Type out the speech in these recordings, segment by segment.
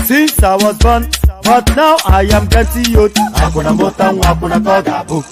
Since I was born, but now I am getting youth. Hakuna motangu, hakuna koga book.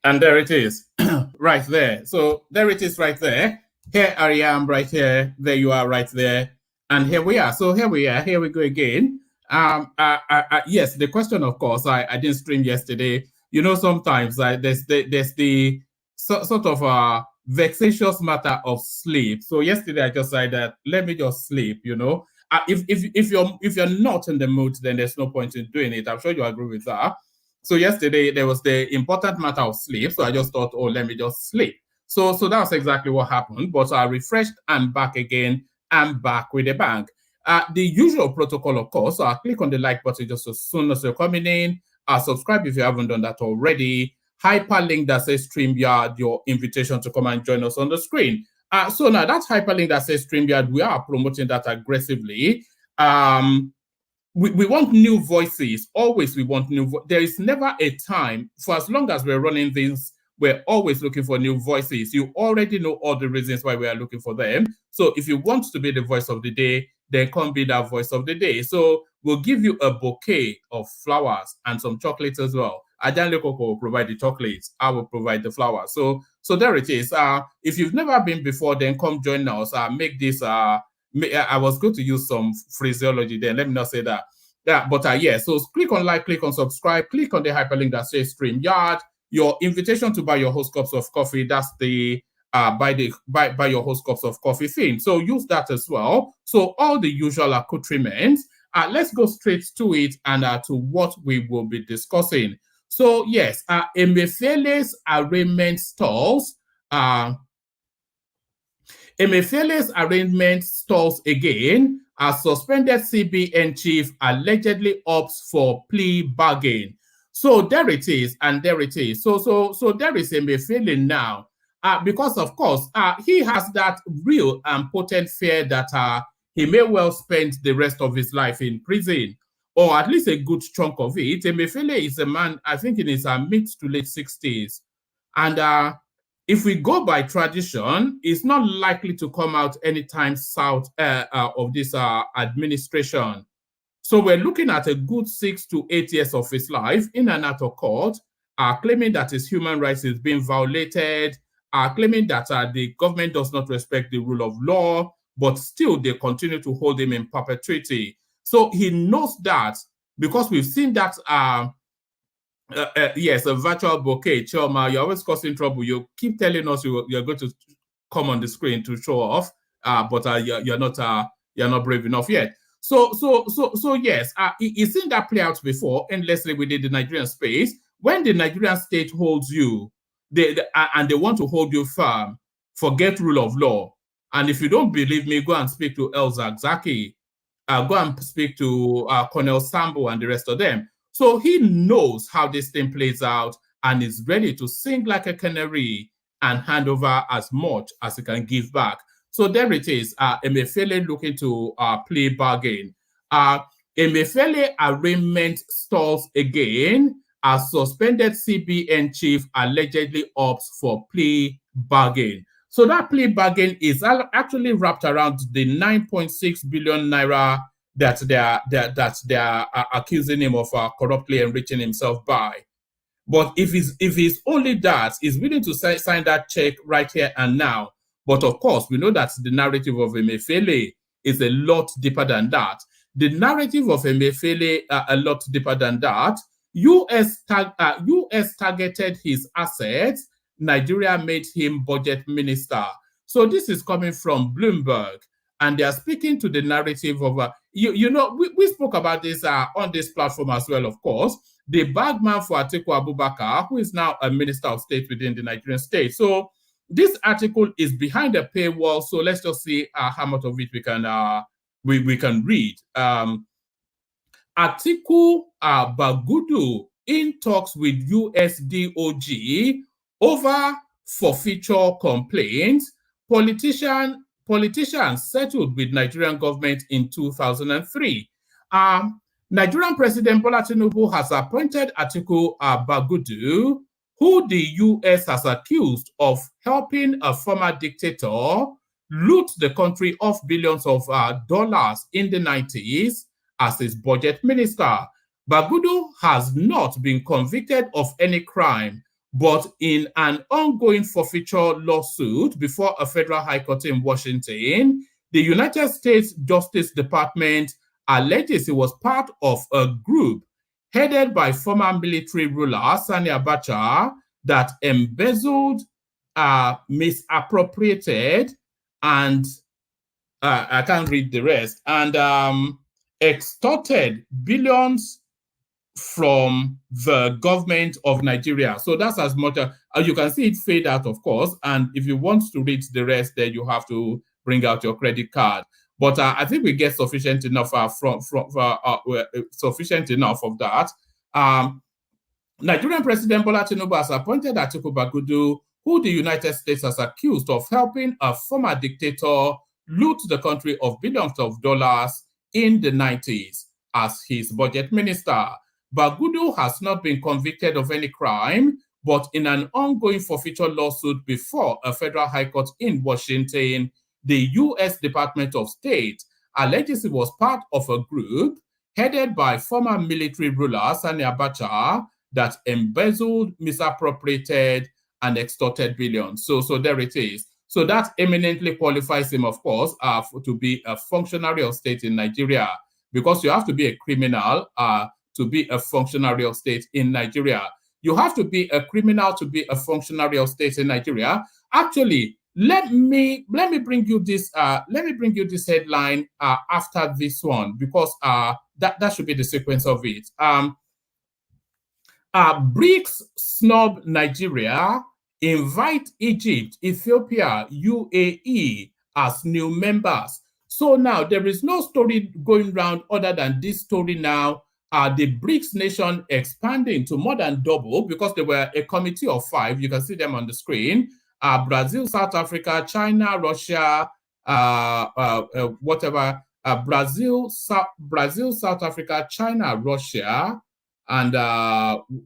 And there it is, right there. So there it is right there. Here I am right here. There you are right there. And here we are. So here we are. Here we go again. Yes, the question, of course, I didn't stream yesterday. You know, sometimes there's the sort of vexatious matter of sleep. So yesterday I just said that let me just sleep. You know, if you're not in the mood, then there's no point in doing it. I'm sure you agree with that. So yesterday there was the important matter of sleep. So I just thought, oh, let me just sleep. So that's exactly what happened. But I refreshed and back again I'm back with the bank. The usual protocol, of course, so click on the like button just as soon as you're coming in. Subscribe if you haven't done that already. Hyperlink that says StreamYard, your invitation to come and join us on the screen. So now that hyperlink that says StreamYard, we are promoting that aggressively. We want new voices. Always we want new there is never a time, for as long as we're running things, we're always looking for new voices. You already know all the reasons why we are looking for them. So if you want to be the voice of the day, then come be that voice of the day. So we'll give you a bouquet of flowers and some chocolates as well. Ajan Lekoko will provide the chocolates. I will provide the flowers. So there it is. If you've never been before, then come join us. Make this I was going to use some phraseology there. Let me not say that. Yeah, but yeah, so click on like, click on subscribe, click on the hyperlink that says StreamYard. Your invitation to buy your host cups of coffee, that's the buy your host cups of coffee thing. So use that as well. So all the usual accoutrements. Let's go straight to it and to what we will be discussing. So yes, Emefiele's arraignment stalls. Emefiele's arraignment stalls again as suspended CBN chief allegedly opts for plea bargain. So there it is, and there it is. So there is Emefiele now, because of course he has that real and potent fear that he may well spend the rest of his life in prison, or at least a good chunk of it. Emefiele is a man, I think, in his mid to late 60s, and if we go by tradition, it's not likely to come out anytime south of this administration. So we're looking at a good 6 to 8 years of his life in and out of court, claiming that his human rights is being violated, claiming that the government does not respect the rule of law, but still they continue to hold him in perpetuity. So he knows that, because we've seen that yes, a virtual bouquet. Choma, you're always causing trouble. You keep telling us you're going to come on the screen to show off, but you're not brave enough yet. So yes, you've seen that play out before endlessly within the Nigerian space. When the Nigerian state holds you, and they want to hold you firm, forget rule of law. And if you don't believe me, go and speak to El Zagzaki. Go and speak to Colonel Sambo and the rest of them. So he knows how this thing plays out and is ready to sing like a canary and hand over as much as he can give back. So there it is, Emefiele looking to play bargain. Emefiele arraignment stalls again as suspended CBN chief allegedly opts for plea bargain. So that plea bargain is actually wrapped around the 9.6 billion naira that they are accusing him of corruptly enriching himself by. But if he's only that, he's willing to sign that check right here and now. But of course, we know that the narrative of Emefiele is a lot deeper than that. The narrative of Emefiele a lot deeper than that. US targeted his assets. Nigeria made him budget minister. So this is coming from Bloomberg. And they are speaking to the narrative of, we spoke about this on this platform as well, of course, the bagman for Atiku Abubakar, who is now a minister of state within the Nigerian state. So this article is behind the paywall. So let's just see how much of it we can read. Atiku Bagudu in talks with USDOG over forfeiture complaints. Politicians settled with Nigerian government in 2003. Nigerian President Bola Tinubu has appointed Atiku Bagudu, who the US has accused of helping a former dictator loot the country of billions of dollars in the 90s, as his budget minister. Bagudu has not been convicted of any crime, but in an ongoing forfeiture lawsuit before a federal high court in Washington, the United States Justice Department alleges he was part of a group headed by former military ruler Sani Abacha that embezzled, misappropriated, and I can't read the rest, and extorted billions from the government of Nigeria. So that's as much as you can see it fade out, of course. And if you want to read the rest, then you have to bring out your credit card. But I think we get sufficient enough sufficient enough of that. Nigerian President Bola Tinubu has appointed Atiku Bagudu, who the United States has accused of helping a former dictator loot the country of billions of dollars in the 90s, as his budget minister. Bagudu has not been convicted of any crime, but in an ongoing forfeiture lawsuit before a federal high court in Washington, the U.S. Department of State alleges he was part of a group headed by former military ruler Sani Abacha that embezzled, misappropriated, and extorted billions. So there it is. So that eminently qualifies him, of course, to be a functionary of state in Nigeria, because you have to be a criminal to be a functionary of state in Nigeria. You have to be a criminal to be a functionary of state in Nigeria. Actually, let me bring you this headline after this one, because that should be the sequence of it. BRICS snub Nigeria, invite Egypt, Ethiopia, UAE as new members. So now there is no story going around other than this story now. The BRICS nation expanding to more than double, because there were a committee of 5. You can see them on the screen. Brazil, South Africa, China, Russia, Brazil, South Africa, China, Russia, and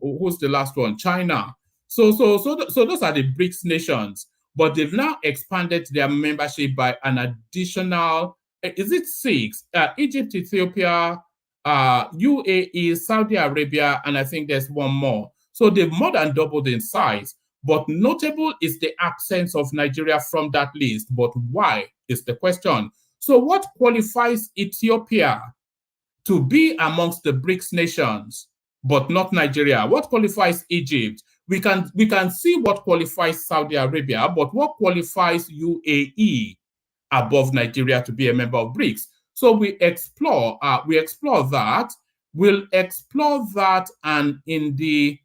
who's the last one? China. So those are the BRICS nations, but they've now expanded their membership by an additional, is it 6? Egypt, Ethiopia, UAE, Saudi Arabia, and I think there's one more. So they've more than doubled in size. But notable is the absence of Nigeria from that list. But why is the question. So what qualifies Ethiopia to be amongst the BRICS nations, but not Nigeria? What qualifies Egypt? We can see what qualifies Saudi Arabia, but what qualifies UAE above Nigeria to be a member of BRICS? So we explore that. We'll explore that, and in the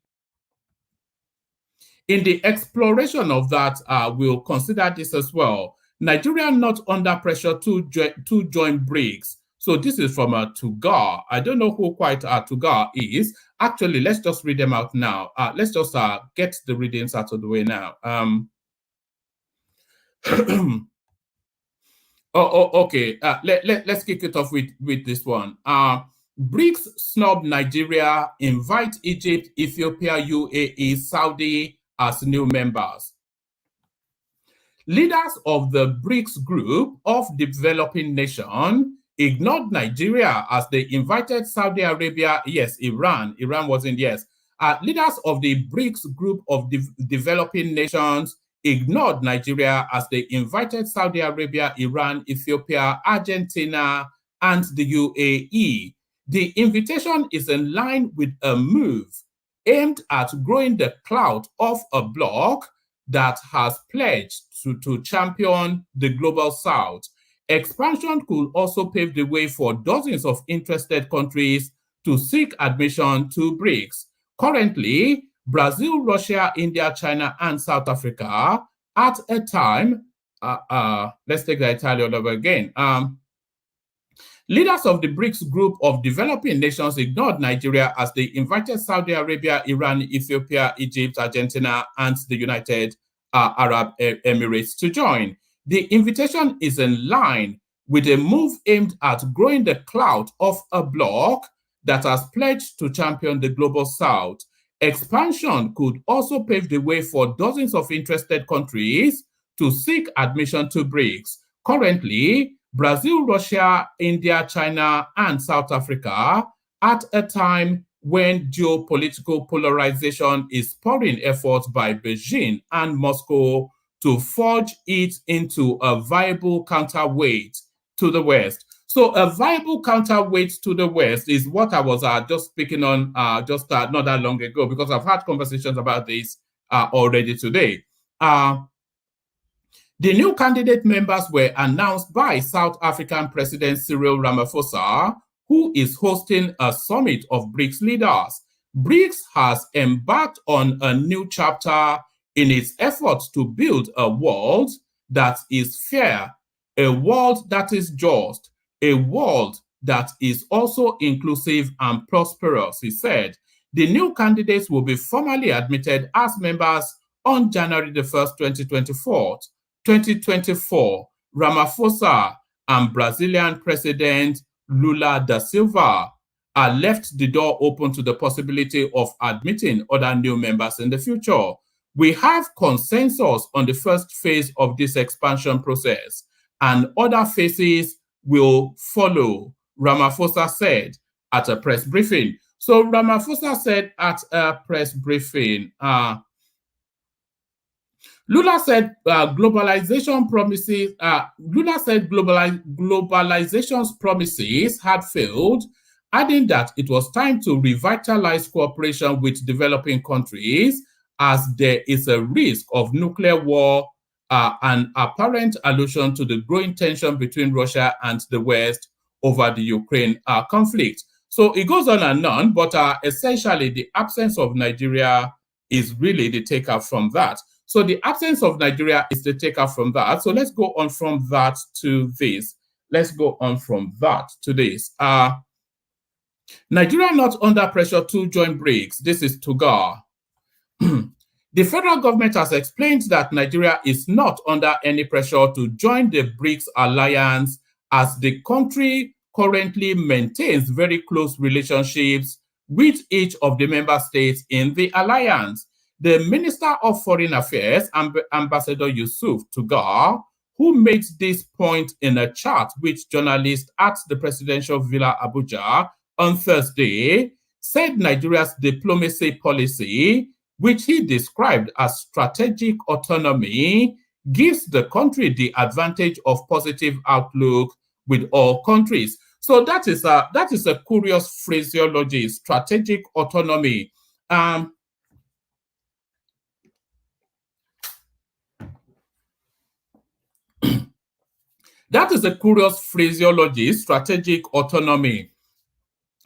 exploration of that, we'll consider this as well. Nigeria not under pressure to join BRICS. So this is from Tugar. I don't know who quite Tugar is. Actually, let's just read them out now. Let's just get the readings out of the way now. Okay. Let's kick it off with this one. BRICS snub Nigeria, invite Egypt, Ethiopia, UAE, Saudi as new members. Leaders of the BRICS group of developing nations ignored Nigeria as they invited Saudi Arabia, yes, Iran wasn't, yes. Leaders of the BRICS group of developing nations ignored Nigeria as they invited Saudi Arabia, Iran, Ethiopia, Argentina, and the UAE. The invitation is in line with a move aimed at growing the clout of a bloc that has pledged to champion the global south. Expansion could also pave the way for dozens of interested countries to seek admission to BRICS. Currently, Brazil, Russia, India, China, and South Africa at a time, let's take the Italian over again. Leaders of the BRICS group of developing nations ignored Nigeria as they invited Saudi Arabia, Iran, Ethiopia, Egypt, Argentina, and the United Arab Emirates to join. The invitation is in line with a move aimed at growing the clout of a bloc that has pledged to champion the global south. Expansion could also pave the way for dozens of interested countries to seek admission to BRICS. Currently, Brazil, Russia, India, China, and South Africa at a time when geopolitical polarization is spurring efforts by Beijing and Moscow to forge it into a viable counterweight to the West. So a viable counterweight to the West is what I was just speaking on not that long ago, because I've had conversations about this already today. The new candidate members were announced by South African President Cyril Ramaphosa, who is hosting a summit of BRICS leaders. BRICS has embarked on a new chapter in its efforts to build a world that is fair, a world that is just, a world that is also inclusive and prosperous, he said. The new candidates will be formally admitted as members on January the 1st, 2024. Ramaphosa and Brazilian President Lula da Silva left the door open to the possibility of admitting other new members in the future. We have consensus on the first phase of this expansion process, and other phases will follow, Ramaphosa said at a press briefing. So Ramaphosa said at a press briefing, Lula said globalization promises. Lula said globalization's promises had failed, adding that it was time to revitalize cooperation with developing countries, as there is a risk of nuclear war, an apparent allusion to the growing tension between Russia and the West over the Ukraine conflict. So it goes on, but essentially the absence of Nigeria is really the takeout from that. So the absence of Nigeria is the takeout from that. So let's go on from that to this. Let's go on from that to this. Nigeria not under pressure to join BRICS. This is Tugar. The federal government has explained that Nigeria is not under any pressure to join the BRICS alliance, as the country currently maintains very close relationships with each of the member states in the alliance. The Minister of Foreign Affairs, Ambassador Yusuf Tugar, who made this point in a chat with journalists at the Presidential Villa Abuja on Thursday, said Nigeria's diplomacy policy, which he described as strategic autonomy, gives the country the advantage of positive outlook with all countries. So that is a curious phraseology, strategic autonomy. That is a curious phraseology, strategic autonomy.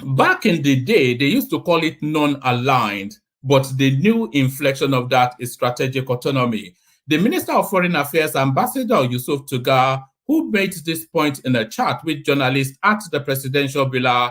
Back in the day, they used to call it non-aligned, but the new inflection of that is strategic autonomy. The Minister of Foreign Affairs, Ambassador Yusuf Tugar, who made this point in a chat with journalists at the Presidential Villa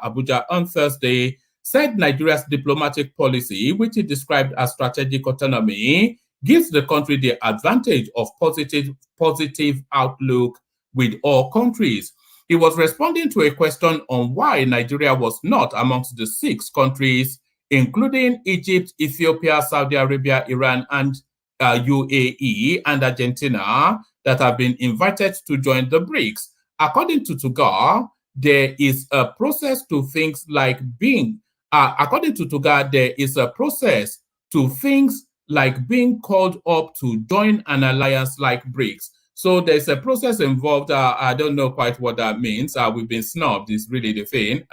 Abuja on Thursday, said Nigeria's diplomatic policy, which he described as strategic autonomy, gives the country the advantage of positive outlook with all countries. He was responding to a question on why Nigeria was not amongst the 6 countries, including Egypt, Ethiopia, Saudi Arabia, Iran, and UAE and Argentina, that have been invited to join the BRICS. According to Tugar, there is a process to things like being, according to Tugar, there is a process to things like being called up to join an alliance like BRICS. So there's a process involved. I don't know quite what that means. We've been snubbed is really the thing.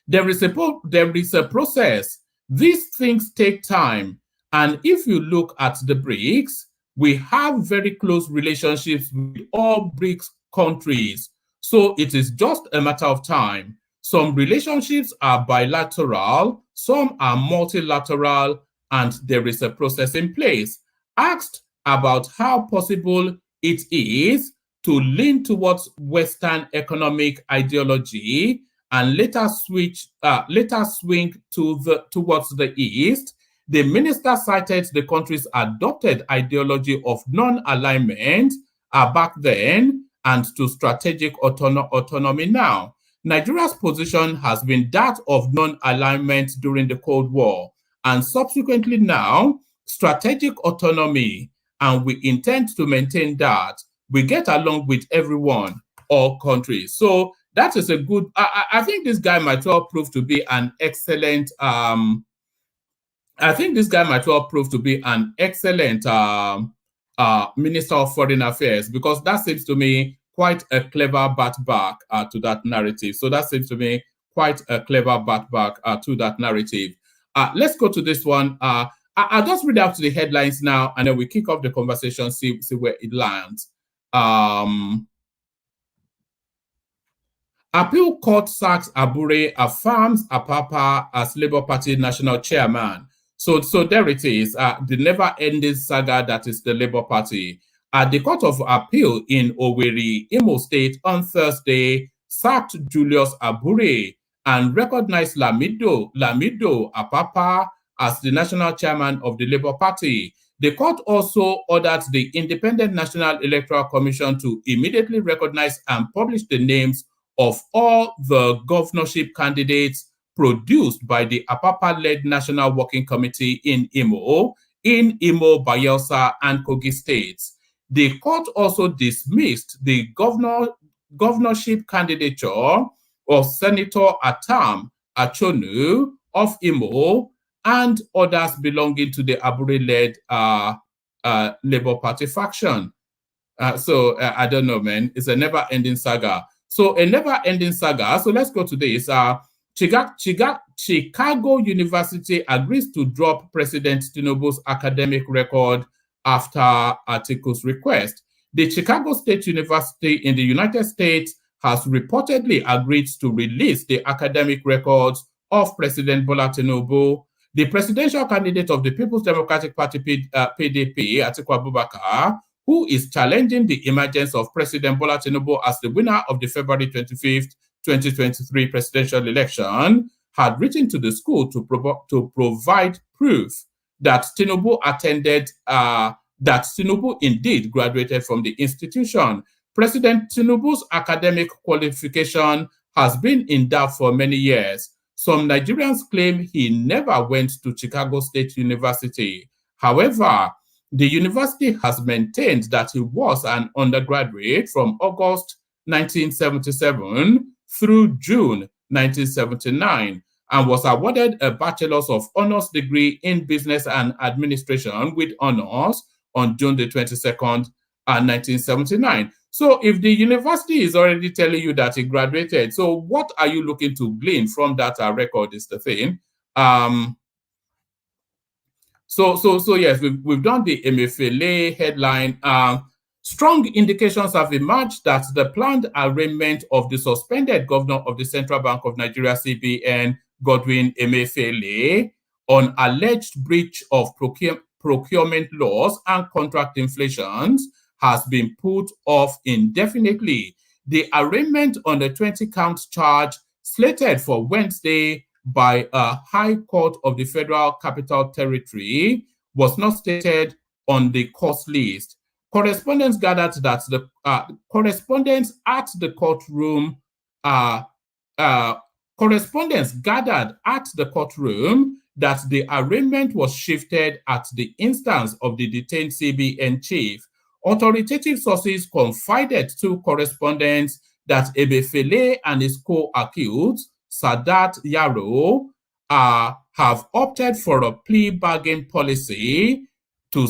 There is a process. These things take time. And if you look at the BRICS, we have very close relationships with all BRICS countries. So it is just a matter of time. Some relationships are bilateral, some are multilateral, and there is a process in place. Asked about how possible it is to lean towards Western economic ideology and later swing towards the East, the minister cited the country's adopted ideology of non-alignment back then and to strategic autonomy now. Nigeria's position has been that of non-alignment during the Cold War and subsequently now strategic autonomy, and we intend to maintain that. We get along with everyone, all countries. So that is a good, I think this guy might well prove to be an excellent, Minister of Foreign Affairs, because that seems to me quite a clever batback to that narrative. So that seems to me quite a clever batback to that narrative. Let's go to this one. I'll just read out the headlines now, and then we kick off the conversation, see where it lands. Appeal Court sacks Abure, affirms Apapa as Labour Party national chairman. So there it is, the never-ending saga that is the Labour Party. The Court of Appeal in Owerri, Imo State, on Thursday sacked Julius Abure and recognized Lamido Apapa as the national chairman of the Labour Party. The court also ordered the Independent National Electoral Commission to immediately recognize and publish the names of all the governorship candidates produced by the Apapa-led National Working Committee in Imo, Bayelsa, and Kogi states. The court also dismissed the governorship candidature of Senator Atam Achonu of Imo and others belonging to the Abure-led Labour Party faction. I don't know, man. It's a never-ending saga. So a never-ending saga. So let's go to this. Chicago University agrees to drop President Tinubu's academic record after Atiku's request. The Chicago State University in the United States has reportedly agreed to release the academic records of President Bola Tinubu. The presidential candidate of the People's Democratic Party, PDP, Atiku Abubakar, who is challenging the emergence of President Bola Tinubu as the winner of the February 25th, 2023 presidential election, had written to the school to provide proof that Tinubu that Tinubu indeed graduated from the institution. President Tinubu's academic qualification has been in doubt for many years. Some Nigerians claim he never went to Chicago State University. However, the university has maintained that he was an undergraduate from August 1977 through June 1979 and was awarded a Bachelor's of Honors degree in Business and Administration with honors on June the 22nd, 1979. So if the university is already telling you that he graduated, so what are you looking to glean from that record is the thing. So yes, we've done the Emefiele headline. Strong indications have emerged that the planned arraignment of the suspended governor of the Central Bank of Nigeria, CBN, Godwin Emefiele, on alleged breach of procurement laws and contract inflations has been put off indefinitely. The arraignment on the 20-count charge slated for Wednesday by a High Court of the Federal Capital Territory was not stated on the court list. Correspondents gathered that the correspondents at the courtroom correspondents gathered at the courtroom that the arraignment was shifted at the instance of the detained CBN chief. Authoritative sources confided to correspondents that Emefiele and his co-accused, Sadat Yaro, have opted for a plea bargain policy to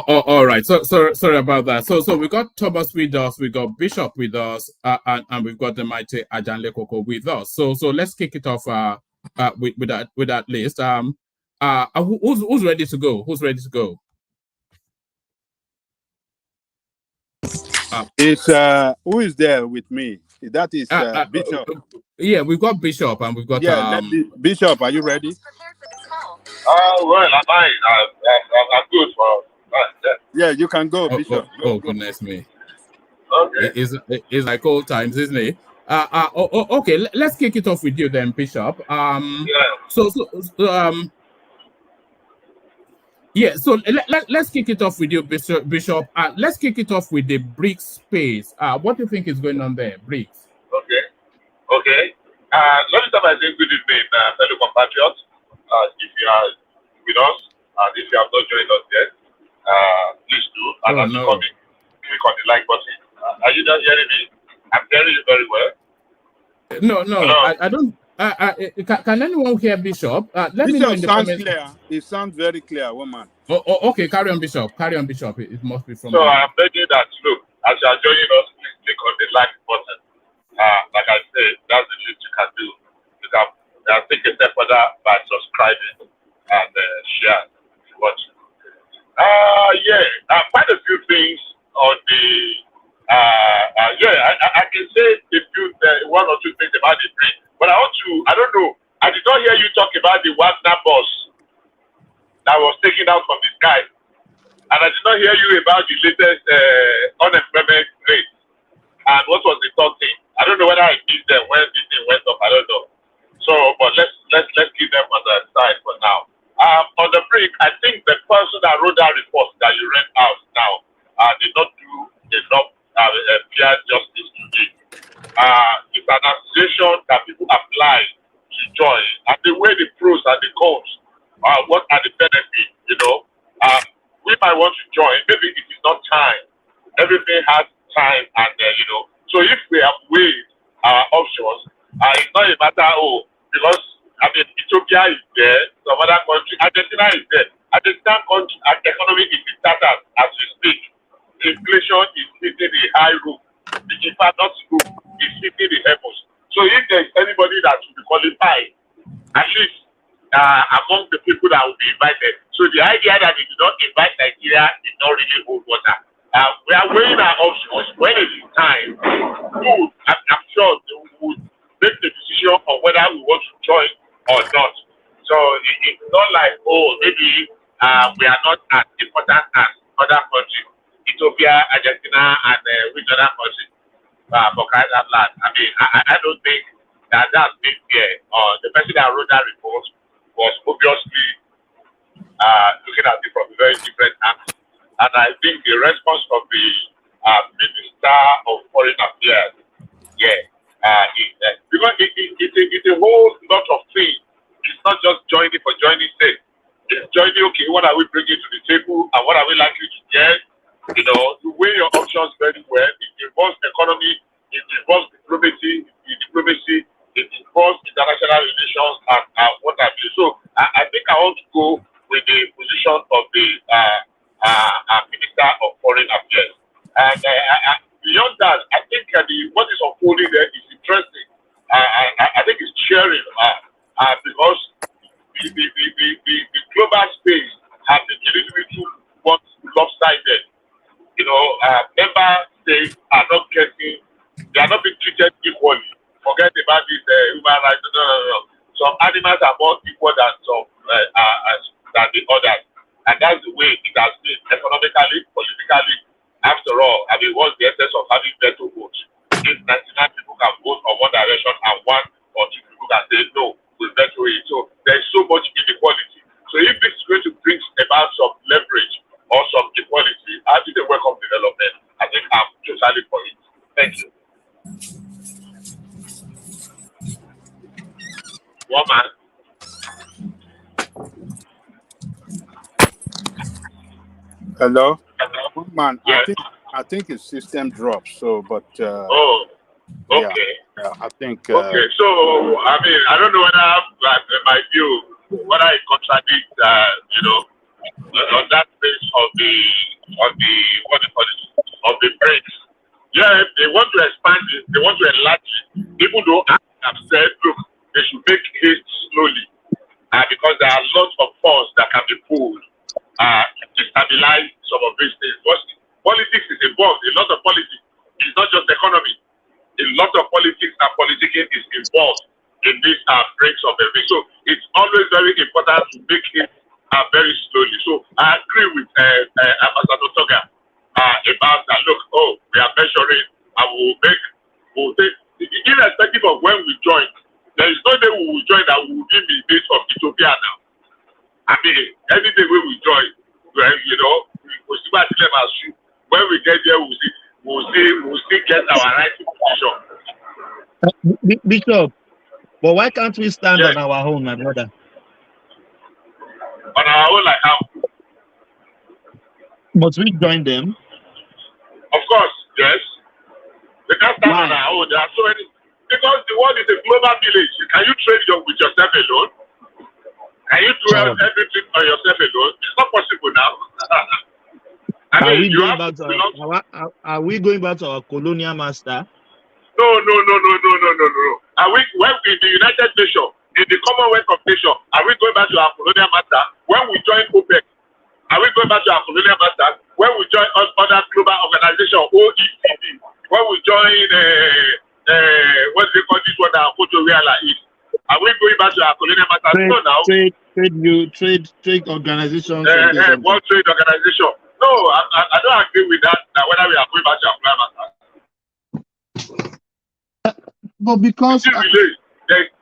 All right. So sorry about that. So we got Thomas with us, we got Bishop with us, and we've got the mighty Ajanle Koko with us. So let's kick it off with that list. Who's ready to go? Who's ready to go? It's who is there with me? That is Bishop. Yeah, we've got Bishop and we've got Bishop. Are you ready? Well, I'm fine. I'm good for. Yeah, you can go, Bishop. Go. Goodness me. Okay. It's like old times, isn't it? Okay. Let's kick it off with you then, Bishop. Yeah. So let's kick it off with you, Bishop. Let's kick it off with the BRICS space. What do you think is going on there, BRICS? Okay. Let me start by saying good evening, fellow compatriots. If you are with us, and if you have not joined us yet, please do. And as you come in, click on the like button. Are you not hearing me? I'm hearing you very well. No, I don't. Can anyone hear Bishop? Let me know in the comments. Clear. It sounds very clear, woman. Okay. Carry on, Bishop. It must be from. So I'm begging that, look, as you are joining us, please click on the like button. Like I said, that's the least you can do. You can take a step further by subscribing and share watching. Quite a few things on the. I can say one or two things about the BRICS. But I don't know. I did not hear you talk about the Wagner bus that was taken out from the sky. And I did not hear you about the latest unemployment rate. And what was the third thing? I don't know whether I missed them when this thing went up. I don't know. So, but let's keep them on the side for now. On the BRICS, I think the person that wrote that report that you read out now did not do enough clear justice to it. It's an association that people apply to join, and the way the pros and the cons, what are the benefits, we might want to join. Maybe it is not time. Everything has time, and so if we have weighed our options, it's not a matter because Ethiopia is there, some other country, Argentina is there. Argentina country economy is in status as we speak. Inflation is hitting the high roof. In fact, not roof, it's hitting the heavens. So if there is anybody that should be qualified, at least among the people that will be invited. So the idea that they do not invite Nigeria is not really hold water. We are weighing our options. When it is time, I'm sure they would make the decision on whether we want to join or not. So it's not like, maybe we are not as important as other countries, Ethiopia, Argentina, and which other countries for Kaiser land. I don't think that's big fear. The person that wrote that report was obviously looking at it from a very different angle. And I think the response of the Minister of Foreign Affairs, because it's a whole lot of things. It's not just joining for joining sake. It's joining, okay, what are we bringing to the table and what are we likely to get? To weigh your options very well. It involves economy, it involves diplomacy, it involves international relations and what have you. So I think I want to go with the position of the Minister of Foreign Affairs. And beyond that, I think what is unfolding there is interesting. I think it's cheering because the global space has been a little bit too lopsided. Member states are not being treated equally. Forget about this animals are more equal than some than the others, and that's the way it has been economically, politically. After all, I mean, what's the essence of having veto votes? If 99 people can vote on one direction and one or two people can say no, we veto it. So there's so much inequality. So if this is going to bring about some leverage or some equality, I think a welcome development. I think I'm totally for it. Thank you. Woman. Hello, Hello? man. Yes. I think his system dropped. So, but Oh, yeah, okay. I think. Okay, so I mean, I don't know whether my view, whether it contradicts, on that base of the what do you call it, of the breaks. Yeah, they want to expand it, they want to enlarge it, even though I have said, look, they should make it slowly, because there are lots of funds that can be pulled to stabilize some of these things. But politics is involved, a lot of politics. It's not just economy. A lot of politics and politicking is involved in these breaks of everything. So it's always very important to make it very slowly. So I agree with Ambassador Toga about that. Look, we are measuring and we'll take, irrespective of when we join, there is no day we will join that we will be in the base of Ethiopia now. I mean, any day when we join, we'll see what the when we get there, we'll see get our right position. Bishop, but why can't we stand on our own, my brother? On our own, like how? Must we join them? Of course, yes. We can't stand on our own. There are so many. Because the world is a global village. Can you trade with yourself alone? Can you do everything on yourself alone? It's not possible now. Are we going back to our colonial master? No. Are we when in the United Nations, in the Commonwealth of Nations, are we going back to our colonial master? When we join OPEC, are we going back to our colonial master? When we join other global organizations, OECD, when we join what do they call this one that Photo Reala is? Are we going back to our colonial master? No, now. Trade organizations. World Trade Organization. No, I don't agree with that. Whether we are going back to our colonial master. But because the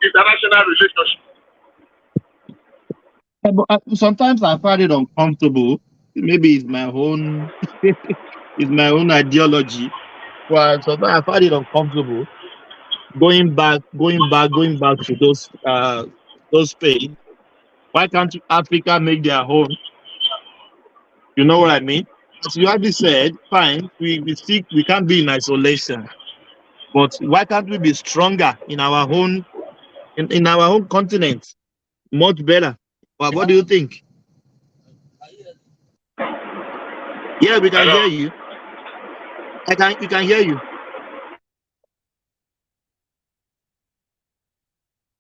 international relationship. Sometimes I find it uncomfortable. Maybe it's my own it's my own ideology. But sometimes I find it uncomfortable going back to those pain. Why can't Africa make their own? You know what I mean? As you already said, fine, we can't be in isolation. But why can't we be stronger in our own in our own continent? Much better. Well, what do you think? Yeah, we can hear you. We can hear you.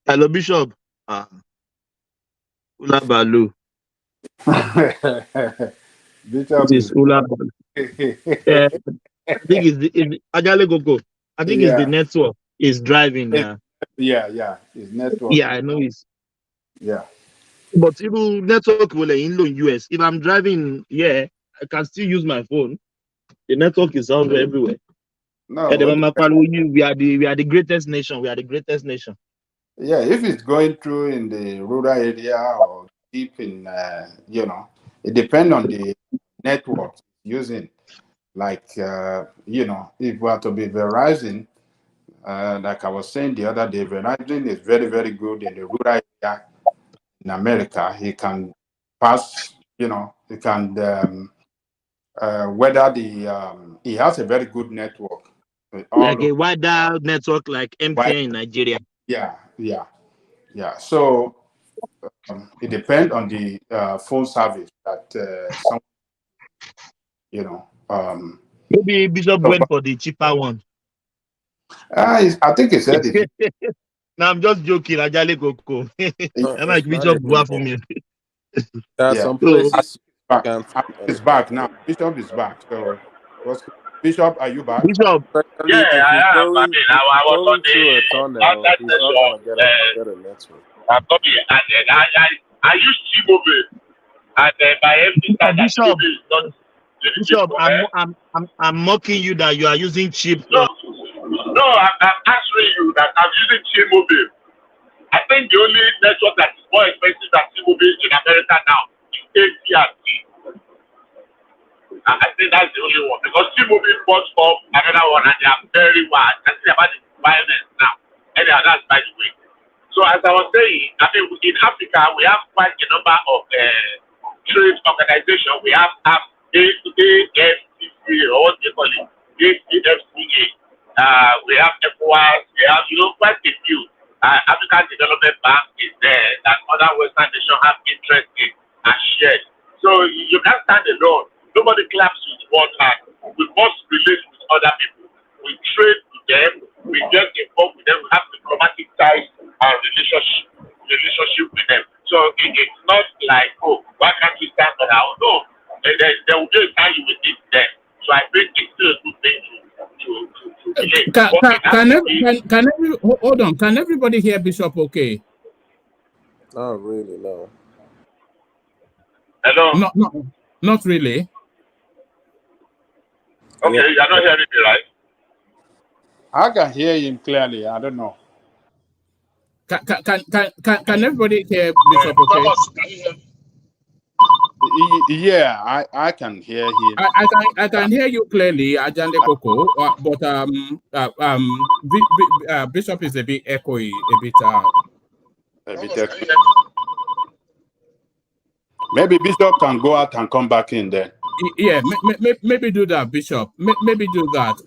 Hello, Bishop. Ula Balu. Bishop is Ula Balu. I think it's Ajale Gogo. I think it's the network is driving now. Yeah. It's network. Yeah, I know it's. Yeah. But even network will in US. If I'm driving here, I can still use my phone. The network is all everywhere. No. We are the greatest nation. We are the greatest nation. Yeah, if it's going through in the rural area or deep in, it depends on the network using. Like, if we are to be Verizon, like I was saying the other day, Verizon is very, very good in the rural area in America. He can pass, he can, whether he has a very good network. Like a wider network like MTN in Nigeria. Yeah. So it depends on the phone service that maybe Bishop went for the cheaper one. I think he said it. Now I'm just joking. Ajale Koko. I'm like Bishop for me. There are some places. It's back now. Bishop is back. So, Bishop, are you back? Bishop. Yeah, I am. I was on through a tunnel. He's not gonna get a network. Sorry, I use T-Mobile, and by every standard, Bishop, T-Mobile is not. Bishop, I'm mocking you that you are using cheap. No, I'm answering you that I'm using T-Mobile. I think the only network that is more expensive than T-Mobile in America now is AT&T. I think that's the only one because T-Mobile bought up another one and they are very wide. I think about the environment now. Anyhow, that's by the way. So as I was saying, I mean in Africa we have quite a number of trade organizations. We have AFCA or what they call it, AFCA. We have ECOWAS. We have quite a few. African Development Bank is there that other Western nations have interest in and shared. So you can't stand alone. Nobody claps with one hand. We must relate with other people. We trade with them. We get involved with them. We have diplomatic ties and relationship with them. So it's not like, oh, why can't we stand on our own? No. There will be a time you will need them. So I think it's still a good thing to relate. Hold on. Can everybody hear Bishop okay? Not really, no. Hello? Not really. Okay, you're not hearing me, right? I can hear him clearly. I don't know. Can everybody hear Bishop okay? Yeah, I can hear him. I can hear you clearly, Ajande Koko, but Bishop is a bit echoey, a bit. Maybe Bishop can go out and come back in there. Yeah, maybe do that, Bishop. Maybe do that.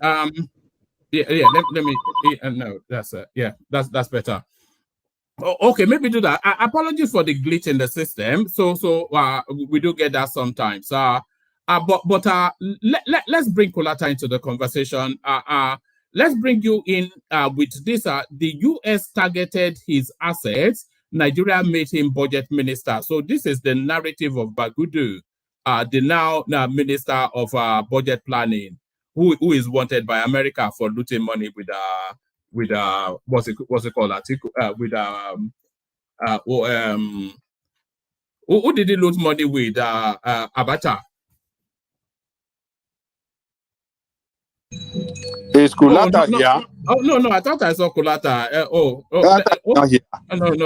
Yeah. Let me. No, that's yeah. That's better. Okay, maybe do that. Apologies for the glitch in the system. So we do get that sometimes. But let's bring Kolata into the conversation. Let's bring you in with this. The U.S. targeted his assets. Nigeria made him budget minister. So this is the narrative of Bagudu, the now minister of budget planning, who is wanted by America for looting money with what's it called? Who did he lose money with? Abacha. Is Kolata here? Oh no! I thought I saw Kolata. No!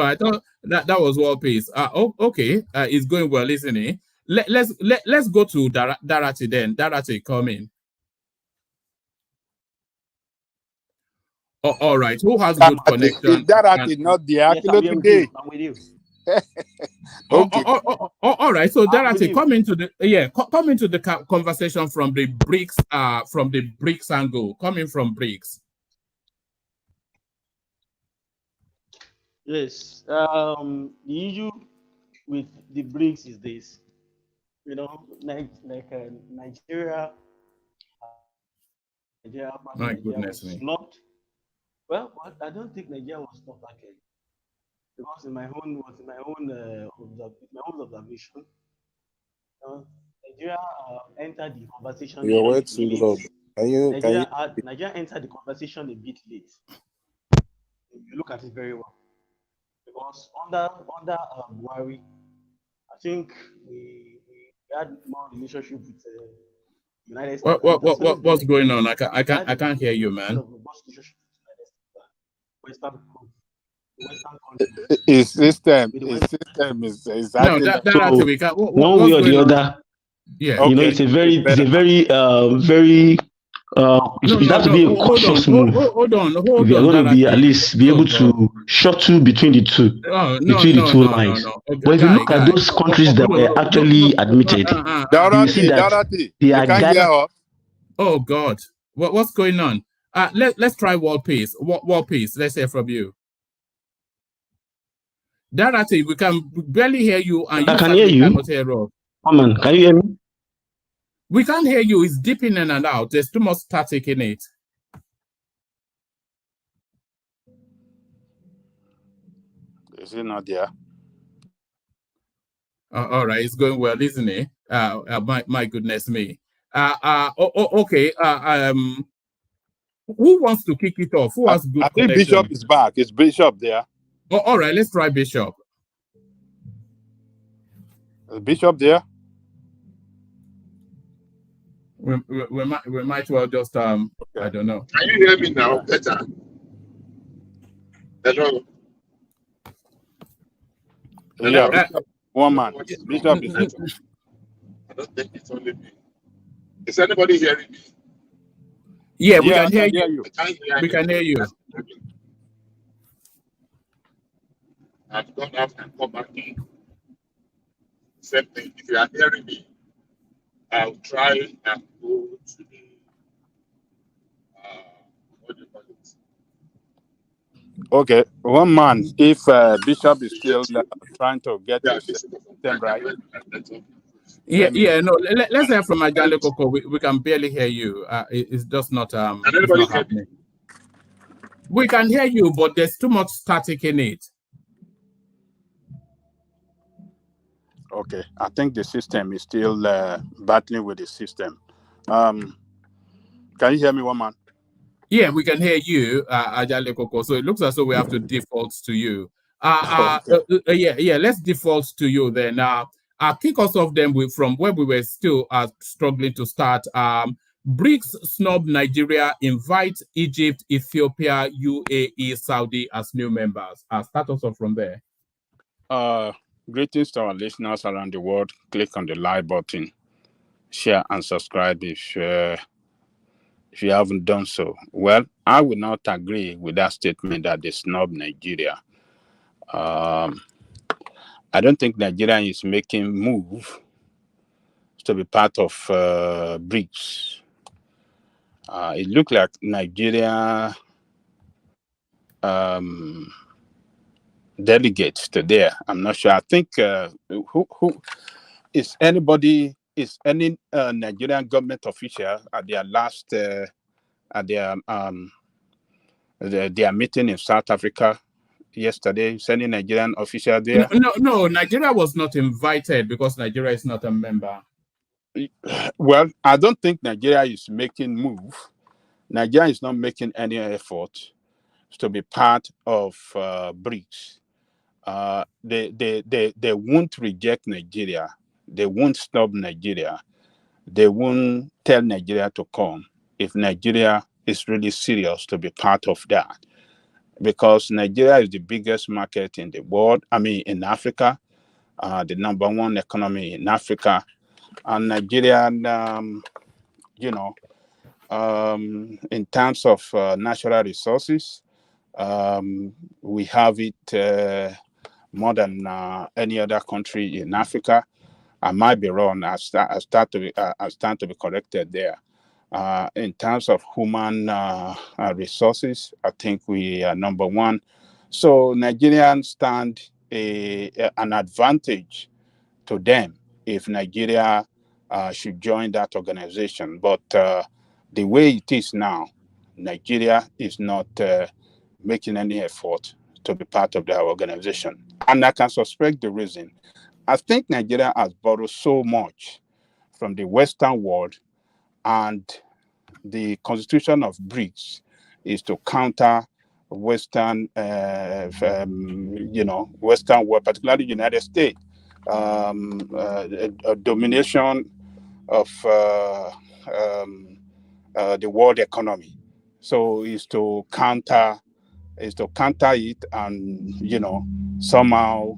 I thought that was World Peace. Okay. It's going well, isn't it? Let's go to Darati then. Darati, come in. All right. Who has good connection? Darati not there. Yes, I'm with you. Okay. All right. So Darati, come into the conversation from the BRICS angle. Coming from BRICS. Yes. The issue with the BRICS is this. Nigeria. My goodness me. Stopped. Well, I don't think Nigeria was stopped actually, because in my own observation, Nigeria entered the conversation. Your way too low. Nigeria entered the conversation a bit late. If you look at it very well, because under Buhari, I think we had more relationship with United States. What's going on? I can't hear you, man. Western His system is no, that we can. One way or the other. Yeah. Okay. It's a very you have to be a cautious move. Hold on. If you're going to be at least be able to shuttle between the two, lines. But if you look at those countries that were actually admitted, you see that they are guided. Oh God, what's going on? Let's try World Peace. World Peace. Let's hear from you. Darati, we can barely hear you, and I can hear you. Come on, can you hear me? We can't hear you. It's deep in and out. There's too much static in it. Is it not there? All right, it's going well, isn't it? My goodness me. Okay. Who wants to kick it off? Who has good connection? I think Bishop is back. Is Bishop there? Oh, all right, let's try Bishop. Bishop there? We might well just okay. I don't know. Can you hear me now? Better. Hello. Yeah, one man. Bishop is there. I don't think it's only me. Is anybody hearing me? Yeah, we can hear you. We can hear you. I've gone out and come back in. Same thing. If you are hearing me, I'll try and go to the what do you call it? Okay, one man. If Bishop is still trying to get his system right. No. Let's hear from Ajale Koko. We can barely hear you. It's just not it's not happening. We can hear you, but there's too much static in it. Okay, I think the system is still battling with the system. Can you hear me, one man? Yeah, we can hear you, Ajale Koko. So it looks as though we have to default to you. Let's default to you then. Kick us off then from where we were still struggling to start. BRICS snub Nigeria, invite Egypt, Ethiopia, UAE, Saudi as new members. Start us off from there. Greetings to our listeners around the world. Click on the like button, share and subscribe if you haven't done so. Well, I will not agree with that statement that they snub Nigeria. I don't think Nigeria is making move to be part of BRICS. It looked like Nigeria delegates to there. I'm not sure. I think who is anybody? Is any Nigerian government official at their last at their meeting in South Africa yesterday? Is any Nigerian official there? No. Nigeria was not invited because Nigeria is not a member. Well, I don't think Nigeria is making move. Nigeria is not making any effort to be part of BRICS. They won't reject Nigeria. They won't stop Nigeria. They won't tell Nigeria to come if Nigeria is really serious to be part of that. Because Nigeria is the biggest market in the world, in Africa, the number one economy in Africa. And Nigeria, in terms of natural resources, we have it more than any other country in Africa. I might be wrong. I stand to be corrected there. In terms of human resources, I think we are number one. So Nigerians stand an advantage to them if Nigeria should join that organization. But the way it is now, Nigeria is not making any effort to be part of the organization. And I can suspect the reason. I think Nigeria has borrowed so much from the Western world, and the constitution of BRICS is to counter Western, Western world, particularly the United States, a domination of the world economy. So is to counter it, and somehow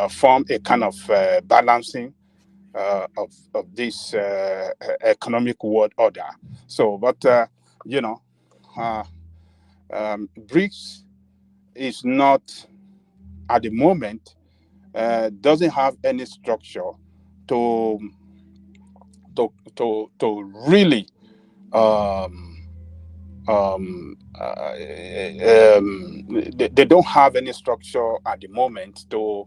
form a kind of balancing of this economic world order. So, but BRICS is not at the moment doesn't have any structure to really they don't have any structure at the moment to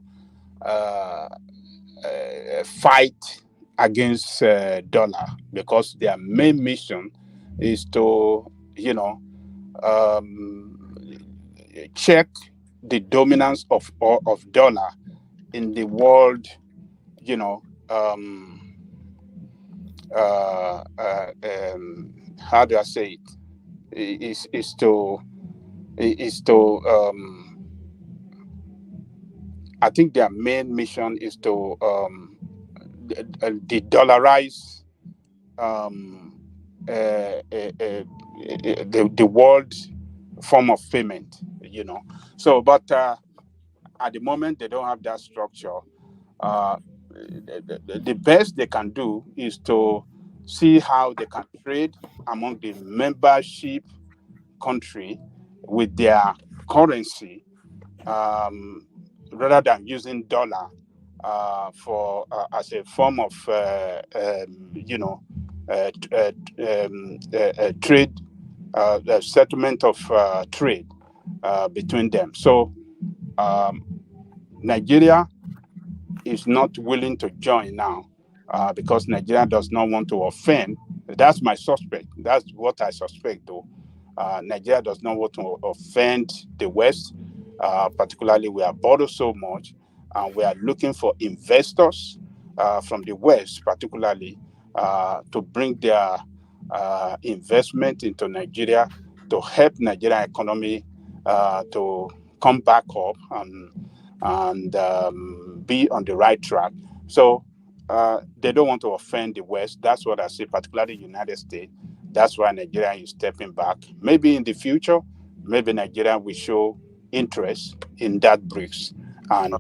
fight against dollar, because their main mission is to check the dominance of dollar in the world, how do I say it? Is to is to I think their main mission is to de-dollarize the world form of payment, So, but at the moment, they don't have that structure. The best they can do is to see how they can trade among the membership country with their currency, rather than using dollar for as a form of trade, settlement of trade between them. So Nigeria is not willing to join now because Nigeria does not want to offend. That's my suspect. That's what I suspect, though. Nigeria does not want to offend the West. Particularly, we are borrowed so much, and we are looking for investors from the West, particularly, to bring their investment into Nigeria to help Nigerian economy to come back up and be on the right track. So they don't want to offend the West. That's what I say, particularly the United States. That's why Nigeria is stepping back. Maybe in the future, maybe Nigeria will show interest in that BRICS, and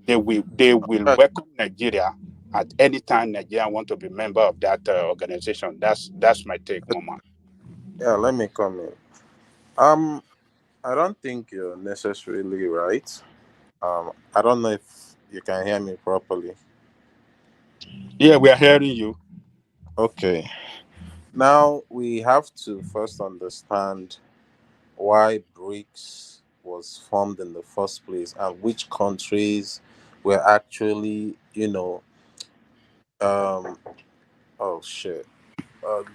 they will welcome Nigeria at any time Nigeria want to be member of that organization. That's my take, Mama. Yeah, let me come in. I don't think you're necessarily right. I don't know if you can hear me properly. Yeah, we are hearing you. Okay. Now we have to first understand why BRICS was formed in the first place and which countries were actually, oh shit.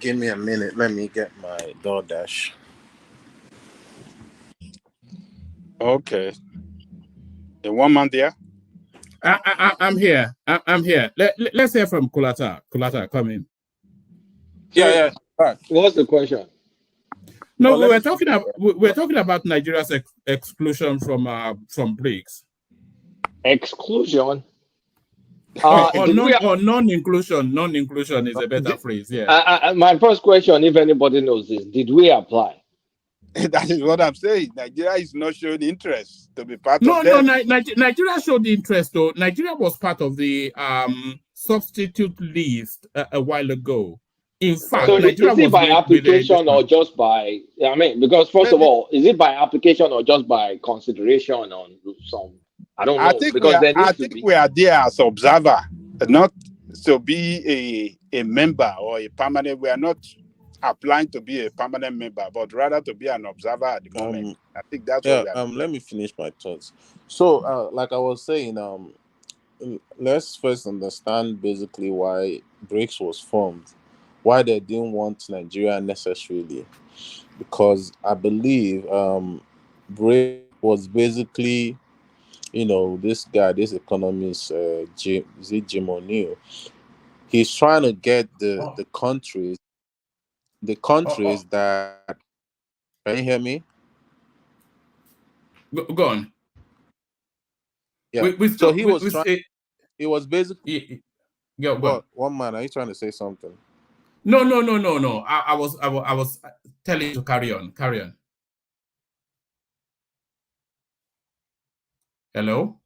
Give me a minute. Let me get my DoorDash. Okay. The one man there? I'm here. I'm here. Let's hear from Kulata. Kulata, come in. Yeah. Right. What's the question? No, we're talking about Nigeria's exclusion from BRICS. Exclusion. Or non-inclusion. Non-inclusion is a better phrase. Yeah. My first question, if anybody knows this, did we apply? That is what I'm saying. Nigeria is not showing interest to be part of them. Nigeria showed interest, though. Nigeria was part of the substitute list a while ago. In fact, so Nigeria is it by application or just by? Because first of all, is it by application or just by consideration on some? I don't know. I think we are there as observer, not to be a member or a permanent. We are not applying to be a permanent member, but rather to be an observer at the moment. I think that's what we are. Let me finish my thoughts. So, like I was saying, let's first understand basically why BRICS was formed, why they didn't want Nigeria necessarily, because I believe BRICS was basically, this guy, this economist, Jim O'Neill. He's trying to get the countries that. Can you hear me? Go on. Yeah. He was basically. Yeah. Go on. One man, are you trying to say something? No. I was telling you to carry on. Carry on. Hello.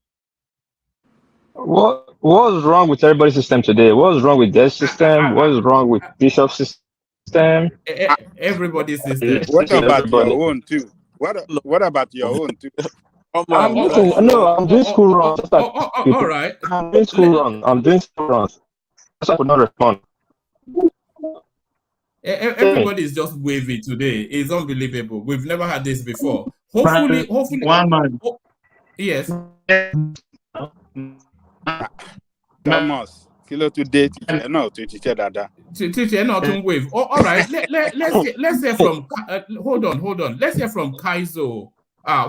What's wrong with everybody's system today? What's wrong with their system? What's wrong with Bishop's system? Everybody's system. What about your own too? What about your own too? I'm doing school runs. All right. I'm doing school runs. That's why I could not respond. Everybody's just wavy today. It's unbelievable. We've never had this before. Hopefully. One man. Yes. Thomas, kilo today, teacher, no, teacher, dada. Teacher, not on wave. All right. Let's hear from. Hold on. Let's hear from Kaizo,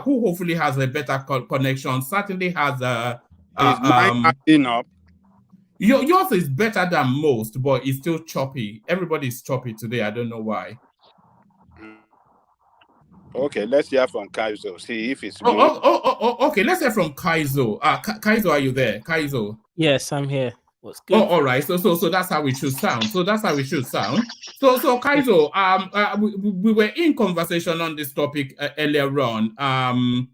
who hopefully has a better connection. Certainly has a. Is mine acting up? Yours is better than most, but it's still choppy. Everybody's choppy today. I don't know why. Okay, let's hear from Kaizo. See if it's okay. Let's hear from Kaizo. Kaizo, are you there? Kaizo. Yes, I'm here. What's good? Oh, all right. So that's how we should sound. So Kaizo, we were in conversation on this topic earlier on.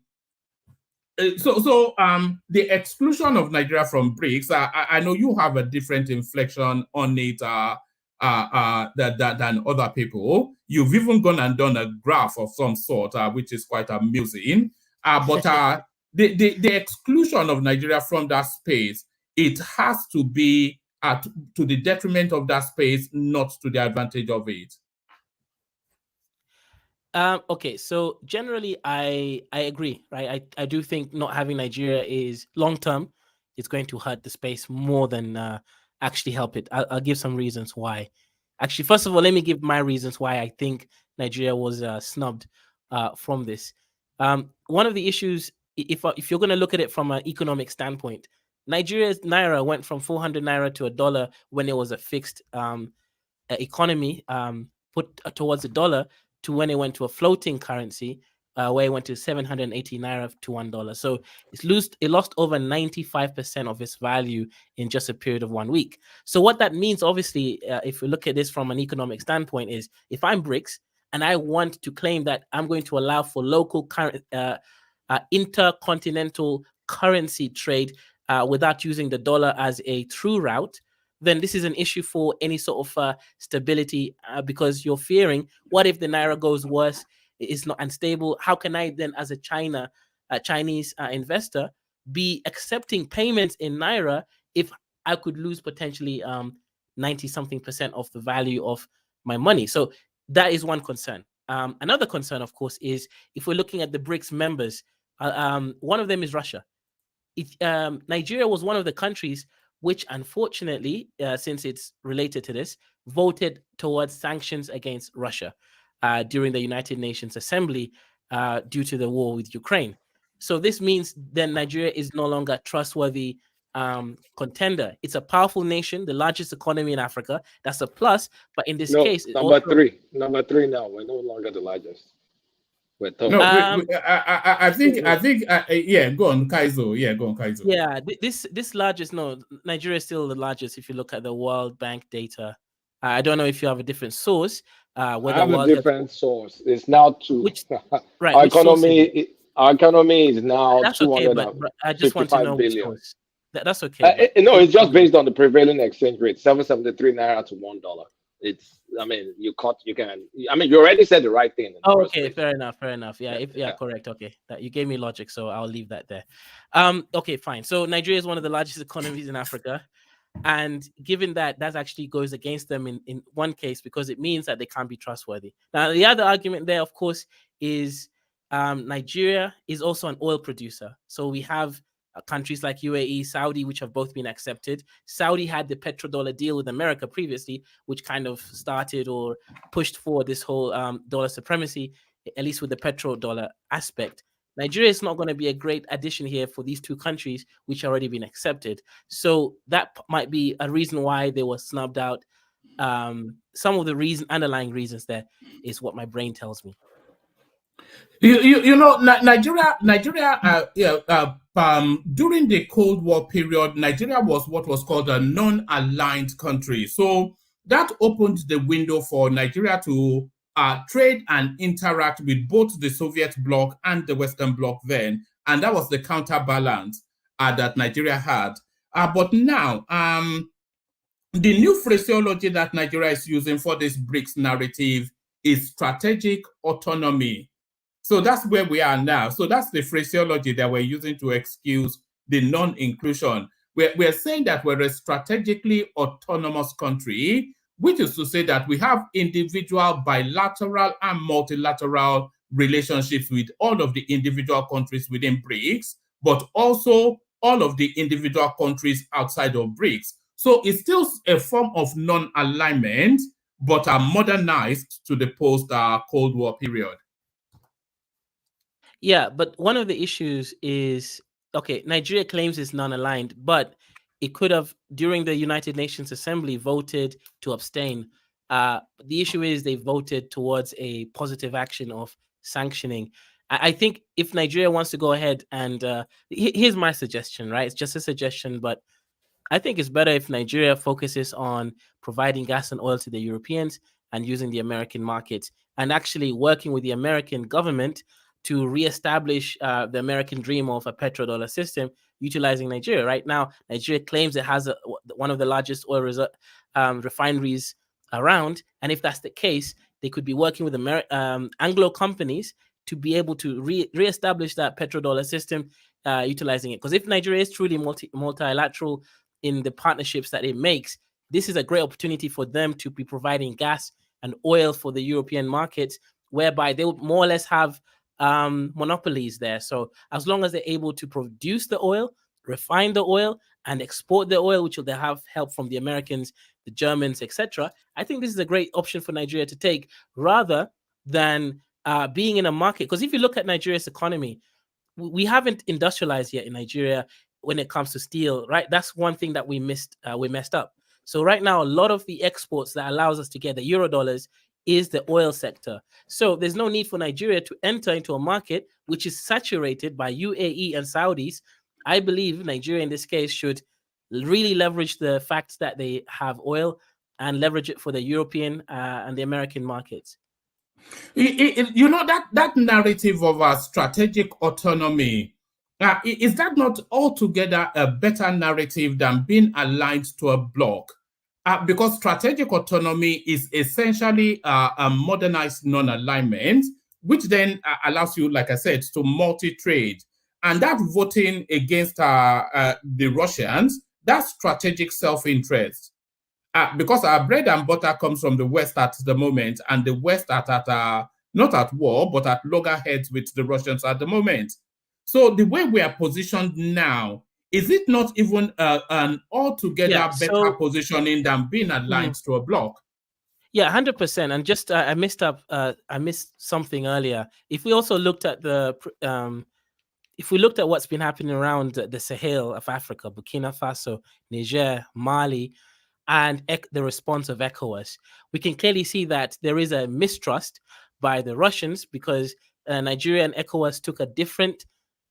The exclusion of Nigeria from BRICS, I know you have a different inflection on it than other people. You've even gone and done a graph of some sort, which is quite amusing. But the exclusion of Nigeria from that space, it has to be to the detriment of that space, not to the advantage of it. Okay, so generally I agree, right? I do think not having Nigeria is long term, it's going to hurt the space more than actually help it. I'll give some reasons why. Actually, first of all, let me give my reasons why I think Nigeria was snubbed from this. One of the issues, if you're going to look at it from an economic standpoint, Nigeria's naira went from 400 naira to $1 when it was a fixed economy put towards the dollar, to when it went to a floating currency, where it went to 780 naira to $1. So it lost over 95% of its value in just a period of 1 week. So what that means, obviously, if we look at this from an economic standpoint, is if I'm BRICS and I want to claim that I'm going to allow for local intercontinental currency trade without using the dollar as a true route, then this is an issue for any sort of stability, because you're fearing, what if the naira goes worse, it's not unstable? How can I then, as a Chinese investor, be accepting payments in naira if I could lose potentially 90-something% of the value of my money? So that is one concern. Another concern, of course, is if we're looking at the BRICS members, one of them is Russia. Nigeria was one of the countries which, unfortunately, since it's related to this, voted towards sanctions against Russia during the United Nations Assembly due to the war with Ukraine. So this means then Nigeria is no longer a trustworthy contender. It's a powerful nation, the largest economy in Africa. That's a plus. But in this case, number three now. We're no longer the largest. No, I think, yeah, go on, Kaizo. Yeah, go on, Kaizo. Yeah, this largest, no, Nigeria is still the largest if you look at the World Bank data. I don't know if you have a different source. I have a different source. It's now right. Our economy is now that's okay, but I just want to know billion. which source. That's okay. No, it's just based on the prevailing exchange rate, 773 naira to $1. It's, I mean, you already said the right thing. Okay, fair enough. Yeah, correct. Okay, you gave me logic, so I'll leave that there. Okay, fine. So Nigeria is one of the largest economies in Africa, and given that actually goes against them in one case, because it means that they can't be trustworthy. Now, the other argument there, of course, is Nigeria is also an oil producer. So we have countries like UAE, Saudi, which have both been accepted. Saudi had the petrodollar deal with America previously, which kind of started or pushed forward this whole dollar supremacy, at least with the petrodollar aspect. Nigeria is not going to be a great addition here for these two countries, which have already been accepted. So that might be a reason why they were snubbed out. Some of the underlying reasons there is what my brain tells me. Nigeria, during the Cold War period, Nigeria was what was called a non-aligned country. So that opened the window for Nigeria to trade and interact with both the Soviet bloc and the Western bloc then. And that was the counterbalance that Nigeria had. But now, the new phraseology that Nigeria is using for this BRICS narrative is strategic autonomy. So that's where we are now. So that's the phraseology that we're using to excuse the non-inclusion. We're saying that we're a strategically autonomous country, which is to say that we have individual bilateral and multilateral relationships with all of the individual countries within BRICS, but also all of the individual countries outside of BRICS. So it's still a form of non-alignment, but are modernized to the post-Cold War period. Yeah, but one of the issues is, okay, Nigeria claims it's non-aligned, but it could have, during the United Nations Assembly, voted to abstain. The issue is they voted towards a positive action of sanctioning. I think if Nigeria wants to go ahead and here's my suggestion, right? It's just a suggestion, but I think it's better if Nigeria focuses on providing gas and oil to the Europeans and using the American market, and actually working with the American government to reestablish the American dream of a petrodollar system utilizing Nigeria. Right now, Nigeria claims it has one of the largest oil refineries around. And if that's the case, they could be working with Anglo companies to be able to reestablish that petrodollar system utilizing it. Because if Nigeria is truly multilateral in the partnerships that it makes, this is a great opportunity for them to be providing gas and oil for the European markets, whereby they would more or less have monopolies there. So as long as they're able to produce the oil, refine the oil, and export the oil, which will have help from the Americans, the Germans, etc., I think this is a great option for Nigeria to take, rather than being in a market. Because if you look at Nigeria's economy, we haven't industrialized yet in Nigeria when it comes to steel, right? That's one thing that we messed up. So right now, a lot of the exports that allows us to get the euro dollars is the oil sector. So there's no need for Nigeria to enter into a market which is saturated by UAE and Saudis. I believe Nigeria in this case should really leverage the fact that they have oil and leverage it for the European and the American markets. You know, that narrative of a strategic autonomy, is that not altogether a better narrative than being aligned to a bloc? Because strategic autonomy is essentially a modernized non-alignment, which then allows you, like I said, to multi-trade. And that voting against the Russians, that's strategic self-interest. Because our bread and butter comes from the West at the moment, and the West are not at war, but at loggerheads with the Russians at the moment. So the way we are positioned now, is it not even an altogether better positioning than being aligned to a bloc? Yeah, 100%. And just I missed something earlier. If we also looked at if we looked at what's been happening around the Sahel of Africa, Burkina Faso, Niger, Mali, and the response of ECOWAS, we can clearly see that there is a mistrust by the Russians, because Nigeria and ECOWAS took a different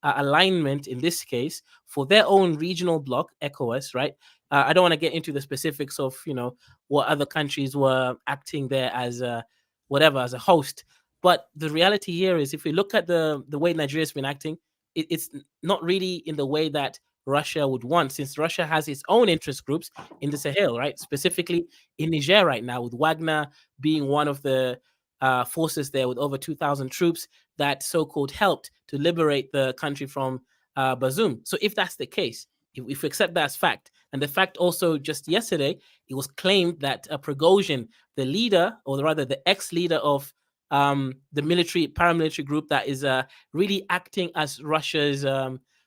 alignment in this case for their own regional bloc, ECOWAS, right? I don't want to get into the specifics of, what other countries were acting there as a host. But the reality here is, if we look at the way Nigeria's been acting, it's not really in the way that Russia would want, since Russia has its own interest groups in the Sahel, right? Specifically in Niger right now, with Wagner being one of the forces there with over 2,000 troops that so-called helped to liberate the country from Bazoum. So if that's the case, if we accept that as fact, and the fact also just yesterday, it was claimed that Prigozhin, the leader, or rather the ex-leader of the paramilitary group that is really acting as Russia's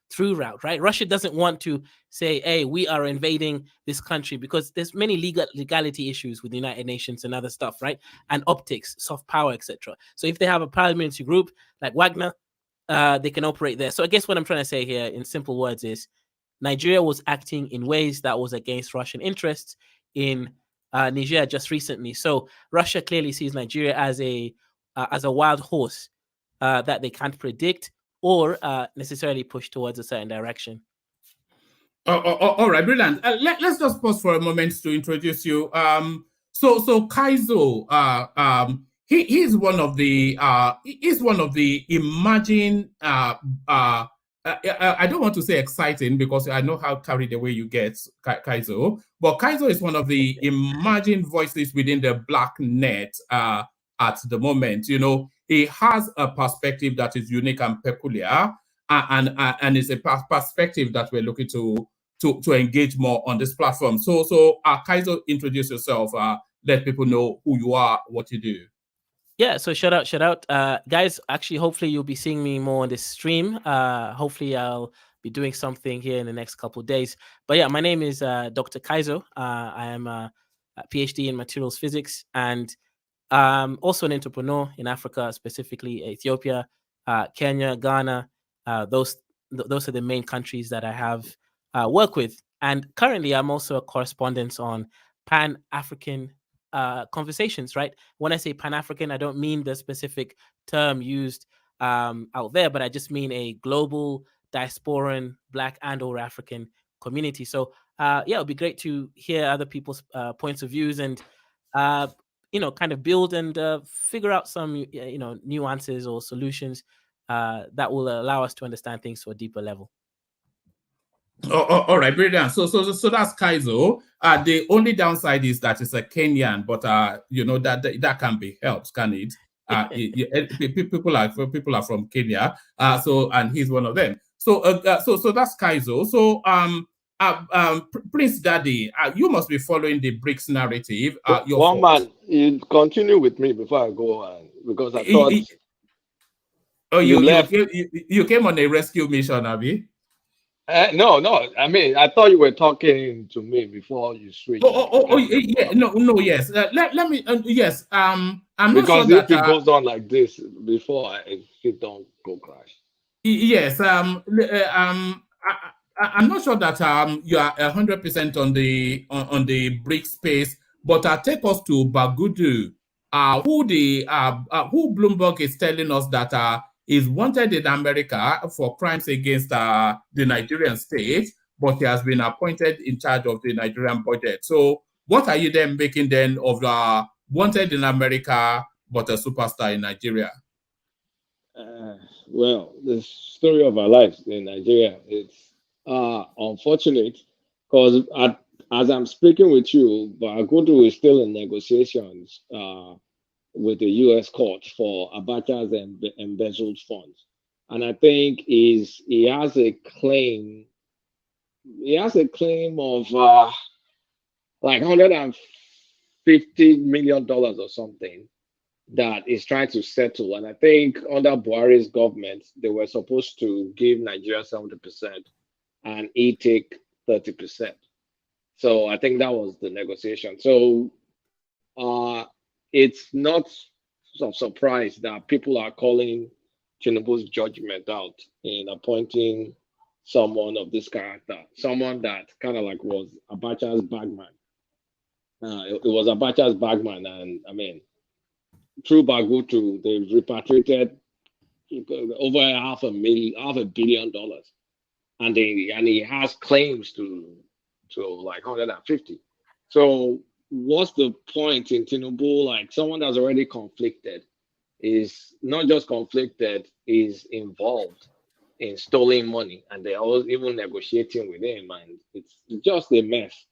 through route, right? Russia doesn't want to say, hey, we are invading this country, because there's many legality issues with the United Nations and other stuff, right? And optics, soft power, etc. So if they have a paramilitary group like Wagner, they can operate there. So I guess what I'm trying to say here in simple words is, Nigeria was acting in ways that was against Russian interests in Niger just recently. So Russia clearly sees Nigeria as a wild horse that they can't predict or necessarily push towards a certain direction. All right, brilliant. Let's just pause for a moment to introduce you. So Kaizo, he's one of the emerging. I don't want to say exciting, because I know how carried away you get, Kaizo. But Kaizo is one of the emerging voices within the Black net at the moment. He has a perspective that is unique and peculiar, and it's a perspective that we're looking to engage more on this platform. So Kaizo, introduce yourself. Let people know who you are, what you do. Yeah, so shout out. Guys, actually, hopefully you'll be seeing me more on this stream. Hopefully I'll be doing something here in the next couple of days. But yeah, my name is Dr. Kaizo. I am a PhD in materials physics, and also an entrepreneur in Africa, specifically Ethiopia, Kenya, Ghana. Those are the main countries that I have work with. And currently, I'm also a correspondent on Pan-African conversations, right? When I say Pan-African, I don't mean the specific term used out there, but I just mean a global diasporan Black and or African community. So yeah, it'd be great to hear other people's points of views and kind of build and figure out some nuances or solutions that will allow us to understand things to a deeper level. All right, brilliant. So that's Kaizo. The only downside is that it's a Kenyan, but that can be helped, can it? People are from Kenya. And he's one of them. So that's Kaizo. So Prince Daddy, you must be following the BRICS narrative. One man, you continue with me before I go on, because I thought you came on a rescue mission, Abby. No. I mean, I thought you were talking to me before you switched. Yeah. No. Yes. Let me. Yes. I'm because not sure if it goes on like this before it don't go crash. Yes. I'm not sure that you are 100% on the BRICS space, but take us to Bagudu, who Bloomberg is telling us that is wanted in America for crimes against the Nigerian state, but he has been appointed in charge of the Nigerian budget. So what are you then making then of wanted in America, but a superstar in Nigeria? Well, the story of our lives in Nigeria, it's unfortunate because as I'm speaking with you, Bagudu is still in negotiations with the U.S. court for Abacha's embezzled funds. And I think he has a claim of like $150 million or something that is trying to settle. And I think under Buhari's government, they were supposed to give Nigeria 70% and he take 30%. So I think that was the negotiation. So it's not a surprise that people are calling Tinubu's judgment out in appointing someone of this character, someone that kind of like was Abacha's bagman. It was Abacha's bagman, and I mean, through Bagutu, they repatriated over $500 million, and he has claims to like 150. So what's the point in Tinubu? Like someone that's already conflicted is not just conflicted, is involved in stolen money, and they're all even negotiating with him, and it's just a mess.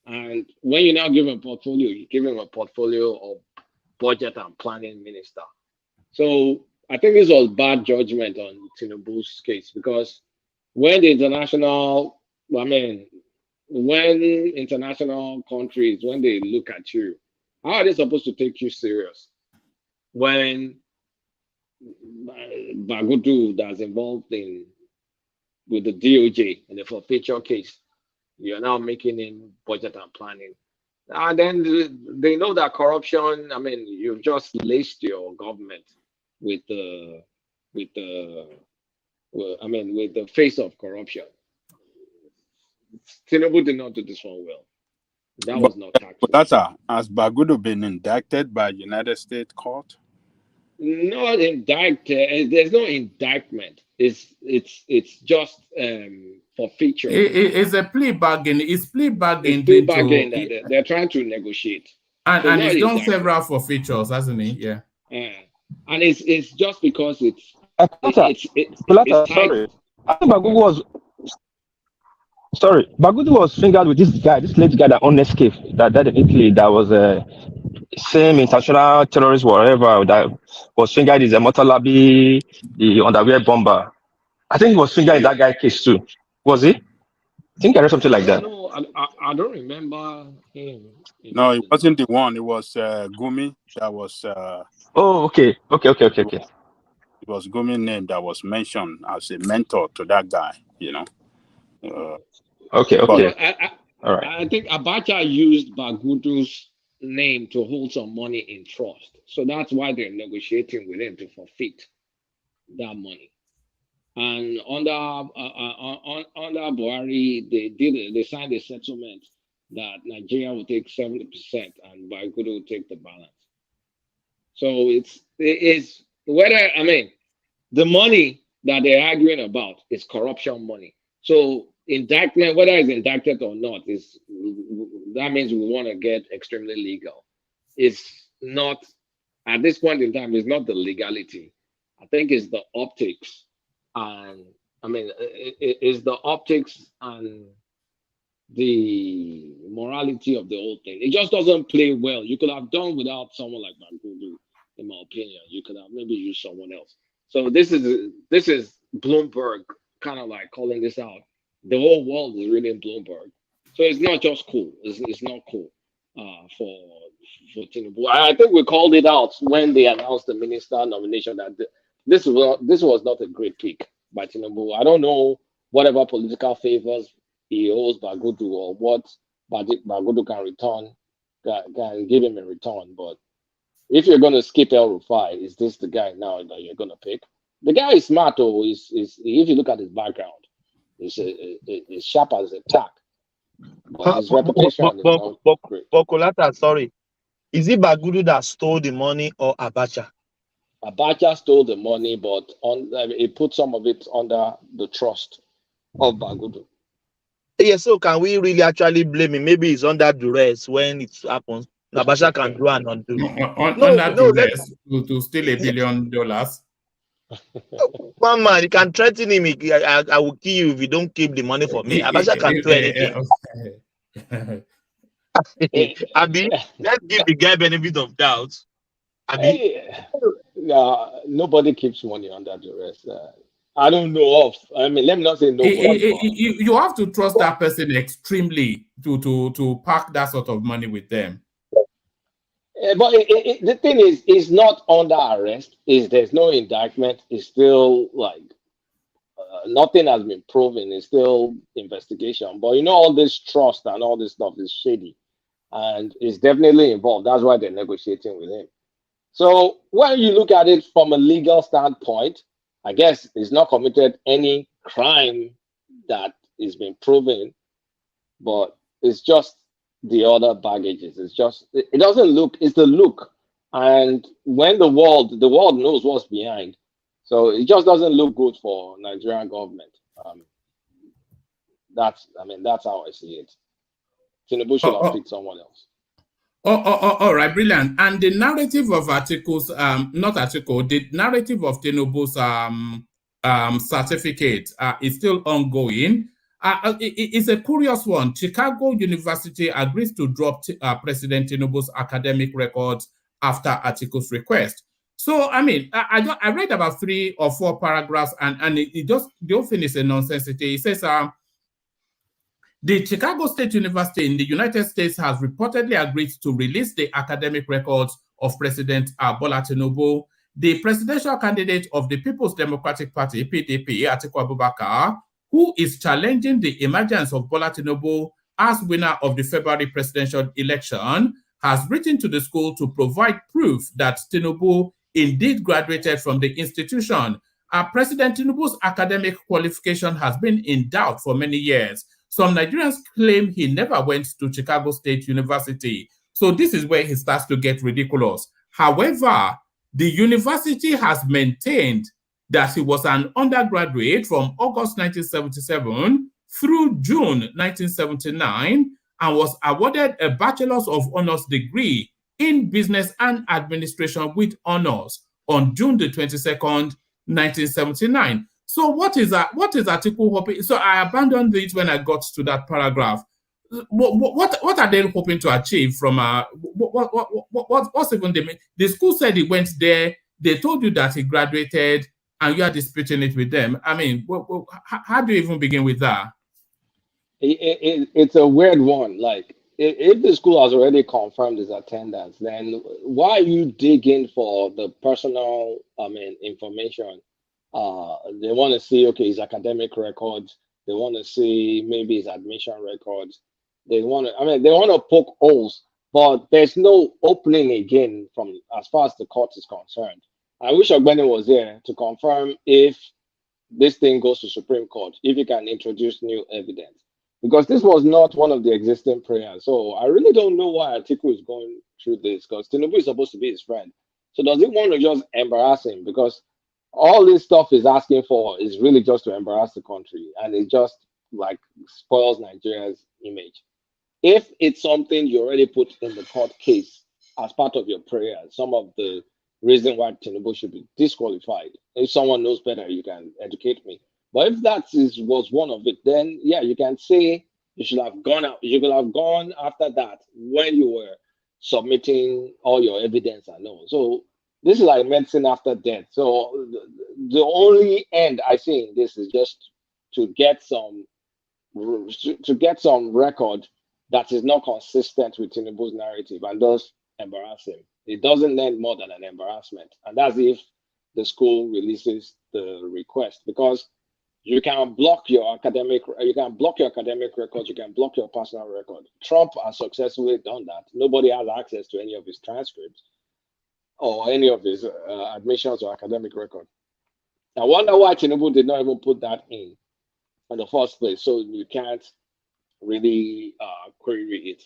And when you now give him a portfolio, you give him a portfolio of budget and planning minister. So I think this was bad judgment on Tinubu's case, because when international countries, when they look at you, how are they supposed to take you serious? When Bagudu that's involved with the DOJ in the forfeiture case, you're now making in budget and planning. And then they know that corruption, I mean, you've just laced your government with the face of corruption. Tinubu did not do this one well. That was not tactful. Has Bagudu been indicted by United States court? Not indicted. There's no indictment. It's just forfeiture. It's a plea bargain. It's plea bargain. They're trying to negotiate. And he's done several forfeitures, hasn't he? Yeah. And it's just because it's sorry. I think Bagudu was fingered with this late guy that owned Escape that died in Italy. That was same international terrorist, whatever, that was fingered is a Motolabi, the underwear bomber. I think he was fingered in that guy case too. Was he? I think I read something like that. No, I don't remember him. No, it wasn't the one. It was Gumi that was. Oh, okay. It was Gumi's name that was mentioned as a mentor to that guy. You know. Okay. All right. I think Abacha used Bagudu's name to hold some money in trust, so that's why they're negotiating with him to forfeit that money. And under Buhari, they signed a settlement that Nigeria will take 70% and Bagudu will take the balance. So it's whether, I mean, the money that they're arguing about is corruption money. So indictment, whether it's indicted or not, is that means we want to get extremely legal. It's not at this point in time. It's not the legality. I think it's the optics, and I mean, it's the optics and the morality of the whole thing. It just doesn't play well. You could have done without someone like Bagudu, in my opinion. You could have maybe used someone else. So this is Bloomberg kind of like calling this out. The whole world is reading Bloomberg, so it's not just cool. It's not cool for Tinubu. I think we called it out when they announced the minister nomination that this was not a great pick by Tinubu. I don't know whatever political favors he owes Bagudu or what Bagudu can return, can give him in return. But if you're going to skip El Rufai, is this the guy now that you're going to pick? The guy is smart, though. Is if you look at his background, he's sharp as a tack. But his reputation is not great. Kolata, sorry. Is it Bagudu that stole the money or Abacha? Abacha stole the money, but he put some of it under the trust of Bagudu. Yeah, so can we really actually blame him? Maybe it's under duress when it happens. Abacha can do and undo. Under duress to steal $1 billion. One man, you can threaten him. I will kill you if you don't keep the money for me. Abacha can do anything. Abi, let's give the guy benefit of doubt. Abi, nobody keeps money under duress. I don't know of. I mean, let me not say nobody. You have to trust that person extremely to park that sort of money with them. But the thing is, it's not under arrest. There's no indictment. It's still like nothing has been proven. It's still investigation. But you know, all this trust and all this stuff is shady, and it's definitely involved. That's why they're negotiating with him. So when you look at it from a legal standpoint, I guess he's not committed any crime that is been proven, but it's just the other baggages. It's just, it doesn't look, it's the look. And when the world knows what's behind. So it just doesn't look good for Nigerian government. That's how I see it. Tinubu should have picked someone else. All right, brilliant. And the narrative of the narrative of Tinubu's certificate is still ongoing. It's a curious one. Chicago University agrees to drop President Tinubu's academic records after Atiku's request. So, I mean, I read about 3 or 4 paragraphs, and the whole thing is a nonsensity. It says, the Chicago State University in the United States has reportedly agreed to release the academic records of President Bola Tinubu. The presidential candidate of the People's Democratic Party, PDP, Atiku Abubakar, who is challenging the emergence of Bola Tinubu as winner of the February presidential election, has written to the school to provide proof that Tinubu indeed graduated from the institution. President Tinubu's academic qualification has been in doubt for many years. Some Nigerians claim he never went to Chicago State University. So this is where he starts to get ridiculous. However, the university has maintained that he was an undergraduate from August 1977 through June 1979 and was awarded a Bachelor's of Honors degree in Business and Administration with honors on June the 22nd, 1979. So what is Atiku hoping? So I abandoned it when I got to that paragraph. What are they hoping to achieve from what's even the school said he went there, they told you that he graduated, and you are disputing it with them. I mean, how do you even begin with that? It's a weird one. Like, if the school has already confirmed his attendance, then why are you digging for the personal, information? They want to see, okay, his academic records. They want to see maybe his admission records. They want to poke holes, but there's no opening again from as far as the court is concerned. I wish Ogbeni was here to confirm if this thing goes to Supreme Court, if he can introduce new evidence. because this was not one of the existing prayers. So I really don't know why Atiku is going through this, because Tinubu is supposed to be his friend. So does he want to just embarrass him? Because all this stuff he's asking for is really just to embarrass the country, and it just like spoils Nigeria's image. If it's something you already put in the court case as part of your prayer, some of the reason why Tinubu should be disqualified. If someone knows better, you can educate me. But if was one of it, then yeah, you can say you should have gone out. You could have gone after that when you were submitting all your evidence and all. So this is like medicine after death. So the only end I see in this is just to get some record that is not consistent with Tinubu's narrative and does embarrass him. It doesn't end more than an embarrassment, and that's if the school releases the request, because you can block your academic records, you can block your personal record. Trump has successfully done that. Nobody has access to any of his transcripts or any of his admissions or academic record. I wonder why Tinubu did not even put that in the first place, so you can't really query it.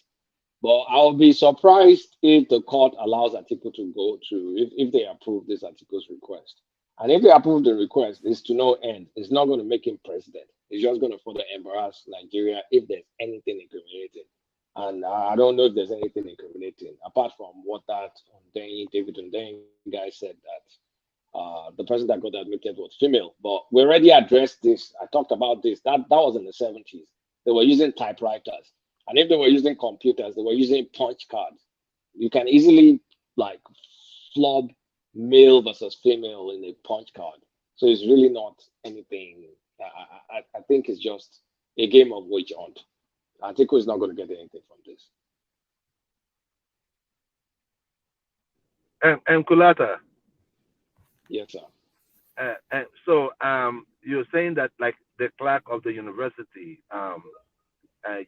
But I'll be surprised if the court allows Atiku to go through, if they approve this Atiku's request. And if they approve the request, it's to no end. It's not going to make him president. It's just going to further embarrass Nigeria if there's anything incriminating. And I don't know if there's anything incriminating, apart from what that David Hundeyin guy said, that the person that got admitted was female. But we already addressed this. I talked about this. That was in the 70s. They were using typewriters. And if they were using computers, they were using punch cards. You can easily like flub male versus female in a punch card. So it's really not anything. I think it's just a game of witch hunt. Atiku is not going to get anything from this. And Kulata. Yes, sir. So you're saying that like the clerk of the university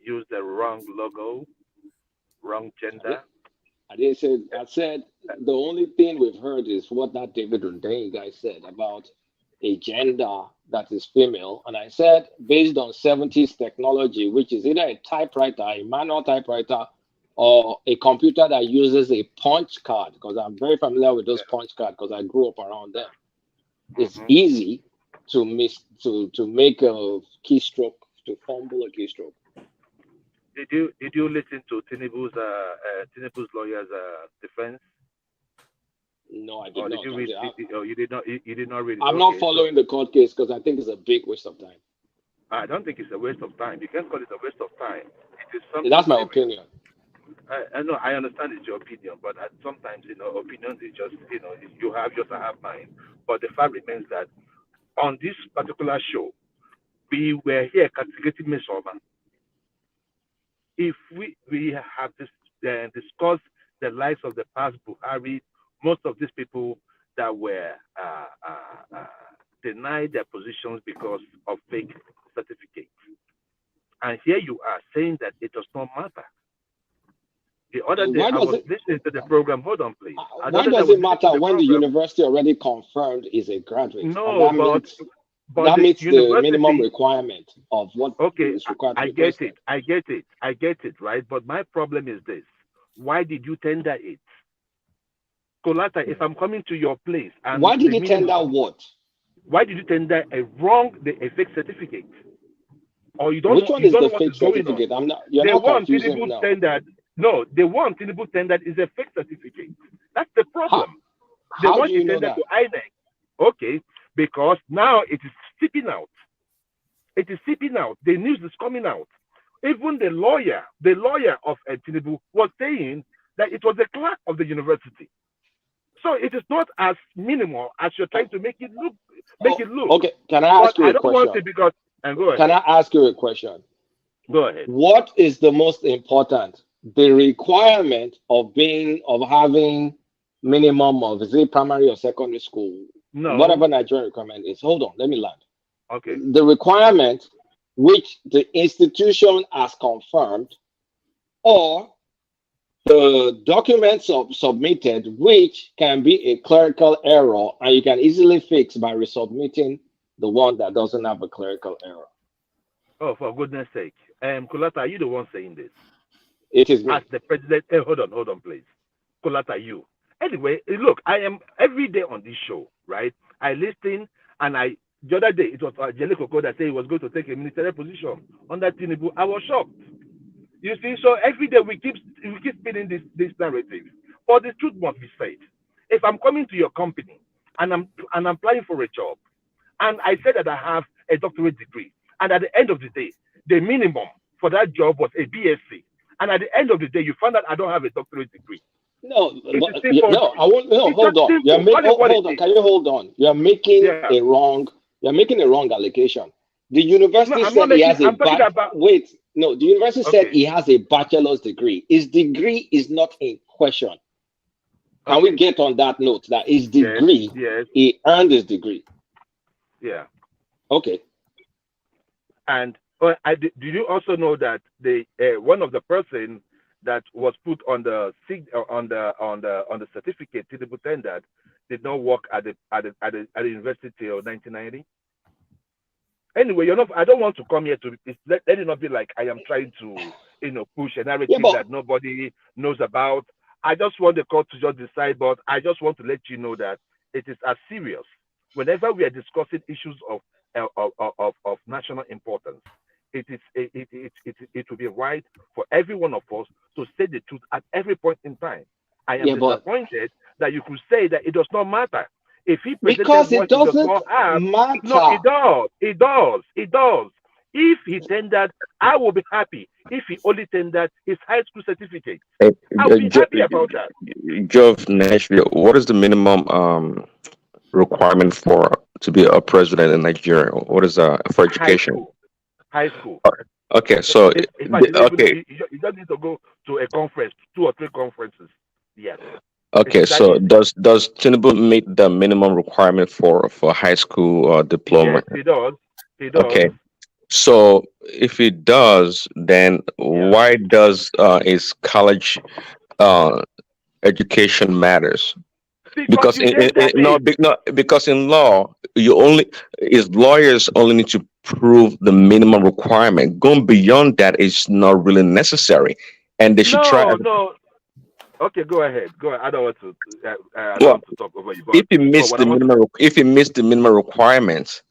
used the wrong logo, wrong gender. I didn't say. I said the only thing we've heard is what that David Hundeyin guy said about a gender that is female, and I said based on 70s technology, which is either a typewriter, a manual typewriter, or a computer that uses a punch card, because I'm very familiar with those punch cards because I grew up around them. It's easy to make a keystroke, to fumble a keystroke. Did you listen to Tinubu's lawyer's defense? No, I did not. Did you read? You did not. You did not read it. I'm not following the court case because I think it's a big waste of time. I don't think it's a waste of time. You can't call it a waste of time. It is something. That's my opinion. I know. I understand it's your opinion, but sometimes opinions is just you have yours, I have mine. But the fact remains that on this particular show, we were here castigating Ms. Orban. If we have discussed the lives of the past Buhari, most of these people that were denied their positions because of fake certificates. And here you are saying that it does not matter. The other day, I was listening to the program. Hold on, please. Why does it matter when the university already confirmed is a graduate? No, but that meets the minimum requirement of what is required. I get it, right? But my problem is this: why did you tender it, Kolata? If I'm coming to your place, and why did you tender what? Why did you tender a fake certificate? Or you don't? Which one is the fake certificate? I'm not. You're not confusing me now. No, the one Tinubu tendered is a fake certificate. That's the problem. The one you tendered to INEC. Okay. Because now it is seeping out. It is seeping out. The news is coming out. Even the lawyer of Tinubu was saying that it was the clerk of the university. So it is not as minimal as you're trying to make it look. Okay, can I ask you a question? I don't want it because. And go ahead. Can I ask you a question? Go ahead. What is the most important? The requirement of having minimum of, is it primary or secondary school? No. Whatever Nigerian requirement is. Hold on, let me land. Okay. The requirement which the institution has confirmed, or the documents submitted which can be a clerical error and you can easily fix by resubmitting the one that doesn't have a clerical error. Oh, for goodness sake. Kulata, are you the one saying this? It is me. As the president. Hold on, please. Kulata, you. Anyway, look, I am every day on this show, right? I listen, and the other day it was Jelly Koko that said he was going to take a ministerial position under Tinubu. I was shocked. You see, so every day we keep spinning this narrative, but the truth must be said. If I'm coming to your company and I'm applying for a job, and I said that I have a doctorate degree, and at the end of the day, the minimum for that job was a BSc, and at the end of the day, you find out I don't have a doctorate degree. No, I won't. No, hold on. Hold on. Can you hold on? You're making a wrong. You're making a wrong allocation. The university said he has a wait. No, the university said he has a bachelor's degree. His degree is not in question. Can we get on that note that his degree, he earned his degree? Yeah. Okay. And do you also know that the one of the person that was put on the certificate Tinubu tendered did not work at the university till 1990? Anyway, I don't want to come here to let it not be like I am trying to push a narrative that nobody knows about. I just want the court to just decide, but I just want to let you know that it is as serious. Whenever we are discussing issues of national importance, it will be right for every one of us to say the truth at every point in time. I am disappointed that you could say that it does not matter. If he because it doesn't matter. No, it does. If he tendered, I will be happy. If he only tendered his high school certificate, I will be happy about that. Jove Nashville, what is the minimum requirement to be a president in Nigeria? What is for education? High school. Okay, so you just need to go to a conference, 2 or 3 conferences. Yes. Okay, so does Tinubu meet the minimum requirement for high school diploma? Yes, he does. Okay, so if he does, then why does his college education matters? Because because in law lawyers only need to prove the minimum requirement. Going beyond that is not really necessary, and they should try. No. Okay, go ahead. I don't want to. I don't want to talk over you. If he missed the minimum requirements,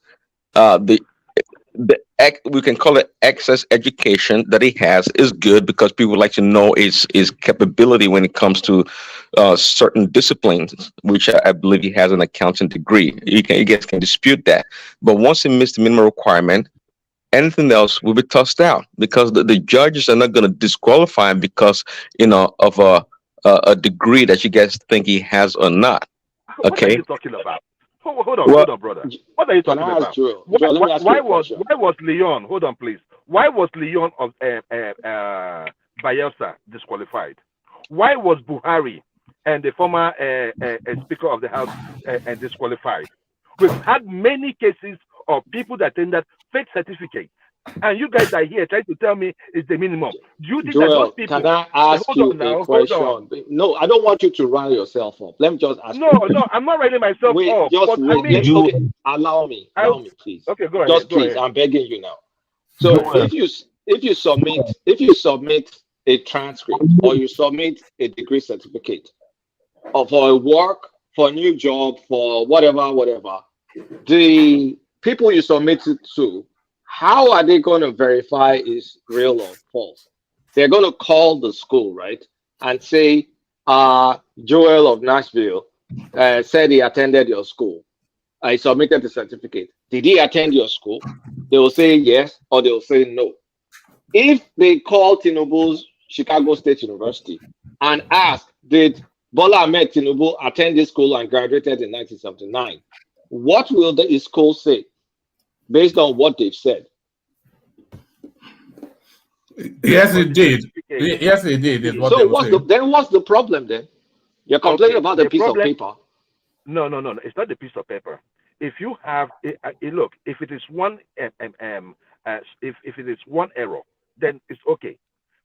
we can call it excess education that he has is good because people like to know his capability when it comes to certain disciplines, which I believe he has an accounting degree. You guys can dispute that, but once he missed the minimum requirement, anything else will be tossed out because the judges are not going to disqualify him because of a degree that you guys think he has or not. Okay. What are you talking about? Hold on, brother. What are you talking about? Why was Leon? Hold on, please. Why was Leon of Bayelsa disqualified? Why was Buhari and the former Speaker of the House disqualified? We've had many cases of people that tendered fake certificates, and you guys are here trying to tell me it's the minimum. Do you think that those people? Can I ask you a question? No, I don't want you to rile yourself up. Let me just ask. No, I'm not riling myself up. Just wait. Okay, allow me, please. Okay, go ahead. Just please, I'm begging you now. So if you submit a transcript or you submit a degree certificate for a work, for a new job, for whatever, the people you submit it to, how are they going to verify is real or false? They're going to call the school, right, and say, Joel of Nashville said he attended your school. I submitted the certificate. Did he attend your school? They will say yes or they will say no. If they call Tinubu's Chicago State University and ask, did Bola Ahmed Tinubu attend this school and graduated in 1979? What will the school say based on what they've said? Yes, it did. Yes, it did. So what's the problem then? You're complaining about the piece of paper. No. It's not the piece of paper. If you have look, if it is one if it is one error, then it's okay.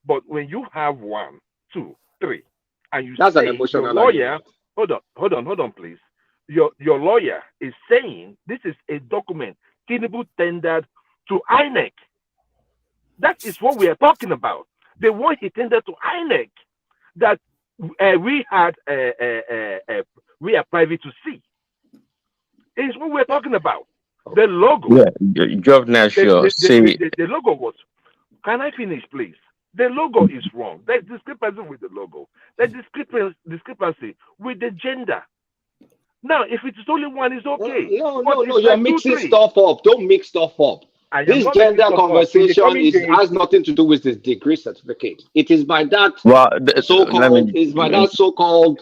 But when you have 1, 2, 3, and you that's say an emotional your lawyer, hold on, please. Your lawyer is saying this is a document Tinubu tendered to INEC. That is what we are talking about. The one he tendered to INEC that we are private to see. Is what we're talking about. The logo. Yeah, Governor, sure. The logo was. Can I finish, please? The logo is wrong. There's discrepancy with the logo. There's discrepancy with the gender. Now, if it's only one, it's okay. No, you're mixing stuff up. Don't mix stuff up. This gender conversation has nothing to do with this degree certificate. It is by that so-called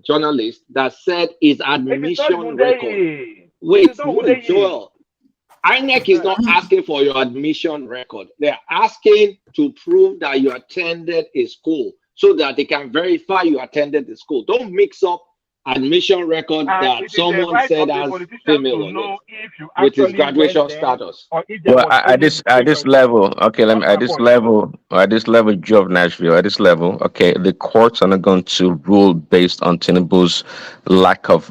journalist that said his admission record. Wait, Joel. INEC is not asking for your admission record. They're asking to prove that you attended a school so that they can verify you attended the school. Don't mix up admission record that someone said as female with his graduation status. Well, at this level, okay, at this level, Joe Nashville, at this level, okay, the courts are not going to rule based on Tinubu's lack of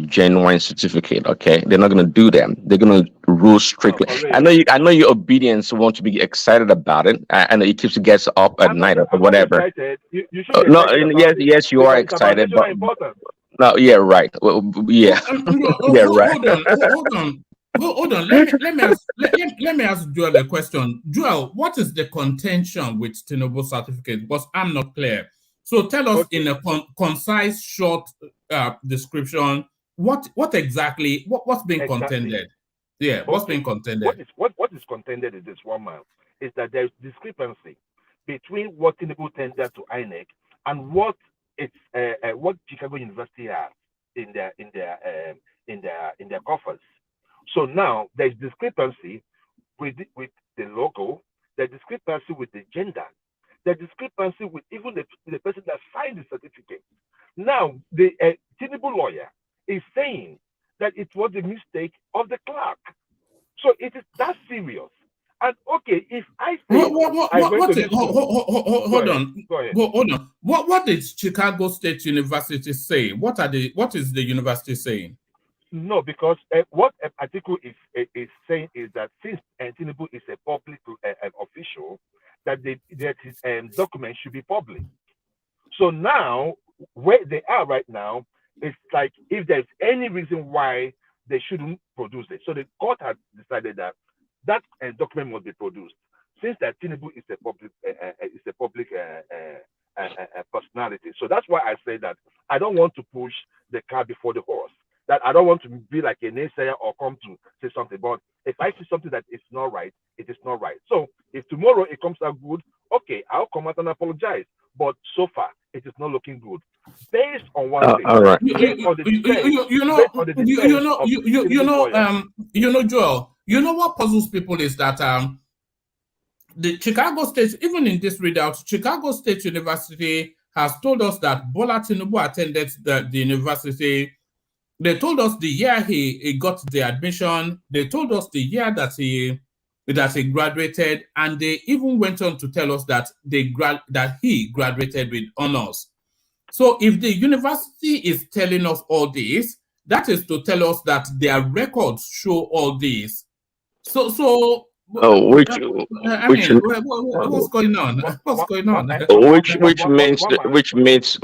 genuine certificate. Okay, they're not going to do that. They're going to rule strictly. I know your obedience want to be excited about it, and it keeps you guys up at night or whatever. Yes, you are excited, but. No, yeah, right. Well, yeah, yeah, right. Hold on. Let me ask Joel a question. Joel, what is the contention with Tinubu certificate? Because I'm not clear. So tell us in a concise, short description what's being contended. Yeah, what's being contended? What is contended is this one, man, is that there's discrepancy between what Tinubu tendered to INEC and what Chicago University has in their coffers. So now there's discrepancy with the logo, there's discrepancy with the gender, there's discrepancy with even the person that signed the certificate. Now the Tinubu lawyer is saying that it was a mistake of the clerk. So it is that serious. And okay, if I say hold on. What did Chicago State University say? What is the university saying? No, because what article is saying is that since Tinubu is a public official, that his documents should be public. So now where they are right now, it's like if there's any reason why they shouldn't produce it. So the court has decided that document must be produced. Since that Tinubu is a public personality, so that's why I say that I don't want to push the cart before the horse. That I don't want to be like a naysayer or come to say something. But if I see something that is not right, it is not right. So if tomorrow it comes out good, okay, I'll come out and apologize. But so far, it is not looking good. Based on one thing, all right. Joel. You know what puzzles people is that the Chicago State, even in this readout, Chicago State University has told us that Bola Tinubu attended the university. They told us the year he got the admission. They told us the year that he graduated, and they even went on to tell us that he graduated with honors. So if the university is telling us all this, that is to tell us that their records show all this. What's going on? What's going on? Which meets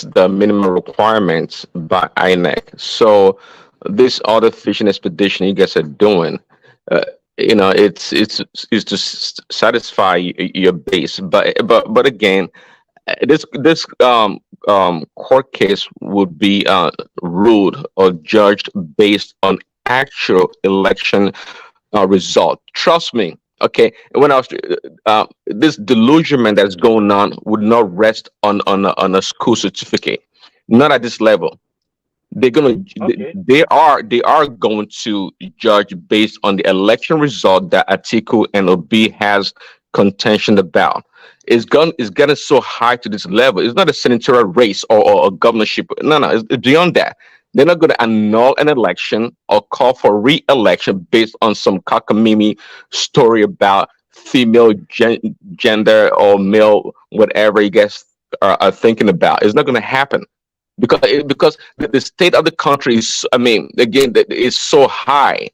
the minimum requirements by INEC. So this other fishing expedition you guys are doing, it's to satisfy your base. But again, this court case would be ruled or judged based on actual election result. Trust me. Okay, when I was this delusionment that's going on would not rest on a school certificate. Not at this level. They are going to judge based on the election result that Atiku and Obi has contention about. It's getting so high to this level. It's not a senatorial race or a governorship. No, it's beyond that. They're not going to annul an election or call for re-election based on some cockamamie story about female gender or male, whatever you guys are thinking about. It's not going to happen because the state of the country is, again, is so high.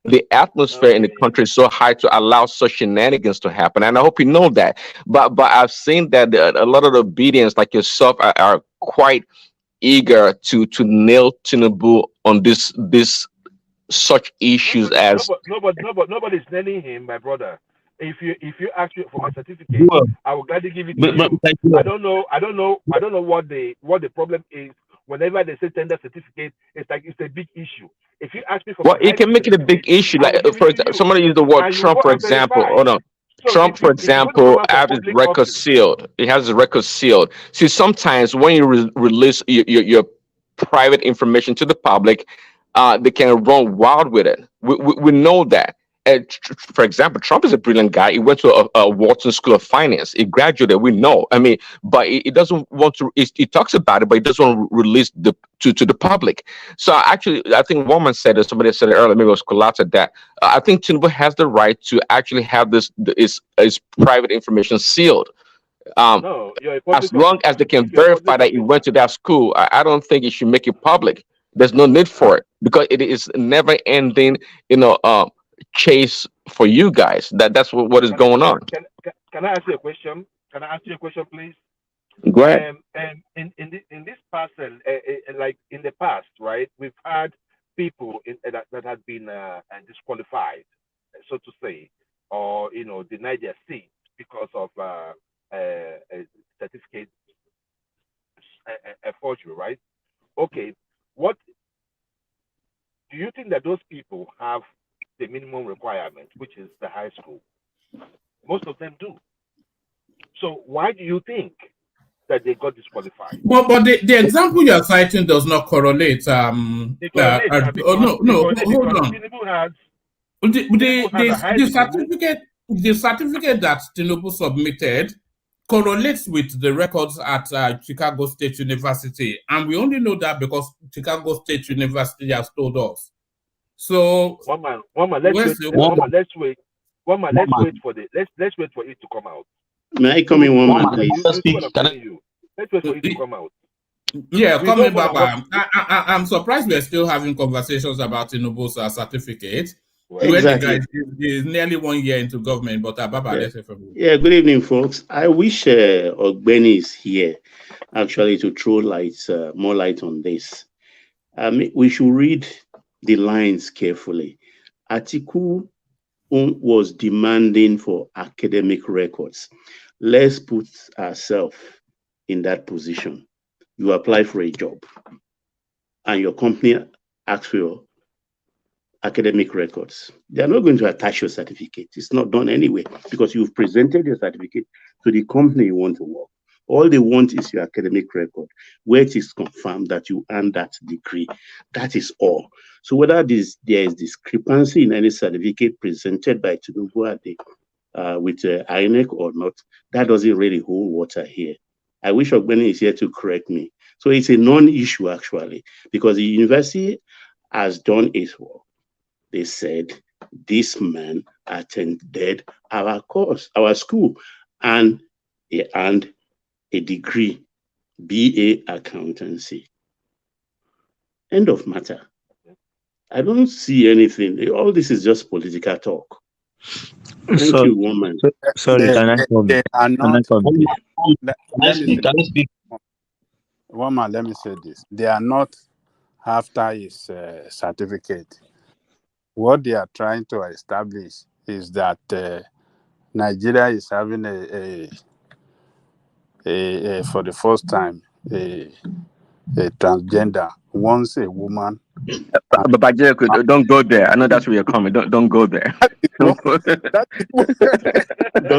the atmosphere in the country is so high to allow such shenanigans to happen, and I hope you know that. But I've seen that a lot of the obedience, like yourself, are quite eager to nail Tinubu on this such issues as. Nobody's nailing him, my brother. If you ask me for my certificate, Well, I will gladly give it to you. I don't know what the problem is. Whenever they say tender certificate, it's like it's a big issue. If you ask me for Well, my it ID can make it a big certificate, issue. I Like, will give it for to example, you, somebody used the word and you Trump, go for and example. verify. Oh no, So Trump, for if you go to come example, out for have his public record office, sealed. He has his record sealed. See, sometimes when you release your private information to the public, they can run wild with it. We know that. For example, Trump is a brilliant guy. He went to a Wharton School of Finance. He graduated. We know. I mean, but he doesn't want to. He talks about it, but he doesn't want to release to the public. So actually, I think one man said it. Somebody said it earlier. Maybe it was Kolata that I think Tinubu has the right to actually have his private information sealed. Um, no, you're a as public long as officer. they can If you're a verify public that you went officer, to that school, I don't think you should make it public. There's no need for it because it is never ending, chase for you guys. That's what is can I going on. can I ask you a question? Can I ask you a question, please? Go ahead. In this past, like in the past, right? We've had people that had been disqualified, so to say, or denied their seat because of a certificate a forgery, right? Okay, what do you think that those people have the minimum requirement, which is the high school? Most of them do. So why do you think that they got disqualified? But the example you are citing does not correlate. They correlate Hold on. Tinubu has The a high school. certificate that Tinubu submitted correlates with the records at Chicago State University, and we only know that because Chicago State University has told us. So One man, let's wait for it to come out. May I come in one man, please? Let's wait for it to come out. Yeah, coming back. I'm surprised we're still having conversations about Tinubu's certificate. Exactly. When the guy is nearly 1 year into government, but let's hear from you. Yeah, good evening, folks. I wish Ogbeni is here actually to throw more light on this. We should read the lines carefully. Atiku was demanding for academic records. Let's put ourselves in that position. You apply for a job and your company asks for your academic records. They're not going to attach your certificate. It's not done anyway because you've presented your certificate to the company you want to work. All they want is your academic record, where it is confirmed that you earned that degree. That is all. So whether there is discrepancy in any certificate presented by Tinubu with INEC or not, that doesn't really hold water here. I wish Ogbeni is here to correct me. So it's a non-issue actually, because the university has done its work. They said this man attended our course, our school, and he earned a degree, BA accountancy. End of matter. I don't see anything. All this is just political talk. Thank you, woman. Sorry, can I speak? Woman, let me say this. They are not after his certificate. What they are trying to establish is that Nigeria is having for the first time a transgender. Once a woman. But don't go there. I know that's where you're coming. Don't go there. Does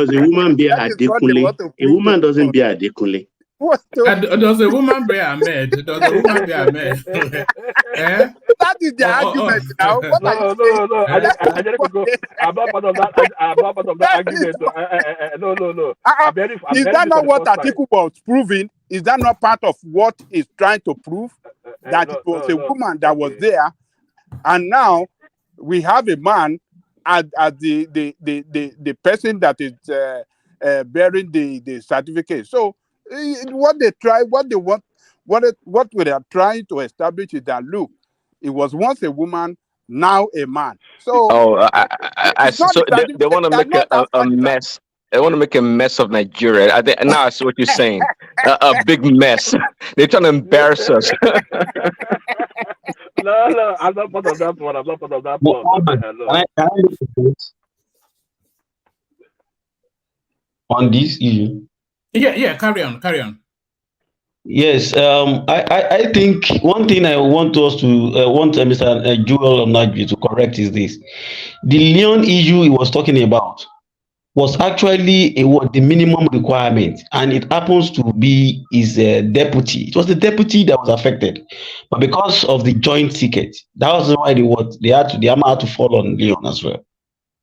a woman bear Adekunle? A woman doesn't bear Adekunle. Does a woman bear Ahmed? Does a woman bear Ahmed? That is the argument now. What no. I didn't go. I'm not part of that. I'm not part of that argument. No. Is that not what Atiku was proving? Is that not part of what he's trying to prove? That it was a woman that was there, and now we have a man as the person that is bearing the certificate. So what they are trying to establish is that look, it was once a woman now a man. So so they want to make a mess. They want to make a mess of Nigeria. Now I see what you're saying. A big mess. They're trying to embarrass us. No, I'm not part of that one. I'm not part of that plot. Okay, hello. Can I on this issue? Yeah. Carry on. Yes, I think one thing I want us to want Mr. Joel Onagbi to correct is this: the Leon issue he was talking about was actually what the minimum requirement, and it happens to be his deputy. It was the deputy that was affected, but because of the joint ticket, that was why the hammer had to fall on Leon as well.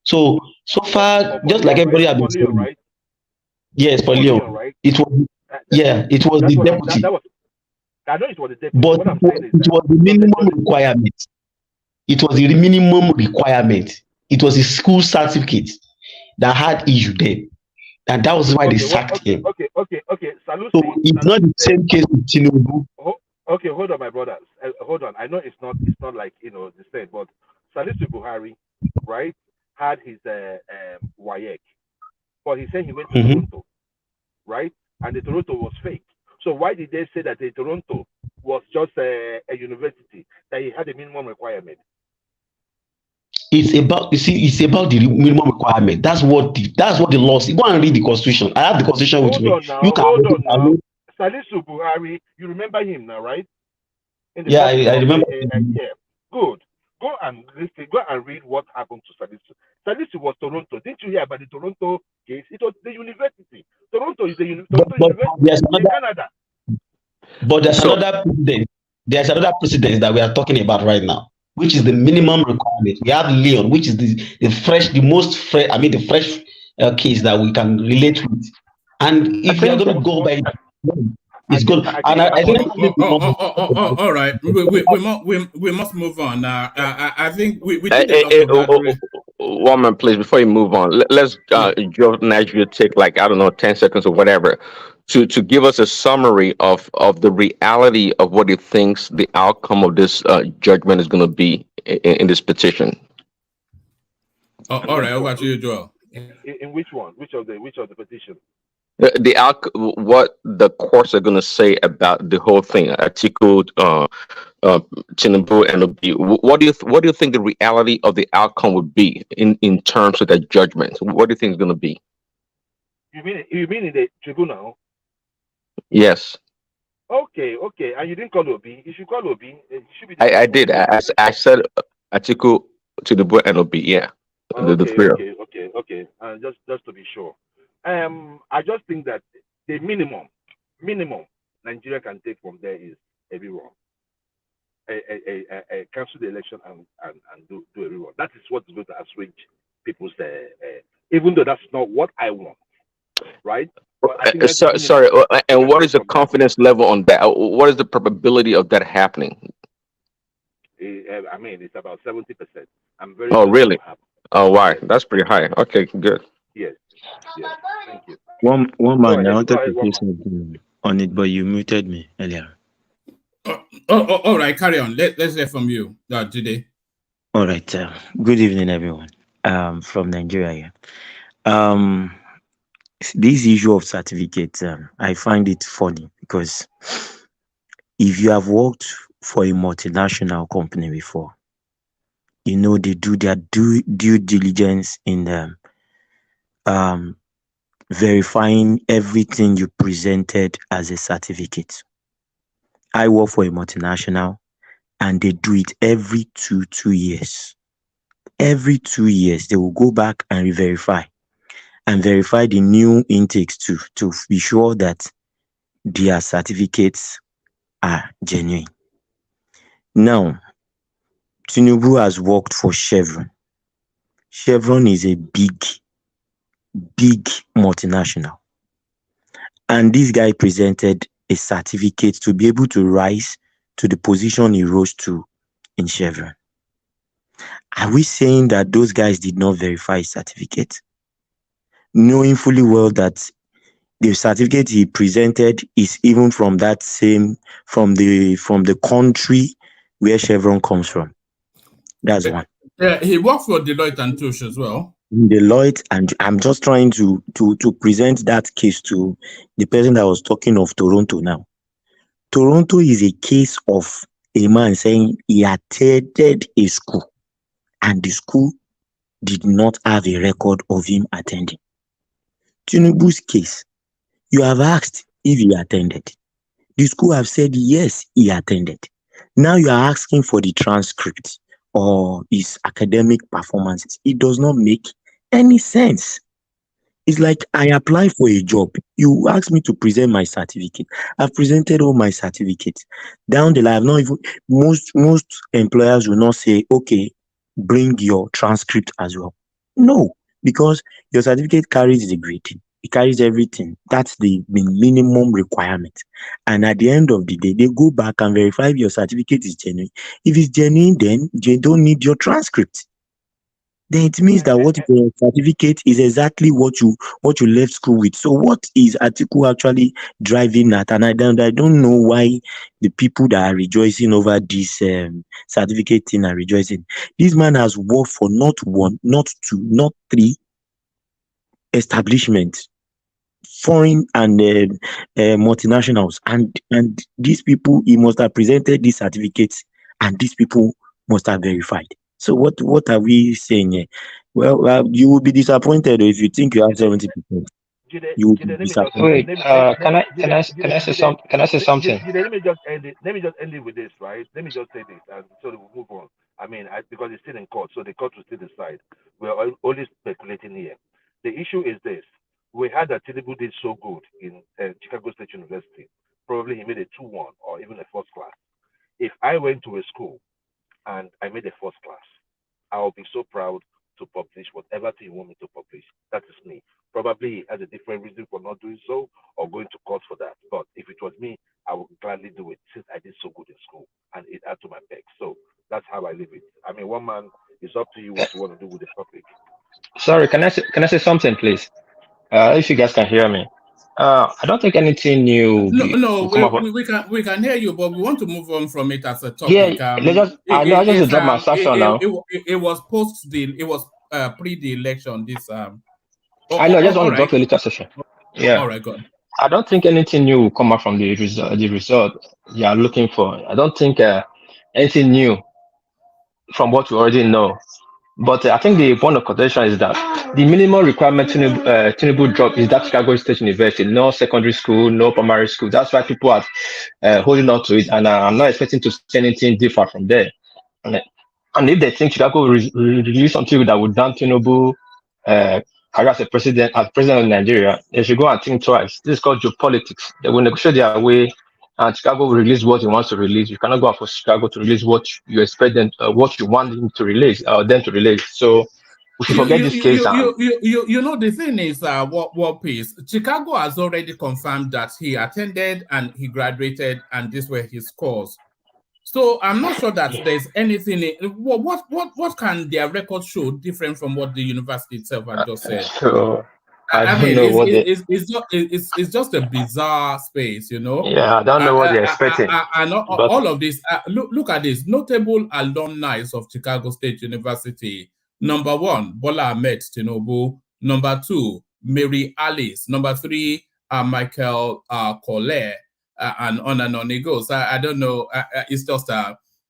So far, just like everybody has been saying, right? Yes, for Leon, right? It was it was the deputy. I know it was the deputy. But it was the minimum requirement. It was the minimum requirement. It was a school certificate that had issue there, and that was why they sacked him. Okay. So it's not the same case with Tinubu. Okay, hold on, my brothers. Hold on. I know it's not like the same, but Salisu Buhari, right, had his WAEC, but he said he went to Toronto, right, and the Toronto was fake. So why did they say that the Toronto was just a university, that he had a minimum requirement? It's about the minimum requirement. That's what the law says. Go and read the constitution. I have the constitution with me. Hold on now. Salisu Buhari, you remember him now, right? Yeah, I remember. Yeah, good. Go and read what happened to Salisu. Salisu was Toronto. Didn't you hear about the Toronto case? It was the university. Toronto is the university in Canada. But there's another precedent. There's another precedent that we are talking about right now, which is the minimum requirement. We have Leon, which is the fresh case that we can relate with. And if we are going to go by it's good. And I think all right. We must move on. I think we did one minute, please, before you move on. Let's Joe Nashville take 10 seconds or whatever to give us a summary of the reality of what he thinks the outcome of this judgment is going to be in this petition. All right, over to you, Joel. In which one? Which of the petition? What the courts are going to say about the whole thing, Atiku, Tinubu, and Obi. What do you think the reality of the outcome would be in terms of that judgment? What do you think is going to be? You mean in the tribunal? Yes. Okay. And you didn't call Obi. You should call Obi. I did. I said Atiku, Tinubu, and Obi. Yeah. Okay. Just to be sure. I just think that the minimum Nigeria can take from there is everyone. Cancel the election and do everyone. That is what is going to assuage people's even though that's not what I want, right? Sorry. And what is the confidence level on that? What is the probability of that happening? I mean, it's about 70%. I'm very. Oh, really? Oh, why? That's pretty high. Okay, good. Yes. Thank you. One man, I wanted to say something on it, but you muted me earlier. All right, carry on. Let's hear from you today. All right. Good evening, everyone. From Nigeria. This issue of certificates, I find it funny because if you have worked for a multinational company before, they do their due diligence in verifying everything you presented as a certificate. I work for a multinational and they do it every two years. Every 2 years, they will go back and verify the new intakes too, to be sure that their certificates are genuine. Now, Tinubu has worked for Chevron. Chevron is a big multinational. And this guy presented a certificate to be able to rise to the position he rose to in Chevron. Are we saying that those guys did not verify his certificate? Knowing fully well that the certificate he presented is even from the country where Chevron comes from. That's one. He worked for Deloitte and Touche as well. Deloitte, and I'm just trying to present that case to the person that was talking of Toronto now. Toronto is a case of a man saying he attended a school and the school did not have a record of him attending. Tinubu's case, you have asked if he attended. The school have said yes, he attended. Now you are asking for the transcript or his academic performances. It does not make any sense. It's like I apply for a job. You ask me to present my certificate. I've presented all my certificates. Down the line, I've not even, most employers will not say, okay, bring your transcript as well. No, because your certificate carries the grade. It carries everything. That's the minimum requirement. And at the end of the day, they go back and verify if your certificate is genuine. If it's genuine, then you don't need your transcript. Then it means that what your certificate is exactly what you left school with. So what is Atiku actually driving at? And I don't know why the people that are rejoicing over this certificate thing are rejoicing. This man has worked for not one, not two, not three establishments, foreign and multinationals, and these people, he must have presented these certificates, and these people must have verified. So what are we saying here? Well, you will be disappointed if you think you have 70%. You will be disappointed. Wait, can I say something? Can I say something? Let me just end it with this, right? Let me just say this, and so we'll move on. I mean, because it's still in court, so the court will still decide. We're only speculating here. The issue is this: we had that Tinubu did so good in Chicago State University. Probably he made a 2-1 or even a first class. If I went to a school and I made a first class, I'll be so proud to publish whatever thing you want me to publish. That is me. Probably he has a different reason for not doing so or going to court for that. But if it was me, I would gladly do it since I did so good in school and it added to my peg. So that's how I live it. I mean, one man, it's up to you what you want to do with the topic. Sorry, can I say something, please? If you guys can hear me. I don't think anything new. We can hear you, but we want to move on from it as a topic. Yeah, I just dropped my section now. It was pre the election. This I know. I just want to drop a little session. Yeah. All right, good. I don't think anything new will come out from the result you are looking for. I don't think anything new from what you already know. But I think the point of contention is that the minimum requirement Tinubu drop is that Chicago State University, no secondary school, no primary school. That's why people are holding on to it, and I'm not expecting to see anything different from there. And if they think Chicago will release something that would damn Tinubu as president of Nigeria, they should go and think twice. This is called geopolitics. They will negotiate their way, and Chicago will release what he wants to release. You cannot go for Chicago to release what you expect them, what you want them to release, them to release. So we should forget this case. You know, the thing is, what piece? Chicago has already confirmed that he attended and he graduated, and these were his scores. So I'm not sure that there's anything. What can their record show different from what the university itself had just said? So I mean, don't know what it's just a bizarre space, you know. Yeah, I don't know what they're expecting. All of this. Look at this. Notable alumni of Chicago State University. Number 1, Bola Ahmed Tinubu. Number 2, Mary Alice. Number 3, Michael Collier. And on it goes. I don't know. It's just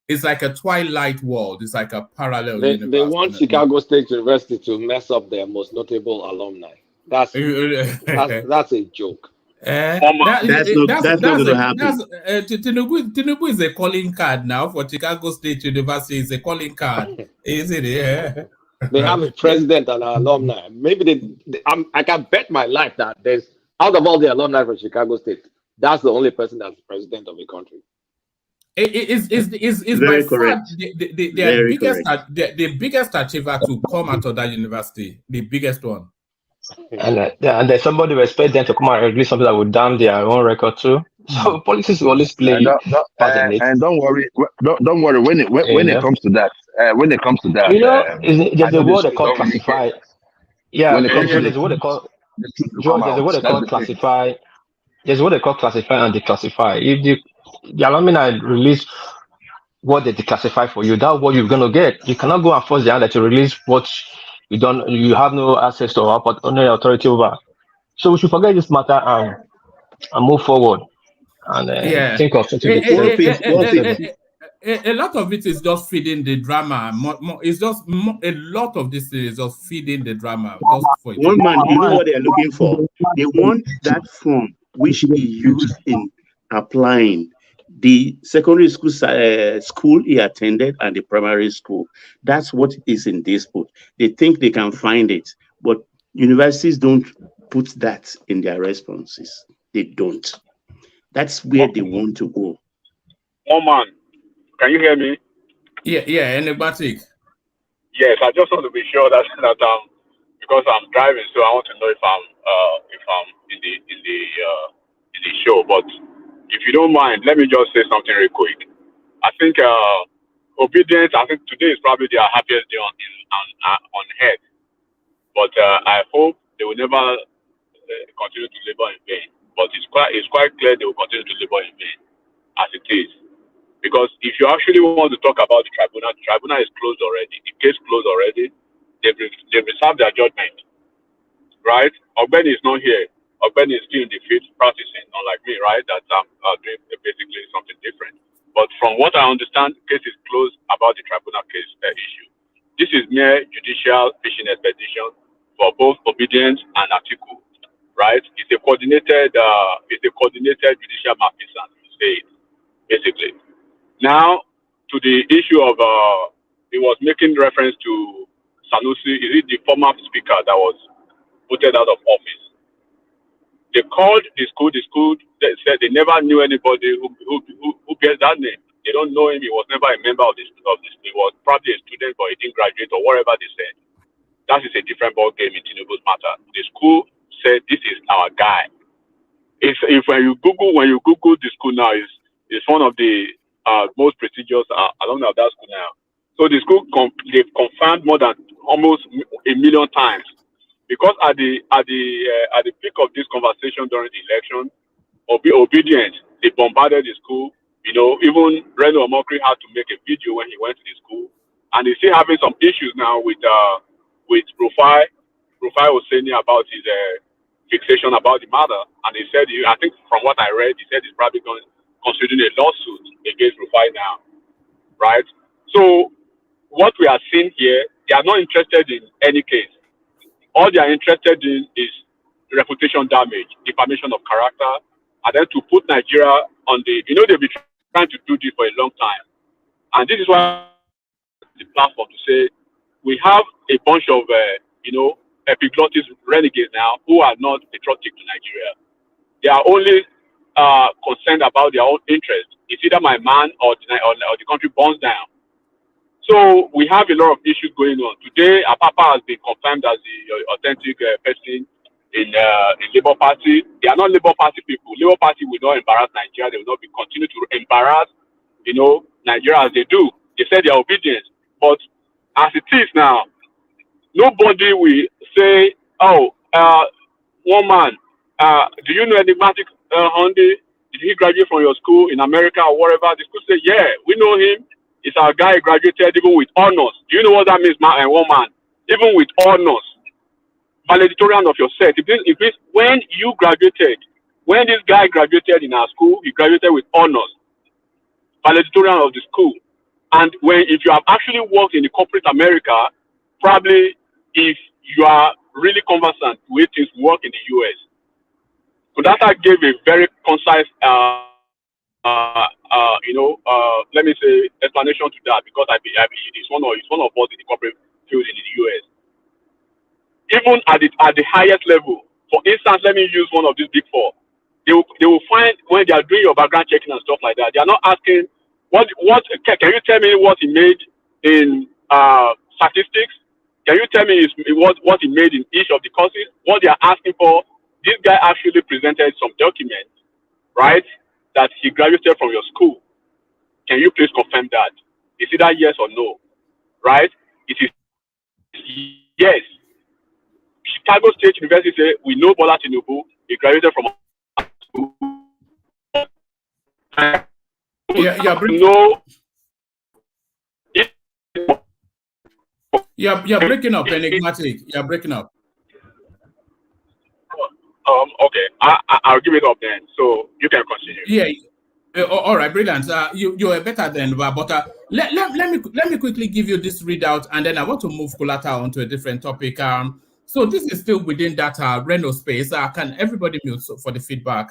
it's like a twilight world. It's like a parallel universe. They want Chicago State University to mess up their most notable alumni. That's a joke. That's not going to happen. Tinubu is a calling card now for Chicago State University. It's a calling card, isn't it? Yeah. They have a president and an alumni. Maybe I can bet my life that there's out of all the alumni from Chicago State, that's the only person that's the president of the country. It's very by correct. far the biggest achiever to come out of that university, the biggest one. And there's somebody who expect them to come out and release something that would damn their own record too. So politics will always play. And don't worry when it comes to that. You know, there's a word they call classify. Yeah, there's a word they call classify. There's what they call classify and declassify. If the alumni release what they declassify for you. That's what you're gonna get. You cannot go and force the hand to release what you have no access to or no authority over. So we should forget this matter and move forward and think of something different. A lot of it is just feeding the drama. It's just a lot of this is just feeding the drama. Just for one man, you know what they are looking for? They want that form which he used in applying the secondary school he attended and the primary school. That's what is in dispute. They think they can find it, but universities don't put that in their responses. They don't. That's where they want to go. One man, can you hear me? Yeah, enigmatic. Yes, I just want to be sure that because I'm driving, so I want to know if I'm in the show. But if you don't mind, let me just say something real quick. I think obedience. I think today is probably their happiest day on earth. But I hope they will never continue to labor in vain. But it's quite clear they will continue to labor in vain as it is. Because if you actually want to talk about the tribunal is closed already. The case closed already. They've reserved their judgment, right? Ogbeni is not here. Ogbeni is still in the field practicing, unlike me, right? That I'm doing basically something different. But from what I understand, the case is closed about the tribunal case issue. This is mere judicial fishing expedition for both obedience and Atiku, right? It's a coordinated judicial malfeasance, to say it, basically. Now, to the issue of, it was making reference to Sanusi, is it the former speaker that was voted out of office? They called the school, they said they never knew anybody who bears that name. They don't know him, he was never a member of this. He was probably a student, but he didn't graduate or whatever they said. That is a different ball game in Tinubu's matter. The school said, this is our guy. When you Google the school now, it's one of the most prestigious along that school now. So the school they've confirmed more than almost 1 million times, because at the peak of this conversation during the election, obedient, they bombarded the school. You know, even Reno Omokri had to make a video when he went to the school, and he's still having some issues now with Profile Hosseini about his fixation about the matter. And he said, I think from what I read, he said he's probably considering a lawsuit against Profile now, right? So what we are seeing here, they are not interested in any case. All they are interested in is reputation damage, defamation of character, and then to put Nigeria on the, they've been trying to do this for a long time. And this is why the platform to say, we have a bunch of, epiglottis renegades now who are not patriotic to Nigeria. They are only concerned about their own interest. It's either my man or the country burns down. So we have a lot of issues going on. Today, Apapa has been confirmed as the authentic person in Labour Party. They are not Labour Party people. Labour Party will not embarrass Nigeria. They will not continue to embarrass, Nigeria as they do. They said they are obedient. But as it is now, nobody will say, one man, do you know enigmatic Honda? Did he graduate from your school in America or whatever? The school say, yeah, we know him. It's our guy graduated even with honors. Do you know what that means, one man? Even with honors. Valedictorian of your set. It means when you graduated, when this guy graduated in our school, he graduated with honors. Valedictorian of the school. And if you have actually worked in the corporate America, probably if you are really conversant with things work in the US. So that gave a very concise, let me say, explanation to that, because it's one of us in the corporate field in the US. Even at the highest level, for instance, let me use one of these big four. They will find when they are doing your background checking and stuff like that, they are not asking what can you tell me what he made in statistics? Can you tell me what he made in each of the courses? What they are asking for, this guy actually presented some documents, right, that he graduated from your school. Can you please confirm that? Is it that yes or no? Right? It is yes. Chicago State University say, we know Bola Tinubu, he graduated from our school. Yeah, no. You're breaking up, enigmatic. You're breaking up. Okay, I'll give it up then, so you can continue. Yeah. All right, brilliant. You are better than, but let me quickly give you this readout, and then I want to move Kulata onto a different topic. So this is still within that Renault space. Can everybody mute for the feedback?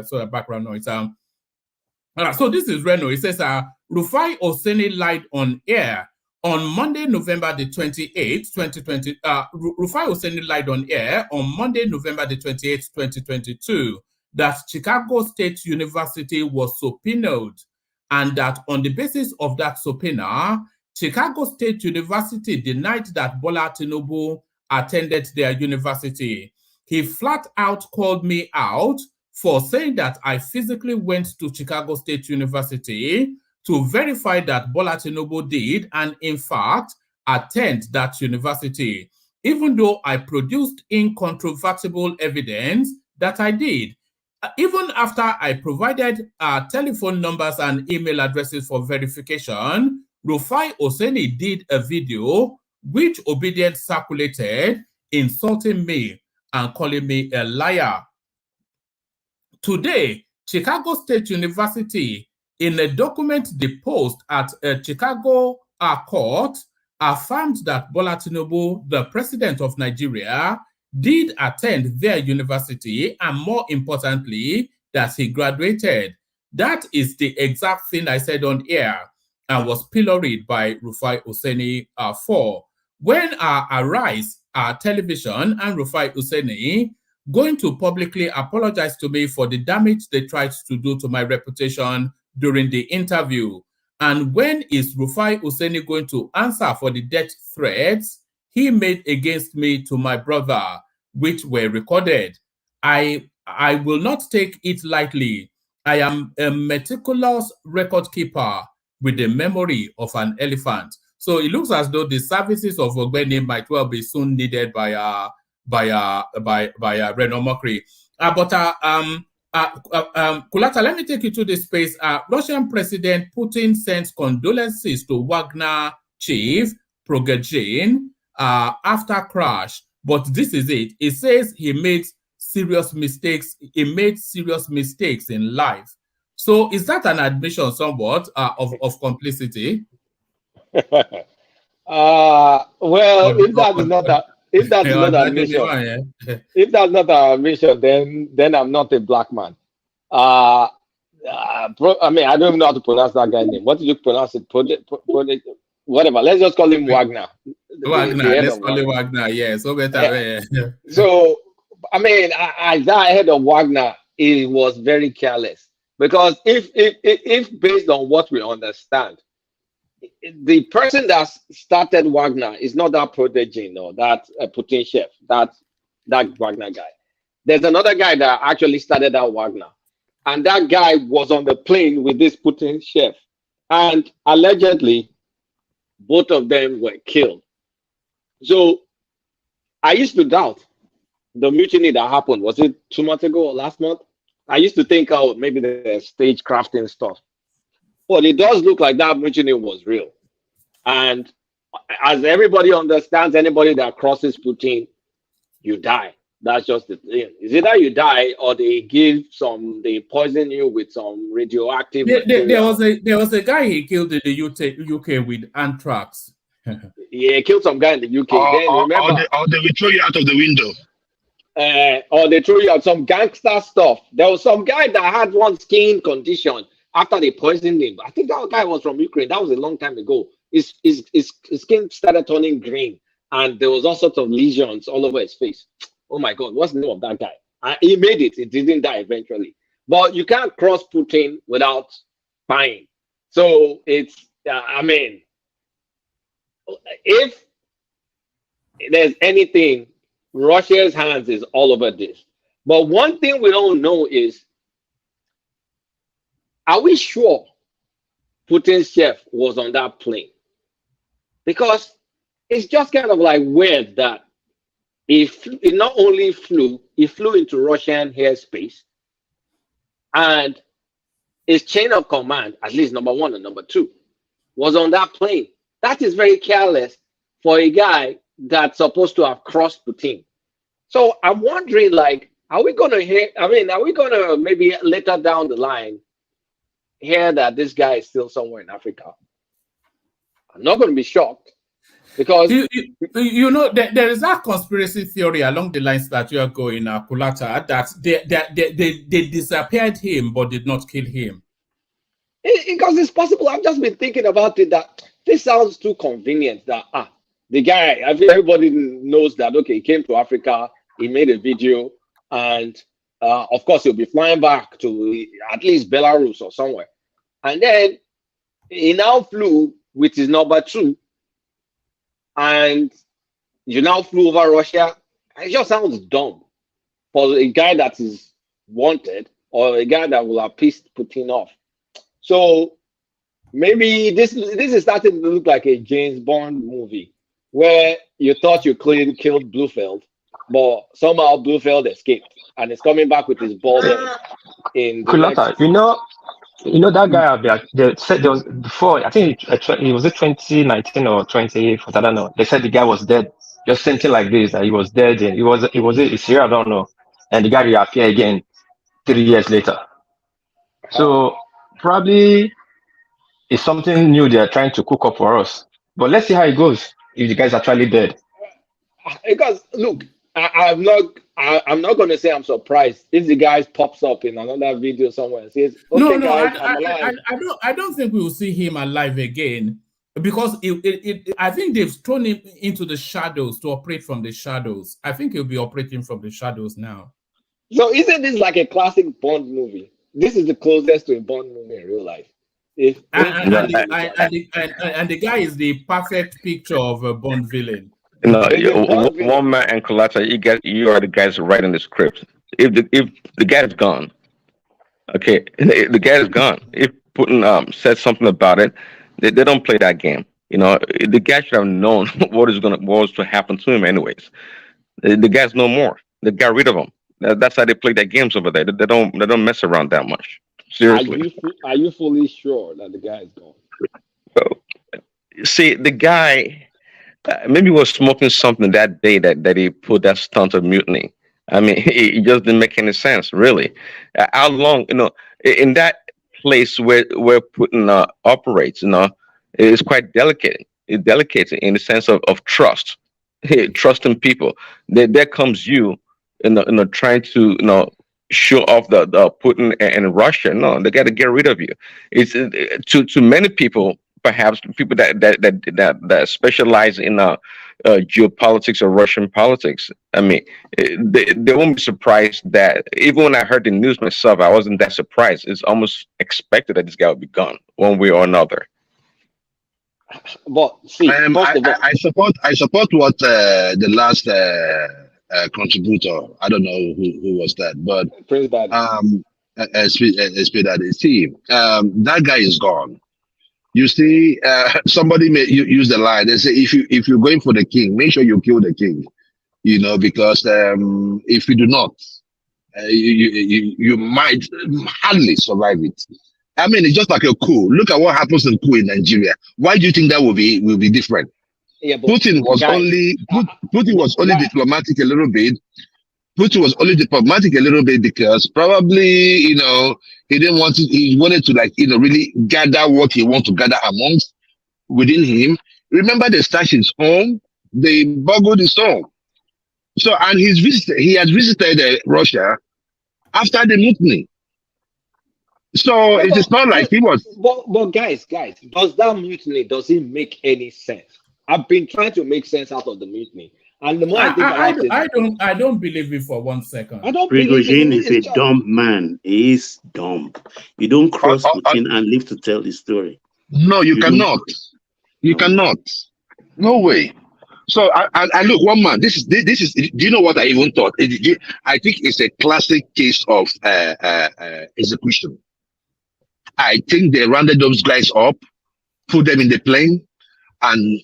So the background noise. So this is Renault. It says, Rufai Oseni lied on air on Monday, November the 28th, 2020. Rufai Oseni lied on air on Monday, November the 28th, 2022, that Chicago State University was subpoenaed, and that on the basis of that subpoena, Chicago State University denied that Bola Tinubu attended their university. He flat out called me out for saying that I physically went to Chicago State University to verify that Bola Tinubu did, and in fact, attend that university, even though I produced incontrovertible evidence that I did. Even after I provided telephone numbers and email addresses for verification, Rufai Oseni did a video which Obedient circulated, insulting me and calling me a liar. Today, Chicago State University, in a document deposed at a Chicago court, affirmed that Bola Tinubu, the president of Nigeria, did attend their university, and more importantly, that he graduated. That is the exact thing I said on air and was pilloried by Rufai Oseni for. When Arise Television and Rufai Oseni going to publicly apologize to me for the damage they tried to do to my reputation during the interview. And when is Rufai Oseni going to answer for the death threats he made against me to my brother, which were recorded? I will not take it lightly. I am a meticulous record keeper with the memory of an elephant. So it looks as though the services of Ogbeni might well be soon needed by Renault Mockery. Kulata, let me take you to this space. Russian President Putin sends condolences to Wagner chief Prigozhin after crash. But this is it. It says he made serious mistakes. He made serious mistakes in life. So is that an admission somewhat of complicity? Well, if that is not admission, if that's not an admission, then I'm not a black man. I mean, I don't even know how to pronounce that guy's name. What did you pronounce it? Project, whatever. Let's just call him Wagner. Let's call him Wagner. Yeah, so better. Yeah. So, I mean, as that head of Wagner, it was very careless, because if based on what we understand, the person that started Wagner is not that protege, no, that Putin chef, that Wagner guy. There's another guy that actually started that Wagner, and that guy was on the plane with this Putin chef, and allegedly both of them were killed. So I used to doubt the mutiny that happened. Was it 2 months ago or last month? I used to think, oh, maybe the stage crafting stuff. But it does look like that mutiny was real. And as everybody understands, anybody that crosses Putin, you die. That's just the thing. Is it that you die, or they poison you with some radioactive material? There was a guy he killed in the UK with anthrax. Yeah, he killed some guy in the UK. Or they will throw you out of the window. Or they throw you out some gangster stuff. There was some guy that had one skin condition after they poisoned him. I think that guy was from Ukraine. That was a long time ago. His skin started turning green, and there was all sorts of lesions all over his face. Oh my God, what's the name of that guy? He made it. He didn't die eventually. But you can't cross Putin without dying. So it's, I mean, if there's anything, Russia's hands is all over this. But one thing we don't know is, are we sure Putin's chef was on that plane? Because it's just kind of like weird that he not only flew, he flew into Russian airspace, and his chain of command, at least number one and number two, was on that plane. That is very careless for a guy that's supposed to have crossed Putin. So I'm wondering, like, are we going to hear? I mean, are we going to maybe later down the line hear that this guy is still somewhere in Africa? I'm not going to be shocked because you know there is that conspiracy theory along the lines that you are going, Kulata, that they disappeared him but did not kill him. Because it's possible. I've just been thinking about it. That this sounds too convenient. That the guy, I think everybody knows that. Okay, he came to Africa, he made a video, and of course he'll be flying back to at least Belarus or somewhere, and then he now flew with his number 2, and you now flew over Russia. It just sounds dumb for a guy that is wanted or a guy that will have pissed Putin off. So maybe this is starting to look like a James Bond movie where you thought you killed Blofeld, but somehow Blofeld escaped and is coming back with his bald head in the Kulata, next... you know that guy they said there was before, I think it was 2019 or 20, I don't know. They said the guy was dead. Just something like this, that he was dead and it was a Syria, I don't know. And the guy reappeared again 3 years later. So probably it's something new they're trying to cook up for us. But let's see how it goes if the guy's actually dead. Because look, I'm not going to say I'm surprised if the guy pops up in another video somewhere and says, "Okay, guys, I'm alive." I don't think we will see him alive again because I think they've thrown him into the shadows to operate from the shadows. I think he'll be operating from the shadows now. So isn't this like a classic Bond movie? This is the closest to a Bond movie in real life. And the guy is the perfect picture of a Bond villain. No, one man and Kulata, you are the guys writing the script. If the guy is gone, okay, the guy is gone. If Putin said something about it, they don't play that game. You know, the guy should have known what was to happen to him anyways. The guy's no more. They got rid of him. That's how they play their games over there. They don't mess around that much. Seriously. Are you fully sure that the guy is gone? So, see, the guy maybe was smoking something that day that he put that stunt of mutiny. I mean, it just didn't make any sense, really. How long, in that place where Putin operates, it's quite delicate. It's delicate in the sense of trust, trusting people. There comes you, trying to, show off the Putin and Russia. No, they got to get rid of you. It's to many people, perhaps people that specialize in geopolitics or Russian politics. I mean, they won't be surprised that even when I heard the news myself, I wasn't that surprised. It's almost expected that this guy would be gone one way or another. But see, I support what the last contributor, I don't know who was that, but that guy is gone. You see, somebody may use the line. They say if you're going for the king, make sure you kill the king. Because if you do not, you might hardly survive it. I mean, it's just like a coup. Look at what happens in coup in Nigeria. Why do you think that will be different? Yeah, Putin was only diplomatic a little bit. Putin was only diplomatic a little bit because probably, he didn't want to, he wanted to really gather what he wants to gather amongst within him. Remember, they stashed his home, they burgled his home. So, and he has visited Russia after the mutiny. So it is not like he was. But guys, does that mutiny, does it make any sense? I've been trying to make sense out of the mutiny. And the more I think about it, I don't believe it for 1 second. Prigozhin is a dumb man. He is dumb. You don't cross Putin and live to tell the story. No, you cannot. You cannot. No way. So I look, one man. This is. Do you know what I even thought? I think it's a classic case of execution. I think they rounded those guys up, put them in the plane, and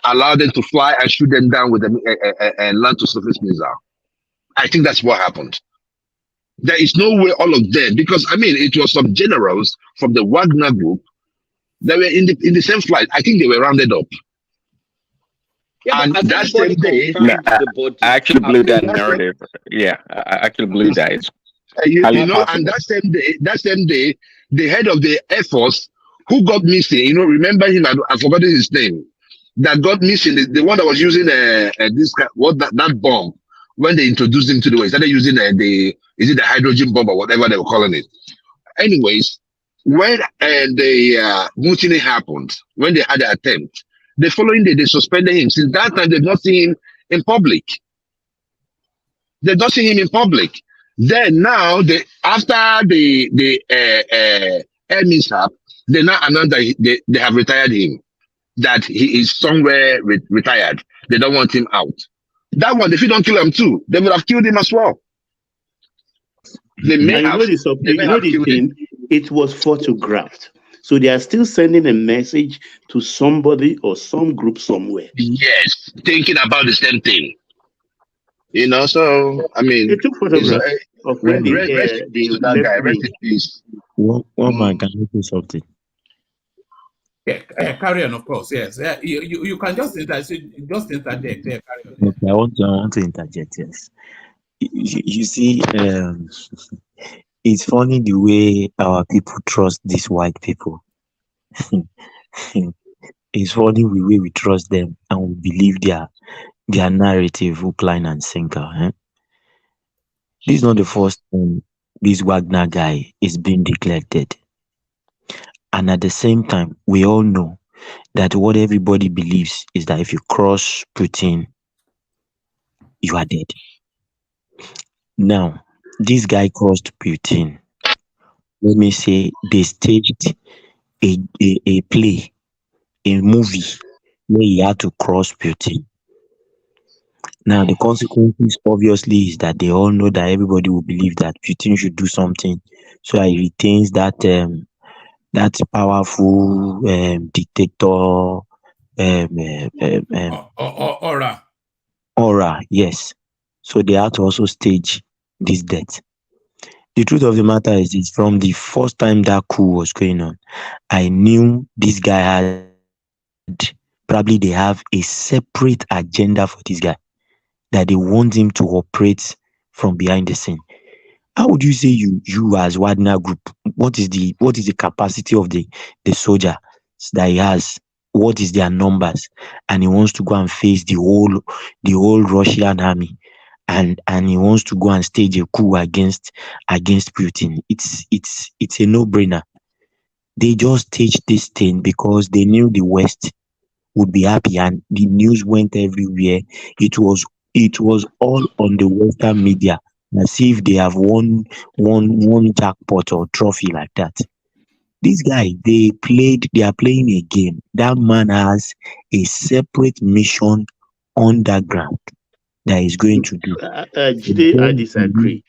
allow them to fly and shoot them down with a land-to-surface missile. I think that's what happened. There is no way all of them, because I mean, it was some generals from the Wagner group that were in the same flight. I think they were rounded up. Yeah, And but has that same anybody day, confirmed the body? I actually Have believe that they? narrative. Yeah, I actually believe that it's you highly know, and possible. that same day, the head of the Air Force who got missing, you know, remember him? I forgot his name. That got missing, the one that was using this that bomb when they introduced him to the way, started using the hydrogen bomb or whatever they were calling it. Anyways, when the mutiny happened, when they had the attempt, the following day they suspended him. Since that time, they've not seen him in public. They don't see him in public. Then now, after the air mishap, they now announce that they have retired him. That he is somewhere retired. They don't want him out. That one, if you don't kill him too, they would have killed him as well. They may And have. They may have the killed him. thing, it was photographed. So they are still sending a message to somebody or some group somewhere. Yes, thinking about the same thing. You know, so I mean, they took photographs of when rest in peace to that guy. Rest in peace. One man can I say something? Yeah, carry on, of course. Yes, you can just interject. Yeah, carry on. Okay, I want to interject. Yes, you see, it's funny the way our people trust these white people. It's funny the way we trust them and we believe their narrative, hook, line, and sinker. This is not the first time this Wagner guy is being neglected. And at the same time, we all know that what everybody believes is that if you cross Putin, you are dead. Now, this guy crossed Putin. Let me say they staged a play, a movie where he had to cross Putin. Now, the consequences obviously is that they all know that everybody will believe that Putin should do something so that he retains that powerful dictator aura. Yes. So they had to also stage this death. The truth of the matter is from the first time that coup was going on, I knew this guy had, probably they have a separate agenda for this guy, that they want him to operate from behind the scene. How would you say you as Wagner Group, what is the capacity of the soldier that he has? What is their numbers? And he wants to go and face the whole Russian army, and he wants to go and stage a coup against Putin. It's a no-brainer. They just staged this thing because they knew the West would be happy, and the news went everywhere. It was all on the Western media, as if they have won jackpot or trophy like that. This guy, they are playing a game. That man has a separate mission underground that he's going to do. Jide, I disagree.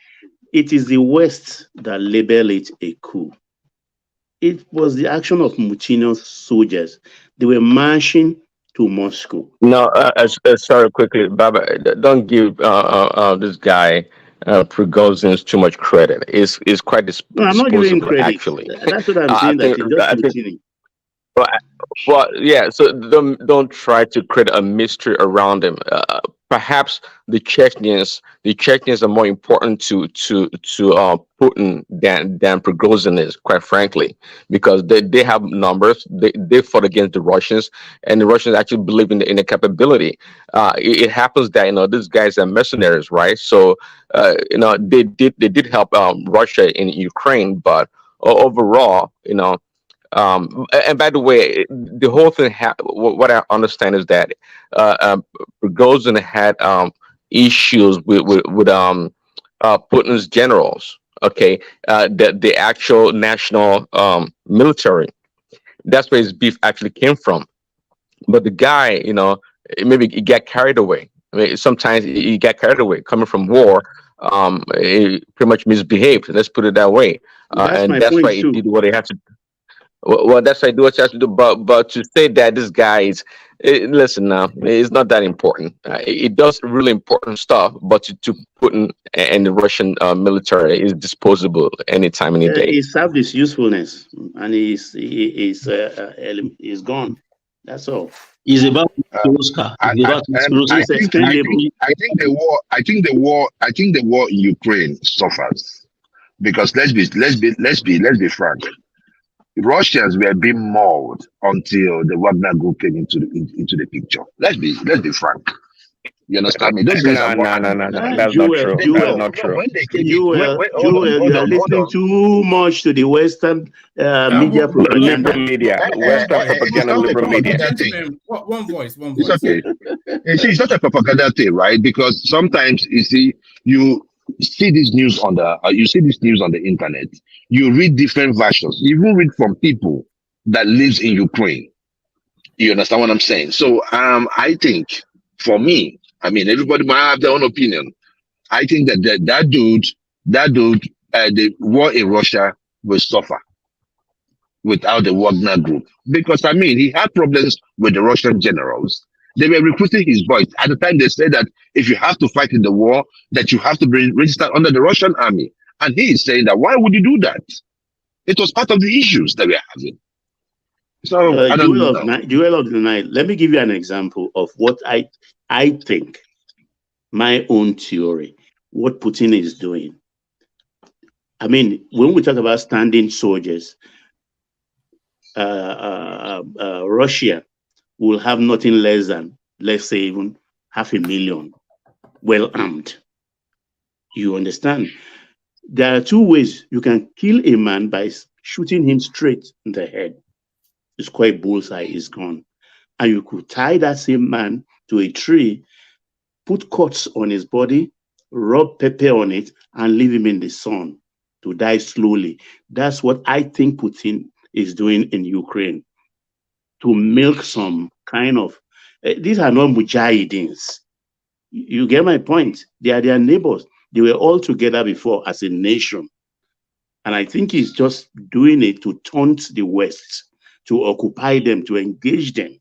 It is the West that label it a coup. It was the action of mutinous soldiers. They were marching to Moscow. No, sorry, quickly, Baba, don't give this guy Prigozhin too much credit. It's quite No, I'm not giving disposable, credit. actually. That's what I'm saying. That it's just mutiny. Well, yeah. So don't try to create a mystery around him. Perhaps the Chechens are more important to Putin than Prigozhin is, quite frankly, because they have numbers. They fought against the Russians, and the Russians actually believe in the capability. It happens that these guys are mercenaries, right? So they did help Russia in Ukraine, but overall, and by the way, the whole thing, what I understand is that Prigozhin had issues with Putin's generals. Okay, the actual national military. That's where his beef actually came from. But the guy, maybe he got carried away. I mean, sometimes he got carried away coming from war. He pretty much misbehaved. Let's put it that way. And that's why he did what he had to. Well, that's why I do what you have to do. But to say that this guy is, listen now, it's not that important. It does really important stuff, but to Putin and the Russian military is disposable anytime, any day. He served his usefulness, and he's gone. That's all. It's about Oscar. It's about it's explainable. I think the war in Ukraine suffers because let's be frank. Russians were being mauled until the Wagner group came into the picture. Let's be frank. You understand me? Those guys are No. That's not true. That's not true. When they came you are listening too much to the Western media propaganda. Western propaganda, liberal media. One voice. It's okay. You see, it's not a propaganda thing, right? Because sometimes you see this news on the internet. You read different versions. You even read from people that lives in Ukraine. You understand what I'm saying? So I think for me, I mean, everybody might have their own opinion. I think that dude, the war in Russia will suffer without the Wagner group. Because I mean, he had problems with the Russian generals. They were recruiting his boys. At the time, they said that if you have to fight in the war, that you have to be registered under the Russian army. And he is saying that, why would you do that? It was part of the issues that we're having. So, I don't know. Duel of the night. Let me give you an example of what I think, my own theory, what Putin is doing. I mean, when we talk about standing soldiers, Russia will have nothing less than, let's say, even 500,000 well armed. You understand? There are two ways you can kill a man by shooting him straight in the head. It's quite bullseye, is gone. And you could tie that same man to a tree, put cuts on his body, rub pepper on it, and leave him in the sun to die slowly. That's what I think Putin is doing in Ukraine, to milk some kind of, these are not mujahideen. You get my point? They are their neighbors. They were all together before as a nation. And I think he's just doing it to taunt the West, to occupy them, to engage them.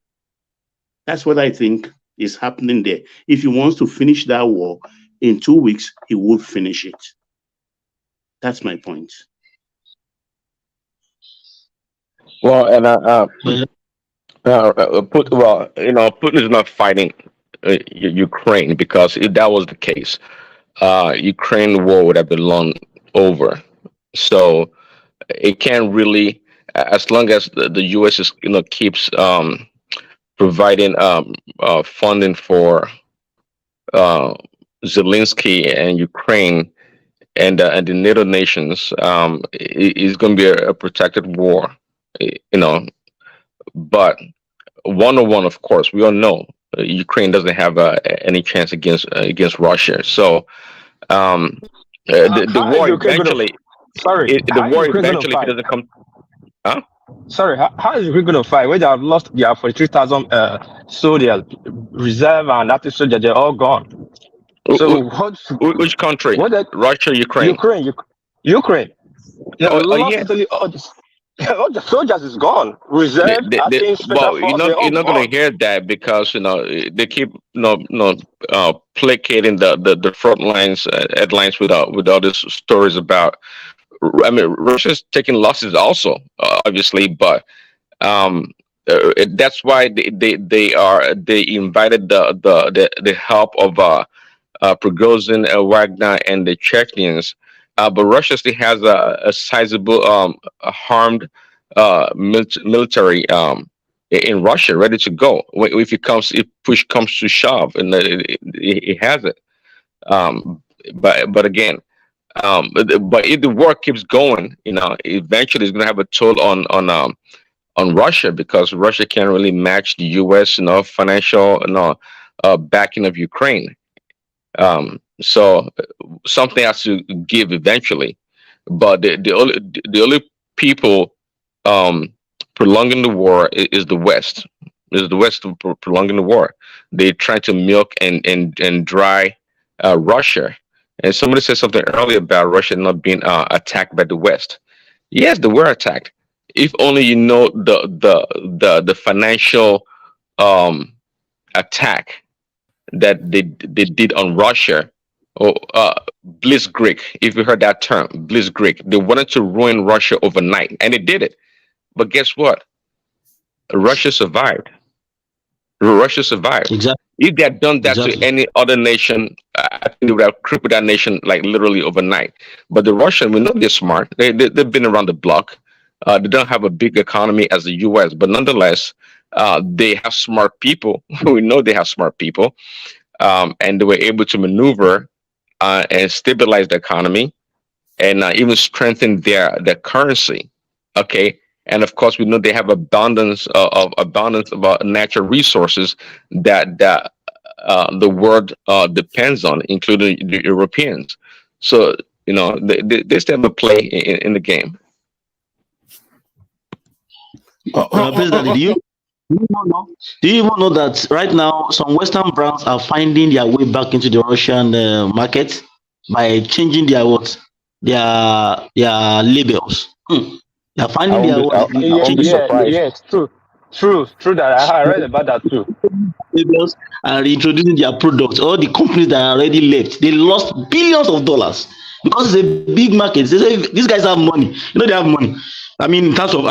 That's what I think is happening there. If he wants to finish that war in 2 weeks, he will finish it. That's my point. Well, and Putin is not fighting Ukraine, because if that was the case, Ukraine war would have been long over. So it can't really, as long as the U.S. is keeps providing funding for Zelensky and Ukraine and the NATO nations, it's going to be a protected war, But 101, of course, we all know Ukraine doesn't have any chance against Russia. So the war eventually. The war eventually, if it doesn't come. Huh? Sorry, how is Ukraine going to fight? When they have lost their 43,000 soldiers, reserve and active soldiers, they're all gone. So which country? Russia, Ukraine? Ukraine. All the soldiers is gone. Reserve. Well, you're not going to hear that, because they keep placating the front lines headlines with all these stories about. I mean, Russia's taking losses also, obviously, but that's why they invited the help of Prigozhin, Wagner, and the Chechens. But Russia still has a sizable armed military in Russia ready to go if push comes to shove, and it has it. But again, but if the war keeps going, eventually it's going to have a toll on Russia, because Russia can't really match the U.S. financial backing of Ukraine. So something has to give eventually, but the only people prolonging the war is the West. Is the West prolonging the war? They try to milk and dry Russia. And somebody said something earlier about Russia not being attacked by the West. Yes, they were attacked. If only you know the financial attack that they did on Russia, or Blitzkrieg. If you heard that term, Blitzkrieg, they wanted to ruin Russia overnight, and they did it. But guess what? Russia survived. Russia survived. Exactly. If they had done that to any other nation, I think they would have crippled that nation like literally overnight. But the Russian, we know they're smart. They've been around the block. They don't have a big economy as the U.S., but nonetheless, they have smart people. We know they have smart people, and they were able to maneuver and stabilize the economy and even strengthen their currency. Okay, and of course we know they have abundance of natural resources that the world depends on, including the Europeans. So they still have a play in the game. President, do you even know that right now some Western brands are finding their way back into the Russian market by changing their labels? They are finding their Yes, true that I read about that too. Labels and reintroducing their products. All the companies that are already left, they lost billions of dollars because it's a big market. They say these guys have money. They have money. I mean, in terms of,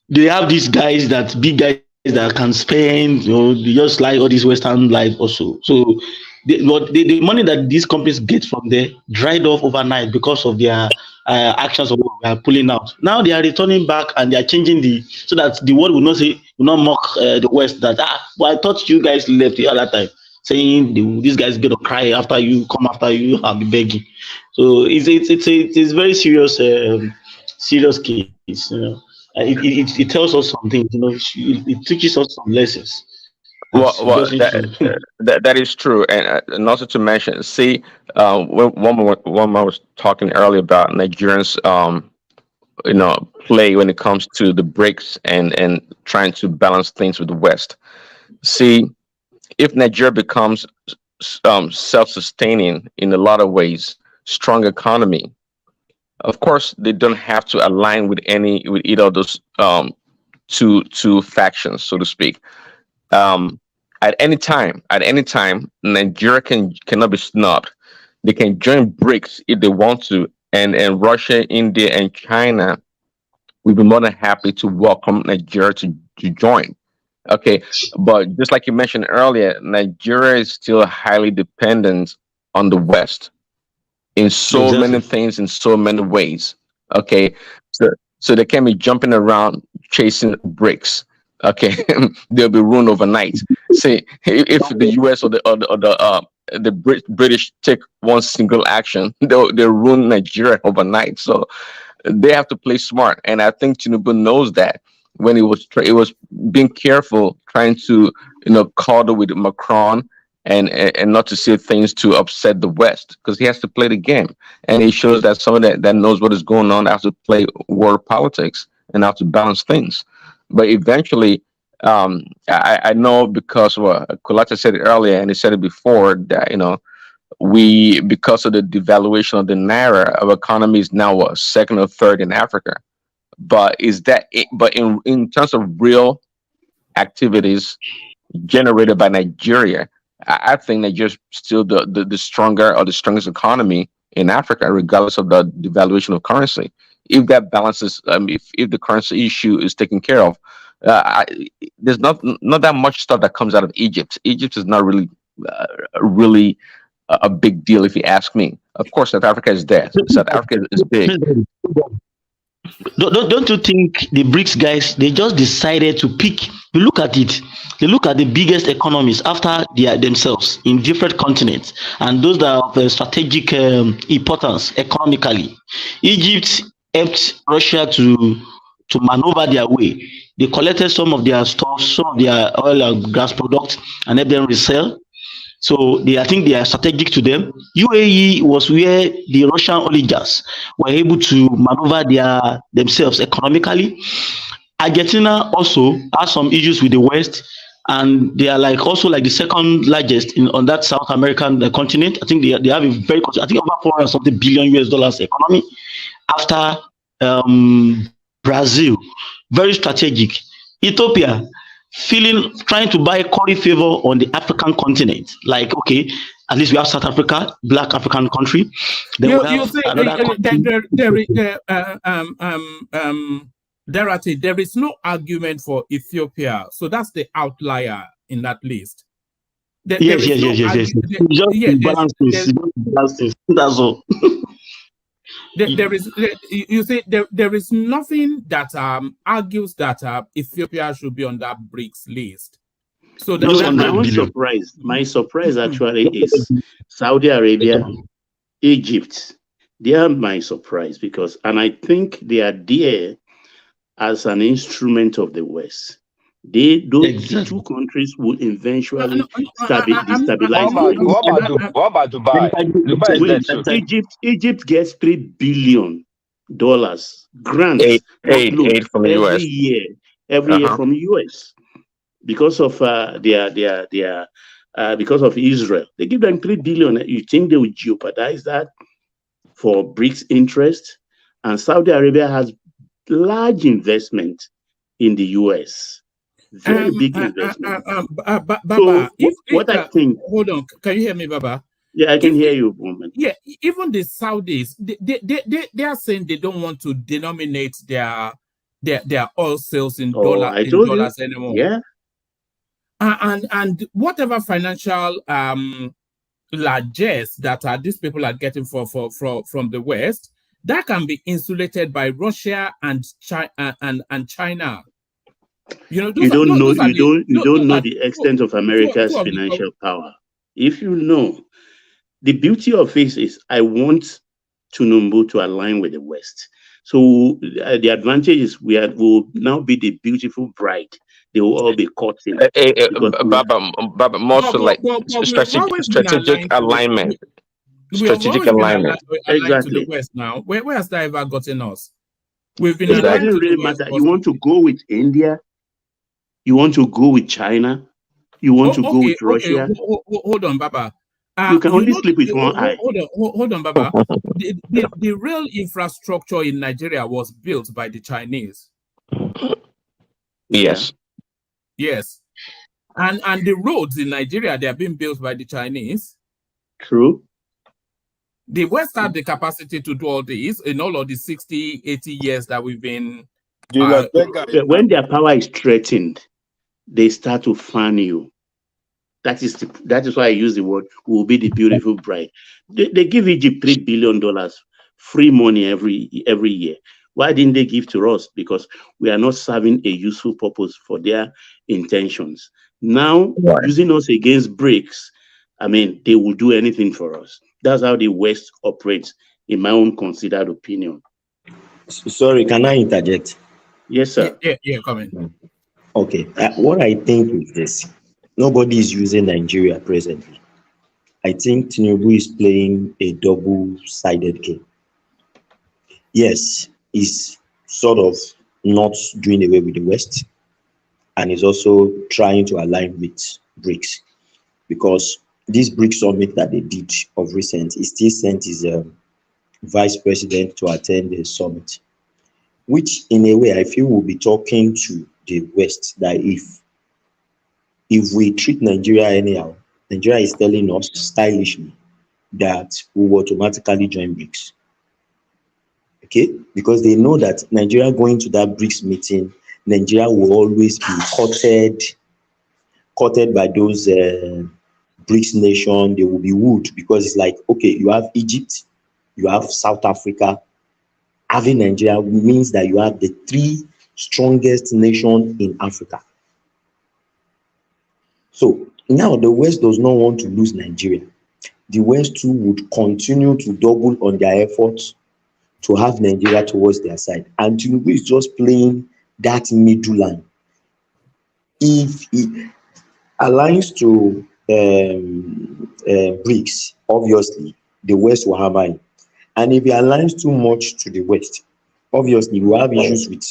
they have these guys big guys that can spend, they just like all this Western life also. So the money that these companies get from there dried off overnight because of their actions of what we are pulling out. Now they are returning back and they are changing so that the world will not mock the West that, well, I thought you guys left the other time, saying these guys going to cry after you, come after you, I'll be begging. So it's very serious case. It tells us some things. It teaches us some lessons. Well, that is true, and also to mention, see, one man was talking earlier about Nigerians, play when it comes to the BRICS and trying to balance things with the West. See, if Nigeria becomes self-sustaining in a lot of ways, strong economy, of course they don't have to align with either of those two factions, so to speak. At any time, Nigeria cannot be snubbed. They can join BRICS if they want to, and Russia, India, and China will be more than happy to welcome Nigeria to join. Okay, but just like you mentioned earlier, Nigeria is still highly dependent on the West in so many things, in so many ways. Okay, so they can be jumping around chasing BRICS. Okay, they'll be ruined overnight. Say if the US or the British take one single action, they'll ruin Nigeria overnight. So they have to play smart, and I think Tinubu knows that when it was being careful, trying to cuddle with Macron and not to say things to upset the West, because he has to play the game, and he shows that someone that knows what is going on has to play world politics and how to balance things. But eventually, I know because Kulata said it earlier, and he said it before, that because of the devaluation of the naira, our economy is now second or third in Africa. But in terms of real activities generated by Nigeria, I think Nigeria is still the stronger or the strongest economy in Africa, regardless of the devaluation of currency. If that balances, if the currency issue is taken care of, there's not that much stuff that comes out of Egypt. Egypt is not really a big deal, if you ask me. Of course, South Africa is there. South Africa is big. Don't you think the BRICS guys, they just decided to pick? You look at it. They look at the biggest economies after themselves in different continents, and those that are of strategic importance economically. Egypt helped Russia to maneuver their way. They collected some of their stuff, some of their oil and gas products, and helped them resell. So I think they are strategic to them. UAE was where the Russian oligarchs were able to maneuver themselves economically. Argentina also has some issues with the West, and they are also the second largest on that South American continent. I think they have a very, I think over $400 something billion economy after Brazil. Very strategic. Ethiopia trying to buy curry favor on the African continent. Okay, at least we have South Africa, black African country. Then you see, Derati, there is no argument for Ethiopia, so that's the outlier in that list. Yes. Just balance this. That's all. There is, you see, there is nothing that argues that Ethiopia should be on that BRICS list. So my surprise actually is Saudi Arabia, Egypt. They are my surprise because, and I think they are there as an instrument of the West. The two countries will eventually destabilize. What about Dubai? Dubai is there too. Egypt gets $3 billion grants aid from the every US year from the US because of because of Israel. They give them $3 billion. You think they would jeopardize that for BRICS interest? And Saudi Arabia has large investment in the US. Very big investment. Baba, I think. Hold on, can you hear me, Baba? Yeah, I can hear you, woman. Yeah, even the Saudis, they are saying they don't want to denominate their oil sales in dollars anymore. Yeah. And whatever financial largesse that these people are getting from the West, that can be insulated by Russia and China. You don't know the extent of America's financial power. If you know, the beauty of it is I want Tinubu to align with the West. So the advantage is we will now be the beautiful bride. They will all be caught in. Baba, more so like strategic alignment. Strategic alignment. Exactly. To the West now. Where has that ever gotten us? We've been. It doesn't really matter. You want to go with India? You want to go with China? You want to go with Russia? Hold on, Baba. You can only sleep with one eye. Hold on, Baba. the real infrastructure in Nigeria was built by the Chinese. Yes. Yes. And the roads in Nigeria, they are being built by the Chinese. True. The West have the capacity to do all this in all of the 60, 80 years that we've been. When their power is threatened, they start to fan you. That is why I use the word "will be the beautiful bride." They give Egypt $3 billion free money every year. Why didn't they give to us? Because we are not serving a useful purpose for their intentions. Now, using us against BRICS, I mean, they will do anything for us. That's how the West operates, in my own considered opinion. Sorry, can I interject? Yes, sir. Yeah, come in. Okay, what I think is this. Nobody is using Nigeria presently. I think Tinubu is playing a double-sided game. Yes, he's sort of not doing away with the West, and he's also trying to align with BRICS, because this BRICS summit that they did of recent, he still sent his vice president to attend the summit, which in a way I feel will be talking to the West that if we treat Nigeria anyhow, Nigeria is telling us stylishly that we will automatically join BRICS. Okay? Because they know that Nigeria going to that BRICS meeting, Nigeria will always be courted by those BRICS nations. They will be wooed because it's like, okay, you have Egypt, you have South Africa. Having Nigeria means that you have the three strongest nations in Africa. So now the West does not want to lose Nigeria. The West too would continue to double on their efforts to have Nigeria towards their side. And Tinubu is just playing that middle line. If he aligns to BRICS, obviously the West will hammer him. And if he aligns too much to the West, obviously we will have issues with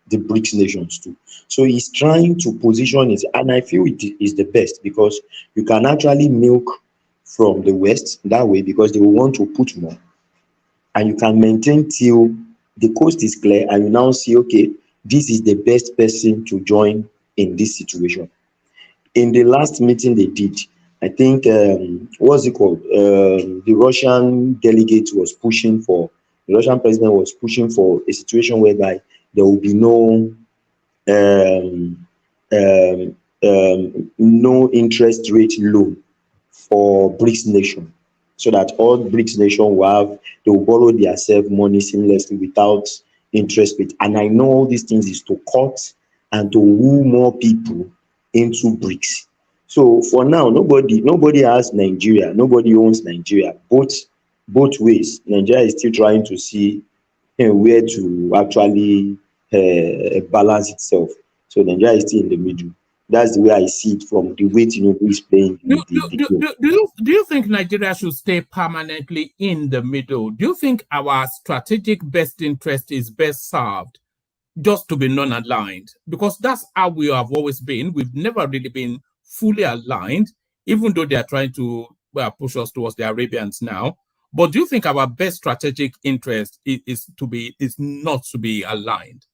the BRICS nations too. So he's trying to position it, and I feel it is the best because you can actually milk from the West that way because they will want to put more, and you can maintain till the coast is clear, and you now see, okay, this is the best person to join in this situation. In the last meeting they did, I think what's it called? The Russian delegate was pushing for. The Russian president was pushing for a situation whereby there will be no interest rate loan for BRICS nation, so that all BRICS nation they will borrow their self money seamlessly without interest rate. And I know all these things is to cut and to woo more people into BRICS. So for now, nobody has Nigeria, nobody owns Nigeria. Both ways, Nigeria is still trying to see where to actually balance itself. So Nigeria is still in the middle. That's the way I see it from the way Tinubu is playing the game. Do you think Nigeria should stay permanently in the middle? Do you think our strategic best interest is best served just to be non-aligned? Because that's how we have always been. We've never really been fully aligned, even though they are trying to push us towards the Arabians now. But do you think our best strategic interest is not to be aligned?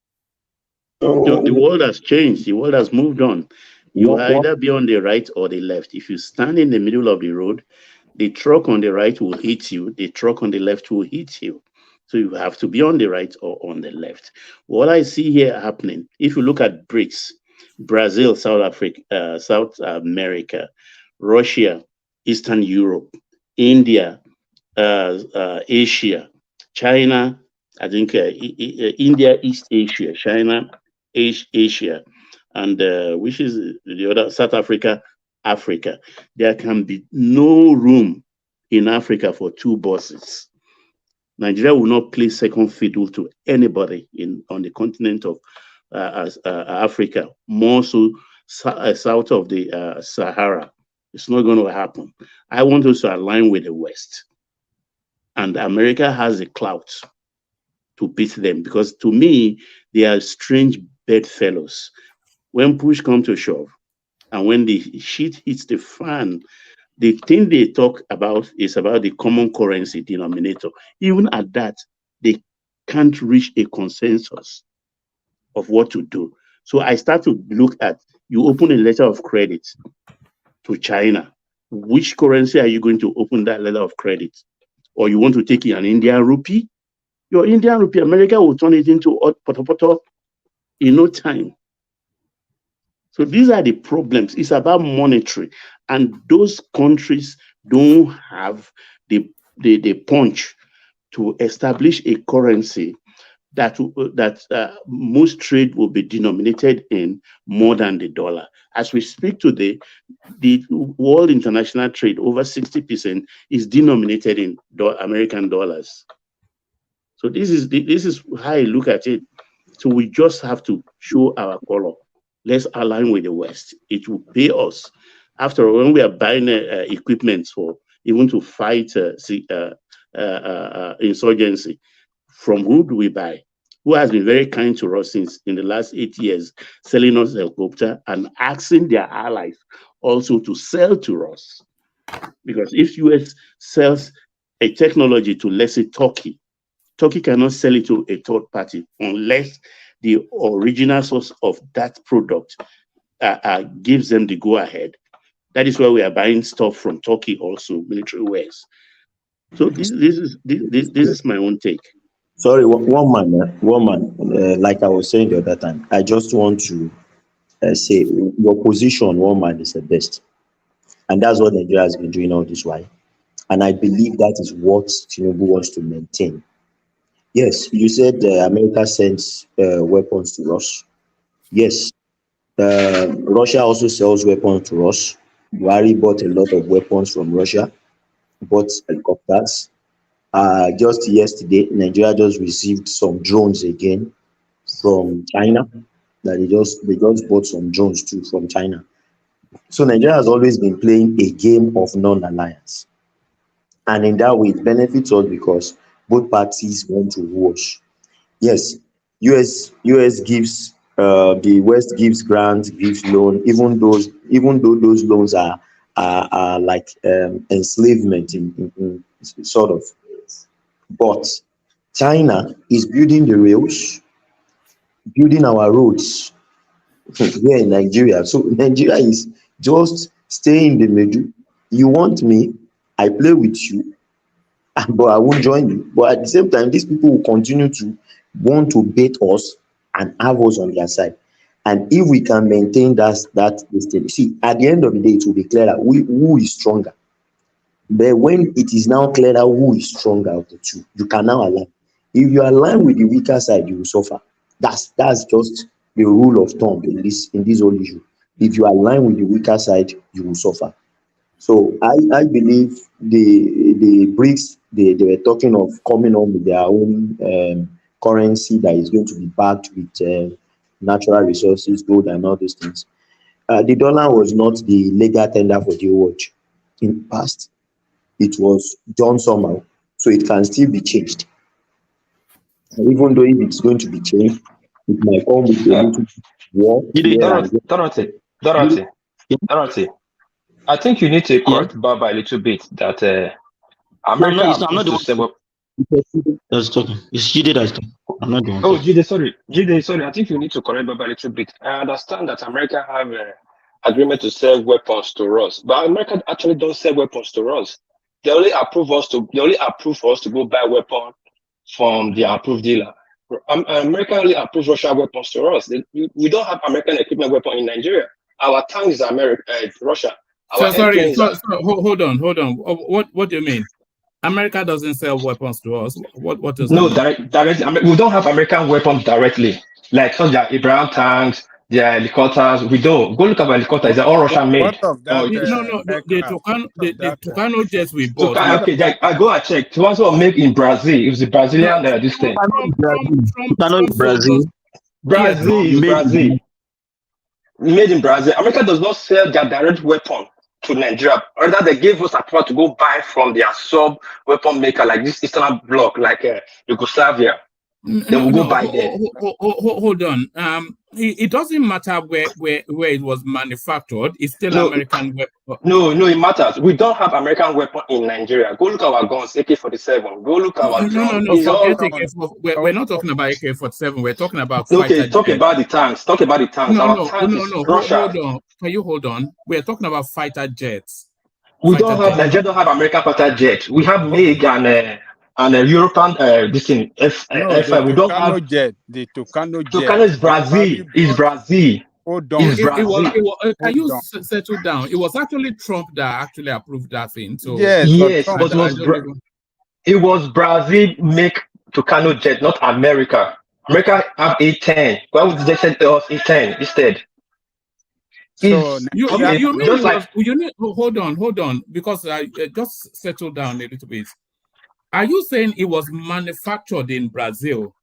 The world has changed. The world has moved on. You either be on the right or the left. If you stand in the middle of the road, the truck on the right will hit you. The truck on the left will hit you. So you have to be on the right or on the left. What I see here happening, if you look at BRICS, Brazil, South Africa, South America, Russia, Eastern Europe, India, Asia, China, I think India, East Asia, China, Asia, and which is the other, South Africa, Africa. There can be no room in Africa for two bosses. Nigeria will not play second fiddle to anybody on the continent of Africa, more so south of the Sahara. It's not going to happen. I want us to align with the West. And America has the clout to beat them, because to me, they are strange bedfellows. When push comes to shove, and when the shit hits the fan, the thing they talk about is about the common currency denominator. Even at that, they can't reach a consensus of what to do. So I start to look at, you open a letter of credit to China. Which currency are you going to open that letter of credit? Or you want to take an Indian rupee? Your Indian rupee, America will turn it into poto in no time. So these are the problems. It's about monetary, and those countries don't have the punch to establish a currency that most trade will be denominated in more than the dollar. As we speak today, the world international trade, over 60%, is denominated in American dollars. So this is how I look at it. So we just have to show our color. Let's align with the West. It will pay us. After all, when we are buying equipment for even to fight insurgency, from who do we buy? Who has been very kind to us since in the last 8 years, selling us helicopter and asking their allies also to sell to us. Because if US sells a technology to, let's say, Turkey cannot sell it to a third party unless the original source of that product gives them the go-ahead. That is why we are buying stuff from Turkey also, military wares. So this is my own take. Sorry, one man. Like I was saying the other time, I just want to say your position, one man, is the best, and that's what Nigeria has been doing all this while. And I believe that is what Tinubu wants to maintain. Yes, you said America sends weapons to us. Yes, Russia also sells weapons to us. Buhari bought a lot of weapons from Russia, bought helicopters. Just yesterday, Nigeria just received some drones again from China. That they just bought some drones too from China. So Nigeria has always been playing a game of non-alliance, and in that way, it benefits us because both parties want to watch. Yes, US gives the West gives grants, gives loan, even though those loans are like enslavement in sort of. But China is building the rails, building our roads here in Nigeria. So Nigeria is just stay in the middle. You want me, I play with you, but I won't join you. But at the same time, these people will continue to want to bait us and have us on their side. And if we can maintain that thing, see, at the end of the day, it will be clear that who is stronger. But when it is now clear that who is stronger of the two, you can now align. If you align with the weaker side, you will suffer. That's just the rule of thumb in this whole issue. If you align with the weaker side, you will suffer. So I believe the BRICS, they were talking of coming on with their own currency that is going to be backed with natural resources, gold, and all these things. The dollar was not the legal tender for the watch in the past. It was done somehow, so it can still be changed. And even though if it's going to be changed, it might come with a little war. Dorothy, I think you need to correct Baba a little bit that America I'm not the one. That's talking. It's Jide that's talking. I'm not the one. Oh, Jide, sorry. I think you need to correct Baba a little bit. I understand that America have an agreement to sell weapons to us, but America actually don't sell weapons to us. They only approve us to go buy weapons from the approved dealer. America only approves Russian weapons to us. We don't have American equipment weapon in Nigeria. Our tanks are Russia. So sorry. So hold on. What do you mean? America doesn't sell weapons to us. What does no that mean? directly? We don't have American weapons directly. Like some their Abraham tanks, their helicopters. We don't. Go look at our helicopters. They're all Russian made. What of that? The Tucano jets we bought. Okay, I go and check. The ones were made in Brazil. It was the Brazilian this thing. Brazil. Made in Brazil. America does not sell their direct weapon to Nigeria. Rather, they gave us approval to go buy from their sub weapon maker, like this Eastern Bloc, like Yugoslavia. They will go buy there. Hold on. It doesn't matter where it was manufactured. It's still American weapon. No, it matters. We don't have American weapon in Nigeria. Go look at our guns, AK-47. Go look at our drones. We're not talking about AK-47. We're talking about talk about the tanks. No. Russia. Hold on. Can you hold on? We're talking about fighter jets. Nigeria don't have American fighter jets. We have MiG and a European this thing F5. We don't have jet. The Tucano jet. Tucano is Brazil. Hold on. Can you settle down? It was actually Trump that actually approved that thing. So yes, but it was Brazil make Tucano jet, not America. America have A-10. Why would they send us A-10 instead? So hold on, because I just settle down a little bit. Are you saying it was manufactured in Brazil?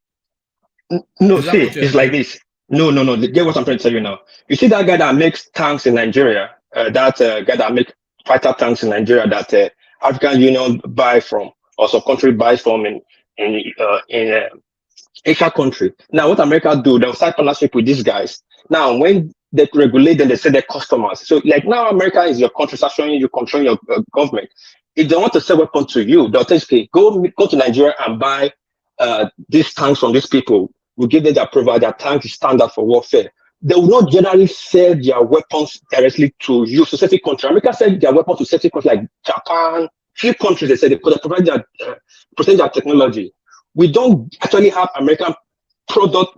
No, see, it's like this. No. Get what I'm trying to tell you now. You see that guy that makes tanks in Nigeria, that guy that makes fighter tanks in Nigeria that African Union buy from, or some country buys from in Asia country. Now, what America do, they'll start partnership with these guys. Now, when they regulate them, they say they're customers. So, like now, America is your country, start showing you control your government. If they want to sell weapons to you, they'll tell you, go to Nigeria and buy these tanks from these people. We'll give them their approval. Their tank is standard for warfare. They will not generally sell their weapons directly to you, specific country. America sell their weapons to specific countries like Japan. Few countries they say because they provide their technology. We don't actually have American product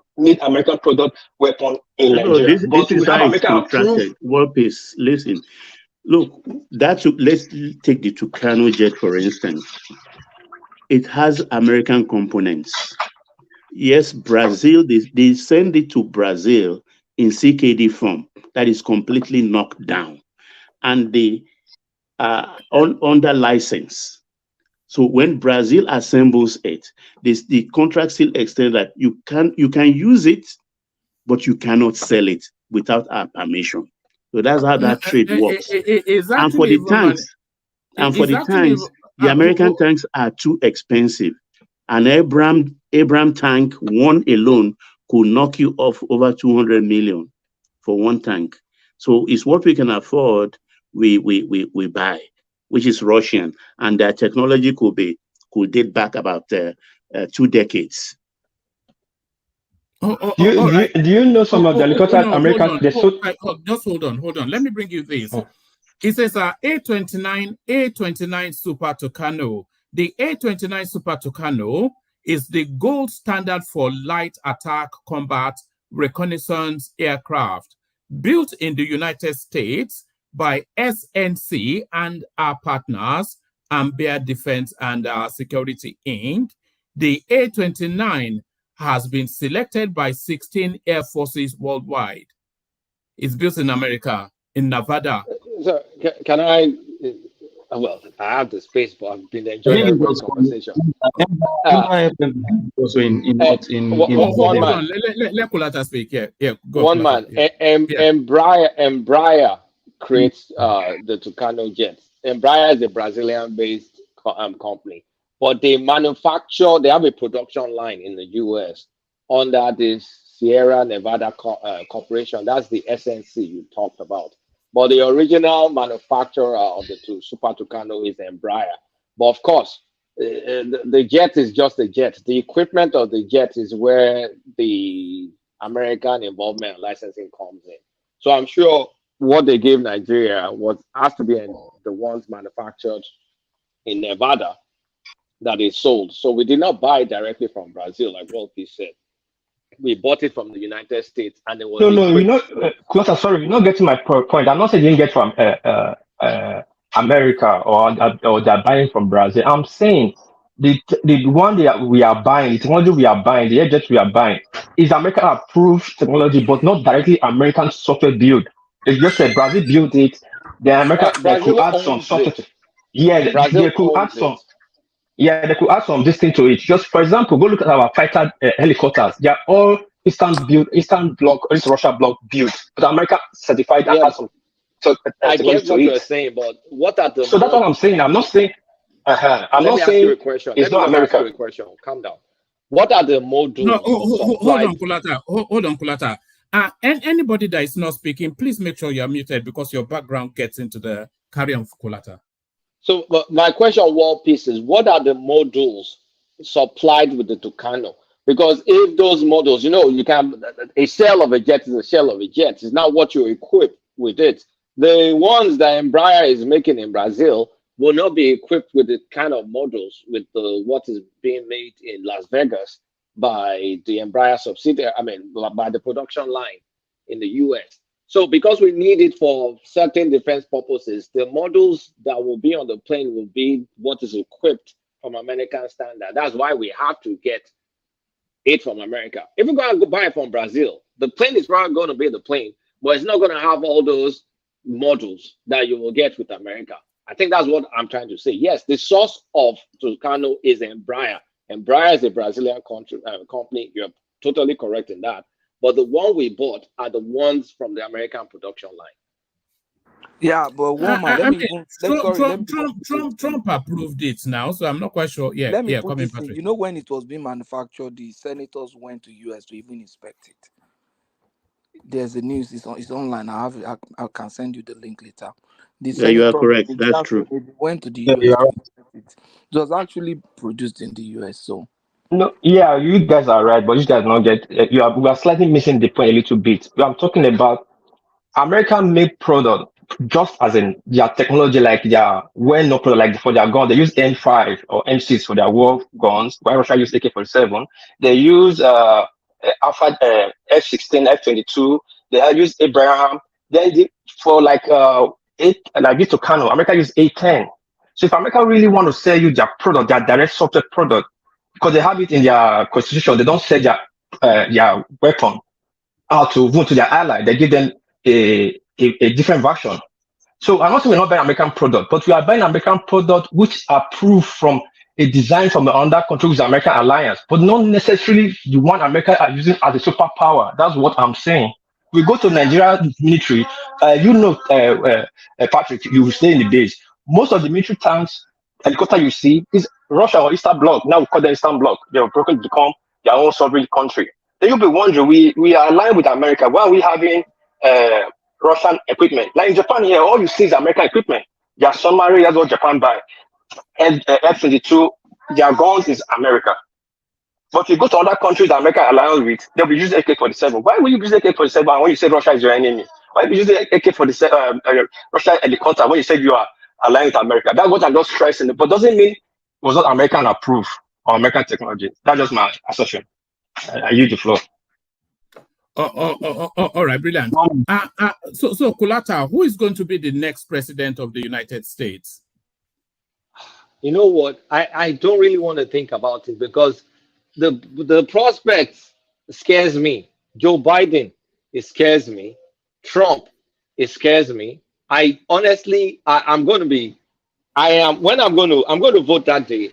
weapon in Nigeria. This is how it's contracted. World Peace. Listen. Look, let's take the Tucano jet, for instance. It has American components. Yes, Brazil, they send it to Brazil in CKD form that is completely knocked down. And they are under license. So when Brazil assembles it, the contract still extends that you can use it, but you cannot sell it without our permission. So that's how that trade works. And for the tanks, the American tanks are too expensive. An Abraham tank, one alone, could knock you off over 200 million for one tank. So it's what we can afford, we buy, which is Russian, and their technology could date back about 2 decades. Do you know some of the helicopters America? Just hold on. Let me bring you this. It says A29 Super Tucano. The A29 Super Tucano is the gold standard for light attack combat reconnaissance aircraft built in the United States by SNC and our partners, Ambia Defense and Security Inc. The A-29 has been selected by 16 air forces worldwide. It's built in America, in Nevada. So, can I? Well, I have the space, but I've been enjoying everybody's conversation. Hold on. Let Kulata speak. Yeah, go. One man. Embraer creates the Tucano jets. Embraer is a Brazilian-based company, but they manufacture. They have a production line in the U.S. under this Sierra Nevada Corporation. That's the SNC you talked about. But the original manufacturer of the Super Tucano is Embraer. But of course, the jet is just a jet. The equipment of the jet is where the American involvement and licensing comes in. So I'm sure what they gave Nigeria has to be the ones manufactured in Nevada that is sold. So we did not buy directly from Brazil, like Wolfie said. We bought it from the United States, and it was Closer, sorry, you're not getting my point. I'm not saying you didn't get from America or they're buying from Brazil. I'm saying the one we are buying, the technology we are buying, the airjet we are buying is American approved technology, but not directly American software build. It's just that Brazil built it. The American they could add some software. Yeah, they could add some. Yeah, they could add some this thing to it. Just for example, go look at our fighter helicopters. They are all Eastern Bloc, East Russia block built, but America certified and has some. So I get what you're saying, but what are the? So that's what I'm saying. I'm not saying. I'm not saying a question. It's not America. Ask you a question. Calm down. What are the modules? No, hold on, Kulata. Hold on, Kulata. Anybody that is not speaking, please make sure you're muted because your background gets into the carry on, Kulata. So my question, World Peace, is what are the modules supplied with the Tucano? Because if those modules, you can, a shell of a jet is a shell of a jet. It's not what you equip with it. The ones that Embraer is making in Brazil will not be equipped with the kind of modules with what is being made in Las Vegas by the Embraer subsidiary, by the production line in the US. So because we need it for certain defense purposes, the models that will be on the plane will be what is equipped from American standard. That's why we have to get it from America. If we're going to buy it from Brazil, the plane is probably going to be the plane, but it's not going to have all those models that you will get with America. I think that's what I'm trying to say. Yes, the source of Tucano is Embraer. Embraer is a Brazilian company. You're totally correct in that. But the one we bought are the ones from the American production line. Yeah, but one man, Trump approved it now, so I'm not quite sure. Yeah, let me put this in. When it was being manufactured, the senators went to US to even inspect it. There's a news. It's online. I can send you the link later. Yeah, you are correct. That's true. They went to the US to inspect it. It was actually produced in the US. So. No, yeah, you guys are right, but you guys not get. We are slightly missing the point a little bit. I'm talking about American-made product, just as in their technology, like their well-known product, like for their gun, they use M5 or M6 for their war guns. While Russia use AK-47, they use Alpha F-16, F-22. They use Abraham. Then for like this Tucano, America use A-10. So if America really want to sell you their product, their direct software product, because they have it in their constitution, they don't sell their weapon out to their ally. They give them a different version. So I'm not saying we're not buying American product, but we are buying American product which are approved from a design from another country with the American alliance, but not necessarily the one America are using as a superpower. That's what I'm saying. We go to Nigeria military, Patrick, you stay in the base. Most of the military tanks, helicopter you see is Russia or Eastern Bloc. Now we call them Eastern Bloc. They are broken to become their own sovereign country. Then you'll be wondering, we are aligned with America. Why are we having Russian equipment? Like in Japan here, all you see is American equipment. Their submarine, that's what Japan buy. And F-22, their guns is America. But if you go to other countries that America alliance with, they'll be using AK-47. Why will you use AK-47 when you say Russia is your enemy? Why will you use AK-47 Russia helicopter when you say you are aligned with America? That's what I'm just stressing. But doesn't mean it was not American approved. or American technology. That's just my assumption. I use the floor. All right, brilliant. So Kulata, who is going to be the next president of the United States? You know what? I don't really want to think about it because the prospects scares me. Joe Biden, it scares me. Trump, it scares me. I honestly, I'm going to be, I'm going to vote that day,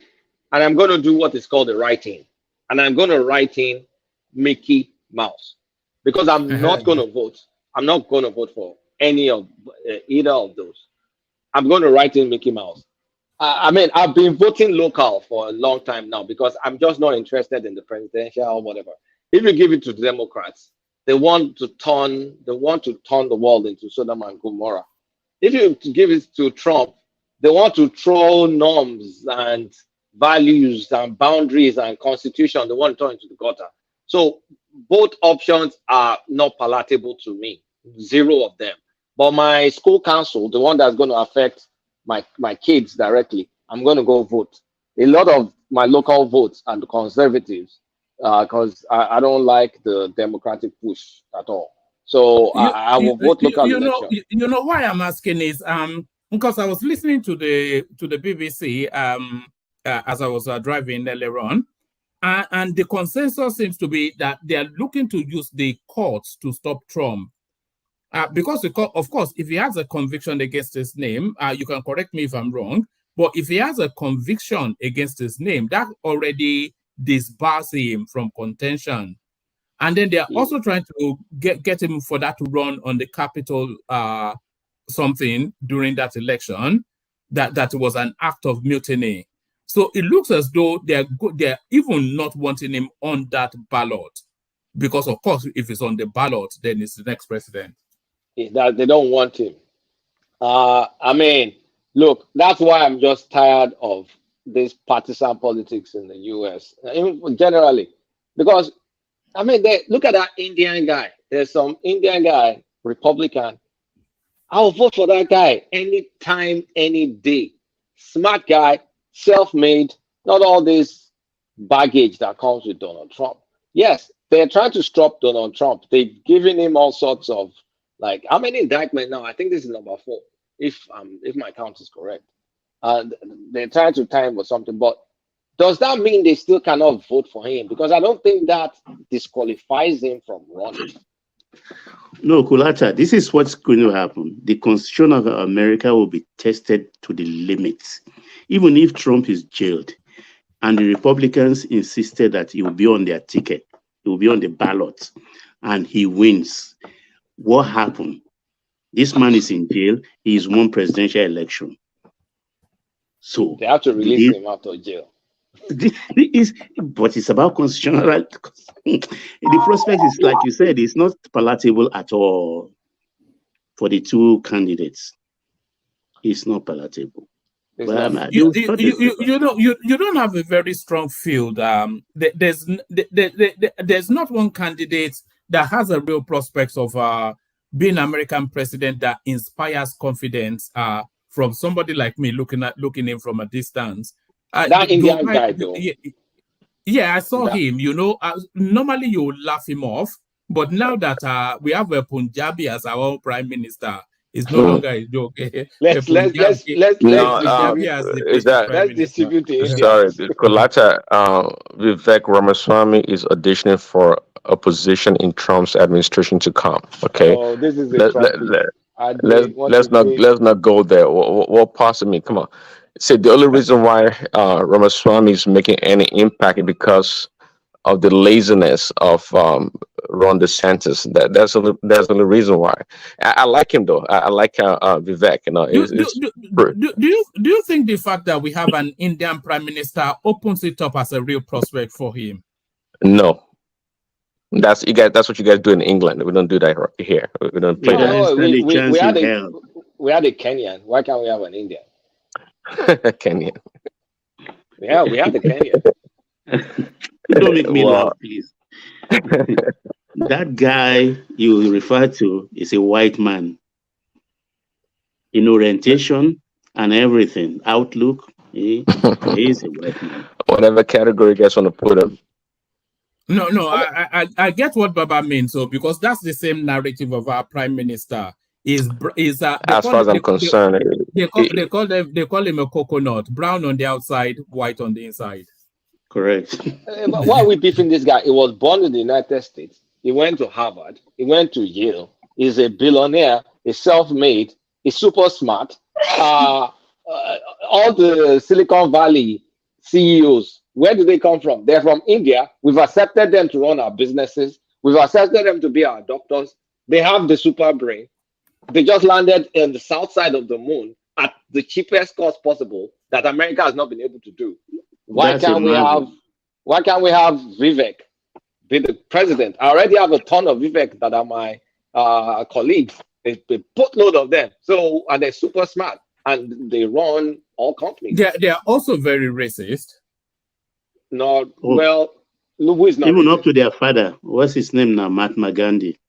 and I'm going to do what is called the writing, and I'm going to write in Mickey Mouse because I'm not going to vote. I'm not going to vote for any of either of those. I'm going to write in Mickey Mouse. I mean, I've been voting local for a long time now because I'm just not interested in the presidential or whatever. If you give it to the Democrats, they want to turn the world into Sodom and Gomorrah. If you give it to Trump, they want to throw norms and values and boundaries and constitution. They want to turn into the gutter. So both options are not palatable to me. Zero of them. But my school council, the one that's going to affect my kids directly, I'm going to go vote. A lot of my local votes are the conservatives because I don't like the Democratic push at all. So I will vote local election. You know why I'm asking is because I was listening to the BBC as I was driving earlier on, and the consensus seems to be that they are looking to use the courts to stop Trump. Because, of course, if he has a conviction against his name, you can correct me if I'm wrong, but if he has a conviction against his name, that already disbars him from contention. And then they are also trying to get him for that to run on the Capitol something during that election, that was an act of mutiny. So it looks as though they're even not wanting him on that ballot. Because, of course, if it's on the ballot, then it's the next president. That they don't want him. I mean, look, that's why I'm just tired of this partisan politics in the US, generally. Because, I mean, look at that Indian guy. There's some Indian guy, Republican. I'll vote for that guy anytime, any day. Smart guy, self-made, not all this baggage that comes with Donald Trump. Yes, they're trying to stop Donald Trump. They've given him all sorts of, like, how many indictments now? I think this is number 4, if my count is correct. They're trying to time or something, but does that mean they still cannot vote for him? Because I don't think that disqualifies him from running. No, Kulata, this is what's going to happen. The Constitution of America will be tested to the limits. Even if Trump is jailed and the Republicans insisted that he will be on their ticket, he will be on the ballot, and he wins, what happened? This man is in jail. He is won presidential election. So they have to release him out of jail. But it's about constitutional right. The prospect is, like you said, it's not palatable at all for the two candidates. It's not palatable. Well, you don't have a very strong field. There's not one candidate that has a real prospects of being American president that inspires confidence from somebody like me looking in from a distance. That Indian guy, though. Yeah, I saw him. Normally you would laugh him off, but now that we have a Punjabi as our prime minister, it's no longer a joke. Let's distribute it. Sorry, Kolata, Vivek Ramaswamy is auditioning for a position in Trump's administration to come. Okay, this is let's not go there. What possibly? Come on. See, the only reason why Ramaswamy is making any impact is because of the laziness of Ron DeSantis. That's the only reason why. I like him though. I like Vivek. Do you think the fact that we have an Indian prime minister opens it up as a real prospect for him? No. That's what you guys do in England. We don't do that here. We don't play that. We had a Kenyan. Why can't we have an Indian? Kenyan. Yeah, we have the Kenyan. Don't make me laugh, please. That guy you refer to is a white man in orientation and everything, outlook. He is a white man. Whatever category gets on to put him. No, I get what Baba means. So because that's the same narrative of our prime minister. As far as I'm concerned, they call him a coconut, brown on the outside, white on the inside. Correct. But why are we beefing this guy? He was born in the United States. He went to Harvard. He went to Yale. He's a billionaire. He's self-made. He's super smart. All the Silicon Valley CEOs, where do they come from? They're from India. We've accepted them to run our businesses. We've accepted them to be our doctors. They have the super brain. They just landed in the south side of the moon at the cheapest cost possible that America has not been able to do. Why can't we have Vivek be the president? I already have a ton of Vivek that are my colleagues. A boatload of them. So, and they're super smart and they run all companies. They are also very racist. Well, who is not even racist? up to their father. What's his name now? Mahatma Gandhi.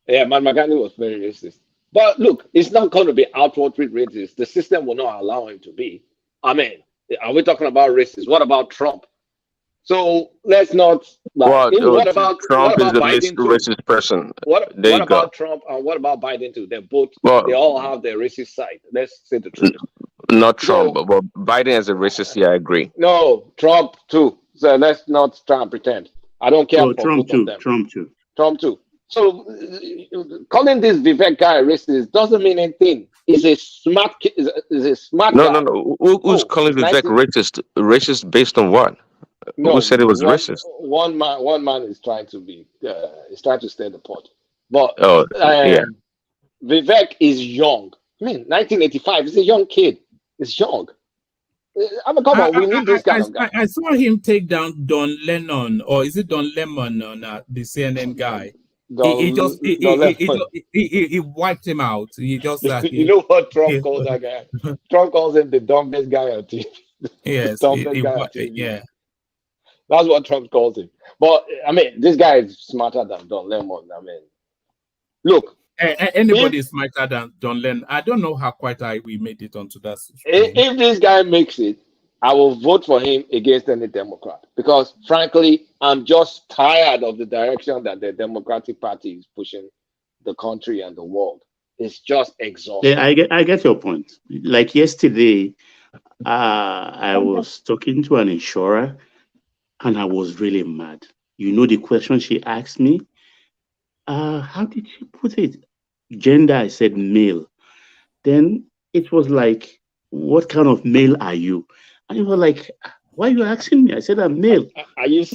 Yeah, Mahatma Gandhi was very racist. But look, it's not going to be outwardly racist. The system will not allow him to be. I mean, are we talking about racist? What about Trump? So let's not. What about Trump is the Biden least racist person. What There you about go. Trump and what about Biden too? They all have their racist side. Let's say the truth. Not Trump, but Biden as a racist. Yeah, I agree. No, Trump too. So let's not try and pretend. I don't care for Trump both too. of them. Trump too. So calling this Vivek guy racist doesn't mean anything. He's a smart kid. Is a smart guy. No. Who's calling Vivek racist? Racist based on what? Who said it was racist? One man is trying to be. Is trying to stir the pot. But yeah. Vivek is young. I mean, 1985. He's a young kid. He's young. I mean, come on, we need this kind of guy. I saw him take down Don Lennon, or is it Don Lemon, on the CNN guy? He wiped him out. He just you know what Trump called that guy? Trump calls him the dumbest guy on TV. Yes, yeah. That's what Trump calls him. But I mean, this guy is smarter than Don Lemon. I mean, look. Anybody is smarter than Don Lennon. I don't know how quite we made it onto that. If this guy makes it, I will vote for him against any Democrat because, frankly, I'm just tired of the direction that the Democratic Party is pushing the country and the world. It's just exhausting. Yeah, I get your point. Like yesterday, I was talking to an insurer, and I was really mad. You know the question she asked me? How did she put it? Gender, I said male. Then it was like, what kind of male are you? And it was like, why are you asking me? I said, I'm male. Are you She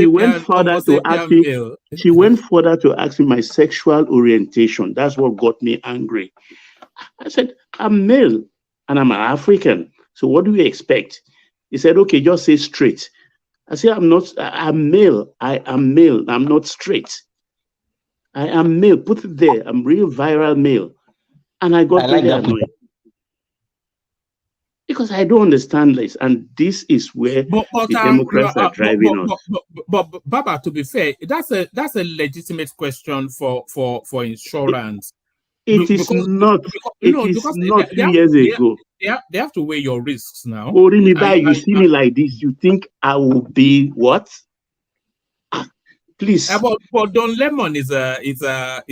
went further to ask me. She went further to ask me my sexual orientation. That's what got me angry. I said, I'm male and I'm an African. So what do you expect? He said, okay, just say straight. I said, I'm male. I am male. I'm not straight. I am male. Put it there. I'm real viral male. And I got really annoyed. Because I don't understand this. And this is where the Democrats are driving us. But Baba, to be fair, that's a legitimate question for insurance. It is not. It is not 2 years ago. They have to weigh your risks now. You see me like this, you think I will be what? Please. But Don Lemon is a don't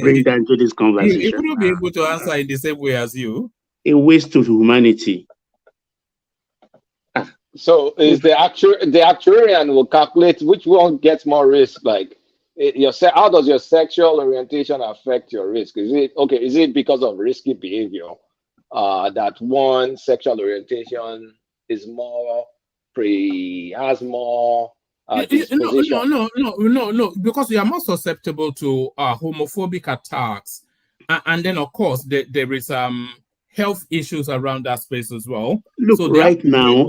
bring that into this conversation. He wouldn't be able to answer in the same way as you. A waste of humanity. So is the actuarian will calculate which one gets more risk, like how does your sexual orientation affect your risk? Is it because of risky behavior that one sexual orientation is more has more disposition? No, because you are more susceptible to homophobic attacks, and then of course there is health issues around that space as well. Look, so right now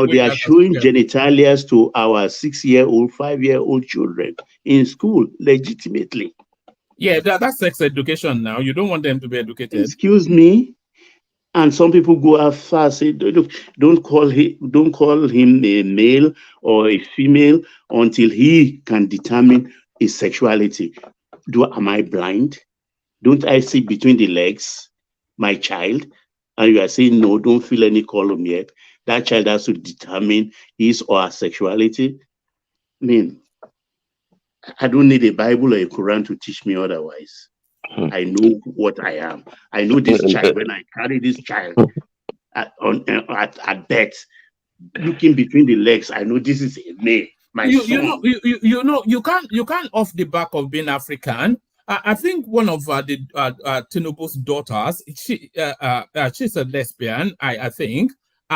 they are showing genitalias to our 6-year-old, 5-year-old children in school legitimately. Yeah, that's sex education now. You don't want them to be educated. Excuse me. And some people go out fast. Say, look, don't call him a male or a female until he can determine his sexuality. Am I blind? Don't I sit between the legs, my child? And you are saying, no, don't feel any column yet. That child has to determine his or her sexuality. I mean, I don't need a Bible or a Quran to teach me otherwise. I know what I am. I know this child. When I carry this child at birth, looking between the legs, I know this is a male. You can't off the back of being African. I think one of the Tinubu's daughters, she's a lesbian. I think.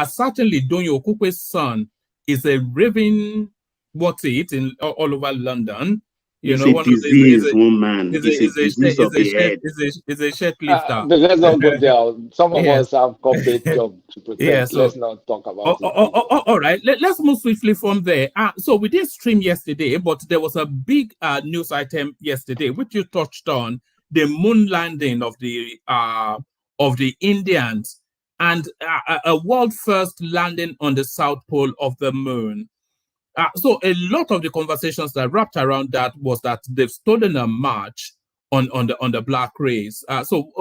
Certainly, Donyo Okukwe's son is a raving in all over London. It's a disease, woman. It's a disease of the head. It's a shirt lifter. Let's not go there. Some of us have corporate job to protect. Yeah, so, let's not talk about it. All right, let's move swiftly from there. So we did stream yesterday, but there was a big news item yesterday, which you touched on, the moon landing of the Indians and a world first landing on the south pole of the moon. So a lot of the conversations that wrapped around that was that they've stolen a march on the black race. So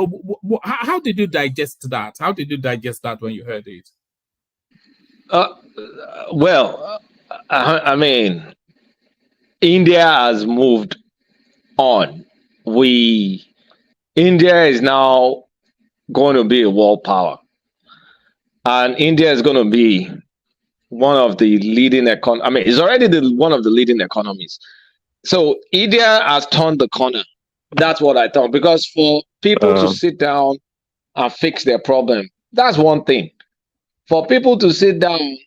how did you digest that? How did you digest that when you heard it? I mean, India has moved on. India is now going to be a world power, and India is going to be one of the leading it's already one of the leading economies. So India has turned the corner. That's what I thought. Because for people to sit down and fix their problem, that's one thing. For people to sit down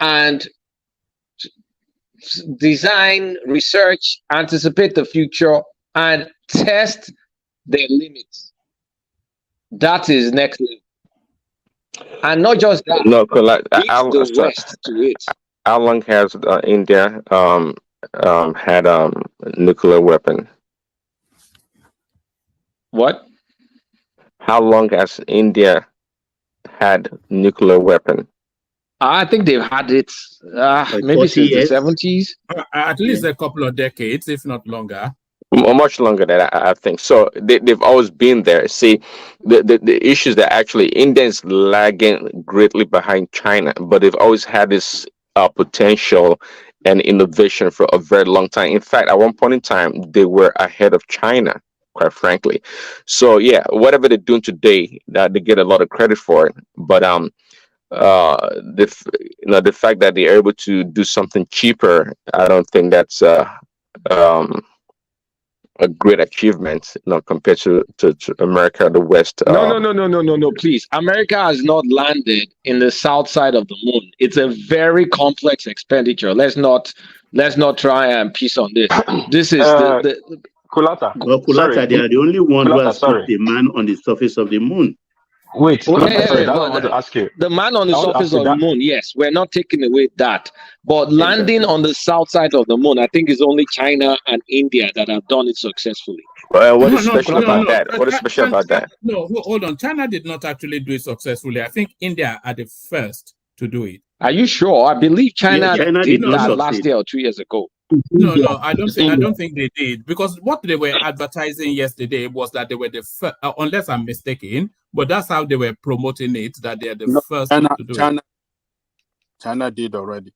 and design, research, anticipate the future, and test their limits, that is next level. And not just that. No, how long has India had nuclear weapon? What? How long has India had nuclear weapon? I think they've had it maybe since the 70s. At least a couple of decades, if not longer. Much longer than I think. So they've always been there. See, the issues that actually India is lagging greatly behind China, but they've always had this potential and innovation for a very long time. In fact, at one point in time, they were ahead of China, quite frankly. So yeah, whatever they're doing today, that they get a lot of credit for it. But the fact that they're able to do something cheaper, I don't think that's a great achievement, compared to America, the West. No, please. America has not landed in the south side of the moon. It's a very complex expenditure. Let's not try and piece on this. This is Kulata. Well, Kulata, they are the only one who has put the man on the surface of the moon. Wait, sorry, I want to ask you. The man on the surface of the moon, yes, we're not taking away that. But landing on the south side of the moon, I think it's only China and India that have done it successfully. What is special about that? What is special about that? No, hold on. China did not actually do it successfully. I think India are the first to do it. Are you sure? I believe China did that last year or 2 years ago. No, I don't think they did, because what they were advertising yesterday was that they were the first, unless I'm mistaken, but that's how they were promoting it, that they are the first to do it. China did already.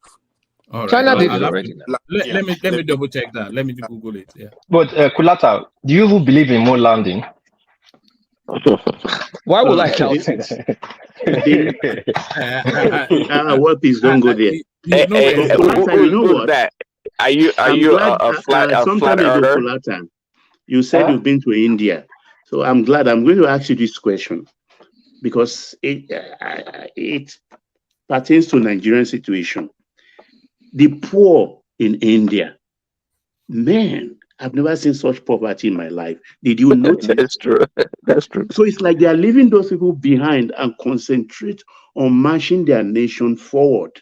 All right. China did it already. Let me double check that. Let me Google it. Yeah. But Kulata, do you believe in moon landing? Why would I tell you? What is don't go there? You know what? That? Are you a flat earther? You said you've been to India, so I'm glad. I'm going to ask you this question because it pertains to Nigerian situation. The poor in India, man, I've never seen such poverty in my life. Did you notice? That's true. That's true. So it's like they are leaving those people behind and concentrate on marching their nation forward.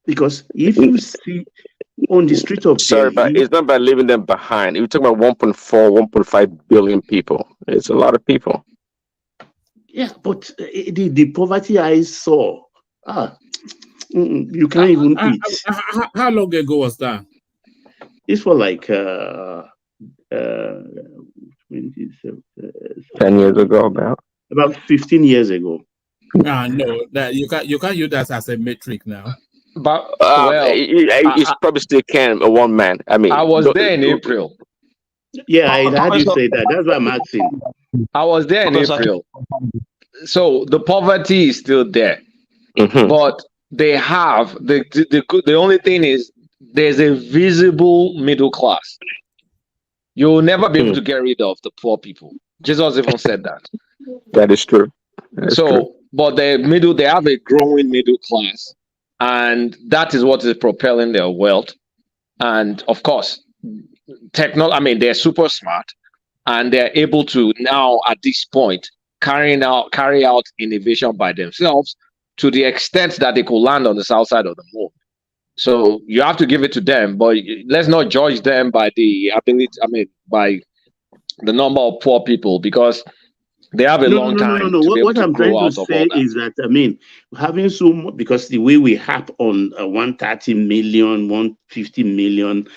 Because if you see on the street of but it's not about leaving them behind. You're talking about 1.5 billion people. It's a lot of people. Yeah, but the poverty I saw, you can't even eat. How long ago was that? It's for like 10 years ago, about 15 years ago. No, that you can't use that as a metric now. But it's probably still can a one man. I mean, I was there in April. Yeah, I heard you say that. That's what I'm asking. I was there in April. So the poverty is still there, but they have the only thing is there's a visible middle class. You'll never be able to get rid of the poor people. Jesus even said that. That is true. True. But they have a growing middle class, and that is what is propelling their wealth. And of course, they're super smart, and they're able to now at this point carry out innovation by themselves to the extent that they could land on the south side of the moon. So you have to give it to them, but let's not judge them by the ability. By the number of poor people, because they have a long time. No. What I'm trying to say is that, having so much, because the way we have on 130 million, 150 million,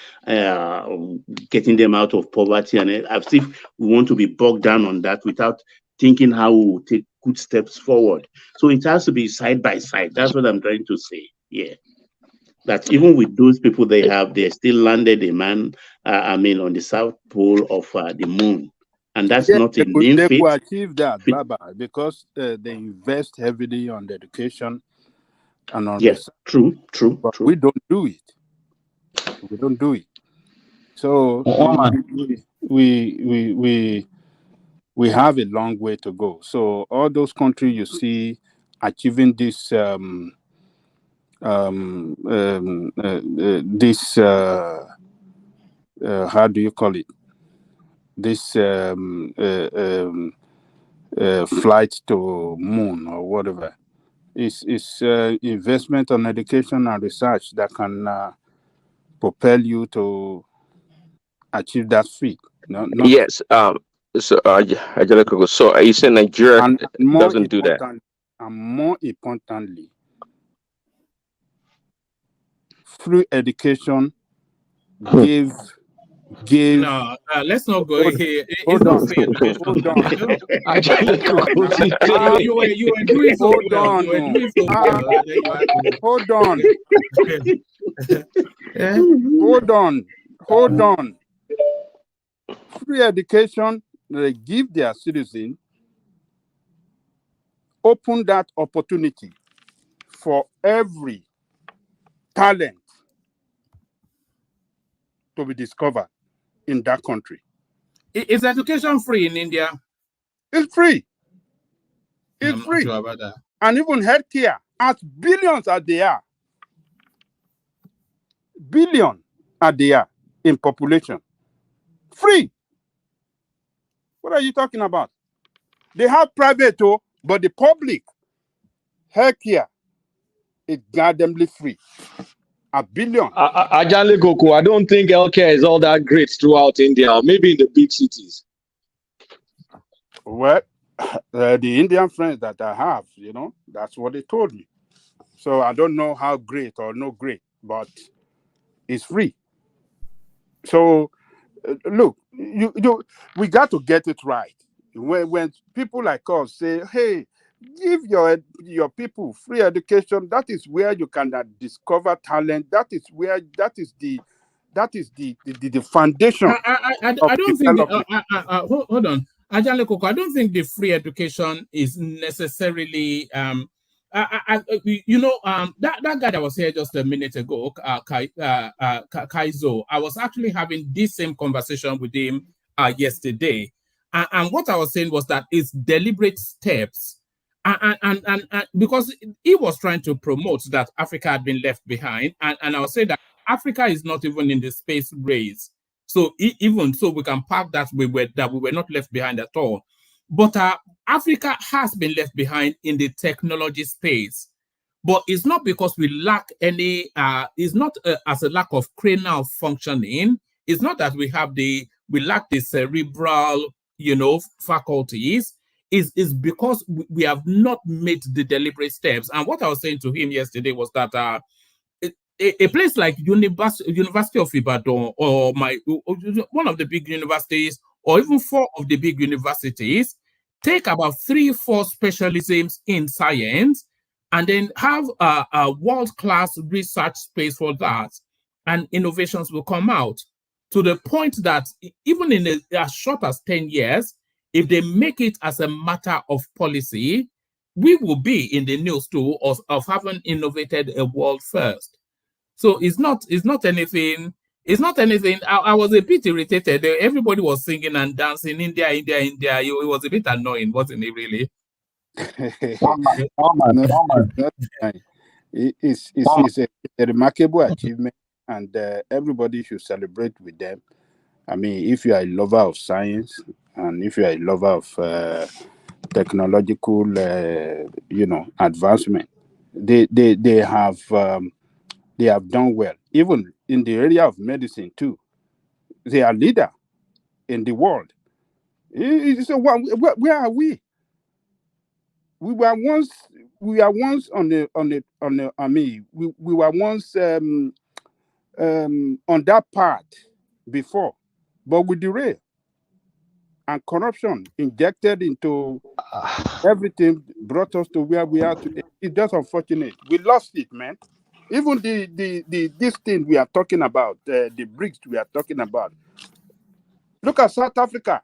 getting them out of poverty, and as if we want to be bogged down on that without thinking how we will take good steps forward. So it has to be side by side. That's what I'm trying to say. Yeah. That even with those people they still landed a man, on the south pole of the moon. And that's not a mean They feat. could achieve that, Baba, because they invest heavily on the education and on yes, research. True. We don't do it. We don't do it. So we have a long way to go. So all those countries you see achieving this how do you call it? This flight to moon or whatever. It's investment on education and research that can propel you to achieve that feat. Yes. So you say Nigeria doesn't do that. And more importantly, free education give. No, let's not go here. It's not free education. Hold on. You were doing so well. You were doing so well. Hold on. Free education, they give their citizens, open that opportunity for every talent to be discovered in that country. Is education free in India? It's free. I'm not sure about that. And even healthcare, as billions as they are, in population, free. What are you talking about? They have private, but the public healthcare is goddamnly free. $1 billion. Ajale Koko, I don't think healthcare is all that great throughout India, maybe in the big cities. Well, the Indian friends that I have, that's what they told me. So I don't know how great or no great, but it's free. So look, we got to get it right. When people like us say, "Hey, give your people free education," that is where you can discover talent. That is the foundation. I don't think. Hold on, Ajale Koko. I don't think the free education is necessarily. That guy that was here just a minute ago, Kaizo. I was actually having this same conversation with him yesterday, and what I was saying was that it's deliberate steps. And because he was trying to promote that Africa had been left behind, and I was saying that Africa is not even in the space race. So even so, we can park that we were not left behind at all. But Africa has been left behind in the technology space. But it's not because we lack any. It's not as a lack of cranial functioning. It's not that we lack the cerebral, faculties. Is because we have not made the deliberate steps. And what I was saying to him yesterday was that a place like University of Ibadan or one of the big universities or even 4 of the big universities, take about 3-4 specialisms in science, and then have a world-class research space for that, and innovations will come out to the point that even in as short as 10 years, if they make it as a matter of policy, we will be in the news too of having innovated a world first. So it's not anything. It's not anything. I was a bit irritated. Everybody was singing and dancing. India. It was a bit annoying, wasn't it? Really. It's a remarkable achievement, and everybody should celebrate with them. I mean, if you are a lover of science and if you are a lover of technological, advancement, they have done well. Even in the area of medicine too, they are leader in the world. So where are we? We were once on the I mean, we were once on that path before, but with the derailed, and corruption injected into everything brought us to where we are today. It's just unfortunate. We lost it, man. Even this thing we are talking about, the BRICS we are talking about. Look at South Africa,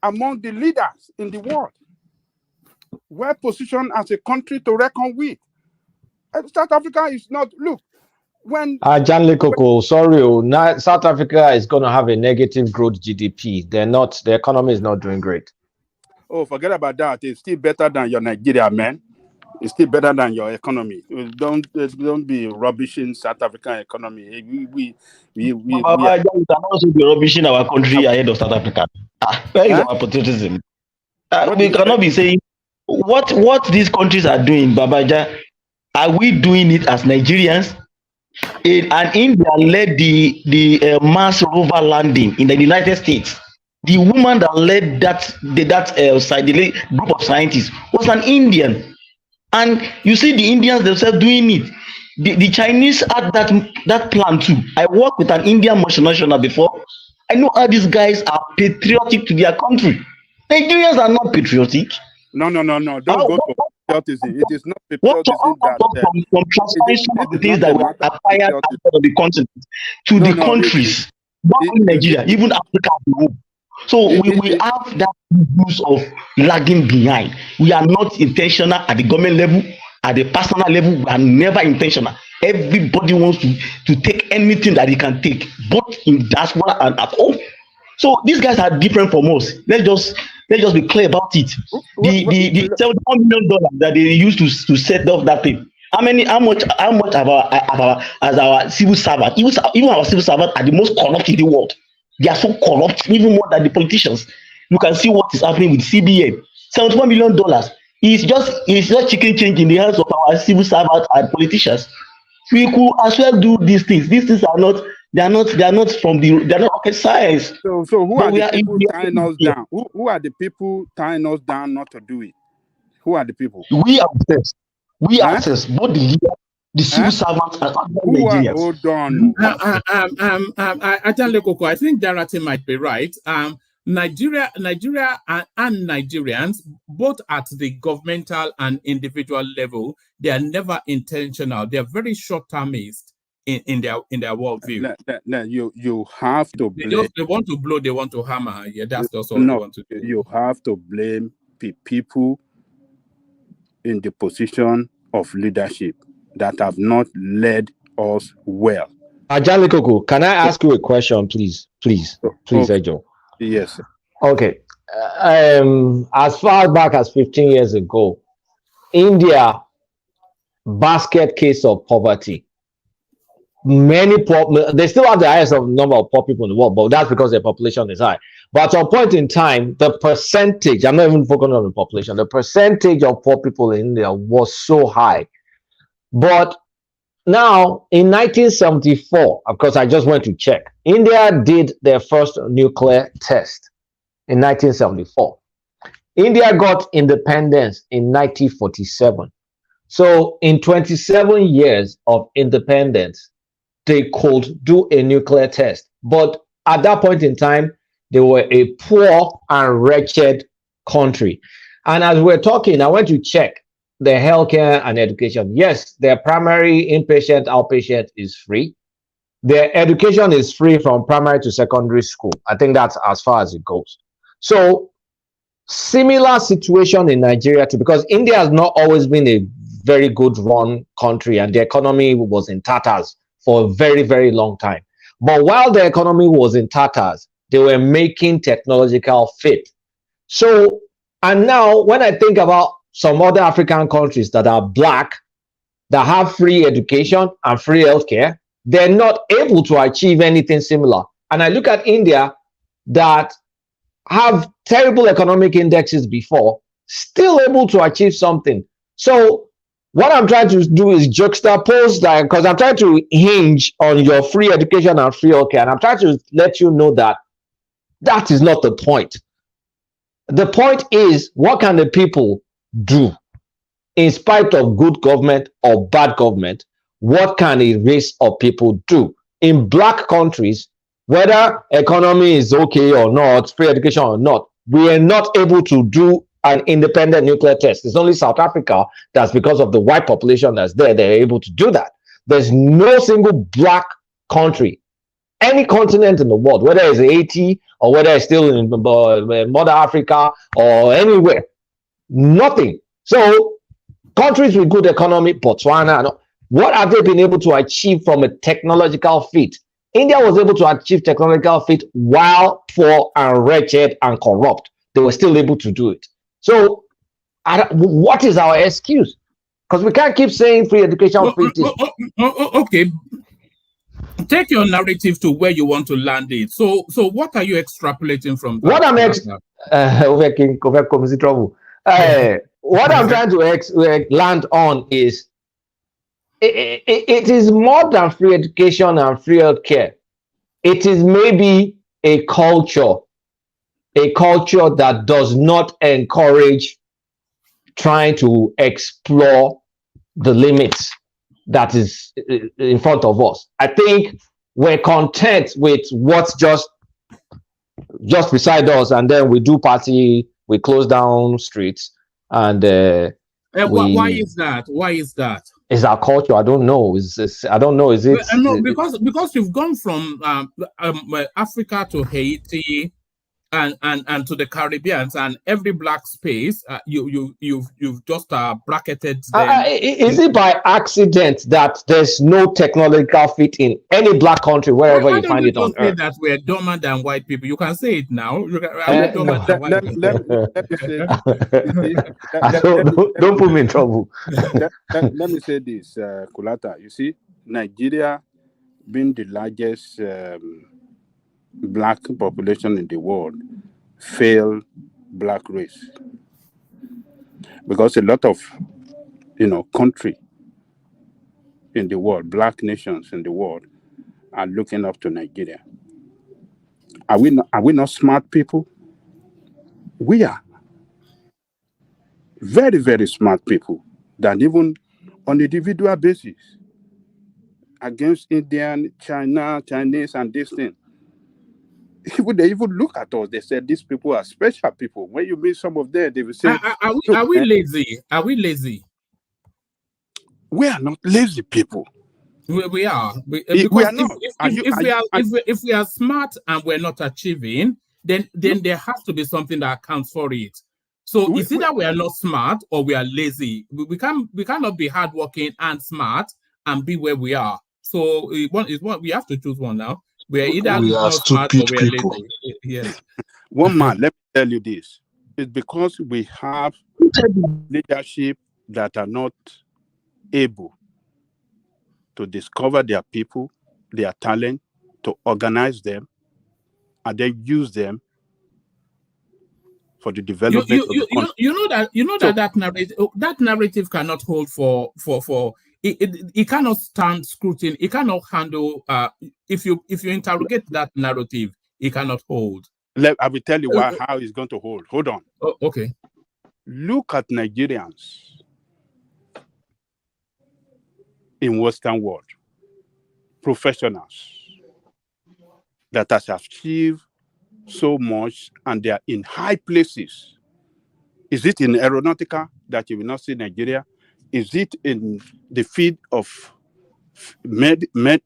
among the leaders in the world, well positioned as a country to reckon with. South Africa is not. Look, when Janle Coco, sorry, South Africa is going to have a negative growth GDP. The economy is not doing great. Oh, forget about that. It's still better than your Nigeria, man. It's still better than your economy. Don't be rubbishing South African economy. We cannot also be rubbishing our country ahead of South Africa. Where is our patriotism? We cannot be saying what these countries are doing, Babaja. Are we doing it as Nigerians? And India led the Mars rover landing in the United States. The woman that led the group of scientists was an Indian. And you see the Indians themselves doing it. The Chinese had that plan too. I worked with an Indian multinational before. I know how these guys are patriotic to their country. Nigerians are not patriotic. No. Don't go to patriotism. It is not patriotism from transferring some of the things that were acquired outside of the continent to the countries, not only Nigeria, even Africa as a whole. So we have that use of lagging behind. We are not intentional at the government level, at the personal level. We are never intentional. Everybody wants to take anything that they can take, both in diaspora and at home. So these guys are different from us. Let's just be clear about it. The $71 million that they used to set off that thing. How much of our civil servants, even our civil servants are the most corrupt in the world. They are so corrupt, even more than the politicians. You can see what is happening with CBN. $71 million is just chicken change in the hands of our civil servants and politicians. We could as well do these things. These things are not. They are not rocket science. So who are the people tying us down? Who are the people tying us down not to do it? Who are the people? We ourselves. Both the leader, the civil servants, and other Nigerians. Hold on. I think Darati might be right. Nigeria and Nigerians, both at the governmental and individual level, they are never intentional. They are very short-termist in their worldview. You have to blame. They want to blow, they want to hammer. Yeah, that's also what they want to do. You have to blame people in the position of leadership that have not led us well. Ajali Koko, can I ask you a question, please? Please, Ejo. Yes. Okay. As far back as 15 years ago, India, basket case of poverty. Many poor, they still have the highest number of poor people in the world, but that's because their population is high. But at a point in time, the percentage, I'm not even focusing on the population, the percentage of poor people in India was so high. But now, in 1974, of course, I just went to check, India did their first nuclear test in 1974. India got independence in 1947. So in 27 years of independence, they could do a nuclear test. But at that point in time, They were a poor and wretched country. And as we're talking, I went to check the healthcare and education. Yes, their primary inpatient, outpatient is free. Their education is free from primary to secondary school. I think that's as far as it goes. So similar situation in Nigeria too, because India has not always been a very good run country and the economy was in tatters for a very, very long time. But while the economy was in tatters, they were making technological fit. So, and now when I think about some other African countries that are black, that have free education and free healthcare, they're not able to achieve anything similar. And I look at India that have terrible economic indexes before, still able to achieve something. So what I'm trying to do is juxtapose that, because I'm trying to hinge on your free education and free healthcare, and I'm trying to let you know that that is not the point. The point is, what can the people do in spite of good government or bad government? What can a race of people do? In black countries, whether economy is okay or not, free education or not, we are not able to do an independent nuclear test. It's only South Africa that's, because of the white population that's there, they're able to do that. There's no single black country, any continent in the world, whether it's Haiti or whether it's still in Mother Africa or anywhere, nothing. So countries with good economy, Botswana, what have they been able to achieve from a technological feat? India was able to achieve technological feat while poor and wretched and corrupt. They were still able to do it. So what is our excuse? Because we can't keep saying free education, free teaching. Okay. Take your narrative to where you want to land it. So what are you extrapolating from that? What I'm what I'm trying to land on is it is more than free education and free healthcare. It is maybe a culture that does not encourage trying to explore the limits that is in front of us. I think we're content with what's just beside us, and then we do party, we close down streets, and why is that? Why is that? It's our culture. I don't know. I don't know. Is it? No, because you've gone from Africa to Haiti and to the Caribbean, and every black space, you've just bracketed them. Is it by accident that there's no technological fit in any black country wherever you find it on earth? That we're dumber than white people. You can say it now. Don't put me in trouble. Let me say this, Kulata. You see, Nigeria being the largest black population in the world, failed black race, because a lot of country in the world, black nations in the world, are looking up to Nigeria. Are we not smart people? We are very, very smart people, that even on individual basis against Indian, Chinese, and this thing. They even look at us. They said these people are special people. When you meet some of them, they will say, "Are we lazy? Are we lazy?" We are not lazy people. We are. We are not. If we are smart and we're not achieving, then there has to be something that accounts for it. So it's either we are not smart or we are lazy. We cannot be hardworking and smart and be where we are. So we have to choose one now. We are either not smart or we are lazy. Yes. One man, let me tell you this. It's because we have leadership that are not able to discover their people, their talent, to organize them, and then use them for the development of the country. That narrative cannot hold for it cannot stand scrutiny. It cannot handle if you interrogate that narrative, it cannot hold. I will tell you how it's going to hold. Hold on. Oh, okay. Look at Nigerians in Western world, professionals that has achieved so much and they are in high places. Is it in aeronautica that you will not see Nigeria? Is it in the field of medical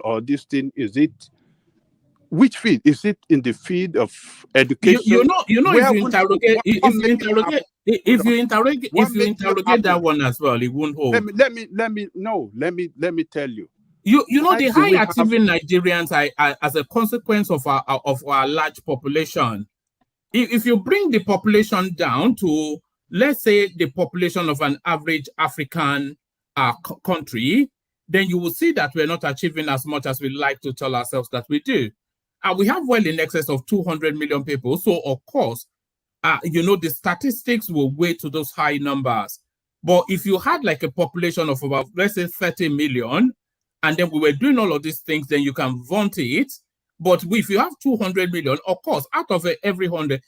or this thing? Is it which field? Is it in the field of education? If you interrogate that one as well, it won't hold. Let me tell you. The high achieving Nigerians are as a consequence of our large population. If you bring the population down to, let's say, the population of an average African country, then you will see that we're not achieving as much as we like to tell ourselves that we do. We have well in excess of 200 million people. So, of course, the statistics will weigh to those high numbers. But if you had like a population of about, let's say, 30 million, and then we were doing all of these things, then you can vaunt it. But if you have 200 million, of course, out of every 100,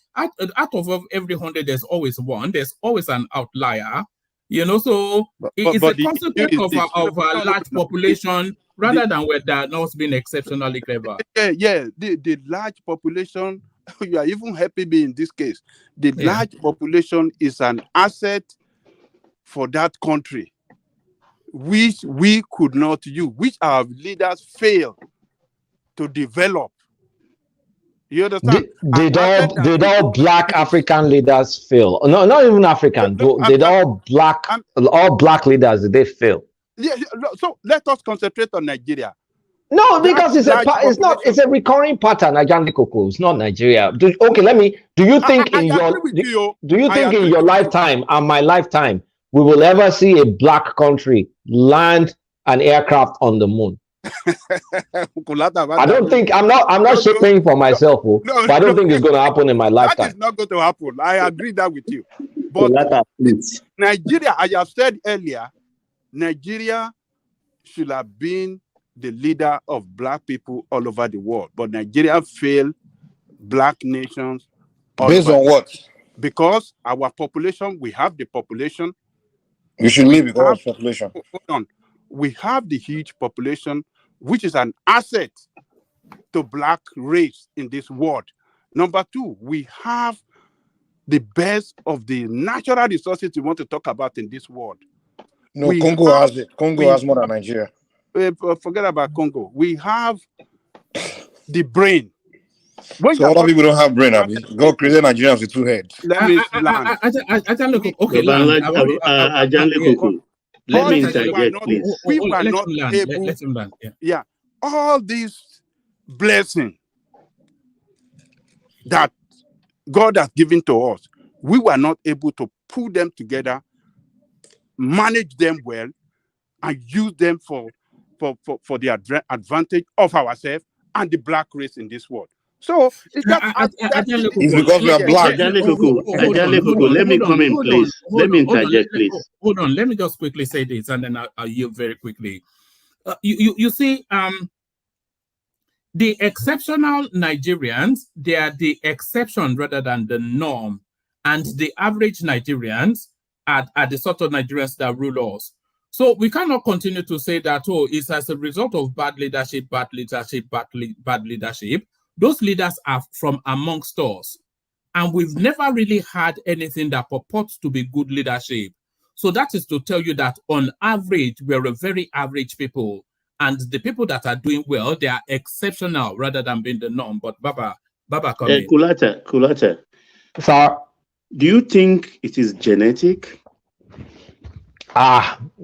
there's always one. There's always an outlier. So it's a consequence of a large population rather than where they're not being exceptionally clever. Yeah. The large population, you are even helping me in this case. The large population is an asset for that country, which we could not use, which our leaders fail to develop. You understand? Did all black African leaders fail? No, not even African. Did all black leaders, did they fail? Yeah. So let us concentrate on Nigeria. No, because it's a recurring pattern. Ajandi Koko, it's not Nigeria. Do you think in your lifetime and my lifetime we will ever see a black country land an aircraft on the moon? I don't think I'm not saying for myself, but I don't think it's going to happen in my lifetime. That is not going to happen. I agree that with you. But Nigeria, as I said earlier, Nigeria should have been the leader of black people all over the world. But Nigeria failed black nations. Based on what? Because our population, we have the population. You should live because of population. Hold on. We have the huge population, which is an asset to black race in this world. Number two, we have the best of the natural resources we want to talk about in this world. No, Congo has it. Congo has more than Nigeria. Forget about Congo. We have the brain. So other people don't have brain, Abi. God created Nigerians with two heads. Let me land. Let me interject, please. We were not able. Yeah. All these blessings that God has given to us, we were not able to pull them together, manage them well, and use them for the advantage of ourselves and the black race in this world. So it's because we are black. Let me come in, please. Let me interject, please. Hold on. Let me just quickly say this, and then I'll yield very quickly. You see, the exceptional Nigerians, they are the exception rather than the norm, and the average Nigerians are the sort of Nigerians that rule us. So we cannot continue to say that, it's as a result of bad leadership. Those leaders are from amongst us. And we've never really had anything that purports to be good leadership. So that is to tell you that on average, we're a very average people. And the people that are doing well, they are exceptional rather than being the norm. But Baba, come in. Kulata. Sir, do you think it is genetic?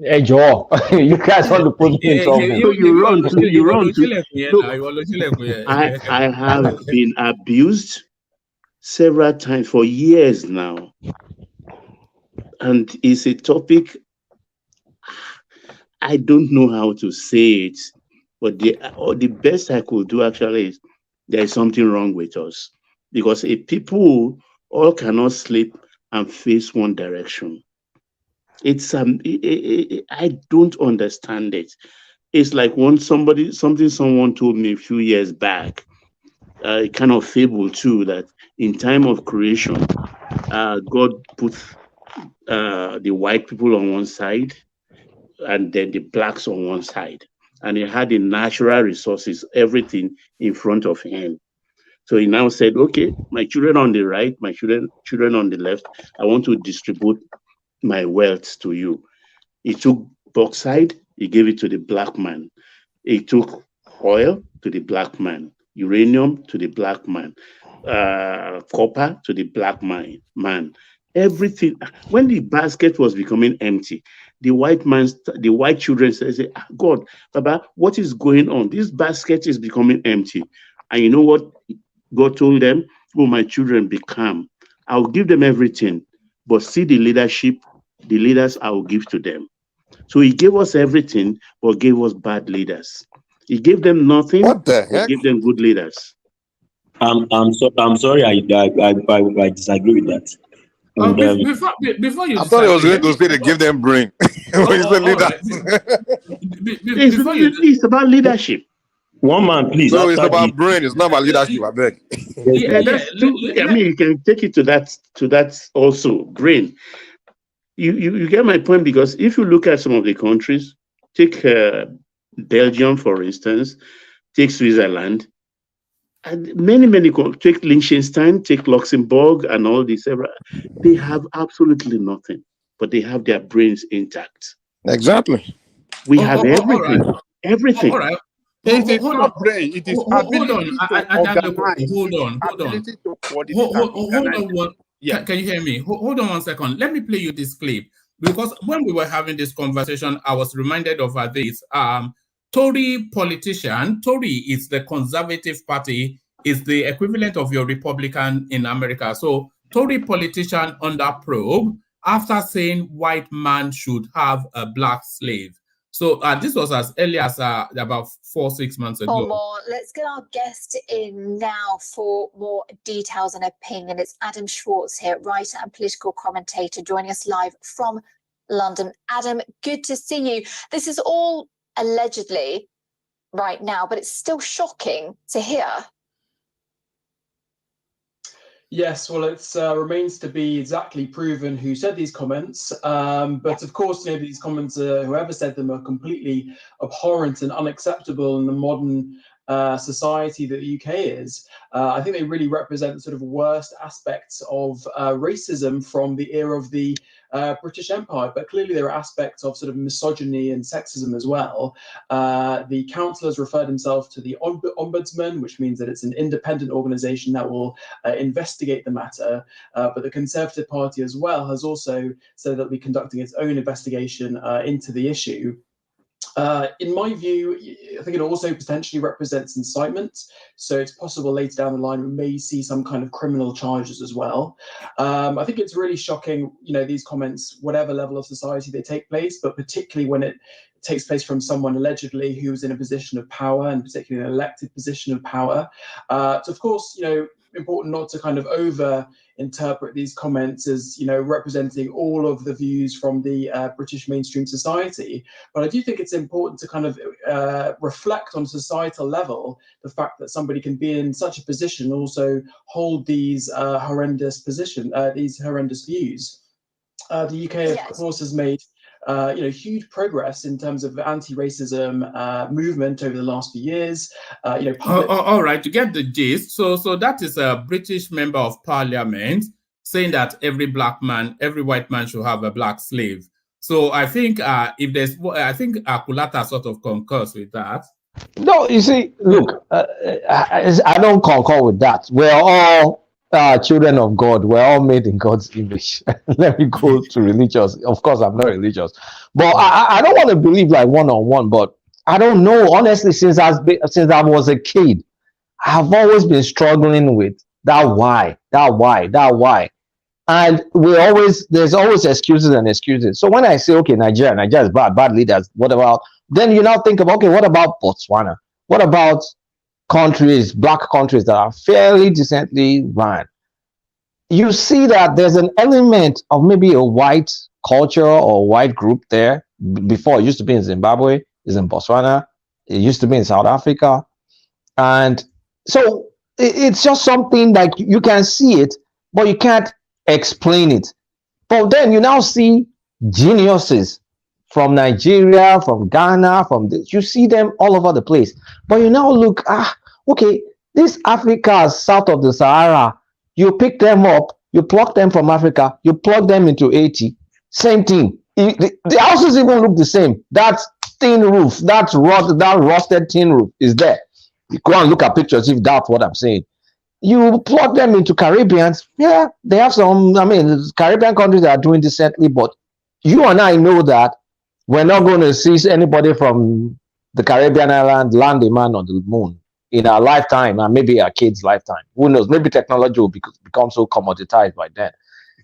Hey Joe, you guys want to put me in trouble. You run to. I have been abused several times for years now, and it's a topic I don't know how to say it, but the best I could do actually is there is something wrong with us, because if people all cannot sleep and face one direction. It's I don't understand it. It's like something someone told me a few years back, kind of fable too, that in time of creation, God put the white people on one side and then the blacks on one side, and he had the natural resources, everything in front of him. So he now said, okay, my children on the right, my children on the left, I want to distribute my wealth to you. He took bauxite, he gave it to the black man. He took oil to the black man, uranium to the black man, copper to the black man. Everything. When the basket was becoming empty, the white children said, God, Baba, what is going on? This basket is becoming empty. And you know what God told them? Oh, my children, be calm. I'll give them everything, but see the leaders I will give to them. So he gave us everything, but gave us bad leaders. He gave them nothing, what the heck? But gave them good leaders. I'm sorry, I disagree with that. And, before you, I thought it was going to say to give them brain. It's about leadership. One man, please. So it's about brain. It's not about leadership. I beg. I mean, you can take it to that also brain. You get my point, because if you look at some of the countries, take Belgium for instance, take Switzerland, and many take Liechtenstein, take Luxembourg, and all these. They have absolutely nothing, but they have their brains intact. Exactly. We have everything. Right. Everything. All right. It is not brain. It is ability to organize. Hold on. Ability to coordinate. Hold on. Yeah. Can you hear me? Hold on 1 second. Let me play you this clip, because when we were having this conversation, I was reminded of this. Tory politician. Tory is the Conservative Party, is the equivalent of your Republican in America. So Tory politician under probe after saying white man should have a black slave. So this was as early as about 4-6 months ago. For more, let's get our guest in now for more details and opinion. It's Adam Schwartz here, writer and political commentator, joining us live from London. Adam, good to see you. This is all allegedly right now, but it's still shocking to hear. Yes, well, it remains to be exactly proven who said these comments. But of course, these comments, whoever said them, are completely abhorrent and unacceptable in the modern society that the UK is. I think they really represent the sort of worst aspects of racism from the era of the British Empire. But clearly there are aspects of sort of misogyny and sexism as well. The councillors referred himself to the Ombudsman, which means that it's an independent organisation that will investigate the matter. But the Conservative Party as well has also said that it'll be conducting its own investigation into the issue. In my view, I think it also potentially represents incitement. So it's possible later down the line we may see some kind of criminal charges as well. I think it's really shocking, these comments, whatever level of society they take place, but particularly when it takes place from someone allegedly who was in a position of power, and particularly an elected position of power. So of course, important not to kind of over-interpret these comments as, representing all of the views from the British mainstream society. But I do think it's important to kind of reflect on societal level the fact that somebody can be in such a position, also hold these horrendous views. The UK, of course, has made huge progress in terms of anti-racism movement over the last few years. All right, to get the gist, so that is a British member of Parliament saying that every white man should have a black slave. So I think I think Akulata sort of concurs with that. No, you see, look, I don't concur with that. We're all children of God. We're all made in God's image. Let me go to religious. Of course, I'm not religious, but I don't want to believe like one-on-one. But I don't know, honestly. Since I was a kid, I've always been struggling with that why, and there's always excuses and excuses. So when I say, okay, Nigeria is bad leaders, what about? Then you now think about, okay, what about Botswana? What about black countries that are fairly decently run? You see that there's an element of maybe a white culture or white group there. Before, it used to be in Zimbabwe, it's in Botswana, it used to be in South Africa. And so it's just something like you can see it, but you can't explain it. But then you now see geniuses from Nigeria, from Ghana, you see them all over the place. But you now look, okay, These Africans south of the Sahara, you pick them up, you pluck them from Africa, you plug them into Haiti, same thing. The houses even look the same. That tin roof, that rusted tin roof is there. You go and look at pictures if that's what I'm saying. You plug them into Caribbeans, yeah, they have some, I mean, Caribbean countries that are doing decently, but you and I know that we're not going to see anybody from the Caribbean island land a man on the moon in our lifetime, and maybe our kids' lifetime. Who knows? Maybe technology will become so commoditized by then.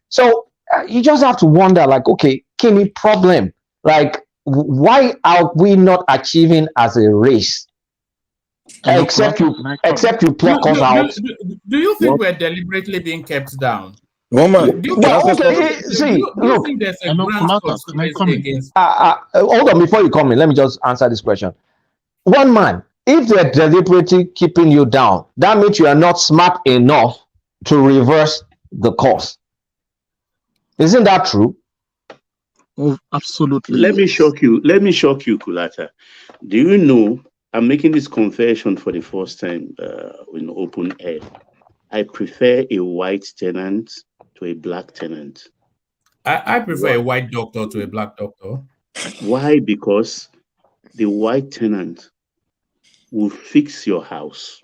So you just have to wonder, like, okay, Kimi, problem, like, why are we not achieving as a race? Except you pluck us out. Do you think we're deliberately being kept down? Woman, do you think there's a grand conspiracy against? Hold on, before you come in, let me just answer this question. One man, if they're deliberately keeping you down, that means you are not smart enough to reverse the course. Isn't that true? Oh, absolutely. Let me shock you, Kulata. Do you know, I'm making this confession for the first time in open air. I prefer a white tenant to a black tenant. I prefer a white doctor to a black doctor. Why? Because the white tenant will fix your house,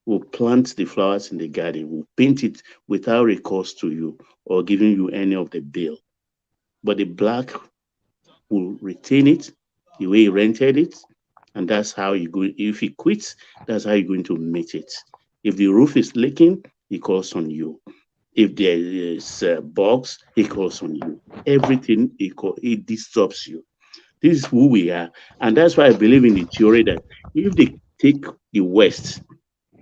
will plant the flowers in the garden, will paint it without recourse to you or giving you any of the bill. But the black will retain it the way he rented it, and that's how you go. If he quits, that's how you're going to meet it. If the roof is leaking, he calls on you. If there is bugs, he calls on you. Everything it disturbs you. This is who we are, and that's why I believe in the theory that if they take the West,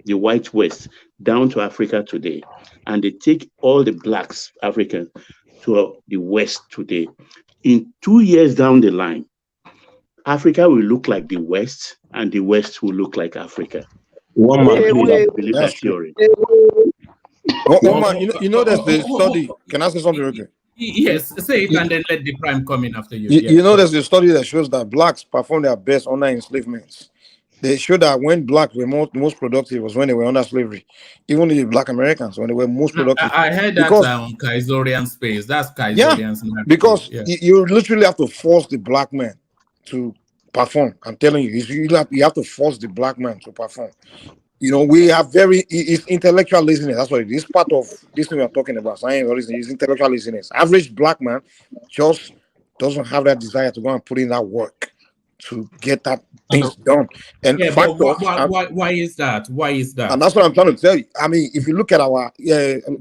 the white West, down to Africa today, and they take all the blacks, Africans, to the West today, in 2 years down the line, Africa will look like the West, and the West will look like Africa. One man, I believe that theory. One man, you know there's the study. Can I say something real quick? Yes, say it and then let the prime come in after you. You know there's a study that shows that blacks perform their best under enslavement. They show that when blacks were most productive was when they were under slavery. Even the black Americans, when they were most productive. I heard that on Kaisorian space. That's Kaisorian's narrative. Because you literally have to force the black man to perform. I'm telling you, you have to force the black man to perform. You know, we have it's intellectual laziness. That's what it is. Part of this thing we are talking about. Science is intellectual laziness. Average black man just doesn't have that desire to go and put in that work to get that things done. And why is that? Why is that? And that's what I'm trying to tell you. I mean, if you look at our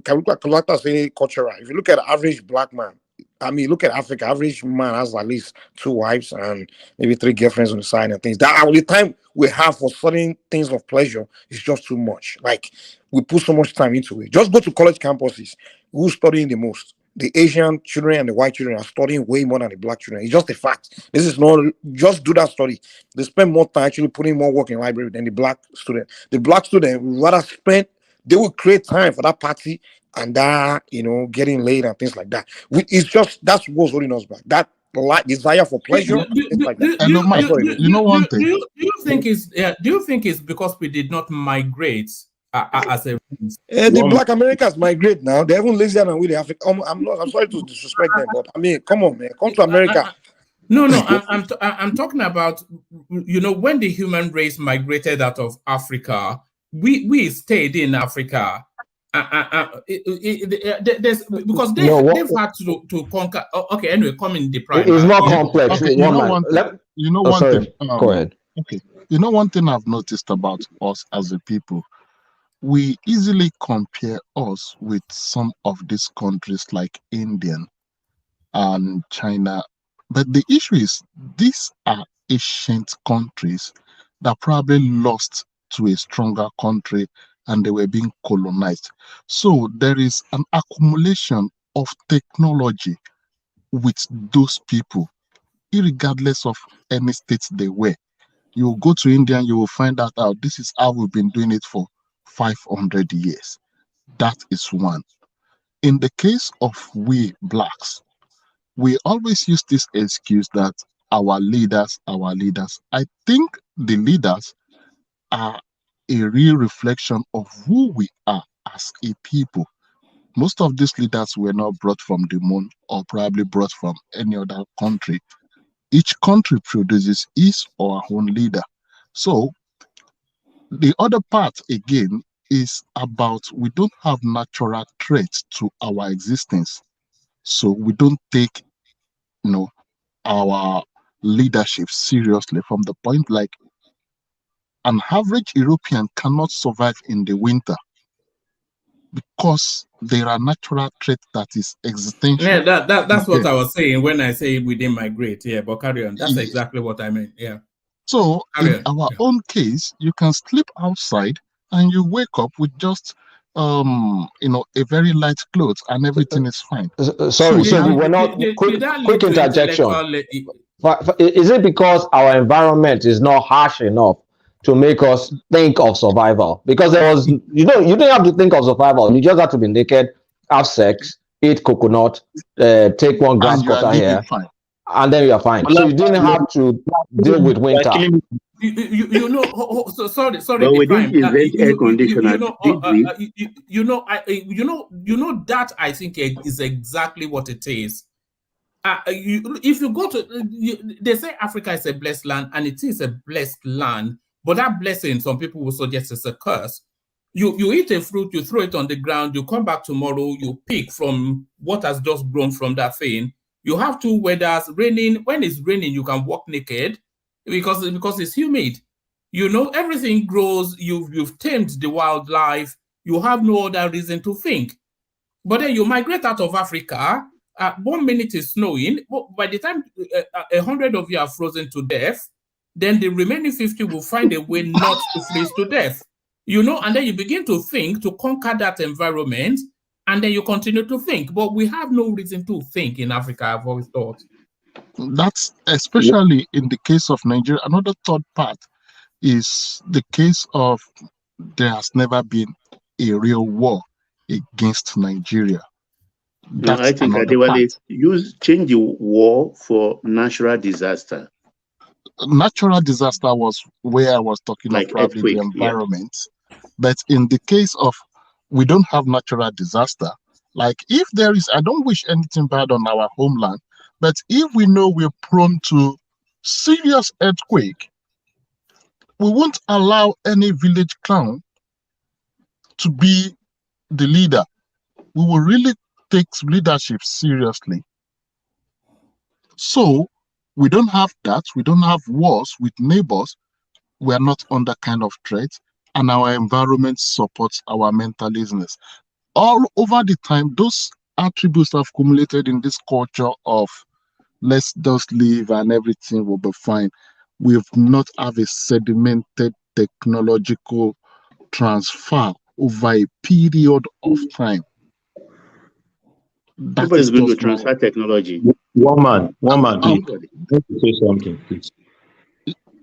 cultural, if you look at average black man, I mean, look at Africa. Average man has at least 2 wives and maybe 3 girlfriends on the side and things. That the time we have for certain things of pleasure is just too much. Like, we put so much time into it. Just go to college campuses. Who's studying the most? The Asian children and the white children are studying way more than the black children. It's just a fact. This is not just do that study. They spend more time actually putting more work in library than the black student. The black student rather they will create time for that party and that, getting laid and things like that. It's just that's what's holding us back. That desire for pleasure, things like that. Do you think it's because we did not migrate as a the black Americans migrate now? They're even lazier than we the African. I'm sorry to disrespect them, but I mean, come on, man, come to America. No, I'm talking about, when the human race migrated out of Africa, we stayed in Africa. Because they've had to conquer. Okay, anyway, come in the prime. It's more complex. Okay, one thing. Go ahead. Okay, one thing I've noticed about us as a people, we easily compare us with some of these countries like India and China, but the issue is these are ancient countries that probably lost to a stronger country and they were being colonized. So there is an accumulation of technology with those people, irregardless of any state they were. You will go to India and you will find out this is how we've been doing it for 500 years. That is one. In the case of we blacks, we always use this excuse that our leaders. I think the leaders are a real reflection of who we are as a people. Most of these leaders were not brought from the moon or probably brought from any other country. Each country produces his or her own leader. So the other part again is about we don't have natural traits to our existence. So we don't take our leadership seriously from the point like an average European cannot survive in the winter because there are natural traits that is existential. Yeah, that's what I was saying when I say we didn't migrate. Yeah, but carry on. That's exactly what I meant. Yeah. So in our own case, you can sleep outside and you wake up with just a very light clothes and everything is fine. Sorry, so we're not quick interjection. Is it because our environment is not harsh enough to make us think of survival? Because you don't have to think of survival. You just have to be naked, have sex, eat coconut, take one grass cutter here, and then you're fine. So you didn't have to deal with winter. Sorry. But we didn't invent air conditioner, did we? That I think is exactly what it is. If you go to, they say Africa is a blessed land, and it is a blessed land. But that blessing, some people will suggest it's a curse. You eat a fruit, you throw it on the ground, you come back tomorrow, you pick from what has just grown from that thing. You have two weathers, raining. When it's raining, you can walk naked because it's humid. Everything grows. You've tamed the wildlife. You have no other reason to think. But then you migrate out of Africa. 1 minute is snowing. By the time 100 of you are frozen to death, then the remaining 50 will find a way not to freeze to death. And then you begin to think to conquer that environment, and then you continue to think. But we have no reason to think in Africa, I've always thought. That's especially in the case of Nigeria. Another third part is the case of there has never been a real war against Nigeria. No, I think Adewale change the war for natural disaster. Natural disaster was where I was talking like of probably the environment. Yeah. But in the case of we don't have natural disaster, like if there is, I don't wish anything bad on our homeland, but if we know we're prone to serious earthquake, we won't allow any village clown to be the leader. We will really take leadership seriously. So we don't have that. We don't have wars with neighbors. We are not under kind of threat, and our environment supports our mental illness. All over the time, those attributes have accumulated in this culture of let's just live and everything will be fine. We've not have a sedimented technological transfer over a period of time. Nobody's going to transfer technology. One man, please. Say something, please.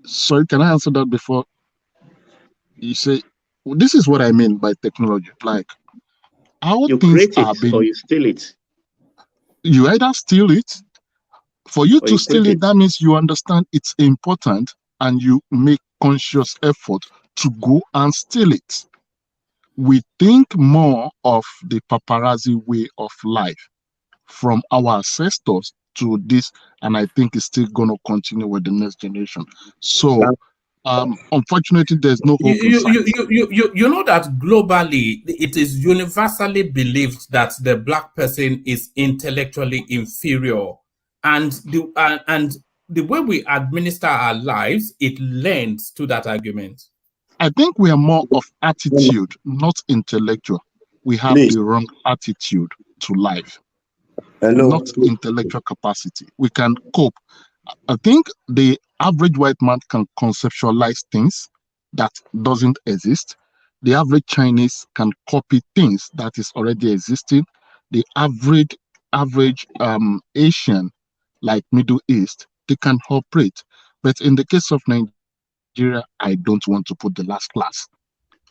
Sorry, can I answer that before you say? This is what I mean by technology. Like, how you things create are it being, or you steal it. You either steal it. For you or to you steal it, that means you understand it's important and you make conscious effort to go and steal it. We think more of the paparazzi way of life from our ancestors to this, and I think it's still going to continue with the next generation. So, unfortunately, there's no hope in sight. You know that globally, it is universally believed that the Black person is intellectually inferior, and the way we administer our lives, it lends to that argument. I think we are more of attitude, not intellectual. We have the wrong attitude to life. Not intellectual capacity. We can cope. I think the average white man can conceptualize things that doesn't exist. The average Chinese can copy things that is already existing. The average Asian, like Middle East, they can operate. But in the case of Nigeria, I don't want to put the last class.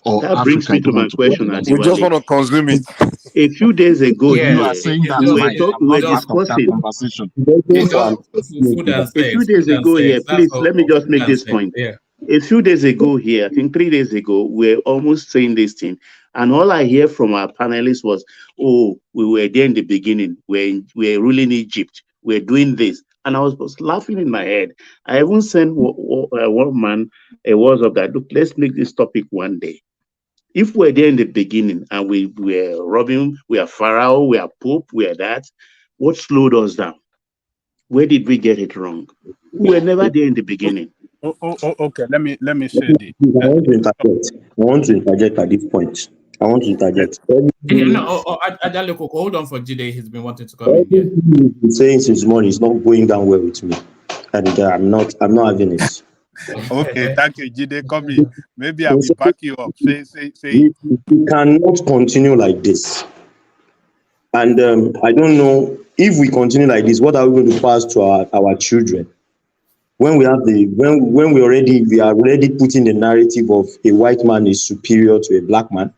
Or that Africa, brings me to my question. We just want to consume it. A few days ago, you are saying that we were discussing. conversation. A few days ago here, please let me just make this point. Yeah. A few days ago here, I think 3 days ago, we're almost saying this thing. And all I hear from our panelists was, oh, we were there in the beginning. We're ruling Egypt. We're doing this. And I was laughing in my head. I even sent one man a WhatsApp that, look, let's make this topic one day. If we're there in the beginning and we were robbing, we are Pharaoh, we are Pope, we are that, what slowed us down? Where did we get it wrong? We were never there in the beginning. Okay. Let me say this. I want to interject at this point. I want to interject. Hold on for Jide. He's been wanting to come in here. Everything he's been saying since morning is not going down well with me, and I'm not having it. Okay, thank you, Jide. Come in. Maybe I will back you up. Say. We cannot continue like this. And I don't know if we continue like this, what are we going to pass to our children? When we have when we are already putting the narrative of a white man is superior to a black man.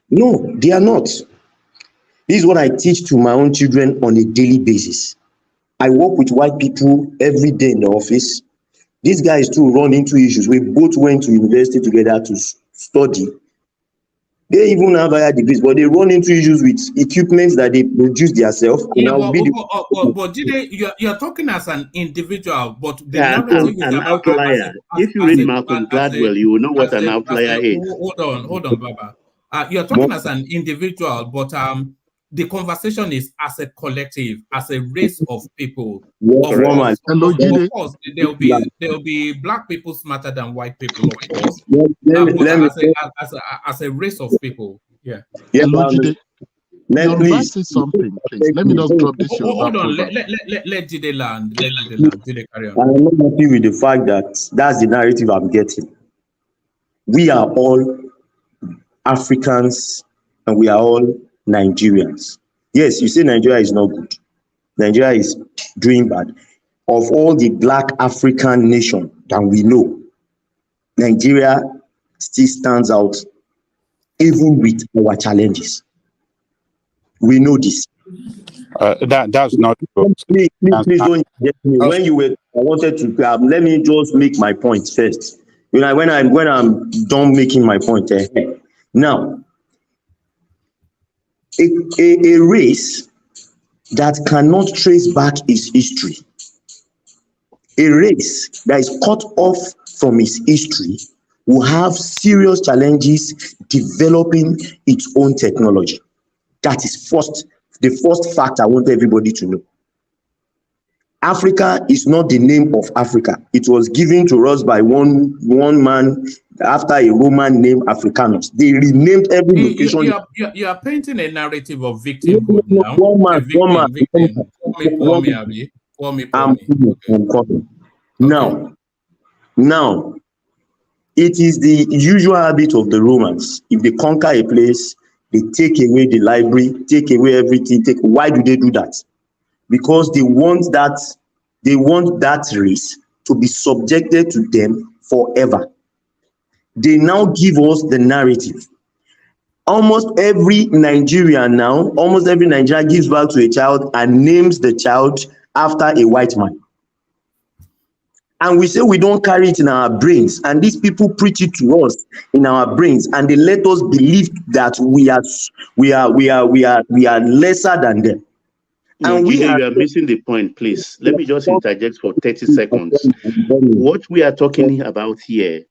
No, they are not. This is what I teach to my own children on a daily basis. I work with white people every day in the office. These guys too run into issues. We both went to university together to study. They even have higher degrees, but they run into issues with equipment that they produce themselves. Yeah, but you're talking as an individual, but the narrative is an outlier. If you read Malcolm Gladwell, you will know what an outlier is. Hold on, Baba. You're talking as an individual, but the conversation is as a collective, as a race of people. Of course, there'll be black people smarter than white people, of course. As a race of people, yeah. Hello, Jide. Please say something, please. Let me just drop this. Hold on. Let Jide land. Let Jide carry on. I'm not happy with the fact that that's the narrative I'm getting. We are all Africans and we are all Nigerians. Yes, you say Nigeria is not good. Nigeria is doing bad. Of all the black African nations that we know, Nigeria still stands out even with our challenges. We know this. That's not true. Please don't get me. When you were, I wanted to let me just make my point first. When I'm done making my point, now a race that cannot trace back its history, a race that is cut off from its history, will have serious challenges developing its own technology. That is the first fact I want everybody to know. Africa is not the name of Africa. It was given to us by one man after a Roman named Africanus. They renamed every location. You are painting a narrative of victimhood now. Now, it is the usual habit of the Romans. If they conquer a place, they take away the library, take away everything. Why do they do that? Because they want that race to be subjected to them forever. They now give us the narrative. Almost every Nigerian gives birth to a child and names the child after a white man. And we say we don't carry it in our brains, and these people preach it to us in our brains, and they let us believe that we are lesser than them. No, and you are missing the point, please. Let me just interject for 30 seconds. What we are talking about here,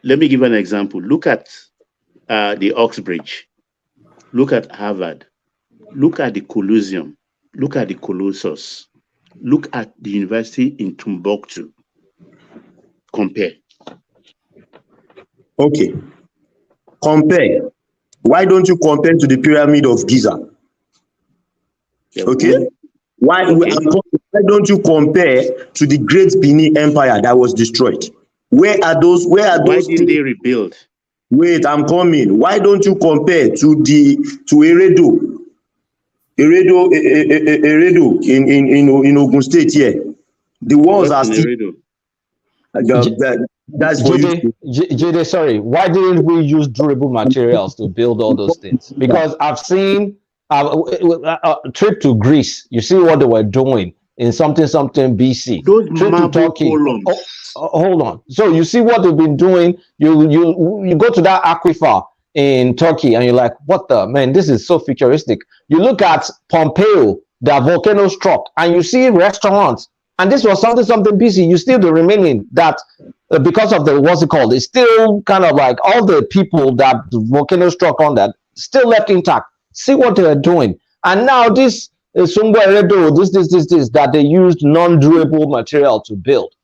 let me give an example. Look at the Oxbridge. Look at Harvard. Look at the Colosseum. Look at the Colossus. Look at the university in Timbuktu. Compare. Okay. Compare. Why don't you compare to the Pyramid of Giza? Okay. Why don't you compare to the Great Benin Empire that was destroyed? Where are those? Why didn't they rebuild? Wait, I'm coming. Why don't you compare to Eredo? Eredo in Ogun State here. The walls are still. That's for you. JD, sorry. Why didn't we use durable materials to build all those things? Because I've seen a trip to Greece. You see what they were doing in something BC. Those Trade to Turkey. Hold on. So you see what they've been doing. You go to that aquifer in Turkey and you're like, what the man? This is so futuristic. You look at Pompeo, the volcano struck, and you see restaurants. And this was something BC. You still the remaining that because of the what's it called? It's still kind of like all the people that the volcano struck on that still left intact. See what they're doing. And now this is somewhere this that they used non-durable material to build.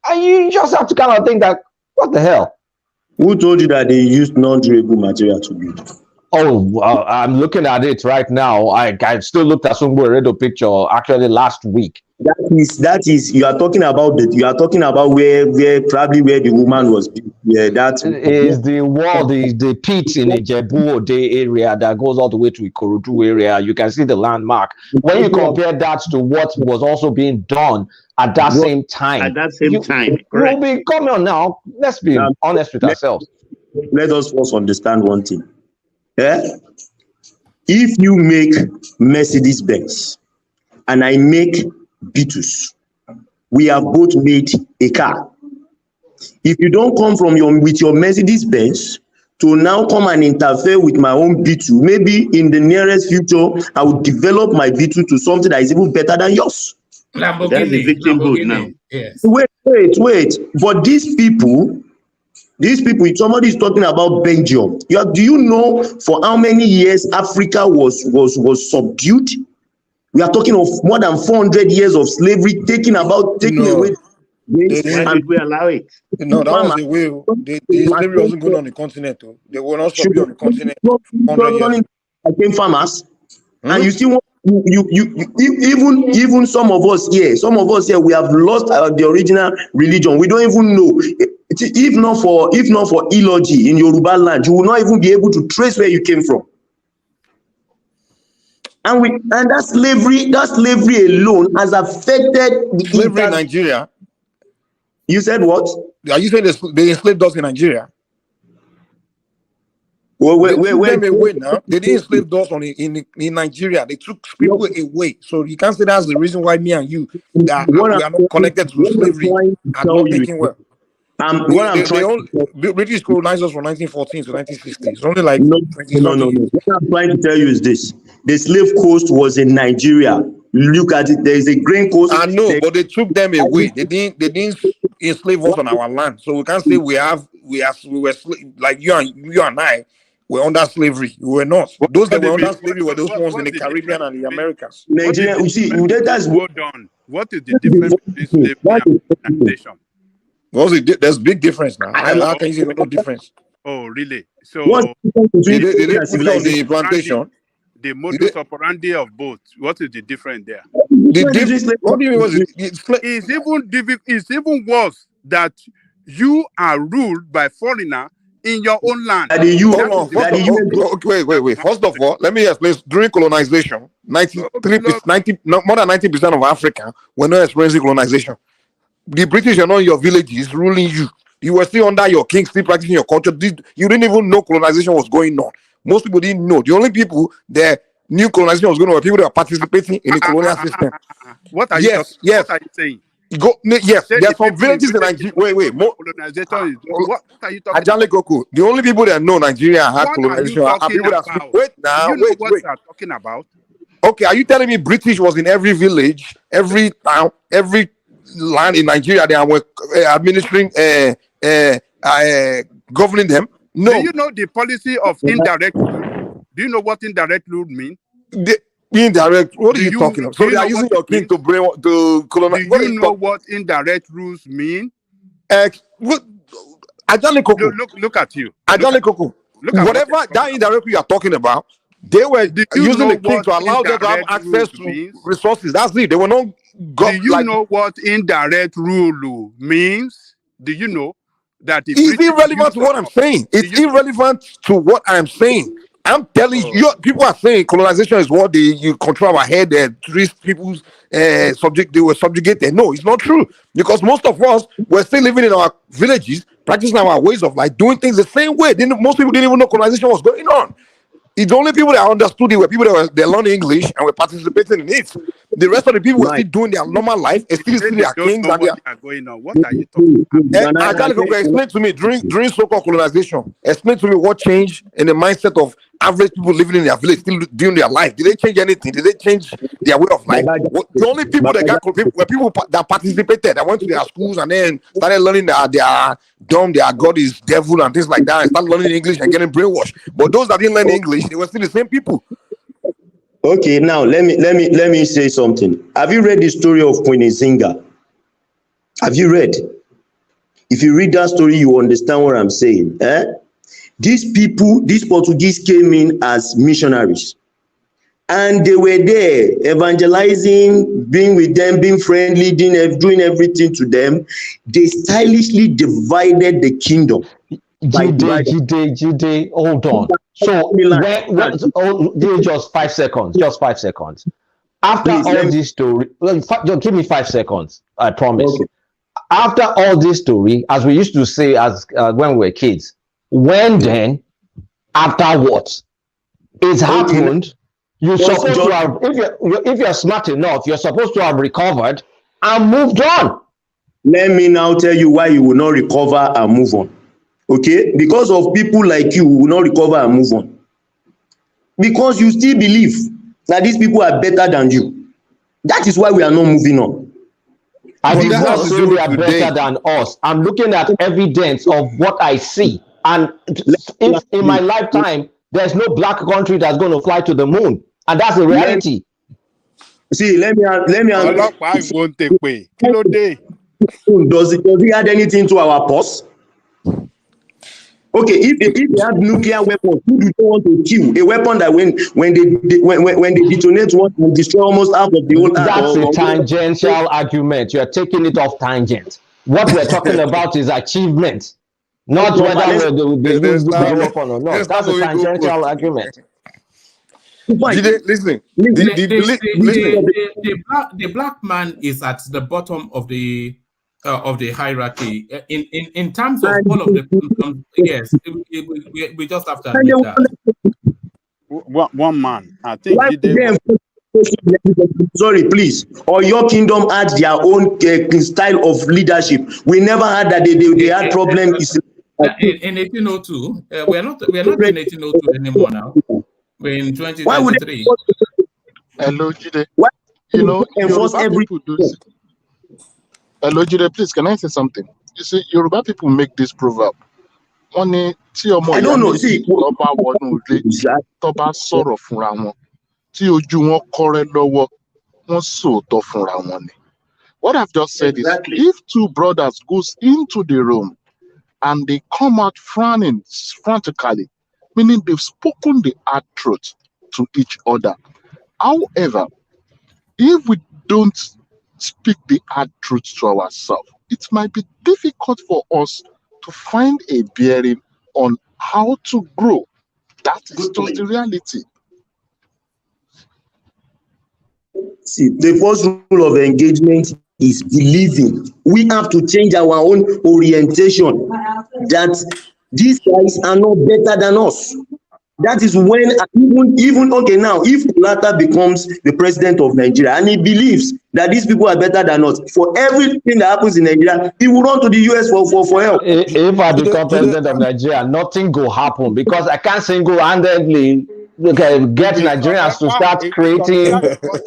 And you just have to kind of think that what the hell? Who told you that they used non-durable material to build? Oh, well, I'm looking at it right now. I still looked at some Redo picture actually last week. That is you are talking about where probably where the woman was. Yeah, that is the wall, the pit in the Jebu Day area that goes all the way to Ikorodu area. You can see the landmark. When you compare that to what was also being done at that same time. At that same time, correct. You'll be coming on now. Let's be honest with ourselves. Let us first understand one thing. Yeah? If you make Mercedes-Benz and I make Beetus, we have both made a car. If you don't come with your Mercedes-Benz to now come and interfere with my own B2, maybe in the nearest future, I will develop my B2 to something that is even better than yours. That's the victim boat now. Yes. Wait. But these people, somebody is talking about Belgium. Do you know for how many years Africa was subdued? We are talking of more than 400 years of slavery, taking away. Why did we allow it? No, that was the way. The slavery wasn't going on the continent. Though. They were not subdued on the continent. 100 years. Against farmers, and you still want even some of us here, we have lost the original religion. We don't even know. If not for eulogy in Yoruba land, you will not even be able to trace where you came from. And that slavery alone has affected the slavery in Nigeria. You said what? Are you saying they enslaved us in Nigeria? Well, they took them away now. They didn't enslave us in Nigeria. They took people away. So you can't say that's the reason why me and you we are not connected to slavery and not taking well. British colonized us from 1914 to 1960. It's only like no. What I'm trying to tell you is this: the slave coast was in Nigeria. Look at it. There is a grain coast. I know, but they took them away. They didn't enslave us on our land. So we can't say we were like you and I were under slavery. We were not. Those that were under slavery were those ones in the Caribbean and the Americas. Nigeria, you see, hold on. What is the difference between slavery and colonization? There's big difference now. How can you say no difference? Oh, really? So they put on the plantation. The modus operandi of both. What is the difference there? What do you mean? It's even worse that you are ruled by foreigner in your own land. Wait. First of all, let me explain. During colonization, more than 90% of Africa were not experiencing colonization. The British are not in your villages ruling you. You were still under your king, still practicing your culture. You didn't even know colonization was going on. Most people didn't know. The only people that knew colonization was going on were people that were participating in the colonial system. What are you saying? There's some villages in Nigeria. Wait. Colonization is what are you talking about? Koko, the only people that know Nigeria had colonization are people that speak. Wait. What you are talking about? Okay, are you telling me British was in every village, every town, every land in Nigeria they were administering governing them? No. Do you know the policy of indirect rule? Do you know what indirect rule means? Indirect, what are you talking about? So they are using your king to colonize. Do you know what indirect rules mean? Look at you. Whatever that indirect rule you are talking about, they were using the king to allow them to have access to resources. That's it. They were not. Do you know what indirect rule means? Do you know that it's irrelevant to what I'm saying? It's irrelevant to what I'm saying. I'm telling you, people are saying colonization is what you control our head and treat people's they were subjugated. No, it's not true. Because most of us were still living in our villages, practicing our ways of life, doing things the same way. Most people didn't even know colonization was going on. The only people that understood it were people that they learned English and were participating in it. The rest of the people were still doing their normal life and still see their kings and their. They are going on. What are you talking about? I gotta go explain to me during so-called colonization. Explain to me what changed in the mindset of average people living in their village, still doing their life. Did they change anything? Did they change their way of life? The only people that got were people that participated, that went to their schools and then started learning that they are dumb, their God is devil and things like that, and started learning English and getting brainwashed. But those that didn't learn English, they were still the same people. Okay, now let me say something. Have you read the story of Queen Nzinga? Have you read? If you read that story, you understand what I'm saying. These people, these Portuguese came in as missionaries. And they were there evangelizing, being with them, being friendly, doing everything to them. They stylishly divided the kingdom. Jide, hold on. So, just 5 seconds. Just 5 seconds. After all this story, just give me 5 seconds. I promise. Okay. After all this story, as we used to say as when we were kids, when then, after what? It's happened. You're supposed to have, if you're smart enough, you're supposed to have recovered and moved on. Let me now tell you why you will not recover and move on. Okay? Because of people like you will not recover and move on. Because you still believe that these people are better than you. That is why we are not moving on. I did not say they are better than us. I'm looking at evidence of what I see. And if in my lifetime, there's no black country that's going to fly to the moon. And that's the reality. See, let me does it add anything to our purse? Okay, if they have nuclear weapons, who do they want to kill? A weapon that when they detonate one and destroy almost half of the whole earth. That's a tangential argument. You are taking it off tangent. What we're talking about is achievement, not whether they use nuclear weapon or not. That's a tangential argument. Listen, the black man is at the bottom of the hierarchy in terms of all of the yes, we just have to admit that. One man, I think. Sorry, please. Or your kingdom had their own style of leadership. We never had that. They had problems. In 1802, we're not in 1802 anymore now. We're in 2023. Hello, Jide. You know, Yoruba people do. Hello, Jide, please, can I say something? You see, Yoruba people make this proverb. I don't know. See, what I've just said is, if two brothers goes into the room and they come out frowning frantically, meaning they've spoken the hard truth to each other. However, if we don't speak the hard truth to ourselves, it might be difficult for us to find a bearing on how to grow. That is just the reality. See, the first rule of engagement is believing. We have to change our own orientation that these guys are not better than us. That is when even okay now, if Plata becomes the president of Nigeria and he believes that these people are better than us, for everything that happens in Nigeria, he will run to the US for help. If I become president of Nigeria, nothing will happen because I can't single-handedly get Nigerians to start creating,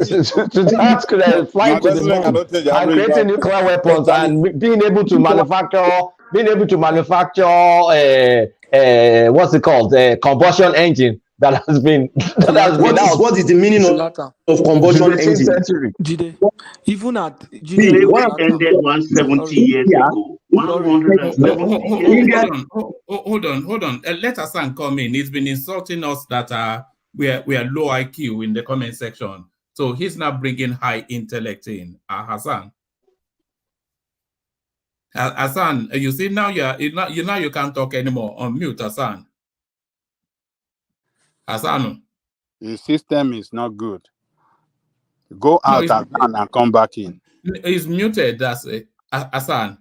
to start flying to the moon and creating nuclear weapons and being able to manufacture what's it called? Combustion engine that has been out. What is the meaning of combustion engine? Jide, even at Jide, what ended 170 years ago. 170 Hold on. Let Hassan come in. He's been insulting us that we are low IQ in the comment section. So he's now bringing high intellect in. Hassan. Hassan, you see now you can't talk anymore. On mute, Hassan. Hassan. The system is not good. Go out and come back in. He's muted. That's it. Hassan.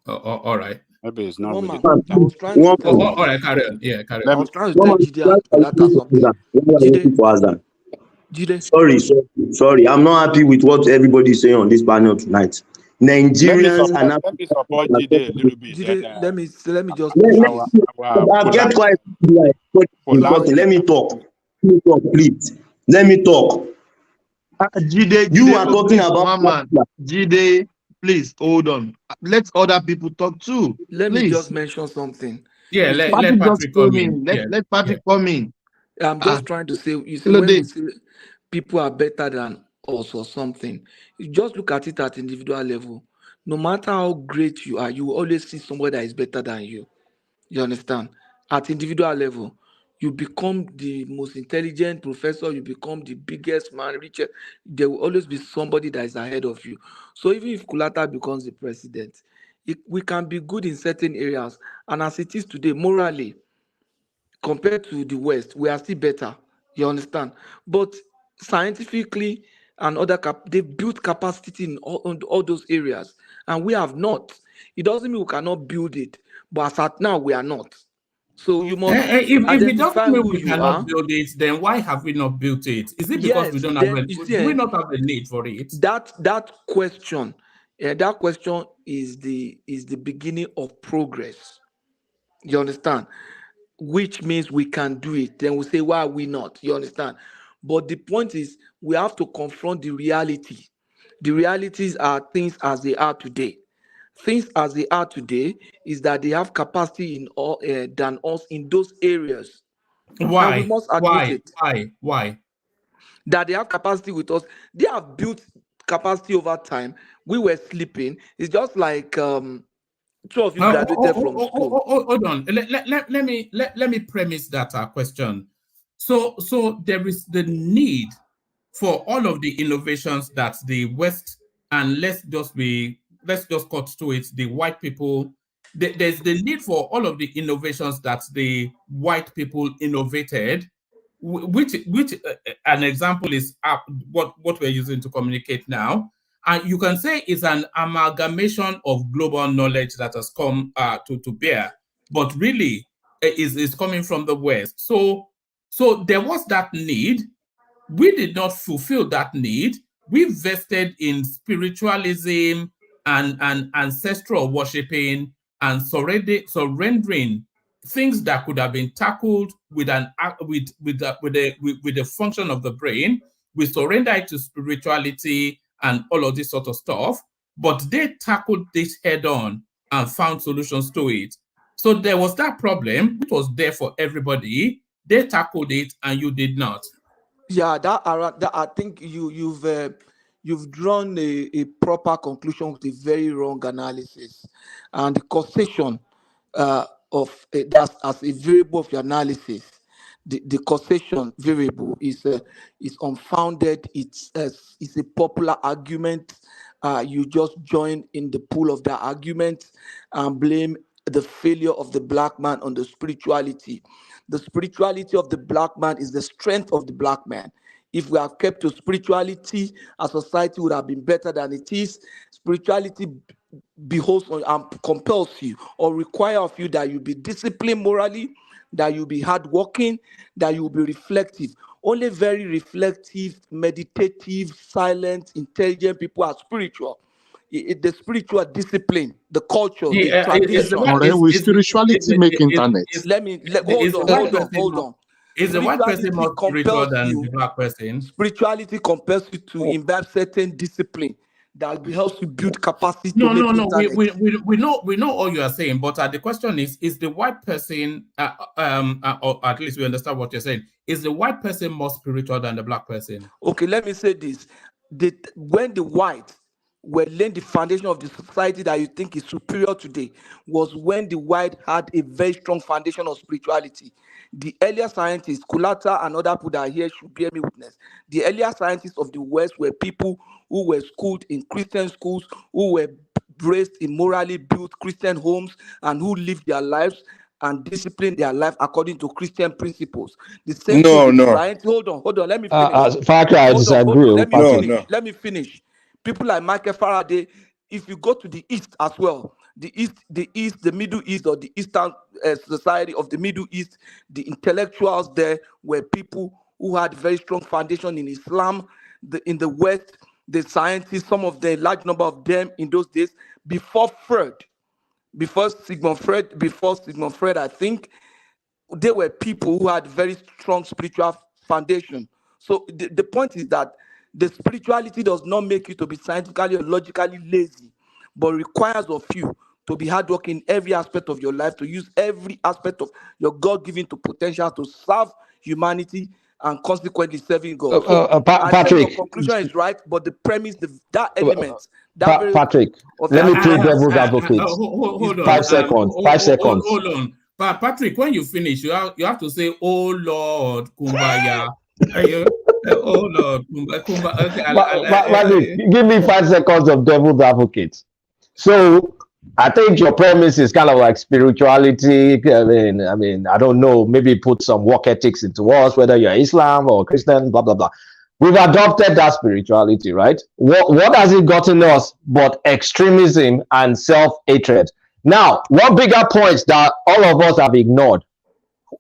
All right. Maybe it's not One really. man, I was trying to tell All right, carry on. Yeah, carry I on. was trying to tell Jide and Kulata something. Jide, Sorry, I'm not happy with what everybody is saying on this panel tonight. Nigerians are not. Let me support Jide a little bit. Jide, let me just Let, push let, this. I'll get quiet. Let me talk, please. Let me talk. Jide, You Jide, are look, talking please, about. one man. Jide, please hold on. Let other people talk too. Let me Please. just mention something. Yeah, let Patrick Patrick just come came in. in. Yeah, Let Patrick come in. I'm just trying to say, you see, Hello, when we Dave. say people are better than us or something, you just look at it at individual level. No matter how great you are, you will always see somebody that is better than you. You understand? At individual level, you become the most intelligent professor, you become the biggest man, richest. There will always be somebody that is ahead of you. So even if Kulata becomes the president, we can be good in certain areas. And as it is today, morally, compared to the West, we are still better. You understand? But scientifically and they've built capacity in all those areas, and we have not. It doesn't mean we cannot build it, but as at now, we are not. So you must if it doesn't identify mean who we you cannot are. build it, then why have we not built it? Is it because we Yes, don't have then a, you do we see, not have a need for it? that question, that question is the beginning of progress. You understand? Which means we can do it. Then we say, why are we not? You understand? But the point is, we have to confront the reality. The realities are things as they are today. Things as they are today is that they have capacity in all than us in those areas, and we Why? must admit Why? it. Why? That they have capacity with us. They have built capacity over time. We were sleeping. It's just like two of you graduated from school. Hold on. Let me premise that question. So there is the need for all of the innovations that the West, and let's just cut to it, the white people. There's the need for all of the innovations that the white people innovated, which an example is what we're using to communicate now. And you can say it's an amalgamation of global knowledge that has come to bear, but really is coming from the West. So there was that need. We did not fulfill that need. We vested in spiritualism and ancestral worshiping and surrendering things that could have been tackled with the function of the brain. We surrender it to spirituality and all of this sort of stuff, but they tackled this head on and found solutions to it. So there was that problem, which was there for everybody. They tackled it and you did not. Yeah, that I think you've drawn a proper conclusion with a very wrong analysis, and the causation of that as a variable of your analysis. The causation variable is unfounded. It's a popular argument. You just join in the pool of that argument and blame the failure of the black man on the spirituality. The spirituality of the black man is the strength of the black man. If we have kept to spirituality, our society would have been better than it is. Spirituality beholds and compels you or require of you that you be disciplined morally, that you be hardworking, that you be reflective. Only very reflective, meditative, silent, intelligent people are spiritual. The spiritual discipline, the culture, the tradition. With spirituality make internet. Hold on. Is the white person more spiritual than the black person? Spirituality compels you to imbibe certain discipline that helps you build capacity No. to make internet. We know all you are saying, but the question is the white person, or at least we understand what you're saying, is the white person more spiritual than the black person? Okay, let me say this. When the white were laying the foundation of the society that you think is superior today was when the white had a very strong foundation of spirituality. The earlier scientists, Kulata and other people that are here should bear me witness. The earlier scientists of the West were people who were schooled in Christian schools, who were raised in morally built Christian homes, and who lived their lives and disciplined their life according to Christian principles. The same thing with science. Hold on, let me finish. I disagree. Let me finish. People like Michael Faraday, if you go to the East as well, the Middle East, or the Eastern society of the Middle East, the intellectuals there were people who had very strong foundation in Islam. In the West, the scientists, some of the large number of them in those days, before Sigmund Freud, I think, they were people who had very strong spiritual foundation. So the point is that the spirituality does not make you to be scientifically or logically lazy, but requires of you to be hardworking in every aspect of your life, to use every aspect of your God-given to potential to serve humanity and consequently serving God. So I say your Patrick, conclusion is right, but the premise, that element, that very Patrick, of let that me play devil's advocate. Hold on. 5 seconds. 5 seconds. Hold on. Patrick, when you finish, you have to say, "Oh Lord, Kumbaya." Oh Lord, Kumbaya. Okay, Patrick, give me 5 seconds of devil's advocate. So I think your premise is kind of like spirituality. I mean, I don't know. Maybe put some work ethics into us, whether you're Islam or Christian, blah blah blah. We've adopted that spirituality, right? What has it gotten us but extremism and self-hatred? Now, one bigger point that all of us have ignored: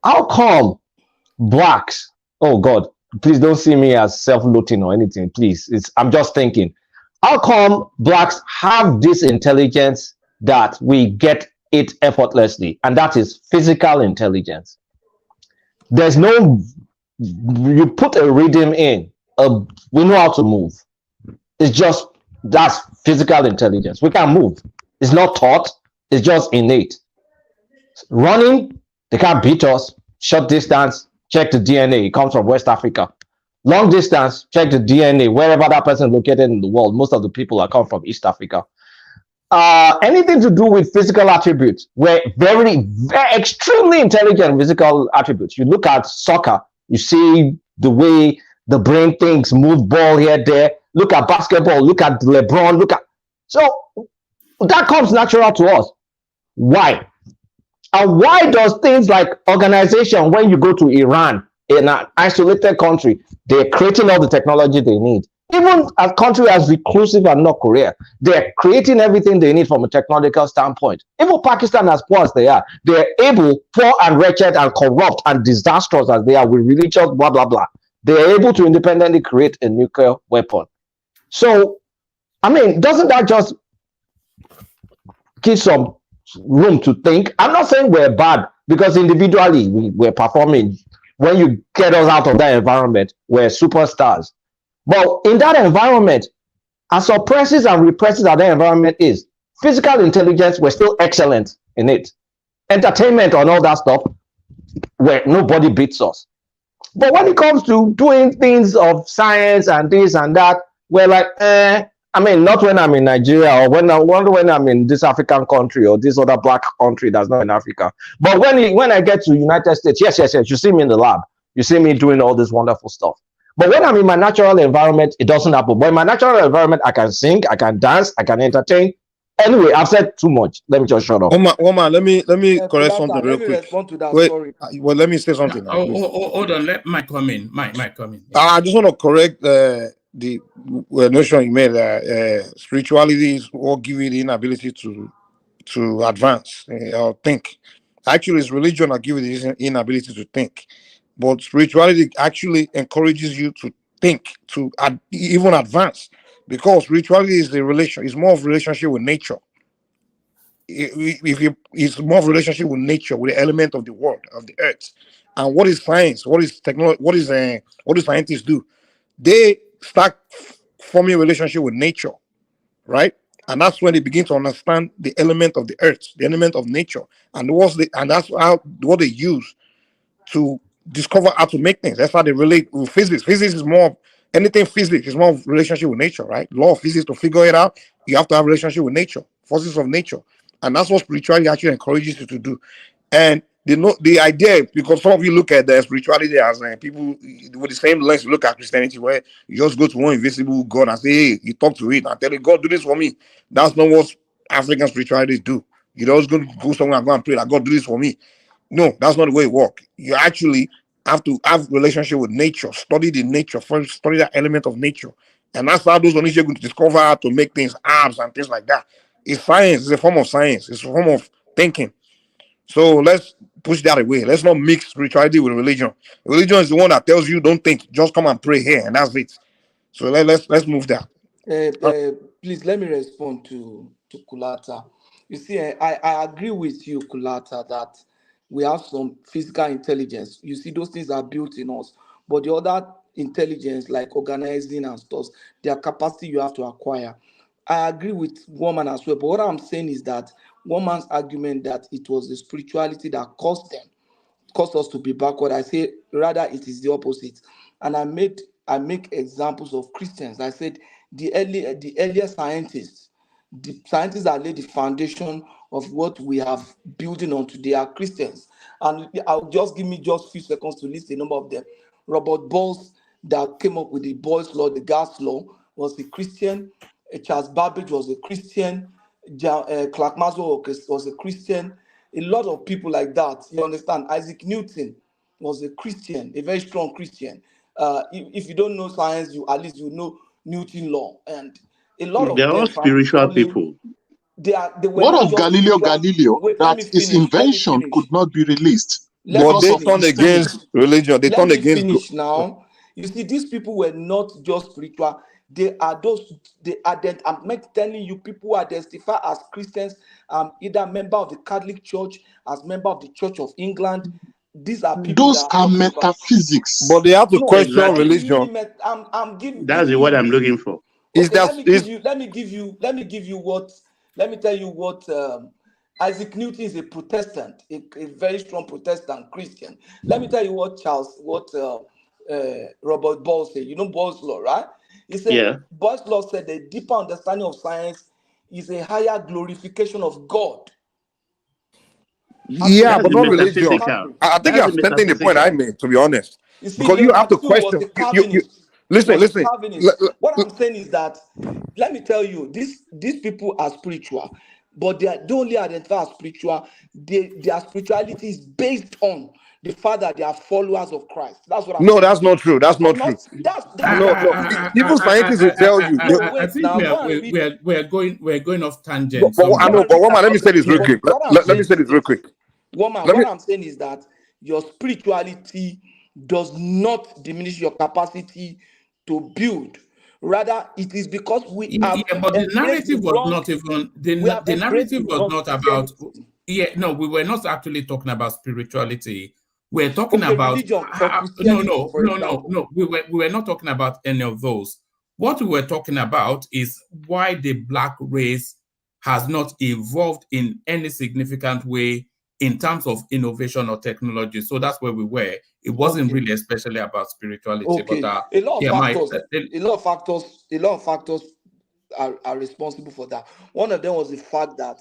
how come blacks? Oh God, please don't see me as self-loathing or anything. Please, I'm just thinking. How come blacks have this intelligence that we get it effortlessly, and that is physical intelligence? There's no, you put a rhythm in, we know how to move. It's just, that's physical intelligence. We can move. It's not taught, it's just innate. Running, they can't beat us. Short distance, check the DNA, it comes from West Africa. Long distance, check the DNA, wherever that person is located in the world. Most of the people are come from East Africa. Anything to do with physical attributes, we're very, very extremely intelligent physical attributes. You look at soccer, you see the way the brain thinks, move ball here, there. Look at basketball, look at LeBron, so that comes natural to us. Why? And why does things like organization, when you go to Iran, in an isolated country, they're creating all the technology they need. Even a country as reclusive as North Korea, they're creating everything they need from a technological standpoint. Even Pakistan, as poor as they are, they're able, poor and wretched and corrupt and disastrous as they are with religious blah, blah, blah. They're able to independently create a nuclear weapon. So, I mean, doesn't that just give some room to think? I'm not saying we're bad, because individually we're performing. When you get us out of that environment, we're superstars. But in that environment, as oppressive and repressive as that environment is, physical intelligence, we're still excellent in it. Entertainment and all that stuff, where nobody beats us. But when it comes to doing things of science and this and that, we're like, I mean, not when I'm in Nigeria, or when I'm in this African country or this other black country that's not in Africa. But when I get to United States, yes, you see me in the lab. You see me doing all this wonderful stuff. But when I'm in my natural environment, it doesn't happen. But in my natural environment, I can sing, I can dance, I can entertain. Anyway, I've said too much. Let me just shut up. Oma, let me correct something real quick. Respond to that. Wait, Sorry. well, let me say something. Hold on, let Mike come in. Mike come in. I just want to correct the notion you made that spirituality is what gives you the inability to advance or think. Actually, it's religion that gives you the inability to think. But spirituality actually encourages you to think, to even advance, because spirituality is it's more of a relationship with nature. It's more of a relationship with nature, with the element of the world, of the earth. And what is science? What is technology? What do scientists do? They start forming a relationship with nature, right? And that's when they begin to understand the element of the earth, the element of nature, and that's what they use to discover how to make things. That's how they relate with physics. Physics is more anything physics is more of relationship with nature, right? Law of physics, to figure it out, you have to have a relationship with nature, forces of nature. And that's what spirituality actually encourages you to do. And the idea, because some of you look at the spirituality as people with the same lens you look at Christianity, where you just go to one invisible God and say, hey, you talk to it and tell it, God, do this for me. That's not what African spiritualities do. You don't go somewhere and go and pray like, God, do this for me. No, that's not the way it works. You actually have to have relationship with nature, study the nature, first study that element of nature. And that's how those Onisians are going to discover how to make things, herbs and things like that. It's science. It's a form of science. It's a form of thinking. So let's push that away. Let's not mix spirituality with religion. Religion is the one that tells you don't think, just come and pray here, and that's it. So let's move that. Please let me respond to Kulata. You see, I agree with you, Kulata, that we have some physical intelligence. You see, those things are built in us, but the other intelligence, like organizing and stuff, their capacity you have to acquire. I agree with woman as well, but what I'm saying is that one man's argument that it was the spirituality that caused us to be backward. I say rather it is the opposite. And I make examples of Christians. I said the earlier scientists, the scientists that laid the foundation of what we have building on today are Christians. And I'll just give me just few seconds to list a number of them. Robert Boyce, that came up with the Boyle's law, the gas law, was a Christian. Charles Babbage was a Christian. Clark Maxwell was a Christian. A lot of people like that, you understand. Isaac Newton was a Christian, a very strong Christian. If you don't know science, you at least you know Newton law, and a lot They're of all them spiritual people. They were What not of just Galileo spiritual. Galileo Wait, let that me his finish. invention could not be released Let But me because they of turned finish. against religion. They Let turned me against finish now. You see, these people were not just spiritual. They are those. They are. I'm not telling you, people who identify as Christians, either member of the Catholic Church, as member of the Church of England. These are people that those I'm are talking about. metaphysics. But they have to No, question what is religion. really I'm That's giving what you I'm this. looking for. Is Okay, that is let me give you what. Let me tell you what. Isaac Newton is a Protestant, a very strong Protestant Christian. Let me tell you what Robert Ball said. You know Ball's law, right? He said Yeah. Ball's law said the deeper understanding of science is a higher glorification of God. Yeah, That's but the not religion. metaphysical. I think That's you're the absenting the point I metaphysical. made, to be honest. You see, Because you Leon have to Matthew was question. a You Calvinist. listen, Was a listen. Calvinist. What I'm saying is that, let me tell you, these people are spiritual, but they only identify as spiritual. Their spirituality is based on the fact that they are followers of Christ. That's what I'm No, saying that's to you. not true. That's not I'm true. not. That's No, what I'm no. saying. Even scientists will tell you. No, I wait. think Now go and read. we're going off tangent But I somewhere. know. Go and But read woman, let me that. say this real But quick. what I'm Let me saying say is this real this. quick. Woman, Let me. what I'm saying is that your spirituality does not diminish your capacity to build. Rather, it is because we have Yeah, but the embraced the narrative was wrong. not even We have the embraced narrative the was wrong not about. Christianity. Yeah, no, we were not actually talking about spirituality. We're talking Okay, about religion or no, Christianity, no, for no, no, example. no. We were not talking about any of those. What we were talking about is why the black race has not evolved in any significant way in terms of innovation or technology. So that's where we were. It wasn't really especially about spirituality, but Okay, a lot of yeah, factors. A lot of factors are responsible for that. One of them was the fact that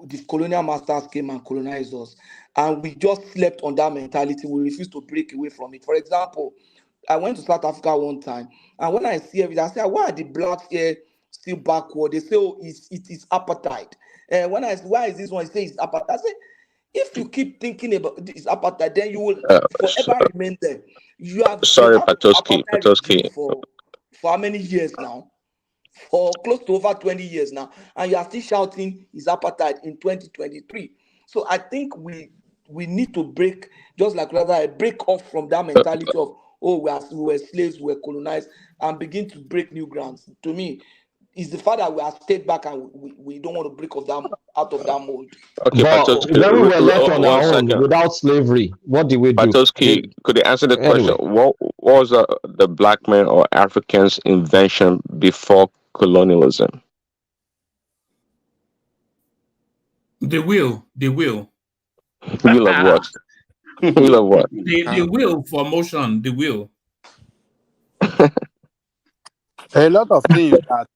the colonial masters came and colonized us, and we just slept on that mentality. We refused to break away from it. For example, I went to South Africa one time, and when I see everything, I say, why are the blacks here still backward? They say, oh, it is apartheid. And when I say, why is this one? They say it's apartheid. I say, if you keep thinking about this apartheid, then you will forever remain there. They Sorry, have apartheid regime Patoski. for how many years now? For close to over 20 years now, and you are still shouting is apartheid in 2023. So I think we need to break, just like rather I break off from that mentality of, oh, we were slaves, we were colonized, and begin to break new grounds. To me, is the fact that we are stayed back and we don't want to break off that out of that mold. Okay, But Patoski, when we were left on one our own second. without slavery, what did we do? Patoski, could you answer the question? Anyway, What was the black man or African's invention before colonialism? the will. Will of what? Will of what? The will for motion, the will. A lot of things that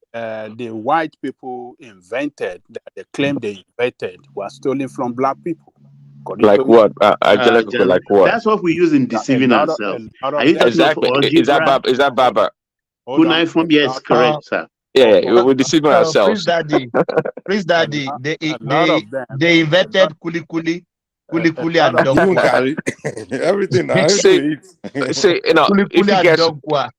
the white people invented, that they claim they invented, were stolen from black people. Like what? Angelica, like what? That's what we use in deceiving ourselves. Are you talking of Exactly. algebra? Is that Baba? Cuneiform, yes, correct, sir. Yeah, we're deceiving Prince ourselves. Daddy, lot of them. they invented kuli and Even donkwa. Gary, everything now, See, everything we eat. see, you know, if Kuli you and guys, donkwa.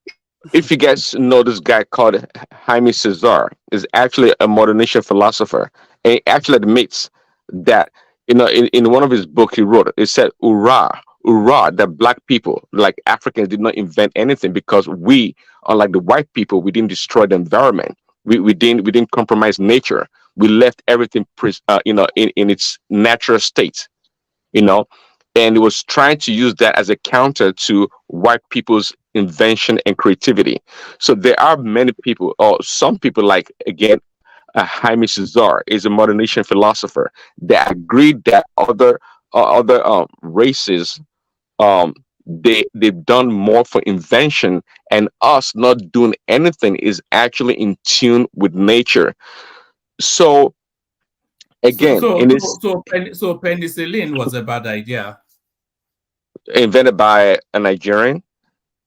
if you guys know this guy called Jaime Cesar, is actually a modernist philosopher, and he actually admits that, in one of his books he wrote, it said, "Ura, that black people, like Africans, did not invent anything because we, unlike the white people, we didn't destroy the environment. We didn't compromise nature. We left everything, in its natural state, you know." And he was trying to use that as a counter to white people's invention and creativity. So there are many people, or some people, like, again, Jaime Cesar is a modernist philosopher that agreed that other races, they've done more for invention, and us not doing anything is actually in tune with nature. So again, in this, So penicillin was a bad idea. invented by a Nigerian.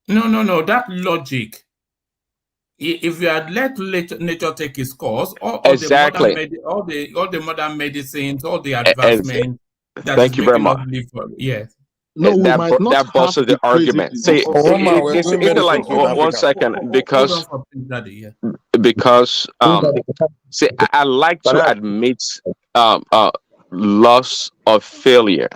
No. That logic. If you had let nature take its course, all Exactly. the modern medicines, all the advancement that Thank is you very making us much. live for, yes. No, we might not That bolsters have the the crazy argument. people See, of it's like one second, because see, I like to admit loss or failure.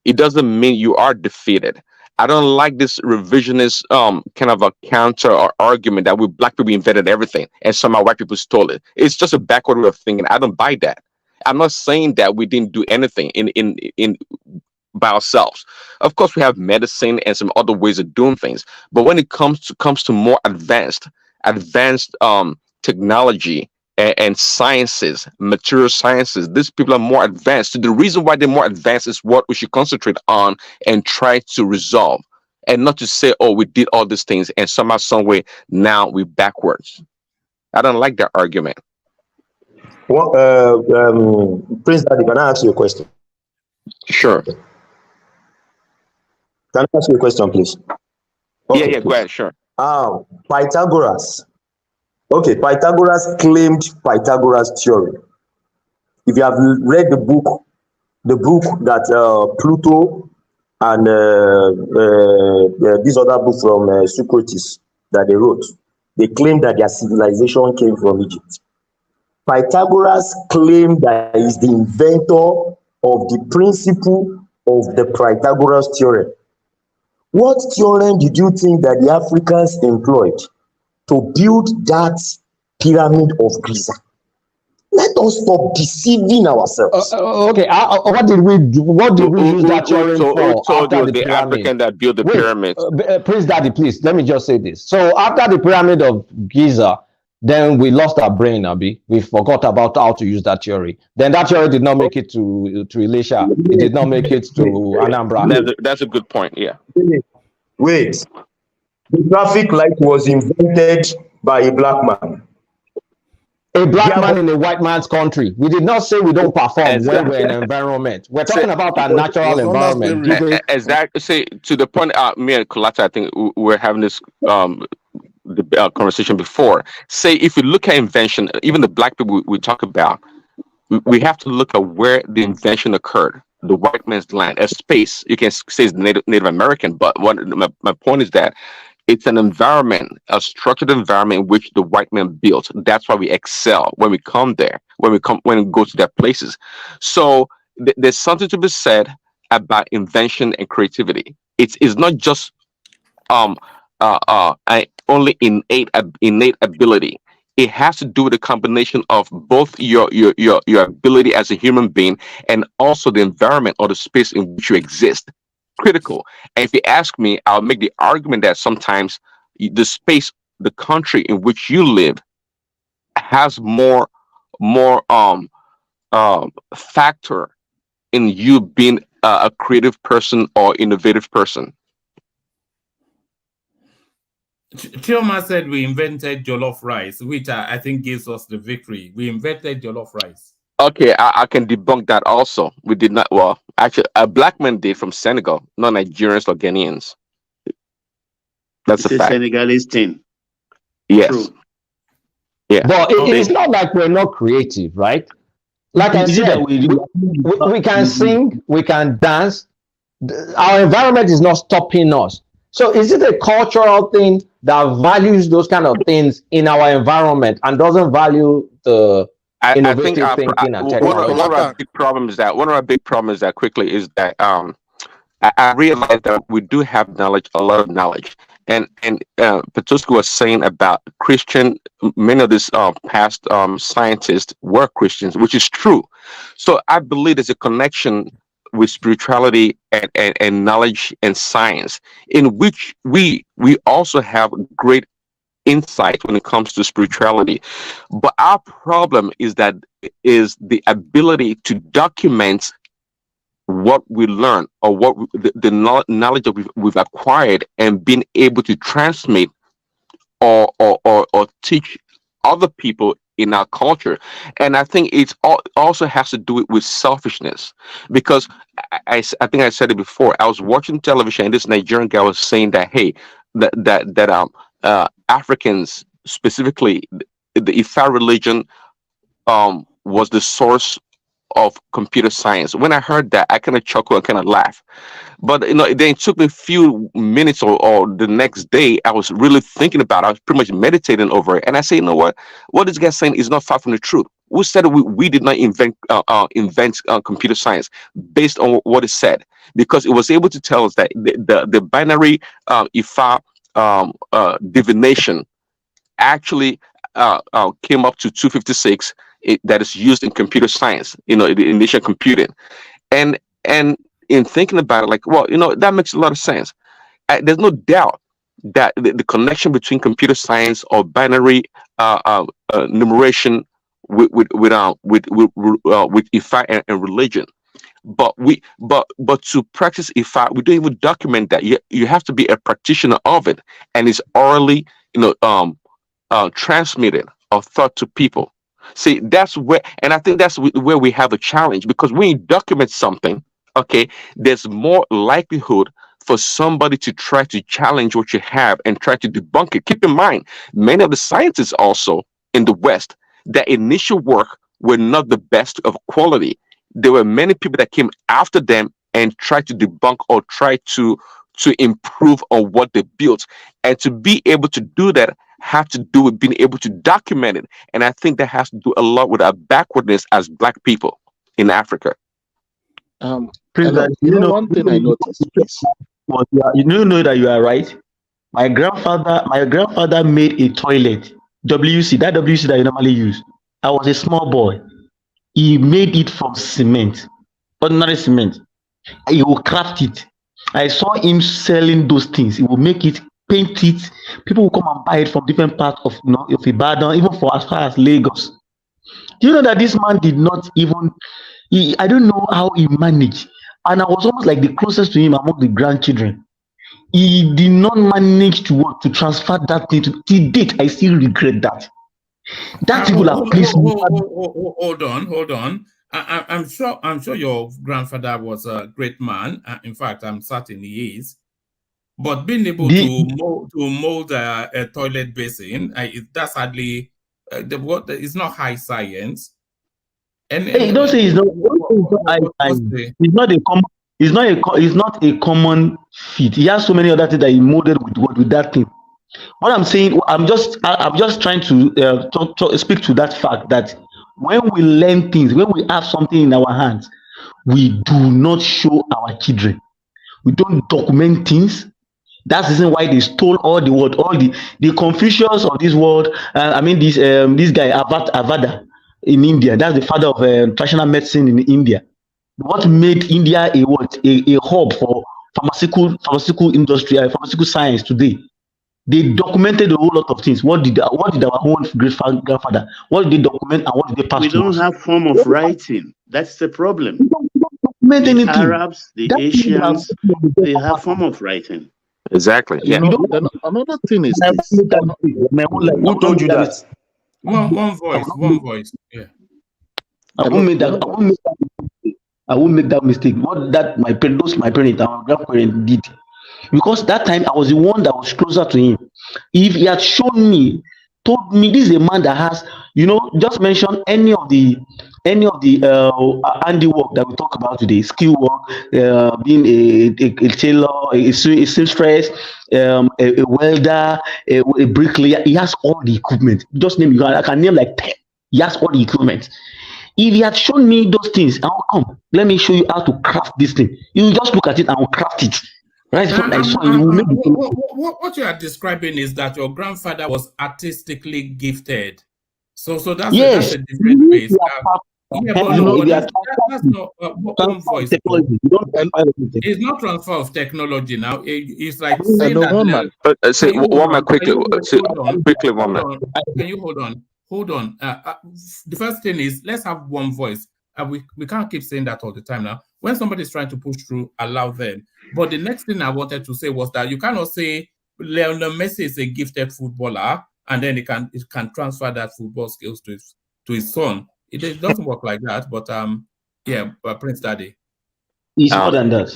It doesn't mean you are defeated. I don't like this revisionist kind of a counter or argument that we black people invented everything and somehow white people stole it. It's just a backward way of thinking. I don't buy that. I'm not saying that we didn't do anything in by ourselves. Of course, we have medicine and some other ways of doing things. But when it comes to more advanced technology and sciences, material sciences, these people are more advanced. So the reason why they're more advanced is what we should concentrate on and try to resolve, and not to say, "Oh, we did all these things and somehow, some way, now we're backwards." I don't like that argument. Well, Prince Daddy, can I ask you a question? Sure. Can I ask you a question, please? Okay, Yeah, go ahead, sure. Pythagoras. Okay, Pythagoras claimed Pythagoras theory. If you have read the book that Pluto and this other book from Socrates that they wrote, they claim that their civilization came from Egypt. Pythagoras claimed that he is the inventor of the principle of the Pythagoras theorem. What theorem did you think that the Africans employed to build that pyramid of Giza? Let us stop deceiving ourselves. Okay, what did we do? What did we use that theorem for? Who told after you the African that built the Wait, pyramids? Prince Daddy, please, let me just say this. So after the pyramid of Giza, then we lost our brain, Abi. We forgot about how to use that theory. Then that theory did not make it to Elisha. It did not make it to Anambra. That's a good point, yeah. Wait, the traffic light was invented by a black man. A black man in a white man's country. We did not say we don't perform when we're in an environment. We're talking about our natural environment. Exactly. See, to the point, me and Kulata, I think we're having this conversation before. Say, if you look at invention, even the black people we talk about, we have to look at where the invention occurred. The white man's land, a space. You can say it's Native American, but my point is that it's an environment, a structured environment in which the white man built. That's why we excel when we come there, when we go to their places. So there's something to be said about invention and creativity. It's not just only innate ability. It has to do with a combination of both your ability as a human being and also the environment or the space in which you exist. Critical. And if you ask me, I'll make the argument that sometimes the space, the country in which you live, has more factor in you being a creative person or innovative person. Chioma said we invented jollof rice, which I think gives us the victory. We invented jollof rice. Okay, I can debunk that also. We did not. Well, actually, a black man did from Senegal, not Nigerians or Ghanaians. That's a fact. Senegalese thing. Yes. True. Yeah. But it's not like we're not creative, right? Like I said, we can sing, we can dance. Our environment is not stopping us. So is it a cultural thing that values those kind of things in our environment and doesn't value the I think innovative thinking and one of technology? our big problems is that quickly is that I realized that we do have knowledge, a lot of knowledge, and Petrusky was saying about Christian. Many of these past scientists were Christians, which is true. So I believe there's a connection with spirituality and knowledge and science, in which we also have great insight when it comes to spirituality. But our problem is the ability to document what we learn, or the knowledge that we've acquired, and being able to transmit or teach other people in our culture. And I think also has to do with selfishness, because I think I said it before. I was watching television, and this Nigerian guy was saying that, hey, that Africans, specifically the Ifa religion, was the source of computer science. When I heard that, I kind of chuckled and kind of laughed. But then it took me a few minutes, or the next day, I was really thinking about it. I was pretty much meditating over it, and I say, you know what this guy's saying is not far from the truth. Who said we did not invent computer science? Based on what it said, because it was able to tell us that the binary Ifa divination actually came up to 256. That is used in computer science, in initial computing, and in thinking about it, like, well, that makes a lot of sense. There's no doubt that the connection between computer science or binary numeration with Ifa and religion. But to practice Ifa, we don't even document that. You have to be a practitioner of it, and it's orally transmitted or taught to people. See, that's where, and I think that's where we have a challenge, because when you document something, okay, there's more likelihood for somebody to try to challenge what you have and try to debunk it. Keep in mind, many of the scientists also in the West, their initial work were not the best of quality. There were many people that came after them and tried to debunk or try to improve on what they built. And to be able to do that have to do with being able to document it. And I think that has to do a lot with our backwardness as Black people in Africa. Hello. One thing I noticed, please. You know that you are right. My grandfather made a toilet, WC that you normally use. I was a small boy. He made it from cement, ordinary cement. He will craft it. I saw him selling those things. He will make it, paint it. People will come and buy it from different parts of Ibadan, even for as far as Lagos. Do you know that this man did not even? I don't know how he managed, and I was almost like the closest to him among the grandchildren. He did not manage to transfer that thing to date. I still regret that. That people have placed. Hold on. I'm sure your grandfather was a great man. In fact, I'm certain he is. But being able to mold a toilet basin, that's hardly it's not high science. And don't say it's not high science. It's not a common feat. He has so many other things that he molded with that thing. What I'm saying, I'm just trying to speak to that fact that when we learn things, when we have something in our hands, we do not show our children. We don't document things. That's the reason why they stole all the Confucius of this world. This guy Avada in India. That's the father of traditional medicine in India. What made India a hub for pharmaceutical industry, pharmaceutical science today? They documented a whole lot of things. What did our own grandfather? What did they document and what did they pass? We don't have form of writing. That's the problem. The Arabs, the Asians, they have form of writing. Exactly. Yeah. Another thing is this. Who told you that? One voice. Yeah. I won't make that mistake. What that my parents, our grandparents did. Because that time I was the one that was closer to him. If he had shown me, told me this is a man that has, just mention any of the any of the handiwork that we talk about today, skill work, being a tailor, a seamstress, a welder, a bricklayer, he has all the equipment. Just name, I can name like 10. He has all the equipment. If he had shown me those things, I'll come. Let me show you how to craft this thing. You just look at it and craft it. Right? What you are describing is that your grandfather was artistically gifted. So that's yes. a different place. That's not one voice. It's not transfer of technology now. It's like saying that. Say one minute quickly. Quickly, one minute. Can you hold on? Hold on. The first thing is let's have one voice. We can't keep saying that all the time now. When somebody is trying to push through, allow them. But the next thing I wanted to say was that you cannot say Lionel Messi is a gifted footballer and then he can transfer that football skills to his son. It doesn't work like that. But Prince Daddy. It's more than that.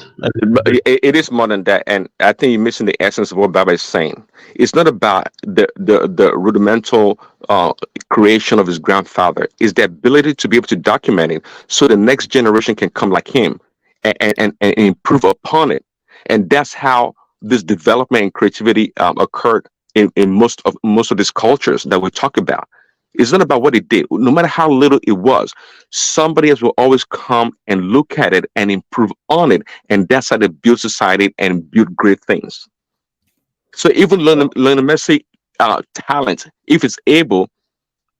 It is more than that, and I think you're missing the essence of what Baba is saying. It's not about the rudimental creation of his grandfather. It's the ability to be able to document it, so the next generation can come like him and improve upon it. And that's how this development and creativity occurred in most of these cultures that we talk about. It's not about what it did. No matter how little it was, somebody else will always come and look at it and improve on it. And that's how they build society and build great things. So even Lionel Messi talent, if it's able,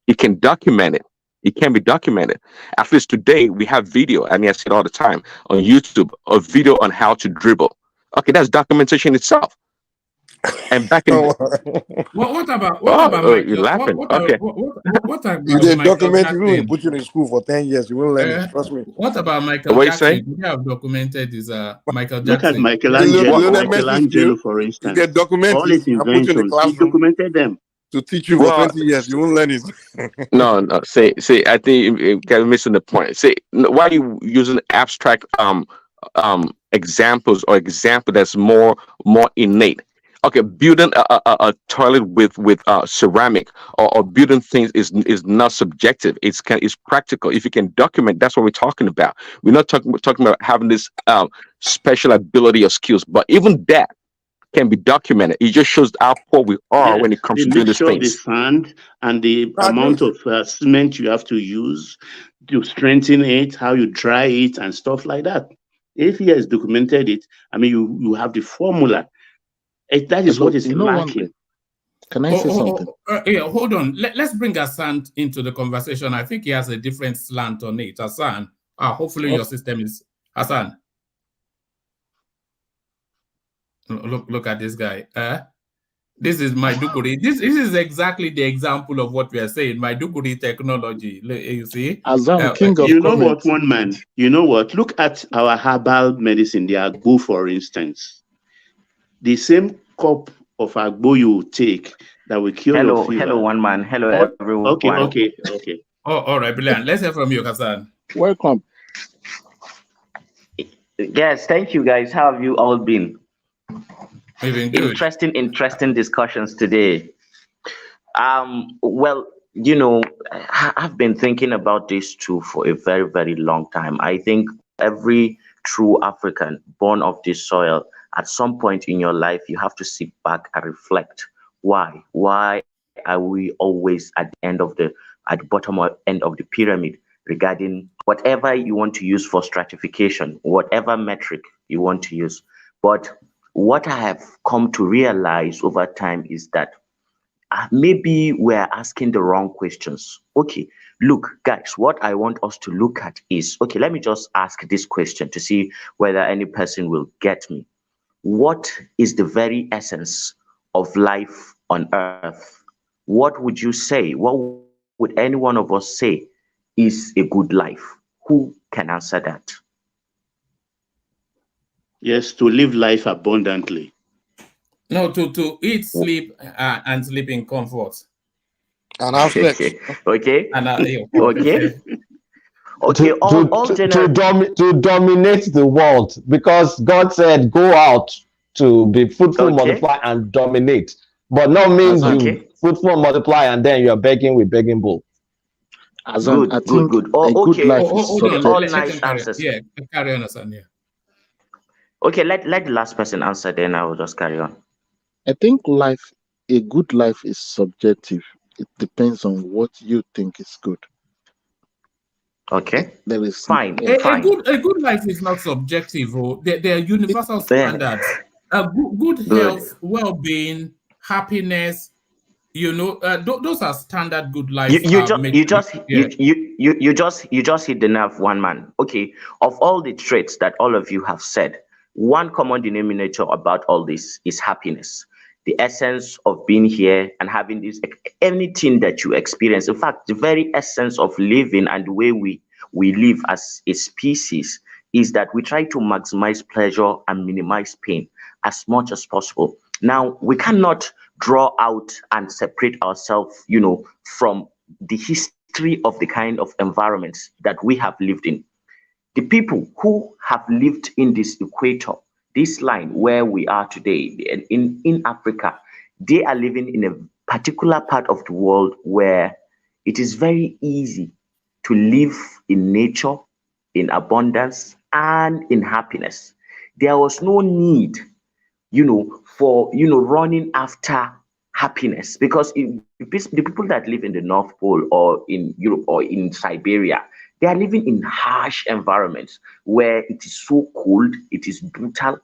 it can document it. It can be documented. At least today, we have video. I mean, I see it all the time on YouTube, a video on how to dribble. Okay, that's documentation itself. And back in what about Michael? You're laughing. What about you did Michael document you Jackson? put you in school for 10 years, you won't learn it, trust me. What about Michael What Jackson? you We have documented is Michael Jackson. Look at Michelangelo, for instance. You get documents All his and put you in the inventions, he classroom documented them. to teach you for 20 years, you won't learn it. No. Say. I think you're missing the point. Say, why are you using abstract examples or example that's more innate? Okay, building a toilet with ceramic or building things is not subjective. It's practical. If you can document, that's what we're talking about. We're not talking about having this special ability or skills, but even that can be documented. It just shows how poor we are when it comes to doing these things. The sand and the amount of cement you have to use to strengthen it, how you dry it, and stuff like that. If he has documented it, I mean, you have the formula. That is what is lacking. Can I say something? Hold on. Let's bring Hassan into the conversation. I think he has a different slant on it. Hassan, hopefully your system is Hassan. Look at this guy. This is Maiduguri. This is exactly the example of what we are saying. Maiduguri technology. You see? Azam, king of you know what, one man? You know what? Look at our herbal medicine, the agbo, for instance. The same cup of agbo you take that will cure your fever. Hello, one man. Hello, everyone. Okay. Oh, all right, brilliant. Let's hear from you, Hassan. Welcome. Yes, thank you, guys. How have you all been? We've been good. Interesting discussions today. Well, you know, I've been thinking about this too for a very, very long time. I think every true African born of this soil, at some point in your life, you have to sit back and reflect. Why? Why are we always at the bottom end of the pyramid regarding whatever you want to use for stratification, whatever metric you want to use? But what I have come to realize over time is that maybe we're asking the wrong questions. Okay, look, guys, what I want us to look at is, okay, let me just ask this question to see whether any person will get me. What is the very essence of life on earth? What would you say? What would any one of us say is a good life? Who can answer that? Yes, to live life abundantly. No, to eat, sleep, and sleep in comfort. And have sex. Okay. And okay. Okay, to dominate the world, because God said, "Go out to be fruitful, multiply, and dominate." But not means you fruitful, multiply, and then you're begging with begging bowl. Azan, I think good. a Oh, good okay. life is Hold on. subjective. All nice answers. Yeah, carry on, Hassan. Yeah. Okay, let the last person answer, then I will just carry on. I think a good life is subjective. It depends on what you think is good. Okay. There is fine. A good life is not subjective. They're universal standards. Good health, well-being, happiness. Those are standard good life. You just hit the nerve, one man. Okay, of all the traits that all of you have said, one common denominator about all this is happiness. The essence of being here and having this, anything that you experience. In fact, the very essence of living and the way we live as a species is that we try to maximize pleasure and minimize pain as much as possible. Now, we cannot draw out and separate ourselves, from the history of the kind of environments that we have lived in. The people who have lived in this equator, this line where we are today, in Africa, they are living in a particular part of the world where it is very easy to live in nature, in abundance, and in happiness. There was no need, for running after happiness, because the people that live in the North Pole or in Europe or in Siberia, they are living in harsh environments where it is so cold, it is brutal.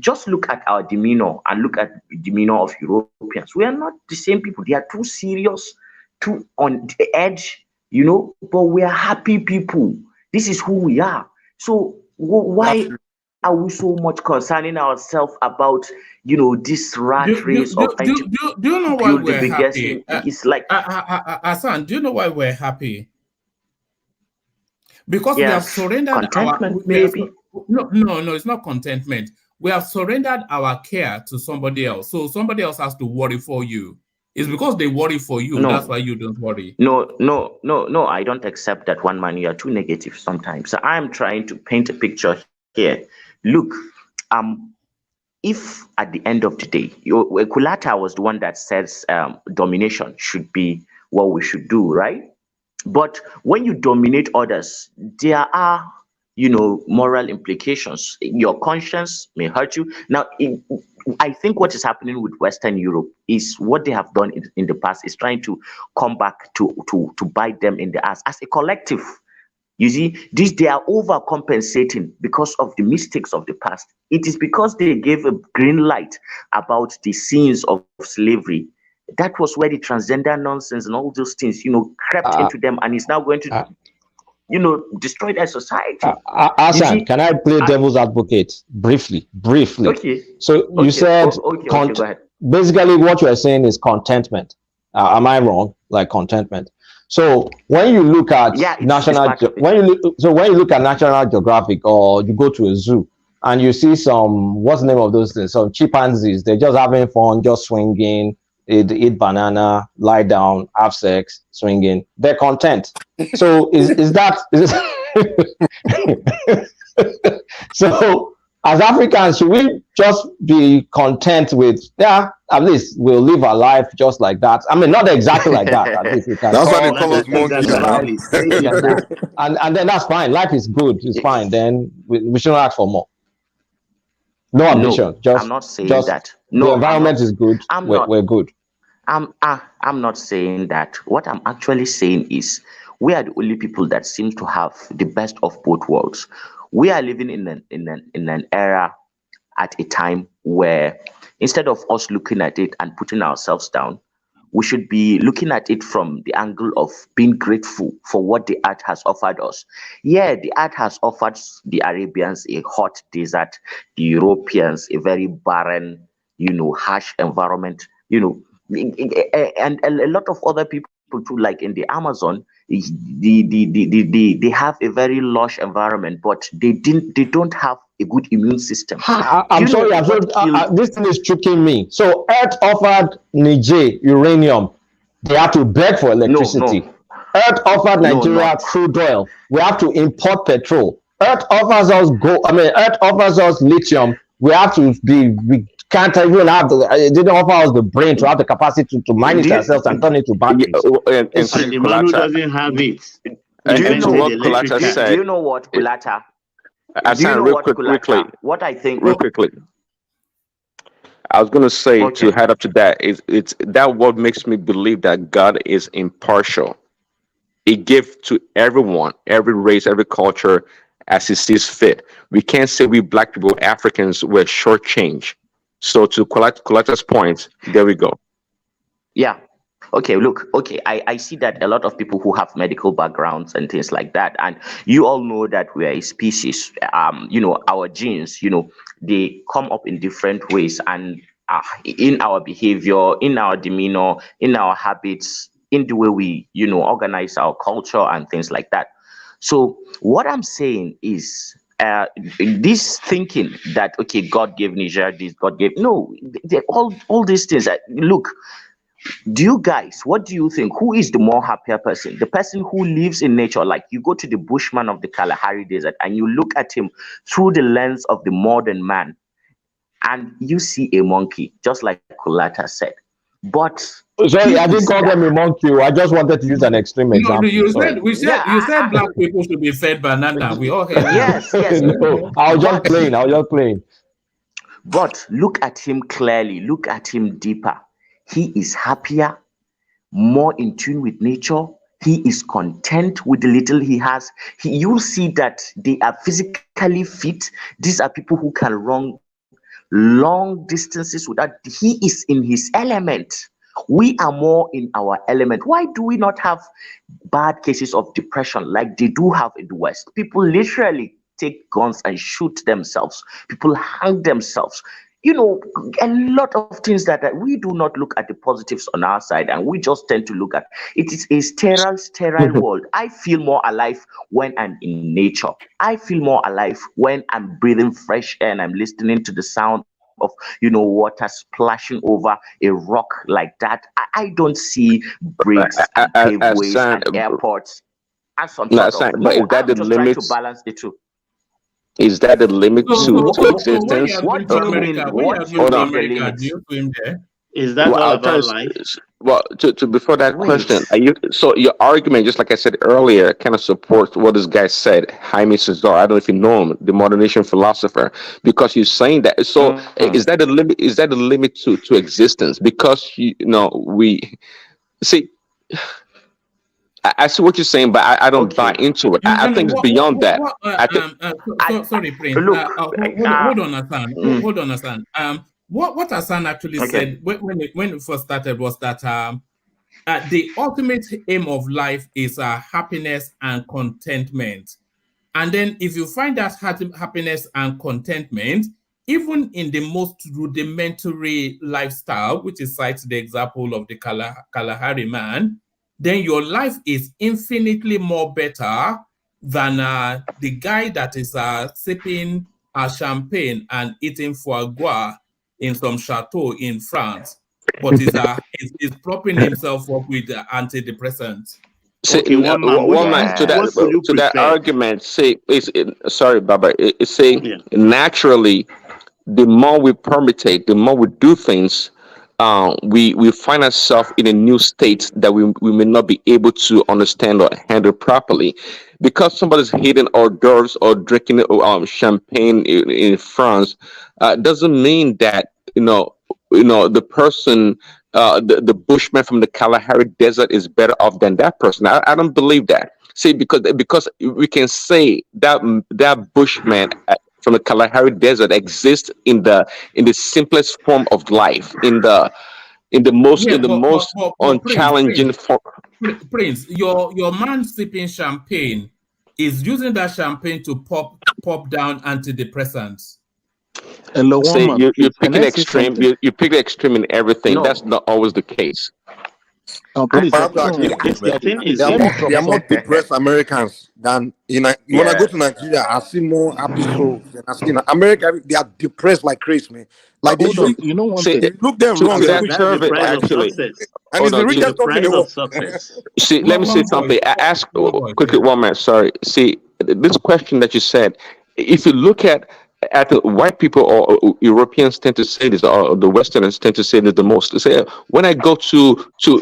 Just look at our demeanor and look at the demeanor of Europeans. We are not the same people. They are too serious, too on the edge, but we are happy people. This is who we are. So why are we so much concerning ourselves about this rat race of trying to do you know why build the we're biggest happy? It's like Hassan, do you know why we're happy? Because we have yes, surrendered contentment, maybe. No, it's not contentment. We have surrendered our care to somebody else. So somebody else has to worry for you. It's because they worry for you. No. That's why you don't worry. No, I don't accept that, one man. You are too negative sometimes. So I'm trying to paint a picture here. Look, if at the end of the day, Kulata was the one that says domination should be what we should do, right? But when you dominate others, there are, moral implications. Your conscience may hurt you. Now, I think what is happening with Western Europe is what they have done in the past is trying to come back to bite them in the ass as a collective. You see, they are overcompensating because of the mistakes of the past. It is because they gave a green light about the sins of slavery. That was where the transgender nonsense and all those things, crept into them, and is now going to, destroy their society. Hassan, can I play devil's advocate briefly? Okay. So you said, go ahead. Basically what you are saying is contentment. Am I wrong? Like contentment. So when you look at National Geographic, or you go to a zoo and you see what's the name of those things? Some chimpanzees, they're just having fun, just swinging, they eat banana, lie down, have sex, swinging. They're content. So is that so as Africans, should we just be content with, at least we'll live our life just like that? I mean, not exactly like that. At least we can. That's why they call us monkeys. And then that's fine. Life is good. It's fine. Then we shouldn't ask for more. No ambition. I'm not saying that. No, the environment is good. We're good. I'm not saying that. What I'm actually saying is we are the only people that seem to have the best of both worlds. We are living in an era at a time where instead of us looking at it and putting ourselves down, we should be looking at it from the angle of being grateful for what the earth has offered us. Yeah, the earth has offered the Arabians a hot desert, the Europeans a very barren, harsh environment, and a lot of other people too, like in the Amazon. They have a very lush environment, but they don't have a good immune system. I'm sorry. This thing is tricking me. So Earth offered Niger uranium. They have to beg for electricity. No. Earth offered Nigeria crude oil. We have to import petrol. Earth offers us Earth offers us lithium. We have to be can't even have they didn't offer us the brain to have the capacity to manage ourselves and turn into batteries. And the man who doesn't have it Do what Kulata said, do you know what, Kulata? Do you know real what, quickly, Kulata? What I think. real quickly. I was going to say to head up to that is it's that what makes me believe that God is impartial. He gives to everyone, every race, every culture as he sees fit. We can't say we black people, Africans, were shortchanged. So to Kulata's point, there we go. Yeah. Okay, look, okay, I see that a lot of people who have medical backgrounds and things like that, and you all know that we are a species, our genes, they come up in different ways, and in our behavior, in our demeanor, in our habits, in the way we, organize our culture and things like that. So what I'm saying is, this thinking that, okay, God gave Niger this, God gave, no, all these things, look, what do you think? Who is the more happier person? The person who lives in nature, like you go to the bushman of the Kalahari Desert and you look at him through the lens of the modern man, and you see a monkey, just like Kulata said. But sorry, I didn't call them a monkey. I just wanted to use an extreme example. You sorry. said you said black people should be fed banana. We all heard yes, that. yes. No, I was just playing. But look at him clearly. Look at him deeper. He is happier, more in tune with nature. He is content with the little he has. You'll see that they are physically fit. These are people who can run long distances without. He is in his element. We are more in our element. Why do we not have bad cases of depression like they do have in the West? People literally take guns and shoot themselves. People hang themselves. A lot of things that we do not look at the positives on our side, and we just tend to look at it. Is a sterile world. I feel more alive when I'm in nature. I feel more alive when I'm breathing fresh air and I'm listening to the sound of water splashing over a rock like that. I don't see bricks and paveways and airports as some sort of. But is that I'm the just trying to limits? balance the two. Is that the limit to existence? What do you mean? What do you mean the limit? Is that all about life? Well, to before that question, so your argument, just like I said earlier, kind of supports what this guy said, Jaime Cesar. I don't know if you know him, the modernization philosopher, because you're saying that. So is that the limit? Is that the limit to existence? Because we see. I see what you're saying, but I don't buy into it. I think it's beyond that. Sorry, Prince. Hold on, Hassan. Hold on, Hassan. What Hassan actually said when it first started was that the ultimate aim of life is happiness and contentment. And then if you find that happiness and contentment, even in the most rudimentary lifestyle, which is cited the example of the Kalahari man, then your life is infinitely more better than the guy that is sipping champagne and eating foie gras in some chateau in France, but is propping himself up with antidepressants. See, one man to that argument. Sorry, Baba. Naturally, the more we permutate, the more we do things, we find ourselves in a new state that we may not be able to understand or handle properly. Because somebody's hitting hors d'oeuvres or drinking champagne in France, doesn't mean that the person, the bushman from the Kalahari Desert is better off than that person. I don't believe that. See, because we can say that bushman from the Kalahari Desert exists in the simplest form of life, in the most unchallenging form. Prince, your man sipping champagne is using that champagne to pop down antidepressants. See, you're picking extreme. You pick the extreme in everything. No. That's not always the case. Please, the thing is, there are more depressed Americans than when I go to Nigeria, I see more happy souls than I see in America. They are depressed like crazy, man. Like they should, look them wrong. That survey actually. And it's the richest country in the world. See, let me say something. I ask quickly, one man. Sorry. See, this question that you said, if you look at I think white people or Europeans tend to say this, or the Westerners tend to say this the most. They say, when I go to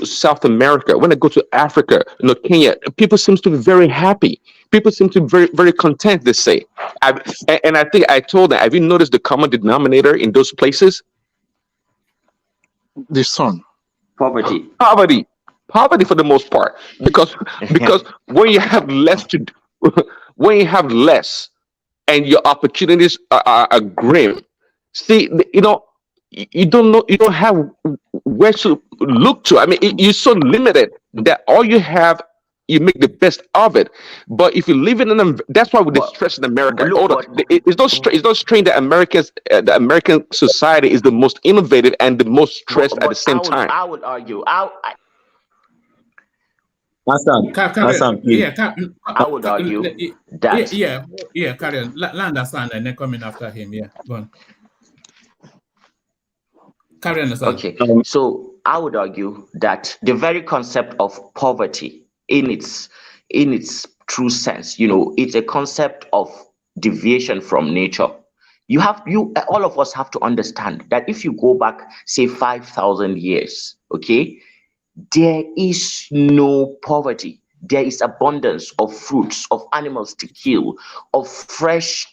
South America, when I go to Africa, Kenya, people seems to be very happy. People seem to be very, very content. They say, and I think I told them, have you noticed the common denominator in those places? The sun. Poverty. Poverty for the most part, because when you have less to do, when you have less and your opportunities are grim. See, you don't know, you don't have where to look to. I mean, you're so limited that all you have, you make the best of it. But if you live in that's why we stress in America. It's not strange that the American society is the most innovative and the most stressed at the same time. I would argue. Hassan, please. I would argue that. Yeah, carry on. Land Hassan and then coming after him. Yeah, go on. Carry on, Hassan. Okay, so I would argue that the very concept of poverty, in its true sense, it's a concept of deviation from nature. All of us have to understand that if you go back, say 5,000 years, okay, there is no poverty. There is abundance of fruits, of animals to kill, of fresh,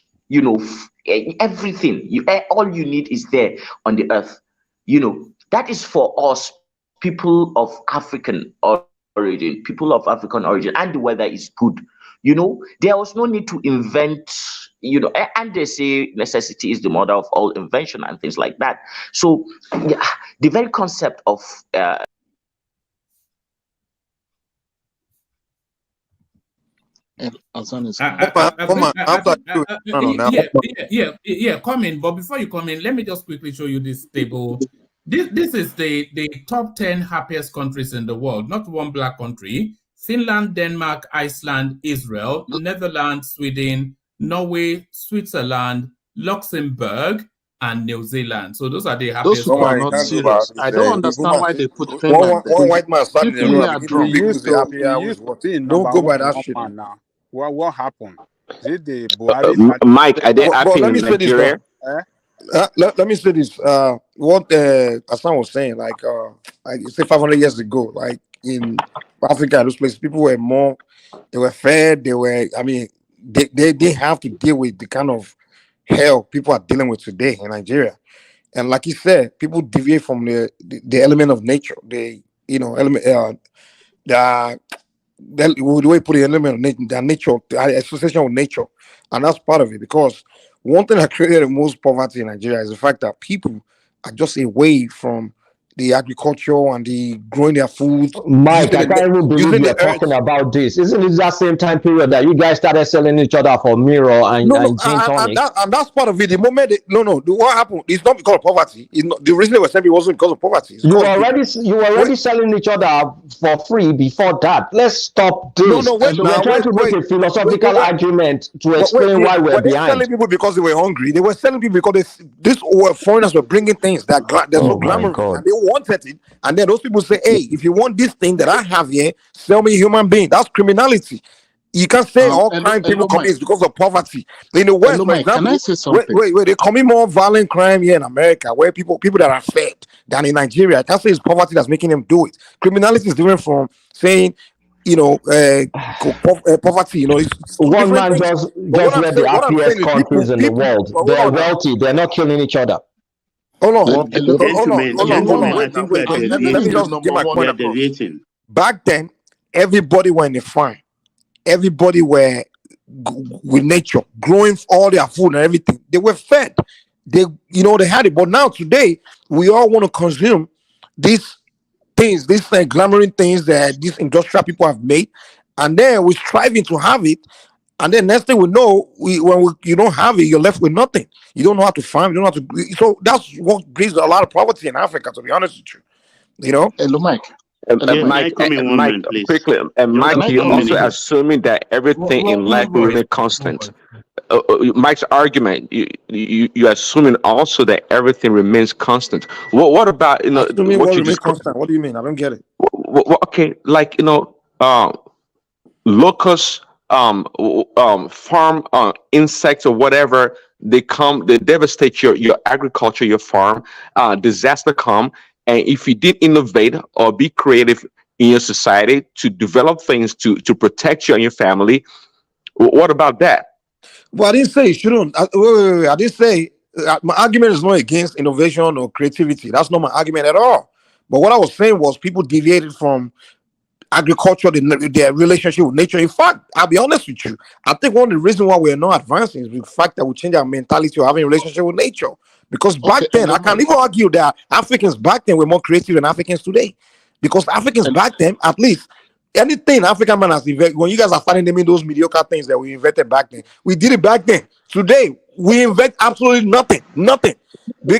everything. All you need is there on the earth. That is for us, people of African origin, and the weather is good. There was no need to invent, and they say necessity is the mother of all invention and things like that. So the very concept of Hassan is come in. But before you come in, let me just quickly show you this table. This is the top 10 happiest countries in the world, not one black country. Finland, Denmark, Iceland, Israel, Netherlands, Sweden, Norway, Switzerland, Luxembourg, and New Zealand. So those are the happiest. Those people are not serious. I don't understand why they put Finland. One white man started the room. Don't go by that shit now. What happened? Is it the Buhari? Mike, are they happy in Nigeria? Let me say this. What Hassan was saying, like say 500 years ago, like in Africa, those places, people were more, they were fed, they didn't have to deal with the kind of hell people are dealing with today in Nigeria. And like you said, people deviate from the element of nature. The way you put the element of nature, the nature, the association with nature, and that's part of it. Because one thing that created the most poverty in Nigeria is the fact that people are just away from the agriculture and the growing their food. Mike, I can't even believe you're talking about this. Isn't it that same time period that you guys started selling each other for mirror and gin tonic? And that's part of it. The moment what happened? It's not because of poverty. It's not the reason they were selling it wasn't because of poverty. You were already selling each other for free before that. Let's stop this. We're trying to make a philosophical argument to explain why we're behind. Selling people because they were hungry. They were selling people because these foreigners were bringing things that they're so glamorous and they wanted it. And then those people say, "Hey, if you want this thing that I have here, sell me a human being." That's criminality. You can't say all crime people commit is because of poverty. In the West, for example, can I say something? Wait, they commit more violent crime here in America, where people that are fed, than in Nigeria. I can't say it's poverty that's making them do it. Criminality is different from saying, poverty. It's one man just read the happiest countries in the world. They're wealthy. They're not killing each other. Hold on. Let me just get my point across. Back then, everybody were in the farm. Everybody were with nature, growing all their food and everything. They were fed. They had it. But now today, we all want to consume these things, these glamoring things that these industrial people have made, and then we're striving to have it. And then next thing we know, you don't have it, you're left with nothing. You don't know how to farm. You don't know how to. So that's what breeds a lot of poverty in Africa. To be honest with you, Hello, Mike. Mike, quickly, Mike, you're also assuming that everything in life will remain constant. Mike's argument, you're assuming also that everything remains constant. What about assuming what remains constant? What do you mean? I don't get it. Okay, like locusts, farm insects or whatever. they come, they devastate your agriculture, your farm. Disaster come, and if you did innovate or be creative in your society to develop things to protect you and your family, what about that? Well, I didn't say you shouldn't. Wait. I didn't say my argument is not against innovation or creativity. That's not my argument at all. But what I was saying was people deviated from agriculture, their relationship with nature. In fact, I'll be honest with you. I think one of the reasons why we're not advancing is the fact that we change our mentality of having a relationship with nature. Because back then, I can't even argue that Africans back then were more creative than Africans today. Because Africans back then, at least, anything African man has invented, when you guys are finding them in those mediocre things that we invented back then, we did it back then. Today, we invent absolutely nothing. Nothing.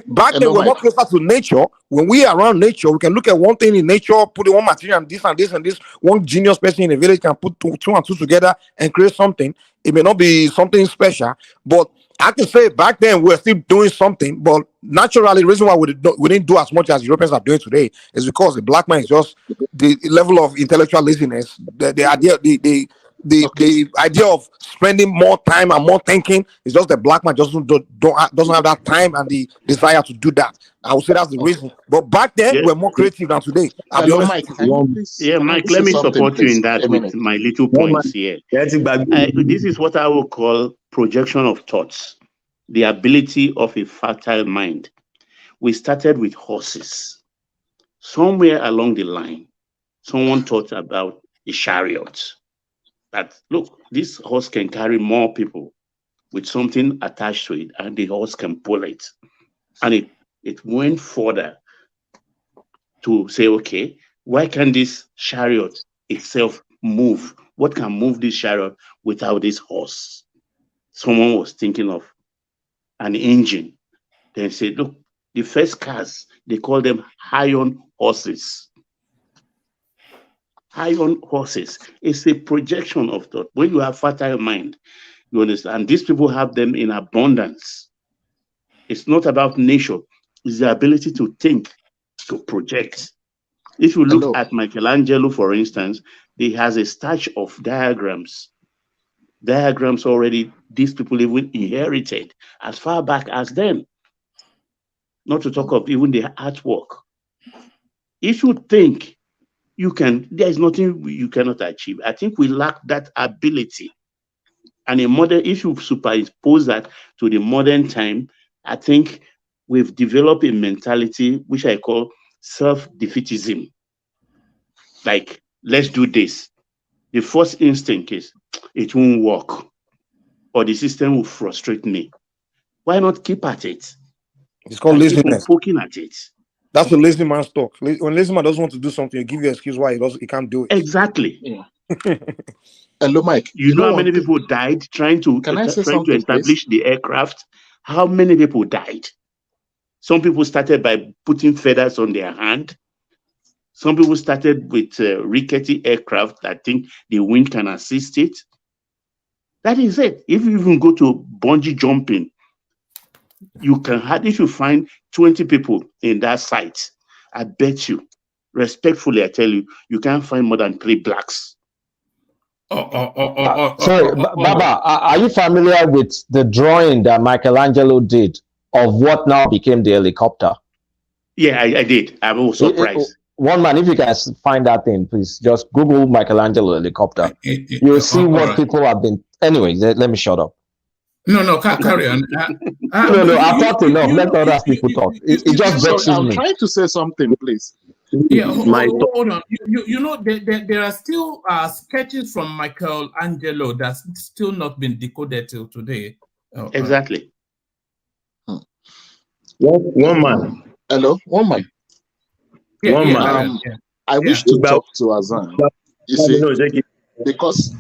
Back then, we're more closer to nature. When we are around nature, we can look at one thing in nature, put one material and this and this and this. One genius person in a village can put two and two together and create something. It may not be something special, but I can say back then we're still doing something. But naturally, the reason why we didn't do as much as Europeans are doing today is because the black man is just the level of intellectual laziness, the idea, the idea of spending more time and more thinking is just the black man just doesn't have that time and the desire to do that. I would say that's the reason. But back then we're more creative than today. I'll be honest. Mike, let me support you in that with my little points here. This is what I will call projection of thoughts, the ability of a fertile mind. We started with horses. Somewhere along the line, someone thought about a chariot. That look, this horse can carry more people with something attached to it, and the horse can pull it. And it went further to say, okay, why can this chariot itself move? What can move this chariot without this horse? Someone was thinking of an engine. Then said, look, the first cars, they call them iron horses. Iron horses. It's a projection of thought. When you have fertile mind, you understand. And these people have them in abundance. It's not about nature. It's the ability to think, to project. If you look at Michelangelo, for instance, he has a stash of diagrams. Diagrams already these people even inherited as far back as then. Not to talk of even the artwork. If you think you can, there is nothing you cannot achieve. I think we lack that ability. And if you superimpose that to the modern time, I think we've developed a mentality which I call self-defeatism. Like, let's do this. The first instinct is, it won't work, or the system will frustrate me. Why not keep at it? It's called laziness. Keep on poking at it. That's a lazy man's talk. When lazy man doesn't want to do something, you give you an excuse why he can't do it. Exactly. Yeah. Hello, Mike. You know how many people died trying to establish the aircraft? How many people died? Some people started by putting feathers on their hand. Some people started with rickety aircraft that think the wind can assist it. That is it. If you even go to bungee jumping, you can hardly find 20 people in that site. I bet you, respectfully, I tell you, you can't find more than 3 blacks. Sorry, Baba, are you familiar with the drawing that Michelangelo did of what now became the helicopter? Yeah, I did. I was surprised. One man, if you can find that thing, please just Google Michelangelo helicopter. You'll see what people have been. Anyway, let me shut up. No, carry on. No, I've talked enough. Let other people talk. It just vexes me. I'm trying to say something, please. Yeah, hold on. You know, there are still sketches from Michelangelo that's still not been decoded till today. Exactly. One man. Hello, one man. One man. I wish to talk to Azan. You see, because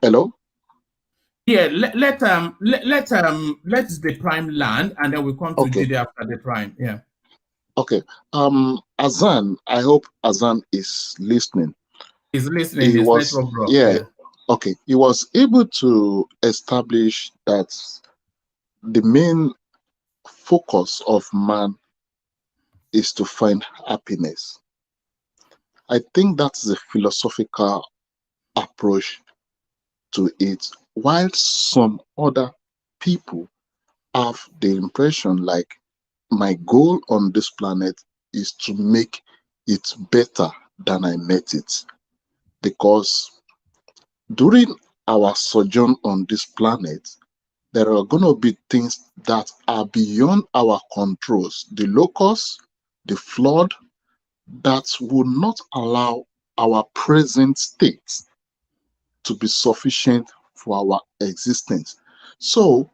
hello. Yeah, let the prime land, and then we come to Jide after the prime. Yeah. Okay. Azan, I hope Azan is listening. He's listening. Yeah. Okay. He was able to establish that the main focus of man is to find happiness. I think that's the philosophical approach to it, while some other people have the impression like my goal on this planet is to make it better than I met it. Because during our sojourn on this planet, there are going to be things that are beyond our controls. The locusts, the flood, that will not allow our present state to be sufficient for our existence. So,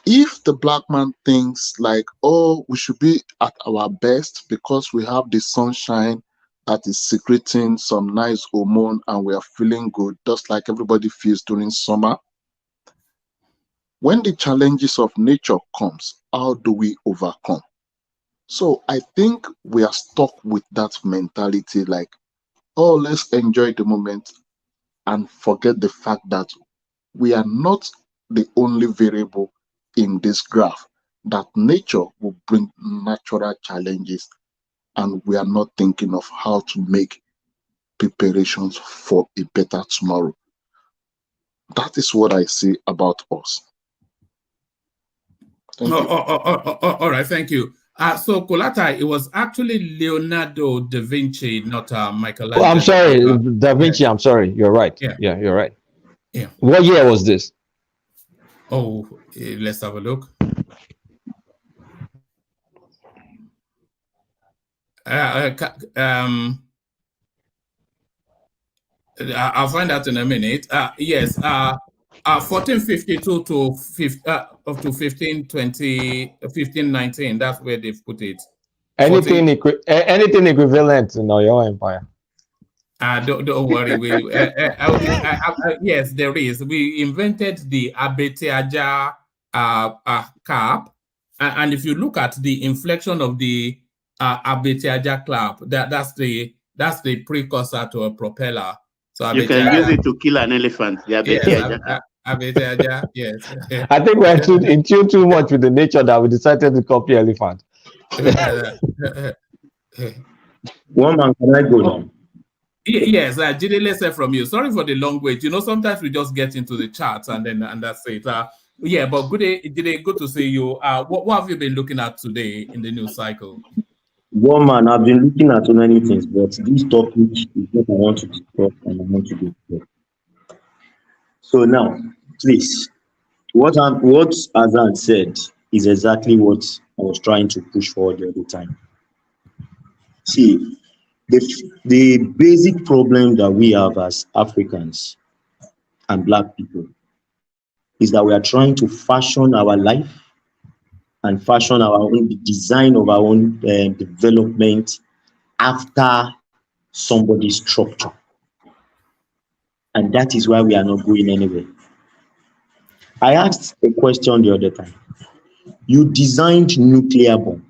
if the black man thinks like, oh, we should be at our best because we have the sunshine that is secreting some nice hormone and we are feeling good, just like everybody feels during summer. When the challenges of nature comes, how do we overcome? So I think we are stuck with that mentality like, oh, let's enjoy the moment and forget the fact that we are not the only variable in this graph, that nature will bring natural challenges and we are not thinking of how to make preparations for a better tomorrow. That is what I say about us. Thank you. All right, thank you. So Kolata, it was actually Leonardo da Vinci, not Michelangelo. Oh, I'm sorry, Da Vinci. I'm sorry. You're right. Yeah, you're right. Yeah. What year was this? Oh, let's have a look. I'll find out in a minute. Yes, 1452 to 1520, 1519. That's where they've put it. Anything equivalent in your empire? Don't worry. Yes, there is. We invented the Abeteaja cap, and if you look at the inflection of the Abeteaja clap, that's the precursor to a propeller. So you can use it to kill an elephant. Yes, Abeteaja. Yes. I think we're in tune too much with the nature that we decided to copy elephant. One man, can I go now? Yes, Jidele said from you. Sorry for the long wait. You know, sometimes we just get into the charts and that's it. Yeah, but good day, Jide, good to see you. What have you been looking at today in the news cycle? One man, I've been looking at so many things, but this topic is what I want to discuss and I want to discuss. So now, please, what Azan said is exactly what I was trying to push forward the other time. See, the basic problem that we have as Africans and Black people is that we are trying to fashion our life and fashion our own design of our own development after somebody's structure. And that is why we are not going anywhere. I asked a question the other time. You designed nuclear bomb.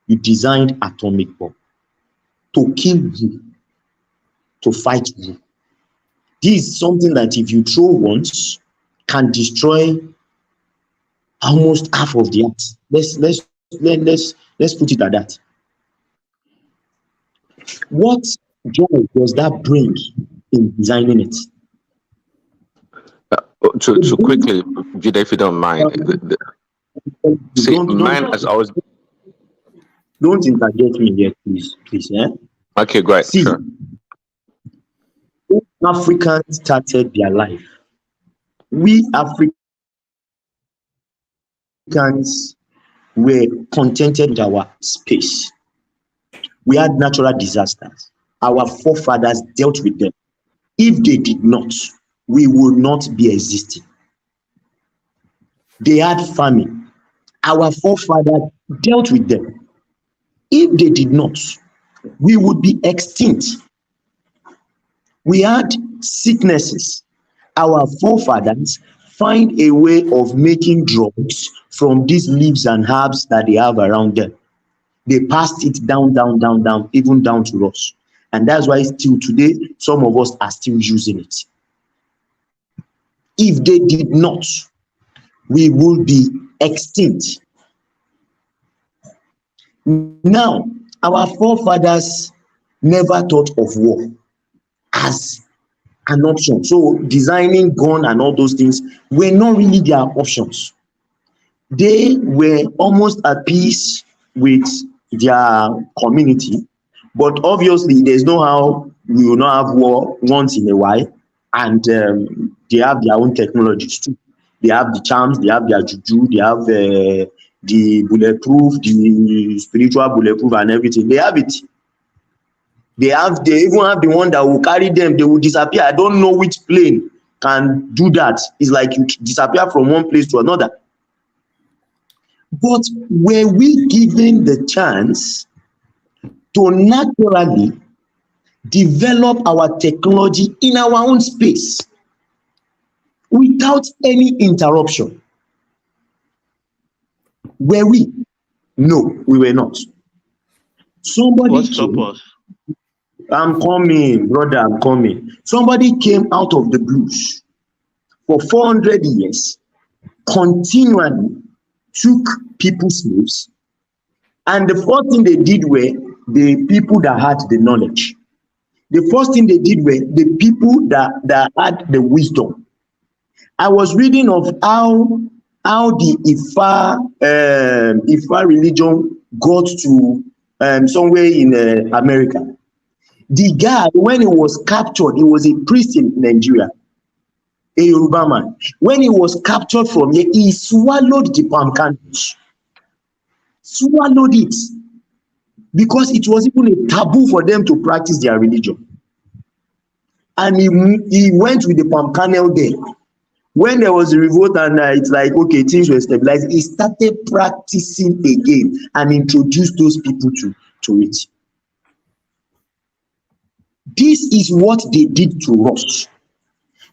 You designed atomic bomb to kill you, to fight you. This is something that if you throw once, can destroy almost half of the earth. Let's put it at that. What joy does that bring in designing it? To quickly, Jide, if you don't mind, man has always. Don't interject me here, please. Yeah. Okay, great. See, sure. Africans started their life. We Africans were contented with our space. We had natural disasters. Our forefathers dealt with them. If they did not, we would not be existing. They had famine. Our forefathers dealt with them. If they did not, we would be extinct. We had sicknesses. Our forefathers find a way of making drugs from these leaves and herbs that they have around them. They passed it down, even down to us. And that's why still today, some of us are still using it. If they did not, we will be extinct. Now, our forefathers never thought of war as an option. So designing gun and all those things were not really their options. They were almost at peace with their community, but obviously there's no how we will not have war once in a while, and they have their own technologies too. They have the charms, they have their juju, they have the bulletproof, the spiritual bulletproof and everything. They have it. They even have the one that will carry them, they will disappear. I don't know which plane can do that. It's like you disappear from one place to another. But were we given the chance to naturally develop our technology in our own space without any interruption? Were we? No, we were not. Somebody came. I'm coming, brother, I'm coming. Somebody came out of the blues for 400 years, continually took people's slaves, and the first thing they did were the people that had the knowledge. The first thing they did were the people that had the wisdom. I was reading of how the Ifa religion got to somewhere in America. The guy, when he was captured, he was a priest in Nigeria, a Yoruba man. When he was captured from here, he swallowed the palm candles. Swallowed it. Because it was even a taboo for them to practice their religion. And he went with the palm kernel there. When there was a revolt and it's like, okay, things were stabilized, he started practicing again and introduced those people to it. This is what they did to us.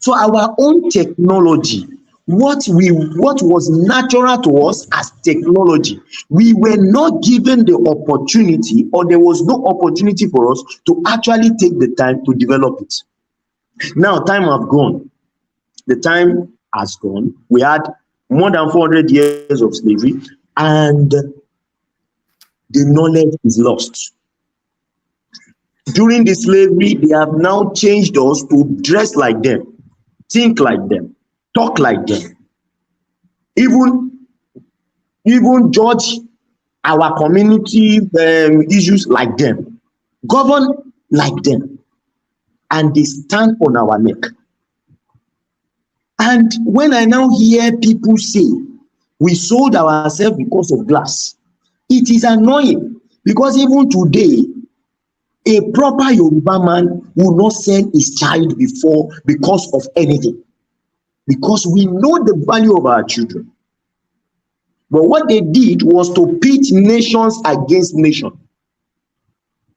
So our own technology, what was natural to us as technology, we were not given the opportunity, or there was no opportunity for us to actually take the time to develop it. Now, time has gone. The time has gone. We had more than 400 years of slavery, and the knowledge is lost. During the slavery, they have now changed us to dress like them, think like them, talk like them, even judge our community issues like them, govern like them, and they stand on our neck. And when I now hear people say we sold ourselves because of glass, it is annoying, because even today, a proper Yoruba man will not sell his child before because of anything, because we know the value of our children. But what they did was to pit nations against nations.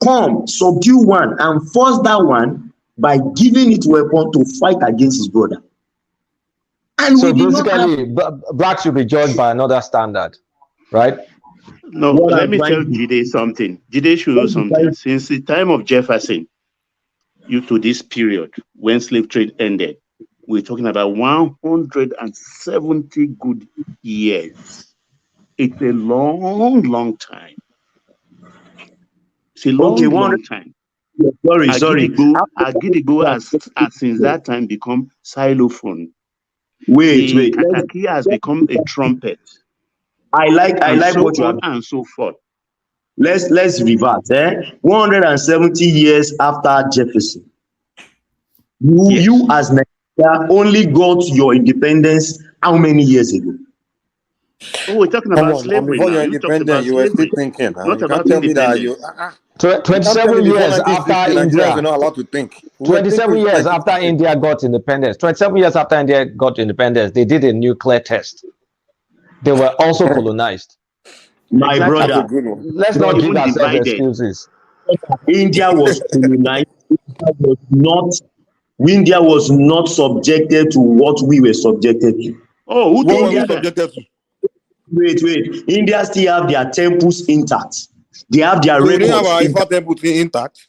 Come, subdue one and force that one by giving it weapon to fight against his brother. And so basically, blacks should be judged by another standard, right? No, let me tell Jide something. Jide should know something. Since the time of Jefferson, to this period when slave trade ended, we're talking about 170 good years. It's a long, long time. It's a long time. Sorry. Agidigbo has since that time become xylophone. Wait. Kakaki has become a trumpet. I like what you have, and so forth. Let's revert. 170 years after Jefferson, you as Nigeria only got your independence how many years ago? Oh, we're talking about slavery before now. you're independent, you were still thinking. Not you about can't tell me that you. 27 years after India, we're not allowed to think. 27 years after India got independence. 27 years after India got independence, they did a nuclear test. They were also colonized. My brother, let's not give ourselves excuses. India was colonized. India was not subjected to what we were subjected to. Oh, who told you subjected to? Wait. India still have their temples intact. They have their records. They have our Ifa temple intact.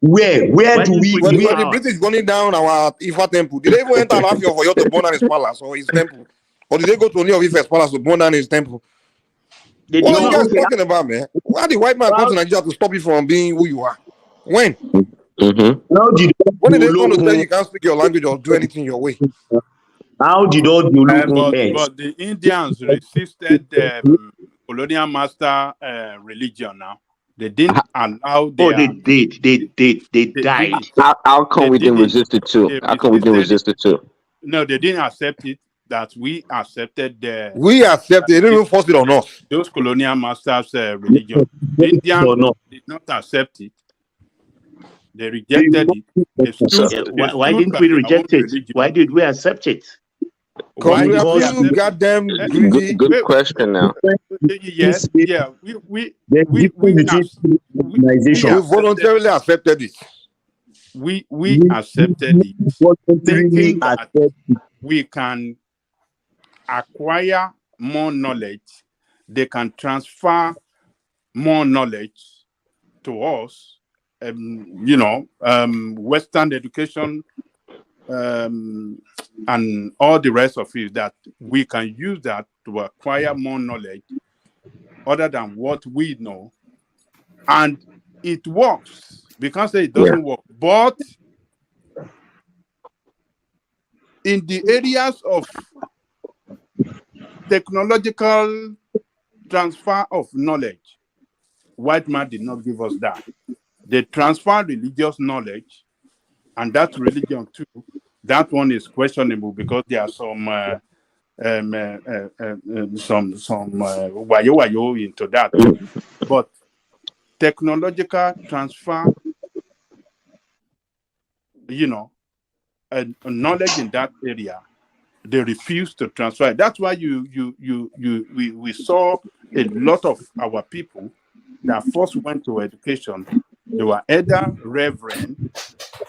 Where do we? When the British burning down our Ifa temple, did they even enter Alafia for you to burn down his palace or his temple? Or did they go to Oni of Ife's palace to burn down his temple? What are you guys talking about, man? Why the white man come to Nigeria to stop you from being who you are? When? How did When are they going to tell you can't speak your language or do anything your way? How did all the But the Indians resisted colonial master religion now. They didn't allow Oh, they their did. They did died. it. How come They we didn't didn't. resist it too? They How come we didn't resisted. resist it too? No, they didn't accept it. That we accepted We accept it. They didn't even force it on us. those colonial masters' religion. The Indians did not accept it. They rejected it. They stood. Yeah, They why stood didn't by we their own reject it? religion. Why did we accept it? Because we are Because too goddamn greedy. Good question now. Yes, yeah. We voluntarily accepted it. We accepted it, thinking that we can acquire more knowledge. They can transfer more knowledge to us. Western education and all the rest of it, that we can use that to acquire more knowledge other than what we know. And it works. Because it doesn't work. But in the areas of technological transfer of knowledge, white man did not give us that. They transfer religious knowledge, and that religion too, that one is questionable because there are some wayo into that. But technological transfer, knowledge in that area, they refuse to transfer. That's why we saw a lot of our people that first went to education. They were either reverend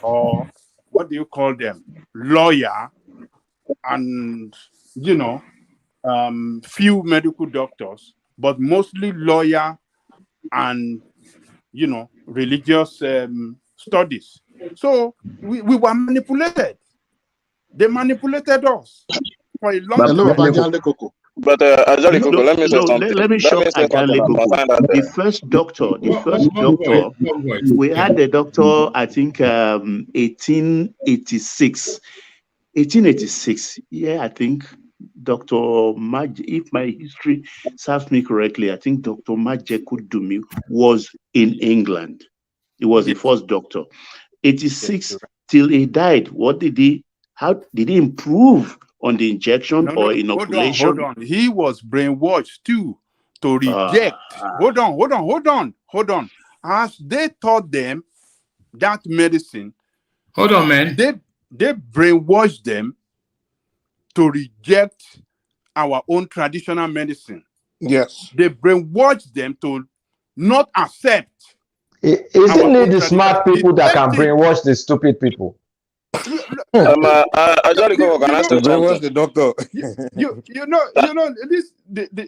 or what do you call them, lawyer, and few medical doctors, but mostly lawyer and religious studies. So we were manipulated. They manipulated us for a long time. But Ajali Coco, let me say something. Let me shock Ajali Coco. The first doctor, we had a doctor, I think 1886. 1886, yeah, I think Dr. If my history serves me correctly, I think Dr. Majeku Dumi was in England. He was the first doctor. 86 till he died. How did he improve on the injection or inoculation? Hold on. He was brainwashed too to reject. Hold on. As they taught them that medicine, hold on, man. They brainwashed them to reject our own traditional medicine. Yes. They brainwashed them to not accept. Isn't it the smart people that can brainwash the stupid people? Ajali Coco, can I say something? The doctor.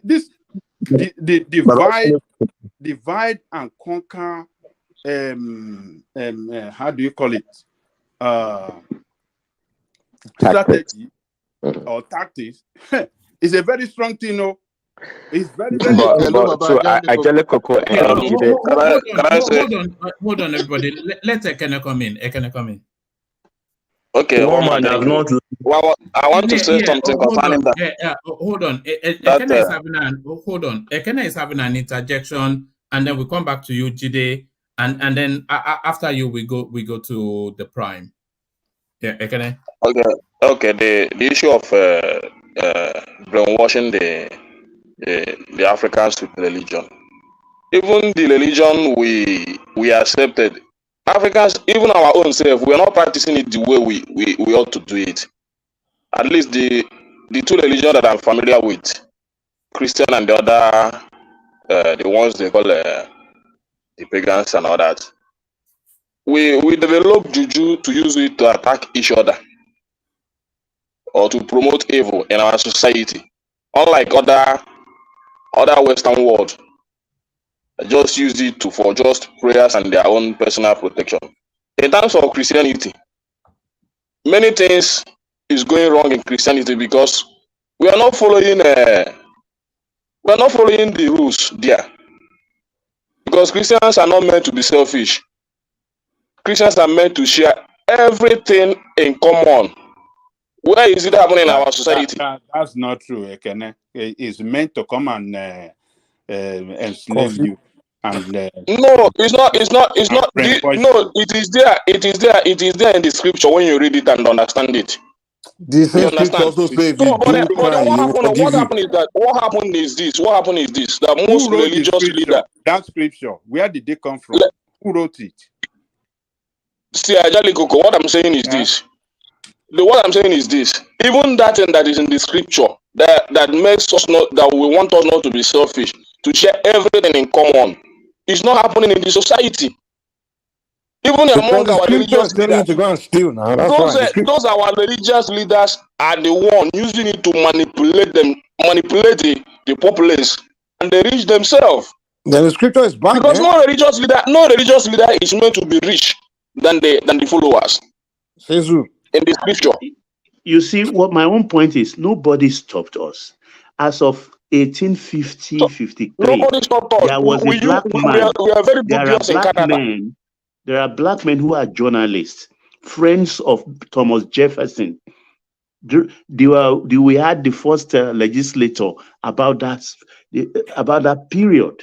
This divide and conquer. How do you call it? Strategy or tactics is a very strong thing. No, it's very. So Ajali Coco and hold on, everybody. Let Ekene come in. Okay, Woman, I've not. Well, I want to say something concerning that. Hold on. Ekene is having an interjection, and then we come back to you, Jide, and then after you, we go to the prime. Yeah, Ekene. Okay. The issue of brainwashing the Africans with religion. Even the religion we accepted. Africans, even our own self, we are not practicing it the way we ought to do it. At least the two religions that I'm familiar with, Christian and the other, the ones they call the pagans and all that, we develop juju to use it to attack each other or to promote evil in our society. Unlike other Western world, just use it for just prayers and their own personal protection. In terms of Christianity, many things is going wrong in Christianity because we are not following the rules there. Because Christians are not meant to be selfish. Christians are meant to share everything in common. Where is it happening in our society? That's not true, Ekene. It's meant to come and enslave you. And no, it's not. No, it is there. It is there. It is there in the scripture when you read it and understand it. The same You scripture understand? also says if So, you do but then crime, he will forgive you. what happened is this. What happened is this. That most who wrote the religious scripture? leader. That scripture, where did they come from? Who wrote it? See, Ajali Koko, what I'm saying is this. What I'm saying is this. Even that thing that is in the scripture that makes us not, that we want us not to be selfish, to share everything in common, is not happening in the society. Even among The our scripture religious is telling you leaders. to go and steal now. That's right. Those our religious leaders are the one using it to manipulate the populace, and they reach themselves. Then the scripture is back Because there. no religious leader is meant to be rich than the followers. Says who? In the scripture. You see, what my own point is, nobody stopped us. As of 1850, 53, Nobody stopped us. there was a black man. We are very There are dubious in black Canada. men. There are black men who are journalists, friends of Thomas Jefferson. We had the first legislator about that period.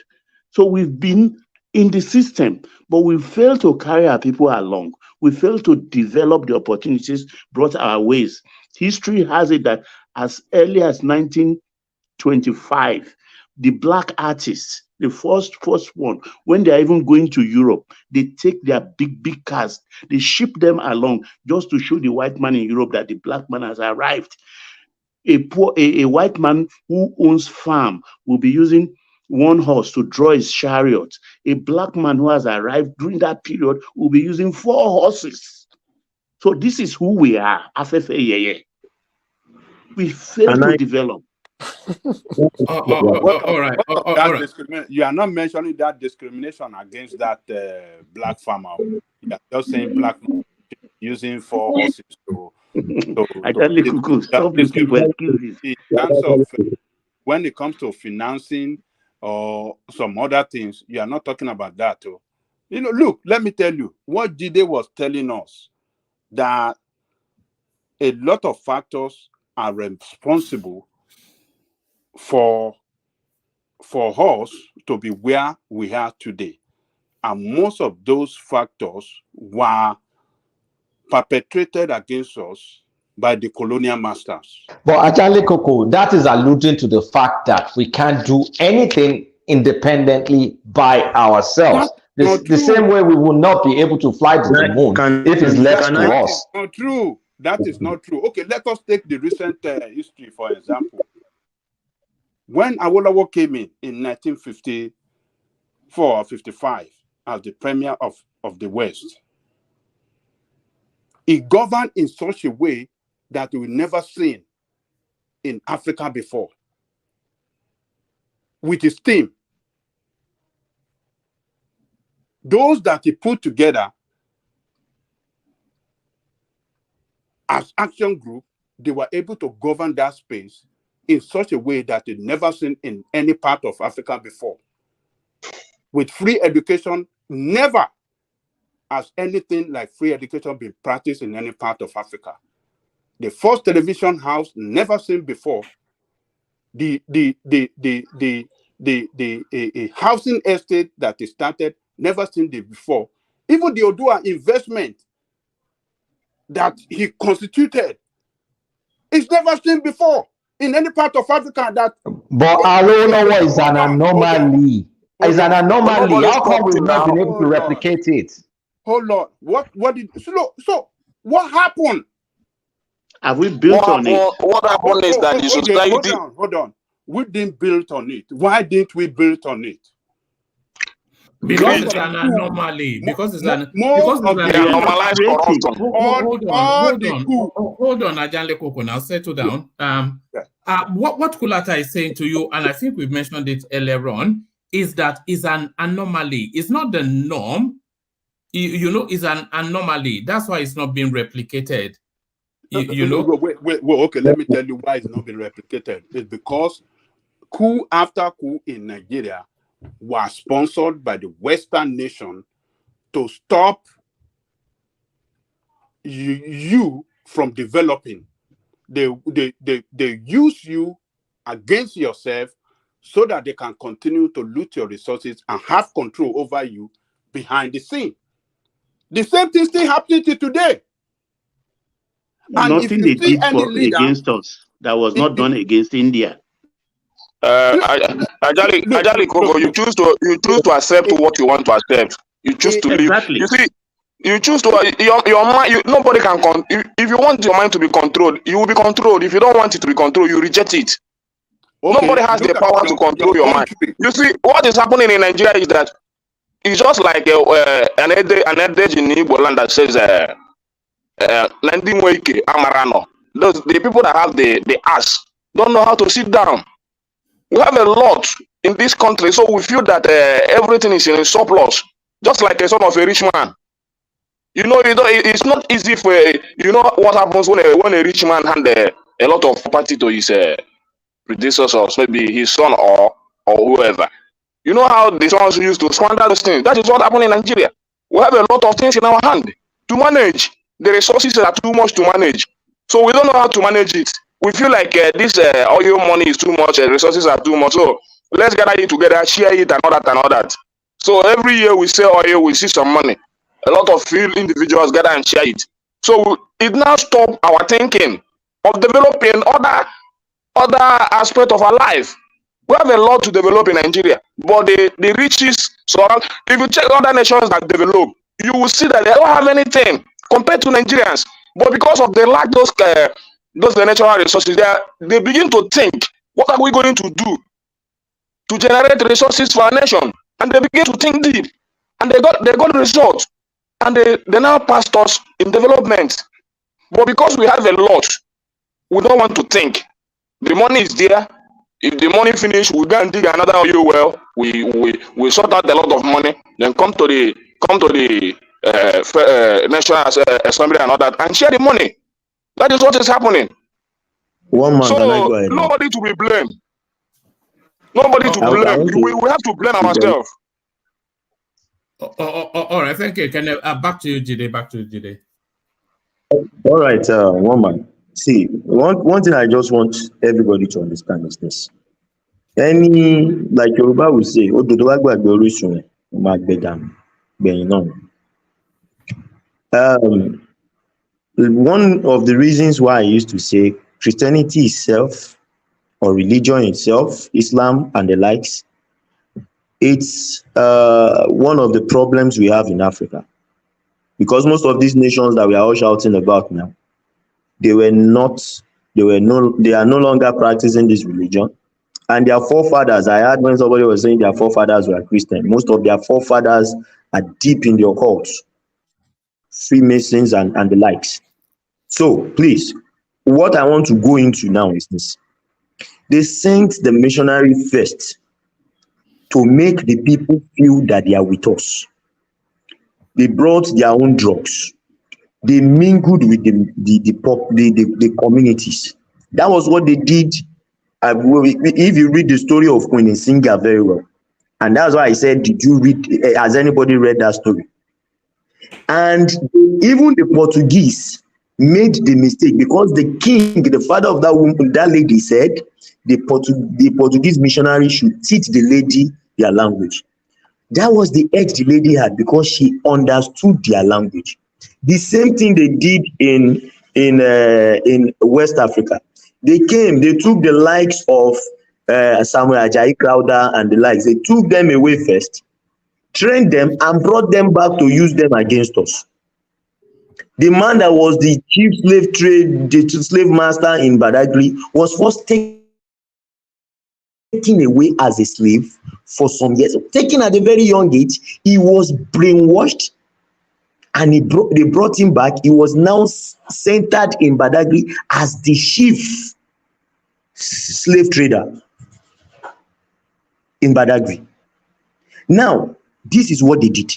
So we've been in the system, but we failed to carry our people along. We failed to develop the opportunities brought our ways. History has it that as early as 1925, the black artists, the first one, when they're even going to Europe, they take their big cars, they ship them along just to show the white man in Europe that the black man has arrived. A white man who owns farm will be using one horse to draw his chariot. A black man who has arrived during that period will be using 4 horses. So this is who we are. We fail to develop. All right. You are not mentioning that discrimination against that black farmer. You are just saying black man using 4 horses to stop looking for excuses. In terms of when it comes to financing or some other things, you are not talking about that. Look, let me tell you what Jide was telling us, that a lot of factors are responsible for us to be where we are today. And most of those factors were perpetrated against us by the colonial masters. But actually, Coco, that is alluding to the fact that we can't do anything independently by ourselves. The same way we will not be able to fly to the moon if it's left to us. Not true. That is not true. Okay, let us take the recent history, for example. When Awolowo came in 1954 or 55 as the premier of the West, he governed in such a way that we've never seen in Africa before. With his team, those that he put together as action group, they were able to govern that space in such a way that they'd never seen in any part of Africa before. With free education, never has anything like free education been practiced in any part of Africa. The first television house, never seen before. The housing estate that he started, never seen before. Even the Odua investment that he constituted, it's never seen before in any part of Africa. But Awolowo is an anomaly. It's an anomaly. How come we've not been able to replicate it? Hold on. What did so what happened? Have we built on it? What happened is that the society. Hold on. We didn't build on it. Why didn't we build on it? Because it's an anomaly. Because it's an normalized corruption. Hold on, Ajanle Koko. Now settle down. What Kulata is saying to you, and I think we've mentioned it earlier on, is that it's an anomaly. It's not the norm. It's an anomaly. That's why it's not being replicated. Wait, okay, let me tell you why it's not been replicated. It's because coup after coup in Nigeria was sponsored by the Western nation to stop you from developing. They use you against yourself so that they can continue to loot your resources and have control over you behind the scene. The same thing still happening to today. And nothing they did against us that was not done against India. Ajali Kogo, you choose to accept what you want to accept. You choose to live. You see, you choose to your mind. Nobody can if you want your mind to be controlled, you will be controlled. If you don't want it to be controlled, you reject it. Okay, nobody has the power to control your mind. You see, what is happening in Nigeria is that it's just like an adage in Igbo land that says landing wake amarano. The people that have the ass don't know how to sit down. We have a lot in this country, so we feel that everything is in surplus, just like a son of a rich man. You know, it's not easy for you know what happens when a rich man hand a lot of property to his predecessors, maybe his son or whoever. You know how the sons used to squander those things. That is what happened in Nigeria. We have a lot of things in our hand to manage. The resources are too much to manage, so we don't know how to manage it. We feel like this oil money is too much, resources are too much. So let's gather it together, share it, and all that and all that. So every year we sell oil, we see some money. A lot of individuals gather and share it. So it now stops our thinking of developing other aspects of our life. We have a lot to develop in Nigeria, but the riches. So if you check other nations that develop, you will see that they don't have anything compared to Nigerians. But because of they lack those natural resources, they begin to think, what are we going to do to generate resources for our nation? And they begin to think deep, and they got results, and they now passed us in development. But because we have a lot, we don't want to think. The money is there. If the money finish, we go and dig another oil well. We sort out a lot of money, then come to the National Assembly and all that, and share the money. That is what is happening. One man, so can I go ahead now? nobody to be blamed. Nobody to blame. We have to blame ourselves. All right, thank you. Can back to you, Jide. Back to you, Jide. All right, one man. See, one thing I just want everybody to understand is this. Any, like Yoruba will say, one of the reasons why I used to say Christianity itself, or religion itself, Islam and the likes, it's one of the problems we have in Africa. Because most of these nations that we are all shouting about now, they are no longer practicing this religion. And their forefathers, I heard when somebody was saying their forefathers were Christian. Most of their forefathers are deep in the occult, Freemasons and the likes. So please, what I want to go into now is this. They sent the missionary first to make the people feel that they are with us. They brought their own drugs. They mingled with the communities. That was what they did. If you read the story of Queen Nzinga very well, and that's why I said, has anybody read that story? And even the Portuguese made the mistake, because the king, the father of that woman, that lady, said the Portuguese missionary should teach the lady their language. That was the edge the lady had, because she understood their language. The same thing they did in West Africa. They came, they took the likes of Samuel Ajayi Crowther and the likes. They took them away first, trained them, and brought them back to use them against us. The man that was the chief slave master in Badagry was first taken away as a slave for some years. Taken at a very young age, he was brainwashed, and they brought him back. He was now centered in Badagry as the chief slave trader in Badagry. Now, this is what they did.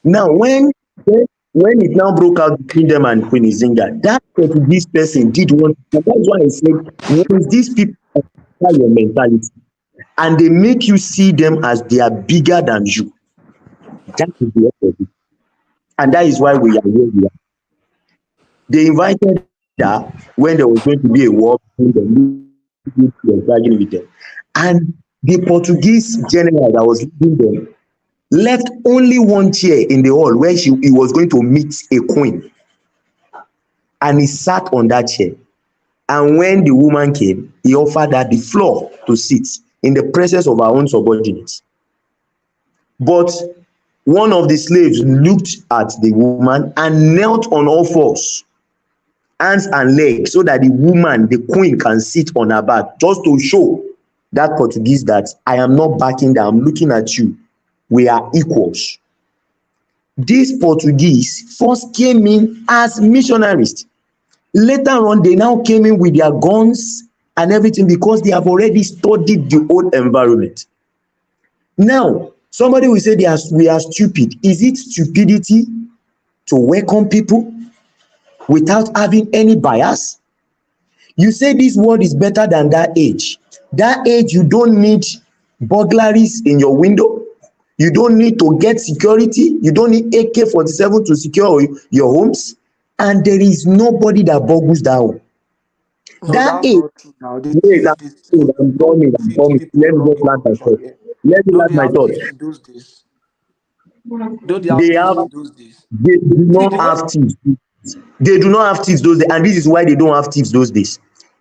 Now, when it now broke out between them and Queen Nzinga, that Portuguese person did one. That's why I said, when these people have your mentality and they make you see them as they are bigger than you, that is the opposite. And that is why we are where we are. They invited her when there was going to be a war between them, with them. And the Portuguese general that was leading them left only one chair in the hall where he was going to meet a queen. And he sat on that chair. And when the woman came, he offered her the floor to sit in the presence of her own subordinates. But one of the slaves looked at the woman and knelt on all fours, hands and legs, so that the woman, the queen, can sit on her back, just to show that Portuguese that I am not backing down, I'm looking at you. We are equals. These Portuguese first came in as missionaries. Later on, they now came in with their guns and everything because they have already studied the old environment. Now, somebody will say we are stupid. Is it stupidity to welcome people without having any bias? You say this world is better than that age. That age, you don't need burglaries in your window. You don't need to get security. You don't need AK-47 to secure your homes. And there is nobody that boggles down. No, That that's age, not true now. wait, I'm coming. Let me just land my thought. Let me Don't land they my have thought. thieves in those days? Don't they have thieves in those days? They do See, not have thieves. They do not have thieves those days, and this is why they don't have thieves those days.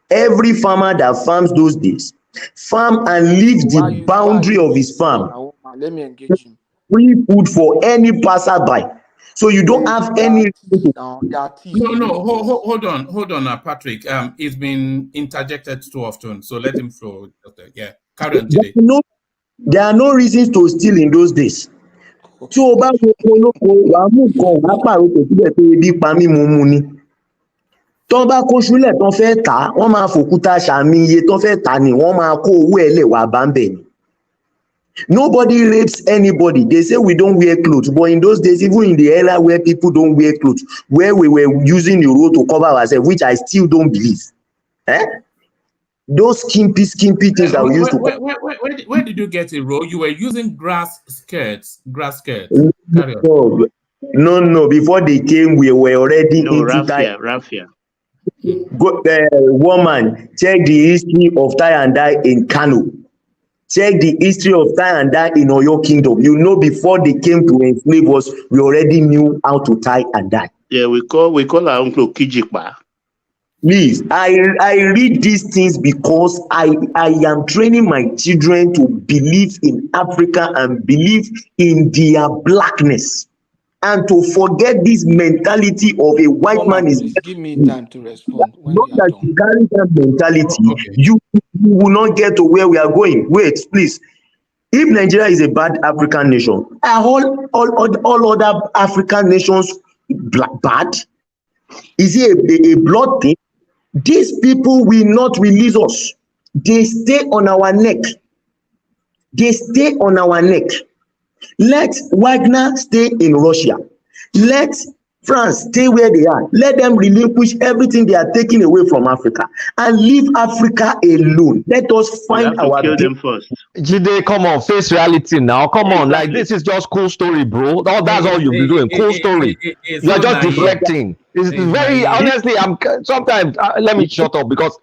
Every farmer that farms those days farm and leave the boundary of his farm Let me engage him. free food for any passerby. So you don't have any. No, hold on, Patrick. It's been interjected too often, so let him flow. Yeah, carry on, Jide. There are no reasons to steal in those days. Tí o bá wo olóko wàá mú nǹkan wàá pàrokò síbẹ̀ pé ebi pa mí mo mu ni. Tọ́ bá kó ṣúlẹ̀ tán fẹ́ tà á, wọ́n máa fòkúta ṣàmì iye tán fẹ́ tà ni, wọ́n máa kó owó ẹ̀ lẹ̀ wá bá ń bẹ̀ ni. Nobody rapes anybody. They say we don't wear clothes, but in those days, even in the era where people don't wear clothes, where we were using the road to cover ourselves, which I still don't believe. Those skimpy things that we used to. Where did you get it, Ro? You were using grass skirts. No. Before they came, we were already into raffia. Woman, check the history of tie and dye in Kano. Check the history of tie and dye in Oyo Kingdom. You know, before they came to enslave us, we already knew how to tie and dye. Yeah, we call our uncle Kijikpa. Please, I read these things because I am training my children to believe in Africa and believe in their blackness, and to forget this mentality of a white man is. Give me time to respond. Not that you carry that mentality, you will not get to where we are going. Wait, please. If Nigeria is a bad African nation, are all other African nations bad? Is it a blood thing? These people will not release us. They stay on our neck. They stay on our neck. Let Wagner stay in Russia. Let France stay where they are. Let them relinquish everything they are taking away from Africa and leave Africa alone. Let us find our kill them first. Jide, come on, face reality now. Come on, like this is just cool story, bro. That's all you've been doing. Cool story. You're just deflecting. It's very honestly. I'm sometimes let me shut up because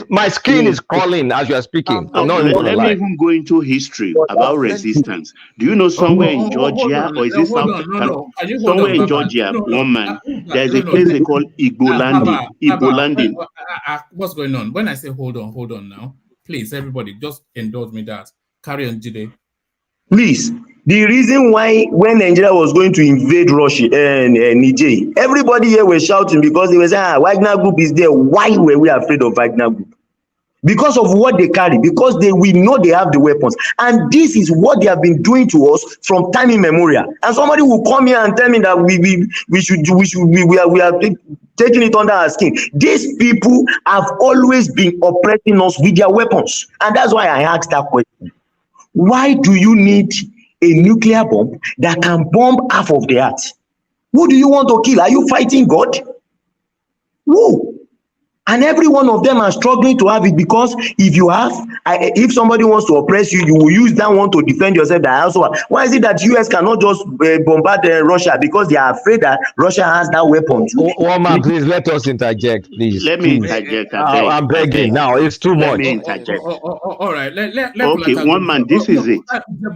my screen is crawling as you are speaking. I'm not even gonna lie. Let me even go into history about resistance. Do you know somewhere in Georgia, or is it South Africa? Somewhere in Georgia, one man, there's a place they call Igbo landing. What's going on? When I say hold on now, please, everybody, just indulge me that. Carry on, Jide. Please. The reason why when Nigeria was going to invade Russia and Niger, everybody here was shouting because they were saying, Wagner Group is there. Why were we afraid of Wagner Group? Because of what they carry, because we know they have the weapons. And this is what they have been doing to us from time immemorial. And somebody will come here and tell me that we are taking it under our skin. These people have always been oppressing us with their weapons. And that's why I asked that question. Why do you need a nuclear bomb that can bomb half of the earth? Who do you want to kill? Are you fighting God? Who? And every one of them are struggling to have it, because if somebody wants to oppress you, you will use that one to defend yourself. That also, why is it that US cannot just bombard Russia? Because they are afraid that Russia has that weapon. Woman, please let us interject, please. Let me interject. I'm begging now. It's too much. Let me interject. All right. Let okay, one man. This is it.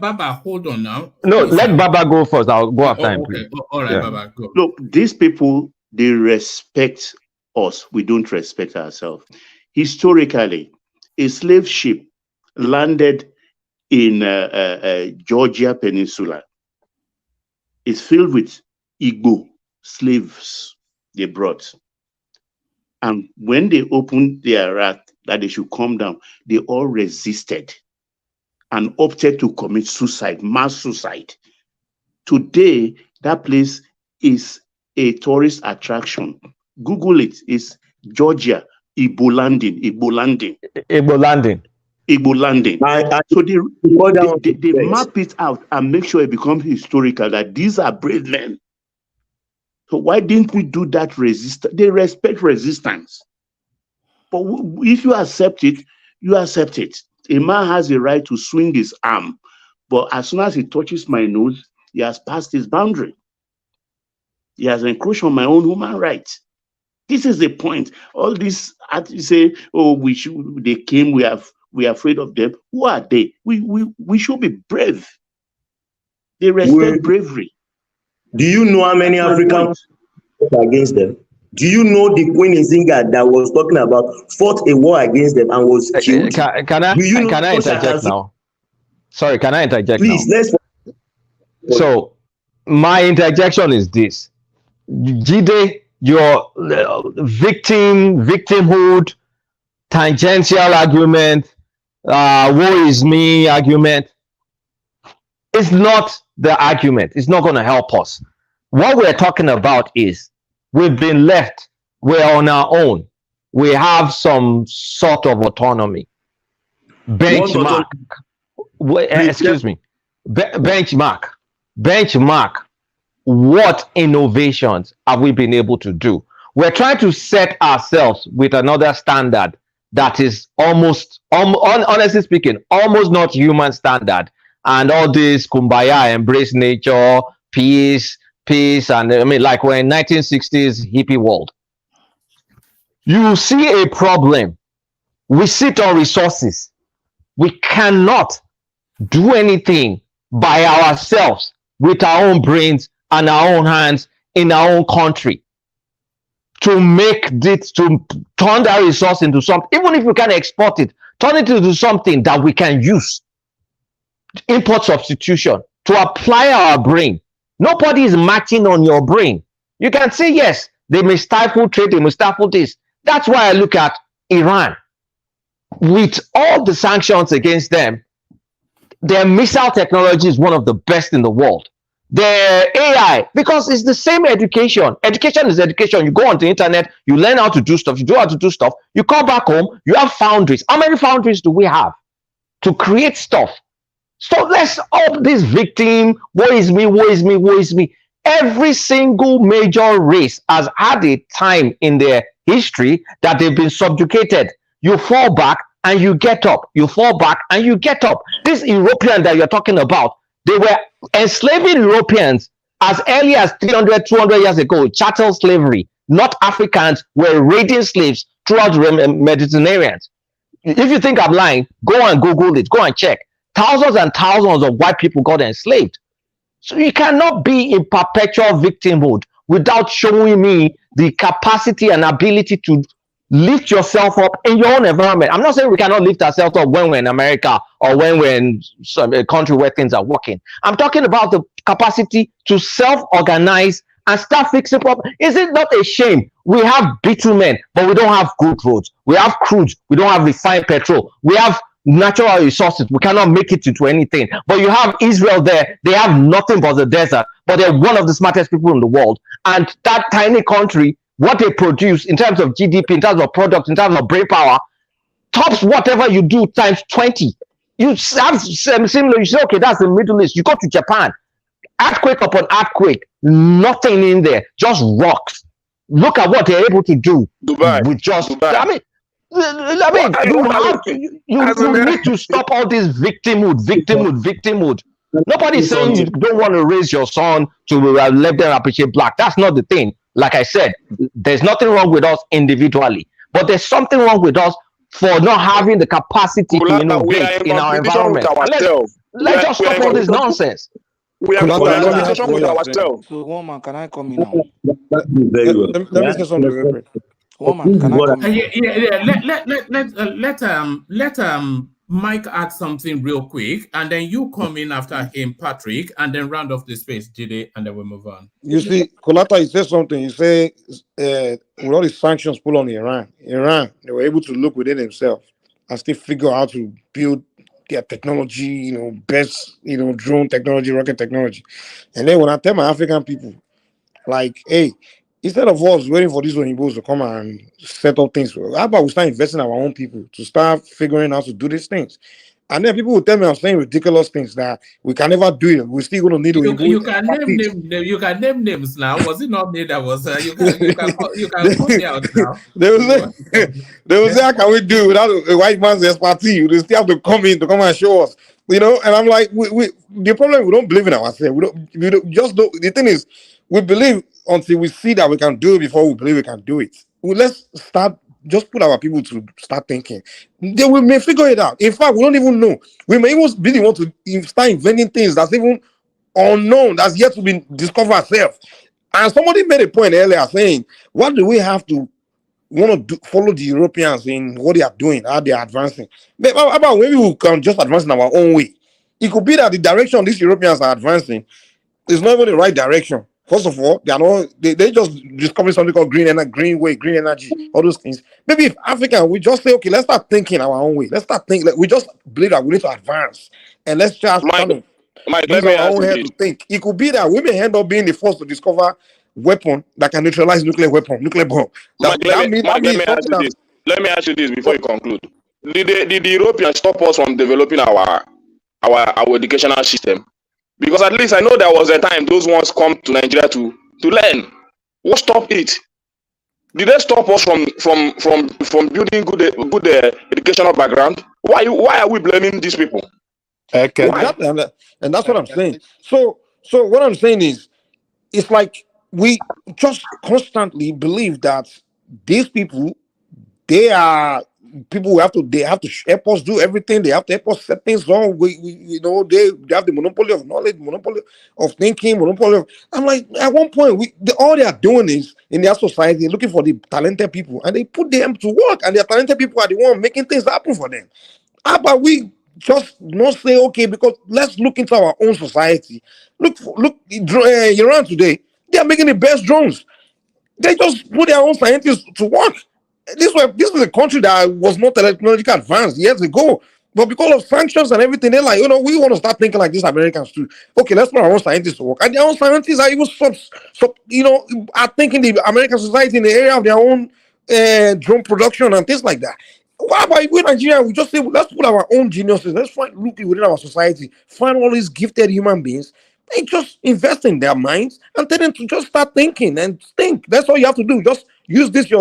Baba, hold on now. No, let Baba go first. I'll go after him. Okay. All right, Baba, go. Look, these people, they respect us. We don't respect ourselves. Historically, a slave ship landed in Georgia Peninsula. It's filled with Igbo slaves they brought. And when they opened their wrath that they should come down, they all resisted and opted to commit suicide, mass suicide. Today, that place is a tourist attraction. Google it. It's Georgia, Igbo landing. So they map it out and make sure it becomes historical, that these are brave men. So why didn't we do that resistance? They respect resistance. But if you accept it, you accept it. A man has a right to swing his arm, but as soon as he touches my nose, he has passed his boundary. He has encroached on my own human rights. This is the point. All this, you say, oh, they came, we are afraid of them. Who are they? We should be brave. They respect bravery. Do you know how many Africans fought against them? Do you know the Queen Nzinga that was talking about fought a war against them and was killed? Can I interject now? Sorry, can I interject now? Please, So, my interjection is this. Jide, your victimhood, tangential argument, woe is me argument, is not the argument. It's not going to help us. What we're talking about is we've been left. We're on our own. We have some sort of autonomy. Benchmark. Benchmark. What innovations have we been able to do? We're trying to set ourselves with another standard that is honestly speaking, almost not human standard. And all this kumbaya, embrace nature, peace, and I mean, like we're in 1960s hippie world. You see a problem. We sit on resources. We cannot do anything by ourselves with our own brains and our own hands in our own country to turn that resource into something. Even if we can export it, turn it into something that we can use. Import substitution, to apply our brain. Nobody is matching on your brain. You can say, yes, they may stifle trade, they may stifle this. That's why I look at Iran. With all the sanctions against them, their missile technology is one of the best in the world. Their AI, because it's the same education. Education is education. You go on the internet, you learn how to do stuff, you come back home, you have foundries. How many foundries do we have to create stuff? So let's up this victim, woe is me. Every single major race has had a time in their history that they've been subjugated. You fall back and you get up. You fall back and you get up. This European that you're talking about, they were enslaving Europeans as early as 300, 200 years ago, chattel slavery. Not Africans were raiding slaves throughout the Mediterranean. If you think I'm lying, go and Google it, go and check. Thousands and thousands of white people got enslaved. So you cannot be in perpetual victimhood without showing me the capacity and ability to lift yourself up in your own environment. I'm not saying we cannot lift ourselves up when we're in America or when we're in a country where things are working. I'm talking about the capacity to self-organize and start fixing problems. Is it not a shame? We have bitumen, but we don't have good roads. We have crude, we don't have refined petrol. We have natural resources, we cannot make it into anything. But you have Israel there, they have nothing but the desert, but they're one of the smartest people in the world. And that tiny country, what they produce in terms of GDP, in terms of product, in terms of brain power, tops whatever you do times 20. You have similar, you say, okay, that's the Middle East. You go to Japan, earthquake upon earthquake, nothing in there, just rocks. Look at what they're able to do Dubai. with just. Dubai. I mean, you need to stop all this victimhood. Nobody's saying you don't want to raise your son to let them appreciate black. That's not the thing. Like I said, there's nothing wrong with us individually, but there's something wrong with us for not having the capacity to innovate in our environment. Let's just stop all this nonsense. We are in competition with ourselves. So, one man, can I come in now? Very well. Let me say something real quick. One man, can I come in? Let Mike add something real quick, and then you come in after him, Patrick, and then round off the space, Jide, and then we move on. You see, Kolata, he said something. He said, with all the sanctions put on Iran, they were able to look within themselves and still figure out how to build their technology, best, drone technology, rocket technology. And then when I tell my African people, like, hey, instead of us waiting for these Oyinbos to come and set up things, how about we start investing in our own people to start figuring out how to do these things? And then people will tell me I'm saying ridiculous things that we can never do it. We're still going to need Oyinbo. You can name names now. Was it not me that was? You can call me out now. They will say, how can we do it without a white man's expertise? They still have to come and show us. And I'm like, the problem, we don't believe in ourselves. We don't the thing is, we believe until we see that we can do it before we believe we can do it. Let's start, just put our people to start thinking. We may figure it out. In fact, we don't even know. We may even be the one to start inventing things that's even unknown, that's yet to be discovered ourselves. And somebody made a point earlier saying, what do we have to want to follow the Europeans in what they are doing, how they are advancing? But how about maybe we can just advance in our own way? It could be that the direction these Europeans are advancing is not even the right direction. First of all, they just discovered something called green energy, all those things. Maybe if Africa, we just say, okay, let's start thinking our own way. Let's start thinking. We just believe that we need to advance, and let's just Mike, let me ask you this. To think. It could be that we may end up being the first to discover weapon that can neutralize nuclear bomb. Let me ask you this before you conclude. Did the Europeans stop us from developing our educational system? Because at least I know there was a time those ones come to Nigeria to learn. What stopped it? Did they stop us from building good educational background? Why are we blaming these people? Okay. And that's what I'm saying. So what I'm saying is, it's like we just constantly believe that these people, they are people who they have to help us do everything. They have to help us set things wrong. They have the monopoly of knowledge, monopoly of thinking, monopoly of. I'm like, at one point, all they are doing is in their society looking for the talented people, and they put them to work, and their talented people are the one making things happen for them. How about we just not say, okay, because let's look into our own society. Look, Iran today, they are making the best drones. They just put their own scientists to work. This is a country that was not technologically advanced years ago, but because of sanctions and everything, they're like, we want to start thinking like these Americans too. Okay, let's put our own scientists to work, and their own scientists are even are thinking the American society in the area of their own drone production and things like that. Why about we Nigeria? We just say, let's put our own geniuses. Let's look within our society, find all these gifted human beings. They just invest in their minds and tell them to just start thinking and think. That's all you have to do. Just use this.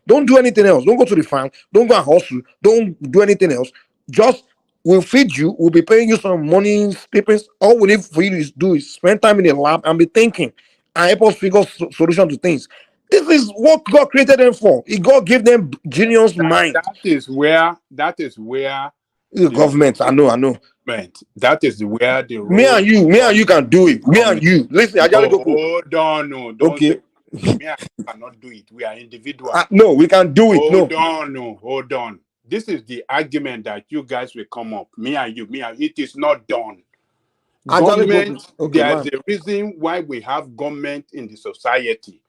Don't do anything else. Don't go to the farm. Don't go and hustle. Don't do anything else. Just we'll feed you. We'll be paying you some money, stipends. All we need for you to do is spend time in the lab and be thinking and help us figure solution to things. This is what God created them for. God gave them genius mind. That is where the government. I know. That is where the me and you can do it. Me and you. Listen, I gotta go. Hold on, no. Okay. Me and you cannot do it. We are individuals. No, we can do it. Hold on. This is the argument that you guys will come up. Me and you. It is not done. Government. There's a reason why we have government in the society.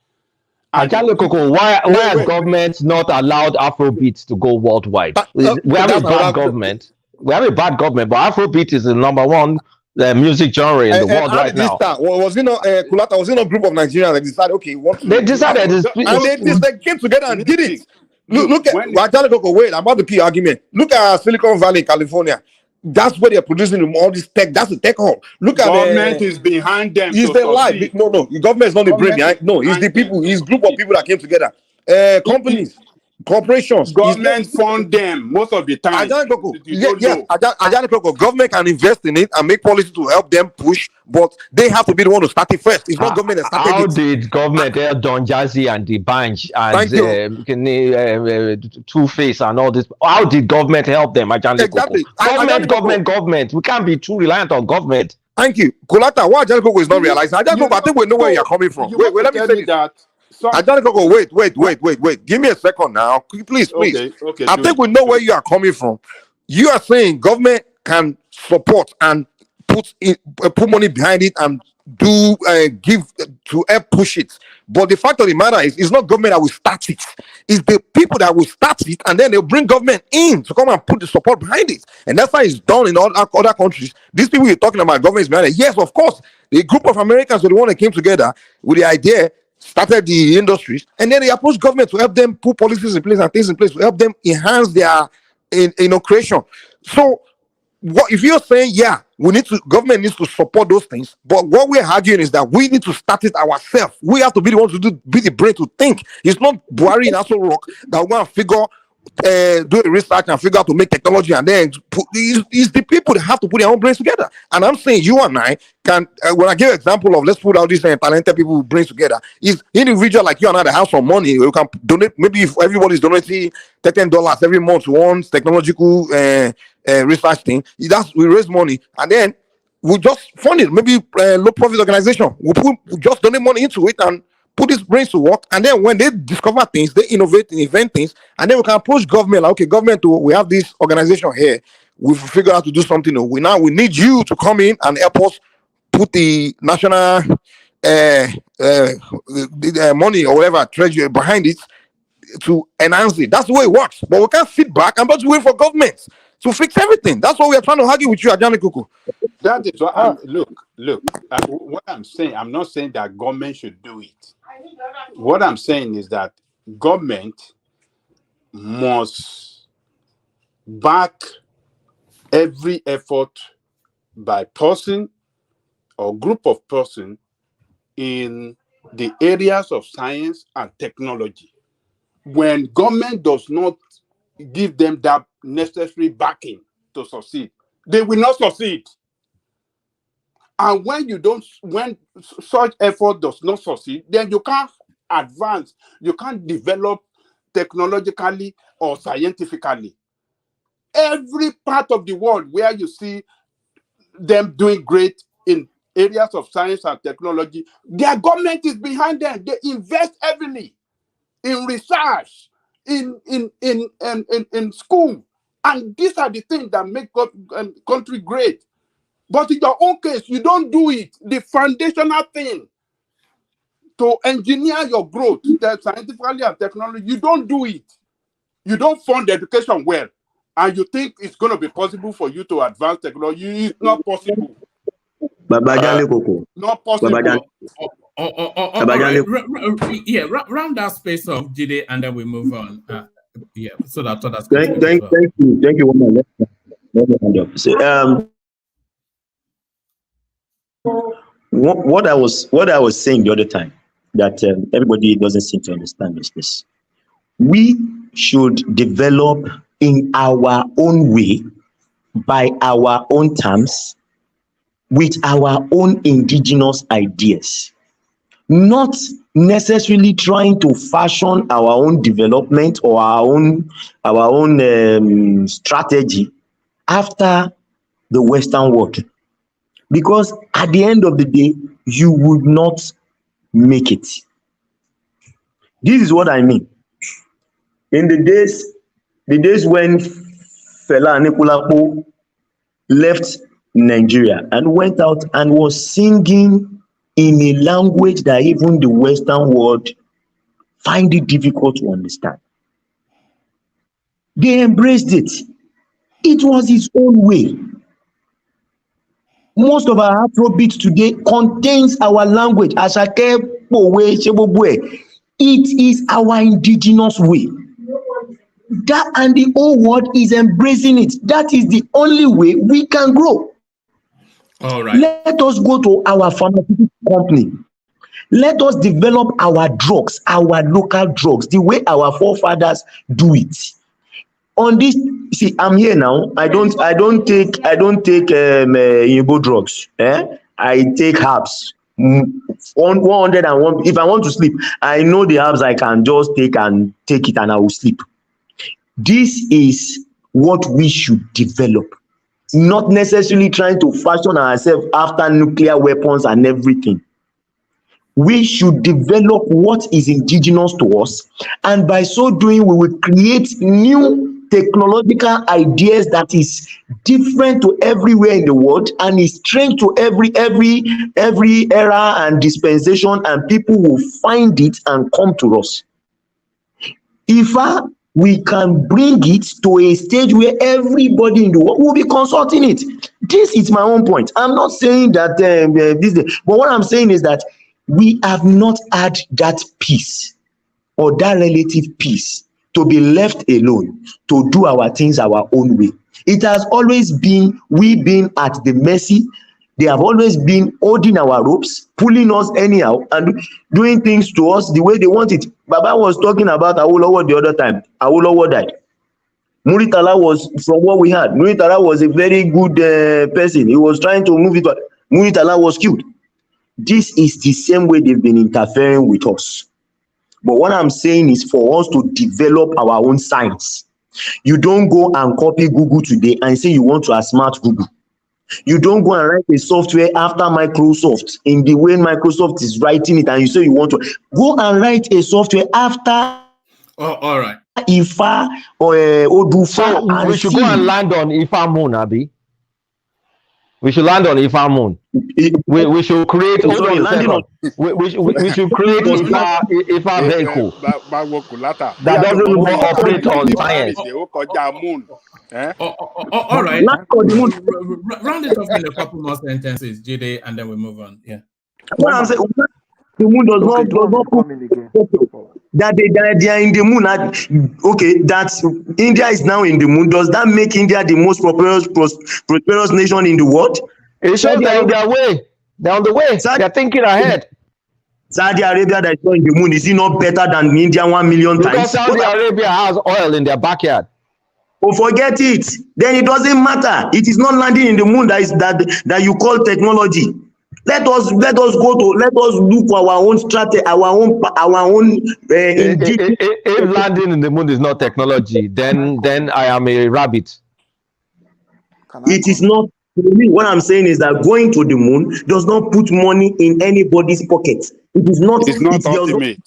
Why has government not allowed Afrobeat to go worldwide? We have a bad government. We have a bad government, but Afrobeat is the number one music genre in the world right now. Was it not Kulata? Was it not a group of Nigerians that decided, okay, they decided, and they came together and did it. Look at wait, I'm about to key argument. Look at Silicon Valley, California. That's where they're producing all this tech. That's the tech hub. Look at government is behind them. Is the lie? No, the government is not the brain behind. No, it's the people. It's group of people that came together. Companies, corporations. Government fund them most of the time. Government can invest in it and make policy to help them push, but they have to be the one to start it first. It's not government that started how it. did government help Don Jazzy and the Banch and Two-Face and all this? How did government help them? Exactly. Government. We can't be too reliant on government. Thank you. Kolata, what Ajani Koko is not realizing. Ajani Koko, I think we know where you're coming from. Wait, let me say that. Ajani Koko, wait. Give me a second now. Please. Okay, I think we know where you are coming from. You are saying government can support and put money behind it and give to help push it. But the fact of the matter is, it's not government that will start it. It's the people that will start it, and then they'll bring government in to come and put the support behind it. And that's how it's done in all other countries. These people you're talking about, government is behind it. Yes, of course. The group of Americans were the one that came together with the idea, started the industries, and then they approached government to help them put policies in place and things in place to help them enhance their creation. So what if you're saying, government needs to support those things, but what we're arguing is that we need to start it ourselves. We have to be the ones to be the brain to think. It's not Buhari in Aso Rock that we're going to figure, do a research and figure out to make technology, and then it's the people that have to put their own brains together. And I'm saying you and I can, when I give an example of, let's put all these talented people who bring together, is individual like you and I that have some money, you can donate. Maybe if everybody's donating $10 every month to one technological research thing, we raise money and then we just fund it. Maybe low profit organization, we just donate money into it and put these brains to work, and then when they discover things, they innovate and invent things, and then we can approach government like, okay, government, we have this organization here, we've figured out to do something. We need you to come in and help us put the national money or whatever treasury behind it to enhance it. That's the way it works. But we can't sit back and just wait for government to fix everything. That's what we are trying to argue with you, Ajani Kuku. That is what look. What I'm saying, I'm not saying that government should do it. What I'm saying is that government must back every effort by person or group of person in the areas of science and technology. When government does not give them that necessary backing to succeed, they will not succeed. And when such effort does not succeed, then you can't advance, you can't develop technologically or scientifically. Every part of the world where you see them doing great in areas of science and technology, their government is behind them. They invest heavily in research, in school. And these are the things that make country great. But in your own case, you don't do it. The foundational thing to engineer your growth, scientifically and technology, you don't do it. You don't fund education well. And you think it's going to be possible for you to advance technology. It's not possible. Not possible. Round that space of Jide, and then we move on. So that others can thank you. So, what I was saying the other time that everybody doesn't seem to understand is this: we should develop in our own way, by our own terms, with our own indigenous ideas, not necessarily trying to fashion our own development or our own strategy after the Western world. Because at the end of the day, you would not make it. This is what I mean. In the days when Fela Anikulapo left Nigeria and went out and was singing in a language that even the Western world find it difficult to understand, they embraced it. It was his own way. Most of our Afrobeat today contains our language. It is our indigenous way. That and the whole world is embracing it. That is the only way we can grow. All right. Let us go to our pharmaceutical company. Let us develop our drugs, our local drugs, the way our forefathers do it. On this, see, I'm here now. I don't take Igbo drugs. I take herbs. 101. If I want to sleep, I know the herbs I can just take it and I will sleep. This is what we should develop, not necessarily trying to fashion ourselves after nuclear weapons and everything. We should develop what is indigenous to us, and by so doing we will create new technological ideas that is different to everywhere in the world and is strange to every era and dispensation, and people will find it and come to us. If we can bring it to a stage where everybody in the world will be consulting it. This is my own point. I'm not saying that but what I'm saying is that we have not had that peace or that relative peace to be left alone to do our things our own way. It has always been we being at the mercy. They have always been holding our ropes, pulling us anyhow, and doing things to us the way they want it. Baba was talking about Awolowo the other time. Awolowo died. Muritala was, from what we had, Muritala was a very good person. He was trying to move it, but Muritala was killed. This is the same way they've been interfering with us. But what I'm saying is for us to develop our own science. You don't go and copy Google today and say you want to outsmart Google. You don't go and write a software after Microsoft in the way Microsoft is writing it and you say you want to. Go and write a software after all right. Ifa or Odufa. So we should go and land on Ifa Moon, Abi. We should land on Ifa Moon. We should create. Hold on a second. We should create Ifa vehicle that doesn't even operate on science. All right. Round it off in a couple more sentences, Jide, and then we move on. Yeah. What I'm saying, the moon does not put that they are in the moon. Okay, that India is now in the moon. Does that make India the most prosperous nation in the world? It shows they're on their way. They're on the way. They're thinking ahead. Saudi Arabia that is not in the moon, is it not better than India 1 million times? Because Saudi Arabia has oil in their backyard. Oh, forget it. Then it doesn't matter. It is not landing in the moon that you call technology. Let us look for our own strategy, our own. If landing in the moon is not technology, then I am a rabbit. It is not. What I'm saying is that going to the moon does not put money in anybody's pocket. It is not. It's not ultimate.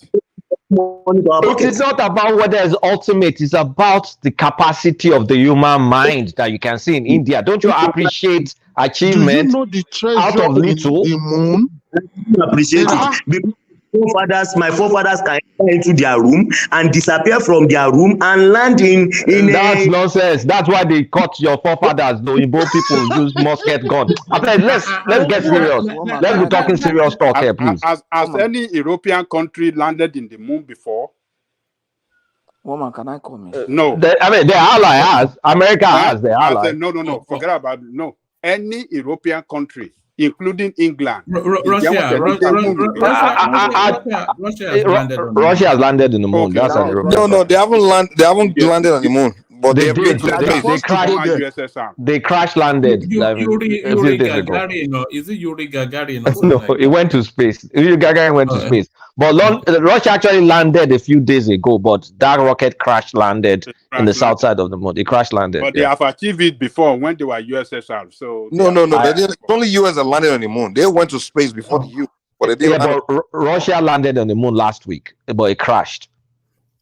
It is not about whether it's ultimate. It's about the capacity of the human mind that you can see in India. Don't you appreciate achievement? Do you know the treasure out of little? in the moon? Appreciate it. Because my forefathers can enter into their room and disappear from their room and land in That's nonsense. That's why they caught your forefathers. The Igbo people use musket gun. Let's get serious. Let's be talking serious talk here, please. Has any European country landed in the moon before? Woman, can I come in? No. Their ally has. America has their ally. No. Forget about it. No. Any European country, including England. Russia has landed in the moon. Okay. No, they haven't landed on the moon. But they crash landed. Yuri Gagarin, is it Yuri Gagarin? No, it went to space. Yuri Gagarin went to space. But Russia actually landed a few days ago, but that rocket crash landed in the south side of the moon. It crash landed. But they have achieved it before when they were USSR. So no. They didn't. Only US that landed on the moon. They went to space before the U. But they didn't. But Russia landed on the moon last week, but it crashed.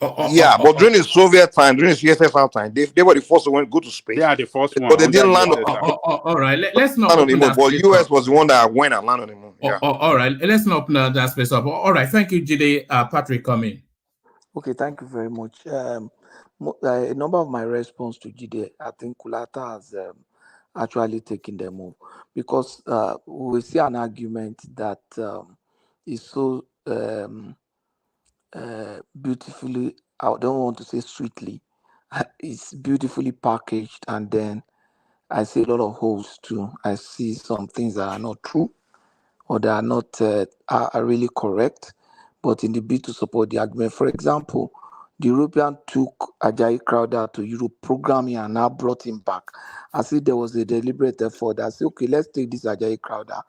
But during the Soviet time, during the USSR time, they were the first to go to space. They are the first one. But they didn't land all right, let's not land on the moon. But US was the one that went and landed on the moon. Yeah. All right, let's not open that space up. All right, thank you, Jide. Patrick, come in. Okay, thank you very much. A number of my response to Jide, I think Kulata has actually taken the move, because we see an argument that is so beautifully, I don't want to say sweetly, It's beautifully packaged, and then I see a lot of holes too. I see some things that are not true or that are not are really correct, but in the bid to support the argument. For example, the European took Ajayi Crowder to Europe, programming, and now brought him back. I see there was a deliberate effort. I say, okay, let's take this Ajayi Crowder.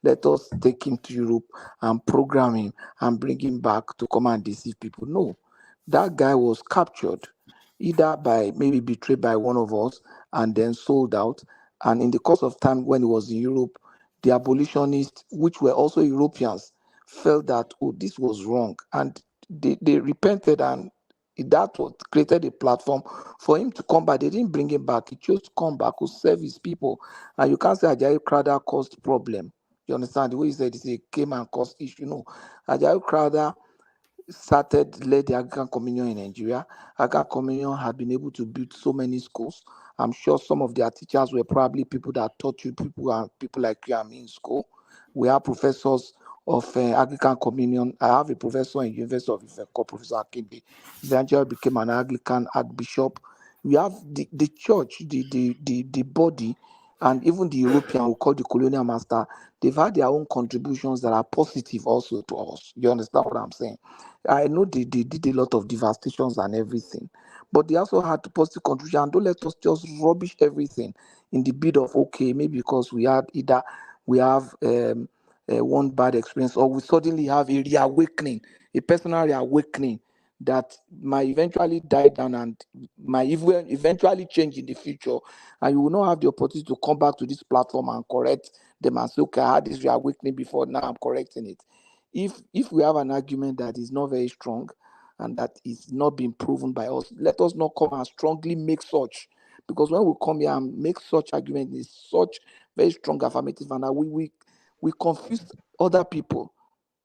Let us take him to Europe and program him and bring him back to come and deceive people. No, that guy was captured either by maybe betrayed by one of us and then sold out. And in the course of time when he was in Europe, the abolitionists, which were also Europeans, felt that, oh, this was wrong. And they repented, and that was created a platform for him to come back. They didn't bring him back. He chose to come back to serve his people. And you can't say Ajayi Crowder caused problem. You understand? The way he said he came and caused issue. No. Ajayi Crowder led the Anglican Communion in Nigeria. Anglican Communion had been able to build so many schools. I'm sure some of their teachers were probably people that taught you, people like you and me in school. We have professors of Anglican Communion. I have a professor in University of Ife called Professor Akinde. He eventually became an Anglican Archbishop. We have the church, the body, and even the European, we call the colonial master. They've had their own contributions that are positive also to us. You understand what I'm saying? I know they did a lot of devastations and everything, but they also had the positive contribution. And don't let us just rubbish everything in the bid of, okay, maybe because we have one bad experience, or we suddenly have a reawakening, a personal reawakening that might eventually die down and might even eventually change in the future. And you will not have the opportunity to come back to this platform and correct them and say, okay, I had this reawakening before, now I'm correcting it. If we have an argument that is not very strong and that is not being proven by us, let us not come and strongly make such. Because when we come here and make such argument, is such very strong affirmative, and that we confuse other people,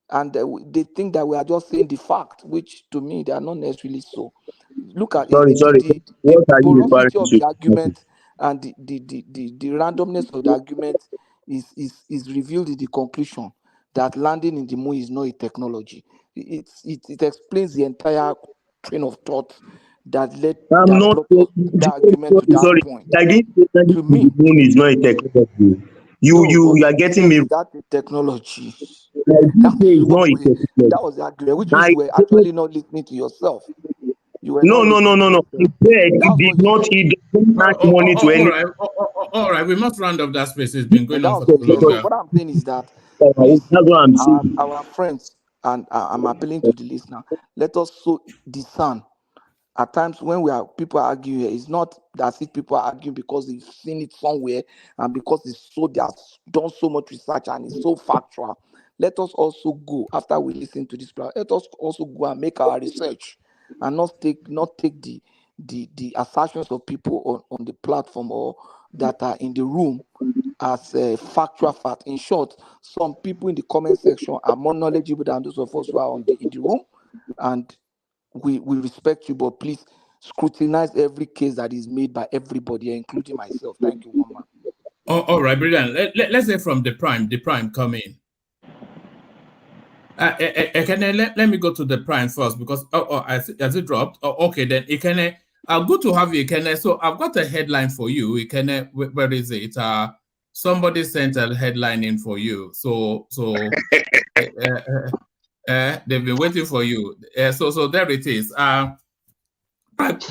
and they think that we are just saying the fact, which to me they are not necessarily so. Look at Sorry, sorry. the What are you referring porosity of to? the argument and the randomness of the argument is revealed in the conclusion that landing in the moon is not a technology. It explains the entire train of thought that I'm not brought us that argument to that sorry. point. I didn't say that To me, the moon is not a technology. no, You but are you getting said me. is that a technology? I didn't say it's not a technology. That was the argument, which means I you were actually not listening to yourself. You were no, not no, no, listening no, to no. He yourself. said That's it what did you not. said. It doesn't match money to any. All right. We must round up that space. It's been That going on was for what too you said. long. So what I'm saying is that, That's please, what I'm saying. our friends, and I'm appealing to the listener, let us so discern. At times when people are arguing here, it's not as if people are arguing because they've seen it somewhere and because they have done so much research and it's so factual. Let us also go after we listen to this plan. Let us also go and make our research and not take the assertions of people on the platform or that are in the room as a factual fact. In short, some people in the comment section are more knowledgeable than those of us who are in the room, and we respect you, but please scrutinize every case that is made by everybody, including myself. Thank you, one man. All right, brilliant. Let's say from the prime come in. Let me go to the prime first because has it dropped? Okay, then Ikene, good to have you, Ikene. So I've got a headline for you, Ikene. Where is it? Somebody sent a headline in for you. So they've been waiting for you. So there it is.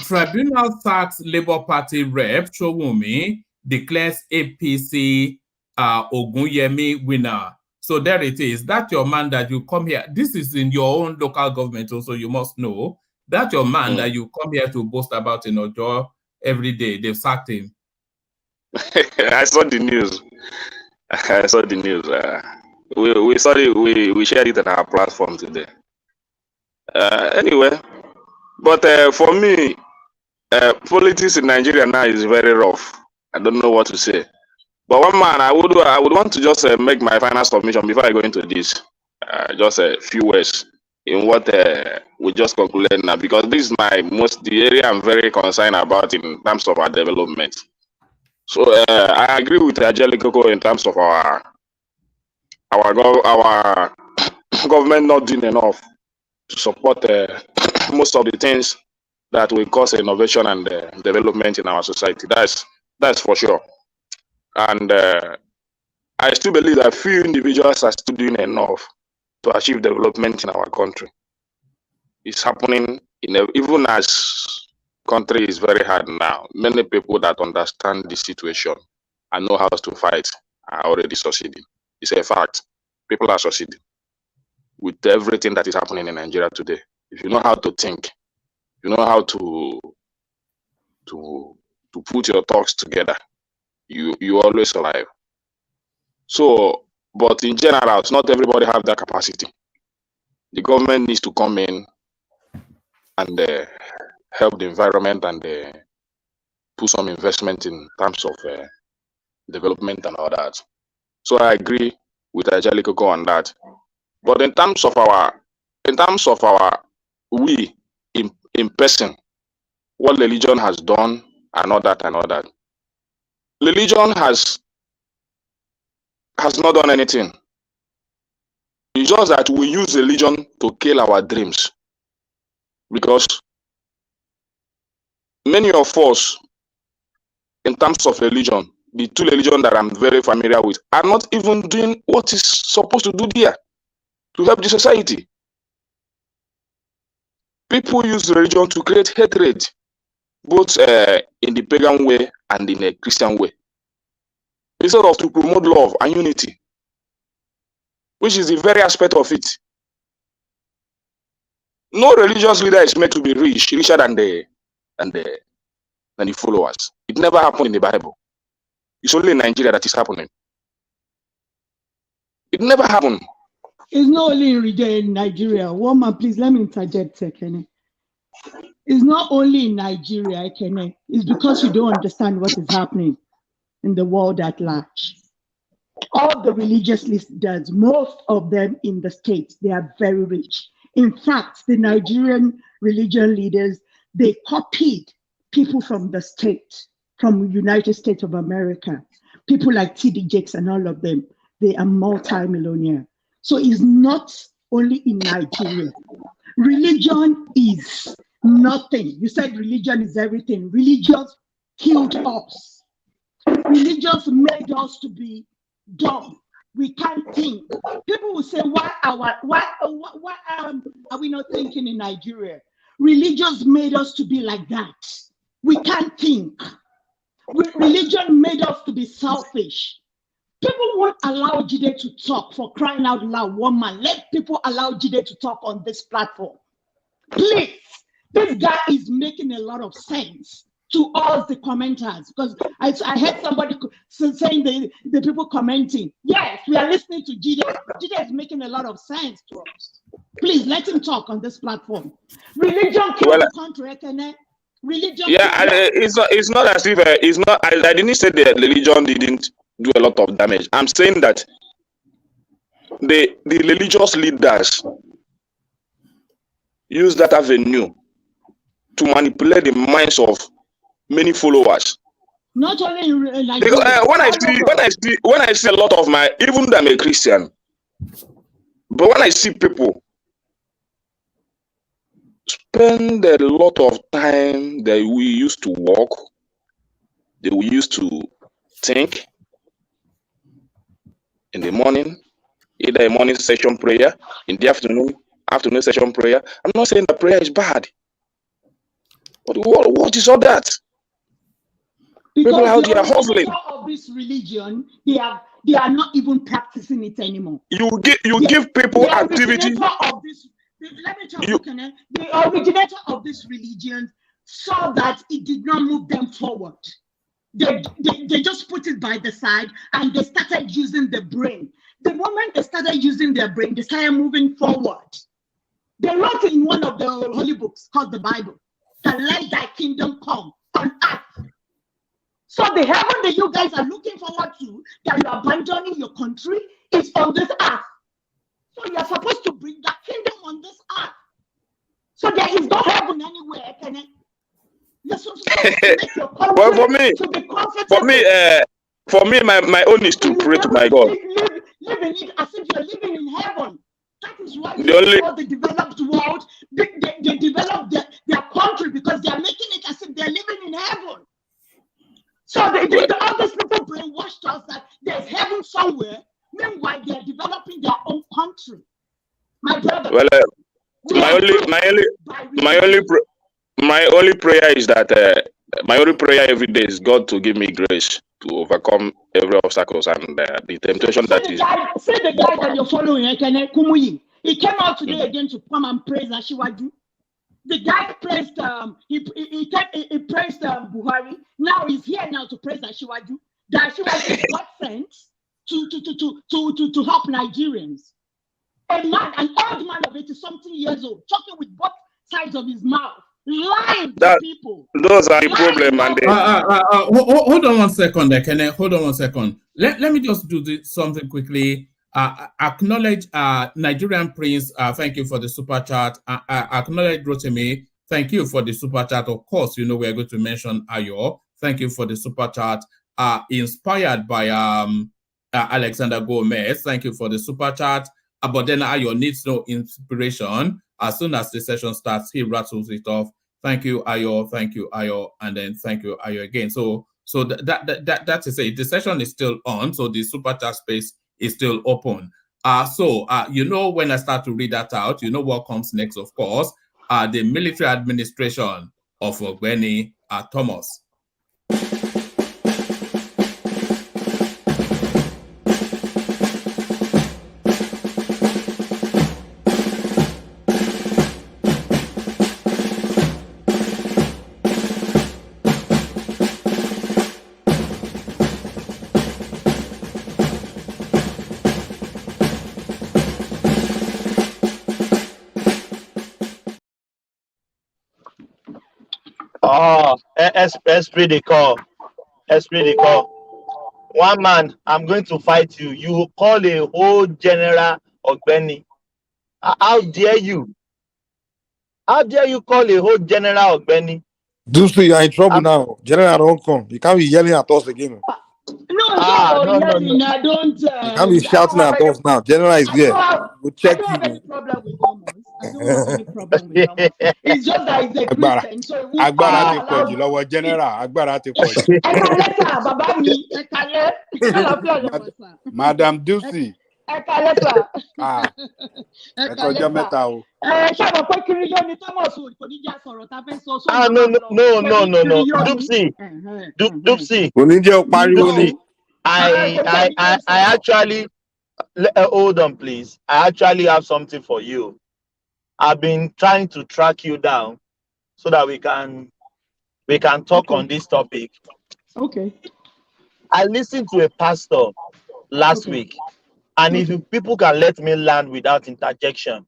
Tribunal sacks Labour Party rep Chowumi, declares APC Ogunyemi winner. So there it is. That's your man that you come here. This is in your own local government also, you must know. That's your man that you come here to boast about in Ojo every day. They've sacked him. I saw the news. I saw the news. We saw it. We shared it on our platform today. Anyway, but for me, politics in Nigeria now is very rough. I don't know what to say. But one man, I would want to just make my final submission before I go into this. Just a few words in what we just concluded now, because this is the area I'm very concerned about in terms of our development. So I agree with Angelico in terms of our government not doing enough to support most of the things that will cause innovation and development in our society. That's for sure. And I still believe that few individuals are still doing enough to achieve development in our country. It's happening even as country is very hard now. Many people that understand the situation and know how to fight are already succeeding. It's a fact. People are succeeding with everything that is happening in Nigeria today. If you know how to think, you know how to put your thoughts together, you always survive. So, but in general, not everybody have that capacity. The government needs to come in and help the environment and put some investment in terms of development and all that. So I agree with Ajali Koko on that. But in terms of our we in person, what religion has done and all that. Religion has not done anything. It's just that we use religion to kill our dreams. Because many of us, in terms of religion, the two religions that I'm very familiar with, are not even doing what is supposed to do there to help the society. People use religion to create hatred, both in the pagan way and in a Christian way, instead of to promote love and unity, which is the very aspect of it. No religious leader is meant to be richer than the followers. It never happened in the Bible. It's only in Nigeria that is happening. It never happened. It's not only in Nigeria. Woman, please let me interject, Ekene. It's not only in Nigeria, Ekene. It's because you don't understand what is happening in the world at large. All the religious leaders, most of them in the States, they are very rich. In fact, the Nigerian religion leaders, they copied people from the States, from United States of America. People like T.D. Jakes and all of them, they are multi-millionaire. So it's not only in Nigeria. Religion is nothing. You said religion is everything. Religion killed us. Religion made us to be dumb. We can't think. People will say, why are we not thinking in Nigeria? Religion made us to be like that. We can't think. Religion made us to be selfish. People won't allow Jide to talk, for crying out loud. Woman, let people allow Jide to talk on this platform. Please, this guy is making a lot of sense to us, the commenters, because I heard somebody saying the people commenting, yes, we are listening to Jide. Jide is making a lot of sense to us. Please let him talk on this platform. Religion killed the country, Ekene. Religion. Yeah, it's not as if it's not. I didn't say that religion didn't do a lot of damage. I'm saying that the religious leaders use that avenue to manipulate the minds of many followers. Not only in Nigeria. Because when I see a lot of my, even though I'm a Christian, but when I see people spend a lot of time that we used to walk, that we used to think in the morning, either a morning session prayer, in the afternoon session prayer. I'm not saying that prayer is bad, but what is all that? Because people out here hustling. Of this religion, they are not even practicing it anymore. You give people activity. Let me tell you, the originator of this religion saw that it did not move them forward. They just put it by the side and they started using the brain. The moment they started using their brain, they started moving forward. They wrote in one of the holy books called the Bible, that let thy kingdom come on earth. So the heaven that you guys are looking forward to, that you're abandoning your country, is on this earth. So you're supposed to bring that kingdom on this earth. So there is no heaven anywhere, can it? You're supposed to make your country well, for me, my own is to pray to my God. Live in it as if you're living in heaven. That is why the developed world, they develop their country because they are making it as if they're living in heaven. So all these people brainwashed us that there's heaven somewhere. Meanwhile, they are developing their own country. My brother. Well, my only prayer is that my only prayer every day is God to give me grace to overcome every obstacles and the temptation that is. See the guy that you're following, Kumuyi. He came out today again to come and praise Ashiwaju. The guy praised he praised Buhari. Now he's here now to praise Ashiwaju. The Ashiwaju got sent to help Nigerians. An old man of 80-something years old, talking with both sides of his mouth, lying to people. Those are the problem, and hold on 1 second there, Kenneth. Hold on 1 second. Let me just do something quickly. Acknowledge Nigerian Prince. Thank you for the super chat. Acknowledge Rotimi. Thank you for the super chat. Of course, you know we're going to mention Ayo. Thank you for the super chat. Inspired by Alexander Gomez. Thank you for the super chat. But then Ayo needs no inspiration. As soon as the session starts, he rattles it off. Thank you, Ayo. Thank you, Ayo. And then thank you, Ayo again. So that is it. The session is still on. So the super chat space is still open. You know, when I start to read that out, you know what comes next, of course. The military administration of Ogbeni Thomas. Esprit de corps. Esprit de corps. One man, I'm going to fight you. You call a whole general Ogbeni. How dare you? How dare you call a whole general Ogbeni? Dusu, you are in trouble now. General don't come. You can't be yelling at us again. No. I don't. You can't be shouting at us now. General is here. We'll check you. I don't have any problem with Thomas. I don't have any problem with Thomas. It's just that he's a Christian, so he won't allow you know General. Agbára ti pọ̀jù. Madam Dusi. No. Dupsy. I actually hold on, please. I actually have something for you. I've been trying to track you down so that we can talk on this topic. Okay. I listened to a pastor last week, and if people can let me land without interjection,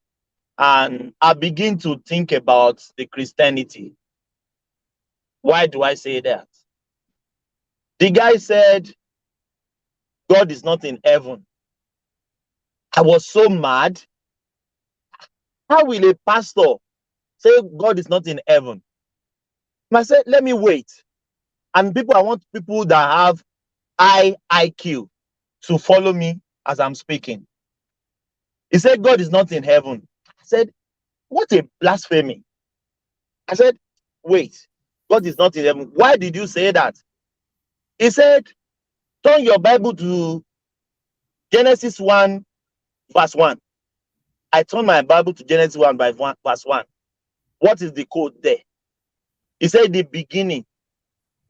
and I begin to think about the Christianity. Why do I say that? The guy said, God is not in heaven. I was so mad. How will a pastor say God is not in heaven? I said, let me wait. And I want people that have high IQ to follow me as I'm speaking. He said, God is not in heaven. I said, what a blasphemy. I said, wait, God is not in heaven. Why did you say that? He said, turn your Bible to Genesis 1, verse 1. I turned my Bible to Genesis 1, verse 1. What is the code there? He said, the beginning,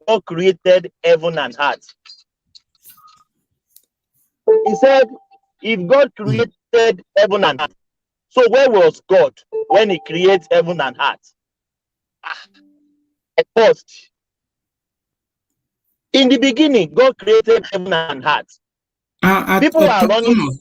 God created heaven and earth. He said, if God created heaven and earth, so where was God when he created heaven and earth? I paused. In the beginning, God created heaven and earth. People are running.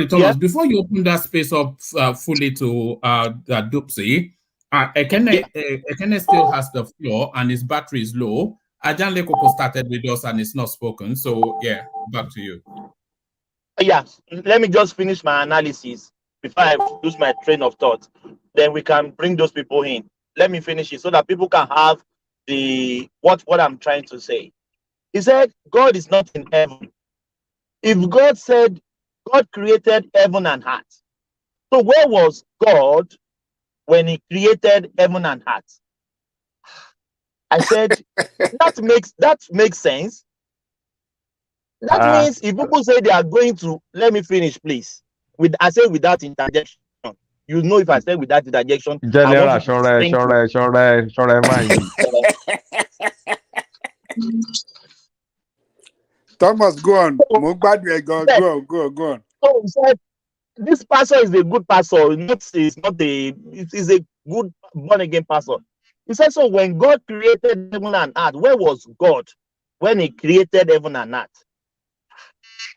Thomas, yeah? Before you open that space up fully to Dupsy, Ekene still has the floor and his battery is low. Ajan Lekoko started with us and it's not spoken. So, yeah, back to you. Yeah, let me just finish my analysis before I lose my train of thought. Then we can bring those people in. Let me finish it so that people can have the what I'm trying to say. He said, God is not in heaven. If God said God created heaven and earth, so where was God when he created heaven and earth? I said, that makes sense. That means if people say they are going to, let me finish, please. I say without interjection. You know, if I say without interjection, General, I want sure, man. Thomas, go on. Go on. So he said, this pastor is a good pastor. Is a good born again pastor. He said, so when God created heaven and earth, where was God when He created heaven and earth?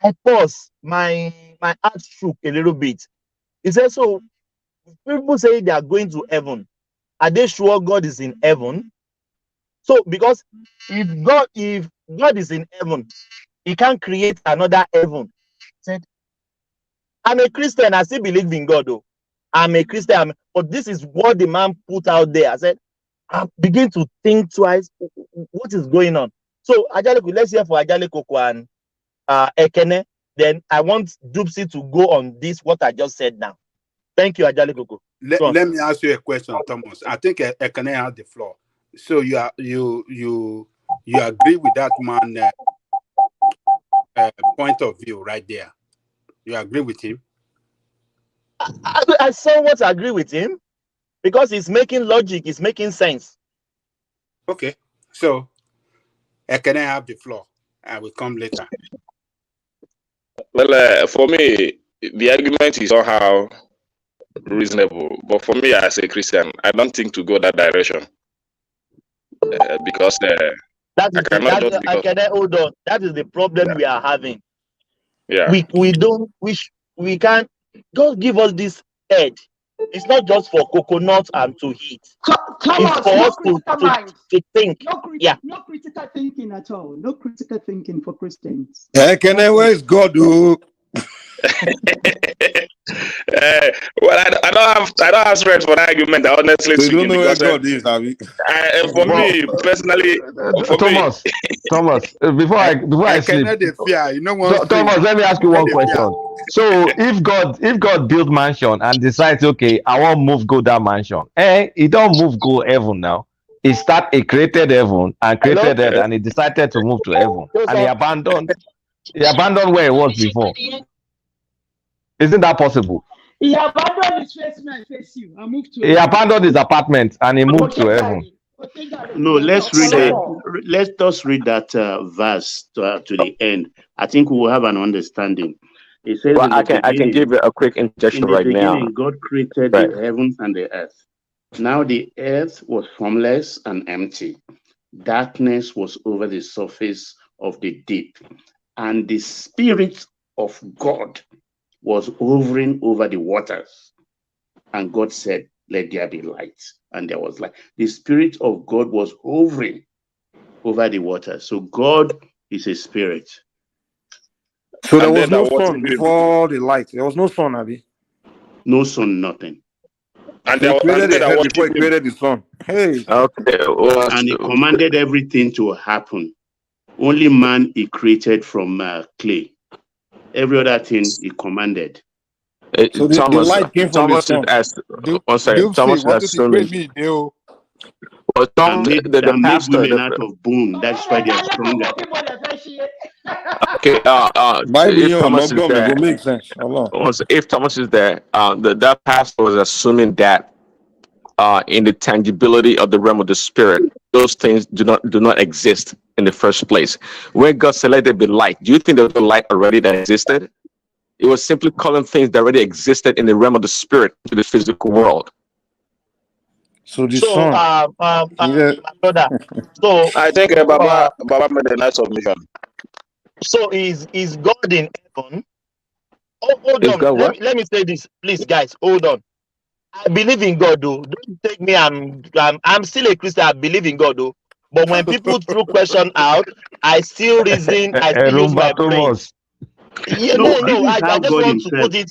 I paused. My heart shook a little bit. He said, so people say they are going to heaven. Are they sure God is in heaven? So because if God is in heaven, He can't create another heaven. He said, I'm a Christian. I still believe in God, though. I'm a Christian, but this is what the man put out there. I said, I begin to think twice. What is going on? So, Ajale, let's hear for Ajale Koko and Ekene. Then I want Dupsy to go on this, what I just said now. Thank you, Ajale Koko. Let me ask you a question, Thomas. I think Ekene has the floor. So you agree with that man point of view right there? You agree with him? I somewhat agree with him because he's making logic, he's making sense. Okay, so can I have the floor? I will come later. Well, for me, the argument is somehow reasonable, but for me as a Christian, I don't think to go that direction because hold on. That is the problem we are having. Yeah, we can't. God give us this head. It's not just for coconut and to eat. Thomas, it's for us to think. No critical thinking at all. No critical thinking for Christians. Where is God? Well, I don't have strength for that argument. Honestly, so you don't know where God is, Abby. For me personally, Thomas, before I sleep, Thomas, let me ask you one question. So if God build mansion and decides, okay, I want move go that mansion, he don't move go heaven now. He start a created heaven and created earth, and he decided to move to heaven, and he abandoned where he was before. Isn't that possible? He abandoned his face and face you and moved to. He abandoned his apartment and he moved to heaven. No, let's read us read that verse to the end. I think we will have an understanding. It says, well, I can give you a quick injection right now. In the beginning, God created the heavens and the earth. Now the earth was formless and empty. Darkness was over the surface of the deep, and the Spirit of God was hovering over the waters. And God said, let there be light. And there was light. The Spirit of God was hovering over the waters. So God is a spirit. So there was no sun before the light. There was no sun, Abby. No sun, nothing. And he created the earth before he created the sun. Hey. Okay. Well, and he commanded everything to happen. Only man he created from clay. Every other thing he commanded. So the light came from the sun. Thomas is assuming. Well, the pastor out of bone. That's why they are stronger. Okay. If Thomas is there, that pastor was assuming that in the tangibility of the realm of the spirit, those things do not exist in the first place. When God said, "Let there be light," do you think there was a light already that existed? It was simply calling things that already existed in the realm of the spirit to the physical world. So the sun. Brother. So I think Baba made a nice submission. So is God in heaven? Hold on. Let me say this, please, guys. Hold on. I believe in God, though. Don't take me. I'm still a Christian. I believe in God, though. But when people throw question out, I still reason. I still use my brain. Yeah, no. I just want to put it.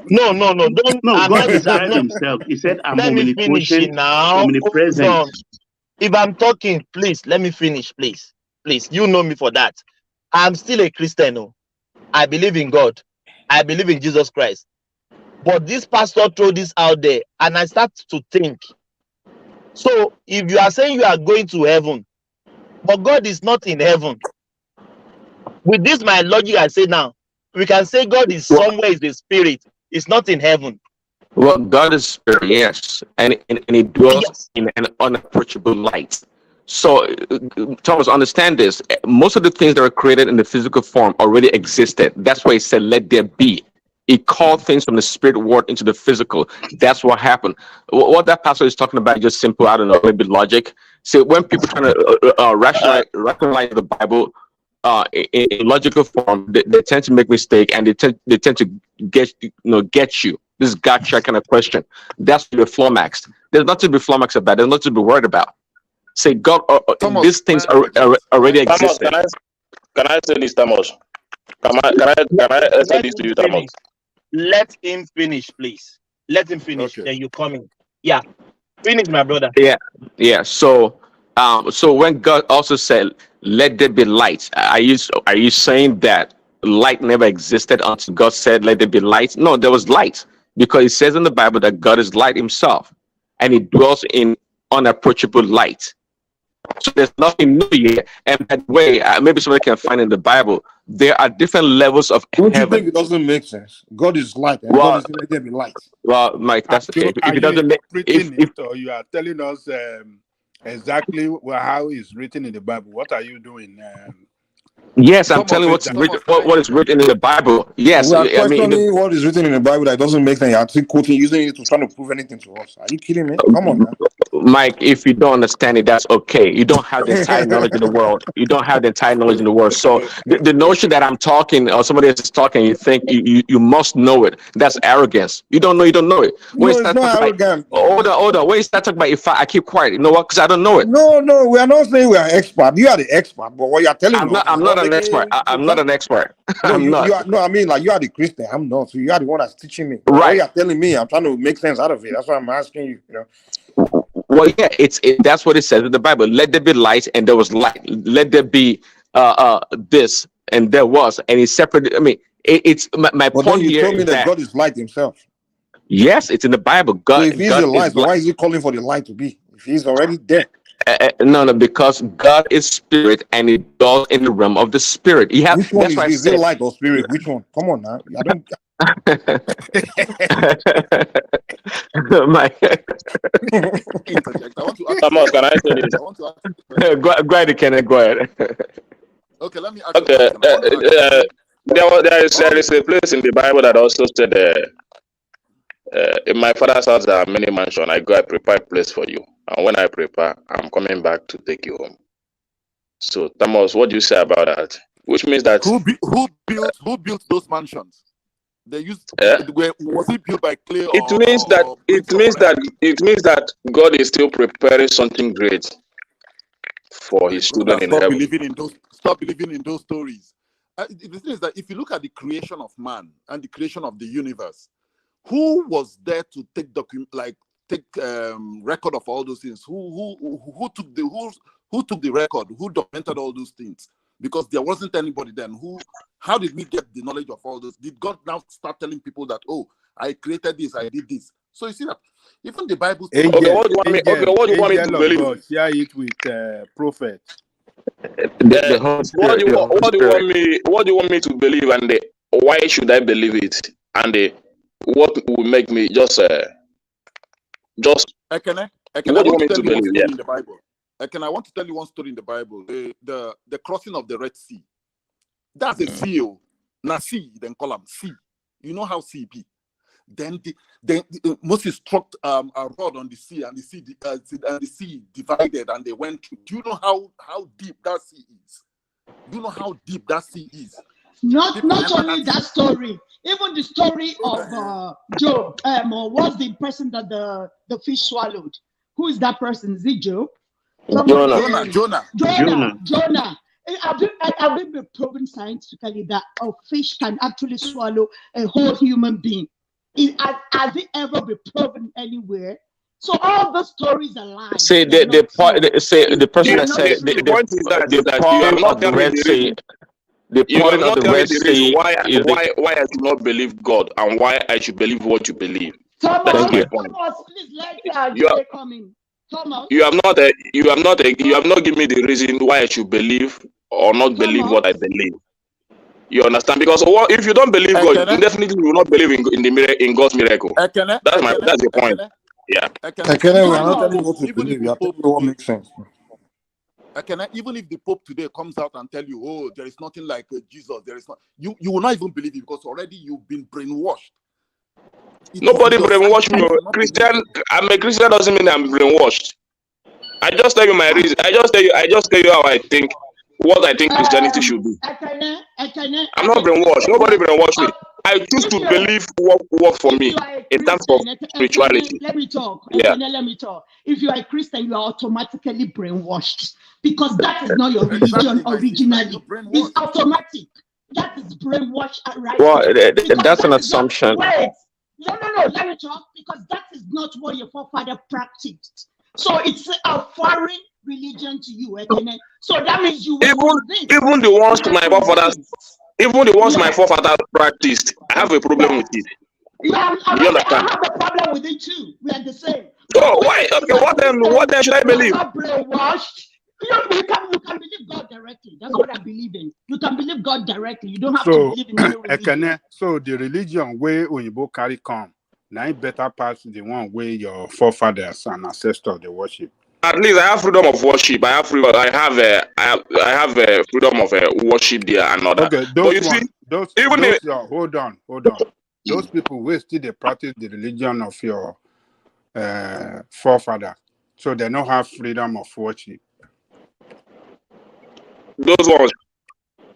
No. Don't. No, God described himself. He said, "I'm omnipotent, omnipresent." If I'm talking, please let me finish, please. You know me for that. I'm still a Christian. No? I believe in God. I believe in Jesus Christ. But this pastor threw this out there, and I start to think, So if you are saying you are going to heaven, but God is not in heaven, with this my logic I say now, we can say God is somewhere, is the spirit, it's not in heaven. Well, God is spirit, yes, and He dwells in an unapproachable light. So, Thomas, understand this. Most of the things that were created in the physical form already existed. That's why He said, "Let there be." He called things from the spirit world into the physical. That's what happened. What that pastor is talking about is just simple, I don't know, maybe logic. So when people trying to rationalize the Bible in logical form, they tend to make mistake, and they tend to get you. This gotcha kind of question. That's the flummoxed. There's nothing to be flummoxed about. There's nothing to be worried about. Say God, Thomas, these things already Thomas, existed. can I say this, Thomas? Can I say this to you, Thomas? Let him finish, please. Let him finish. Okay. Then you come in. Yeah. Finish, my brother. Yeah. So when God also said, "Let there be light," are you saying that light never existed until God said, "Let there be light"? No, there was light, because it says in the Bible that God is light Himself, and He dwells in unapproachable light. So there's nothing new here. And by the way, maybe somebody can find in the Bible, there are different levels of Don't you heaven. think it doesn't make sense? God is light, and God is let there be light. Well, Mike, that's okay. Are If it you doesn't make, interpreting it, or you are telling us exactly how it's written in the Bible? What are you doing? yes, I'm telling what is written in the Bible. Yes, We are I mean, questioning what is written in the Bible that doesn't make sense. You are still quoting, using it to try to prove anything to us. Are you kidding me? Come on, man. Mike, if you don't understand it, that's okay. You don't have the entire knowledge in the world. You don't have the entire knowledge in the world. So the notion that I'm talking or somebody else is talking, you think you must know it. That's arrogance. You don't know it. When No, you it's start not talking arrogant. hold on. When you start talking about if I keep quiet, you know what? Because I don't know it. No, we are not saying we are expert. You are the expert, but what you are telling us, I'm not an expert. I'm not an expert. No, I'm not. you are. No, I mean, like, you are the Christian. I'm not. So you are the one that's teaching me. But what Right. you are telling me, I'm trying to make sense out of it. That's why I'm asking you. You know. Well, yeah, that's what it says in the Bible. Let there be light, and there was light. Let there be this, and there was, and he separated. I mean, it's my But then point you here told me is that that God is light Himself. yes, it's in the Bible. So if He's God the is light, so light. why is He calling for the light to be? If He's already there. No, because God is spirit, and He dwells in the realm of the spirit. Which one That's is why I this? Is it said. light or spirit? Which one? Come on now. I don't. My Interject. I want to ask Thomas, can I say this? I want to ask go ahead, Kenneth. Go ahead. Okay, let me ask you a question. There is a place in the Bible that also said, in my father's house there are many mansions. I go, I prepare a place for you. And when I prepare, I'm coming back to take you home. So, Thomas, what do you say about that? Which means that who built those mansions? They used was it built by clay or it means that God is still preparing something great for His children in Stop heaven. believing in those stories. The thing is that if you look at the creation of man and the creation of the universe, who was there to take record of all those things? Who took the record? Who documented all those things? Because there wasn't anybody then. How did we get the knowledge of all those? Did God now start telling people that, oh, I created this, I did this? So you see that even the Bible. What do you want me to believe? God, share it with prophet. What do you want me to believe, and why should I believe it? And what will make me just Ekene, what do you want me to believe? Yeah. In the Bible. Ekene, I want to tell you one story in the Bible. The crossing of the Red Sea. That's a sea. Now sea, then call them sea. You know how sea be. Then Moses struck a rod on the sea, and the sea divided, and they went through. Do you know how deep that sea is? Do you know how deep that sea is? Not only that story, even the story of Job. Or what's the person that the fish swallowed? Who is that person? Is it Job? Jonah. Have it been proven scientifically that a fish can actually swallow a whole human being? Has it ever been proven anywhere? So all the stories are lies. Say the person that said the part of the Red Sea. The parting of the Red Sea why I do not believe God and why I should believe what you believe. Thomas, That's my point. please let come in. Thomas. You have not given me the reason why I should believe or not believe what I believe. You understand? Because if you don't believe God, you definitely will not believe in God's miracle. That's the point. Yeah. Ekene, we are not telling you what to believe. We are telling you what makes sense. Even if the Pope today comes out and tell you, oh, there is nothing like Jesus, there is not, you will not even believe it because already you've been brainwashed. Nobody brainwashed me. I'm a Christian doesn't mean I'm brainwashed. I just tell you my reason. I just tell you how I think, what I think Christianity should be. I'm not brainwashed. Nobody brainwashed me. I choose to believe what works for me in terms of spirituality. Let me talk. Yeah. Let me talk. If you are a Christian, you are automatically brainwashed because that is not your religion originally. It's automatic. That is brainwashed, right? Well, that's an assumption. Wait. No. Let me talk because that is not what your forefather practiced. So it's a foreign religion to you, Ekene. So that means you even the ones my forefathers practiced, I have a problem with it. Yeah, you understand? I have a problem with it too. We are the same. So why? Okay, what then should I believe? Brainwashed. You can believe God directly. That's what I believe in. You can believe God directly. You don't have to believe in any religion. So the religion where Oyibo carry come, now better pass the one where your forefathers and ancestors they worship. At least I have freedom of worship. I have freedom. I have freedom of worship there and all that. Okay, hold on. Those people will still they practice the religion of your forefather, so they don't have freedom of worship. Those ones,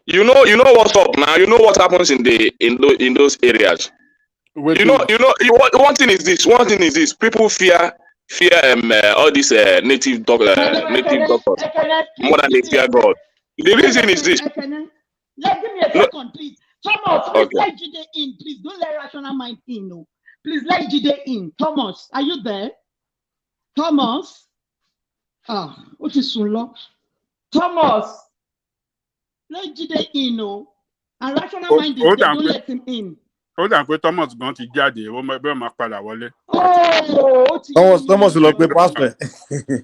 you know what's up now. You know what happens in those areas. One thing is this. People fear all these native doctors more than they fear God. The reason is this. Give me a second, please. Thomas, please let Jide in. Please don't let rational mind in. No. Please let Jide in. Thomas, are you there? Thomas? What is Sunlo? Thomas, let Jide in. No. And rational mind is don't let him in. Hold on, Thomas going to jáde. Ó máa padà wọlé. Thomas ló pe pastor.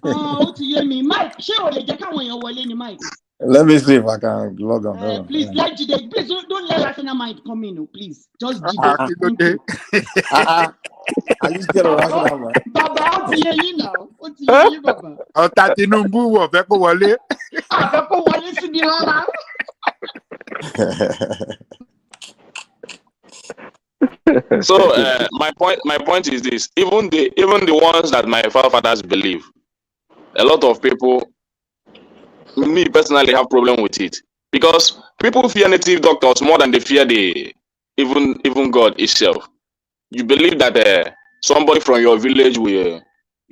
Ó ti yé mi. Mike, ṣé o lè jẹ́ káwọn èèyàn wọlé ni Mike? Let me see if I can log on. Please, let Jide. Please don't let rational mind come in. No, please. Just Jide. Are you scared of rational mind? Baba, ó ti yé yín now. Ó ti yé yín, Baba. Ọ̀tá Tinubu wọ̀ fẹ́ kó wọlé. Àfẹ́ kó wọlé síbi rárá. So my point is this: even the ones that my forefathers believe, a lot of people, me personally, have problem with it because people fear native doctors more than they fear even God itself. You believe that somebody from your village will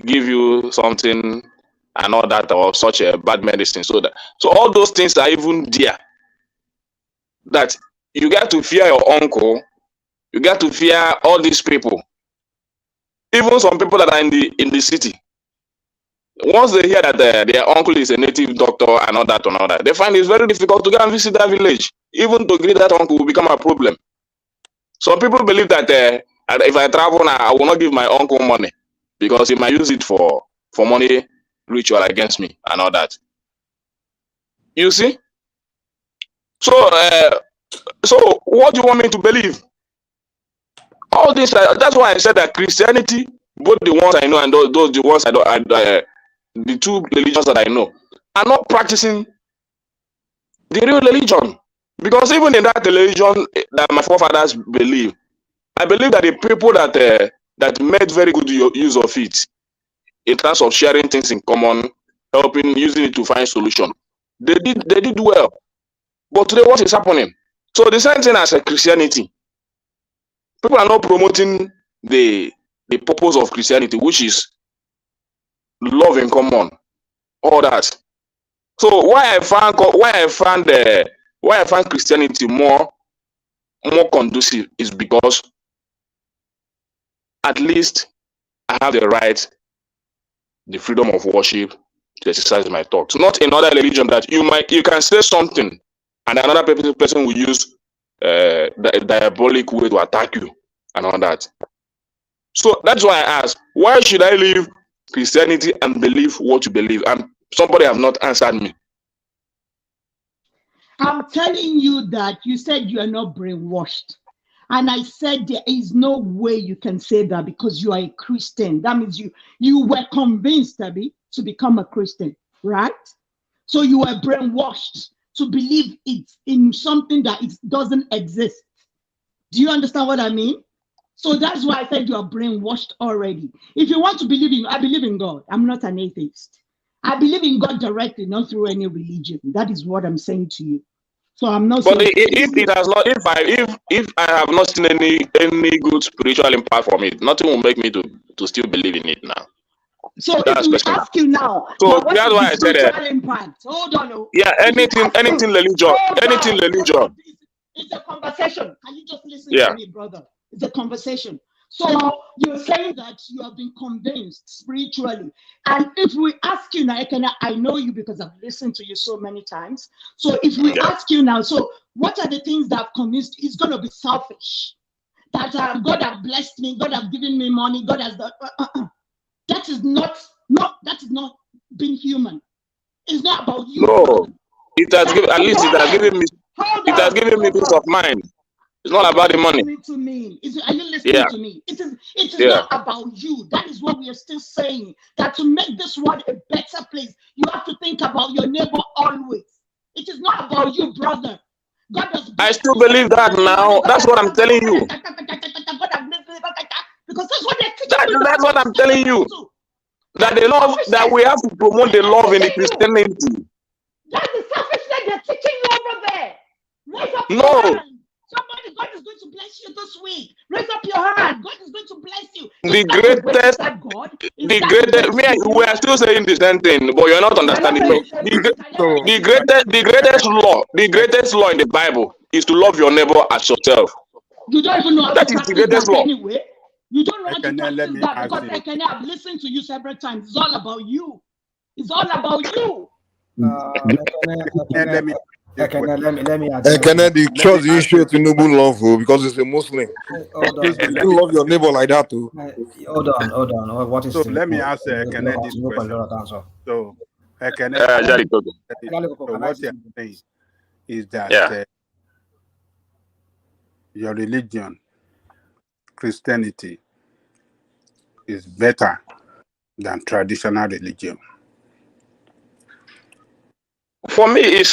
give you something and all that, or such a bad medicine. So all those things are even there. That you get to fear your uncle. You got to fear all these people. Even some people that are in the city. Once they hear that their uncle is a native doctor and all that, they find it's very difficult to go and visit that village. Even to greet that uncle will become a problem. Some people believe that if I travel now, I will not give my uncle money because he might use it for money ritual against me and all that. You see? So what do you want me to believe? All this, that's why I said that Christianity, both the ones I know and those the ones I don't, the two religions that I know, are not practicing the real religion. Because even in that religion that my forefathers believe, I believe that the people that made very good use of it, in terms of sharing things in common, helping, using it to find solution, they did well. But today, what is happening? So the same thing as a Christianity. People are not promoting the purpose of Christianity, which is love in common, all that. So why I find Christianity more conducive is because at least I have the right, the freedom of worship to exercise my thoughts. Not another religion that you can say something and another person will use the diabolic way to attack you and all that. So that's why I ask, why should I live Christianity and believe what you believe? And somebody have not answered me. I'm telling you that you said you are not brainwashed. And I said there is no way you can say that because you are a Christian. That means you were convinced, Abby, to become a Christian, right? So you were brainwashed to believe it in something that it doesn't exist. Do you understand what I mean? So that's why I said you are brainwashed already. If you want to believe in, I believe in God. I'm not an atheist. I believe in God directly, not through any religion. That is what I'm saying to you. So I'm not But saying if it has not, if I have not seen any good spiritual impact from it, nothing will make me to still believe in it now. So that's if we personal. ask you now, So what that's is why the I said spiritual impact? Hold on. Yeah, anything religion. It's a conversation. Can you just listen Yeah. to me, brother? It's a conversation. So you're saying that you have been convinced spiritually. And if we ask you now, I know you because I've listened to you so many times. So if we ask you now, so what are the things that have convinced you? It's going to be selfish. That God has blessed me, God has given me money, God has done. That is not being human. It's not about you. No, brother. it has given, at least it has given me peace of mind. It's not about the money. Are you listening to me? It is not about you. That is what we are still saying. That to make this world a better place, you have to think about your neighbor always. It is not about you, brother. God has I still believe that now. That's what I'm telling you. Because that's what they're teaching you. That's what I'm telling you. That the love, that we have to promote the love in the Christianity. That's the selfishness they're teaching you over there. Raise up your hand. Somebody, God is going to bless you this week. Raise up your hand. God is going to bless you. The greatest, we are still saying the same thing, but you're not understanding me. The greatest law in the Bible is to love your neighbor as yourself. You don't even know how that to is the practice greatest that law. anyway. You don't know how to practice that because you. I've listened to you several times. It's all about you. It's all about you. Let me the church didn't show Tinubu love because he's a Muslim. You love your neighbor like that too. Hold on. What is so? Let me ask Kennedy this question. So, Kennedy, so what you're saying is that your religion, Christianity, is better than traditional religion. For me, it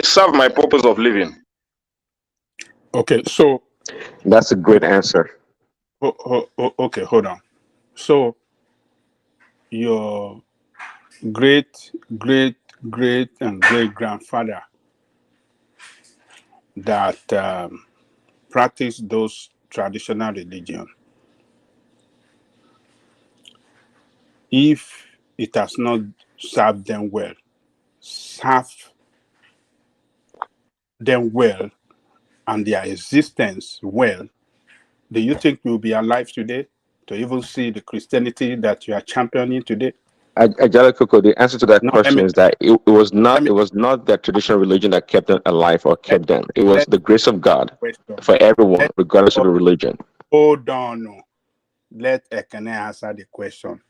served my purpose of living. Okay, so that's a great answer. Okay, hold on. So your great and great grandfather that practiced those traditional religion, if it has not served them well, and their existence well, do you think you'll be alive today to even see the Christianity that you are championing today? Ajalakoko, the answer to that question is that it was not that traditional religion that kept them alive or kept them. It was the grace of God for everyone, regardless of the religion. Hold on. Let Ekene answer the question.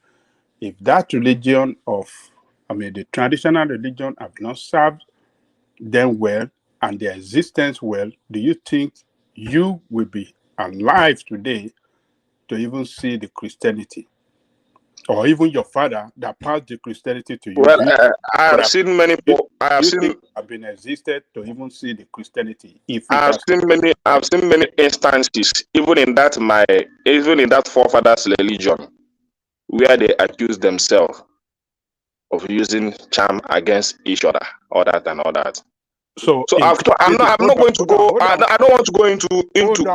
If that religion the traditional religion have not served them well and their existence well, do you think you will be alive today to even see the Christianity? Or even your father that passed the Christianity to you? Well, I have seen many people. Have been existed to even see the Christianity. I've seen many instances, even in that forefathers' religion, where they accuse themselves of using charm against each other, all that. So I'm not going to go. I don't want to go into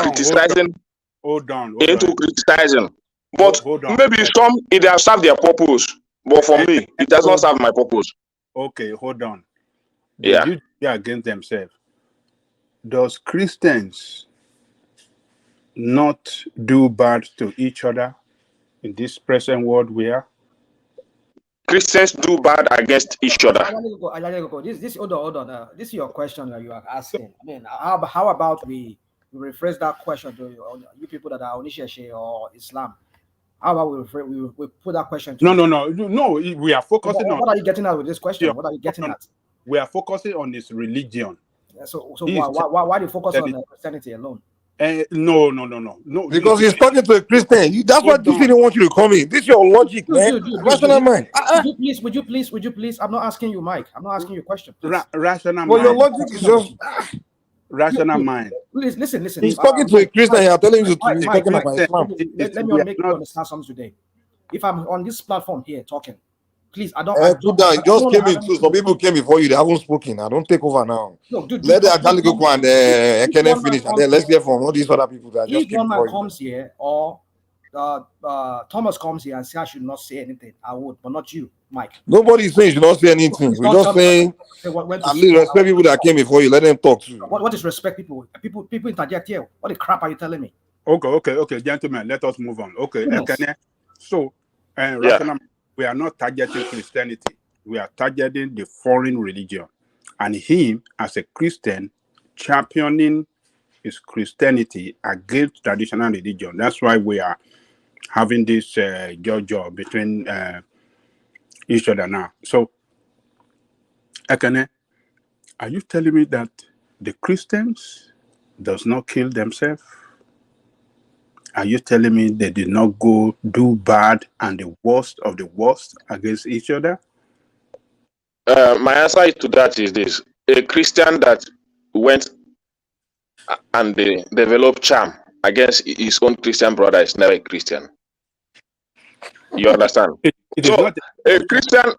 criticizing. Hold on. Criticizing. But maybe some it has served their purpose, but for me, it does not serve my purpose. Okay, hold on. They use against themselves. Does Christians not do bad to each other in this present world we are? Christians do bad against each other. Hold on. This is your question that you are asking. I mean, how about we rephrase that question to you people that are Onisheche or Islam? How about we put that question to No. We are focusing on. What are you getting at with this question? What are you getting at? We are focusing on his religion. So why do you focus on Christianity alone? No. Because he's talking to a Christian. That's why this didn't want you to come in. This is your logic, man. Rational mind. Would you please? I'm not asking you, Mike. I'm not asking you a question. Rational mind. Well, your logic is just rational mind. Please listen. He's talking to a Christian. You're telling him to be talking about Islam. Let me make you understand something today. If I'm on this platform here talking, please, I don't. Put down. You just came in too. Some people came before you. They haven't spoken. I don't take over now. No, dude, let the Ajalico and Ekene finish, and then let's hear from all these other people that just came one man before you. comes here, or Thomas comes here and says I should not say anything, I would, but not you, Mike. Nobody is saying you should not say anything. We're just saying at least respect people that came before you. Let them talk too. What is respect people? People interject here. What the crap are you telling me? Okay, gentlemen, let us move on. Okay, Ekene. So, we are not targeting Christianity. We are targeting the foreign religion, and him as a Christian championing his Christianity against traditional religion. That's why we are having this jojo between each other now. So, Ekene, are you telling me that the Christians does not kill themselves? Are you telling me they did not go do bad and the worst of the worst against each other? My answer to that is this: a Christian that went and they developed charm against his own Christian brother is never a Christian. You understand? So a Christian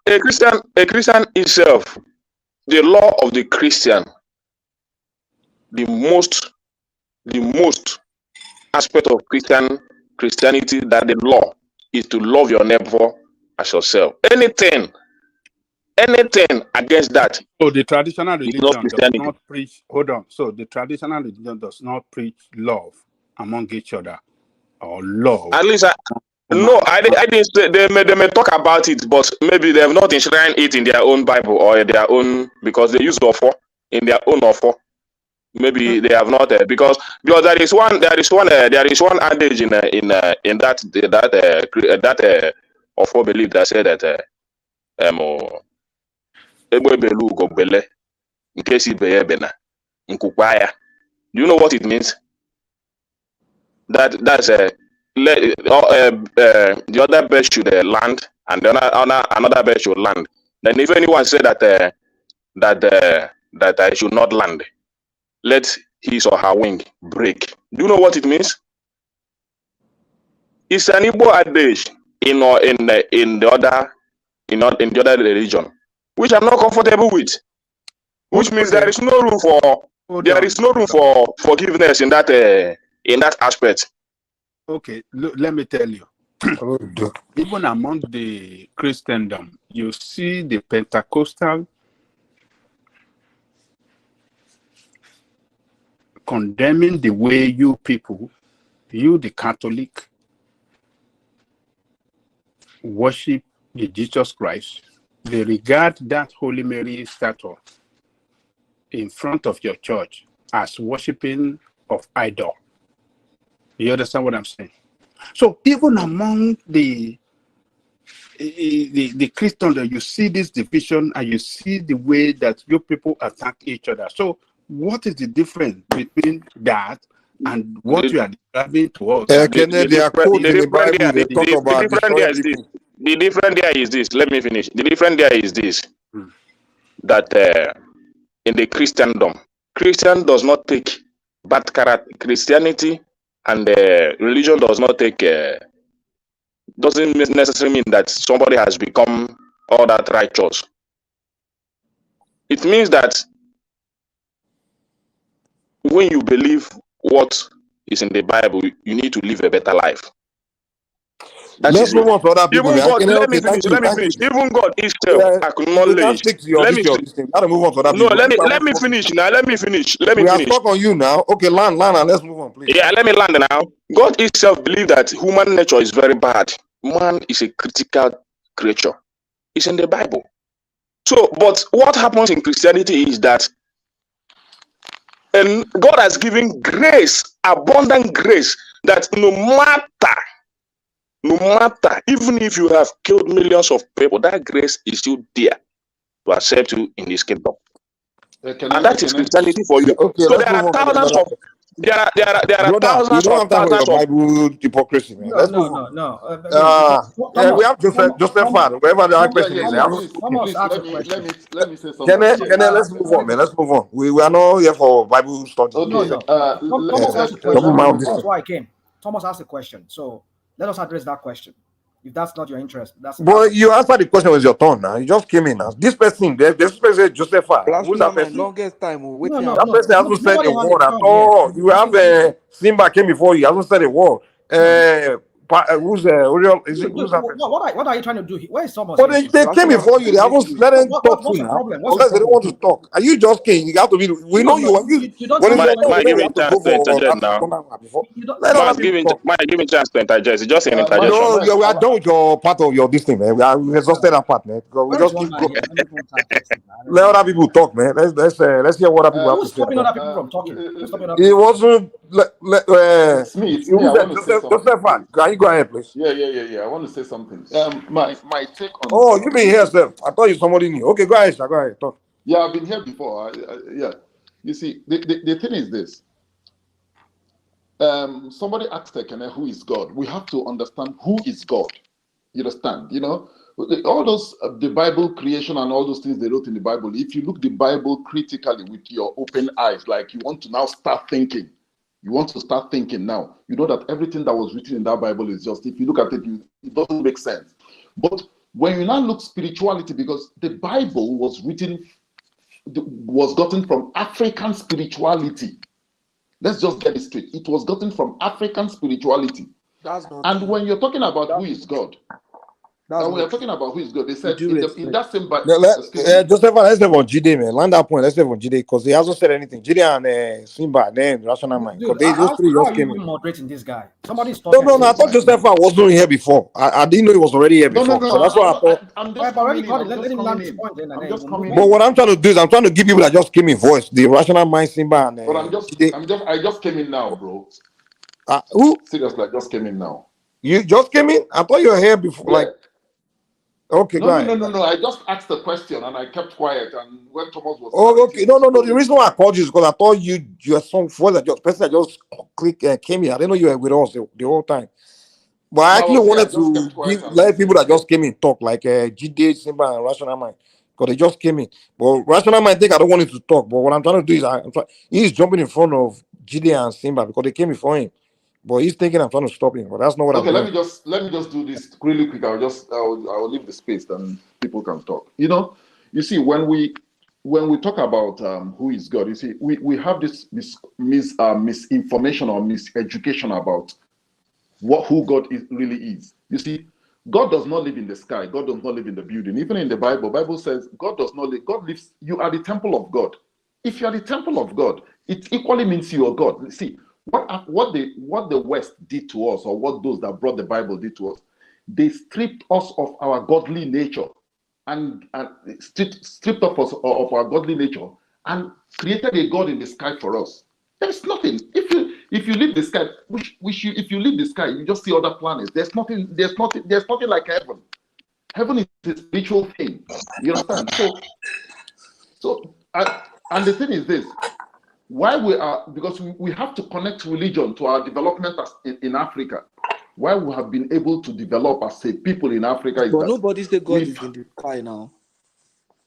itself, the law of the Christian, the most aspect of Christianity that the law is to love your neighbor as yourself. Anything against that. So the traditional religion does not preach. Hold on. So the traditional religion does not preach love among each other, or love. At least I didn't say they may talk about it, but maybe they have not enshrined it in their own Bible or their own, because they use offer in their own offer. Maybe they have not because there is one adage in that offer belief that said that do you know what it means? That's the other bird should land and another bird should land. Then if anyone said that I should not land, let his or her wing break. Do you know what it means? It's an Igbo adage in the other religion, which I'm not comfortable with. Which means there is no room for forgiveness in that aspect. Okay, look, let me tell you. Even among the Christendom, you see the Pentecostal condemning the way you people, the Catholic, worship the Jesus Christ. They regard that Holy Mary statue in front of your church as worshiping of idol. You understand what I'm saying? So even among the Christendom, you see this division and you see the way that you people attack each other. So what is the difference between that and what you are describing to us? The different there is this. Let me finish. The different there is this. That in the Christendom, Christian does not take bad character. Christianity and religion does not take. Doesn't necessarily mean that somebody has become all that righteous. It means that when you believe what is in the Bible, you need to live a better life. Let's move on to other people. Let me finish. Even God himself acknowledged. Let me finish now. Let me finish. We are stuck on you now. Okay, land, and let's move on, please. Yeah, let me land now. God himself believed that human nature is very bad. Man is a critical creature. It's in the Bible. So, but what happens in Christianity is that and God has given grace, abundant grace, that no matter No matter, even if you have killed millions of people, that grace is still there to accept you in His kingdom. And that is Christianity for you. Okay, So let's there move are on to the thousands other. of there are Brother, we thousands don't of have time for your thousands of. Bible hypocrisy, man. Let's move on. No. Yeah, we have Joseph Fan, whoever the other person is. Thomas asked a question. Let me say something. Let's move on, man. Let's move on. We are not here for Bible study. Okay. Thomas asked a question. That's why I came. Thomas asked a question. So let us address that question. If that's not your interest, But you answered the question with your turn now. You just came in now. This person, this person, Joseph. Who's that person? Longest time. That person hasn't said a word at all. You have Simba came before you, hasn't said a word. Who's Oriol? Who's that person? What are you trying to do here? Where is Thomas? But they came before you. They haven't let them talk to now. Unless they don't want to talk. Are you just came? You have to be. We know you. Might give him chance to interject now. Might give him chance to interject. It's just an interjection. No, we are done with your part of your this thing, man. We've exhausted that part, man. We just keep going. Let other people talk, man. Let's hear what other people have to say. Who's stopping other people from talking? It wasn't. Smith, Joseph, can you go ahead, please? Yeah. I want to say something. My take on. Oh, you've been here, sir. I thought you somebody new. Okay, go ahead, sir. Go ahead. Talk. Yeah, I've been here before. Yeah. You see, the thing is this. Somebody asked Ekene, who is God? We have to understand who is God. You understand? You know, all those the Bible creation and all those things they wrote in the Bible. If you look the Bible critically with your open eyes, like you want to now start thinking. You want to start thinking now. You know that everything that was written in that Bible is just, if you look at it, it doesn't make sense. But when you now look spirituality, because the Bible was gotten from African spirituality. Let's just get it straight. It was gotten from African spirituality. And when you're talking about who is God, and we are talking about who is God, they said in that same Bible. Joseph, let's have on GD, man. Land that point. Let's have on GD because he hasn't said anything. GD and Simba, then Rational Mind. Because those three just came in. Moderating this guy? Somebody's talking. No. I thought Joseph wasn't here before. I didn't know he was already here before. No. So that's why I thought. I'm just coming in. I'm just coming in. But what I'm trying to do is I'm trying to give people that just came in voice. The Rational Mind, Simba, and but I just came in now, bro. Who? Seriously, I just came in now. You just came in? I thought you were here before. Yeah. Like. Okay, go ahead. No. I just asked the question and I kept quiet. And when Thomas was. Oh, okay. No. The reason why I called you is because I thought you were some person that just came here. I didn't know you were with us the whole time. But I actually wanted to let people that just came in talk, like GD, Simba, and Rational Mind, because they just came in. But Rational Mind think I don't want him to talk. But what I'm trying to do is he's jumping in front of GD and Simba because they came before him. But he's thinking I'm trying to stop him, but that's not what I'm doing. Okay, let me just do this really quick. I'll leave the space, then people can talk. You see, when we talk about who is God, you see, we have this misinformation or miseducation about who God really is. You see, God does not live in the sky. God does not live in the building. Even in the Bible says God does not live. God lives. You are the temple of God. If you are the temple of God, it equally means you are God. See. What the West did to us, or what those that brought the Bible did to us, they stripped us of our godly nature, and stripped us of our godly nature, and created a God in the sky for us. There's nothing. If you leave the sky, if you leave the sky, you just see other planets. There's nothing like heaven. Heaven is a spiritual thing. You understand? And the thing is this. Why because we have to connect religion to our development in Africa. Why we have been able to develop as a people in Africa is but that nobody say God is in the sky now.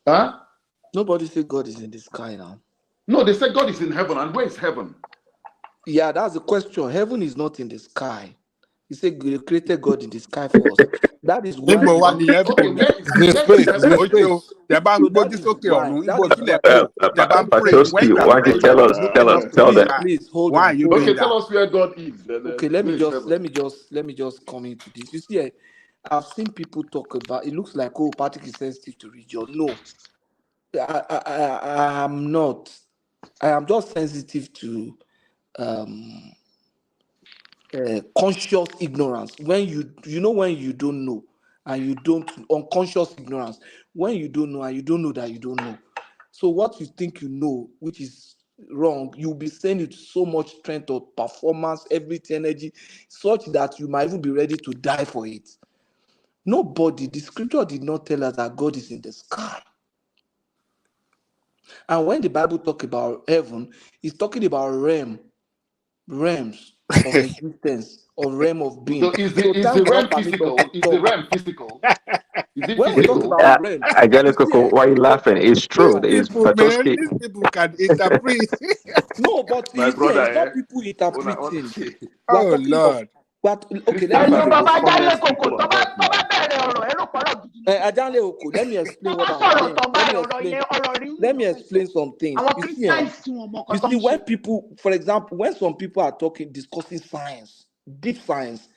Huh? Nobody say God is in the sky now. No, they say God is in heaven. And where is heaven? Yeah, that's the question. Heaven is not in the sky. He said they created God in the sky for us. That is why. Patoski, why don't you tell them? Please hold why on. are you doing that? Tell us where God is. Okay, let me just come into this. You see, I've seen people talk about. It looks like Patrick is sensitive to religion. No, I am not. I am just sensitive to conscious ignorance. When when you don't know and you don't, unconscious ignorance, when you don't know and you don't know that you don't know. So what you think you know, which is wrong, you'll be saying it with so much strength or performance, everything, energy, such that you might even be ready to die for it. Nobody, the scripture did not tell us that God is in the sky. And when the Bible talk about heaven, it's talking about realms of existence, or realm of being. So is So the time will realm not permit us physical? to Is the talk. realm physical? Is it When we talk physical? about realm, you see, Angelico, why are you laughing? It's true. These It's people, man, Patoski. these people can interpret. no, but My you see, brother, it's not eh? people What interpreting. say? We are Oh talking of Lord. but okay, let me Christians are give the you most this. honest people on earth now. Ajanle Oko, let me explain what I'm saying. Let me explain some things. You see, you see, when people, for example, when some people are discussing science, deep science,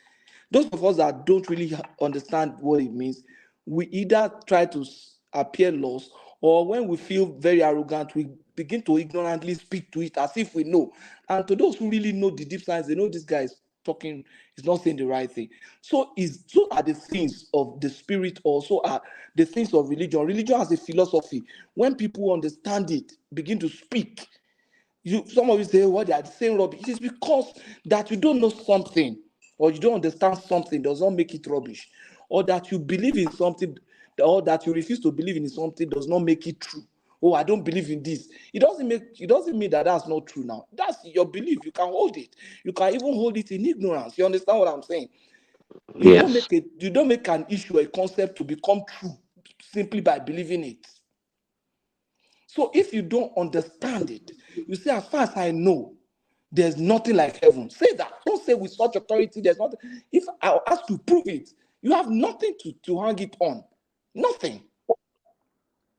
those of us that don't really understand what it means, we either try to appear lost, or when we feel very arrogant, we begin to ignorantly speak to it as if we know. And to those who really know the deep science, they know this guy is talking, is not saying the right thing. So are the things of the spirit, also are the things of religion. Religion has a philosophy. When people understand it, begin to speak. Some of you say, what they are saying rubbish. It is because that you don't know something, or you don't understand something does not make it rubbish, or that you believe in something, or that you refuse to believe in something does not make it true. Oh, I don't believe in this. It doesn't mean that that's not true now. That's your belief. You can hold it. You can even hold it in ignorance. You understand what I'm saying? You don't Yes. make an issue, a concept to become true simply by believing it. So if you don't understand it, you say, as far as I know, there's nothing like heaven. Say that. Don't say with such authority, there's nothing. If I'll ask to prove it, you have nothing to hang it on. Nothing.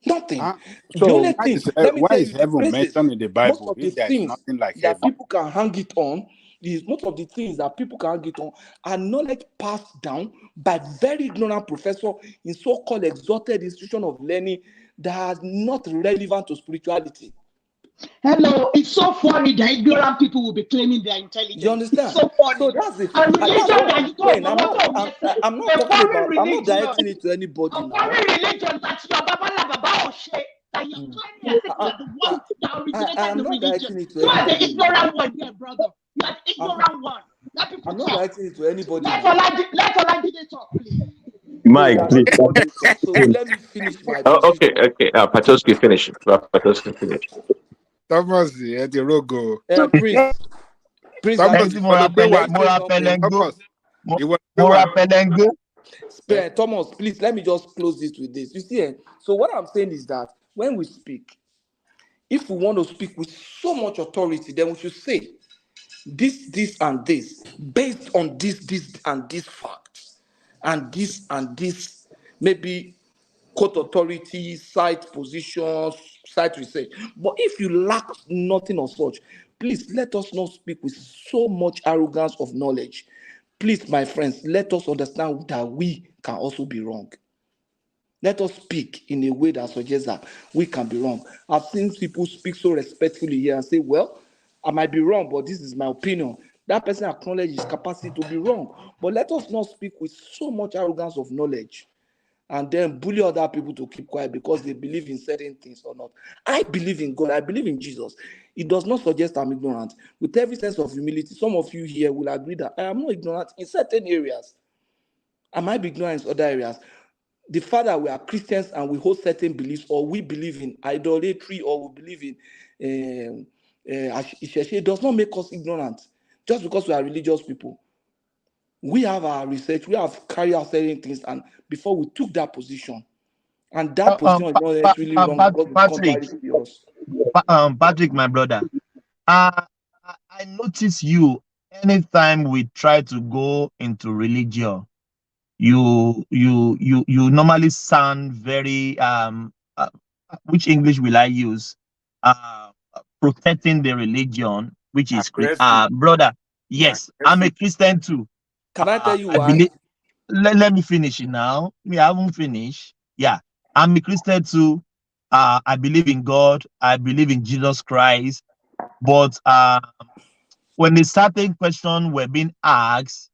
Nothing. The So only thing, let me why tell is you the heaven places, mentioned in the most Bible of the if there is things nothing like that heaven? people can hang it on, most of the things that people can hang it on are knowledge passed down by very ignorant professor in so-called exalted institution of learning that are not relevant to spirituality. Hello, it's so funny that ignorant people will be claiming their intelligence. You understand? It's so funny. So that's it. A And that's religion what that I'm you don't saying. know what I'm not a talking foreign about, I'm not religion, directing it to anybody a now. foreign religion that your Baba Oshe, that you're claiming as if you're the one that originated the not religion. directing it to You are the anybody now. ignorant one here, brother. You are the ignorant one. Let people I'm not talk. directing it to anybody Let now. Olajide talk, please. No, Mike, we are please. letting God talk. So let me finish my Oh, position. okay. Patoski, finish. Patoski, finish. Thomas, the rogo. Prince, Thomas, you want to say something? Thomas, Thomas, please let me just close this with this. You see, so what I'm saying is that when we speak, if we want to speak with so much authority, then we should say this, and this, based on this, and this facts, and this, maybe court authority, site positions, site research. But if you lack nothing of such, please let us not speak with so much arrogance of knowledge. Please, my friends, let us understand that we can also be wrong. Let us speak in a way that suggests that we can be wrong. I've seen people speak so respectfully here and say, well, I might be wrong, but this is my opinion. That person acknowledges his capacity to be wrong. But let us not speak with so much arrogance of knowledge and then bully other people to keep quiet because they believe in certain things or not. I believe in God. I believe in Jesus. It does not suggest I'm ignorant. With every sense of humility, some of you here will agree that I am not ignorant in certain areas. I might be ignorant in other areas. The fact that we are Christians and we hold certain beliefs, or we believe in idolatry, or we believe in Isheshe, does not make us ignorant just because we are religious people. We have our research, we have carried out certain things, and before we took that position, and that position is not necessarily wrong because it's contrary to yours. Patrick, my brother, I notice you anytime we try to go into religion, you normally sound very which English will I use? Protecting the religion, which is brother. Yes, I'm a Christian too. Can I tell you I why? believe. Let me finish it now. Me, I haven't finished. Yeah, I'm a Christian too. I believe in God. I believe in Jesus Christ. But when a certain question were being asked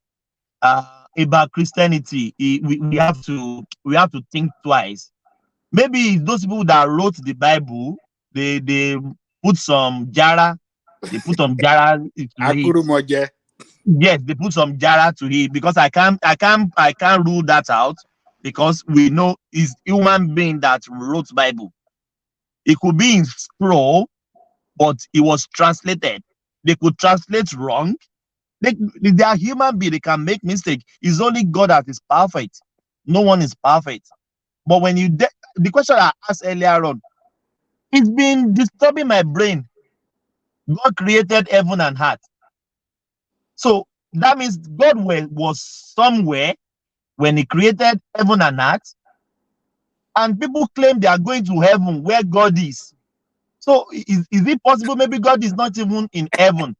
about Christianity, we have to think twice. Maybe those people that wrote the Bible, they put some jara. They put some jara to it. Yes, they put some jara to it because I can't rule that out because we know it's human being that wrote Bible. It could be in scroll, but it was translated. They could translate wrong. They are human being. They can make mistake. It's only God that is perfect. No one is perfect. But when the question I asked earlier on, it's been disturbing my brain. God created heaven and earth. So that means God was somewhere when he created heaven and earth, and people claim they are going to heaven where God is. So is it possible maybe God is not even in heaven?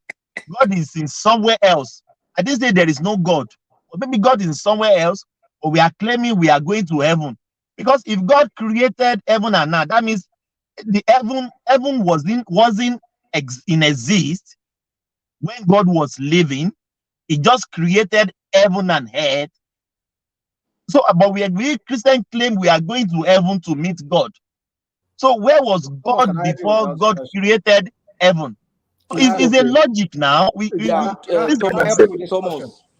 God is in somewhere else. I didn't say there is no God, but maybe God is in somewhere else, or we are claiming we are going to heaven. Because if God created heaven and earth, that means the heaven wasn't in exist when God was living. He just created heaven and earth. So, but we Christians claim we are going to heaven to meet God. So where was God before God created heaven? So it's a logic now.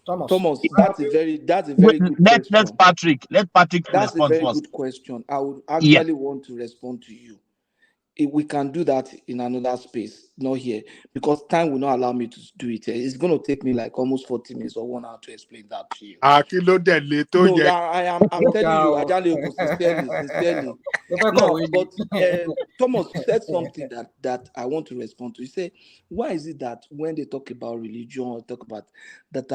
Thomas, that's a very good question. Let Patrick That's a respond very first. good question. I would actually want to respond to you. We can do that in another space, not here, because time will not allow me to do it. It's going to take me like almost 40 minutes or 1 hour to explain that to you. No, I'm telling you, Ajale, sincerely. Now, but Thomas, you said something that I want to respond to. You say, why is it that when they talk about religion or talk about that,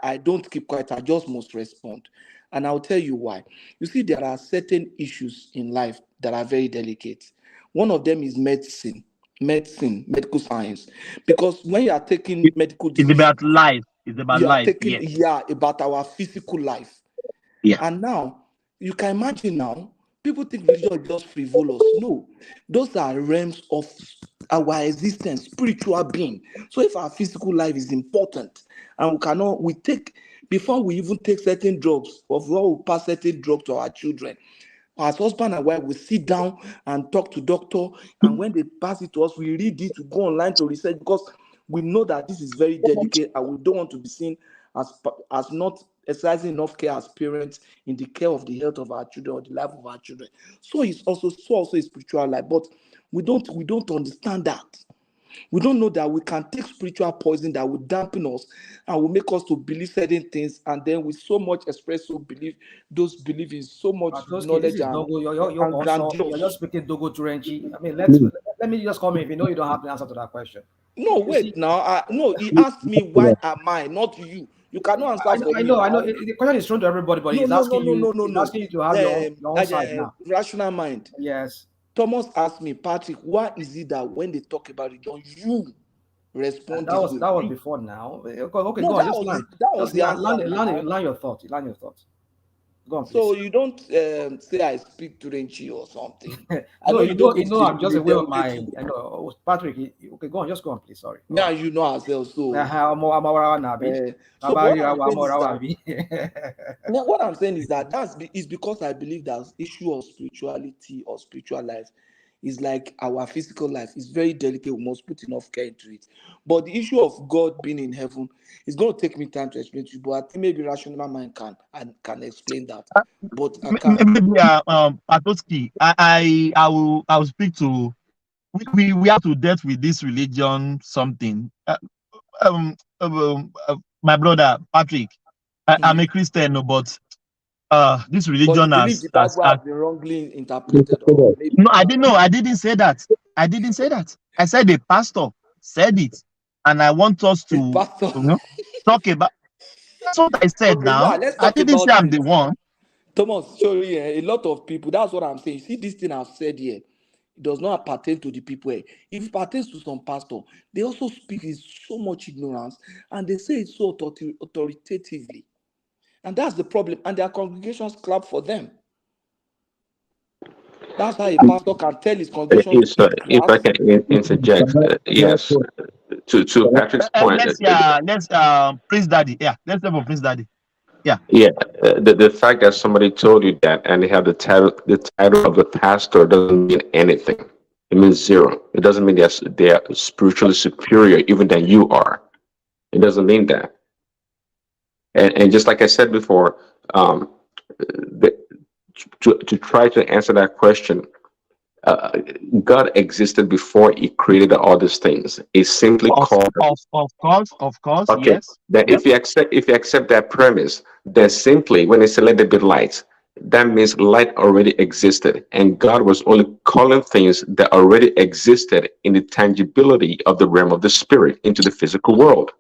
I don't keep quiet, I just must respond. And I'll tell you why. You see, there are certain issues in life that are very delicate. One of them is medicine, medical science. Because when you are taking medical decisions, it's about life. It's about you are life. taking, about our physical life. Yeah. And now, you can imagine now, people think religion is just frivolous. No, those are realms of our existence, spiritual being. So if our physical life is important, and before we even take certain drugs, or before we pass certain drugs to our children, as husband and wife, we sit down and talk to doctor, and when they pass it to us, we read it, we go online to research, because we know that this is very delicate, and we don't want to be seen as not exercising enough care as parents in the care of the health of our children or the life of our children. So it's also a spiritual life, but we don't understand that. We don't know that we can take spiritual poison that will dampen us and will make us to believe certain things, and then with so much espresso belief, those believe in so much knowledge and grandiose. You're just speaking Dogo Turenchi. I mean, let me just come in. If you know you don't have the answer to that question. No, wait now. No, he asked me, why am I, not you. You cannot answer for me. I know. The question is thrown to everybody, but he's asking you to have your own side now. Rational mind. Yes. Thomas asked me, Patrick, why is it that when they talk about religion, you respond? That was before now. Okay, no, go on. Just land your thought. Go on, please. So you don't say I speak to Renchi or something. No, you know I'm just aware of my. I know, Patrick. Okay, go on. Just go on, please. Sorry. Now you know ourselves. So now what I'm saying is that is because I believe that issue of spirituality or spiritual life is like our physical life. It's very delicate. We must put enough care into it. But the issue of God being in heaven is going to take me time to explain to you. But I think maybe rational mind can explain that. But I can't. Maybe Patoski, I will speak to. We have to deal with this religion something. My brother Patrick, I'm a Christian, but this religion but you believe the Bible has been wrongly interpreted. No, I didn't know. I didn't say that. I said the pastor said it, and I want us to talk about. That's what I said. Okay, now let's I talk didn't about say I'm the one. Thomas, sorry, a lot of people. That's what I'm saying. See, this thing I've said here, it does not pertain to the people here. If it pertains to some pastor, they also speak with so much ignorance, and they say it so authoritatively. And that's the problem. And their congregations clap for them. That's how a pastor can tell his congregation. If I can interject, yes, to Patrick's point. Let's Prince Daddy. Yeah, let's have a Prince Daddy. Yeah. Yeah, the fact that somebody told you that and they have the title of the pastor doesn't mean anything. It means zero. It doesn't mean they are spiritually superior even than you are. It doesn't mean that. And just like I said before, the, to try to answer that question, uh, God existed before He created all these things. It's simply called. Of course, Okay. yes. Then Yep. if you accept that premise, then simply when it said let there be light, that means light already existed, and God was only calling things that already existed in the tangibility of the realm of the spirit into the physical world.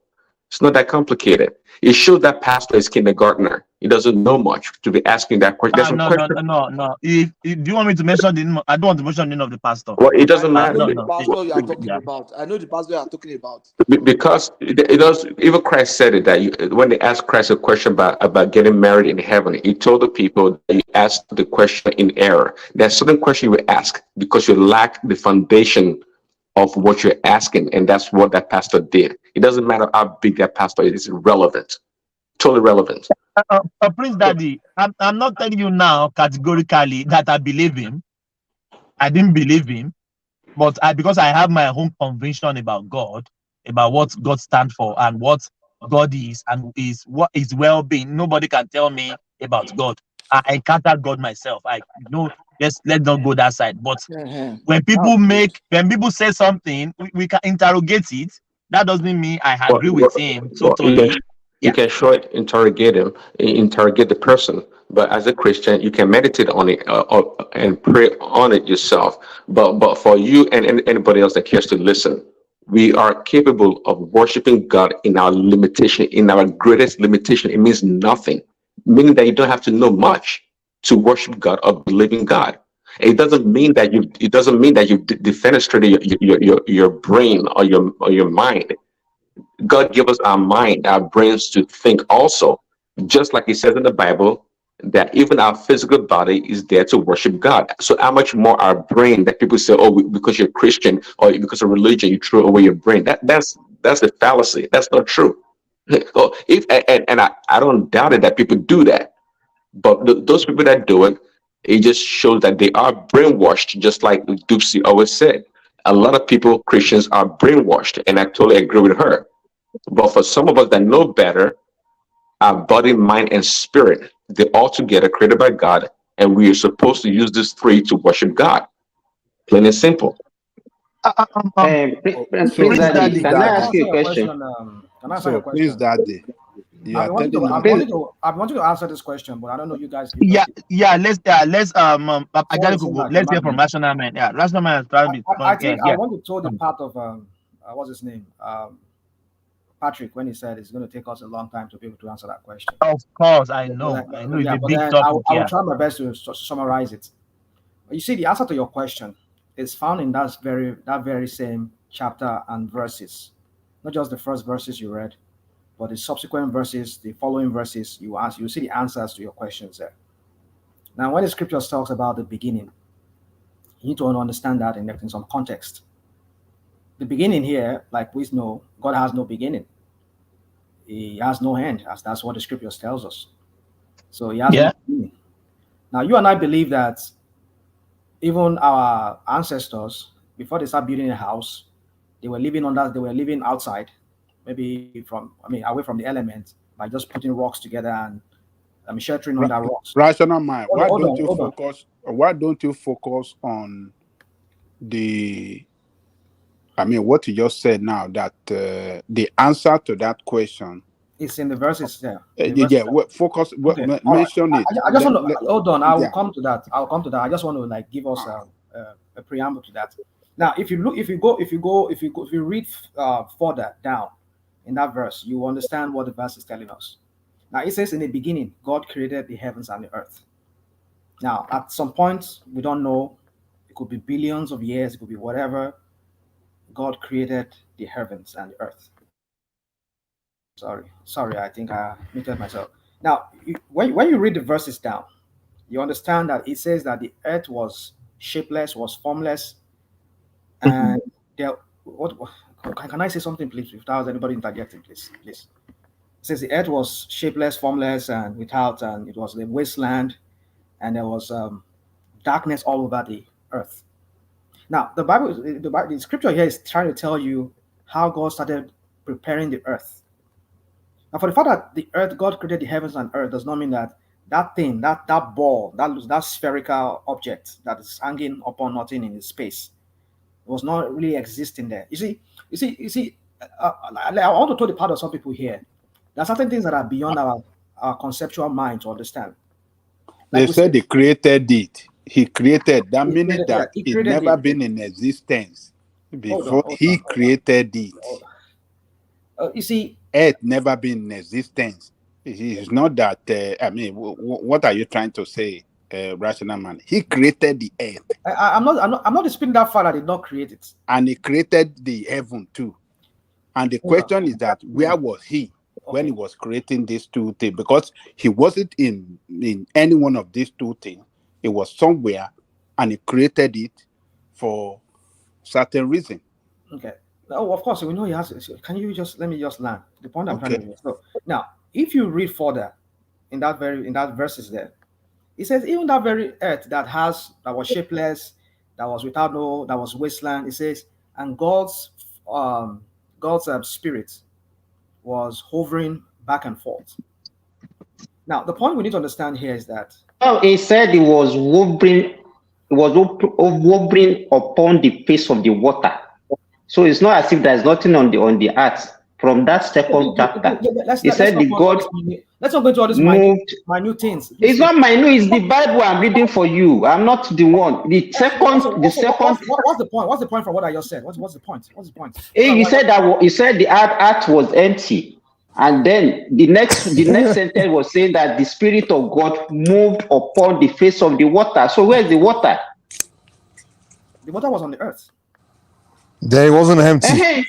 It's not that complicated. It shows that pastor is kindergartner. He doesn't know much to be asking that question. There's some question. No. If do you want me to mention the name? I don't want to mention the name of the pastor. Well, it doesn't I matter. know the pastor you are talking Yeah. about. I know the pastor you are talking about. Because it does. Even Christ said it that when they asked Christ a question about getting married in heaven, He told the people that you asked the question in error. There's certain question you will ask because you lack the foundation of what you're asking, and that's what that pastor did. It doesn't matter how big that pastor is; it's irrelevant, totally relevant. Prince Daddy, I'm not telling you now categorically that I believe him. I didn't believe him, but because I have my own conviction about God, about what God stands for and what God is and is what is well-being. Nobody can tell me about God. I encountered God myself. I know. Let's not go that side. But when people say something, we can interrogate it. That doesn't mean I agree with him totally. You can sure interrogate the person, but as a Christian, you can meditate on it and pray on it yourself. But for you and anybody else that cares to listen, we are capable of worshiping God in our limitation, in our greatest limitation. It means nothing, meaning that you don't have to know much to worship God or believe in God. It doesn't mean that you. It doesn't mean that you've defenestrated your brain or your mind. God give us our mind, our brains to think also, just like He says in the Bible that even our physical body is there to worship God. So how much more our brain that people say, oh, because you're Christian or because of religion, you throw away your brain. That's a fallacy. That's not true. Oh, I don't doubt it that people do that, but those people that do it, it just shows that they are brainwashed, just like Dupsy always said. A lot of people, Christians, are brainwashed, and I totally agree with her. But for some of us that know better, our body, mind, and spirit, they're all together created by God, and we are supposed to use these three to worship God. Plain and simple. Prince Daddy, can I ask you a question? Can I answer your question? Prince Daddy, you are telling I wanted to answer this question, but I don't know you guys. Let's let's hear from Rational Man. Yeah, Rational Man is trying to be. I want to throw the part of what's his name, Patrick, when he said it's going to take us a long time to be able to answer that question. Of course, I know. It's a big topic. I will try my best to summarize it. You see, the answer to your question is found in that very same chapter and verses, not just the first verses you read, but the subsequent verses, the following verses you see the answers to your questions there. Now, when the scriptures talks about the beginning, you need to understand that in some context. The beginning here, like we know, God has no beginning. He has no end, as that's what the scriptures tells us. So He has no beginning. Now, you and I believe that even our ancestors, before they start building a house, they were living outside, maybe away from the elements by just putting rocks together and sheltering under rocks. Rational mind. Why don't you focus on what you just said now, that the answer to that question? It's in the verses there. Focus. Okay. Mention it. I just want to hold on. I will come to that. I just want to give us a preamble to that. Now, if you read further down in that verse, you understand what the verse is telling us. Now, it says, in the beginning, God created the heavens and the earth. Now, at some point, we don't know. It could be billions of years. It could be whatever. God created the heavens and the earth. Sorry, I think I muted myself. Now, when you read the verses down, you understand that it says that the earth was shapeless, was formless, and can I say something, please, without anybody interjecting, please? It says the earth was shapeless, formless, and it was a wasteland, and there was darkness all over the earth. Now, the scripture here is trying to tell you how God started preparing the earth. Now, for the fact that the earth, God created the heavens and earth, does not mean that that thing, that ball, that spherical object that is hanging upon nothing in space, was not really existing there. You see. I want to throw the part of some people here. There are certain things that are beyond our conceptual mind to understand. Like they said, they created it. He created that, meaning that it never been in existence before he created it. You see, Earth never been in existence. It's not that. I mean, what are you trying to say, rational man? He created the earth. I'm not disputing that fact that he did not create it. And he created the heaven too. And the question is that where was he when he was creating these two things? Because he wasn't in any one of these two things. It was somewhere, and he created it for certain reason. Okay. Oh, of course, we know he has. Can you let me just land the point I'm trying to make? So now, if you read further in that verses there, it says even that very earth that was shapeless, that was that was wasteland. It says, and God's spirit was hovering back and forth. Now, the point we need to understand here is that. Oh, he said it was hovering. It was hovering upon the face of the water. So it's not as if there's nothing on the earth. From that second chapter, he said the God. Let's not go into all these minute things. It's not minute. It's the Bible I'm reading for you. I'm not the one. What's the point? What's the point from what I just said? What's the point? What's the point? He said the earth was empty, and then the next sentence was saying that the Spirit of God moved upon the face of the water. So where's the water? The water was on the earth. There, it wasn't empty.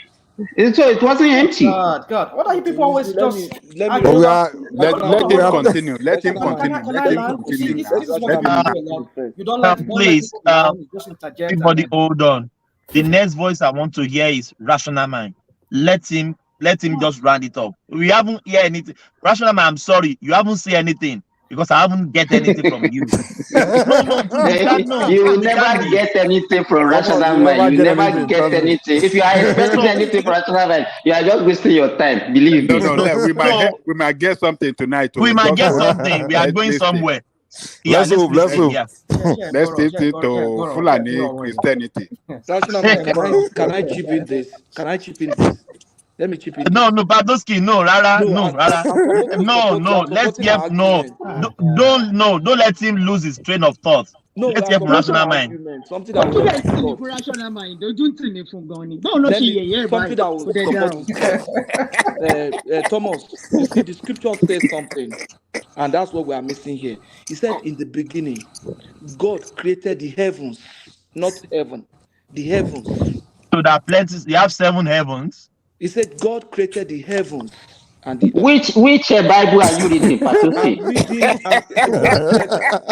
So it wasn't empty. God, what are you people always just? Let him continue. Let him continue. You don't like. Please, everybody, hold on. The next voice I want to hear is Rational Mind. Let him just round it up. We haven't heard anything. Rational Mind, I'm sorry, you haven't said anything. Because I haven't get anything from you. You will never get anything from Rational Mind. You never get anything. If you are expecting anything from Rational Mind, you are just wasting your time. Believe me. No, we might get something tonight. We might get something. We are going somewhere. Let's hope. Let's hope. Let's take it to Fulani Christianity. Can I chip in this? Let me chip in. No, Badoski, no, Rara, no. Let's get Don't let him lose his train of thought. No, let's get Rational Mind. Something that was Rational Mind. Don't think it from going. Don't let you something that was Thomas. You see, the scripture says something, and that's what we are missing here. He said, in the beginning, God created the heavens, not heaven, the heavens. So there are plenty. You have 7 heavens. He said God created the heavens and the earth. Which Bible are you reading, Patusi? I'm reading.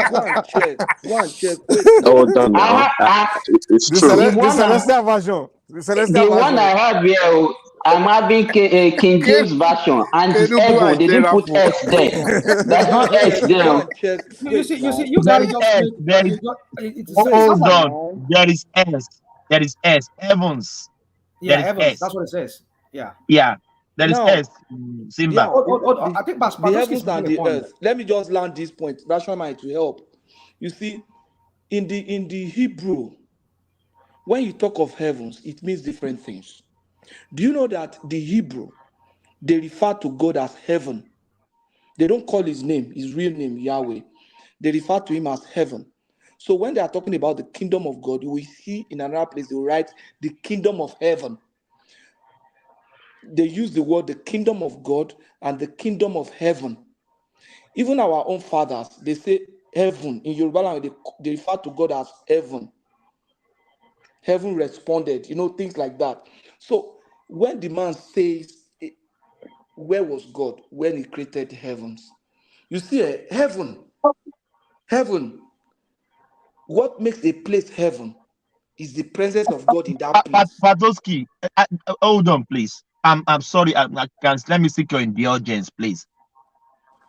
One check. Wait. Hold on. The Celestial version. The one I have here, I'm having King James version, and the heaven, they didn't put S there. There's no S there. You see, you guys just. Hold on. There is S. Heavens. Yeah, heavens. That's what it says. Yeah. There is S. Simba. I think the heavens and the earth. Let me just land this point. Rational Mind to help. You see, in the Hebrew, when you talk of heavens, it means different things. Do you know that the Hebrew, they refer to God as heaven? They don't call his name, his real name, Yahweh. They refer to him as heaven. So when they are talking about the kingdom of God, you will see in another place they will write the kingdom of heaven. They use the word the kingdom of God and the kingdom of heaven. Even our own fathers, they say heaven. In Yoruba language, they refer to God as heaven. Heaven responded, things like that. So when the man says, where was God when he created heavens? You see, heaven. What makes a place heaven is the presence of God in that place. Patoski, hold on, please. I'm sorry. Let me seek your indulgence, please.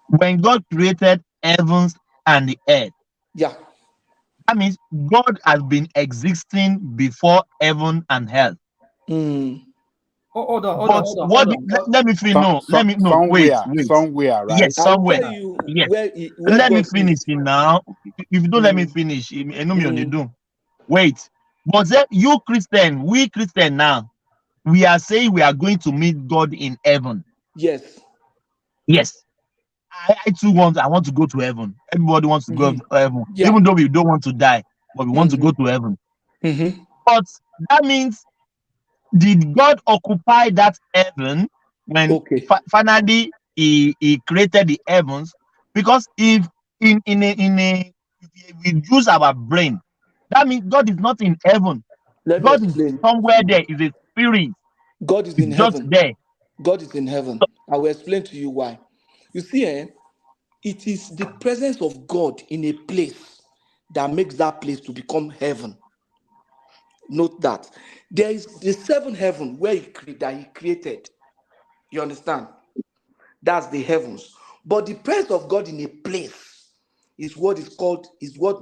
When God created heavens and the earth, yeah, That means God has been existing before heaven and hell. Hold on. Let me finish. No, let me no. Wait. Somewhere, right? Yes, somewhere. Yes. Let me finish it now. If you don't let me finish, wait. But then you Christian, we Christian now, we are saying we are going to meet God in heaven. Yes. Yes. I too I want to go to heaven. Everybody wants to go to heaven. Yeah. Even though we don't want to die, but we want to go to heaven. But that means, did God occupy that heaven when finally he created the heavens? Because if we use our brain, that means God is not in heaven. God is somewhere there, is a spirit. God is in just heaven. there. God is in heaven. I will explain to you why. You see, it is the presence of God in a place that makes that place to become heaven. Note that there is the seventh heaven where that he created. You understand? That's the heavens. But the presence of God in a place is what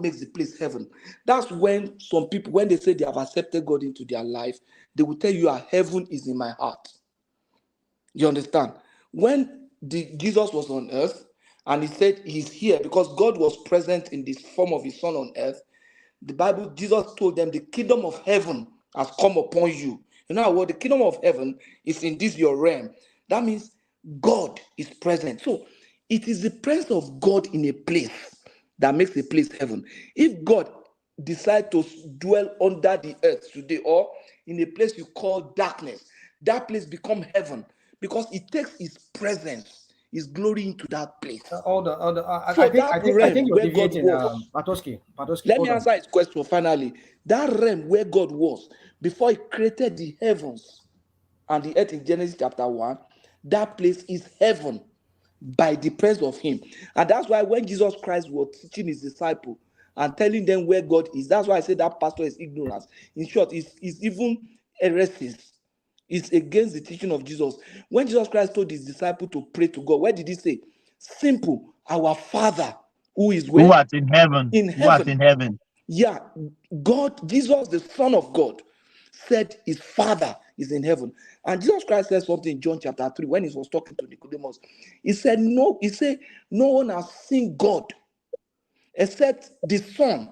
makes the place heaven. That's when some people, when they say they have accepted God into their life, they will tell you, heaven is in my heart. You understand? When Jesus was on earth and he said he's here because God was present in this form of his son on earth, the Bible, Jesus told them the kingdom of heaven has come upon you. You know what? The kingdom of heaven is in this your realm. That means God is present. So it is the presence of God in a place that makes a place heaven. If God decide to dwell under the earth today or in a place you call darkness, that place become heaven because it takes his presence, his glory into that place. I So think that realm you're where God deviating, was. Patoski, Let me answer his question finally. That realm where God was before he created the heavens and the earth in Genesis chapter 1, that place is heaven by the presence of him. And that's why when Jesus Christ was teaching his disciples and telling them where God is, that's why I say that pastor is ignorance. In short, it's even heresies. It's against the teaching of Jesus. When Jesus Christ told his disciples to pray to God, what did he say? Simple, our Father who is where? Who art in heaven. In Who art heaven. in heaven. Yeah, God, Jesus, the Son of God, said his Father is in heaven. And Jesus Christ said something in John chapter 3 when he was talking to Nicodemus. He said, no one has seen God except the Son.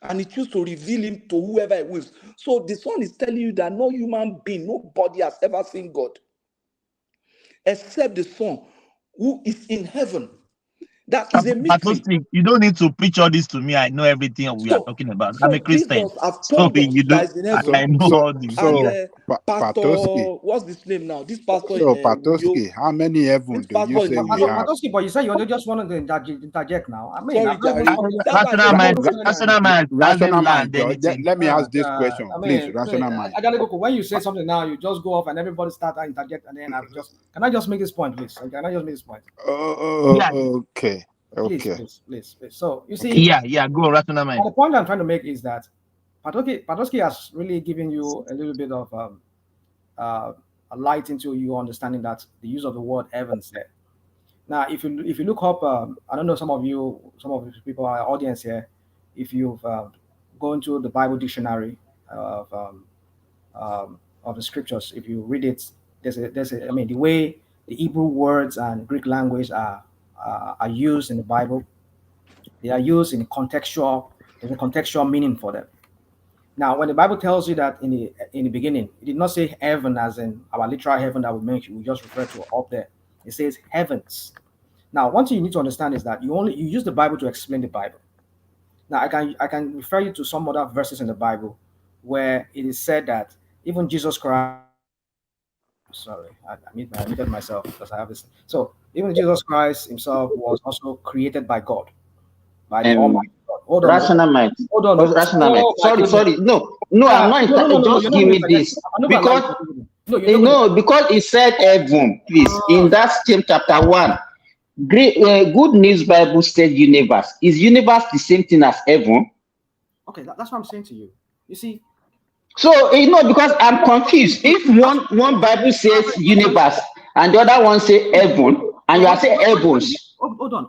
And he chose to reveal him to whoever he wills. So the Son is telling you that no human being, nobody has ever seen God except the Son who is in heaven. That is a mystery. You don't need to preach all this to me. I know everything we are talking about. I'm a Christian. Jesus have So told us that is in heaven. I know all this. And Pastor, Patoski. what's this name now? This pastor So in Patoski, how many heaven do you say we have? Patoski, but you said you just wanted to interject now. I mean, sorry, Jerry. Rational mind. Let me ask this question, please. Rational mind. When you say something now, you just go off and everybody start to interject, and then can I just make this point, please? Can I just make this point? Okay. Please. So you see, go rational mind. The point I'm trying to make is that Patoski has really given you a little bit of a light into you understanding that the use of the word heavens there. Now, if you look up, I don't know, some of the people, our audience here, if you've gone to the Bible dictionary of the scriptures, if you read it, the way the Hebrew words and Greek language are used in the Bible, they are used in contextual. There's a contextual meaning for them. Now, when the Bible tells you that in the beginning, it did not say heaven as in our literal heaven that we just refer to up there. It says heavens. Now, one thing you need to understand is that you use the Bible to explain the Bible. Now, I can refer you to some other verses in the Bible where it is said that even Jesus Christ. Sorry, I muted myself because I have this. So even Jesus Christ himself was also created by God, by the Almighty God. Hold on. Rational mind. Hold on. Rational mind. Sorry. No, I'm not. Just give me this because because it said heaven, please. In that same chapter 1, Good News Bible said universe. Is universe the same thing as heaven? Okay, that's what I'm saying to you. You see. So because I'm confused. If one Bible says universe and the other one say heaven, and you are saying heavens. Hold on.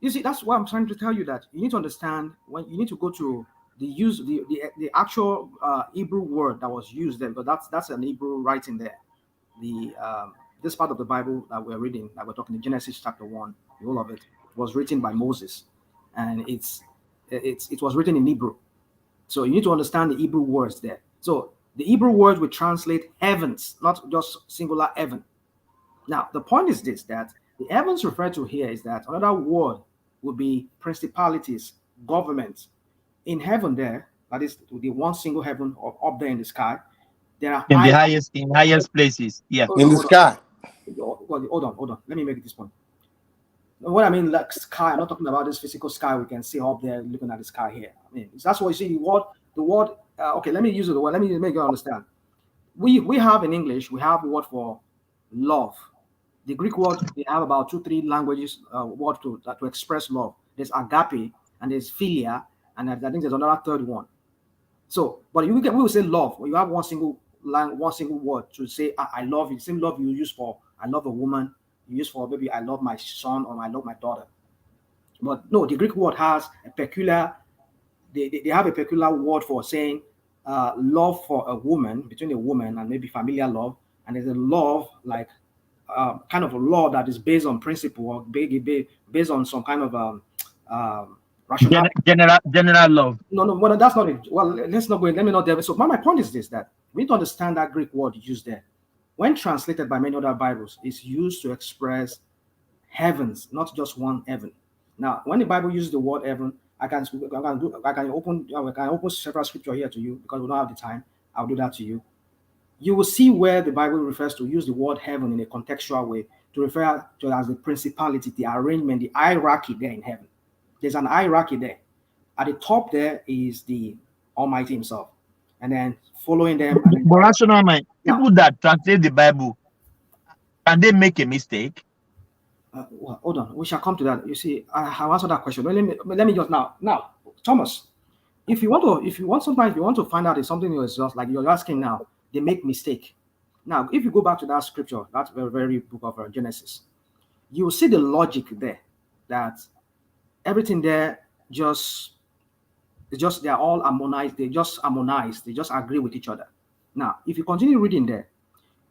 You see, that's why I'm trying to tell you that you need to understand when you need to go to the actual Hebrew word that was used there, because that's an Hebrew writing there. The this part of the Bible that we're reading, that we're talking in Genesis chapter 1, the whole of it was written by Moses, and it was written in Hebrew. So you need to understand the Hebrew words there. So the Hebrew words will translate heavens, not just singular heaven. Now the point is this, that the heavens referred to here is that another word would be principalities, governments. In heaven there, that is the one single heaven up there in the sky, there are in highest places. Yeah. In the sky. Hold on. Let me make this point. What I mean, like sky, I'm not talking about this physical sky we can see up there looking at the sky here. I mean, that's what you see. The word. Okay, let me use the word. Let me make you understand. We have in English, we have the word for love. The Greek word, they have about 2-3 languages word to express love. There's agape and there's philia, and I think there's another third one. So, but we will say love. You have one single word to say I love you. The same love you use for I love a woman, you use for maybe I love my son or I love my daughter. But no, the Greek word has a peculiar. They have a peculiar word for saying love for a woman, between a woman and maybe familiar love, and there's a love like kind of a law that is based on principle or based on some kind of rationality. General love. No, well, that's not it. Well, let's not go in. Let me not delve. So my point is this, that we need to understand that Greek word used there. When translated by many other Bibles, it's used to express heavens, not just one heaven. Now, when the Bible uses the word heaven, I can open several scripture here to you because we don't have the time. I'll do that to you. You will see where the Bible refers to use the word heaven in a contextual way to refer to it as the principality, the arrangement, the hierarchy there in heaven. There's an hierarchy there. At the top there is the Almighty Himself, and then following them. But rational mind, people that translate the Bible, can they make a mistake? Well, hold on, we shall come to that. You see, I'll answer that question. Let me just now, Thomas. If you want, sometimes you want to find out if something is just like you're asking now, they make mistake. Now, if you go back to that scripture, that very book of Genesis, you will see the logic there, that everything there they're all harmonized. They just harmonize. They just agree with each other. Now, if you continue reading there,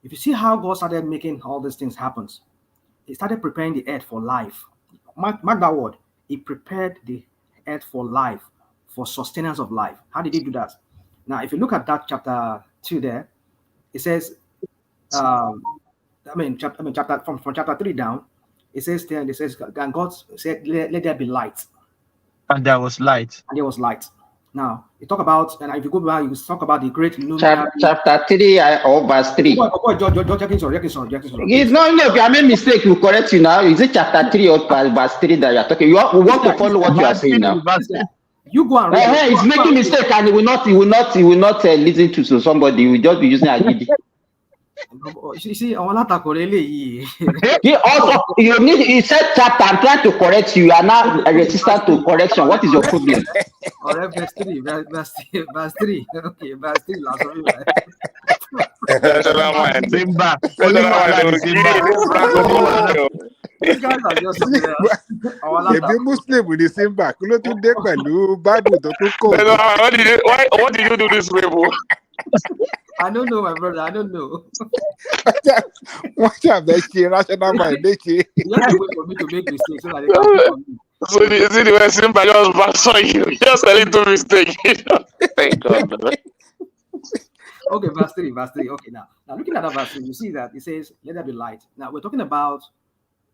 if you see how God started making all these things happen, He started preparing the earth for life. Mark that word. He prepared the earth for life, for sustenance of life. How did He do that? Now, if you look at that chapter 2 there, it says, from chapter 3 down, it says there, and it says, and God said, let there be light. And there was light. And there was light. Now, you talk about, and if you go back, you talk about the great luminary. Chapter 3 or verse 3. It's not, if you made mistake, we correct you now. Is it chapter 3 or verse 3 that you're talking? We want to follow what you are saying now. You go and read. He's making mistake and he will not listen to somebody. He will just be using agidi. You see, he said chapter. I'm trying to correct you. You are now resistant to correction. What is your problem? Verse 3. Okay, verse 3. Simba. These guys are just if you Muslim with the same back, what did you do this way, bro? I don't know, my brother. I don't know. Watch out, rational mind. You have to wait for me to make mistakes so that they can pick on me. So is it the way Simba just pass on you? Just a little mistake. Thank God. Okay, verse 3. Okay, now looking at that verse 3, you see that it says, "Let there be light." Now we're talking about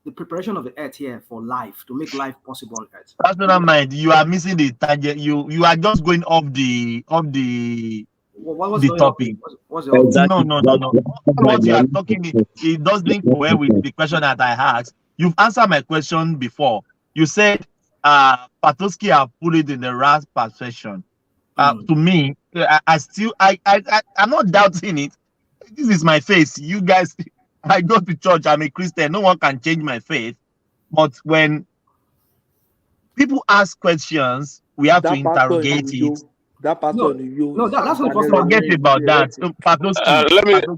the preparation of the earth here for life, to make life possible on earth. Rational mind, you are missing the target. You are just going off the topic. No. What you are talking, it doesn't go well with the question that I asked. You've answered my question before. You said Patoski have put it in the right perception. To me, I'm not doubting it. This is my faith. You guys, I go to church. I'm a Christian. No one can change my faith. But when people ask questions, we have to interrogate it. That part on you. No, that's not forget about that.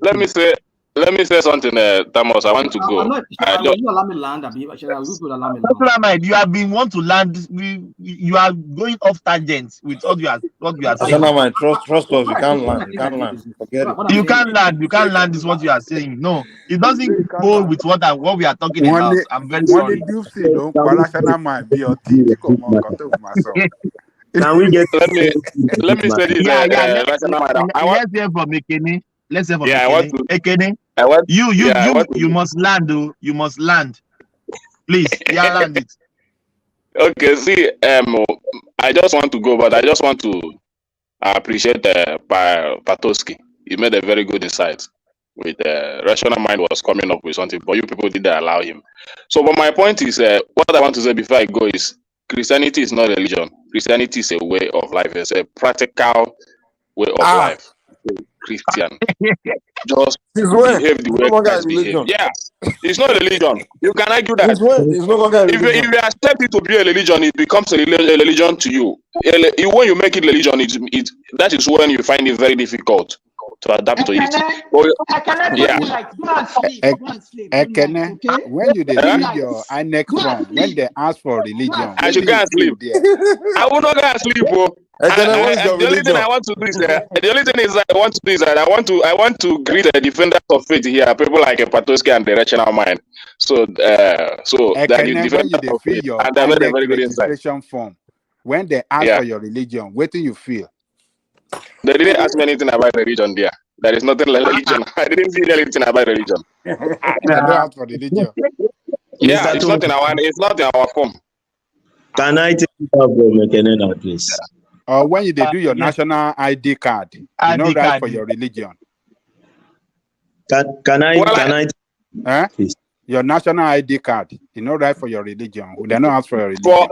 Let me say let me say something, Thomas. I want to go. Will you allow me land? You have been want to land. You are going off tangents with what you are saying. Trust us. You can't land. You can't land. Forget it. You can't land. You can't land. Is what you are saying. No, it doesn't go with what we are talking about. I'm very sorry. Do see no rational mind be your team. Myself. Can we get? Let me say this. Let's hear from Ekene. Let's hear from Ekene. You must land, though. You must land. Please, land it. Okay, see, I just want to go, but I just want to appreciate Patoski. He made a very good insight. With rational mind was coming up with something, but you people didn't allow him. So, but my point is, what I want to say before I go is, Christianity is not religion. Christianity is a way of life. It's a practical way of life. Christian. Just behave the way Christ behaved. Yeah, it's not a religion. You can argue that. It's no longer a religion. If you accept it to be a religion, it becomes a religion to you. When you make it religion, that is when you find it very difficult to adapt to it. When you read your annex form, when they ask for religion, I should go and sleep. I will not go and sleep, bro. The only thing I want to do is that I want to greet the defenders of faith here, people like Patoski and the rational mind. So that you defend of faith, and they made a very good insight. Registration form. When they ask for your religion, what do you feel? They didn't ask me anything about religion there. There is nothing like religion. I didn't see anything about religion. They don't ask for religion. Yeah, it's not in our form. Can I take it out from Ekene now, please? When you do your national ID card, you know right for your religion. Can I? Please. Your national ID card, you know right for your religion. They don't ask for your religion. For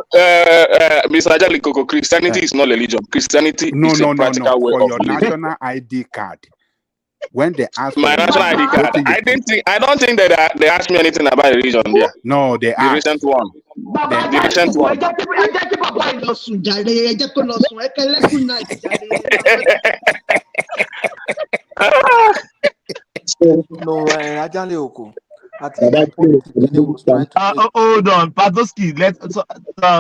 Mr. Ajalikoko, Christianity is not religion. Christianity is a practical way for of your living. national ID card. When they ask my national ID card, I don't think that they asked me anything about religion there. No, they asked. The recent one. The recent one. No, Ajalikoko. Hold on, Patoski.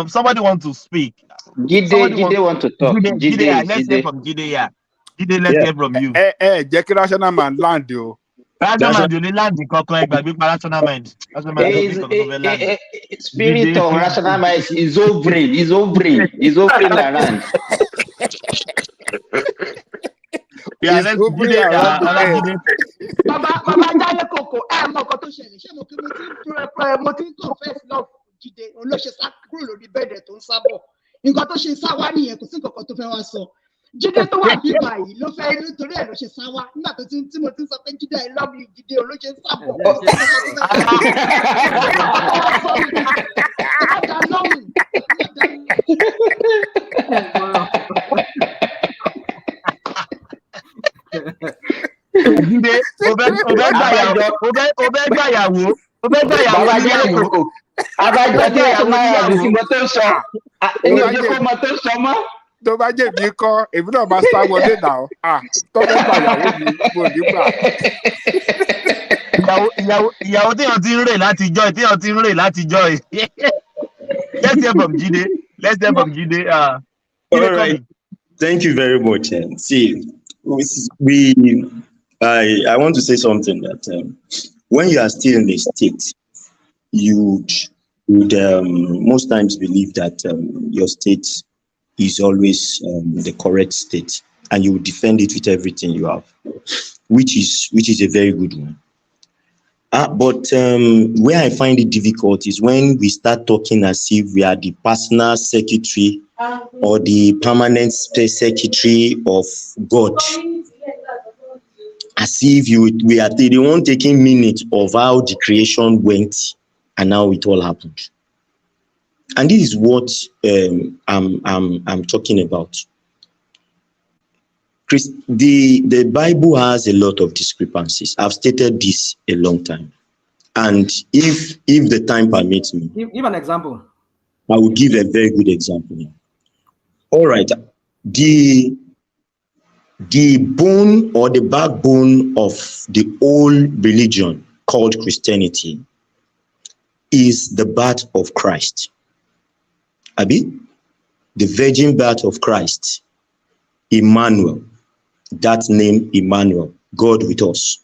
Somebody want to speak. Jide want to talk. Jide, let's hear from Jide. Yeah. Jide, let's hear from you. Jackie Rational Man land you. Rational Man, you land the cockroach by big rational mind. Spirit of rational mind is overing. He's overing around. Yeah, let's Baba Ajalikoko, moko tó ṣẹlẹ̀ ṣé mo kí mo ti confess love Jide òun ló ṣe sá kúrò lórí bẹ́ẹ̀dẹ̀ tó ń sábọ̀ nǹkan tó ṣe sá wá nìyẹn kò sí nǹkan kan tó fẹ́ wá sọ Jide tó wà bíbá yìí ló fẹ́ nítorí ẹ̀ ló ṣe sá wá nígbà tó tí mo ti sọ pé Jide I love you Jide òun ló ṣe sábọ̀ Jide, tó bá jẹ́ mi kọ́ èmi náà máa sá wọlé náà tó fẹ́ gbàyàwó mi mo nígbà. ìyàwó téèyàn ti ń rè látijọ́ Let's hear from Jide. All right. Thank you very much. See, I want to say something that when you are still in the state, you would most times believe that your state is always the correct state, and you will defend it with everything you have, which is a very good one. But where I find it difficult is when we start talking as if we are the personal secretary or the permanent secretary of God, as if we are the one taking minutes of how the creation went and how it all happened. And this is what I'm talking about. The Bible has a lot of discrepancies. I've stated this a long time. And if the time permits me, give an example. I will give a very good example. All right. The the bone or the backbone of the old religion called Christianity is the birth of Christ. Abi, the virgin birth of Christ, Emmanuel, that name Emmanuel, God with us.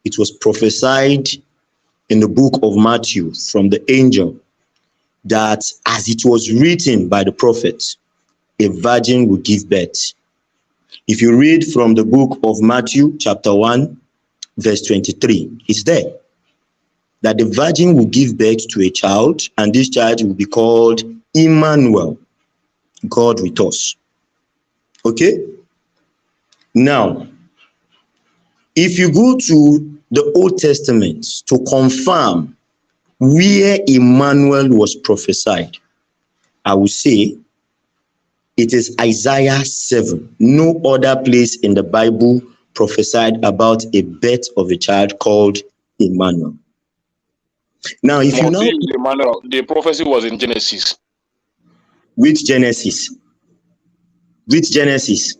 It was prophesied in the book of Matthew from the angel that as it was written by the prophet, a virgin will give birth. If you read from the book of Matthew chapter 1 verse 23, it's there that the virgin will give birth to a child, and this child will be called Emmanuel, God with us. Okay? Now, if you go to the Old Testament to confirm where Emmanuel was prophesied, I will say it is Isaiah 7. No other place in the Bible prophesied about a birth of a child called Emmanuel. Now, if you now... Emmanuel, the prophecy was in Genesis. Which Genesis? Which Genesis?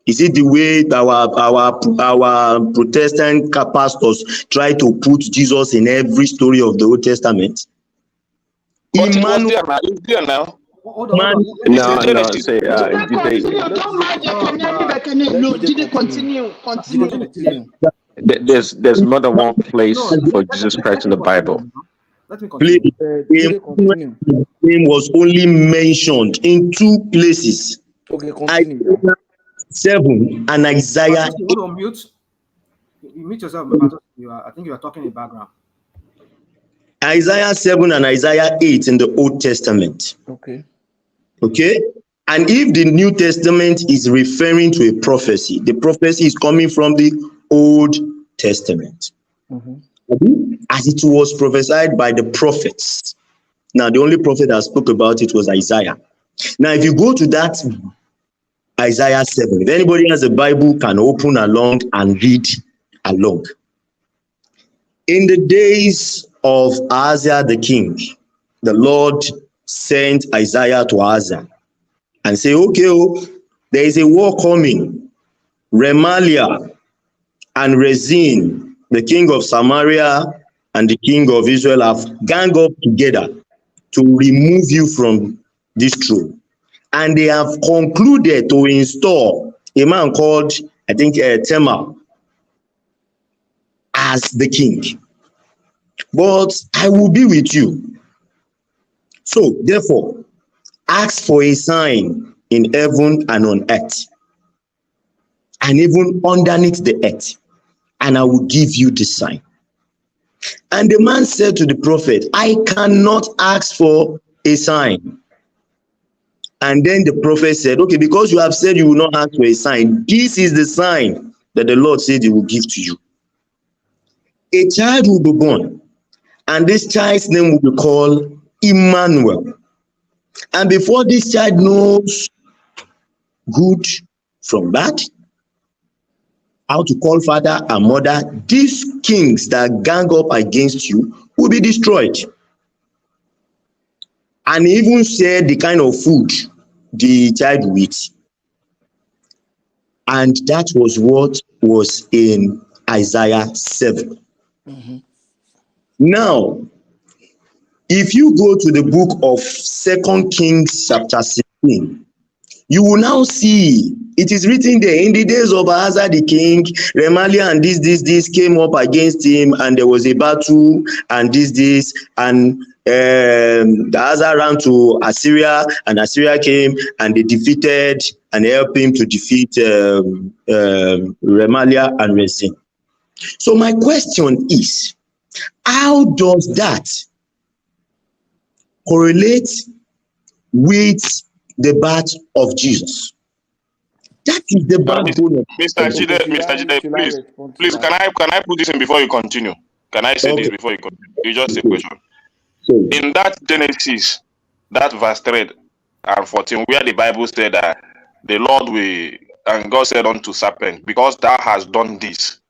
Is it the way our Protestant pastors try to put Jesus in every story of the Old Testament? But it was there now. It's there now. Hold on. No, say there's more than one place for Jesus Christ in the Bible. Let me continue. His name was only mentioned in 2 places. Okay, continue. Isaiah 7 and Isaiah 8. Hold on, mute. You mute yourself. I think you are talking in the background. Isaiah 7 and Isaiah 8 in the Old Testament. Okay. Okay? And if the New Testament is referring to a prophecy, the prophecy is coming from the Old Testament. As it was prophesied by the prophets. Now, the only prophet that spoke about it was Isaiah. Now, if you go to that Isaiah 7, if anybody has a Bible, can open along and read along. In the days of Ahaziah the king, the Lord sent Isaiah to Ahaziah and say, okay, there is a war coming. Remaliah and Rezin, the king of Samaria and the king of Israel, have gang up together to remove you from this throne. And they have concluded to install a man called, I think, Tema as the king. But I will be with you. So, therefore, ask for a sign in heaven and on earth, and even underneath the earth, and I will give you the sign. And the man said to the prophet, I cannot ask for a sign. And then the prophet said, okay, because you have said you will not ask for a sign, this is the sign that the Lord said he will give to you. A child will be born, and this child's name will be called Emmanuel. And before this child knows good from bad, how to call father and mother, these kings that gang up against you will be destroyed. And even said the kind of food the child will eat. And that was what was in Isaiah 7. Now, if you go to the book of 2 Kings chapter 16, you will now see it is written there, in the days of Ahaziah the king, Remaliah and this came up against him, and there was a battle, and this, and Ahaziah ran to Assyria, and Assyria came, and they defeated and helped him to defeat Remaliah and Rezin. So my question is, how does that correlate with the birth of Jesus? That is the backbone of Mr. Jide, please, can I put this in before you continue? Can I say this before you continue? You just a question. In that Genesis, that verse 3 and 14, where the Bible said that the Lord will, and God said unto serpent, because thou hast done this,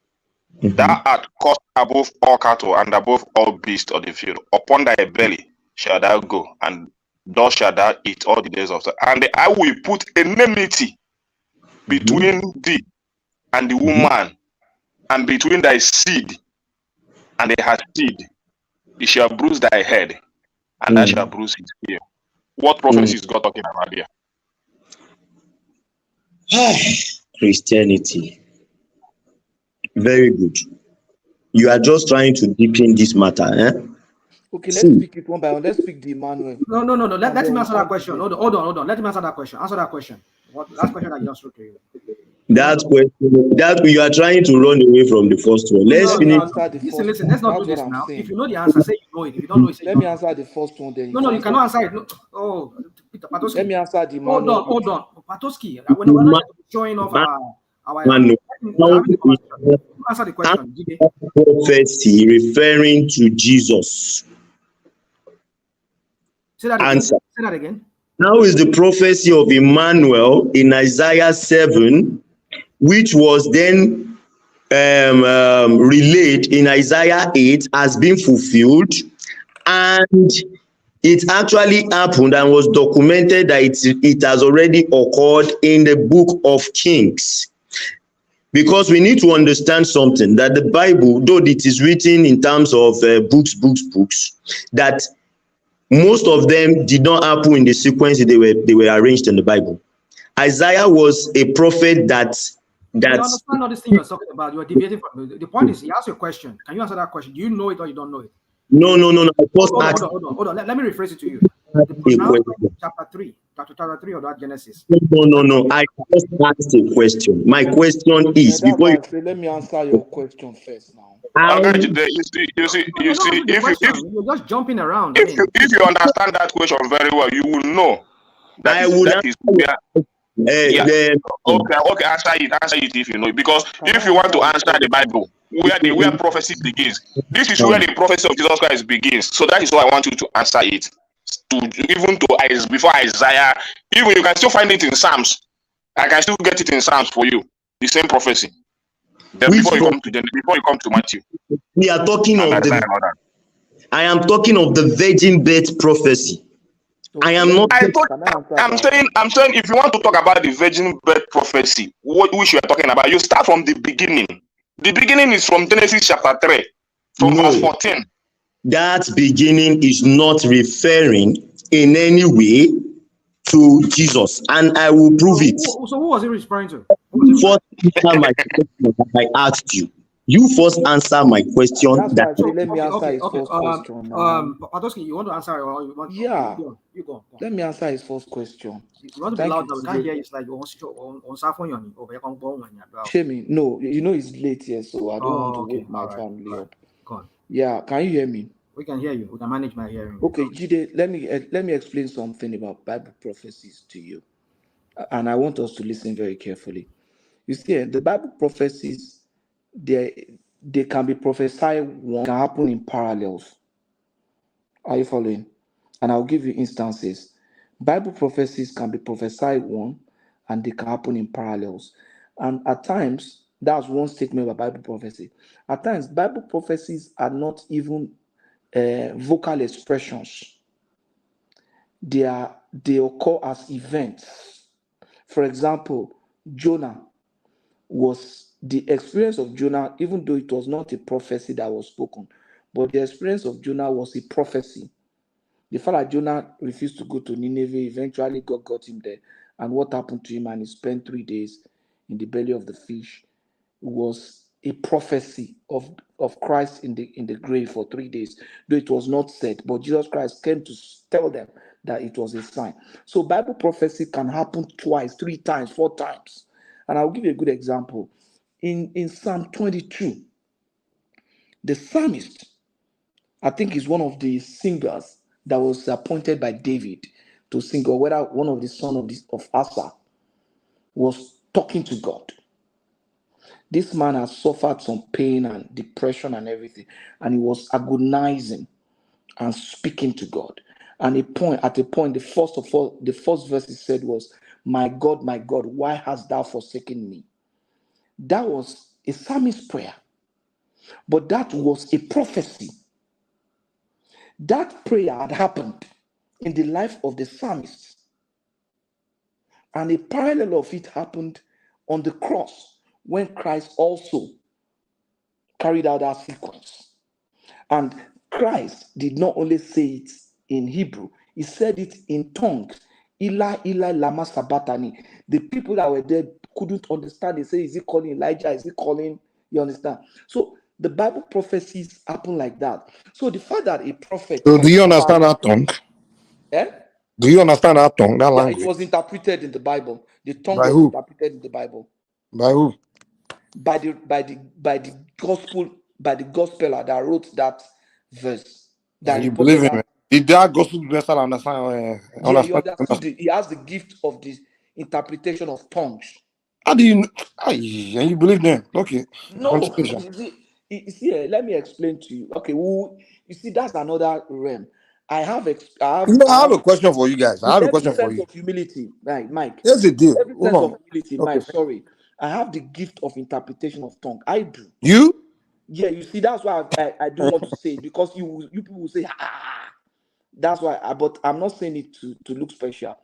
thou art cursed above all cattle and above all beasts of the field. Upon thy belly shall thou go, and thou shalt eat all the days of the. And I will put enmity between thee and the woman, and between thy seed and her seed, it shall bruise thy head, and thou shall bruise his heel. What prophecy is God talking about here? Christianity. Very good. You are just trying to deepen this matter, eh? Okay, let's pick it one by one. Let's pick the Emmanuel. No. Let him answer that question. Hold on. Let him answer that question. Answer that question. What last question I just wrote to you? That question, that you are trying to run away from the first one. Let's finish. Listen. Let's not do this now. If you know the answer, say you know it. If you don't know it, say let me answer the first one. Then no, you cannot answer it. No. Oh, Peter Patoski. Let me answer the Emmanuel. Hold on. Patoski. When we're not showing off our answer the question. Prophecy referring to Jesus. Say that again. Say that again. Now is the prophecy of Emmanuel in Isaiah 7, which was then relayed in Isaiah 8, has been fulfilled, and it actually happened and was documented that it has already occurred in the book of Kings. Because we need to understand something, that the Bible, though it is written in terms of books, that most of them did not happen in the sequence they were arranged in the Bible. Isaiah was a prophet that you understand all this thing you're talking about. You are deviating from the point. Is he asked you a question. Can you answer that question? Do you know it or you don't know it? No. Hold on. Let me rephrase it to you. Chapter 3 of that Genesis. No. I just asked a question. My question is before you. Let me answer your question first now. You see, if you're just jumping around. If you understand that question very well, you will know that is where. Okay, answer it if you know it. Because if you want to answer the Bible, where prophecy begins, this is where the prophecy of Jesus Christ begins. So that is why I want you to answer it. Before Isaiah, even you can still find it in Psalms. I can still get it in Psalms for you. The same prophecy. Then before you come to Matthew. We are talking of I am talking of the virgin birth prophecy. I am not. I'm saying if you want to talk about the virgin birth prophecy, which you are talking about, you start from the beginning. The beginning is from Genesis chapter 3, from verse 14. That beginning is not referring in any way to Jesus, and I will prove it. So who was he referring to? First answer my question that I asked you. You first answer my question. Let me answer his first question. Patoski, you want to answer or you want? Yeah. You go. Let me answer his first question. You want to be loud, we can't hear you. It's like on Safon Shemi, no, you know it's late here, so I don't want to wake my family up. Go on. Yeah, can you hear me? We can hear you. We can manage my hearing. Okay, Jide, let me explain something about Bible prophecies to you, and I want us to listen very carefully. You see, the Bible prophecies, they can be prophesied. One can happen in parallels. Are you following? And I'll give you instances. Bible prophecies can be prophesied one, and they can happen in parallels. And at times, that's one statement about Bible prophecy. At times, Bible prophecies are not even vocal expressions. They occur as events. For example, Jonah was the experience of Jonah, even though it was not a prophecy that was spoken, but the experience of Jonah was a prophecy. The fact that Jonah refused to go to Nineveh, eventually God got him there. And what happened to him? And he spent 3 days in the belly of the fish. Was a prophecy of Christ in the grave for 3 days, though it was not said, but Jesus Christ came to tell them that it was a sign. So Bible prophecy can happen twice, 3 times, 4 times. And I'll give you a good example. In Psalm 22, the psalmist, I think, is one of the singers that was appointed by David to sing, or whether one of the sons of Asa was talking to God. This man has suffered some pain and depression and everything, and he was agonizing and speaking to God. And at a point, the first verse he said was, my God, why hast thou forsaken me?" That was a psalmist's prayer, but that was a prophecy. That prayer had happened in the life of the psalmist, and a parallel of it happened on the cross when Christ also carried out that sequence. And Christ did not only say it in Hebrew, he said it in tongues. Eli, Eli, lama sabachthani. The people that were there couldn't understand. They say, is he calling Elijah? Is he calling? You understand? So the Bible prophecies happen like that. So the fact that a prophet So can do you come understand out, that tongue? eh? Do you understand that tongue, that Yeah, it language? was interpreted in the Bible. The tongue By was who? interpreted in the Bible By who? by the gospeler that wrote that verse, that And you reported believe in that. it? Did that gospel vessel understand? Yeah, he Understand? understood it. He has the gift of the interpretation of tongues. How do you? And you believe them? Okay. No, you see, let me explain to you. Okay, you see, that's another realm. I have I have a question for you guys. I with have a every question for sense you. of humility, right, Mike? Here's the deal. With every Hold sense on. of humility, Okay. Mike. Sorry, I have the gift of interpretation of tongue. I do. You? Yeah, you see, that's why I do want to say it, because you people will say, that's why. But I'm not saying it to look special.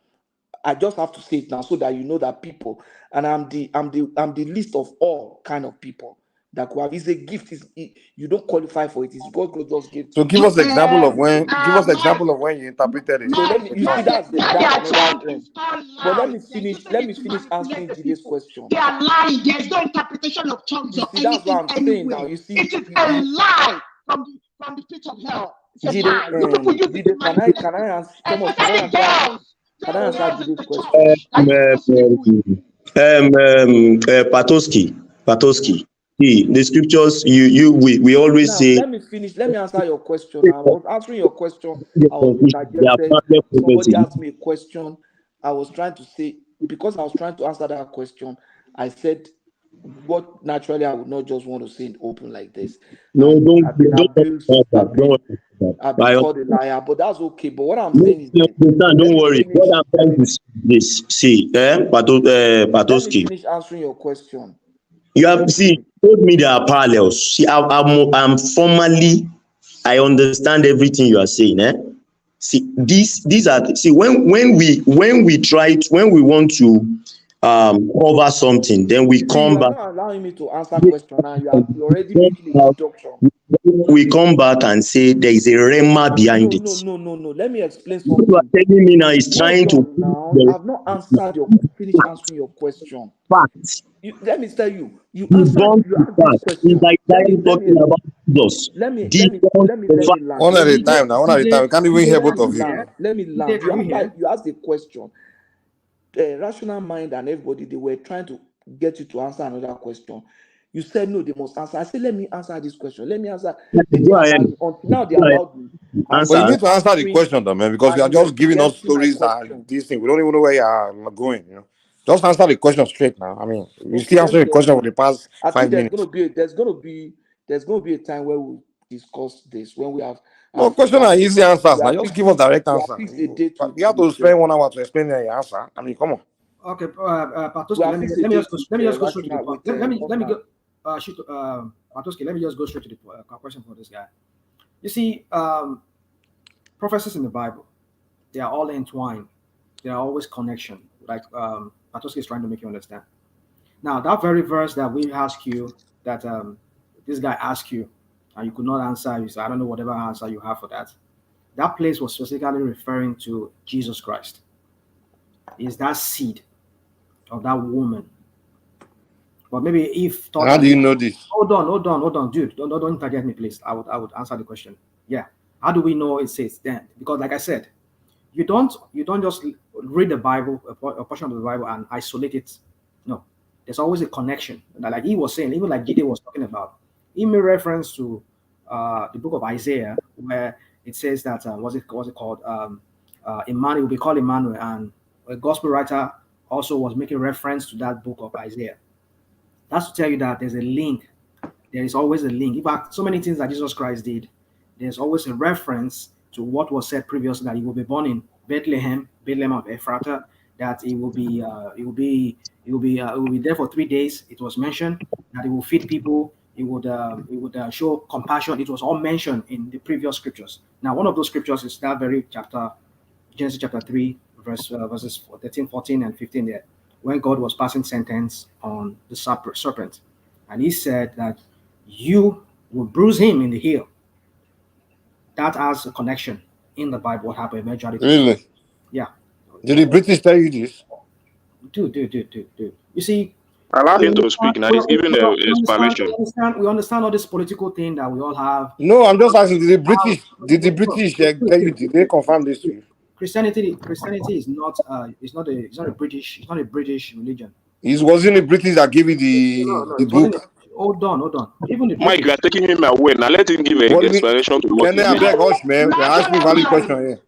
I just have to say it now so that you know that people, and I'm the least of all kind of people that could have. It's a gift. You don't qualify for it. It's what God just gave to So you. give us example of when. Give us Mike, example of when you interpreted it. so let me. You see, that's another realm. But let me finish. Using Let it me to finish manipulate answering the Jide's people. question. They are lying. There's no interpretation of tongues You or see, that's what anything I'm saying now. anywhere. You see, It is a lie from the pit of hell. It's a Jide, lie. You people use it to Jide, manipulate can I people, answer? Thomas, especially girls. can I answer Girls in Jide's the question? church that you people sleep with. Patoski. See, the scriptures we always Now, say let me finish. Let me answer your question. I was answering your question. the I was conclusion, they are interjected. parallel Somebody prophecy. asked me a question. I was trying to say, because I was trying to answer that question, I said what naturally I would not just want to say in open like this. No, And I've been don't worry abused. about that. Don't worry about I've that. been called a liar, but that's okay. But what I'm No, saying is you that, understand, let don't me worry. finish. What I'm trying to say is this. See, Let me Patoski, finish answering your question. you Let have me see finish. told me there are parallels. See, I'm formally, I understand everything you are saying. See, these are see when we want to cover something, then we You see, you come are back. not allowing me to answer question now. You're already making a deduction. We come back and say there is a rema behind it. No. Let me explain What you are something. telling me now is trying Hold to on now. I've not answered finish answering your question. fact. Let me tell you. You You've gone you too asked this fast. It's question. like Let me talking about Jesus. let me land. One at a time now. One at a time. We can't even hear both of you. Let me land. Can you hear? You asked a question. Rational mind and everybody, they were trying to get you to answer another question. You said no, they must answer. I said, let me answer this question. Let me answer. They didn't Go allow ahead. me. Until now, they Go ahead. allowed me. And But you you Answer. were need to answer the answering, question, though, man, because you and are you were just giving us preempting my stories and question. these things. We don't even know where you are going. Just answer the question straight now. I mean, we Okay, still let answer me the just question say, for the past I think 5 minutes. there's gonna be a time where we'll discuss this when we have No, question are easy answers. we Now, are just give us fixing direct we are answer. fixed a date You have to spend 1 hour to explain your answer. I mean, come on. Okay, we Patoski, are fixed a date let me with just go straight to the rational point. with Let me governor. go. Patoski, let me just go straight to the question for this guy. You see, prophecies in the Bible, they are all entwined. They are always connection. Like Patoski is trying to make you understand. Now, that very verse that we ask you, that this guy asked you, and you could not answer, you said, I don't know whatever answer you have for that. That place was specifically referring to Jesus Christ. Is that seed of that woman? But maybe if thought How that do you know this? hold on, dude, don't interject me, please. I would answer the question. Yeah. How do we know it says then? Because like I said, you don't just read the Bible, a portion of the Bible, and isolate it. No, there's always a connection. Like he was saying, even like Jide was talking about, he made reference to the book of Isaiah, where it says that what's it called? Emmanuel will be called Emmanuel, and a gospel writer also was making reference to that book of Isaiah. That's to tell you that there's a link. There is always a link. In fact, so many things that Jesus Christ did, there's always a reference to what was said previously, that he will be born in Bethlehem of Ephrata, that he will be there for 3 days. It was mentioned that he will feed people. He would show compassion. It was all mentioned in the previous scriptures. Now, one of those scriptures is that very chapter, Genesis chapter 3, verses 13, 14, and 15 there, when God was passing sentence on the serpent. And he said that you will bruise him in the heel. That has a connection in the Bible, what happened eventually. Really? Yeah. Did the British tell you this? Dude. You see, Allow him to speak now. He's giving his permission. we understand all this political thing that we all have. No, I'm just asking, did the British tell you, did they confirm this to you? Christianity is not a British religion. It wasn't the British that gave you the book. Hold on. Even the Mike, you are taking him away. Now let him give an explanation to what Can I beg hush, man? We're asking valid question here.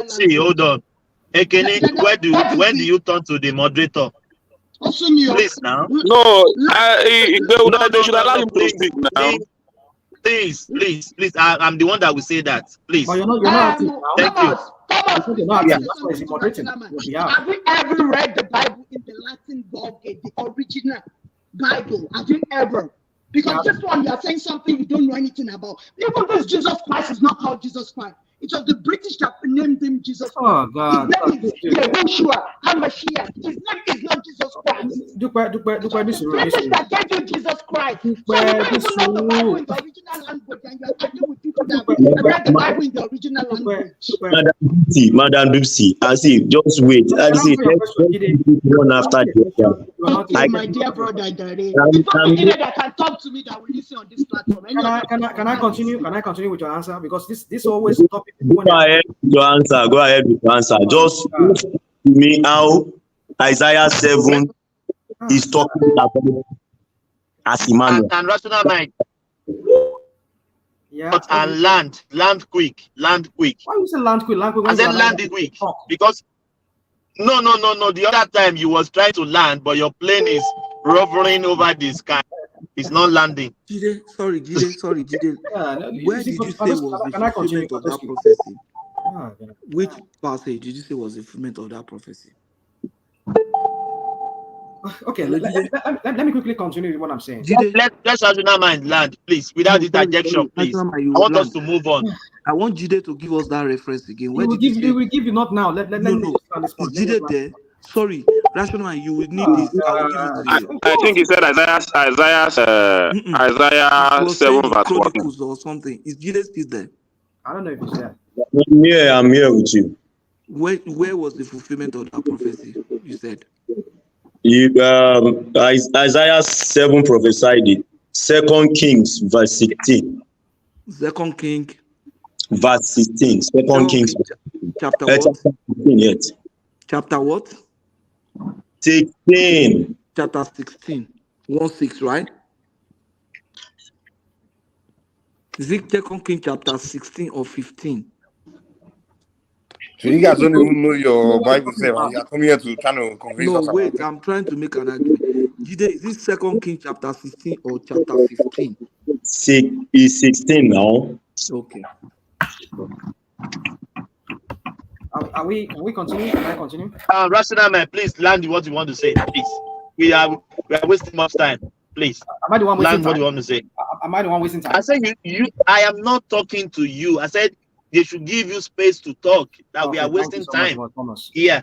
See, hold on. Ekene, when do you turn to the moderator? Please now. No, they should allow him to speak now. Please. I'm the one that will say that. Please. But you're not Thank you. Have you ever read the Bible in the Latin Vulgate, the original Bible? Have you ever? Because this one, you are saying something you don't know anything about. Even this Jesus Christ is not called Jesus Christ. It was the British that named him Jesus Christ. Oh, God. His name is Yahushua HaMashiach. His name is not Jesus Christ. This British that gave you Jesus Christ. So you don't even know the Bible in the original language, and you're arguing with people that read the Bible in the original language. Madam Bipsy, I see, just wait. I see, one after the other. Okay, my dear brother, it's not beginner that can talk to me that will listen on this platform. Can I continue? Can I continue with your answer? Because this always topic. Go ahead with your answer. Just to me how Isaiah 7 is talking about as Emmanuel. And rational mind. Yeah. And land quick. Why you say land quick? And then land it quick. Because no. The other time you was trying to land, but your plane is hovering over the sky. It's not landing. Jide. Where did you say was the fulfillment of that prophecy? Which passage did you say was the fulfillment of that prophecy? Okay, let me quickly continue with what I'm saying. Let's rational mind land, please, without interjection, please. I want us to move on. I want Jide to give us that reference again. We will give you not now. Let me understand this point. Is Jide there? Sorry, rational mind, you will need this. I will give it to you. I think he said Isaiah 7 verse 14 or something. Is Jide still there? I don't know if he's there. I'm here with you. Where was the fulfillment of that prophecy? You said. Isaiah 7 prophesied it. 2 Kings verse 16. 2 King verse 16. 2 Kings chapter what? Chapter 16, yes. Chapter what? 16. Chapter 16. 1:6, right? Is it 2 King chapter 16 or 15? So you guys don't even know your Bible say, right? You are coming here to try to convince us. No, wait, I'm trying to make an argument. Jide, is this 2 King chapter 16 or chapter 15? It's 16 now. Okay. Can we continue? Can I continue? Rational man, please land what you want to say, please. We are wasting much time. Please. Am I the one wasting land time? what you want to say? Am I the one wasting time? I said I am not talking to you. I said they should give you space to talk. That we are wasting time. Yeah.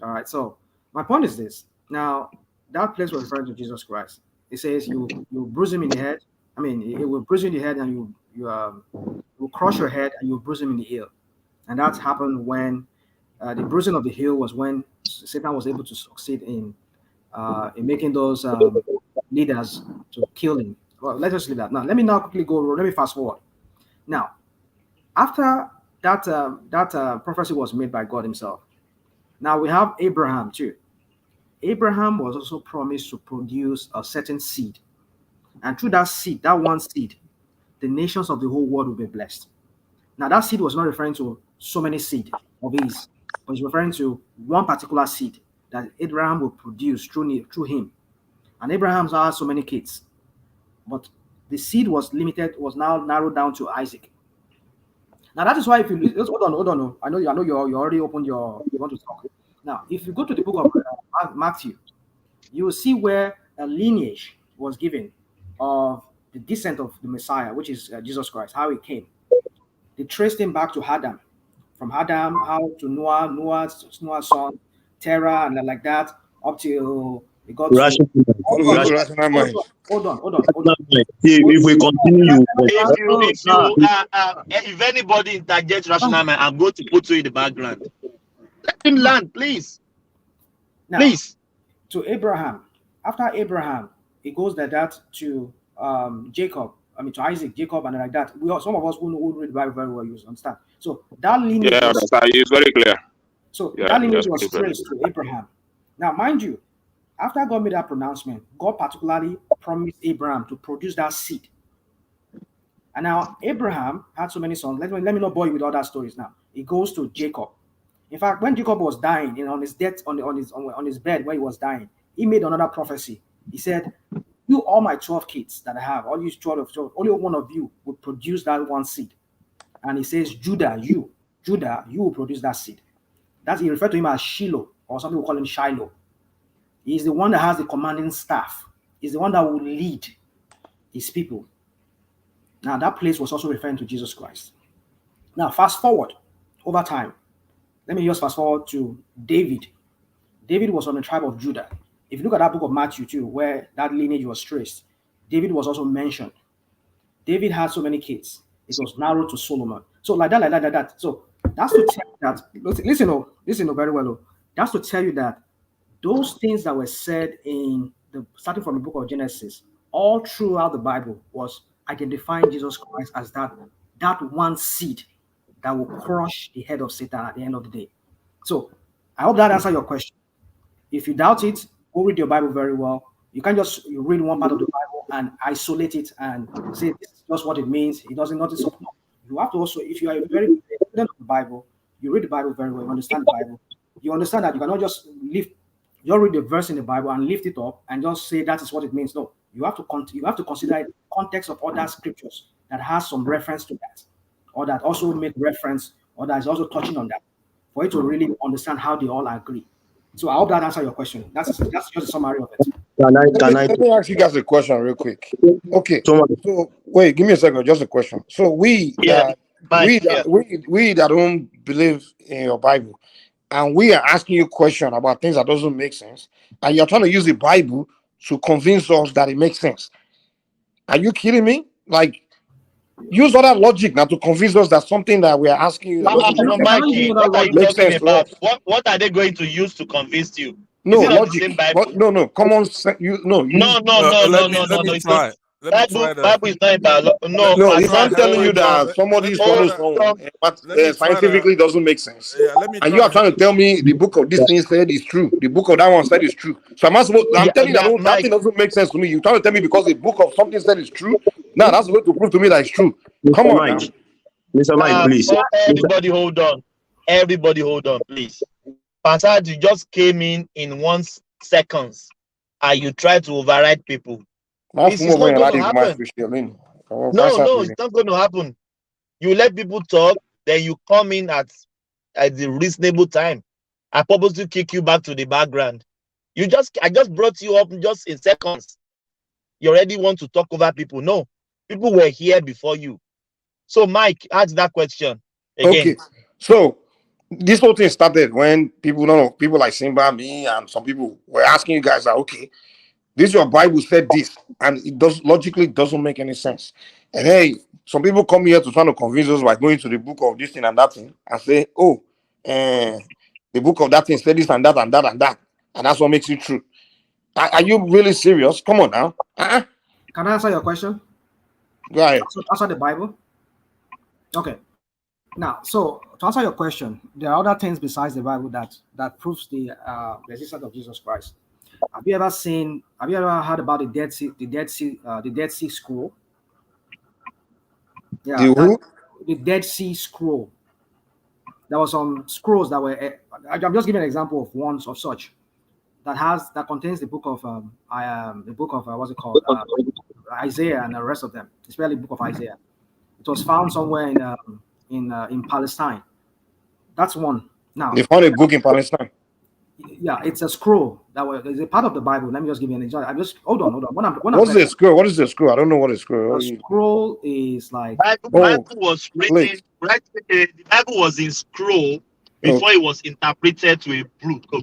All right. So my point is this. Now that place was referring to Jesus Christ. It says you bruise him in the head. I mean, it will bruise you in the head, and you crush your head, and you bruise him in the heel. And that happened when the bruising of the heel was when Satan was able to succeed in making those leaders to kill him. Well, let's just leave that. Now, let me quickly go. Let me fast forward. Now, after that prophecy was made by God himself, now we have Abraham too. Abraham was also promised to produce a certain seed. And through that seed, that one seed, the nations of the whole world will be blessed. Now, that seed was not referring to so many seed of his, but it's referring to one particular seed that Abraham will produce through him. And Abraham had so many kids, but the seed was limited, was now narrowed down to Isaac. Now, that is why if you hold on. I know you already opened you want to talk. Now, if you go to the book of Matthew, you will see where a lineage was given of the descent of the Messiah, which is Jesus Christ, how he came. They traced him back to Adam, from Adam out to Noah, Noah's son, Terah, and like that, up till they got to. Hold on. If we continue, If anybody interjects rational mind, I'm going to put you in the background. Let him land, please. Now, please. To Abraham. After Abraham, it goes like that to Jacob. I mean, to Isaac, Jacob, and like that. Some of us who read the Bible very well, you understand. So that lineage, it's very clear. So that lineage was traced to Abraham. Now, mind you, after God made that pronouncement, God particularly promised Abraham to produce that seed. And now Abraham had so many sons. Let me not bore you with all that stories now. It goes to Jacob. In fact, when Jacob was dying, on his death, on his bed where he was dying, he made another prophecy. He said, "You, all my 12 kids that I have, all you 12, only one of you will produce that one seed." And he says, Judah, you will produce that seed. That's, he referred to him as Shiloh, or some people call him Shiloh. He's the one that has the commanding staff. He's the one that will lead his people. Now, that place was also referring to Jesus Christ. Now, fast forward over time. Let me just fast forward to David. David was from the tribe of Judah. If you look at that book of Matthew too, where that lineage was traced, David was also mentioned. David had so many kids. It was narrowed to Solomon. So like that. So that's to tell you that, listen very well. That's to tell you that those things that were said starting from the book of Genesis, all throughout the Bible, was identifying Jesus Christ as that one seed that will crush the head of Satan at the end of the day. So I hope that answers your question. If you doubt it, go read your Bible very well. You can't just read one part of the Bible and isolate it and say this is just what it means. It doesn't notice. No. You have to also, if you are a very student of the Bible, you read the Bible very well, you understand the Bible. You understand that you cannot just read the verse in the Bible and lift it up and just say that is what it means. No, you have to consider it in the context of other scriptures that has some reference to that, or that also make reference, or that is also touching on that, for you to really understand how they all agree. So I hope that answers your question. That's just a summary of it. Let me ask you guys a question real quick. Okay. So wait, give me a second, just a question. So we that don't believe in your Bible, and we are asking you a question about things that doesn't make sense, and you're trying to use the Bible to convince us that it makes sense. Are you kidding me? Like, use other logic now to convince us that something that we are asking you that Mikey, what are you talking about? What are they going to use to convince you? No logic. No. Common sense. No. It's not. Bible is not about no. If I'm telling you that somebody is follows someone, but scientifically doesn't make sense, and you are trying to tell me the book of this thing said is true, the book of that one said is true. So I'm telling you that that thing doesn't make sense to me. You're trying to tell me because the book of something said is true. Now that's the way to prove to me that it's true. Come on, now. Mr. Mike, please. Everybody hold on, please. Passage, you just came in 1 second, and you try to override people. This is not going to happen. No, it's not going to happen. You let people talk, then you come in at the reasonable time. I purposely kick you back to the background. I just brought you up just in seconds. You already want to talk over people. No, people were here before you. So, Mike, ask that question again. Okay, so this whole thing started when people like Simba, me, and some people were asking you guys that, okay, your Bible said this, and it logically doesn't make any sense. And hey, some people come here to try to convince us by going to the book of this thing and that thing and say, oh, the book of that thing said this and that and that and that, and that's what makes it true. Are you really serious? Come on now. Can I answer your question? Go ahead. Answer the Bible. Okay. Now, so to answer your question, there are other things besides the Bible that proves the existence of Jesus Christ. Have you ever heard about the Dead Sea Scroll? Yeah, the Dead Sea Scroll. There were some scrolls that were. I'm just giving an example of one of such that contains the book of what's it called, Isaiah and the rest of them, especially the book of Isaiah. It was found somewhere in Palestine. That's one. Now they found a book in Palestine. Yeah, it's a scroll that was is a part of the Bible. Let me just give you an example. I'm just hold on. What's the scroll? What is the scroll? I don't know what a scroll. A scroll is like Bible was written, right? The Bible was in scroll before it was interpreted to a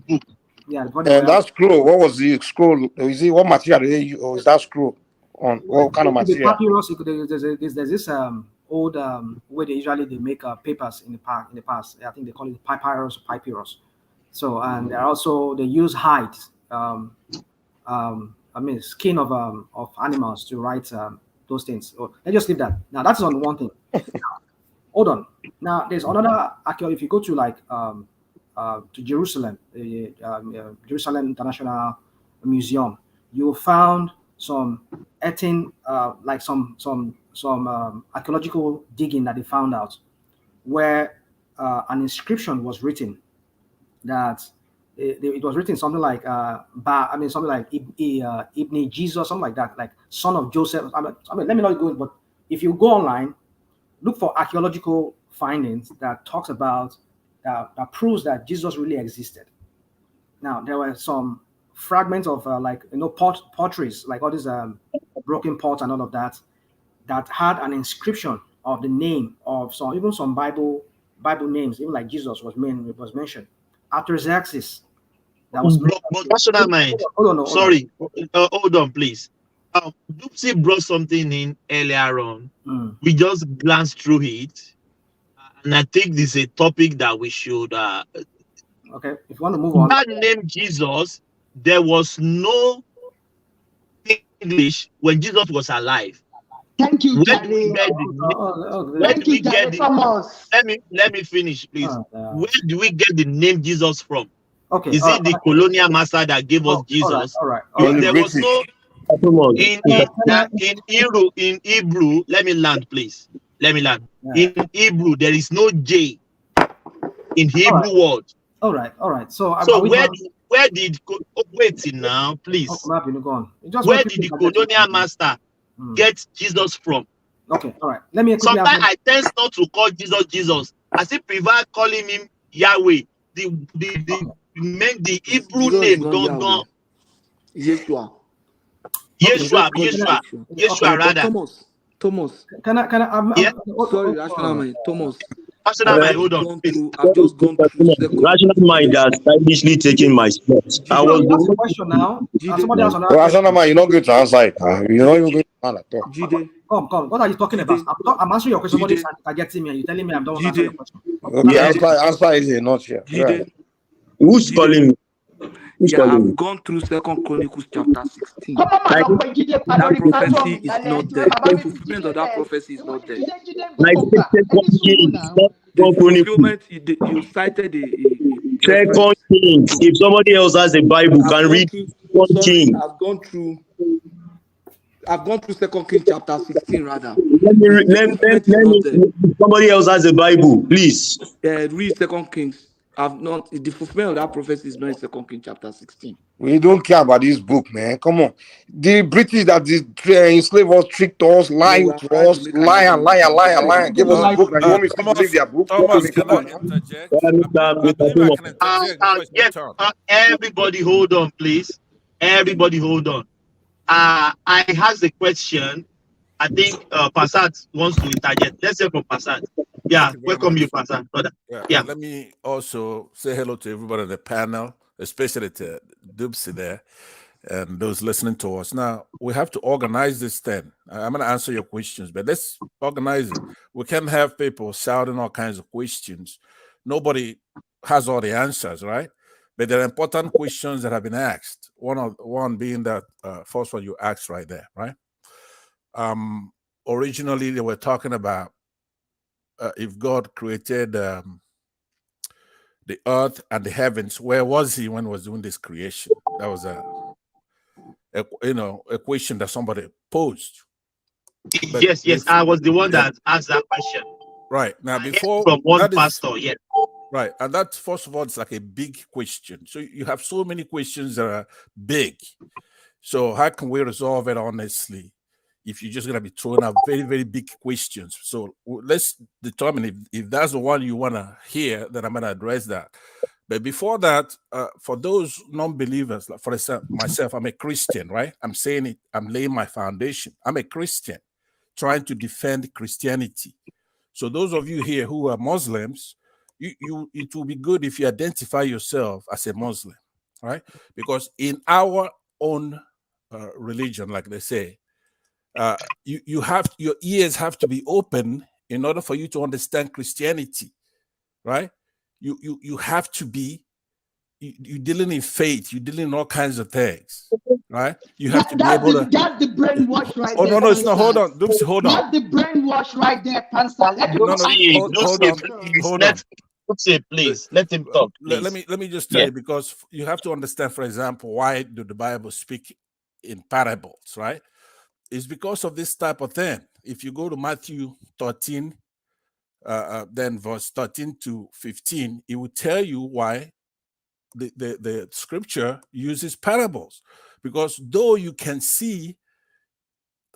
book. Yeah, and that scroll, what was the scroll? Is it what material they use, or is that scroll on what kind of the material? papyrus. There's this old way they usually make papers in the past. I think they call it papyrus. So and they're also they use hides. I mean skin of animals to write those things. So let's just leave that. Now that's on one thing. Hold on. Now there's another. Actually, if you go to like to Jerusalem, Jerusalem International Museum, you found some earthen, like some archaeological digging that they found out, where an inscription was written that it was written something like something like Ibn Jesus, something like that, like son of Joseph. I mean, let me not go, but if you go online, look for archaeological findings that talks about that proves that Jesus really existed. Now there were some fragments of potteries, like all these broken pots and all of that, that had an inscription of the name of some Bible names, even like Jesus was mentioned. Artaxerxes, that was but rational mind. Sorry, hold on, please. Dupsy brought something in earlier on. We just glanced through it, and I think this is a topic that we should. Okay, if you want to move on. That name Jesus, there was no English when Jesus was alive. Thank you, Where do we get the let me finish, please. Where do we get the name Jesus from? Okay, is it the colonial master that gave us Jesus? All right. There was no in Hebrew. Let me land, please. Let me land. In Hebrew, there is no J in Hebrew word. All right. So where did wait now, please? Where did the colonial master get Jesus from? Okay, all right. Let me. Sometimes I tend not to call Jesus. I still prefer calling him Yahweh. The Hebrew name don't go. Yeshua. Yeshua rather. Thomas. Can I? Sorry, rational mind. Thomas. Hold on. I've just gone through rational mind has stylishly taken my spot. I was the question now. Somebody else rational mind, you're not going to answer it. You're not even going to answer it. Come. What are you talking about? I'm answering your question. Somebody's targeting me, and you're telling me I'm done answering your question. Okay, answer is not here. Who's calling me? I've gone through 2 Chronicles chapter 16. That prophecy is not there. The fulfillment of that prophecy is not there. The fulfillment, you cited Second Kings. If somebody else has a Bible, can read Second Kings. I've gone through 2 Kings chapter 16 rather. Let me somebody else has a Bible, please. Read 2 Kings. The fulfillment of that prophecy is not in 2 Kings chapter 16. We don't care about this book, man. Come on. The British that enslaved us, tricked us, lied to us, lie. Give us a book. Now you want me to believe their book? Thomas, can I interject? Everybody hold on, please. Everybody hold on. I has a question. I think Passat wants to interject. Let's hear from Passat. Yeah, welcome you, Passat, brother. Yeah. Let me also say hello to everybody on the panel, especially to Dubsy there and those listening to us. Now, we have to organize this thing. I'm going to answer your questions, but let's organize it. We can't have people shouting all kinds of questions. Nobody has all the answers, right? But there are important questions that have been asked. One being that first one you asked right there, right? Originally, they were talking about if God created the earth and the heavens, where was he when he was doing this creation? That was a question that somebody posed. But yes, I was the one that asked that question. Right. Now, before from one pastor, yeah. Right. And that, first of all, it's like a big question. So you have so many questions that are big. So how can we resolve it honestly? if you're just going to be throwing out very, very big questions. So let's determine if that's the one you want to hear, then I'm going to address that. But before that, for those non-believers, like for example, myself, I'm a Christian, right? I'm saying it, I'm laying my foundation. I'm a Christian trying to defend Christianity. So those of you here who are Muslims, it will be good if you identify yourself as a Muslim, right? Because in our own religion, like they say, your ears have to be open in order for you to understand Christianity, right? You have to be, you're dealing in faith, you're dealing in all kinds of things, right? You have to be able to. That's the brainwash right Oh, there. no, it's not. Hold on. Dupsy, hold on. That's the brainwash right there, Pastor. Let No, hold on. Hold on. Please let him talk. Please. Let me just tell you, because you have to understand, for example, why do the Bible speak in parables, right? It's because of this type of thing. If you go to Matthew 13, then verse 13 to 15, it will tell you why the scripture uses parables. Because though you can see,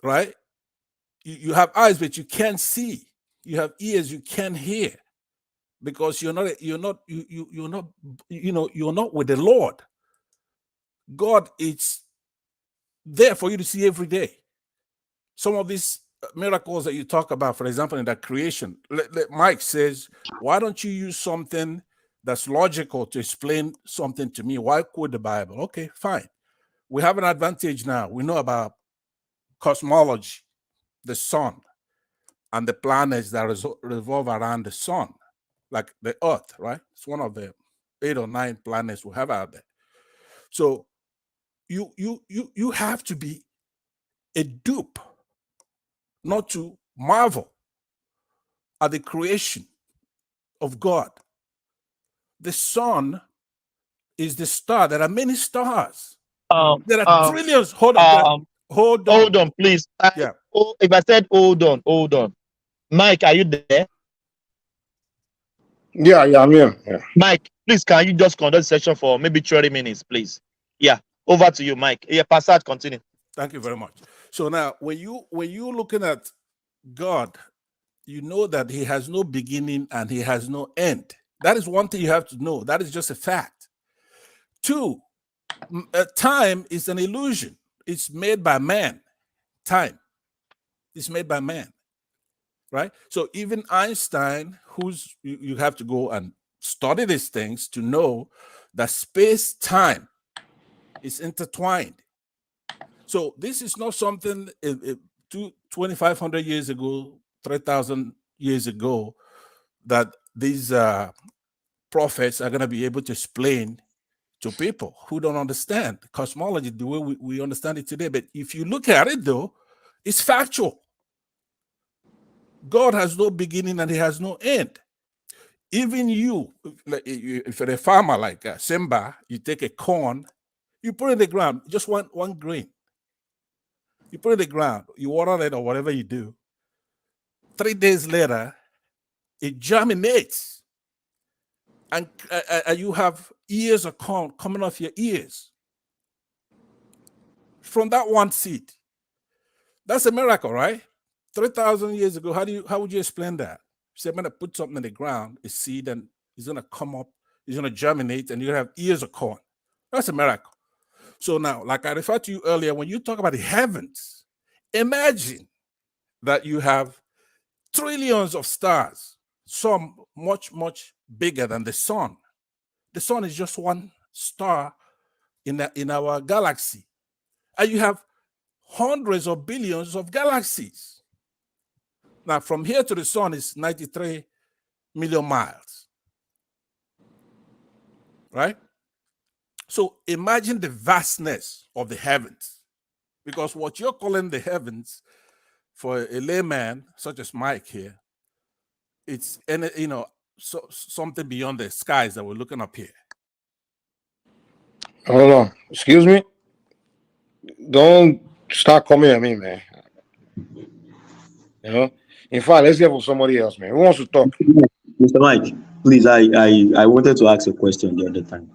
right, you have eyes, but you can't see. You have ears, you can't hear, because you're not with the Lord. God is there for you to see every day. Some of these miracles that you talk about, for example, in that creation, Mike says, why don't you use something that's logical to explain something to me? Why quote the Bible? Okay, fine. We have an advantage now. We know about cosmology, the sun, and the planets that revolve around the sun, like the Earth, right? It's one of the 8 or 9 planets we have out there. So you have to be a dupe not to marvel at the creation of God. The sun is the star. There are many stars. There are trillions. Hold on, please. Yeah. If I said hold on. Mike, are you there? Yeah, I'm here. Yeah. Mike, please, can you just conduct the session for maybe 30 minutes, please? Yeah, over to you, Mike. Yeah, Passat, continue. Thank you very much. So now, when you're looking at God, you know that he has no beginning and he has no end. That is one thing you have to know. That is just a fact. 2, time is an illusion. It's made by man. Time is made by man, right? So even Einstein, you have to go and study these things to know that space-time is intertwined. So this is not something 2,500 years ago, 3,000 years ago, that these prophets are going to be able to explain to people who don't understand cosmology the way we understand it today. But if you look at it, though, it's factual. God has no beginning and he has no end. Even you, if you're a farmer like Simba, you take a corn, you put it in the ground, just one grain. You put it in the ground, you water it or whatever you do. 3 days later, it germinates. And you have ears of corn coming off your ears from that one seed. That's a miracle, right? 3,000 years ago, how would you explain that? Say, I'm going to put something in the ground, a seed, and it's going to come up, it's going to germinate, and you're going to have ears of corn. That's a miracle. So now, like I referred to you earlier, when you talk about the heavens, imagine that you have trillions of stars, some much, much bigger than the sun. The sun is just one star in our galaxy. And you have hundreds of billions of galaxies. Now, from here to the sun is 93 million miles. Right? So imagine the vastness of the heavens. Because what you're calling the heavens, for a layman such as Mike here, it's something beyond the skies that we're looking up here. Hold on. Excuse me. Don't start coming at me, man. You know. In fact, let's hear from somebody else, man. Who wants to talk? Mr. Mike, please. I wanted to ask a question the other time.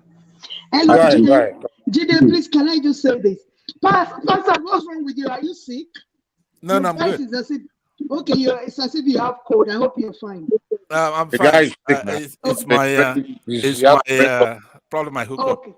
Hello, Go ahead. Jide, please, can I just say this? Pastor, what's wrong with you? Are you sick? No, I'm good. Okay, it's as if you have cold. I hope you're fine. I'm The fine. guy is sick, man. It's my probably my hookup. Okay.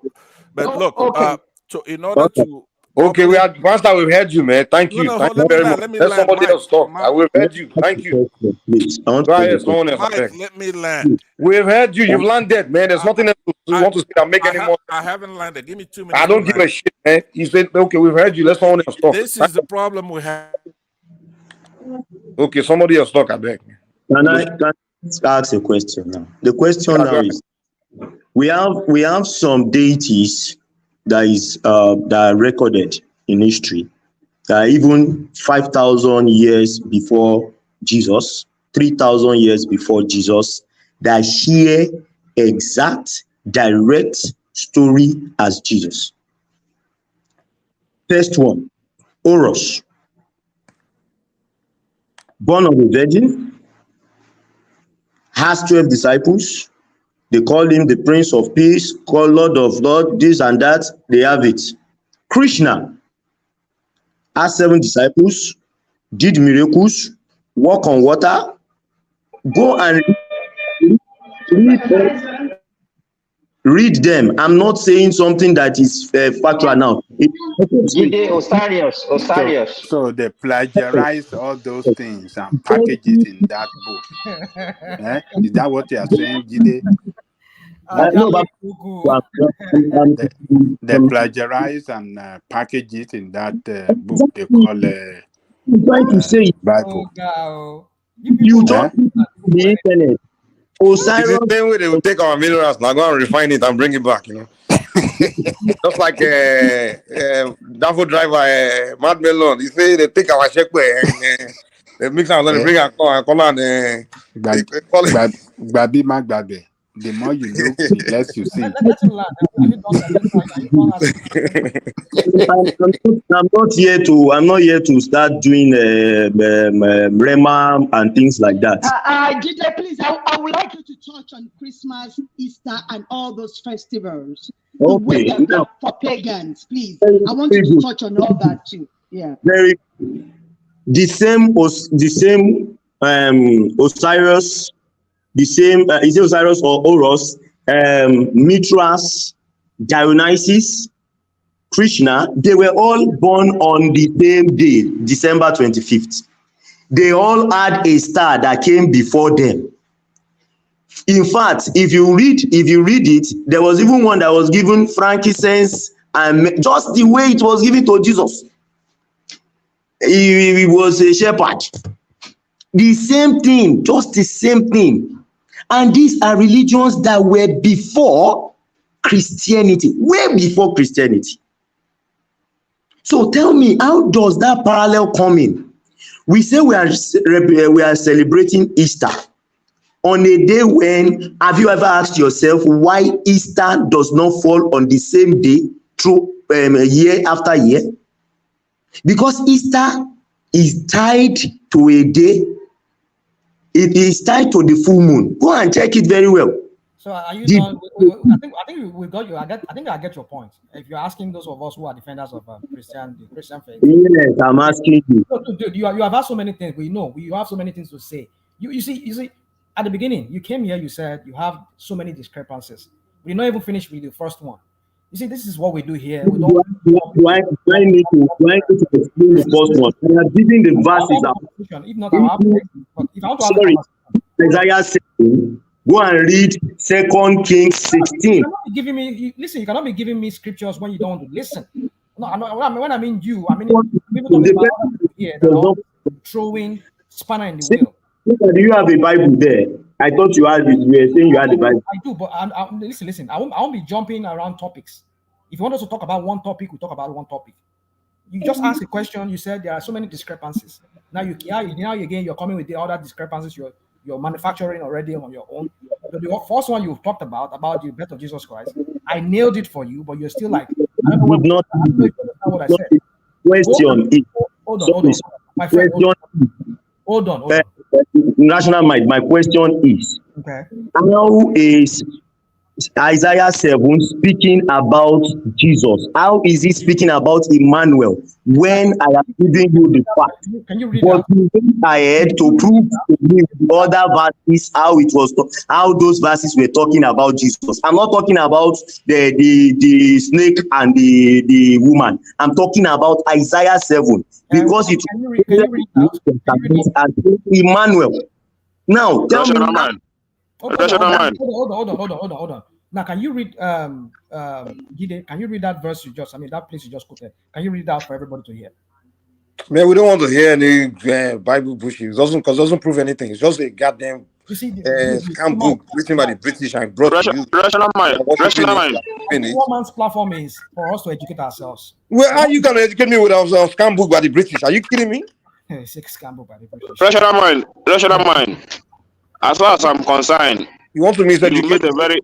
But look, okay. so in order to Okay, we had Pastor, we've heard you, man. Thank you. Thank you very much. Let somebody else talk. We've heard you. Thank you. Please, Go ahead, someone else. Mike, let me land. We've heard you. You've landed, man. There's nothing else you want to say that make any more. I haven't landed. Give me 2 minutes. I don't give a shit, man. You said, okay, we've heard you. Let someone else talk. This is the problem we have. Okay, somebody else talk, I beg. Can I ask a question now? The question now is, we have some deities that are recorded in history, even 5,000 years before Jesus, 3,000 years before Jesus, that share exact, direct story as Jesus. First one, Horus, born of a virgin, has 12 disciples. They call him the Prince of Peace, call Lord of Lord, this and that. They have it. Krishna has 7 disciples, did miracles, walk on water. Go and read them. I'm not saying something that is factual now. So they plagiarize all those things and package it in that book. Is that what you are saying, Jide? They plagiarize and package it in that book they call I'm trying to say Bible. You don't the internet. Osiris, it's the same way they will take our minerals now, go and refine it and bring it back, you know. Just like Dafo driver, Mad Melon, he say they take our check and they mix and then they bring our color and Babi Magbabe. The more you look, the less you see. I'm not here to start doing Rema and things like that. Jide, please, I would like you to touch on Christmas, Easter, and all those festivals. Okay. For pagans, please. I want you to touch on all that too. Yeah. Very the same Osiris, the same is it Osiris or Horus, Mithras, Dionysus, Krishna, they were all born on the same day, December 25th. They all had a star that came before them. In fact, if you read it, there was even one that was given frankincense, and just the way it was given to Jesus. He was a shepherd. The same thing, just the same thing. And these are religions that were before Christianity, way before Christianity. So tell me, how does that parallel come in? We say we are celebrating Easter on a day when, have you ever asked yourself why Easter does not fall on the same day through year after year? Because Easter is tied to a day. It is tied to the full moon. Go and check it very well. So are you done? I think we got you. I think I get your point. If you're asking those of us who are defenders of Christian faith. Yes, I'm asking you. No, dude, you have asked so many things. We know you have so many things to say. You see, at the beginning, you came here, you said you have so many discrepancies. We're not even finished with the first one. You see, this is what we do here. We don't. Do I need to explain the first one? We are giving the verses. If not, I'll if I want to sorry, Isaiah 7. Go and read 2 Kings 16. You cannot be giving me. Listen, you cannot be giving me scriptures when you don't want to listen. No, when I mean you, I mean people talking about here that are throwing spanner in the wheel. Do you have a Bible there? I thought you had it. You were saying you had the Bible. I do, but listen. I won't be jumping around topics. If you want us to talk about one topic, we talk about one topic. You just asked a question. You said there are so many discrepancies. Now again you're coming with the other discrepancies you're manufacturing already on your own. The first one you've talked about the birth of Jesus Christ, I nailed it for you, but you're still like, I don't know what I said. Question is, hold on, my friend. Hold on. National mind. My question is, okay, how is Isaiah 7 speaking about Jesus? How is he speaking about Emmanuel when I am giving you the fact? Can you read But that? you went ahead to prove to me the other verses how it was, how those verses were talking about Jesus. I'm not talking about the snake and the woman. I'm talking about Isaiah 7 because it Can you read that? and Emmanuel. Now tell me. Hold on. Now, can you read Gide, can you read that verse you just, that place you just quoted? Can you read that for everybody to hear? Man, we don't want to hear any Bible bullshit. It doesn't prove anything. It's just a goddamn scam book written by the British and brought to you. Rational mind. One man's platform is for us to educate ourselves. Well, how you gonna educate me with a scam book by the British? Are you kidding me? Six scam book by the British. Rational mind. As far as I'm concerned, you want to miseducate?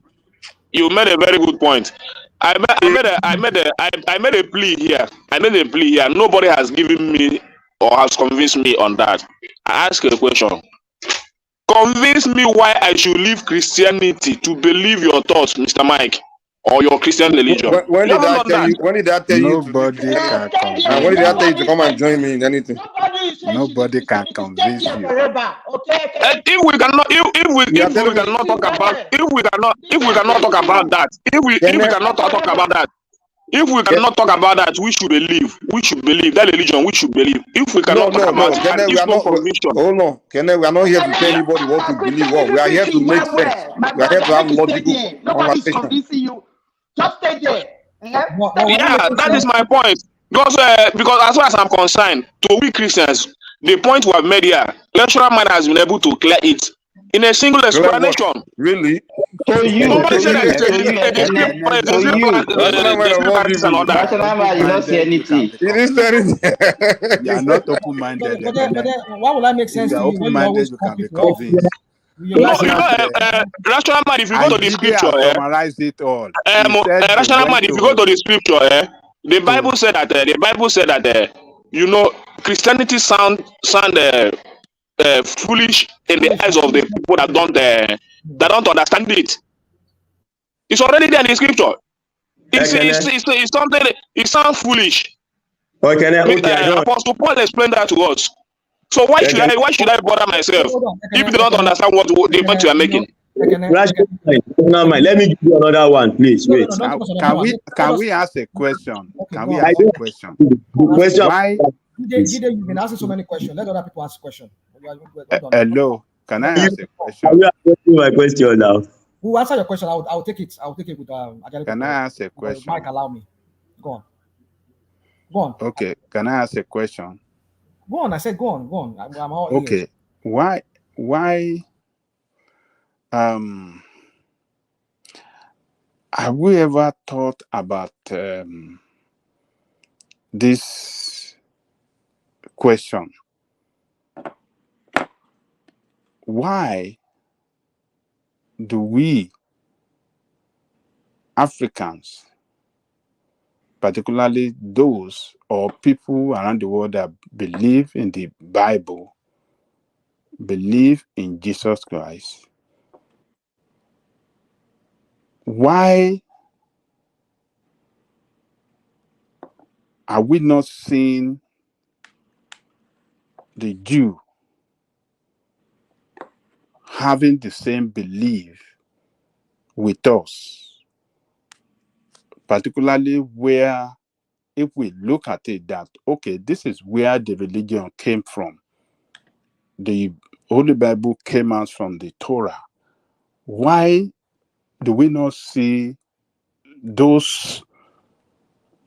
You made a very good point. I made a plea here. Nobody has given me or has convinced me on that. I ask a question. Convince me why I should leave Christianity to believe your thoughts, Mr. Mike, or your Christian religion. When did I tell you? When did I tell you? Nobody can convince you. When did I tell you to come and join me in anything? Nobody can convince you. If we cannot talk about that, if we cannot talk about that, we should believe that religion. We should believe. If we cannot talk about it, and it's no conviction. Hold on, Kenneth, we are not here to tell anybody what to believe. What we are here to make sense. We are here to have logical conversation. Convincing you. Just stay there. Yeah, that is my point. Because as far as I'm concerned, to we Christians, the point we have made here, lecturer man has been able to clear it in a single explanation. Really? Somebody said that you don't see anything. You didn't say anything. You are not open-minded. But then, why will that make sense to you? Open-minded, you can be convinced. Rational man, if you go to the scripture, summarize it all. Rational man, if you go to the scripture, the Bible said that Christianity sound foolish in the eyes of the people that don't understand it. It's already there in the scripture. It's something. It sounds foolish. Apostle Paul explained that to us. So why should I bother myself if they don't understand what the point you are making? Let me give you another one, please. Wait. Can we ask a question? Can we ask a question? Why? You've been asking so many questions. Let other people ask questions. Hello. Can I ask a question? Are you asking my question now? Who answer your question? I'll take it. I'll take it with Ajali. Can I ask a question? Mike, allow me. Go on. Okay. Can I ask a question? Go on. I said go on. Go on. I'm all okay. Ears. Why? Have we ever thought about this question? Why do we Africans, particularly those or people around the world that believe in the Bible, believe in Jesus Christ, why are we not seeing the Jew having the same belief with us, particularly where, if we look at it, that okay, this is where the religion came from. The Holy Bible came out from the Torah. Why do we not see those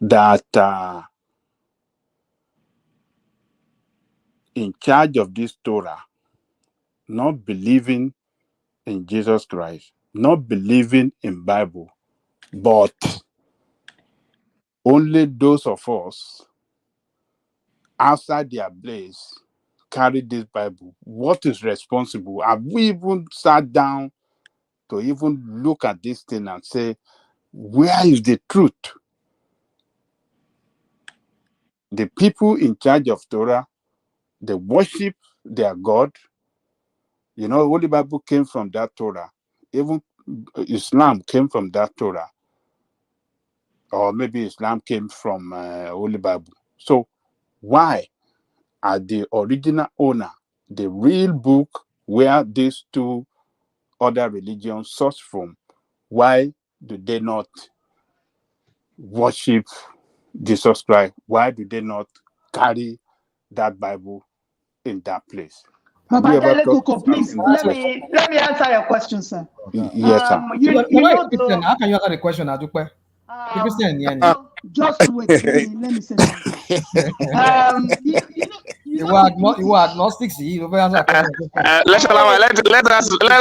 that are in charge of this Torah not believing in Jesus Christ, not believing in Bible, but only those of us outside their place carry this Bible? What is responsible? Have we even sat down to even look at this thing and say, where is the truth? The people in charge of Torah, they worship their God. You know, the Holy Bible came from that Torah. Even Islam came from that Torah, or maybe Islam came from Holy Bible. So why are the original owner, the real book where these two other religions source from, why do they not worship Jesus Christ? Why do they not carry that Bible in that place? Have you ever thought Koko, of please asking that let me answer your question, sir. Yes, sir. You know the How can you answer the question, Adupe? just wait. Let me say something. You were agnostic. You answer let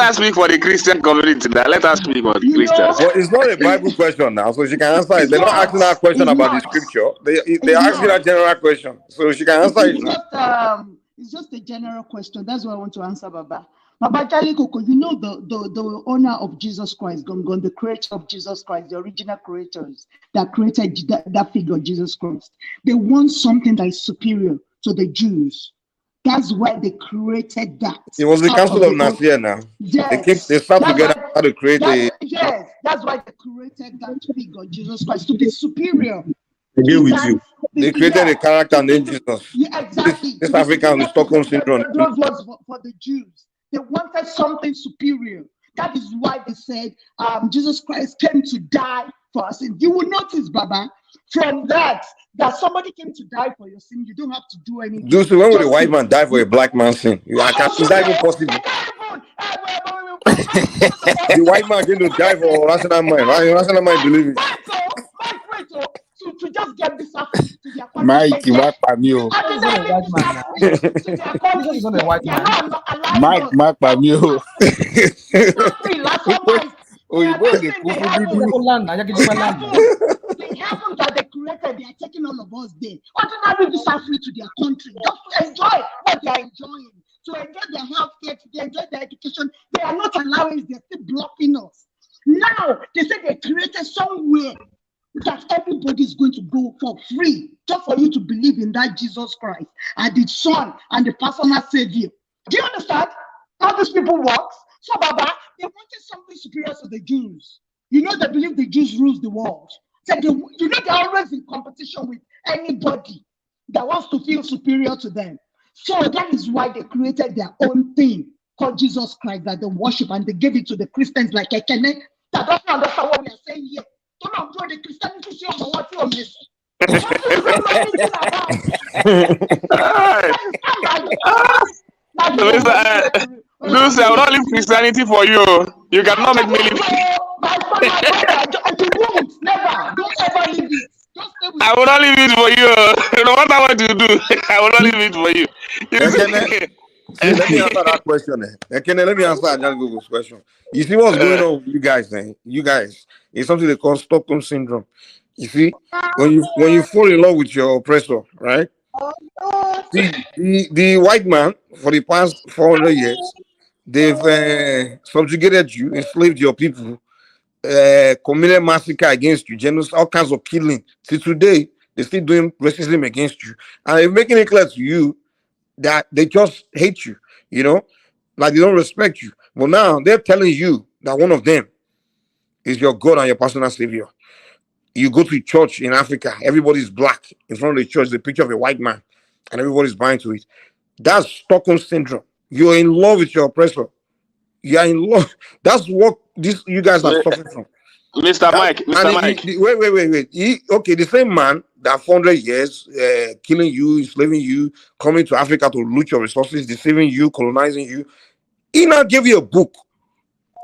us speak for the Christian community. Let us speak for the Christians. Well, it's not a Bible question now, so she can answer it. They're not asking her a question about the scripture. They're asking a general question, so she can answer it now. It's just a general question. That's what I want to answer, Baba. Baba Jali Koko, you know the owner of Jesus Christ, Gongon, the creator of Jesus Christ, the original creators that created that figure, Jesus Christ. They want something that is superior to the Jews. That's why they created that. It was the Council of Nicaea now. Yes. They sat together to create a... Yes, that's why they created that figure, Jesus Christ, to be superior. Agree with you. They created a character named Jesus. Yeah, exactly. This African with Stockholm syndrome. Those was for the Jews. They wanted something superior. That is why they said Jesus Christ came to die for us. And you will notice, Baba, from that somebody came to die for your sin. You don't have to do anything. Do so when would a white man die for a black man's sin? Is that even possible? The white man came to die for rational mind. Right? Rational mind believe it. To just get this Africa to their country. Mike, Mark Pamio. Mark Pamio. Oh, you know the heaven that they created, they are taking all of us there. Ordinary visa free to their country, just to enjoy what they are enjoying, to enjoy their health care, to enjoy their education. They are not allowing us, they're still blocking us. Now, they say they created somewhere that everybody is going to go for free, just for you to believe in that Jesus Christ and the Son and the personal Savior. Do you understand how these people work? So, Baba, they wanted something superior to the Jews. You know, they believe the Jews rules the world. So you know, they're always in competition with anybody that wants to feel superior to them. So that is why they created their own thing called Jesus Christ that they worship, and they gave it to the Christians like Ekene that doesn't understand what we are saying here. Don't enjoy the Christianity show for what you're missing. Lucy, I will not leave Christianity for you. You cannot make me leave. I will not leave it for you. No matter what you do, I will not leave it for you. Let me answer that question. Let me answer that Google's question. You see what's going on with you guys? You guys, it's something they call Stockholm syndrome. You see, when you fall in love with your oppressor, right? The white man for the past 400 years, they've subjugated you, enslaved your people, committed massacre against you, genocide, all kinds of killing. Till today, they're still doing racism against you, and they're making it clear to you that they just hate you, you know, like they don't respect you. But now they're telling you that one of them is your God and your personal savior. You go to church in Africa, everybody's black in front of the church, the picture of a white man, and everybody's buying to it. That's Stockholm syndrome. You're in love with your oppressor. You're in love. That's what you guys are suffering from. Mr. Mike, wait. Okay, the same man that 400 years killing you, enslaving you, coming to Africa to loot your resources, deceiving you, colonizing you, he now gave you a book.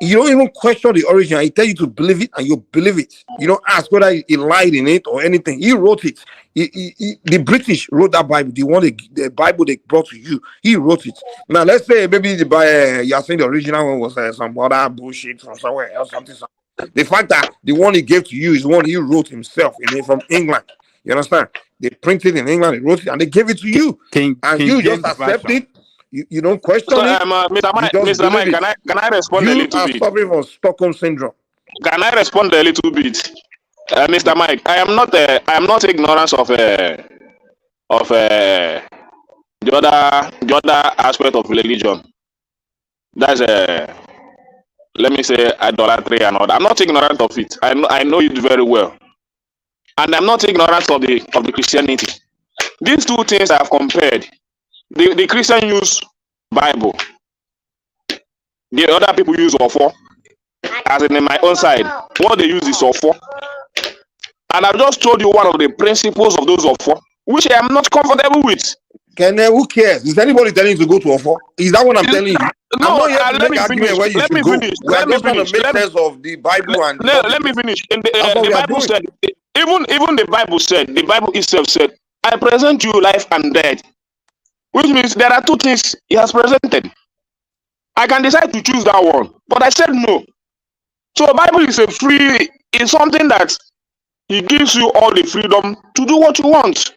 You don't even question the origin. He tell you to believe it, and you believe it. You don't ask whether he lied in it or anything. He wrote it. The British wrote that Bible. The Bible they brought to you. He wrote it. Now let's say maybe you are saying the original one was some other bullshit from somewhere else, something. The fact that the one he gave to you is the one he wrote himself from England. You understand? They printed in England, they wrote it, and they gave it to you. And you just accept it. You don't question it. Mr. Mike, can I respond a little bit? You are suffering from Stockholm syndrome. Can I respond a little bit, Mr. Mike? I am not ignorant of the other aspect of religion. That's let me say, idolatry and all that. I'm not ignorant of it. I know it very well. And I'm not ignorant of the Christianity. These two things I've compared. The Christian use Bible. The other people use Ofo. As in my own side, what they use is Ofo. And I've just told you one of the principles of those Ofo, which I am not comfortable with. Who cares? Is anybody telling you to go to Ofo? Is that what I'm telling you? No, I'm not here to let make me argument finish. where you Let me should go. finish. We are Let me just trying to finish. make sense of the Bible and Let me finish. In that's what the we are Bible doing. said, even the Bible said, the Bible itself said, I present you life and death. Which means there are two things he has presented. I can decide to choose that one, but I said no. So the Bible is it's something that he gives you all the freedom to do what you want.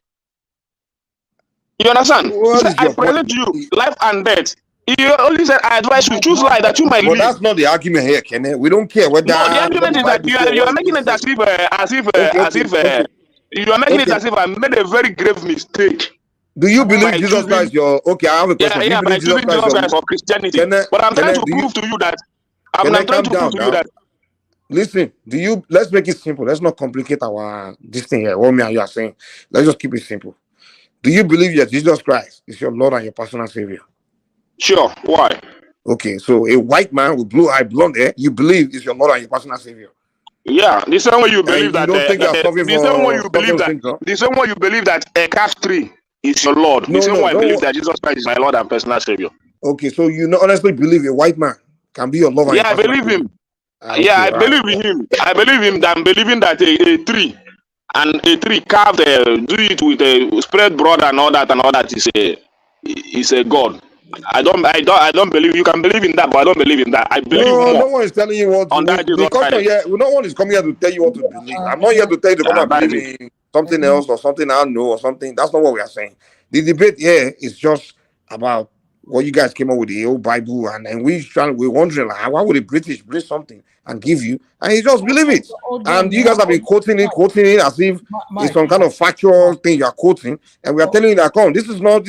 You understand? He said, I present you life and death. He only said, I advise you choose life that you might But live. that's not the argument here, Kenneth. We don't care whether No, the argument is that you are making it you are making it as if I made a very grave mistake. Do you believe Jesus Christ? Okay, I have a question. Do you By believe Jesus choosing Jesus Christ or Christianity. But I'm trying to prove to you that Listen, let's make it simple. Let's not complicate this thing here. What me and you are saying. Let's just keep it simple. Do you believe that Jesus Christ is your Lord and your personal Savior? Sure. Why? Okay, so a white man with blue eye, blonde hair, you believe is your Lord and your personal Savior? Yeah, the same way you believe that. You don't think you are suffering the same way you from believe that. syndrome? The same way you believe that a calf tree is your Lord. The same way I believe that Jesus Christ is my Lord and personal Savior. Okay, so you honestly believe a white man can be your Lord and your personal Savior? Savior? I believe in him. I believe him. I'm believing that a tree carved, do it with a spread broad and all that is a God. I don't believe. You can believe in that, but I don't believe in that. I believe more. No one is telling you what to believe. The question here, no one is coming here to tell you what to believe. I'm not here to tell you to come and believe in something else or something I know or something. That's not what we are saying. The debate here is just about what you guys came up with, the old Bible, and we're wondering like, why would a British bring something and give you, and you just believe it. And you guys have been quoting it as if it's some kind of factual thing you are quoting, and we are telling you that this is not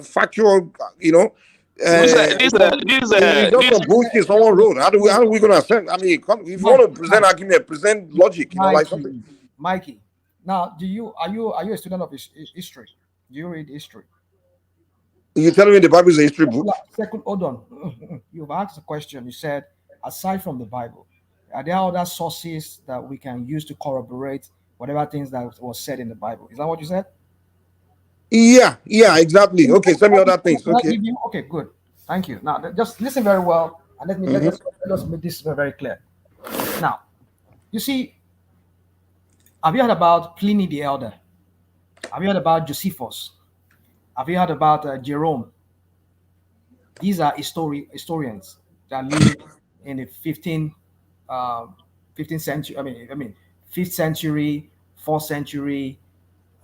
factual, it's just some bullshit someone wrote. How are we gonna accept? I mean, if you want to present argument, present logic, like something. Mikey, now are you a student of history? Do you read history? You telling me the Bible is a history book? Hold on. You've asked a question. You said, aside from the Bible, are there other sources that we can use to corroborate whatever things that was said in the Bible? Is that what you said? Yeah, exactly. Okay, send me other things. Okay. Okay, good. Thank you. Now, just listen very well, and let us make this very clear. Now, you see, have you heard about Pliny the Elder? Have you heard about Josephus? Have you heard about Jerome? These are historians that lived in the 15th century. I mean, 5th century, 4th century,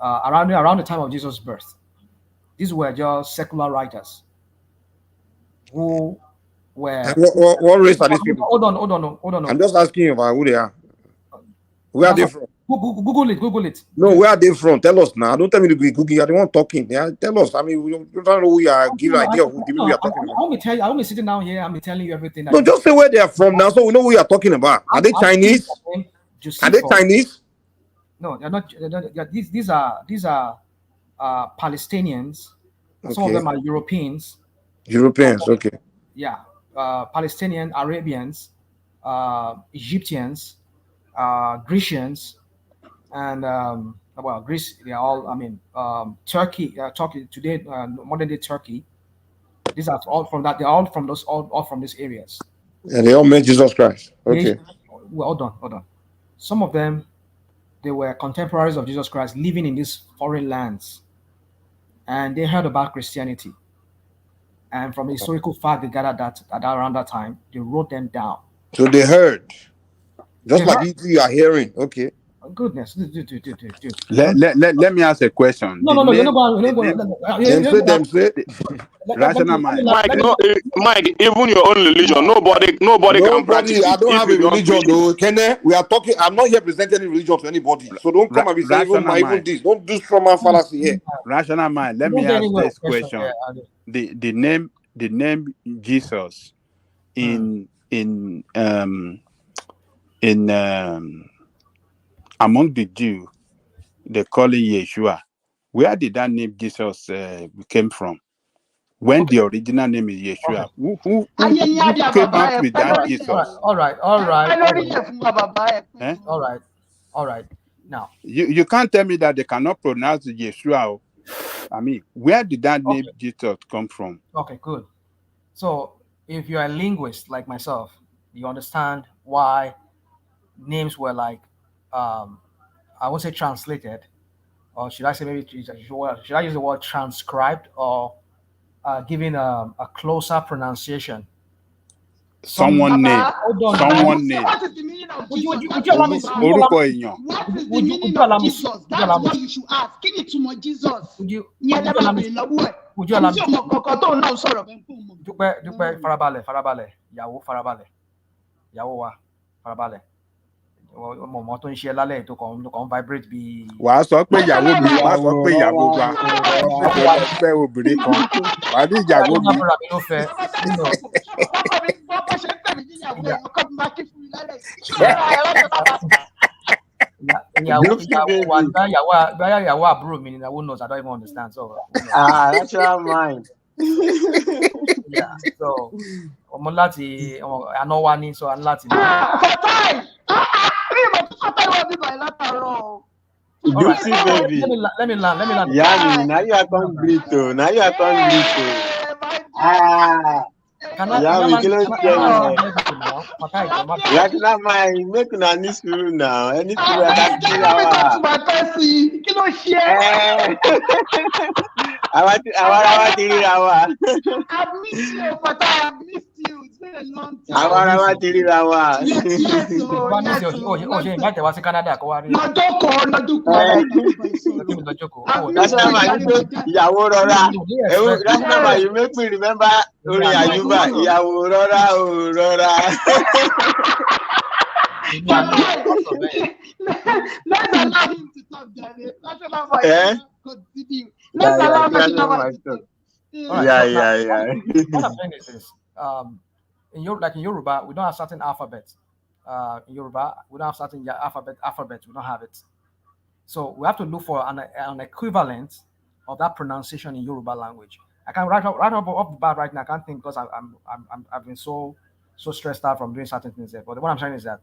around the time of Jesus' birth. These were just secular writers who were. What race are these people? Hold on. I'm just asking you about who they are. Where are they from? Google it. No, where are they from? Tell us now. Don't tell me to be Google. You're the one talking. Yeah, tell us. I mean, we don't know who you are. Give an idea of who the people you are talking about. I want to tell you. I want to sitting down here. I'm telling you everything. No, just say where they are from now, so we know who you are talking about. Are they Chinese? Are they Chinese? No, they're not. These are Palestinians. Okay. Some of them are Europeans. Okay. Yeah, Palestinian, Arabians, Egyptians, Grecians, and Greece. They are all. I mean, Turkey today, modern day Turkey. These are all from that. They're all from those all from these areas. And they all met Jesus Christ. Okay. Well, hold on. Some of them, they were contemporaries of Jesus Christ living in these foreign lands, and they heard about Christianity. And from a historical fact, they gathered that around that time, they wrote them down. So they heard, just like you are hearing. Okay. Oh, goodness, dude. Let me ask a question. No, you're not going. Them say. Rational mind. Mike, even your own religion, nobody can practice. I don't have a religion, though. Kenneth, we are talking. I'm not here presenting any religion to anybody. So don't come and be saying even this. Don't do strong fallacy here. Rational mind. Let me ask this question. The name Jesus in in among the Jews, they call it Yeshua. Where did that name Jesus came from? When the original name is Yeshua, who came out with that Jesus? All right. Now, you can't tell me that they cannot pronounce Yeshua. I mean, where did that name Jesus come from? Okay, good. So, if you're a linguist like myself, you understand why names were like, I won't say translated, or should I say maybe should I use the word transcribed, or giving a closer pronunciation? Someone name. Someone name. What is the meaning of Jesus? What is the meaning of Jesus? That's what you should ask. Give it to my Jesus. Would you allow me? Dúpẹ́ farabalẹ̀ ìyàwó farabalẹ̀ ọmọ tó ń ṣe lálẹ́ tó kàn vibrate bí. Wàá sọ pé ìyàwó mi, wàá sọ pé ìyàwó wa, ṣé lọ fẹ́ obìnrin kan, wàá ní ìyàwó mi. Ló fẹ́ nínú. Ìyàwó àbúrò mi ni ìyàwó knows I don't even understand, so. Natural mind. Yeah, so ọmọ láti àná wa ní, so láti. Guilty baby. Let me land. Yeah, now you are complete. Now you are complete. Yeah, we cannot share. Make una need to now. Any people that I miss you, but I have missed you. It's been a long time. You make me remember Ayuba. Let's allow him to talk, Daniel. Let's allow him to talk. Yeah. What I'm saying is this: in Yoruba, we don't have certain alphabets. In Yoruba, we don't have certain alphabets. We don't have it. So we have to look for an equivalent of that pronunciation in Yoruba language. I can't right off the bat right now. I can't think because I've been so stressed out from doing certain things there. But what I'm saying is that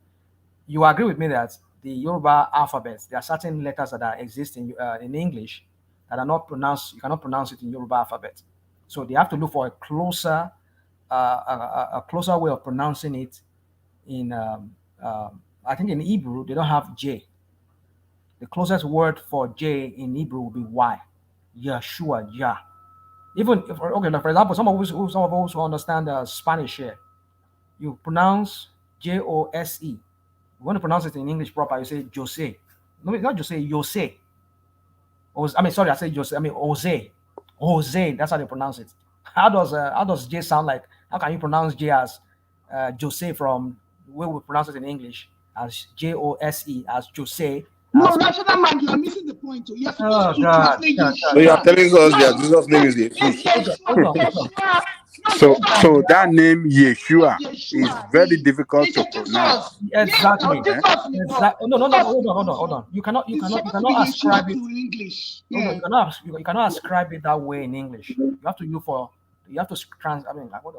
you agree with me that the Yoruba alphabets, there are certain letters that exist in English that are not pronounced. You cannot pronounce it in Yoruba alphabet. So they have to look for a closer way of pronouncing it. In I think in Hebrew they don't have J. The closest word for J in Hebrew will be Y. Yeshua, Yah. Even if, for example, some of us who understand Spanish here, you pronounce Jose. You want to pronounce it in English proper, you say Jose. No, not Jose, Jose. I say Jose. Jose. Jose. That's how they pronounce it. How does J sound like? How can you pronounce J as Jose from the way we pronounce it in English as Jose as Jose? No, rational mind, you are missing the point. You're supposed to translate Yeshua. So you are telling us that Jesus' name is Yeshua. So that name Yeshua is very difficult to pronounce. Exactly. No. Hold on. You cannot ascribe it to English. No, you cannot ascribe it that way in English. You have to look for. You have to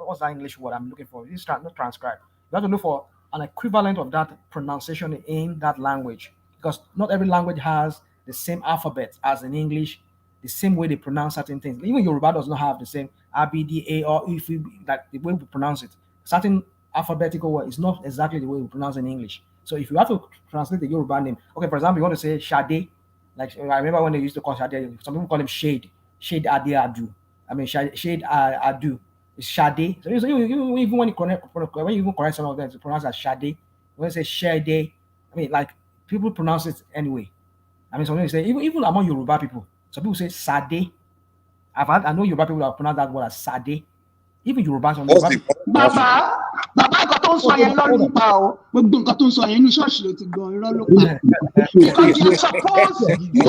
what's that English word I'm looking for? It's not transcribe. You have to look for an equivalent of that pronunciation in that language. Because not every language has the same alphabet as in English, the same way they pronounce certain things. Even Yoruba does not have the same ABDA or if like the way we pronounce it. Certain alphabetical word is not exactly the way we pronounce in English. So if you have to translate the Yoruba name, okay, for example, you want to say Shade, like I remember when they used to call Shade, some people call him Shade Ade Adu. Shade Adu. It's Shade. So even when you correct some of them, to pronounce as Shade, when you say Shade, like people pronounce it anyway. Some people say even among Yoruba people, some people say Sade. I know Yoruba people that pronounce that word as Sade. Even Yoruba. Baba, nǹkan tó ń sọ yẹn lọ́lù pa o. Gbogbo nǹkan tó ń sọ yẹn ní ṣọ́ọ̀ṣì ló ti gbọ́ irọ́ ló pa. Because you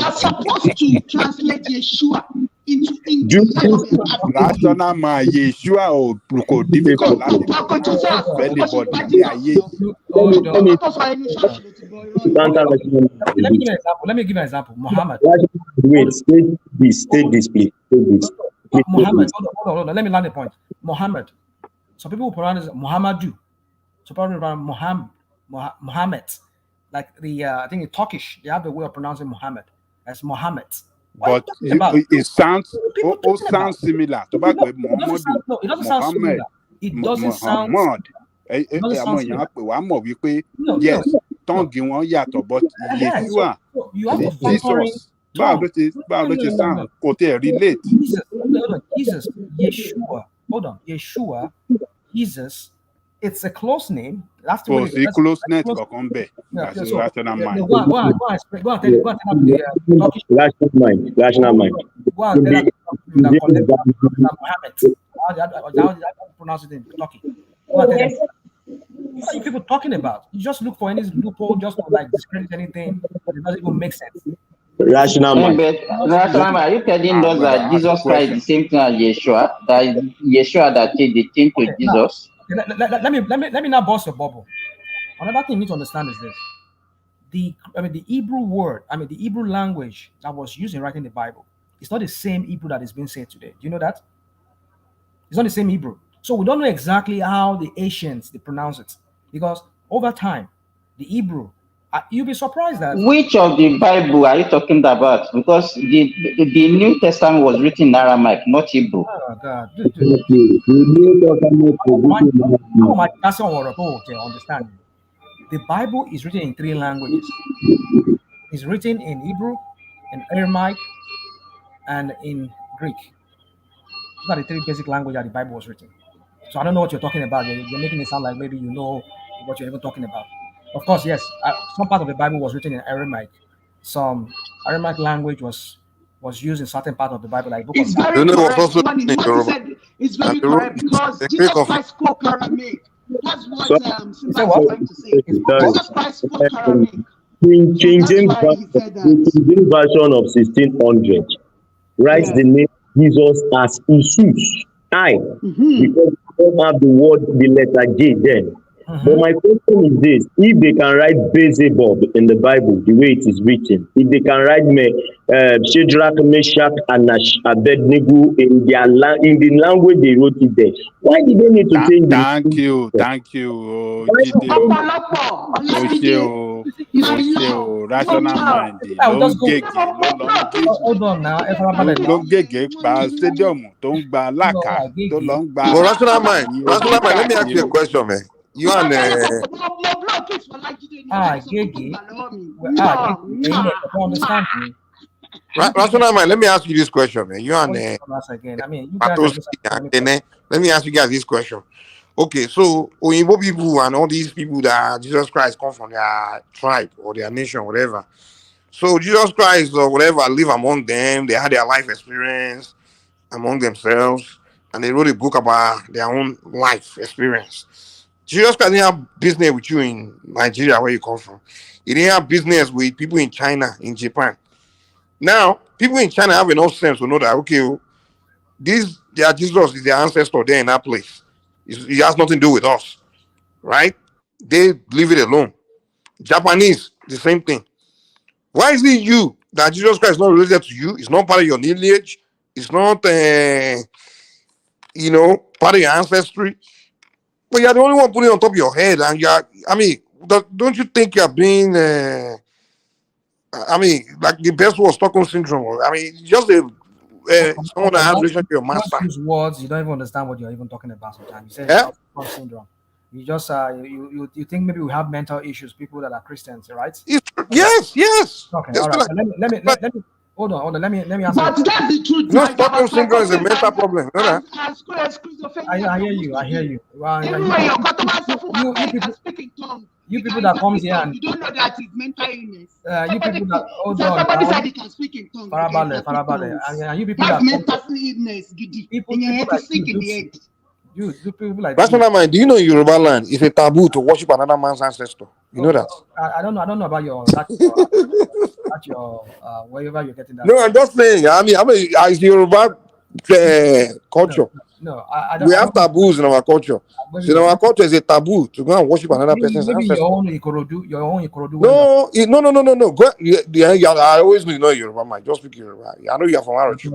are supposed to translate Yeshua into English. Rational man, Yeshua or difficult láti convince anybody ní ayé yìí. Let me give an example. Muhammad. Wait, state this, please. Muhammad, hold on. Let me land the point. Muhammad. Some people pronounce it Muhammadu. Some people pronounce Muhammad. Like I think in Turkish, they have the way of pronouncing Muhammad as Muhammad. But it sounds similar. It doesn't sound similar. It doesn't sound. Muhammad. Àwọn èèyàn pè wá mọ̀ wípé yes, tongue wọn yàtọ̀, but Yeshua àti Jesus báwo ló ṣe sound kò tẹ̀ relate. Jesus, Yeshua. Hold on, Yeshua, Jesus. It's a close name. That's the way. Kò sí closeness kankan bẹ̀. That's a rational mind. Go on, tell the rational mind. Go on, tell Muhammad. How pronounce it in Turkey? Go on, tell them. What are you people talking about? You just look for any loophole just to like discredit anything, but it doesn't even make sense. Rational mind. Are you telling us that Jesus Christ is the same thing as Yeshua? That Yeshua that they changed to Jesus? Let me now burst your bubble. Another thing you need to understand is this: the Hebrew word, the Hebrew language that was used in writing the Bible, it's not the same Hebrew that is being said today. Do you know that? It's not the same Hebrew. So we don't know exactly how the Asians they pronounce it, because over time, the Hebrew, you'll be surprised that. Which of the Bible are you talking about? Because the New Testament was written in Aramaic, not Hebrew. Oh God! Understand? The Bible is written in 3 languages. It's written in Hebrew, in Aramaic, and in Greek. These are the 3 basic languages that the Bible was written. So I don't know what you're talking about. You're making it sound like maybe you know what you're even talking about. Of course, yes, some part of the Bible was written in Aramaic. Some Aramaic language was used in certain part of the Bible, like book it's of very correct. What he said is very correct because Jesus Christ spoke Aramaic. That's what Simba is trying to say. Jesus Christ spoke Aramaic. King James version of 1600 writes the name Jesus as Jesus. Because we don't have the letter J then. But my question is this: if they can write Beelzebub in the Bible the way it is written, if they can write Shadrach, Meshach, and Abednego in the language they wrote it there, why did they need to change it? Thank you, rational mind. Hold on now. Ló ń gègé pa stadium tó ń gba láka tó lọ ń gba. But rational mind, let me ask you a question, man. You and Gege. Understand me. Rational mind, let me ask you this question, man. You and let me ask you guys this question. Okay, so Oyinbo people and all these people that Jesus Christ come from their tribe or their nation, whatever. So Jesus Christ or whatever live among them. They had their life experience among themselves, and they wrote a book about their own life experience. Jesus Christ didn't have business with you in Nigeria, where you come from. He didn't have business with people in China, in Japan. Now, people in China have enough sense to know that, okay, their Jesus is their ancestor there in that place. It has nothing to do with us, right? They leave it alone. Japanese, the same thing. Why is it you that Jesus Christ is not related to you? It's not part of your lineage. It's not, part of your ancestry. But you're the only one putting it on top of your head, and don't you think you're being, like the best was Stockholm syndrome? Just someone that has relation to your master. Use words, you don't even understand what you're even talking about sometimes. You say Stockholm syndrome. You just you think maybe we have mental issues, people that are Christians, right? Yes. Okay, all right. Let me hold on. Let me answer. But that's the truth. No, Stockholm syndrome is a mental problem. You know that? I hear you. Everywhere your customers speak in tongues. You people that comes here and you don't know that it's mental illness. You people that hold on. Somebody said he can speak in tongues. Farabale. And you people that's that mental illness, giddy. People in your head to like sick in the head. You people like Rational mind, do you know in Yoruba land it's a taboo to worship another man's ancestor? You know that? I don't know about your wherever you're getting that. No, I'm just saying. As Yoruba culture. No, I don't. We have taboos in our culture. So in our culture, it's a taboo to go and worship another person's Maybe ancestor. your own Ikorodu. No, no. Go, I always know you're Yoruba, man. Just speak Yoruba. I know you're from Arachu.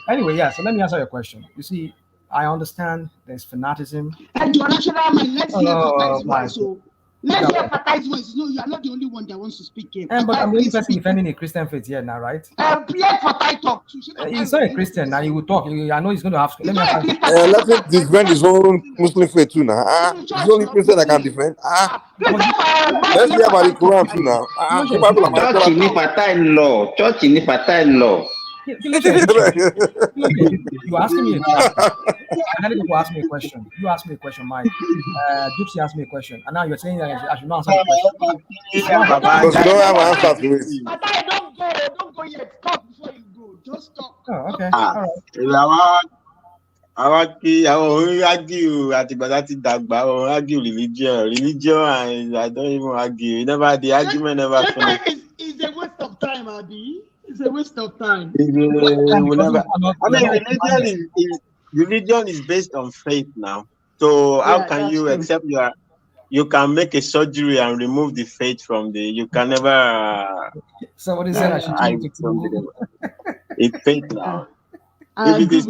Anyway, yeah, so let me answer your question. You see, I understand there's fanaticism. And your rational mind, let's hear Fatai's my voice. So let's hear Fatai's voice. No, you are not the only one that wants to speak here. But I'm the only person defending a Christian faith here now, right? Let Fatai talk too. He's not a Christian now. He will talk. I know he's going to have. Let me let him defend his own Muslim faith too now. He's the only Christian I can defend. Let's hear about the Quran too now. Church in Fatai law. Church in Fatai law. You asking me a question. Another people ask me a question. You ask me a question, Mike. Dupsy asked me a question, and now you're saying that I should not answer the question. Because you don't have an answer to it. Don't go yet. Stop before you go. Just stop. Oh, okay. All right. Àwọn argue àtìgbà láti dàgbà or argue religion and I don't even argue. The argument never finished. It's a waste of time, Abi. It's a waste of time. Religion is based on faith now. So how can you accept you can make a surgery and remove the faith from you can never. Somebody said I should change it's faith now. If it is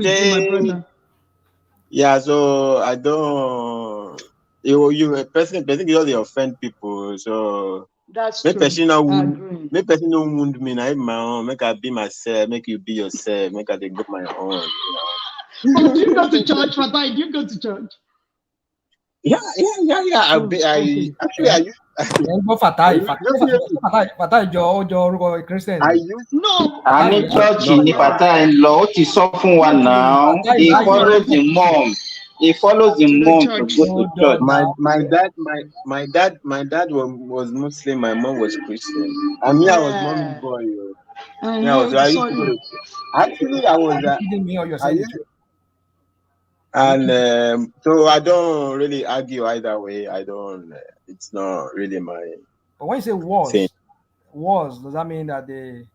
yeah, so I don't. You person usually offend people. So that's true. Make person no wound me. I my own. Make I be myself. Make you be yourself. Make I go my own. Oh, do you go to church, Fatai? Do you go to church? Yeah. Actually, I used. I used no. I mean, church in Fatai law. It's often one now. He follows the mom. He follows the mom to go to church. My dad was Muslim. My mom was Christian. And me, I was mommy boy. So I don't really argue either way. I don't. It's not really my. But when you say wars, does that mean that they've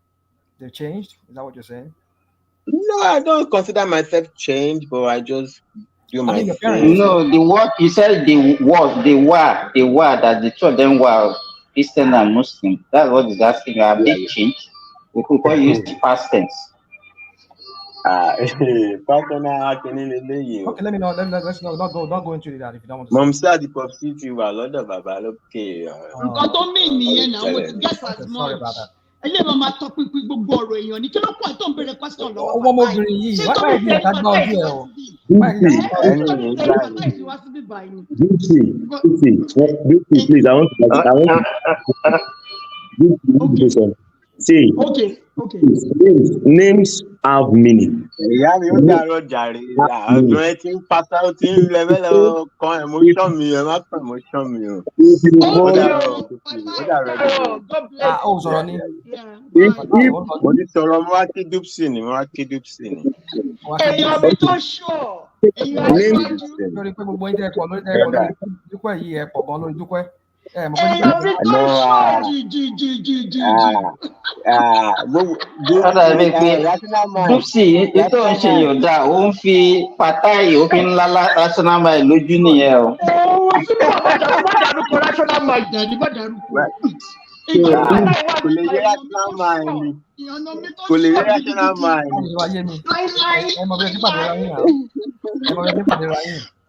changed? Is that what you're saying? No, I don't consider myself changed, but I just do my thing. No, the word you said they were that the two of them were Christian and Muslim. That's what is asking. Have they changed? We could call use the past tense. Okay, let me know. Let's not go into that if you don't want to. Mom said the prophecy were a lot of about okay. Sorry about that. One more please, I want see, okay. Names have meaning. Dupsy, itu ṣe yọ̀dá, ó ń fi Fatai òfin ńlá rational mind lójú nìyẹn o.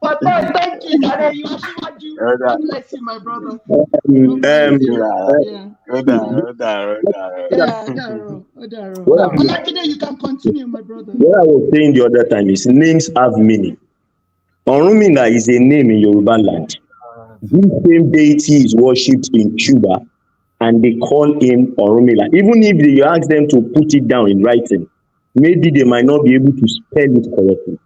Thank you, Daddy. You bless you, my brother. You can continue, my brother. What I was saying the other time is names have meaning. Orunmila is a name in Yoruba land. This same deity is worshipped in Cuba, and they call him Orunmila. Even if they ask them to put it down in writing, maybe they might not be able to spell it correctly,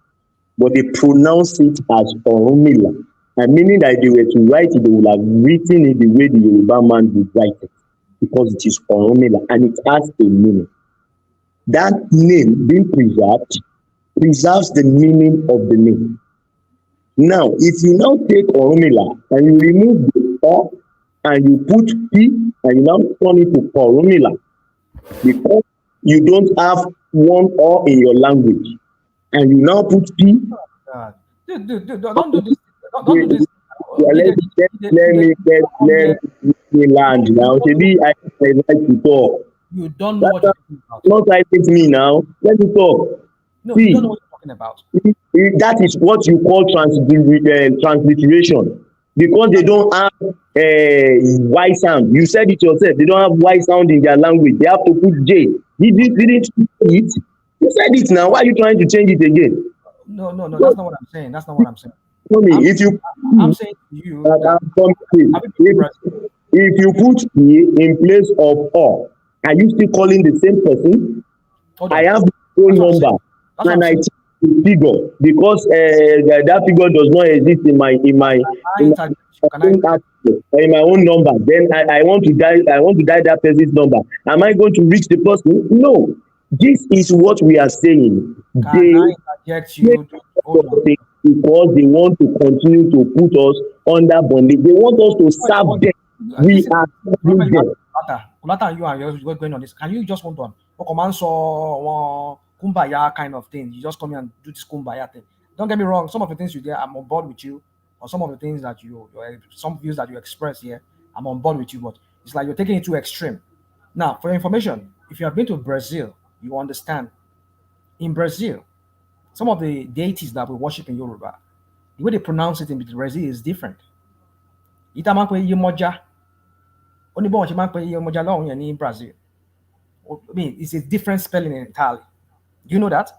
but they pronounce it as Orunmila, and meaning that if they were to write it, they would have written it the way the Yoruba man would write it, because it is Orunmila and it has a meaning. That name being preserved preserves the meaning of the name. Now, if you now take Orunmila and you remove the O and you put P and you now turn it to Orunmila, because you don't have one O in your language, and you now put P. Dude, don't do this. Don't do this. Let me land now. Maybe I like to talk. You don't know what you're talking about. Not I think me now. Let me talk. No, See, you don't know what you're talking about. that is what you call transliteration, because they don't have Y sound. You said it yourself. They don't have Y sound in their language. They have to put J. Didn't you say it? You said it now. Why are you trying to change it again? No. That's not what I'm saying. That's not what I'm saying. I'm saying to you if you put E in place of O, are you still calling the same person? I have the phone number and I change the figure because that figure does not exist in my own number. Then I want to dial that person's number. Am I going to reach the person? No. This is what we are saying. Because they want to continue to put us under bondage. They want us to serve them. We are serving them. You are going on this. Can you just hold on? Kumbaya kind of thing. You just come here and do this kumbaya thing. Don't get me wrong. Some of the things you do, I'm on board with you. Or some of the things that some views that you express here, I'm on board with you. But it's like you're taking it too extreme. Now, for your information, if you have been to Brazil, you understand. In Brazil, some of the deities that we worship in Yoruba, the way they pronounce it in Brazil is different. Only in Brazil. I mean, it's a different spelling entirely. Do you know that?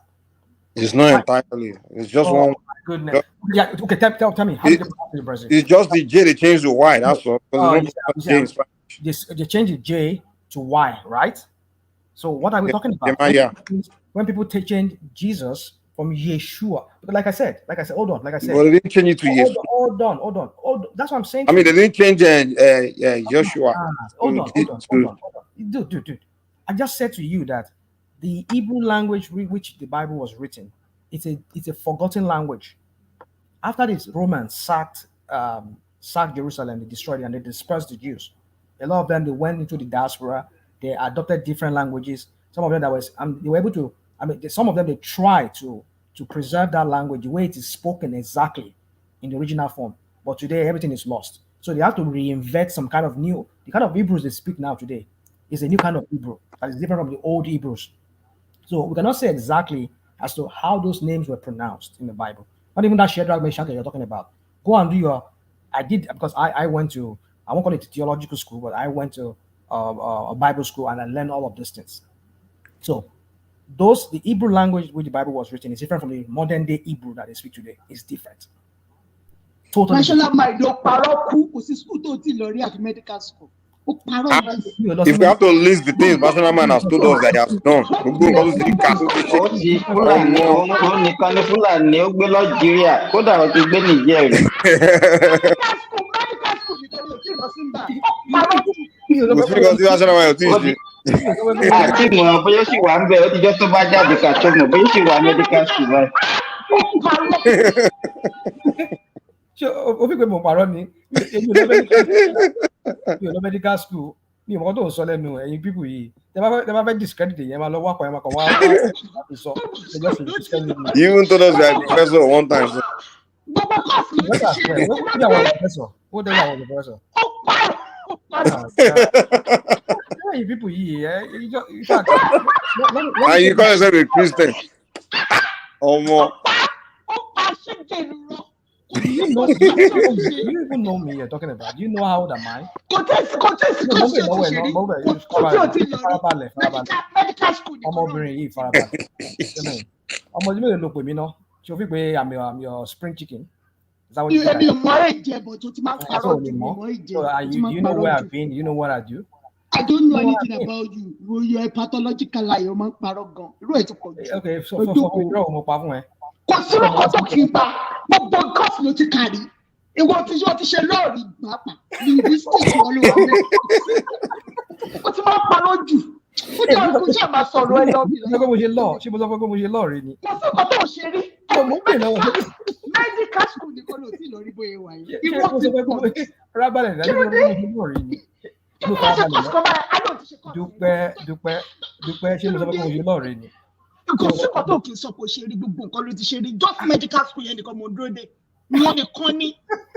It's not entirely. It's just one. My goodness. Yeah. Okay. Tell me. How do they pronounce it in Brazil? It's just the J. They changed to Y. That's all. They change the J to Y, right? So what are we talking about? When people change Jesus from Yeshua, but like I said, hold on. Well, they didn't change it to Yeshua. Hold on. That's what I'm saying. I mean, they didn't change Joshua. Hold on. Dude. I just said to you that the Hebrew language which the Bible was written, it's a forgotten language. After this, Romans sacked Jerusalem, they destroyed it, and they dispersed the Jews. A lot of them, they went into the diaspora. They adopted different languages. Some of them they were able to. I mean, some of them they tried to preserve that language the way it is spoken exactly in the original form. But today everything is lost. So they have to reinvent some kind of new. The kind of Hebrews they speak now today is a new kind of Hebrew that is different from the old Hebrews. So we cannot say exactly as to how those names were pronounced in the Bible. Not even that Shadrach, Meshach that you're talking about. Go and do your. I did because I went to. I won't call it theological school, but I went to a Bible school and I learned all of these things. So the Hebrew language which the Bible was written is different from the modern day Hebrew that they speak today. It's different. Totally different. If we have to list the things National Man has told us that he has done, medical school. Even though those were professor one time. So. People here, you call yourself a Christian. Oh, more. Do you even know me you're talking about? Do you know how old am I? I'm your spring chicken. Is that what you think? Do you know where I've been? Do you know what I do? I don't know anything about you. You're a pathological liar. Okay, so for kò sí ọkọ tó kì í bá gbogbo nǹkan ló ti kárí ìwọ tí yóò ti ṣe lọ́ọ̀rì pàápàá linguistics olúwa mẹ́ o ti máa parọ́ jù Medical school nìkan ló ti lọ rí bóyá wà yìí. Ìwọ ti pọ̀. Kí ló dé? Dúpẹ́ ṣé mo sọ pé mo ṣe lọ́ọ̀rẹ́ ni. Kò sí nǹkan tó kì í sọ pé o ṣe rí gbogbo nǹkan ló ti ṣe rí. Just medical school yẹn nìkan mo dúró dé. Wọ́n nìkan ní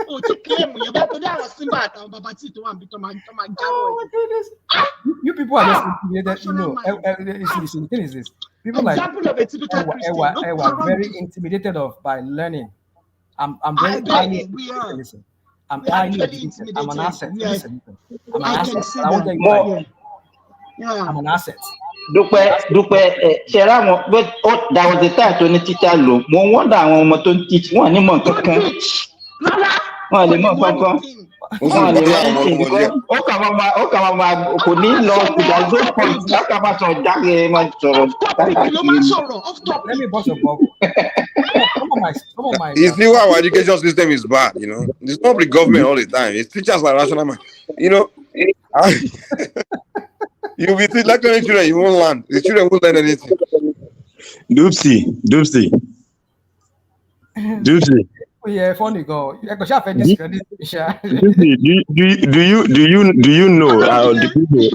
o ti kílẹ̀mù yẹn bá tó dé àwọn Simba àtàwọn bàbá tí tó wà níbi tó máa járọ̀ ẹ̀. You people are just intimidated. You know, the thing is this. People like Ewa very intimidated by learning. I'm very highly listen. I'm highly educated. I'm an asset. Listen. I'm an asset. I won't tell you why. I'm an asset. Dúpẹ́ ṣẹlá wọn pé there was a time tó ní teacher lò mo wonder àwọn ọmọ tó ń teach wọn ní mọ̀ kankan wọn lè mọ̀ kankan wọn lè mọ̀ anything ó kà máa kò ní lọ ìjà tó pọ̀ láti máa sọ jáde máa sọ̀rọ̀. Let me bust your bubble. Some of my You see why our education system is bad, you know. It's not the government all the time. It's teachers like rational man. You know, you'll be lecturing children, you won't learn. The children won't learn anything. Doopsy. Oh yeah, funny go. Do you know the people?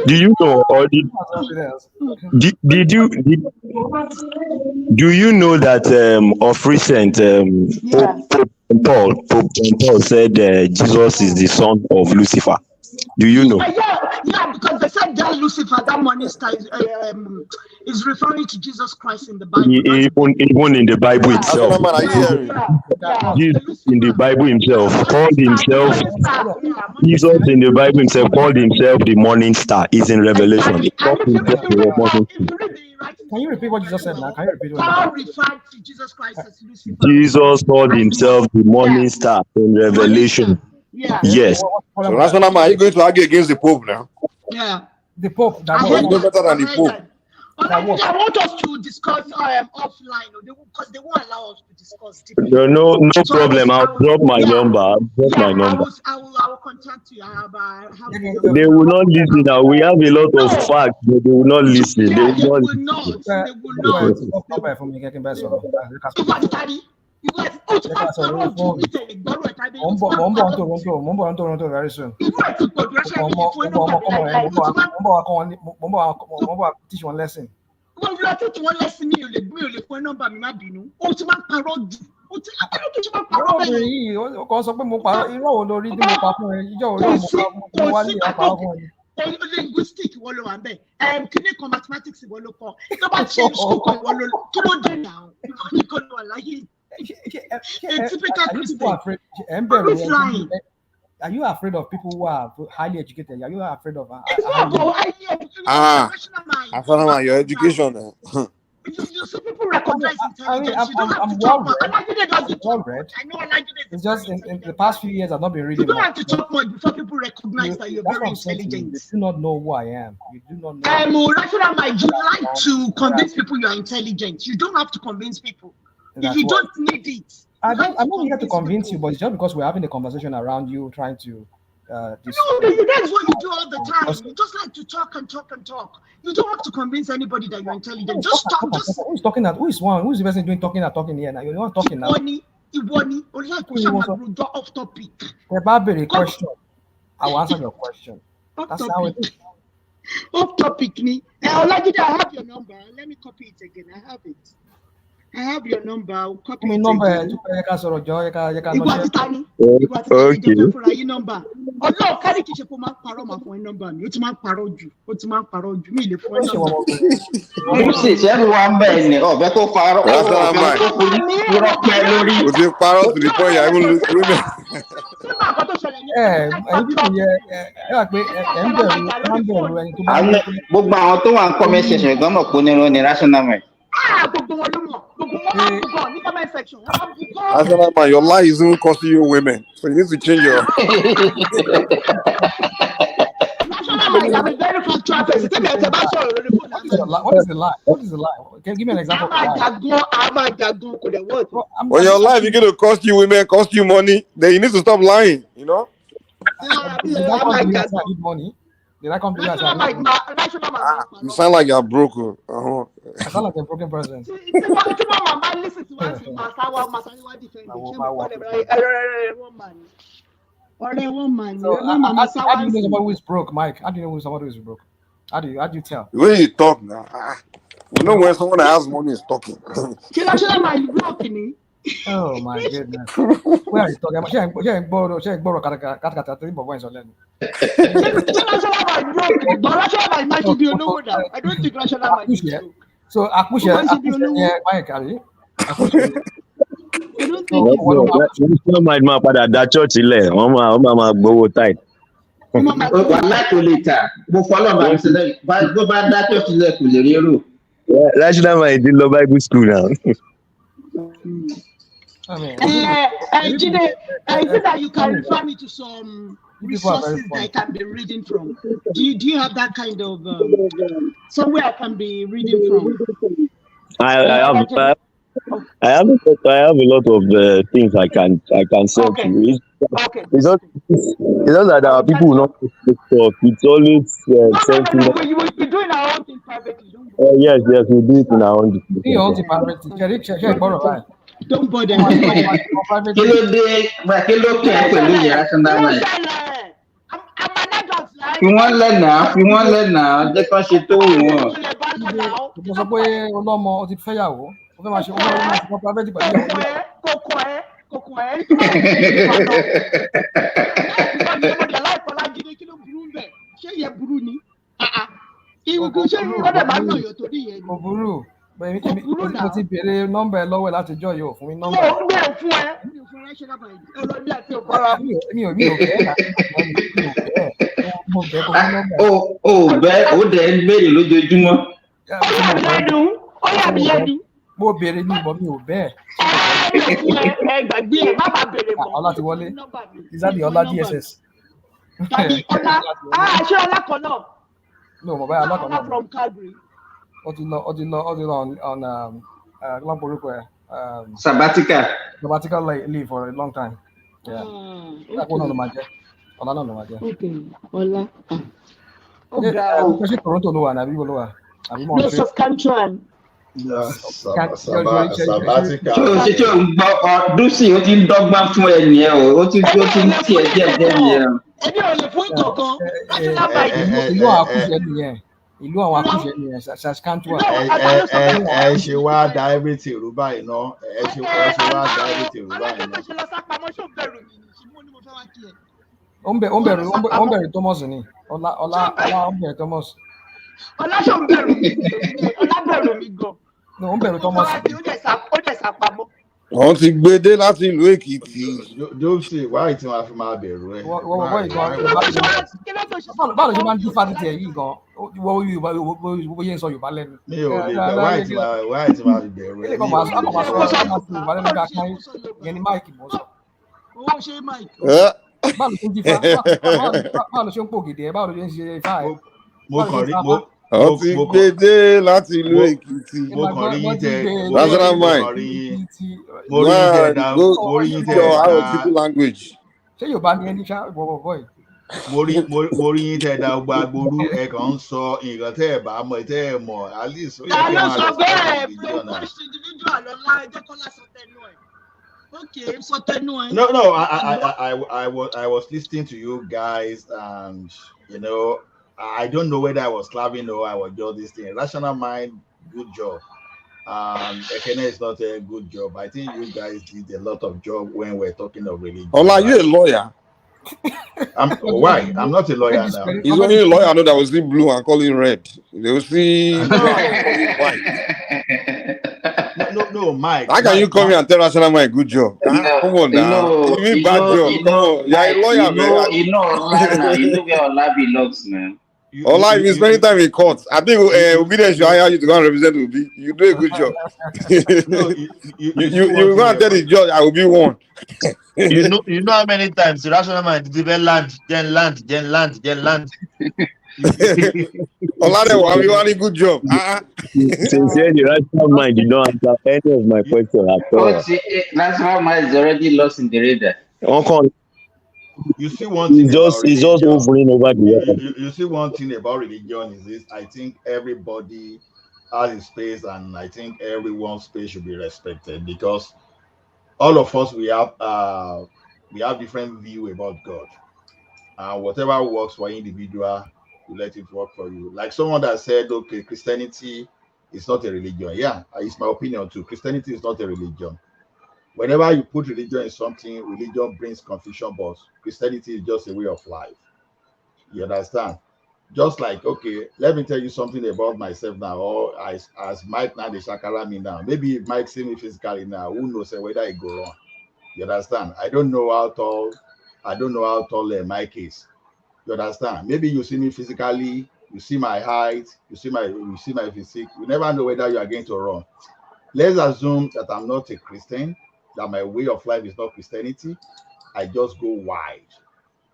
Do you know or do you know that of recent Pope Paul said Jesus is the son of Lucifer? Do you know? Yeah, because they said that Lucifer, that money star is referring to Jesus Christ in the Bible. Even in the Bible itself. Jesus in the Bible himself called himself, Jesus in the Bible himself called himself the morning star. Is in Revelation. Can you repeat what you just said now? Can you repeat what Paul referred to Jesus Christ as Lucifer. Jesus called himself the morning star in Revelation. Yeah. Yes. So Rational Man, are you going to argue against the Pope now? Yeah. The Pope. That was no better than the Pope. I want us to discuss offline because they won't allow us to discuss deeply. No problem. I'll drop my number. I will contact you. They will not listen. Now we have a lot of facts, but they will not listen. They will not. Toronto very soon. Teach one lesson. Linguistic mathematics Are you afraid of people who are highly educated? Are you afraid of your education? You see people recognize intelligence. I'm well read. I know it's just in the past few years I've not been reading. You don't have to talk much before people recognize that you're very intelligent. You do not know who I am. You do not know. You like to convince people you are intelligent. You don't have to convince people. If you don't need it. I'm not here to convince you, but it's just because we're having a conversation around you, trying to. No, that's what you do all the time. You just like to talk and talk and talk. You don't have to convince anybody that you're intelligent. Just talk. Who's talking at? Who's the person doing talking here now? You're not talking now. Iwani, off topic. The question. I will answer your question. That's how it is. Off topic, me. I have your number. Let me copy it again. I have it. I have your number. I'll copy it. Number. Okay. Number. Oh no, carry kiche po ma paro ma fún number mi. Ó ti máa paro jù. Mi lè fún number. Everyone bẹ́ẹ̀ ni ó bẹ́ kó paro. Ó ti paro to the point you even lose women. Gbogbo àwọn tó wà ń comment section gan mọ̀ pé onírun ni Rational Man. Rational Man, your lie is even costing you women, so you need to change your. What is the lie? Can you give me an example? When your life is going to cost you women, cost you money, then you need to stop lying. You know. I need money. Did I come to you? You sound like you're broke. I sound like a broken person. So, how do you know somebody who is broke, Mike? How do you know somebody who is broke? How do you tell? The way you talk now, you know when someone that has money is talking. Oh my goodness. Where are you talking about? She ain't borrow kata three boys on them. I don't think rational might be broke. So Akusha, Mike, are you? Akusha. National mind máa padà dá church sílẹ̀ wọ́n máa gbowó tithe. Wà láti olè ta mo fọlọ́ bá mi sílẹ̀ bó bá dá church sílẹ̀ kò lè rí èrò. National mind ti lọ Bible school now. Jide, I think that you can refer me to some resources that I can be reading from. Do you have that kind of somewhere I can be reading from? I have a lot of things I can send to you. It's not that our people will not talk. It's always sending. We're doing our own thing privately. Yes, we do it in our own. Don't bother. Kí ló dé pẹ̀lú yàrá sandámà yìí? Fi wọ́n lẹ́nà jẹ́ kán ṣe tó wù wọ́n. Mo sọ pé ọlọ́mọ o ti fẹ́yàwó o fẹ́ máa ṣe ọmọ private pẹ̀lú ìyàwó. Kòkò ẹ̀. Ṣé yẹ burú ni? Ìwùkú ṣé ìrọ́dẹ̀ máa ń nà yọ̀ torí yẹn ni? Kò burú. Mo ti béèrè nọ́mbà ẹ lọ́wọ́ ẹ láti jọ yóò fún mi nọ́mbà. Mi ò fún ẹ. Ọlọ́dún àti ọ̀bọ̀ra. Mi ò bẹ́ẹ̀ mo bẹ́ẹ̀ kò fún nọ́mbà. Ó dẹ̀ ń béèrè lójoojúmọ́. Ó yà mí lẹ́nu. Mo béèrè ní ìbọn mi ò bẹ́ẹ̀. Ẹ gbàgbé ẹ má bàa béèrè mọ́. Ọlá ti wọlé. Ìsáàdì Ọlá DSS. Ọlá ṣé Ọlá kan náà? No, mo báyà Ọlá kan náà. From Calgary. Ó ti lọ on sabbatical leave for a long time. Yeah. Ọlá náà ló máa jẹ́. Okay, Ọlá. Ṣé Toronto ló wà ní àbí wo ló wà? No, Saskatchewan. Sabbatical. Ṣé o ń gbọ́ Dúsì ó ti ń dọ́gbọ́n fún ẹ nìyẹn o, ó ti ń tiẹ̀ díẹ̀ nìyẹn. Ẹbí ò lè fún ìkọ̀kan. Ìlú àwọn akúṣẹ́ nìyẹn. Ìlú àwọn akúṣẹ́ nìyẹn Saskatchewan. Ẹ ṣe wá da everything rú báyìí ná. Ẹ ṣe wá da everything rú báyìí ná. Ó ń bẹ̀rù Thomas ni. Ọlá ó ń bẹ̀rù Thomas. Ọlá ṣó ń bẹ̀rù mi. Ọlá bẹ̀rù mi gan. No, ó ń bẹ̀rù Thomas. Ó dẹ̀ sàpamọ́. Wọ́n ti gbé dé láti ìlú Èkìtì. Jóòsì wáyé tí wọ́n fi máa bẹ̀rù ẹ̀. Báwo ṣe máa ń dín fásitì ẹ̀ yìí gan? Wọ́n yé ń sọ Yorùbá lẹ́nu. Mi ò lè gbà wáyé tí máa fi bẹ̀rù ẹ̀. Ilé kan máa sọ Yorùbá lẹ́nu ká kán ìyẹn ni Mike mọ̀ sọ. Owó ṣe Mike. Báwo ló ṣe ń dín báwo ló ṣe ń pò gèdè ẹ̀? Báwo ló ṣe ń ṣe ifá ẹ̀? Mo kàn rí Wọ́n ti gbé dé láti ìlú Èkìtì. Mo kàn rí yín tẹ national mind. Mo rí yín tẹ dá. Mo rí yín tẹ dá. Language. Ṣé Yorùbá ni ẹni ṣá bọ̀bọ̀ yìí? Mo rí yín tẹ dá gba agboru ẹ kàn ń sọ nǹkan tẹ ẹ bá mọ̀ tẹ ẹ mọ̀ at least ó yẹ kí ẹ máa lọ sí ìjọba. Okay, so No, I was listening to you guys, and you know, I don't know whether I was clapping or I was just this thing. Rational mind, good job. Ekene is not a good job. I think you guys did a lot of job when we're talking of religion. Ola, you a lawyer? Why? I'm not a lawyer now. He's only a lawyer. I know that will see blue and call it red. They will see white. No, Mike. How can you come here and tell Rational mind good job? Come on now. You mean bad job? Come on. You're a lawyer, man. You know where Ola belongs, man. Ola, if you spend time in court, I think Obidien should hire you to go and represent Obi. You do a good job. You go and tell the judge, I will be one. You know how many times the Rational mind did land. Ola, have you any good job? Sincerely, Rational mind did not answer any of my questions at all. Rational mind is already lost in the radar. You see one thing about He's just religion. hovering over the water. You see one thing about religion is this. I think everybody has his space, and I think everyone's space should be respected because all of us we have different view about God, and whatever works for individual, you let it work for you. Like someone that said, okay, Christianity is not a religion. Yeah, it's my opinion too. Christianity is not a religion. Whenever you put religion in something, religion brings confusion, but Christianity is just a way of life. You understand? Just like, okay, let me tell you something about myself now, or as Mike now, the shakara me now. Maybe if Mike see me physically now, who knows whether it go wrong. You understand? I don't know how tall Mike is. You understand? Maybe you see me physically, you see my height, you see my physique. You never know whether you are going to run. Let's assume that I'm not a Christian, that my way of life is not Christianity. I just go wide,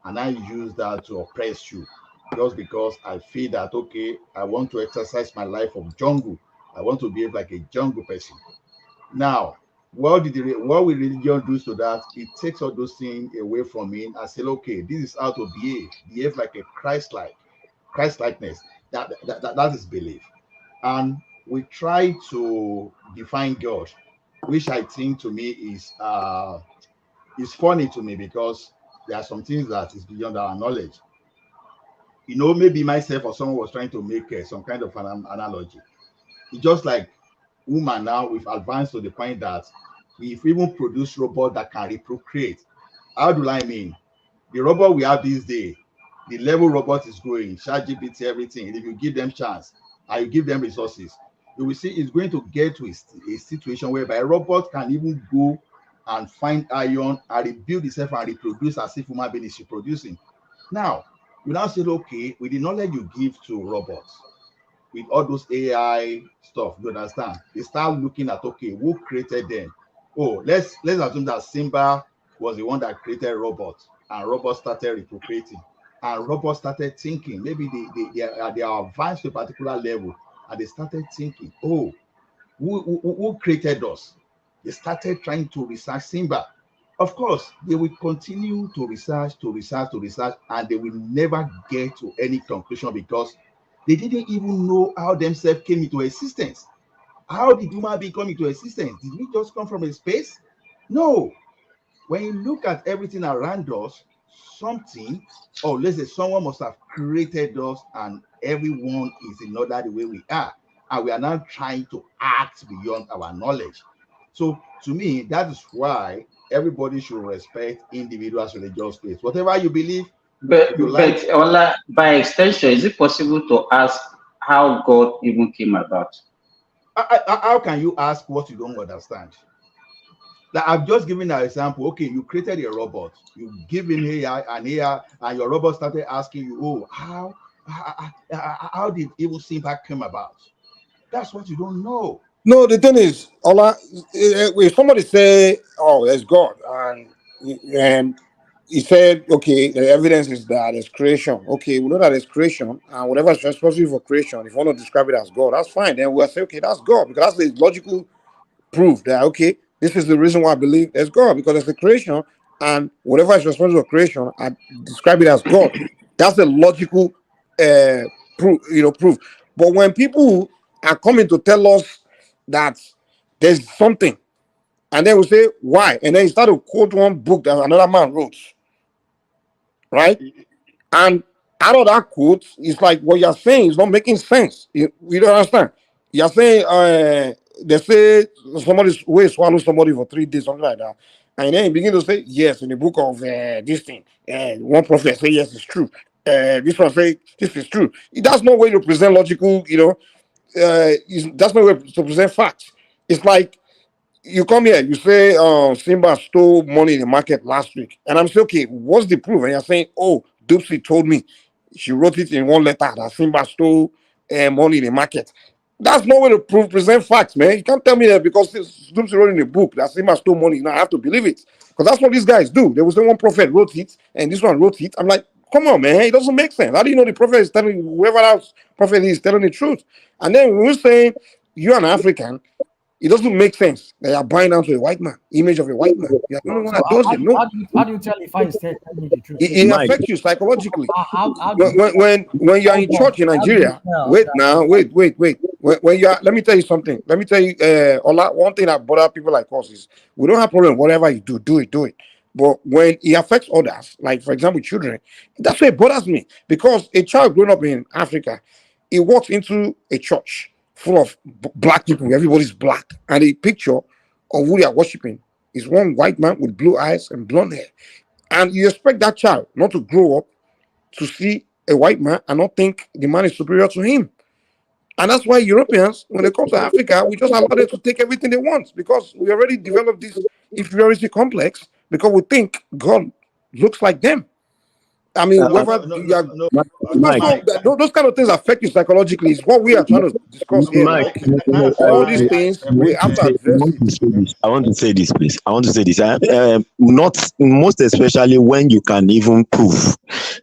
and I use that to oppress you, just because I feel that, okay, I want to exercise my life of jungle. I want to behave like a jungle person. Now, what will religion do to that? It takes all those things away from me and say, okay, this is how to behave like a Christ-likeness. That is belief. And we try to define God, which I think to me is funny to me because there are some things that is beyond our knowledge. You know, maybe myself or someone was trying to make some kind of an analogy. It's just like woman now, we've advanced to the point that we've even produced robots that can reprocreate. How do I mean? The robot we have these days, the level robot is growing, ChatGPT, everything. And if you give them chance and you give them resources, you will see it's going to get to a situation whereby a robot can even go and find iron and rebuild itself and reproduce as if human being is reproducing. Now, you now say, okay, with the knowledge you give to robots, with all those AI stuff, you understand? They start looking at, okay, who created them? Oh, let's assume that Simba was the one that created robots, and robots started replicating, and robots started thinking. Maybe they are advanced to a particular level, and they started thinking, oh, who created us? They started trying to research Simba. Of course, they will continue to research, and they will never get to any conclusion because they didn't even know how themselves came into existence. How did human being come into existence? Did we just come from a space? No. When you look at everything around us, something, or let's say someone must have created us, and everyone is in order the way we are. And we are now trying to act beyond our knowledge. So to me, that is why everybody should respect individuals' religious faith. Whatever you believe, But, you like. Ola, by extension, is it possible to ask how God even came about? How can you ask what you don't understand? Like I've just given an example. Okay, you created a robot, you give him AI, and your robot started asking you, oh, how did evil Simba come about? That's what you don't know. No, the thing is, Ola, if somebody say, "Oh, there's God," and he said, "Okay, the evidence is that there's creation." Okay, we know that there's creation, and whatever is responsible for creation, if you want to describe it as God, that's fine. Then we'll say, "Okay, that's God," because that's the logical proof that okay, this is the reason why I believe there's God because there's the creation, and whatever is responsible for creation, I describe it as God. That's the logical proof. But when people are coming to tell us that there's something, and then we say why, and then you start to quote one book that another man wrote, right? And out of that quote, it's like what you're saying is not making sense. You don't understand. You're saying they say somebody will swallow somebody for 3 days, something like that. And then you begin to say, yes, in the book of this thing, one prophet say, yes, it's true. This one say, this is true. That's no way to present logical, that's no way to present facts. It's like you come here, you say Simba stole money in the market last week. And I'm saying, okay, what's the proof? And you're saying, oh, Dupsy told me. She wrote it in one letter that Simba stole money in the market. That's no way to present facts, man. You can't tell me that because Dupsy wrote in a book that Simba stole money. Now I have to believe it. Because that's what these guys do. There was one prophet wrote it, and this one wrote it. I'm like, come on, man. It doesn't make sense. How do you know the prophet is telling, whoever else prophet is telling the truth? And then when we're saying you're an African, It doesn't make sense. They are buying down to a white man, image of a white man. You are the only one that does it. No, how do you tell if I said tell me the truth? it affects you psychologically. How do you When you are in church in Nigeria, wait. When you are, let me tell you something. Let me tell you, one thing that bother people like us is we don't have problem. Whatever you do it. But when it affects others, like for example, children, that's why it bothers me. Because a child growing up in Africa, he walks into a church full of black people, everybody's black, and a picture of who they are worshiping is one white man with blue eyes and blonde hair. And you expect that child not to grow up to see a white man and not think the man is superior to him. And that's why Europeans, when they come to Africa, we just allow them to take everything they want because we already developed this inferiority complex because we think God looks like them. I mean, whoever those kind of things affect you psychologically is what we are trying to discuss here. Mike, All these things we have to address it. I want to say this, please. I want to say this. Not most especially when you can even prove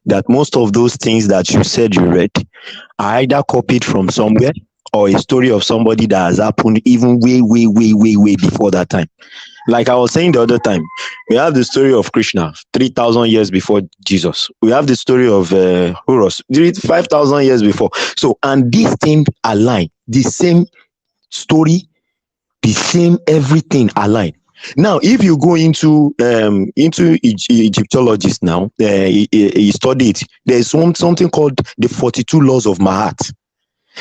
that most of those things that you said you read are either copied from somewhere or a story of somebody that has happened even way before that time. Like I was saying the other time, we have the story of Krishna 3,000 years before Jesus. We have the story of Horus 5,000 years before. So, and these things align. The same story, the same everything align. Now, if you go into Egyptologists now, you study it. There's something called the 42 laws of Ma'at.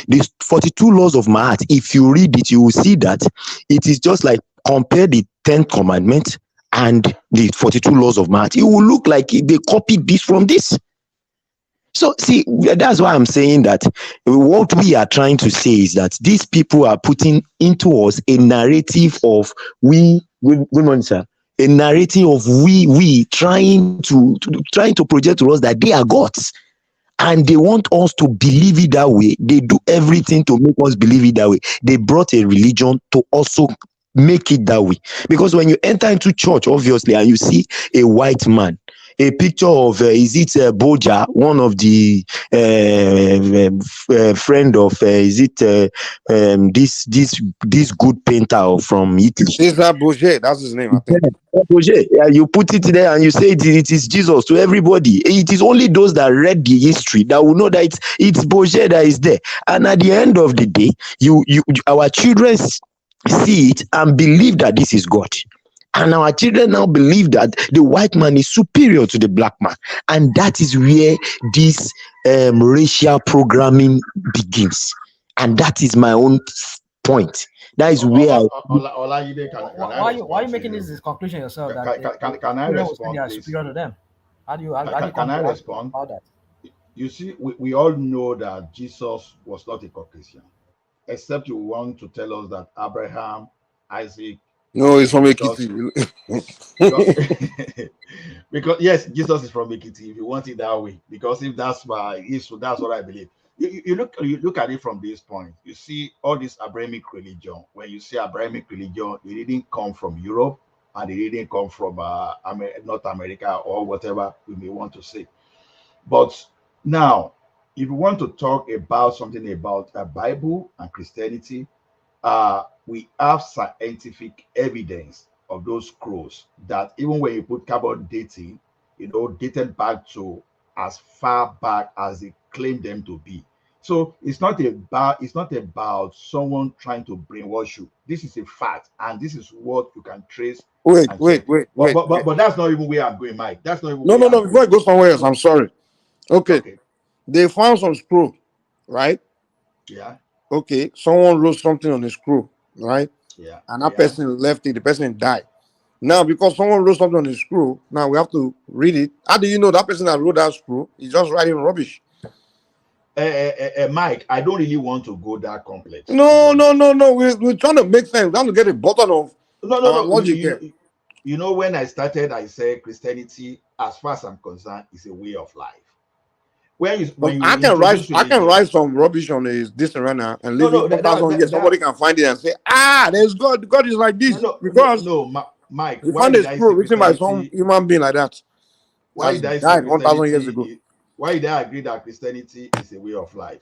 These 42 laws of Ma'at, if you read it, you will see that it is just like compare the 10th commandment and the 42 laws of Ma'at. It will look like they copied this from this. So see, that's why I'm saying that what we are trying to say is that these people are putting into us a narrative of good morning, sir. A narrative of we trying to project to us that they are gods. And they want us to believe it that way. They do everything to make us believe it that way. They brought a religion to also make it that way. Because when you enter into church, obviously, and you see a white man, a picture of Boja, one of the friend of this good painter from Italy. Cesar Bourget, that's his name, I think. Bourget. Yeah, you put it there and you say it is Jesus to everybody. It is only those that read the history that will know that it's Bourget that is there. And at the end of the day, our children see it and believe that this is God. And our children now believe that the white man is superior to the black man. And that is where this racial programming begins. And that is my own point. That is where why are you making this conclusion yourself that can I respond, they are superior to them? How do you respond about that? You see, we all know that Jesus was not a Caucasian, except you want to tell us that Abraham, Isaac. No, it's from Ekiti. Because yes, Jesus is from Ekiti. If you want it that way, because if that's what I believe. You look at it from this point. You see all this Abrahamic religion. When you see Abrahamic religion, it didn't come from Europe and it didn't come from North America or whatever we may want to say. But now, if you want to talk about something about a Bible and Christianity, we have scientific evidence of those scrolls that even when you put carbon dating, dated back to as far back as they claim them to be. So it's not about someone trying to brainwash you. This is a fact, and this is what you can trace. Wait. But that's not even where I'm going, Mike. That's not even. No. Before I go somewhere else, I'm sorry. Okay. They found some scroll, right? Yeah. Okay. Someone wrote something on the scroll, right? Yeah. And that person left it. The person died. Now, because someone wrote something on the scroll, now we have to read it. How do you know that person that wrote that scroll is just writing rubbish? Mike, I don't really want to go that complex. No. We're trying to make sense. We're trying to get a bottom of our logic here. When I started, I said Christianity, as far as I'm concerned, is a way of life. I can write some rubbish on this right now and leave it 1,000 years. Somebody can find it and say, there's God. God is like this. Mike, you find a scroll written by some human being like that. Why did I say 1,000 years ago? Why did I agree that Christianity is a way of life?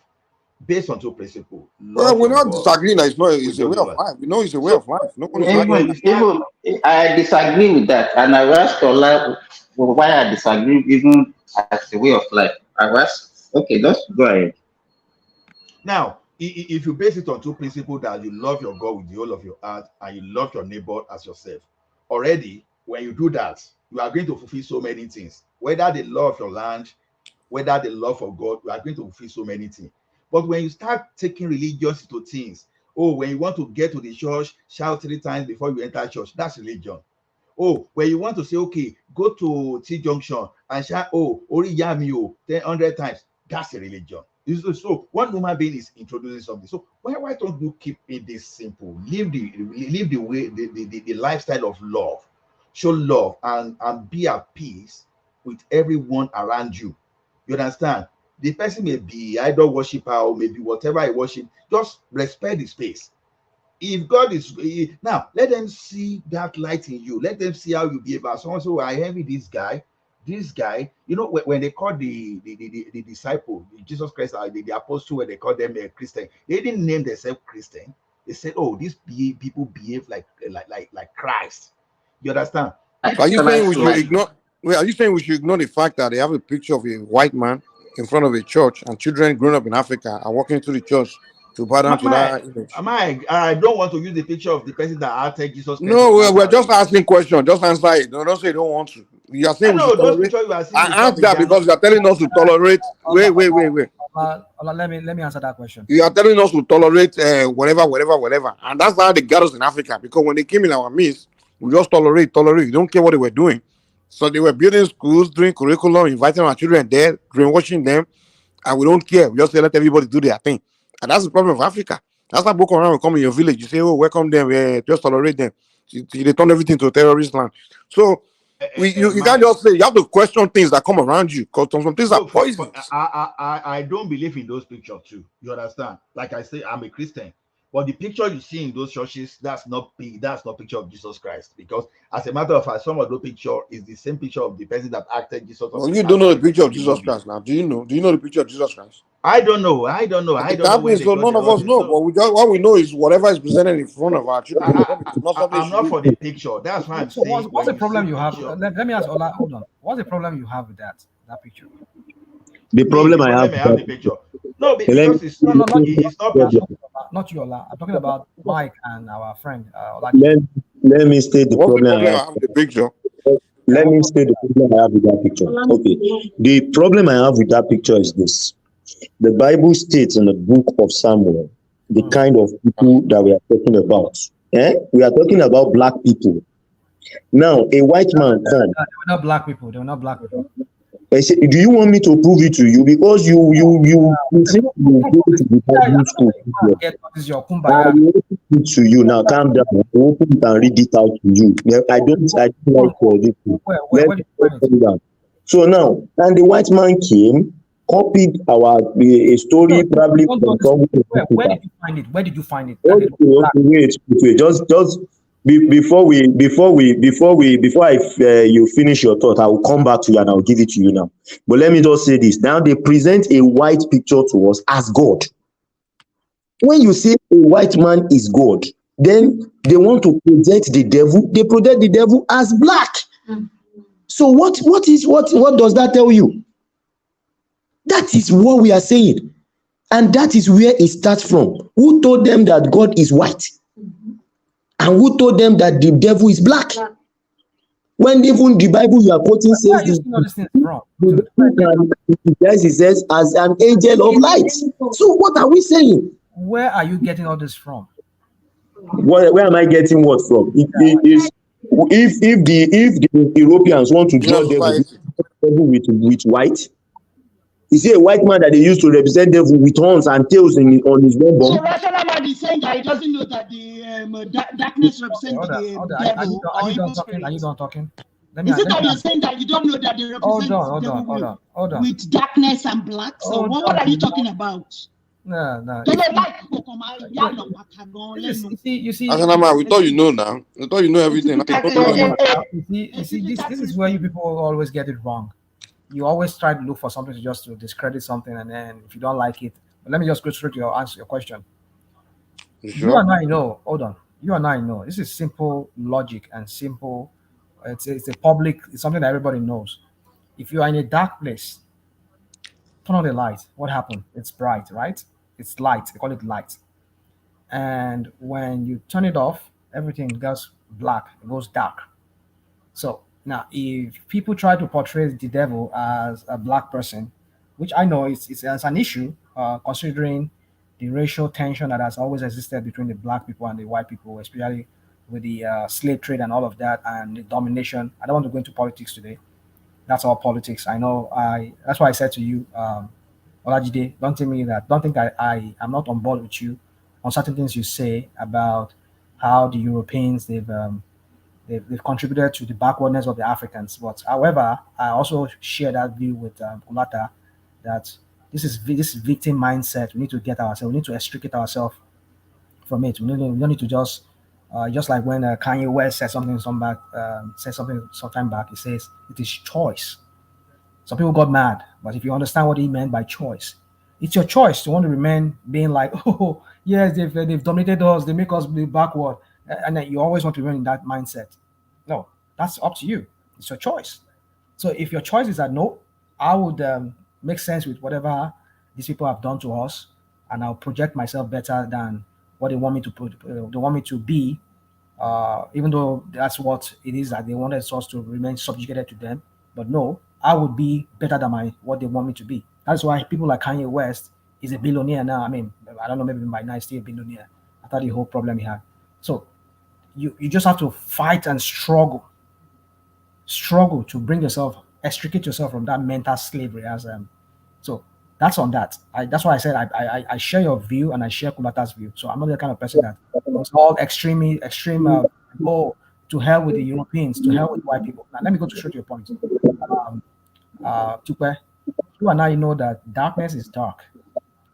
based on two principles. Well, we're not God disagreeing that it's a way of yours. life. We know it's a way of life. No one is Even I disagree with that, and I asked Ola why I disagree even as a way of life. I asked, okay, let's go ahead. Now, if you base it on two principles that you love your God with the whole of your heart and you love your neighbor as yourself, already when you do that, you are going to fulfill so many things. Whether the love of your land, whether the love for God, you are going to fulfill so many things. But when you start taking religious into things, oh, when you want to get to the church, shout 3 times before you enter church, that's religion. Oh, when you want to say, okay, go to T junction and shout, oh, Ori Yami, 100 times, that's a religion. So one human being is introducing something. So why don't you keep it this simple? Live the way the lifestyle of love, show love and be at peace with everyone around you. You understand? The person may be idol worshiper or maybe whatever he worship. Just respect the space. If God is now, let them see that light in you. Let them see how you behave. Someone say, I envy this guy. This guy, you know, when they called the disciple, Jesus Christ, the apostle, when they called them a Christian, they didn't name themselves Christian. They said, oh, these people behave like Christ. You understand? So are you saying we should ignore? Wait, are you saying we should ignore the fact that they have a picture of a white man in front of a church and children growing up in Africa are walking to the church to bow down to that image? I don't want to use the picture of the person that acted Jesus Christ. No, we're just asking questions. Just answer it. Don't say you don't want to. You are saying we should tolerate. I asked that because you are telling us to tolerate. Wait. Let me answer that question. You are telling us to tolerate whatever. And that's how they got us in Africa. Because when they came in our midst, we just tolerate. You don't care what they were doing. So they were building schools, doing curriculum, inviting our children there, brainwashing them, and we don't care. We just say let everybody do their thing. And that's the problem of Africa. That's why Boko Haram will come in your village. You say, oh, welcome them, just tolerate them. They turn everything to a terrorist land. So you can't just say, you have to question things that come around you, because some things are poisonous. I don't believe in those pictures too. You understand? Like I say, I'm a Christian. But the picture you see in those churches, that's not picture of Jesus Christ. Because as a matter of fact, some of the picture is the same picture of the person that acted Jesus. Well, you don't know the picture of Jesus Christ now. Do you know? Do you know the picture of Jesus Christ? I don't know. Okay, I don't know. So none of us know. But what we know is whatever is presented in front of our children. I'm not for the picture. That's why I'm saying. What's the problem you have? Let me ask Ola. Hold on. What's the problem you have with that picture? The problem I have with the picture. No, because it's not not you, Ola. I'm talking about Mike and our friend. Let me state the problem I have with the picture. Let me state the problem I have with that picture. Okay. The problem I have with that picture is this. The Bible states in the book of Samuel the kind of people that we are talking about. We are talking about black people. Now, a white man can. They were not black people. They were not black people. I say, do you want me to prove it to you? Because you think you go to the Bible school. I will open it to you now. Calm down. I will open it and read it out to you. I don't like this. Let's down. So now, and the white man came, copied our a story probably from somewhere. Where did you find it? Where did you find it? Okay, wait. Just before you finish your thought, I will come back to you and I'll give it to you now. But let me just say this. Now they present a white picture to us as God. When you say a white man is God, then they want to project the devil. They project the devil as black. So what does that tell you? That is what we are saying. And that is where it starts from. Who told them that God is white? And who told them that the devil is black? When even the Bible you are quoting says it says as an angel of light. So what are we saying? Where are you getting all this from? Where am I getting what from? If the Europeans want to draw devil with white, is he a white man that they used to represent devil with horns and tails on his bonbon? So rational man is saying that he doesn't know that the darkness represents the devil or evil spirit. Are you done talking? Is it that you're saying that you don't know that they represent devil with darkness and black? So what are you talking about? No. You see. Asanama, we thought you know now. We thought you know everything. You see, this is where you people always get it wrong. You always try to look for something to discredit something, and then if you don't like it, Let me just go straight to your answer, your question. You You and sure? I know. Hold on. You and I know. This is simple logic and simple. It's a public. It's something that everybody knows. If you are in a dark place, turn on the light. What happened? It's bright, right? It's light. They call it light. And when you turn it off, everything goes black. It goes dark. So now, if people try to portray the devil as a black person, which I know it's an issue, considering the racial tension that has always existed between the black people and the white people, especially with the slave trade and all of that, and the domination. I don't want to go into politics today. That's all politics. I know. That's why I said to you, Olajide, don't tell me that. Don't think I am not on board with you on certain things you say about how the Europeans they've contributed to the backwardness of the Africans. But however, I also share that view with Kulata that this victim mindset. We need to get ourselves. We need to extricate ourselves from it. We don't need to just like when Kanye West said something sometime back. He says it is choice. Some people got mad, but if you understand what he meant by choice, it's your choice to want to remain being like, oh yes, they've dominated us, they make us be backward, and then you always want to remain in that mindset. No, that's up to you. It's your choice. So if your choice is that no, I would make sense with whatever these people have done to us, and I'll project myself better than what they want me to put. They want me to be, even though that's what it is that they wanted us to remain subjugated to them. But no, I would be better than what they want me to be. That's why people like Kanye West is a billionaire now. I mean, I don't know, maybe by now he's still a billionaire. I thought the whole problem he had. So you just have to fight and struggle to bring yourself, extricate yourself from that mental slavery. So that's on that. That's why I said I share your view and I share Kulata's view. So I'm not the kind of person that is all extreme. Oh, to hell with the Europeans, to hell with white people. Now let me go to straight to your point. Tupe, you and I know that darkness is dark,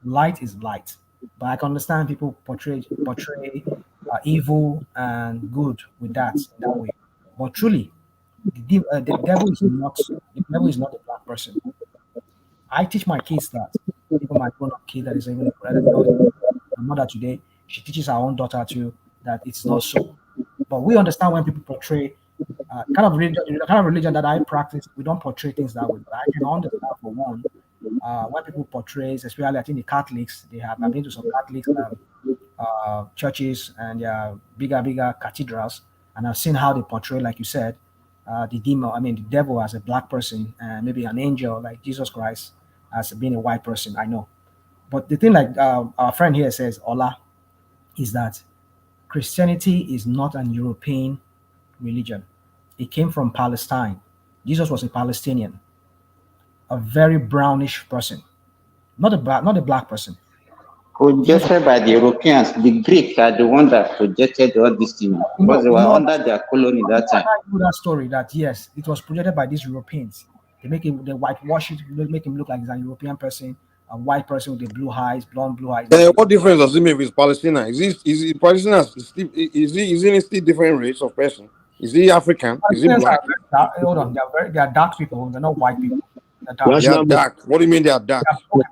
light is light. But I can understand people portray evil and good with that way. But truly, the devil is not a black person. I teach my kids that. Even my grown-up kid that is even my mother today, she teaches her own daughter too that it's not so. But we understand when people portray kind of religion that I practice. We don't portray things that way. But I can understand for one when people portray, especially I think the Catholics. I've been to some Catholics churches and bigger cathedrals, and I've seen how they portray, like you said, the devil as a black person, and maybe an angel like Jesus Christ as being a white person. I know, but the thing, like our friend here says, Ola, is that Christianity is not an European religion. It came from Palestine. Jesus was a Palestinian, a very brownish person, not a black person. Projected by the Europeans, the Greeks are the ones that projected all these things because they were under their colony that time. I know that story that yes, it was projected by these Europeans. They whitewash it, make him look like he's a European person, a white person with the blonde blue eyes. What difference does it make with Palestinian? Is Palestinian is he still different race of person? Is he African? Is he black? Hold on, they are dark people. They're not white people. They are dark. What do you mean they are dark?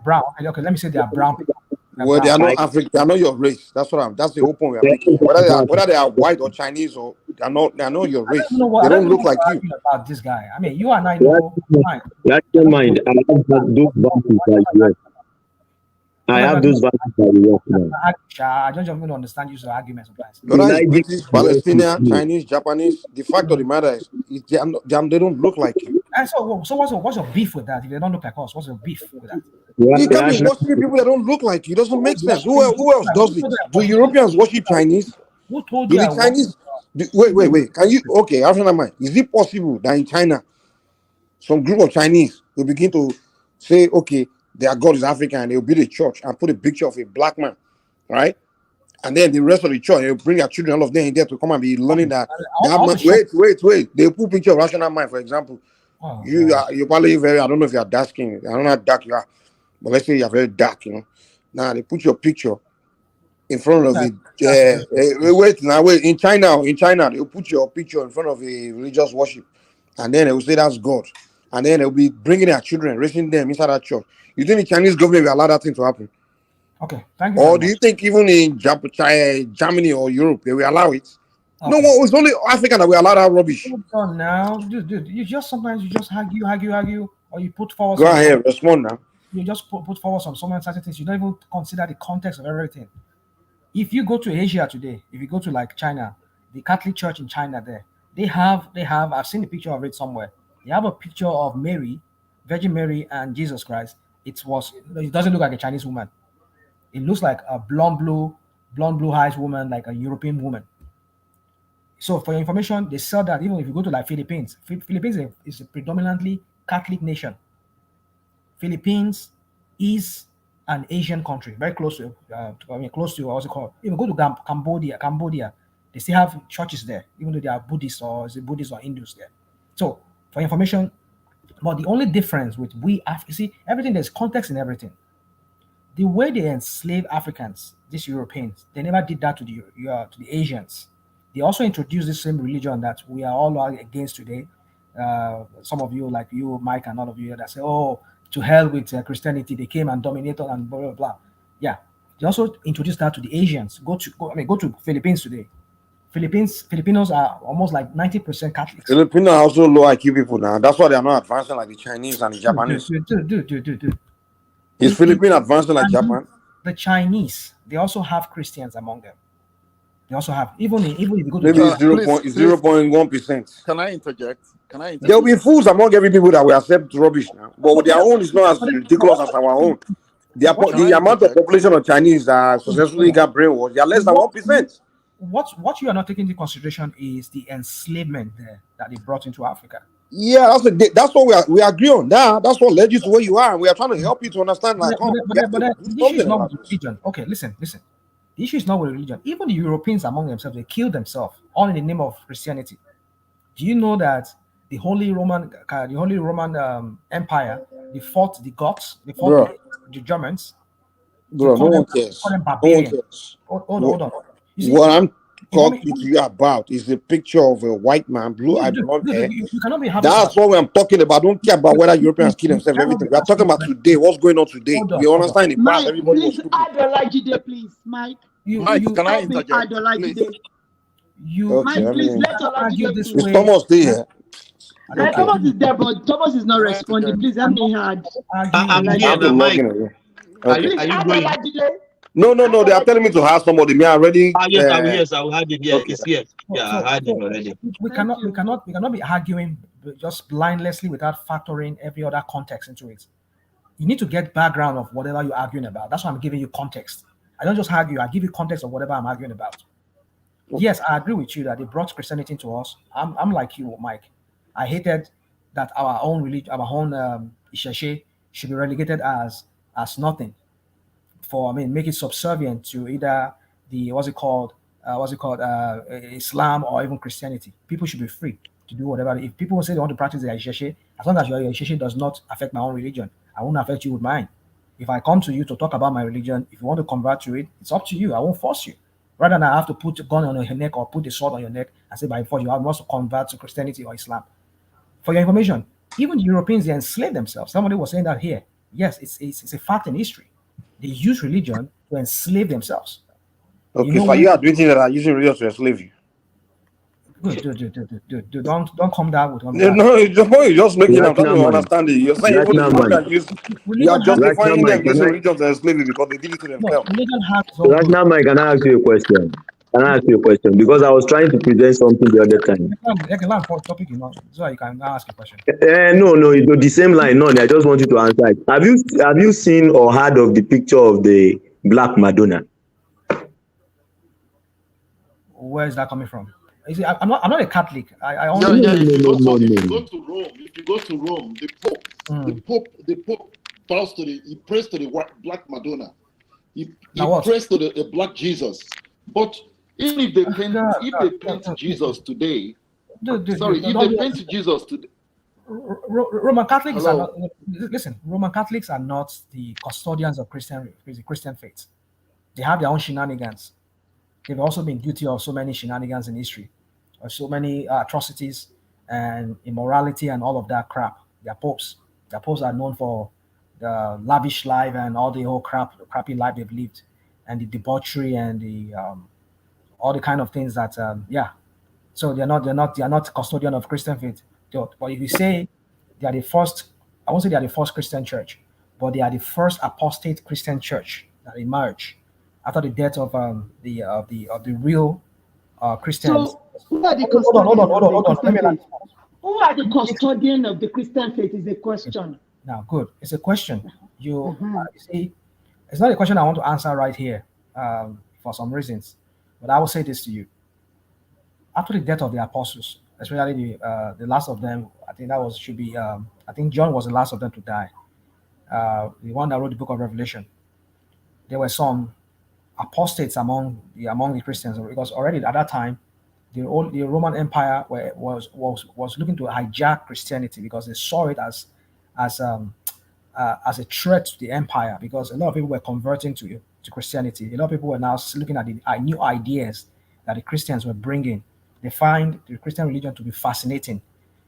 Brown. Okay, let me say they are brown people. Well, they are not African. They are not your race. That's the whole point we are making. Whether they are white or Chinese or they are not your race. They don't look like you. About this guy. I mean, you and I know. Don't mind. I have those values that you have. I have those values that you have. I don't even understand your arguments sometimes. Whether it's British, Palestinian, Chinese, Japanese, the fact of the matter is they don't look like you. And so what's your beef with that? If they don't look like us, what's your beef with that? You can't be worshiping people that don't look like you. It doesn't make sense. Who else does it? Do Europeans worship Chinese? Who told you? Do the Chinese? Wait. Can you? Okay, African man. Is it possible that in China, some group of Chinese will begin to say, okay, their God is African, and they'll build a church and put a picture of a black man, right? And then the rest of the church, they'll bring their children, all of them in there to come and be learning that. Wait. They put picture of rational mind, for example. You're probably I don't know if you're dark skin. I don't know how dark you are, but let's say you're very dark, Now they put your picture in front of it. In China, they'll put your picture in front of a religious worship, and then they will say that's God, and then they'll be bringing their children, raising them inside that church. You think the Chinese government will allow that thing to happen? Okay, thank you. Or do you think even in Germany or Europe they will allow it? Okay. No, it's only Africa that we allow that rubbish. Hold on now, dude. You just sometimes argue, or you put forward. Go ahead, respond now. You just put forward some certain things. You don't even consider the context of everything. If you go to Asia today, if you go to like China, the Catholic Church in China, they have. I've seen a picture of it somewhere. They have a picture of Mary, Virgin Mary, and Jesus Christ. It doesn't look like a Chinese woman. It looks like a blonde blue eyes woman, like a European woman. So for your information, they sell that even if you go to like Philippines. Philippines is a predominantly Catholic nation. Philippines is an Asian country, very close to what's it called? Even go to Cambodia, they still have churches there, even though they are Buddhists or Hindus there. So for information, but the only difference with you see, everything, there's context in everything. The way they enslaved Africans, these Europeans, they never did that to the Asians. They also introduced the same religion that we are all against today. Some of you, like you, Mike, and all of you that say, "Oh, to hell with Christianity, they came and dominated and blah blah blah." Yeah, they also introduced that to the Asians. Go to Philippines today. Filipinos are almost like 90% Catholics. Filipinos are also low IQ people now. That's why they are not advancing like the Chinese and the Japanese. Dude. Is Philippines advancing like Japan? The Chinese, they also have Christians among them. They also have even if you go to maybe 0.1%. Can I interject? There will be fools among every people that will accept rubbish now, but their own is not as ridiculous as our own. The amount of population of Chinese that successfully got brainwashed, they are less than 1%. What you are not taking into consideration is the enslavement there that they brought into Africa. Yeah, that's what we agree on. That's what led you to where you are. We are trying to help you to understand. Like, but the issue is not with religion. Okay, listen. The issue is not with religion. Even the Europeans among themselves, they killed themselves all in the name of Christianity. Do you know that the Holy Roman Empire, they fought the Goths, they fought the Germans? Bro, no one cares. Hold on. You see, what I'm talking to you about is the picture of a white man, blue-eyed blonde hair. You cannot be happy. That's what I'm talking about. I don't care about whether Europeans kill themselves, everything. We are talking about today. What's going on today? We understand the past. Everybody was stupid. Please, Mike. Mike, can I interject? Mike, please let us argue this way. Is Thomas still here? Thomas is there, but Thomas is not responding. Please help me hard. I'm here, Mike. Are you going? No. They are telling me to have somebody. Me already. Yes, I will have it. Yeah, it's here. Yeah, I had it already. We cannot be arguing just blindlessly without factoring every other context into it. You need to get background of whatever you're arguing about. That's why I'm giving you context. I don't just argue. I give you context of whatever I'm arguing about. Yes, I agree with you that they brought Christianity into us. I'm like you, Mike. I hated that our own religion, our own Isheshe should be relegated as nothing. Make it subservient to either the Islam or even Christianity. People should be free to do whatever. If people say they want to practice their Isheshe, as long as your Isheshe does not affect my own religion, I won't affect you with mine. If I come to you to talk about my religion, if you want to convert to it, it's up to you. I won't force you. Rather than I have to put a gun on your neck or put a sword on your neck and say by force you must convert to Christianity or Islam. For your information, even the Europeans, they enslaved themselves. Somebody was saying that here. Yes, it's a fact in history. They use religion to enslave themselves. Okay, so you are admitting that are using religion to enslave you? Dude, don't come down with one. No, you're just making them trying to understand it. You're saying even you are justifying them using religion to enslave you because they did it to themselves. Right now, Mike, can I ask you a question? Because I was trying to present something the other time. I can learn for topic, so you can ask a question. No, it's the same line. No, I just want you to answer it. Have you seen or heard of the picture of the Black Madonna? Where is that coming from? You see, I'm not a Catholic. I only If you go to Rome, the Pope bows he prays to the Black Madonna. He prays to the Black Jesus. But even if they paint Jesus today, Jesus today. Roman Catholics are not. Listen, Roman Catholics are not the custodians of Christian faith. They have their own shenanigans. They've also been guilty of so many shenanigans in history, or so many atrocities and immorality and all of that crap. Their popes are known for lavish life and all the whole crappy life they've lived, and the debauchery and the all the kind of things that So they are not custodian of Christian faith. But if you say they are the first, I won't say they are the first Christian church, but they are the first apostate Christian church that emerged after the death of the real Christians. So who are the custodian of the Christian faith? Who are the custodian of the Christian faith is a question. Now, good. It's a question. You see, it's not a question I want to answer right here for some reasons, but I will say this to you. After the death of the apostles, especially the last of them, I think I think John was the last of them to die. The one that wrote the book of Revelation. There were some apostates among the Christians, because already at that time, the Roman Empire was looking to hijack Christianity because they saw it as a threat to the empire, because a lot of people were converting to Christianity. A lot of people were now looking at the new ideas that the Christians were bringing. They find the Christian religion to be fascinating.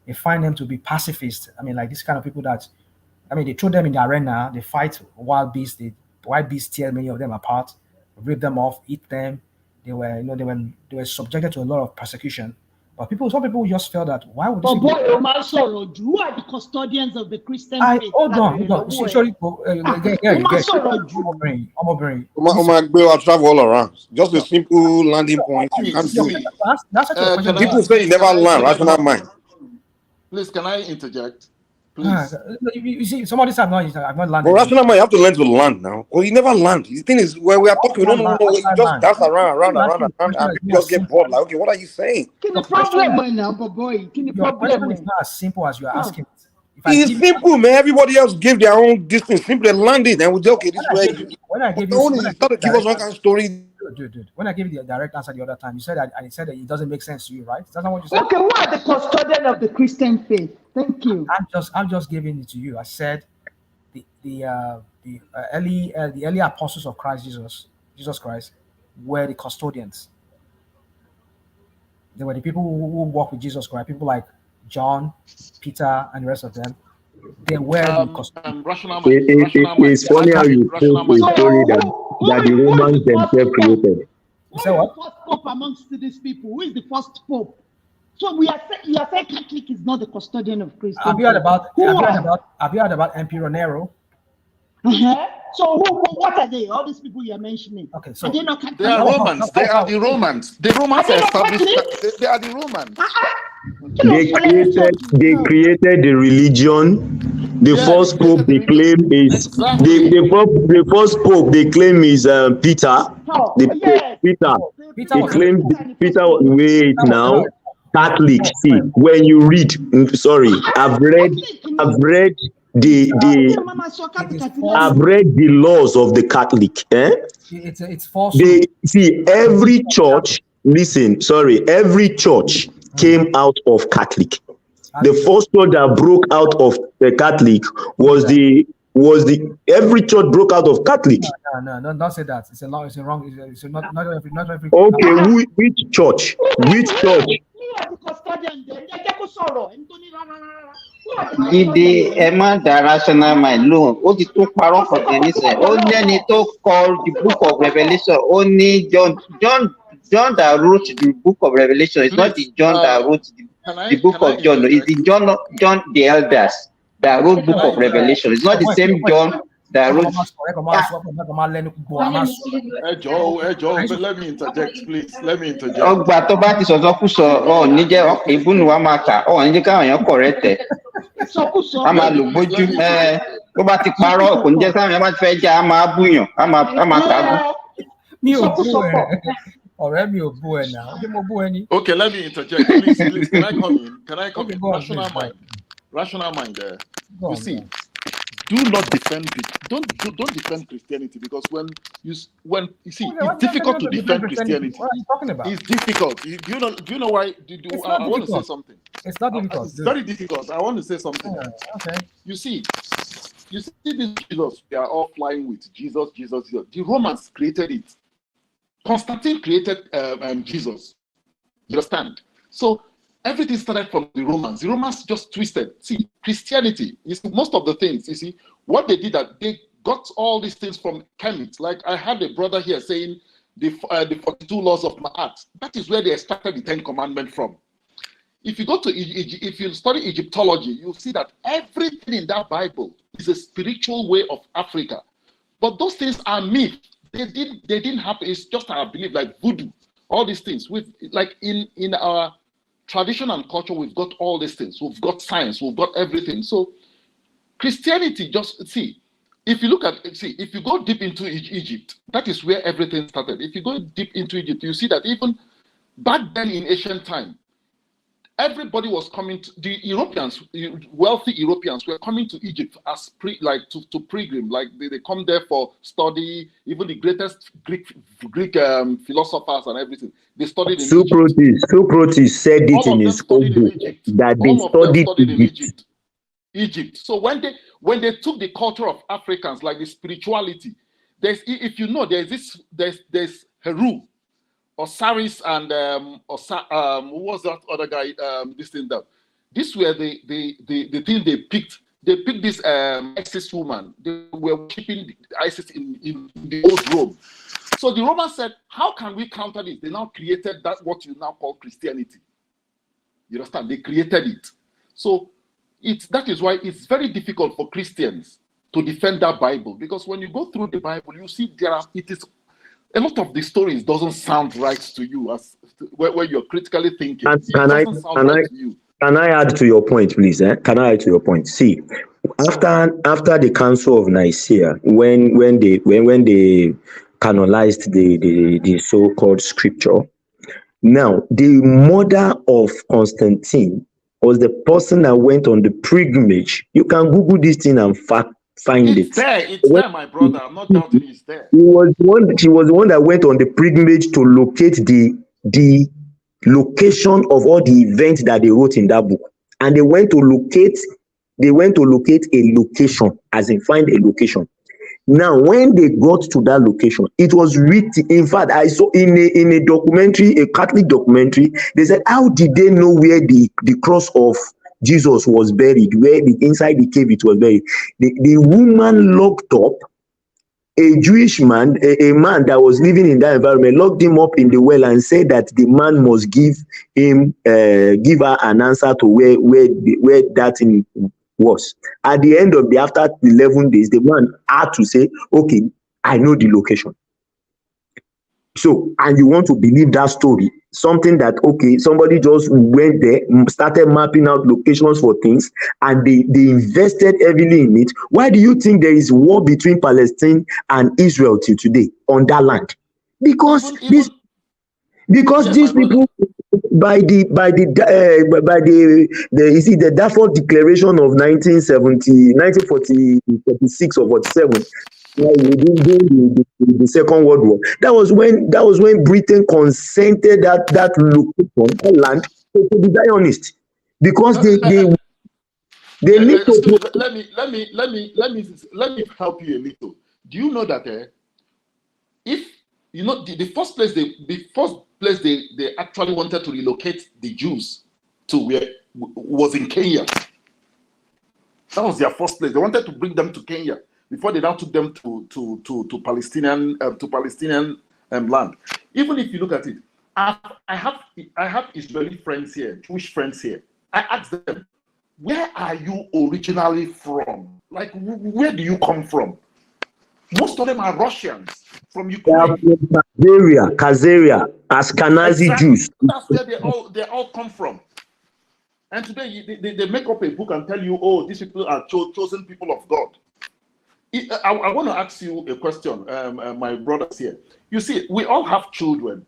They find them to be pacifist. I mean, like this kind of people that, I mean, they throw them in the arena, they fight wild beasts, wild beasts tear many of them apart, rip them off, eat them. They were subjected to a lot of persecution. But some people just felt that why would this? Who are the custodians of the Christian faith? Hold on. Travel all around. Just a simple landing point. You can't do it. That's such a question. People say you never learn rational mind. Please, can I interject? Please. You see, some of this I've not landed. But rational mind, you have to learn to land now. Well, you never land. The thing is, where we are talking, we don't know. You just dance around, and people just get bored. Like, okay, what are you saying? The problem now, boy. Your question is not as simple as you are asking. It's simple, man. Everybody else give their own distance. Simply land it, and we say, okay, this way. When I gave you, give us one kind of story. Dude. When I gave you the direct answer the other time, you said that it doesn't make sense to you, right? That's not what you said. Okay, who are the custodian of the Christian faith? Thank you. I'm just giving it to you. I said the early apostles of Jesus Christ were the custodians. They were the people who walked with Jesus Christ. People like John, Peter, and the rest of them. They were the custodians. It's funny how you told a story that the Romans themselves created. Who is the first pope amongst these people? Who is the first pope? So you are saying Catholic is not the custodian of Christianity. Have you heard about Emperor Nero? So what are they? All these people you are mentioning. Okay, so they are Romans. They are the Romans. The Romans established. They are the Romans. They created the religion. The first pope they claim is the first pope they claim is Peter. Peter. They claim Peter. Wait now. Catholic. See, when you read, I've read the laws of the Catholic. It's false. They see every church. Listen, every church came out of Catholic. The first church that broke out of the Catholic was every church broke out of Catholic. No, don't say that. It's wrong. It's not every. Okay, which church? Which church? Gidi Emma the rational mind. No, ó ti tún parọ́ for nísìnyí. Ó lẹ́ni tó kọ the book of Revelation. Only John that wrote the book of Revelation. It's not the John that wrote the book of John. It's the John the elders that wrote book of Revelation. It's not the same John that wrote. But let me interject, please. Let me interject. Ọgbà tó bá ti sọ̀tọ̀ kú sọ níjẹ́ ìbúnú wa máa kà níjẹ́ káwọn èèyàn correct ẹ̀. A máa lò bójú tó bá ti parọ́ kò ní jẹ́ káwọn èèyàn bá ti fẹ́ já a máa búyàn a máa kàgún. Mi ò bú ẹ. Ọ̀rẹ́ mi ò bú ẹ náà. Ṣé mo bú ẹ ni? Okay, let me interject. Please, can I come in? Rational mind. You see, do not defend it. Don't defend Christianity, because when you see, it's difficult to defend Christianity. What are you talking about? It's difficult. Do you know why? I want to say something. It's not difficult. It's very difficult. I want to say something. Okay. You see this Jesus we are all flying with. Jesus. The Romans created it. Constantine created Jesus. You understand? So everything started from the Romans. The Romans just twisted. See, Christianity, you see, most of the things, you see, what they did, that they got all these things from Kemet. Like I had a brother here saying the 42 laws of Ma'at. That is where they extracted the 10 Commandments from. If you go to Egypt, if you study Egyptology, you'll see that everything in that Bible is a spiritual way of Africa. But those things are myth. They didn't happen. It's just our belief, like voodoo, all these things. With like in our tradition and culture, we've got all these things. We've got science. We've got everything. So Christianity, just see. If you look at, if you go deep into Egypt, that is where everything started. If you go deep into Egypt, you see that even back then in ancient time, everybody was coming to the Europeans, wealthy Europeans were coming to Egypt as to pilgrim, like they come there for study. Even the greatest Greek philosophers and everything, they studied in Egypt. Socrates said it in his book that they studied in Egypt. So when they took the culture of Africans, like the spirituality, if you know, there's Heru, Osiris, and who was that other guy? This were the thing they picked. They picked this Isis woman. They were worshiping Isis in the old Rome. So the Romans said, how can we counter this? They now created that what you now call Christianity. You understand? They created it. So that is why it's very difficult for Christians to defend that Bible, because when you go through the Bible, you see it is a lot of the stories doesn't sound right to you as where you're critically thinking. Can I add to your point, please? Can I add to your point? See, after the Council of Nicaea, when they canonized the so-called scripture, now the mother of Constantine was the person that went on the pilgrimage. You can Google this thing and find it. It's there, my brother. I'm not doubting it's there. She was the one that went on the pilgrimage to locate the location of all the events that they wrote in that book. And they went to locate a location, as in find a location. Now, when they got to that location, it was written. In fact, I saw in a documentary, a Catholic documentary, they said, how did they know where the cross of Jesus was buried, where inside the cave it was buried? The woman locked up a Jewish man, a man that was living in that environment, locked him up in the well and said that the man must give her an answer to where that thing was. At the end of after 11 days, the man had to say, okay, I know the location. So, and you want to believe that story, something that, okay, somebody just went there, started mapping out locations for things, and they invested heavily in it. Why do you think there is war between Palestine and Israel till today on that land? Because these people, by the Darfur Declaration of 1946 or 47, the Second World War. That was when Britain consented that location, that land, to the Zionists, because they need to. Let me help you a little. Do you know that if you know the first place they actually wanted to relocate the Jews to where was in Kenya. That was their first place. They wanted to bring them to Kenya before they now took them to Palestinian land. Even if you look at it, I have Israeli friends here, Jewish friends here. I asked them, where are you originally from? Like, where do you come from? Most of them are Russians from Ukraine. Khazaria, Ashkenazi Jews. That's where they all come from. And today they make up a book and tell you, oh, these people are chosen people of God. I want to ask you a question, my brothers here. You see, we all have children,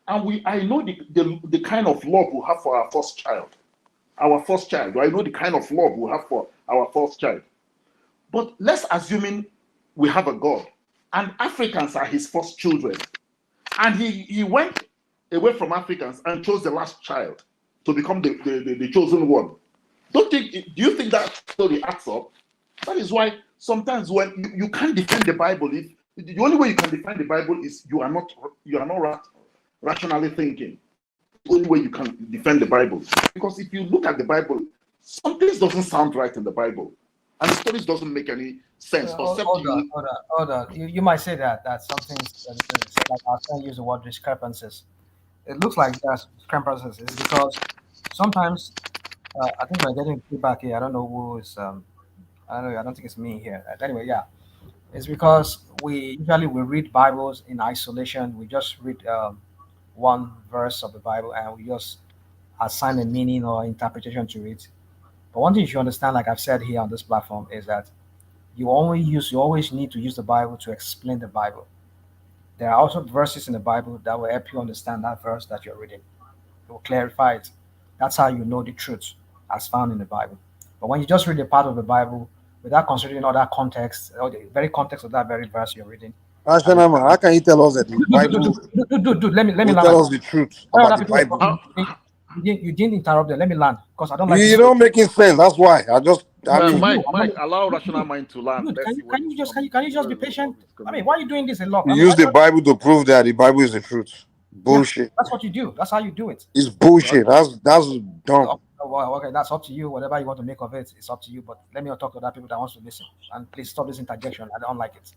and I know the kind of love we have for our first child. Our first child. I know the kind of love we have for our first child. But let's assume we have a God, and Africans are his first children, and he went away from Africans and chose the last child to become the chosen one. Do you think that story adds up? That is why sometimes when you can't defend the Bible, the only way you can defend the Bible is you are not rationally thinking. the only way you can defend the Bible. Because if you look at the Bible, some things doesn't sound right in the Bible, and the stories doesn't make any sense. Hold on. You might say that some things like our friend used the word discrepancies. It looks like there's discrepancies. It's because sometimes I think we're getting feedback here. I don't know who is. I don't think it's me here. Anyway, yeah, it's because we usually read Bibles in isolation. We just read one verse of the Bible and we just assign a meaning or interpretation to it. But one thing you should understand, like I've said here on this platform, is that you always need to use the Bible to explain the Bible. There are also verses in the Bible that will help you understand that verse that you're reading. It will clarify it. That's how you know the truth as found in the Bible. But when you just read a part of the Bible without considering other context, or the very context of that very verse you're reading. Rational man, how can you tell us that the Bible Dude, let me will land. tell us the truth about the Bible? You didn't interrupt them. Let me land because I don't like. You don't making sense. That's why I just. Mike, allow rational mind to land. Dude, can you just be patient? I mean, why are you doing this a lot? You use the Bible to prove that the Bible is the truth. Bullshit. Yeah, that's what you do. That's how you do it. It's bullshit. That's dumb. Well, okay, that's up to you. Whatever you want to make of it, it's up to you. But let me talk to other people that wants to listen. And please stop this interjection. I don't like it.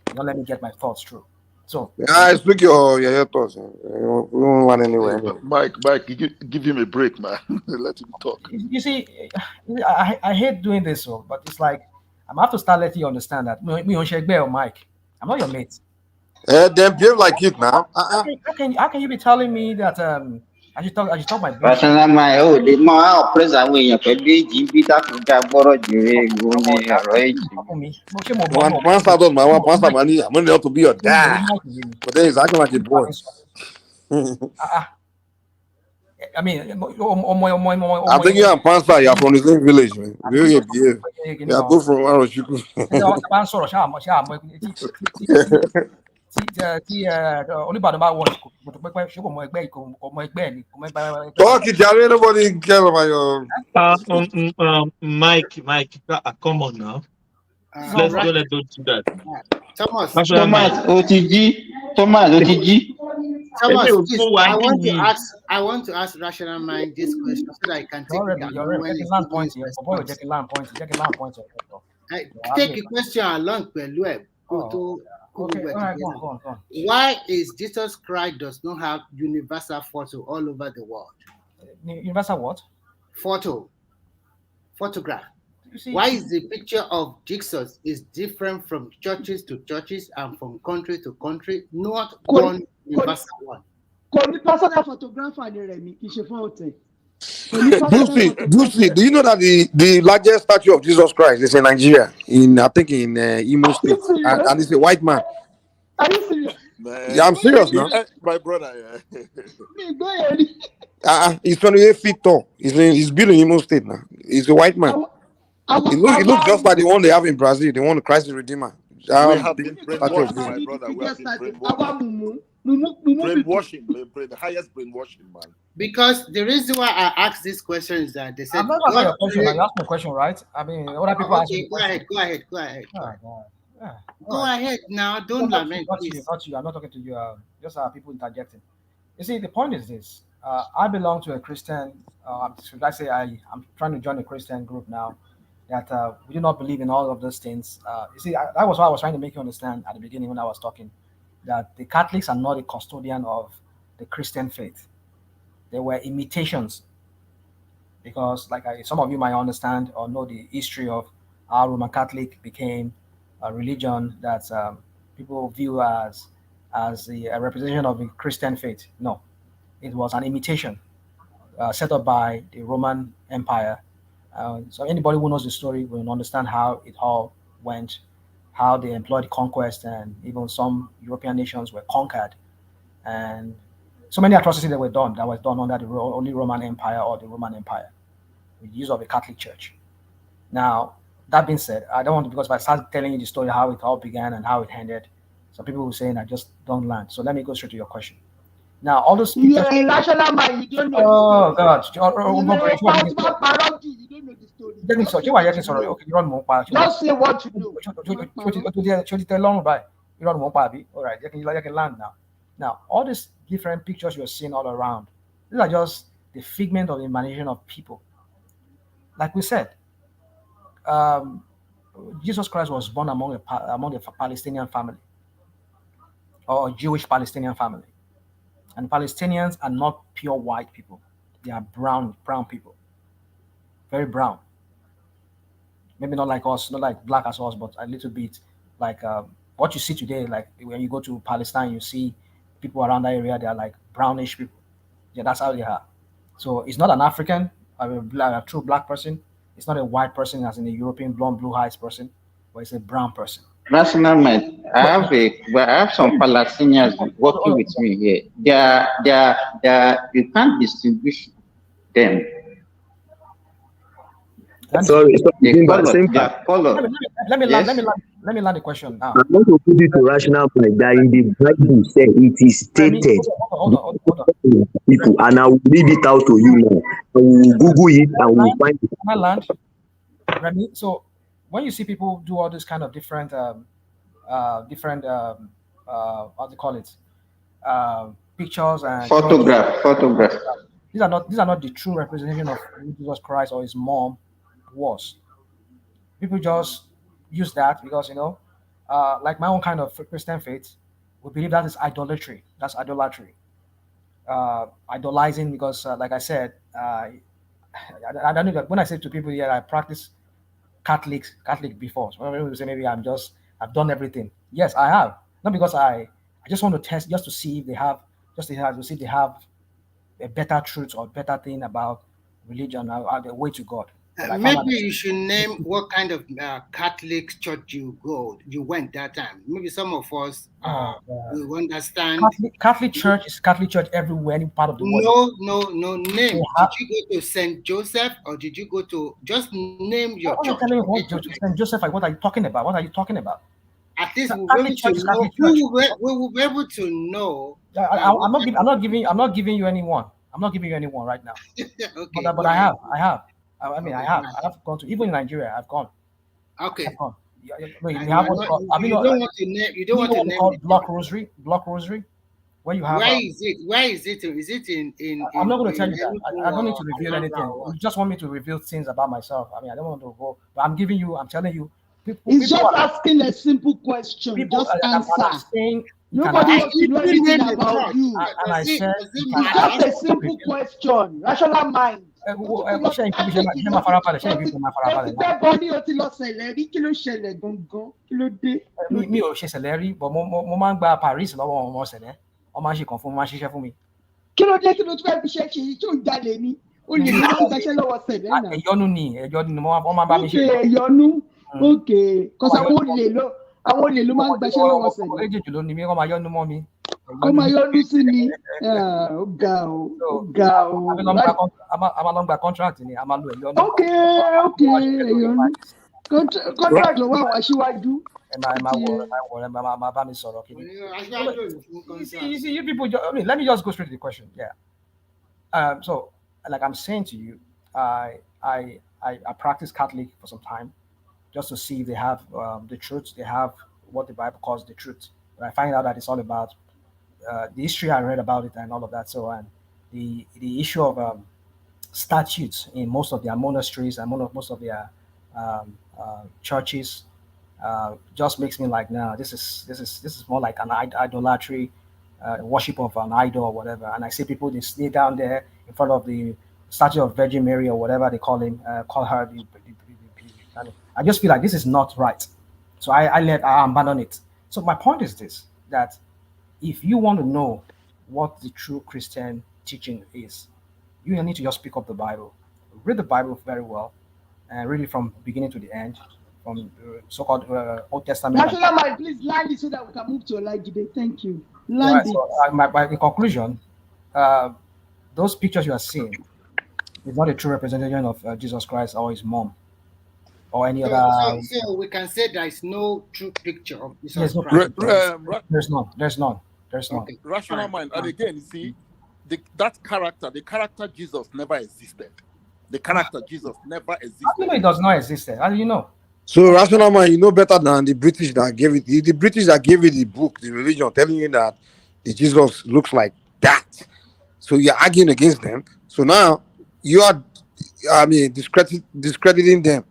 Don't let me get my thoughts through. So I speak your thoughts. We don't want anywhere. Mike, give him a break, man. Let him talk. You see, I hate doing this, but it's like I'm have to start letting you understand that me on Shekbe or Mike, I'm not your mate. Then behave like it now. How can you be telling me that I should talk my bullshit? Rational mind, oh, the more press away your pedi GB that could get borrowed you right. One side of my one side money, I'm only to be your dad. But then he's acting like a boy. I mean, I think you're a pastor, you're from the same village, man. You are good from where you go. Talk it, Jerry. Nobody cares about your. Mike, come on now. Let's don't let those do that. Thomas, OTG. Thomas, please, I want to ask Rational Mind this question so that I can take a question along with Why is Jesus Christ does not have universal photo all over the world? Universal what? Photograph. Why is the picture of Jesus is different from churches to churches and from country to country, not one universal one? Lucy, do you know that the largest statue of Jesus Christ is in Nigeria, I think in Imo State, and it's a white man? Are you serious? Yeah, I'm serious now. My brother, he's 28 feet tall. He's built in Imo State now. He's a white man. It looks just like the one they have in Brazil, the one the Christ the Redeemer. We have been brainwashed, my brother. We have been brainwashing. The highest brainwashing, man. Because the reason why I asked this question is that they said. I'm not asking your question. You asked me a question, right? I mean, other people ask me. Go ahead. Go ahead now. Don't lament. Not you. I'm not talking to you. Just people interjecting. You see, the point is this. I belong to a Christian. Should I say I'm trying to join a Christian group now. That we do not believe in all of those things. You see, that was what I was trying to make you understand at the beginning when I was talking, that the Catholics are not a custodian of the Christian faith. They were imitations. Because, like some of you might understand or know the history of how Roman Catholic became a religion that people view as a representation of the Christian faith. No, it was an imitation set up by the Roman Empire. So anybody who knows the story will understand how it all went, how they employed conquest, and even some European nations were conquered, and so many atrocities that was done under the only Roman Empire or the Roman Empire, with the use of a Catholic Church. Now, that being said, I don't want to, because if I start telling you the story how it all began and how it ended, some people will say I just don't learn. So let me go straight to your question. Now, all those pictures. You're a rational mind. You don't know. Oh God! You don't know the story. Okay, you run more. Just say what you do. All right, you can land now. Now, all these different pictures you're seeing all around, These are just the figment of the imagination of people. Like we said, um, Jesus Christ was born among a Palestinian family or a Jewish Palestinian family, and Palestinians are not pure white people; they are brown people, very brown. Maybe not like us, not like black as us, but a little bit like what you see today. Like when you go to Palestine, you see people around that area. They are like brownish people. Yeah, that's how they are. So it's not an African, a true black person. It's not a white person, as in a European blonde, blue eyes person, but it's a brown person. Rational mind. I have some Palestinians working with me here. You can't distinguish them. Sorry, They Simba, Let me Yes? land the question now. I want to put it to rational mind that in the Bible said it is stated Hold on. people, and I will read it out to you now. I will Google it and we'll find it. My land, Remy. So when you see people do all this kind of different what do you call it, pictures and Photograph. These are not the true representation of who Jesus Christ or his mom was. People just use that because like my own kind of Christian faith, we believe that is idolatry. That's idolatry. Idolizing because, like I said, I don't know that when I say to people here, I practice Catholic before. So maybe say maybe I've done everything. Yes, I have. Not because I just want to test just to see if they have a better truth or better thing about religion or the way to God. Maybe you should name what kind of Catholic church you went that time. Maybe some of us will understand. Catholic church is Catholic church everywhere, any part of the world. No. Name. Did you go to St. Joseph or did you go to just name your church? St. Joseph, like, what are you talking about? At least we will be able to know. I'm not giving you anyone. I'm not giving you anyone right now. Okay, but I have. I mean, I have gone to, even in Nigeria, I've gone. Okay. I've gone. You don't want to name. Block Rosary. Where you have. Where is it? Is it in? I'm not going to tell you that. I don't need to reveal anything. You just want me to reveal things about myself. I mean, I don't want to go. But I'm telling you. He's just asking a simple question. Just answer. Nobody wants to know anything about you. And I said, it's just a simple question. Rational mind. Mi ò ṣe ṣẹlẹ̀ but mo máa ń gba Paris lọ́wọ́ ọmọ ṣẹlẹ̀ wọ́n máa ń ṣe kan fún mi, wọ́n máa ń ṣiṣẹ́ fún mi. Kí ló dé tí ló tún fẹ́ fi ṣe yìí tí ò ń jalè ni? O lè máa ń gbaṣẹ́ lọ́wọ́ ṣẹlẹ̀ náà. Ẹ̀yọ́nú ni wọ́n máa bá mi ṣe. Ẹ̀yọ́nú kọ́sà àwọn olè ló máa ń gbaṣẹ́ lọ́wọ́ ṣẹlẹ̀. Méjèèjì ló ní mi, wọ́n máa yọ́nú mọ́ mi. Ó máa yọ́nú sí mi. Ó ga o. A máa lọ gba contract ni, a máa lo ẹ̀yọ́nú. Ok, ẹ̀yọ́nú. Contract ló wà wá síwájú. Máa bá mi sọ̀rọ̀ kí ni. You see, you people, let me just go straight to the question. Yeah. So, like I'm saying to you, I practiced Catholic for some time, just to see if they have the truth. They have what the Bible calls the truth. But I find out that it's all about the history. I read about it and all of that. So, and the issue of statutes in most of their monasteries and most of their churches just makes me like, no, this is more like an idolatry, worship of an idol or whatever. And I see people, they stay down there in front of the statue of Virgin Mary or whatever they call her. I just feel like this is not right. So I abandon it. So my point is this, that if you want to know what the true Christian teaching is, you need to just pick up the Bible. Read the Bible very well and read it from beginning to the end, from so-called Old Testament. National mind, please land it so that we can move to Olajide. Thank you. Land it. So, in conclusion, those pictures you are seeing is not a true representation of Jesus Christ or his mom or any other. So we can say there is no true picture of Jesus Christ. There's none. Okay. Rational mind, and again, you see, the character Jesus never existed. The character Jesus never existed. How do you know it does not exist? How do you know? So rational man, you know better than the British that gave it. The British that gave you the book, the religion, telling you that the Jesus looks like that. So you're arguing against them. So now you are, I mean, discrediting them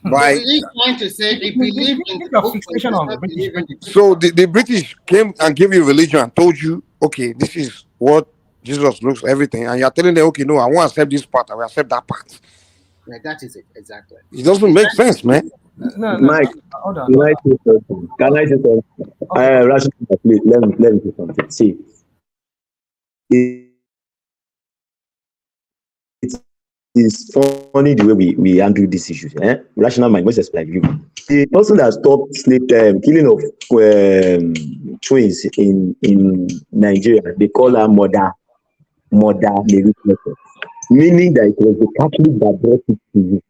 by. He's trying to say he believed in the book, but he does not believe in the So the British came and gave you religion and told you, okay, this is what Jesus looks, everything, and you're telling them, okay, no, I won't accept this part, I will accept that part. Yeah, that is it exactly. It doesn't make sense, man. No. Mike, Hold on. can I say something? Can I say something? Rational, please, let me say something. See, it's funny the way we handle these issues. Rational mind, most especially you. The person that stopped killing of twins in Nigeria, they call her mother Mary, meaning that it was the Catholic that brought it to you.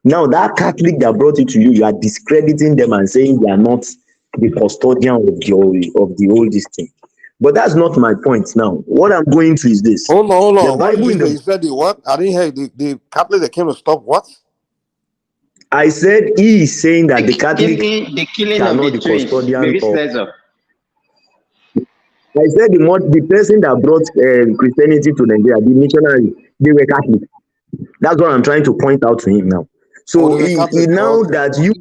Now that Catholic that brought it to you, you are discrediting them and saying they are not the custodian of the oldest thing. But that's not my point now. What I'm going to is this. Hold on. The What Bible did you say? You said the what? I didn't hear the Catholic that came to stop what? I said he is saying that the Catholic The killing are of not the the twins. custodian Maybe of. Caesar. I said the person that brought Christianity to Nigeria, the missionary, they were Catholic. That's what I'm trying to point out to him now. So they were he now okay. that you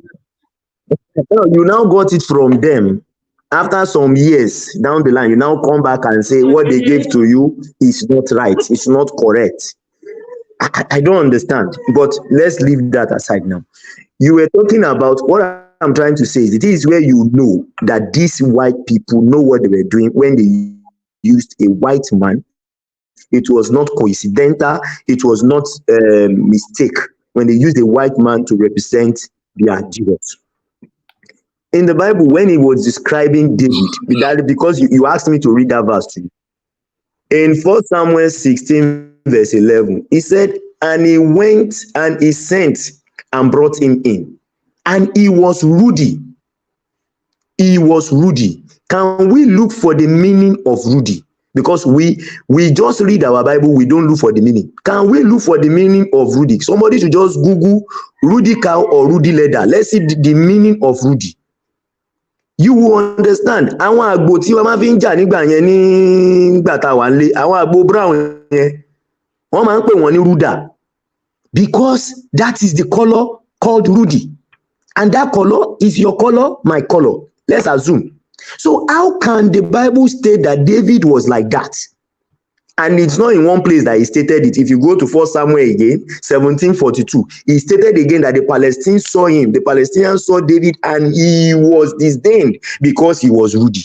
now got it from them. After some years down the line, you now come back and say what they gave to you is not right, it's not correct. I don't understand, but let's leave that aside now. You were talking about what I'm trying to say is it is where you know that these white people know what they were doing when they used a white man. It was not coincidental, it was not a mistake when they used a white man to represent their Jesus. In the Bible, when he was describing David, because you asked me to read that verse to you. In 1 Samuel 16, verse 11, he said, and he went and he sent and brought him in. And he was ruddy. He was ruddy. Can we look for the meaning of ruddy? Because we just read our Bible, we don't look for the meaning. Can we look for the meaning of ruddy? Somebody should just Google ruddy cow or ruddy leather. Let's see the meaning of ruddy. You will understand. Àwọn àgbò tí wọ́n máa fi ń jà nígbà yẹn nígbà tá a wà nílé, àwọn àgbò brown yẹn, wọ́n máa ń pè wọ́n ní ruda because that is the color called ruddy. And that color is your color, my color. Let's assume. So how can the Bible state that David was like that? And it's not in one place that he stated it. If you go to 1 Samuel again, 1742, he stated again that the Palestinians saw him. The Palestinians saw David and he was disdained because he was ruddy.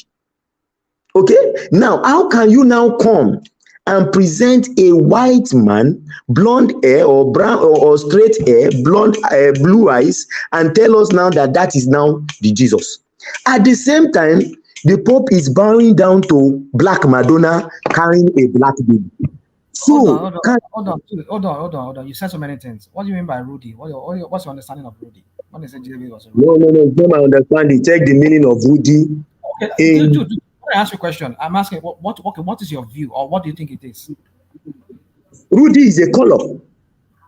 Okay? Now, how can you now come and present a white man, blonde hair or brown or straight hair, blonde blue eyes, and tell us now that that is now the Jesus? At the same time, the Pope is bowing down to black Madonna carrying a black baby. So hold on. You said so many things. What do you mean by Rudy? What's your understanding of Rudy? When they say David was a Rudy? No, it's not my understanding. Check the meaning of Rudy. Okay, dude, I ask you a question. I'm asking what is your view, or what do you think it is? Rudy is a color.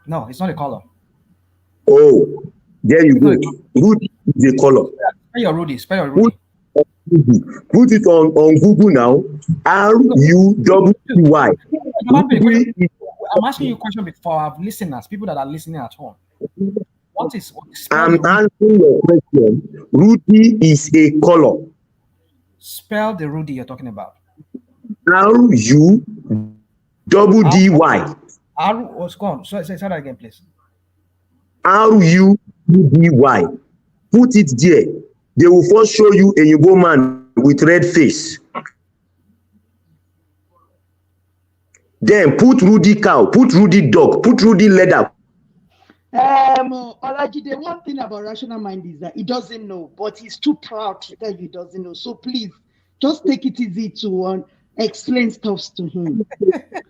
No, it's not a color. Oh, there you go. Rudy is a color. Spell your Rudy. Put it on Google now. RUDY. I'm asking you a question for our listeners, people that are listening at home. I'm answering your question. Rudy is a color. Spell the Rudy you're talking about. RUDDY. What's gone? Say that again, please. RUDDY. Put it there. They will first show you a Igbo man with red face. Then put Rudy cow, put Rudy dog, put Rudy leather. Olajide, one thing about rational mind is that he doesn't know, but he's too proud to tell you he doesn't know. So please, just take it easy to explain stuff to him.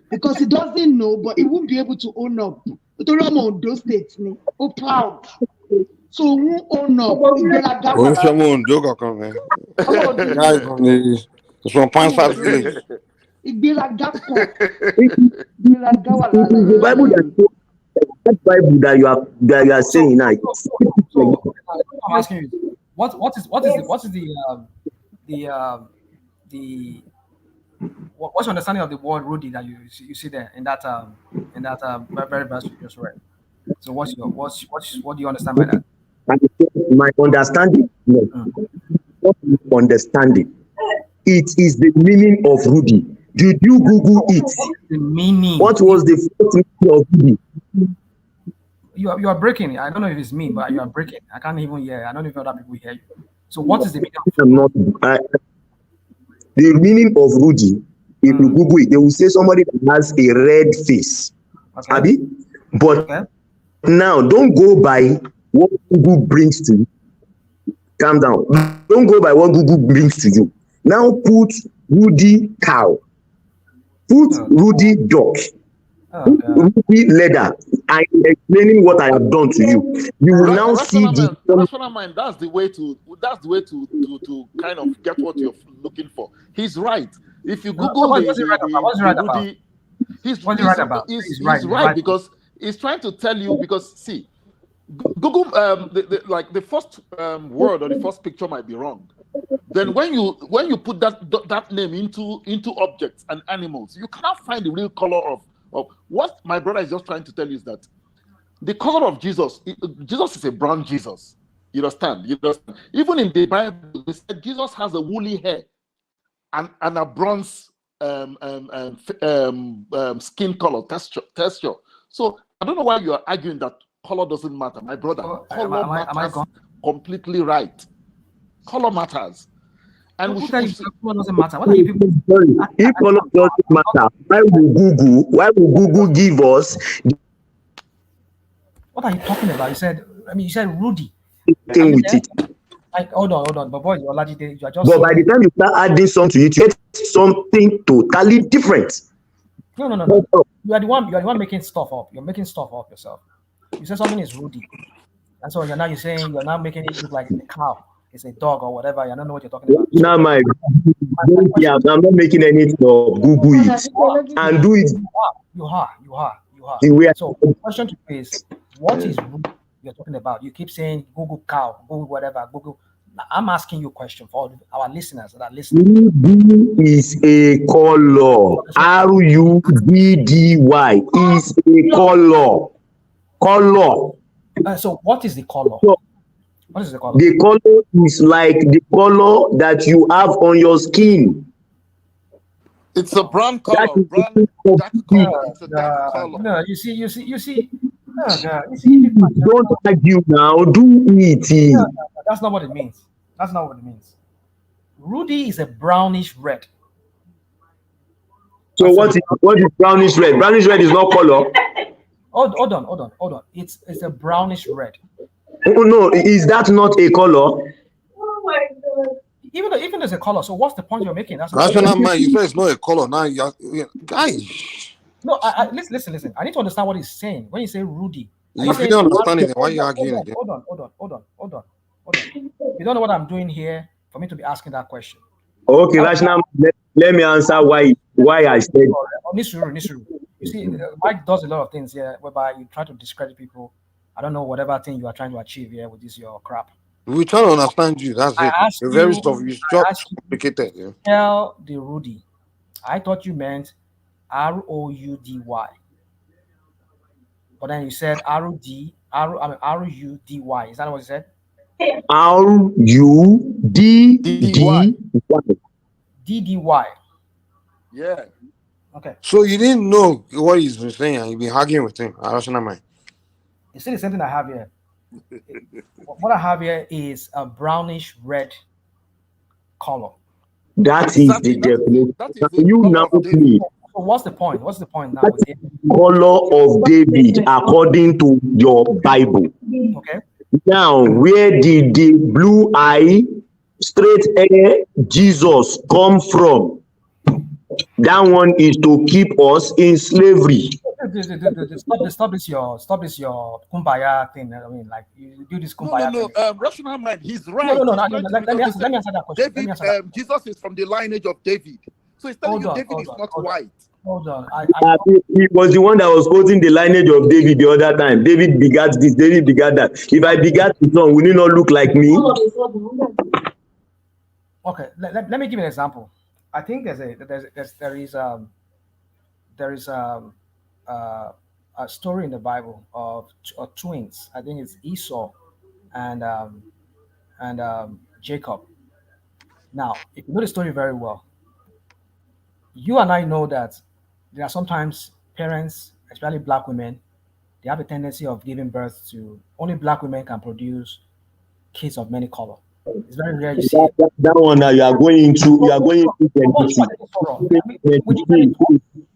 Because he doesn't know, but he won't be able to own up. Those states, oh proud. So who own up? Someone joke come man. Guy from the Pansas village. The Bible that you are saying now. So I'm asking you, what is what's your understanding of the word Rudy that you see there in that very verse you just read? So what do you understand by that? My understanding, understanding. It is the meaning of Rudy. Did you Google it? The meaning. What was the first meaning of Rudy? You are breaking. I don't know if it's me, but you are breaking. I can't even hear. I don't know if other people hear you. So what is the meaning of the meaning of Rudy? If you Google it, they will say somebody that has a red face. Okay. Abi? But now don't go by what Google brings to you. Calm down. Don't go by what Google brings to you. Now put Rudy cow. Put Rudy dog. Rudy leather. I'm explaining what I have done to you. You will now see the rational mind. That's the way to kind of get what you're looking for. He's right. If you Google what's he right about? He's right because he's trying to tell you, because see, Google like the first word or the first picture might be wrong. Then when you put that name into objects and animals, you cannot find the real color of what my brother is just trying to tell you is that the color of Jesus is a brown Jesus. You understand? Even in the Bible, they said Jesus has a woolly hair and a bronze skin color texture. So I don't know why you are arguing that color doesn't matter, my brother. Color matters. Completely right. Color matters. And who tell you color doesn't matter? What are you people? If color doesn't matter, why will Google give us? What are you talking about? You said Rudy. With it. Hold on, but boy, you're just. But by the time you start adding something, you get something totally different. No. You are the one making stuff up. You're making stuff up yourself. You said something is Rudy, and so you're now making it look like a cow. It's a dog or whatever. I don't know what you're talking about. Now, I'm not making any stuff. Google it and do it. You are. So the question to you is, what is Rudy you're talking about? You keep saying Google cow, Google whatever, Google. I'm asking you a question for our listeners that are listening. Rudy is a color. RUDDY is a color. Color. So what is the color? What is the color? The color is like the color that you have on your skin. It's a brown color. Dark color. It's a dark color. No, you see. Oh, God. Don't argue now. Do it. No, that's not what it means. Rudy is a brownish red. So what is brownish red? Brownish red is not color. Hold on. It's a brownish red. Oh no, is that not a color? Oh my God. Even as a color. So what's the point you're making? That's rational man. You say it's not a color. Now, guys. No, listen. I need to understand what he's saying. When you say Rudy, if you don't understand it, why are you arguing? Hold on. You don't know what I'm doing here for me to be asking that question. Okay, rational. Let me answer why I said. Nisuru. You see, Mike does a lot of things here whereby you try to discredit people. I don't know whatever thing you are trying to achieve here with this your crap. We try to understand you. That's it. You're very stuff. It's just complicated. Yeah. Tell the Rudy. I thought you meant ROUDY. But then you said RUDY. Is that what you said? RUDDY. Yeah. Okay. So you didn't know what he's been saying, and you've been arguing with him. I don't know. You see the same thing I have here. What I have here is a brownish red color. That is the definition. You now please. So what's the point? What's the point now? Color of David according to your Bible. Okay. Now, where did the blue eye, straight hair Jesus come from? That one is to keep us in slavery. Stop this your kumbaya thing. I mean, like you do this kumbaya. No. Rational mind. He's right. No. Let me answer that question. David, Jesus is from the lineage of David. So he's telling you David is not white. Hold on. He was the one that was quoting the lineage of David the other time. David begat this, David begat that. If I begat his son, will he not look like me? Okay, let me give you an example. I think there is a story in the Bible of twins. I think it's Esau and Jacob. Now, if you know the story very well, you and I know that there are sometimes parents, especially black women, they have a tendency of giving birth to only black women can produce kids of many color. It's very rare you see. That one now you are going into genetic.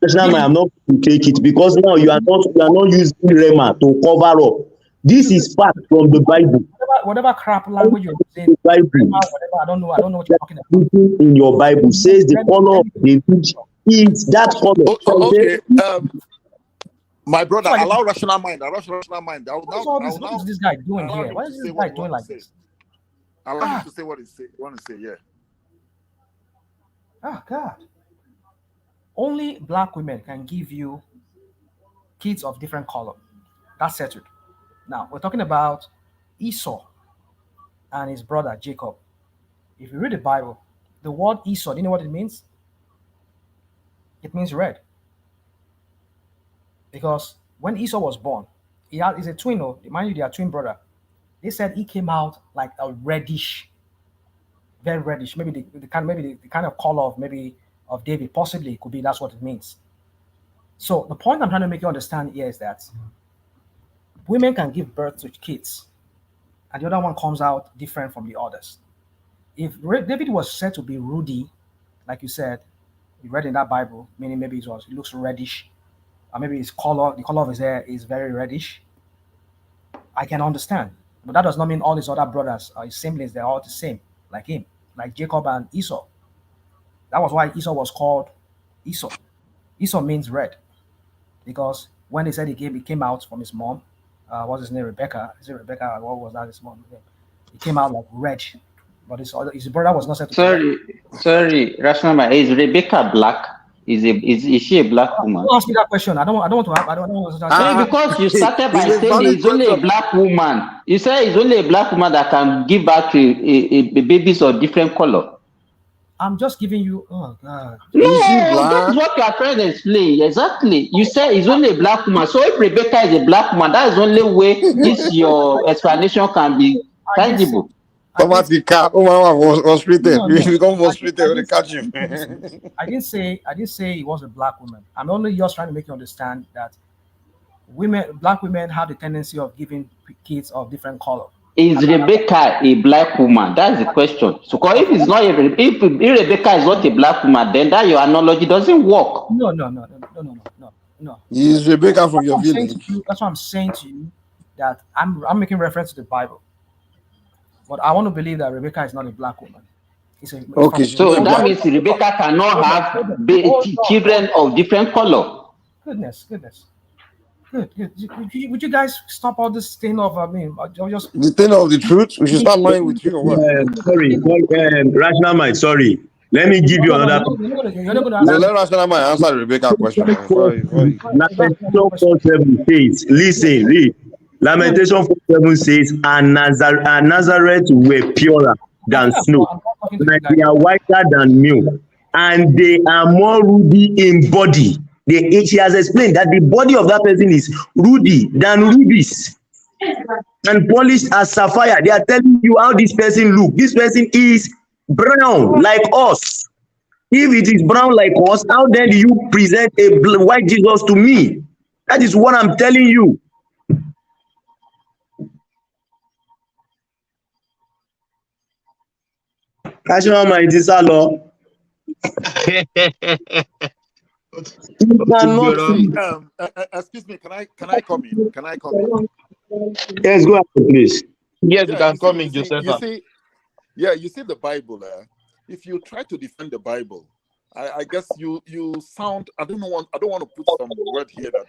Personally, I'm not going to take it because now you are not using Rema to cover up. This is fact from the Bible. Whatever crap language you're using, Bible. Whatever, I don't know what you're talking about. In your Bible says the color of the fish is that color. Okay. My brother, allow rational mind. Rational mind. What is this guy doing here? Why is this guy doing like this? Allow him to say what he want to say. Yeah. Ah, God. Only black women can give you kids of different color. That's settled. Now, we're talking about Esau and his brother Jacob. If you read the Bible, the word Esau, do you know what it means? It means red. Because when Esau was born, he's a twin, mind you, they are twin brother. They said he came out like a reddish, very reddish, maybe the kind of color of David, possibly could be, that's what it means. So the point I'm trying to make you understand here is that women can give birth to kids, and the other one comes out different from the others. If David was said to be ruddy, like you said, you read in that Bible, meaning maybe it looks reddish, or maybe the color of his hair is very reddish, I can understand. But that does not mean all his other brothers or his siblings, they're all the same, like him, like Jacob and Esau. That was why Esau was called Esau. Esau means red, because when they said he came out from his mom, what's his name, Rebecca? Is it Rebecca? What was that his mom name? He came out like red, but his brother was not said to be red. Sorry, Rational, is Rebecca black? Is she a black woman? Don't ask me that question. I don't want to. Because you started by saying it's only a black woman. You said it's only a black woman that can give back to a babies of different color. I'm just giving you. Oh God. No, that's what you are trying to explain. Exactly. You said it's only a black woman. So if Rebecca is a black woman, that's the only way your explanation can be tangible. Was treated. You become frustrated when they catch him. I didn't say he was a black woman. I'm only just trying to make you understand that black women have the tendency of giving kids of different color. Is Rebecca a black woman? That's the question. So if it's not if Rebecca is not a black woman, then that your analogy doesn't work. No. Is Rebecca from your village? That's what I'm saying to you. That I'm making reference to the Bible. But I want to believe that Rebecca is not a black woman. Okay, so that means Rebecca cannot have children of different color. Goodness. Good. Would you guys stop all this thing of just the thing of the truth? We should start lying with you or what? Sorry, rational mind. Sorry. Let me give you another. Let rational mind answer Rebecca's question. Lamentation 4:7 says, listen, read. Lamentation 4:7 says, and Nazareth were purer than snow, and they are whiter than milk, and they are more ruddy in body. She has explained that the body of that person is ruddy than rubies and polished as sapphire. They are telling you how this person look. This person is brown like us. If it is brown like us, how then do you present a white Jesus to me? That is what I'm telling you. Rational mind is law. Excuse me, can I come in? Can I come in? Yes, go ahead, please. Yes, you can come in, Joseph. You see the Bible. If you try to defend the Bible, I guess you sound. I don't want to put some word here that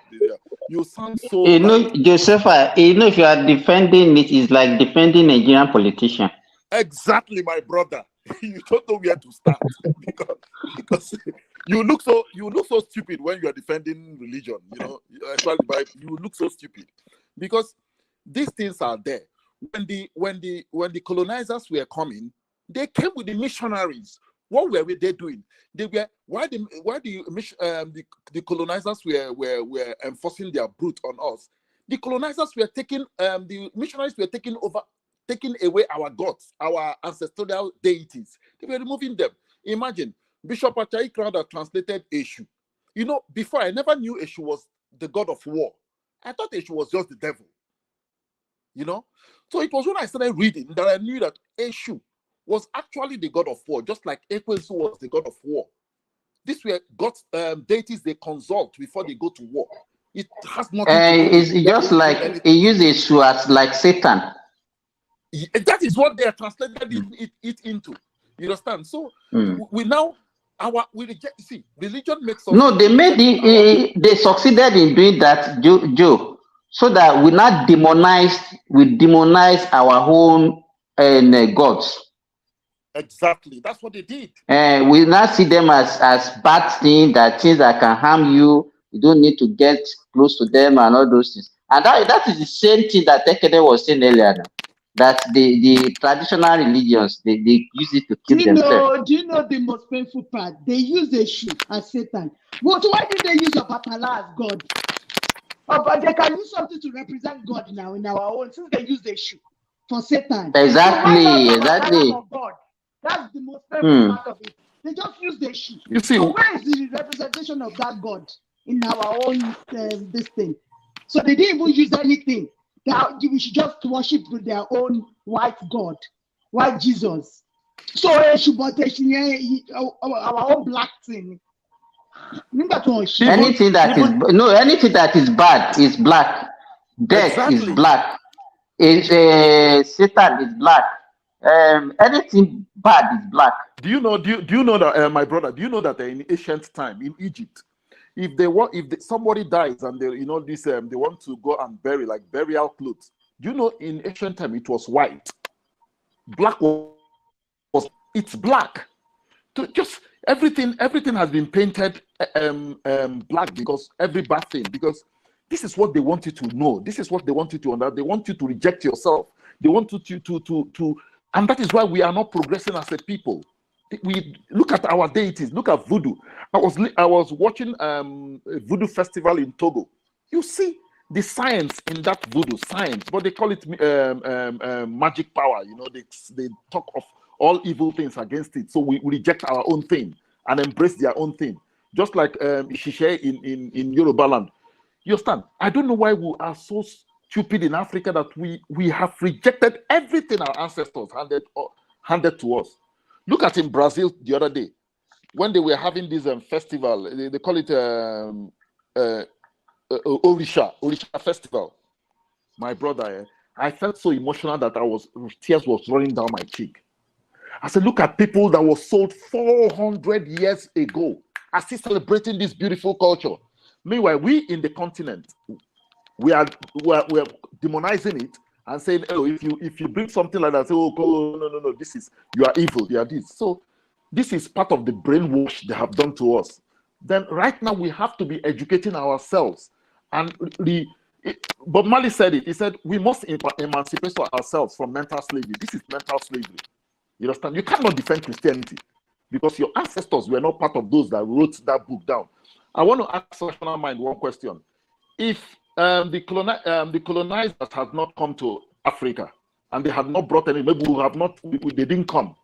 you sound so. Joseph, if you are defending it, it's like defending a Nigerian politician. Exactly, my brother. You don't know where to start because you look so stupid when you are defending religion. Actually, you look so stupid because these things are there. When the colonizers were coming, they came with the missionaries What were they doing? They were why the colonizers were enforcing their brute on us. The colonizers were taking the missionaries were taking away our gods, our ancestral deities. They were removing them. Imagine Bishop Achayi Crowder translated Eshu. You know, before I never knew Eshu was the god of war. I thought Eshu was just the devil. You know, so it was when I started reading that I knew that Eshu was actually the god of war, just like Ekwensu was the god of war. These were gods, deities they consult before they go to war. It has nothing to do it's just like he used Eshu as like Satan. That is what they are translated it into. You understand? So we now we reject. See, religion makes us. No, they made they succeeded in doing that, Joe, so that we not demonize our own gods. Exactly, that's what they did. We not see them as bad things that can harm you. You don't need to get close to them and all those things. And that is the same thing that Tekede was saying earlier. That the traditional religions they use it to kill themselves. Do you know the most painful part? They use Eshu as Satan. What? Why did they use Obatala as God? Oh, but they can use something to represent God now in our own, since they use Eshu for Satan. Exactly, So exactly. God? That's the most painful part of it. They just use Eshu. You see, so where is the representation of that God in our own this thing? So they didn't even use anything. We should just worship with their own white God, white Jesus. So our own black thing. Anything that is bad is black. Death is black. Satan is black. Anything bad is black. Do you know that my brother? Do you know that in ancient time in Egypt, if somebody dies and they they want to go and bury, like burial clothes. Do you know in ancient time it was white? Black it's black. Just everything has been painted black because every bad thing, because this is what they want you to know. This is what they want you to understand. They want you to reject yourself. They want you to and that is why we are not progressing as a people. We look at our deities. Look at voodoo. I was watching a voodoo festival in Togo. You see the science in that voodoo science, but they call it magic power. You know, they talk of all evil things against it. So we reject our own thing and embrace their own thing. Just like Shishe in Yoruba land. You understand? I don't know why we are so stupid in Africa that we have rejected everything our ancestors handed to us. Look at in Brazil the other day, when they were having this festival, they call it Orisha festival. My brother, I felt so emotional that tears was running down my cheek. I said, look at people that were sold 400 years ago are still celebrating this beautiful culture. Meanwhile, we in the continent, we are demonizing it and saying, oh, if you bring something like that, say, oh, no, this is, you are evil, you are this. So this is part of the brainwash they have done to us. Then right now we have to be educating ourselves. And Bob Marley said it. He said, we must emancipate ourselves from mental slavery. This is mental slavery. You understand? You cannot defend Christianity because your ancestors were not part of those that wrote that book down. I want to ask Rational Mind one question. If the colonizers had not come to Africa and they had not brought any, maybe they didn't come,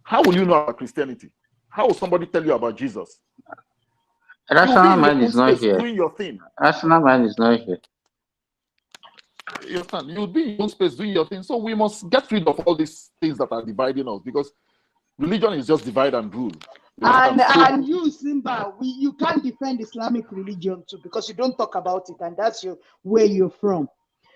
how will you know about Christianity? How will somebody tell you about Jesus? Rational Mind is not here. Doing your thing. Rational Mind is not here. You understand? You'll be in your own space doing your thing. So we must get rid of all these things that are dividing us, because religion is just divide and rule. And you, Simba, you can't defend Islamic religion too, because you don't talk about it, and that's where you're from.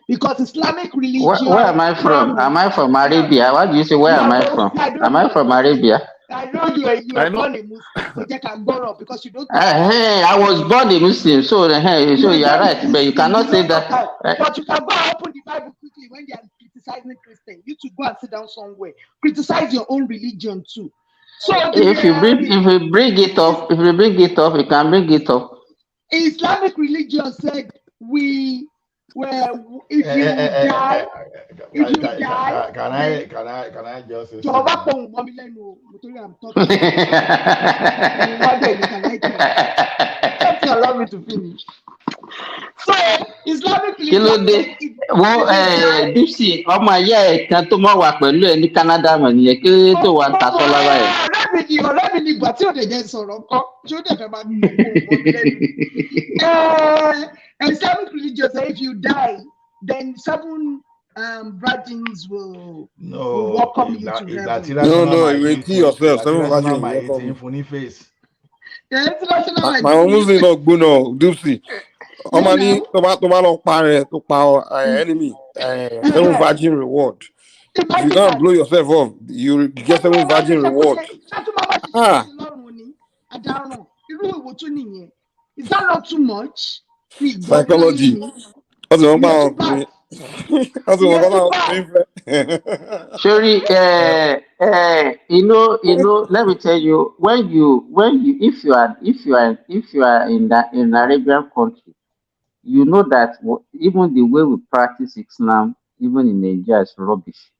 Because Islamic religion. Where am I from? Am I from Arabia? What do you say? Where am I from? Am I from Arabia? I know you are born a Muslim, so they can go up because you don't. Hey, I was born a Muslim, so you are right, but you cannot say that. But you can go open the Bible quickly when they are criticizing Christians. You to go and sit down somewhere, criticize your own religion too. So if you bring it up, you can bring it up. Islamic religion said we where if you die, can I just say I'm talking. Let's allow me to finish. So Islamic religion. Dipsy, ọmọ ayé ẹ̀ kan tó mọ̀ wà pẹ̀lú ẹ ní Canada mọ̀ nìyẹn kí tó wà ń ta sọ́lá báyìí. Ọ̀rẹ́ mi ni ìgbà tí òde jẹ́ sọ̀rọ̀ kọ́ tí ó dẹ̀ fẹ́ máa gbọ́ Islamic religion say if you die, then 7 virgins will welcome you to heaven. No, you will kill yourself. 7 virgins will welcome you. Funny face. My Muslim not good no, Dipsy. How many to lọ pa to pa enemy 7 virgin reward. If you can't blow yourself off, you get 7 virgin reward. Is that not too much? Psychology. Sorry, let me tell you, if you are in an Arabian country, you know that even the way we practice Islam, even in Nigeria, is rubbish.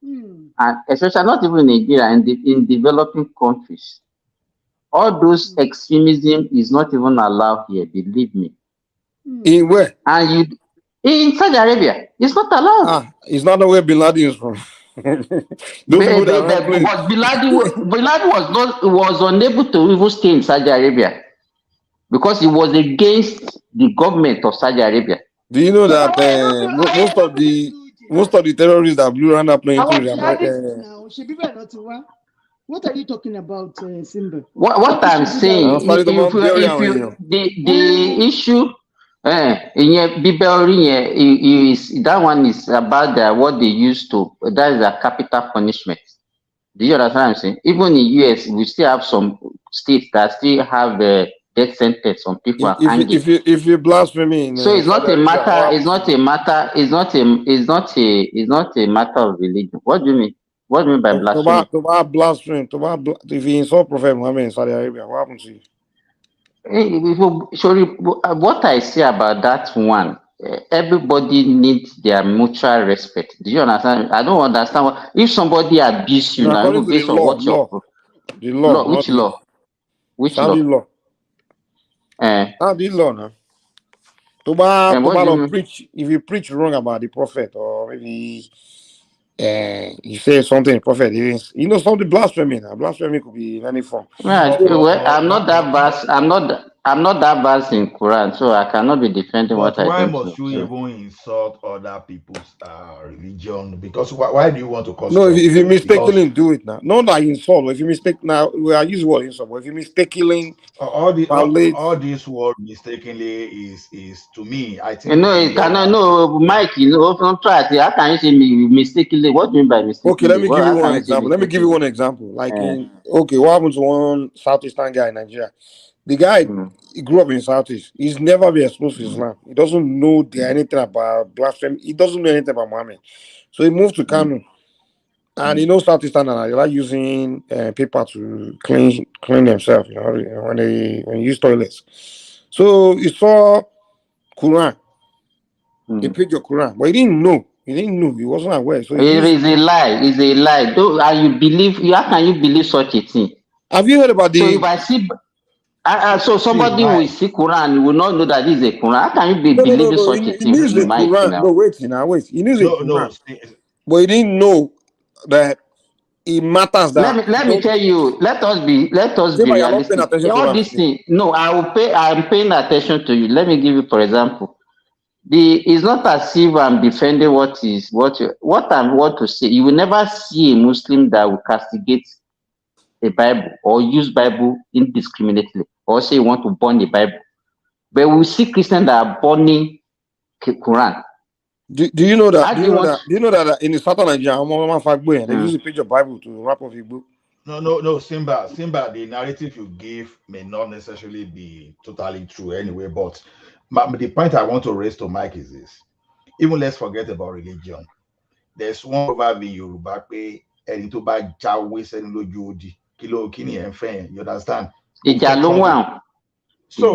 And especially not even in Nigeria, in developing countries, all those extremism is not even allowed here. Believe me. In where? And in Saudi Arabia, it's not allowed. It's not the way Bin Laden is from. But Bin Laden was unable to even stay in Saudi Arabia because he was against the government of Saudi Arabia. Do you know that most of the terrorists that blew around that plane What are you talking about, Simba? What I'm saying, the issue, that one is about what they used to. That is a capital punishment. Do you understand what I'm saying? Even in US, we still have some states that still have a death sentence on people hanging. If you blasphemy, so it's not a matter. It's not a matter. It's not a matter of religion. What do you mean? What do you mean by blasphemy? If you insult Prophet Muhammad in Saudi Arabia, what happens to you? Sorry, what I say about that one, everybody needs their mutual respect. Do you understand? I don't understand if somebody abuses you now, based on what law. Which law? Which Saudi law? Saudi law now. Preach, if you preach wrong about the prophet, or maybe you say something the prophet is, something blasphemy. Now blasphemy could be in any form. I'm not that vast. I'm not that vast in Quran, so I cannot be defending what I do. Why must you even insult other people's religion? Because why do you want to cause? No, if you mistakenly do it now, not that insult. If you mistake now, we are using word insult. But if you mistakenly all this word mistakenly is to me, I think. No, Mike. Don't try. How can you say me mistakenly? What do you mean by mistakenly? Okay, let me give you one example. Like what happened to one Southeastern guy in Nigeria? The guy he grew up in Southeast. He's never been exposed to Islam. He doesn't know anything about blasphemy. He doesn't know anything about Muhammad. So he moved to Kano. And Southeastern they like using paper to clean themselves, when they use toilets. So he saw Quran. He picked your Quran, but he didn't know. He wasn't aware. So it is a lie. It's a lie. How can you believe such a thing? Have you heard about So if I see so somebody will see Quran, will not know that this is a Quran. How can you be believing such a thing? He knew the Quran. No, wait. He knew the Quran. But he didn't know that it matters that. Let me tell you. Let us be realistic. All these things. No, I'm paying attention to you. Let me give you, for example. It's not as if I'm defending what I want to say. You will never see a Muslim that will castigate a Bible or use Bible indiscriminately, or say you want to burn the Bible. But we see Christians that are burning Quran. Do you know that? Do you know that in the southern Nigeria, they use a page of Bible to wrap up the book? No, Simba, the narrative you give may not necessarily be totally true anyway, but the point I want to raise to Mike is this. Even let's forget about religion. There's one proverb in Yoruba, you understand? So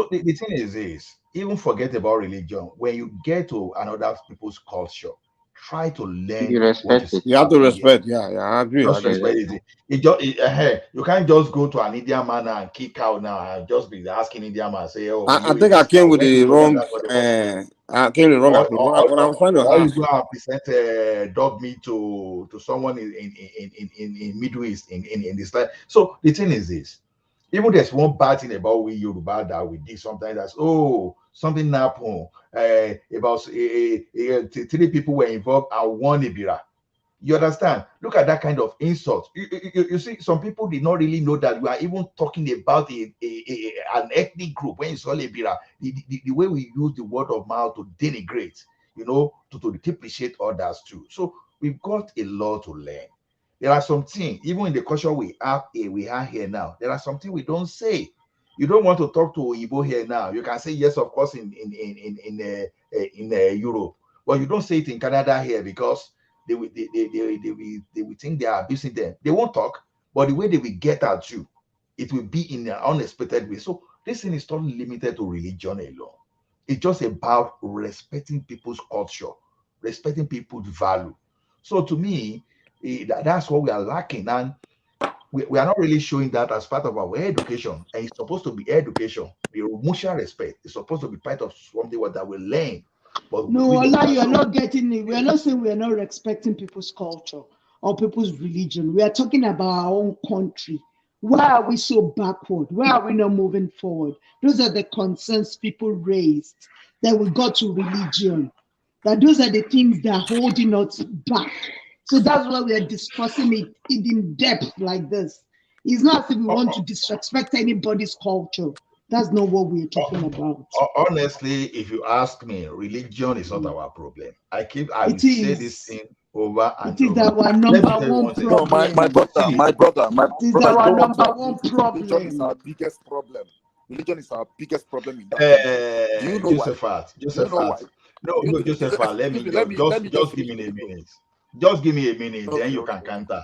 the thing is this. even forget about religion. When you get to another people's culture, try to learn You what you respect see it. You have to happening there. respect. Yeah, yeah, I agree. I Just agree. respect it. You can't just go to an Indian man and kick out now and just be asking Indian man, say, oh, will I you eat think I this came cow? with When you the told them wrong. that's what they want to do. I came with the wrong Or approach. When I was trying to or you ask, go and present dog meat to someone in Middle East in this time. So the thing is this. Even there's one bad thing about we Yoruba that we did sometimes, that's something happened about three people were involved and one Ibira. You understand? Look at that kind of insult. You see, some people did not really know that we are even talking about an ethnic group. When you saw Libira, the way we use the word of mouth to denigrate, to depreciate others too. So we've got a lot to learn. There are some things, even in the culture we have here now, there are some things we don't say. You don't want to talk to Igbo here now. You can say yes, of course, in Europe, but you don't say it in Canada here because they will think they are abusing them. They won't talk, but the way they will get at you, it will be in an unexpected way. So this thing is not limited to religion alone. It's just about respecting people's culture, respecting people's value. So to me, that's what we are lacking. And we are not really showing that as part of our education. And it's supposed to be education. The mutual respect is supposed to be part of something that we learn. But No, we Allah, don't. you are not getting it. We are not saying we are not respecting people's culture or people's religion. We are talking about our own country. Why are we so backward? Why are we not moving forward? Those are the concerns people raised. That we got to religion. That those are the things that are holding us back. So that's why we are discussing it in depth like this. It's not as if we want to disrespect anybody's culture. That's not what we're talking about. Honestly, if you ask me, religion is not our problem. I will It say this is. thing over It and is over. our Let me number tell you one one thing. No, my problem. brother, See, It is you our don't want to number admit one it. Religion is problem. our biggest problem. Religion is our biggest problem in that country. Do you know why? Do you know why? No, Josephat, let Excuse me me. Let me just just give finish. me a Please, bro. minute. Just give me a minute, then Okay, you okay, can okay. counter.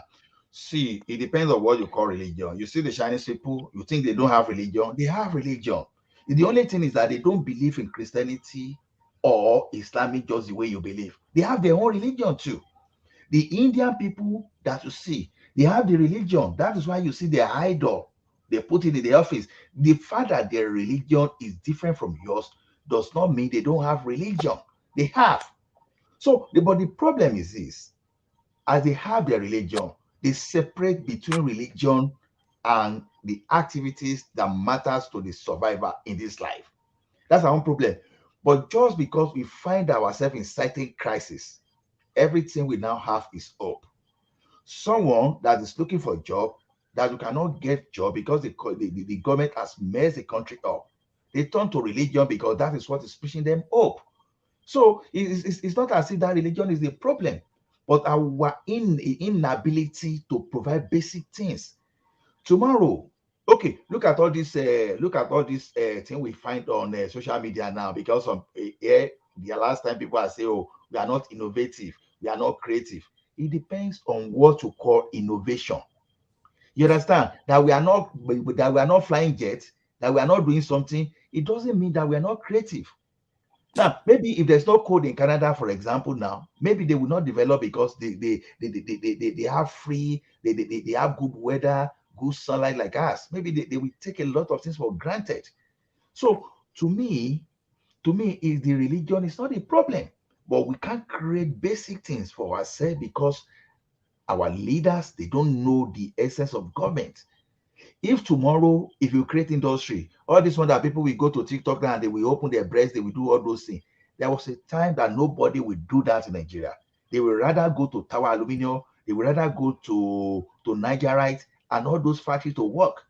See, it depends on what you call religion. You see the Chinese people, you think they don't have religion? They have religion. The only thing is that they don't believe in Christianity or Islamic just the way you believe. They have their own religion too. The Indian people that you see, they have the religion. That is why you see their idol. They put it in the office. The fact that their religion is different from yours does not mean they don't have religion. They have. So, but the problem is this: as they have their religion, they separate between religion and the activities that matters to the survivor in this life. That's our own problem. But just because we find ourselves in certain crisis, everything we now have is hope. Someone that is looking for a job that you cannot get job because the government has messed the country up. They turn to religion because that is what is pushing them up. So it's not as if that religion is the problem, but our inability to provide basic things. Tomorrow, okay, look at all this thing we find on social media now, because the last time people are saying, oh, we are not innovative, we are not creative. It depends on what you call innovation. You understand that we are not flying jets, that we are not doing something. It doesn't mean that we are not creative. Now, maybe if there's no code in Canada, for example, now maybe they will not develop because they have free, they have good weather, good sunlight like us. Maybe they will take a lot of things for granted. So to me, is the religion is not a problem, but we can't create basic things for ourselves because our leaders, they don't know the essence of government. If tomorrow, if you create industry, all this one that people will go to TikTok now and they will open their breasts, they will do all those things. There was a time that nobody would do that in Nigeria. They will rather go to Tower Aluminium, they will rather go to Nigerite and all those factories to work.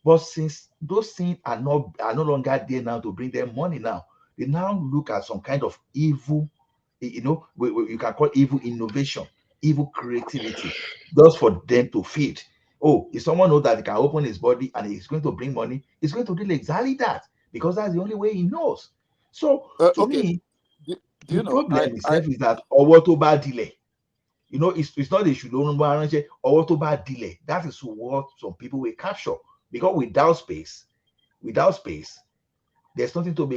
But since those things are no longer there now to bring them money now, they now look at some kind of evil, you can call evil innovation, evil creativity, just for them to feed. Oh, if someone knows that he can open his body and he's going to bring money, he's going to do exactly that because that's the only way he knows. So to Okay. me, Do the you know? problem itself is that over to bad delay. It's not they should only or to bad delay. That is what some people will capture because without space, there's nothing to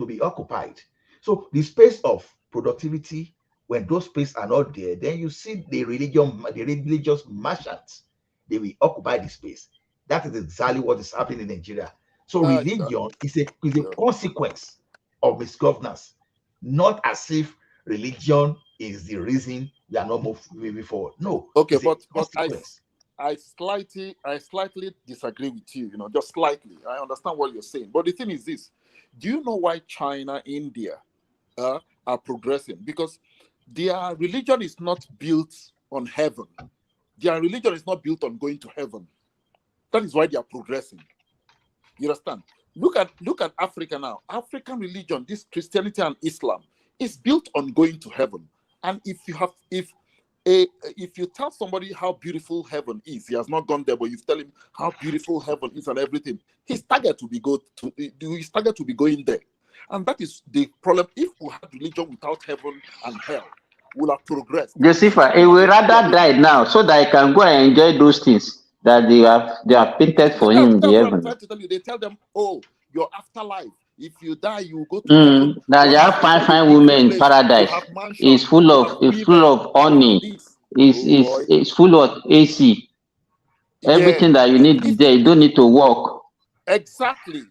be occupied. So the space of productivity, when those spaces are not there, then you see the religious merchants, they will occupy the space. That is exactly what is happening in Nigeria. So religion is a consequence of misgovernance, not as if religion is the reason we are not moving forward. No, okay, it's but a consequence. I slightly disagree with you, just slightly. I understand what you're saying. But the thing is this: do you know why China, India are progressing? Because their religion is not built on heaven. Their religion is not built on going to heaven. That is why they are progressing. You understand? Look at Africa now. African religion, this Christianity and Islam, is built on going to heaven. And if you tell somebody how beautiful heaven is, he has not gone there, but you tell him how beautiful heaven is and everything, his target to be going there. And that is the problem. If we had religion without heaven and hell, we'll have progressed. Josepha, he will rather die now so that he can go and enjoy those things that they have painted for him in the That's what I'm heaven. trying to tell you. They tell them, oh, your afterlife. If you die, you will go to heaven. Now you have fine women in paradise. It's full of honey. It's full of AC. Everything that you need is there. You don't need to work. Exactly.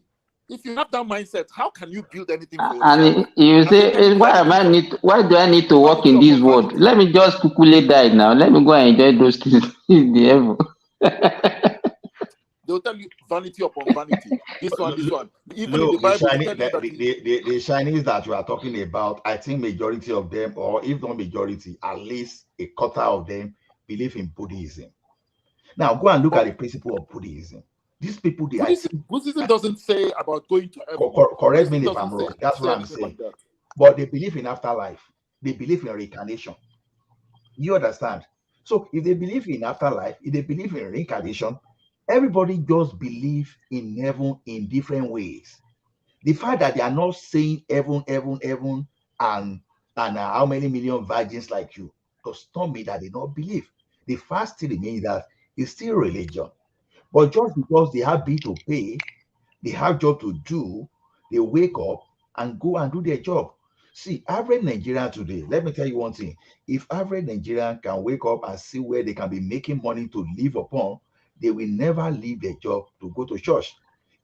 If you have that mindset, how can you build anything for yourself? And you say, why do I need to work in this world? Let me just quickly die now. Let me go and enjoy those things in the heaven. They'll tell you vanity upon vanity. This one. Even in the Bible, the Chinese that you are talking about, I think majority of them, or if not majority, at least a quarter of them believe in Buddhism. Now go and look at the principle of Buddhism. These people, Buddhism doesn't say about going to heaven. Correct me if I'm wrong. That's what I'm saying. But they believe in afterlife. They believe in reincarnation. You understand? So if they believe in afterlife, if they believe in reincarnation, everybody just believe in heaven in different ways. The fact that they are not saying heaven, and how many million virgins like you does not mean that they don't believe. The fact still remains that it's still religion. But just because they have bill to pay, they have job to do, they wake up and go and do their job. See, average Nigerian today, let me tell you one thing. If average Nigerian can wake up and see where they can be making money to live upon, they will never leave their job to go to church.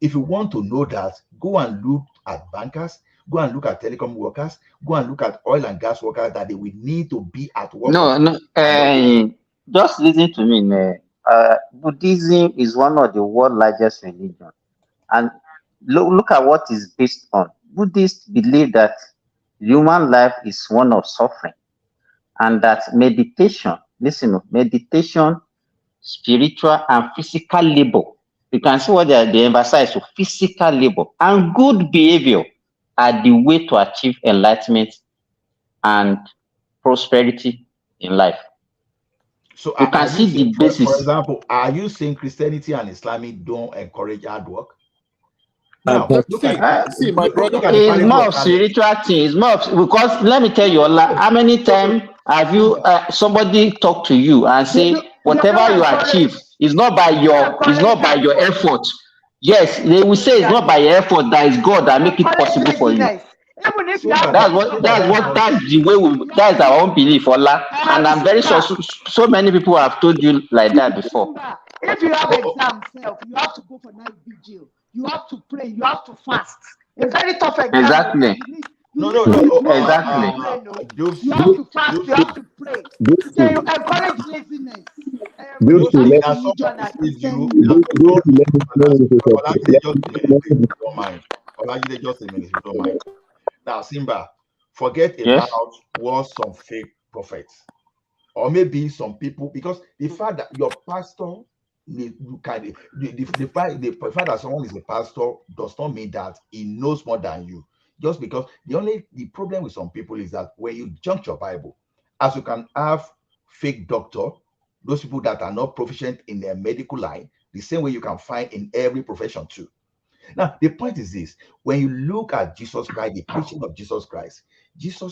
If you want to know that, go and look at bankers, go and look at telecom workers, go and look at oil and gas workers that they will need to be at work. No. Just listen to me. Buddhism is one of the world's largest religions. And look at what is based on. Buddhists believe that human life is one of suffering, and that meditation, spiritual and physical labor. You can see what they emphasize: physical labor and good behavior are the way to achieve enlightenment and prosperity in life. So you can see the basis. For example, are you saying Christianity and Islamic don't encourage hard work? Now, see, my brother, it's more of spiritual thing. It's more of, because let me tell you, how many times have you somebody talk to you and say whatever you achieve is not by your effort. Yes, they will say it's not by your effort, that is God that make it possible for you. That's the way that's our own belief, Ola. And I'm very sure so many people have told you like that before. If you have exam self, you have to go for night vigil. You have to pray. You have to fast. A very tough exam. Exactly. Exactly. You have to fast. You have to pray. So you encourage laziness. Just a minute, if you don't mind. Now, Simba, forget about what some fake prophets, or maybe some people, because the fact that your pastor, the fact that someone is a pastor does not mean that he knows more than you. Just because the problem with some people is that when you junk your Bible, as you can have fake doctor, those people that are not proficient in their medical line, the same way you can find in every profession too. Now, the point is this: when you look at Jesus Christ, the preaching of Jesus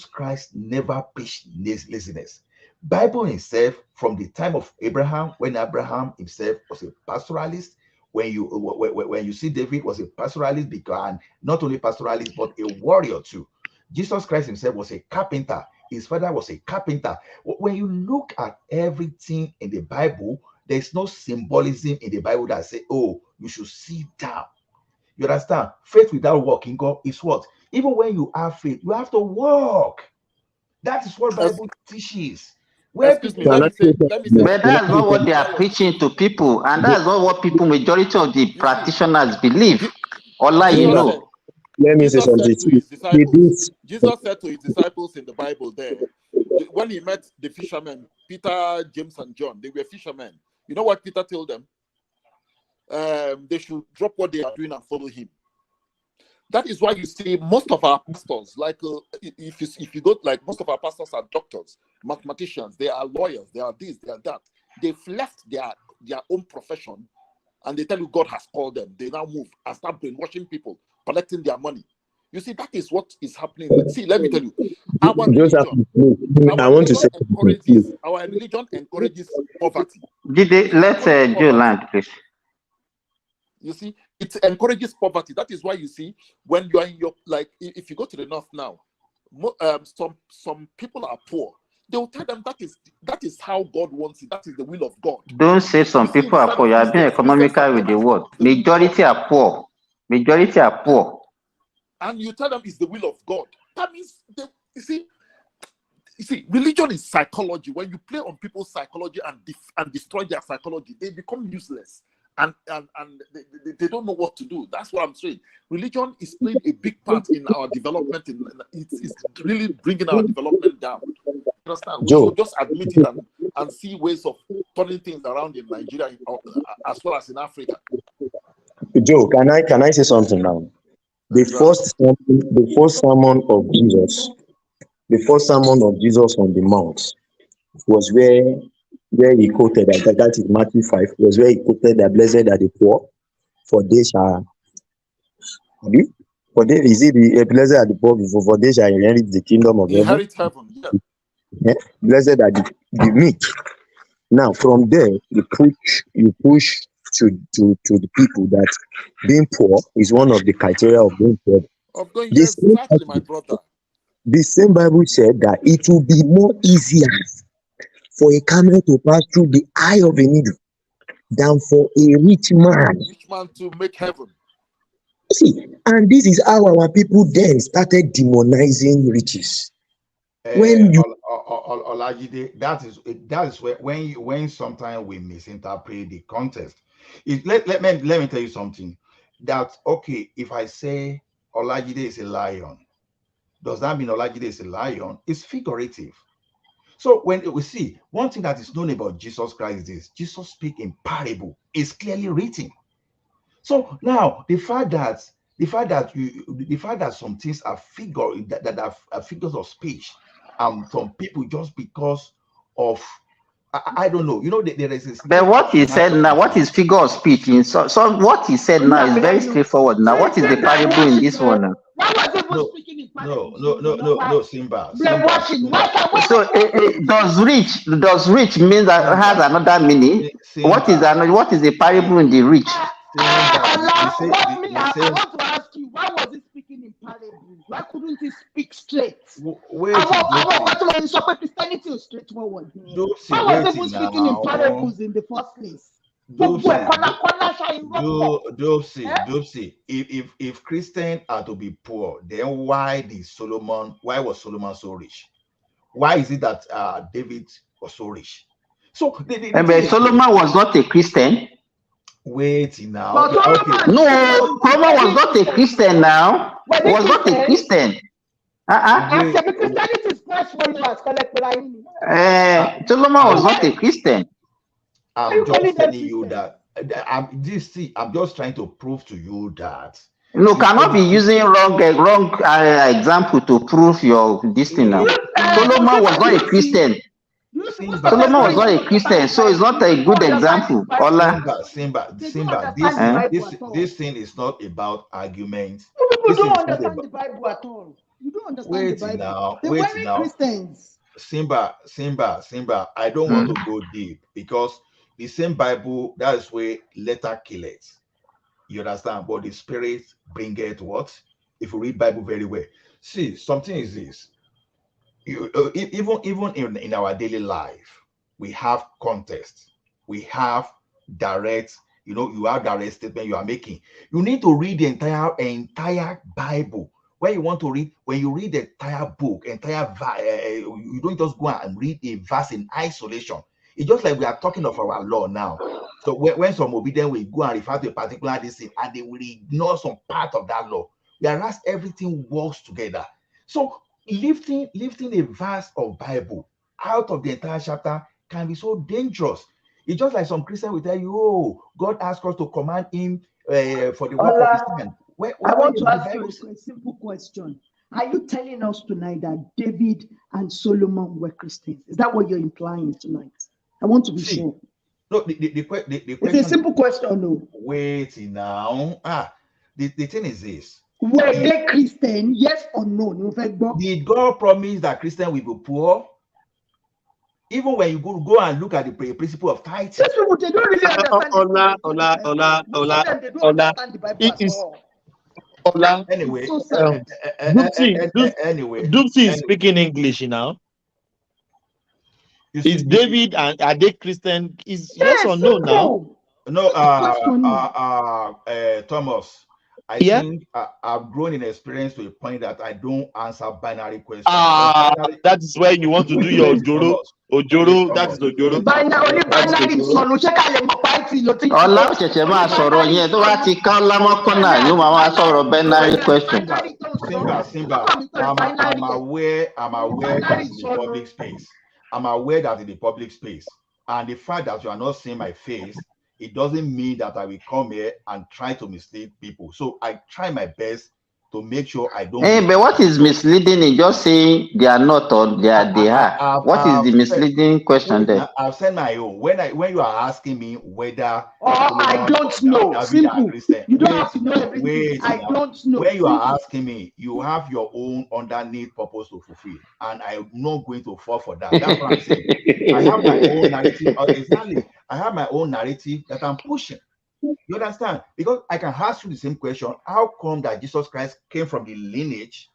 Christ never preached laziness. Bible himself, from the time of Abraham, when Abraham himself was a pastoralist, when you see David was a pastoralist, because not only pastoralist but a warrior too. Jesus Christ himself was a carpenter. His father was a carpenter. When you look at everything in the Bible, there's no symbolism in the Bible that say, oh, you should sit down. You understand? Faith without working, God, is what? Even when you have faith, you have to work. That is what Bible teaches. Excuse me, let me say but that's not what they are preaching to people, and that's not what people, majority of the practitioners believe. Let me say something. Jesus said to his disciples in the Bible there, when he met the fishermen, Peter, James, and John, they were fishermen. You know what Peter told them? They should drop what they are doing and follow him. That is why you see most of our pastors, like if you go, like most of our pastors are doctors, mathematicians, they are lawyers, they are this, they are that. They've left their own profession, and they tell you God has called them. They now move and start brainwashing people, collecting their money. You see, that is what is happening. See, let me tell you, our religion encourages poverty. Let's Joe land, please. You see, it encourages poverty. That is why you see, when you are in your, like, if you go to the north now, some people are poor. They will tell them that is how God wants it. That is the will of God. Don't say some people are poor. You are being economical with the word. Majority are poor. Majority are poor. And you tell them it's the will of God. That means you see, religion is psychology. When you play on people's psychology and destroy their psychology, they become useless. And they don't know what to do. That's what I'm saying. Religion is playing a big part in our development. It's really bringing our development down. Understand? We should just admit it and see ways of turning things around in Nigeria as well as in Africa. Joe, can I say something now? The first sermon of Jesus on the Mount was where he quoted that is Matthew 5, was where he quoted that blessed are the poor, for they shall blessed are the poor, for they shall inherit the kingdom of heaven. Inherit heaven, yeah. Blessed are the meek. Now from there you push to the people that being poor is one of the criteria of being poor. Exactly, my brother. The same Bible said that it will be more easier for a camel to pass through the eye of a needle than for a rich man to make heaven. See, and this is how our people then started demonizing riches. When you Olajide, that is where when sometimes we misinterpret the context. Let me tell you something. That okay, if I say Olajide is a lion, does that mean Olajide is a lion? It's figurative. So when we see one thing that is known about Jesus Christ is Jesus speak in parable is clearly written. So now the fact that some things are that are figures of speech, some people just because of I don't know, there is this. But what he said now, what is figure of speech in so what he said now is very straightforward. Now, what is the parable in this one now? No, Simba. So does rich mean that has another meaning? What is the parable in the rich? I want to ask you, why was he speaking in parables? Why couldn't he speak straight? Christianity is straightforward. Why was he speaking in parables in the first place? Dopsy, if Christians are to be poor, then why was Solomon so rich? Why is it that David was so rich? So Solomon was not a Christian. Wait now. No, Solomon was not a Christian now. He was not a Christian. Solomon was not a Christian. I'm just telling you that. I'm just trying to prove to you that. No, cannot be using wrong example to prove your destiny now. Solomon was not a Christian. Solomon was not a Christian, so it's not a good example. Simba, this thing is not about argument. You don't understand the Bible at all. You don't understand the Bible. They weren't Christians. Simba, I don't want to go deep because the same Bible, that is where letter kill it. You understand? But the Spirit bringeth what? If you read Bible very well. See, something is this. Even in our daily life, we have context. We have direct, you have direct statement you are making. You need to read the entire Bible. When you want to read, when you read the entire book, you don't just go and read a verse in isolation. It's just like we are talking of our law now. So when some obedient will go and refer to a particular thing, and they will ignore some part of that law, whereas everything works together. So lifting a verse of Bible out of the entire chapter can be so dangerous. It's just like some Christian will tell you, "Oh, God asked us to command Him for the work of His hand." I want to ask you a simple question. Are you telling us tonight that David and Solomon were Christians? Is that what you're implying tonight? I want to be sure. No, the question. It's a simple question, no. Wait now. The thing is this. Were they Christian? Yes or no? Did God promise that Christian will be poor? Even when you go and look at the principle of tithe. These people, they don't really understand the Bible at all. Anyway, Dupsy is speaking English now. Is David and are they Christian? Is yes or no now? No, Thomas. I think I've grown in experience to a point that I don't answer binary questions. That is where you want to do your Ojoro. Ojoro, that's the Ojoro. Ọlá ṣẹ̀ṣẹ̀ máa sọ̀rọ̀ yẹn tó bá ti ká ọlá mọ́kànnà yóò máa sọ̀rọ̀ binary question. Simba, I'm aware that in the public space. I'm aware that in the public space. And the fact that you are not seeing my face, it doesn't mean that I will come here and try to mislead people. So I try my best to make sure I don't. Hey, but what is misleading in just saying they are not or they are? What is the misleading question there? I've said my own. When you are asking me whether I don't know. Simple. You don't have to know everything. I don't know. When you are asking me, you have your own underneath purpose to fulfill, and I'm not going to fall for that. That's what I'm saying. I have my own narrative. Exactly. I have my own narrative that I'm pushing. You understand? Because I can ask you the same question. How come that Jesus Christ came from the lineage?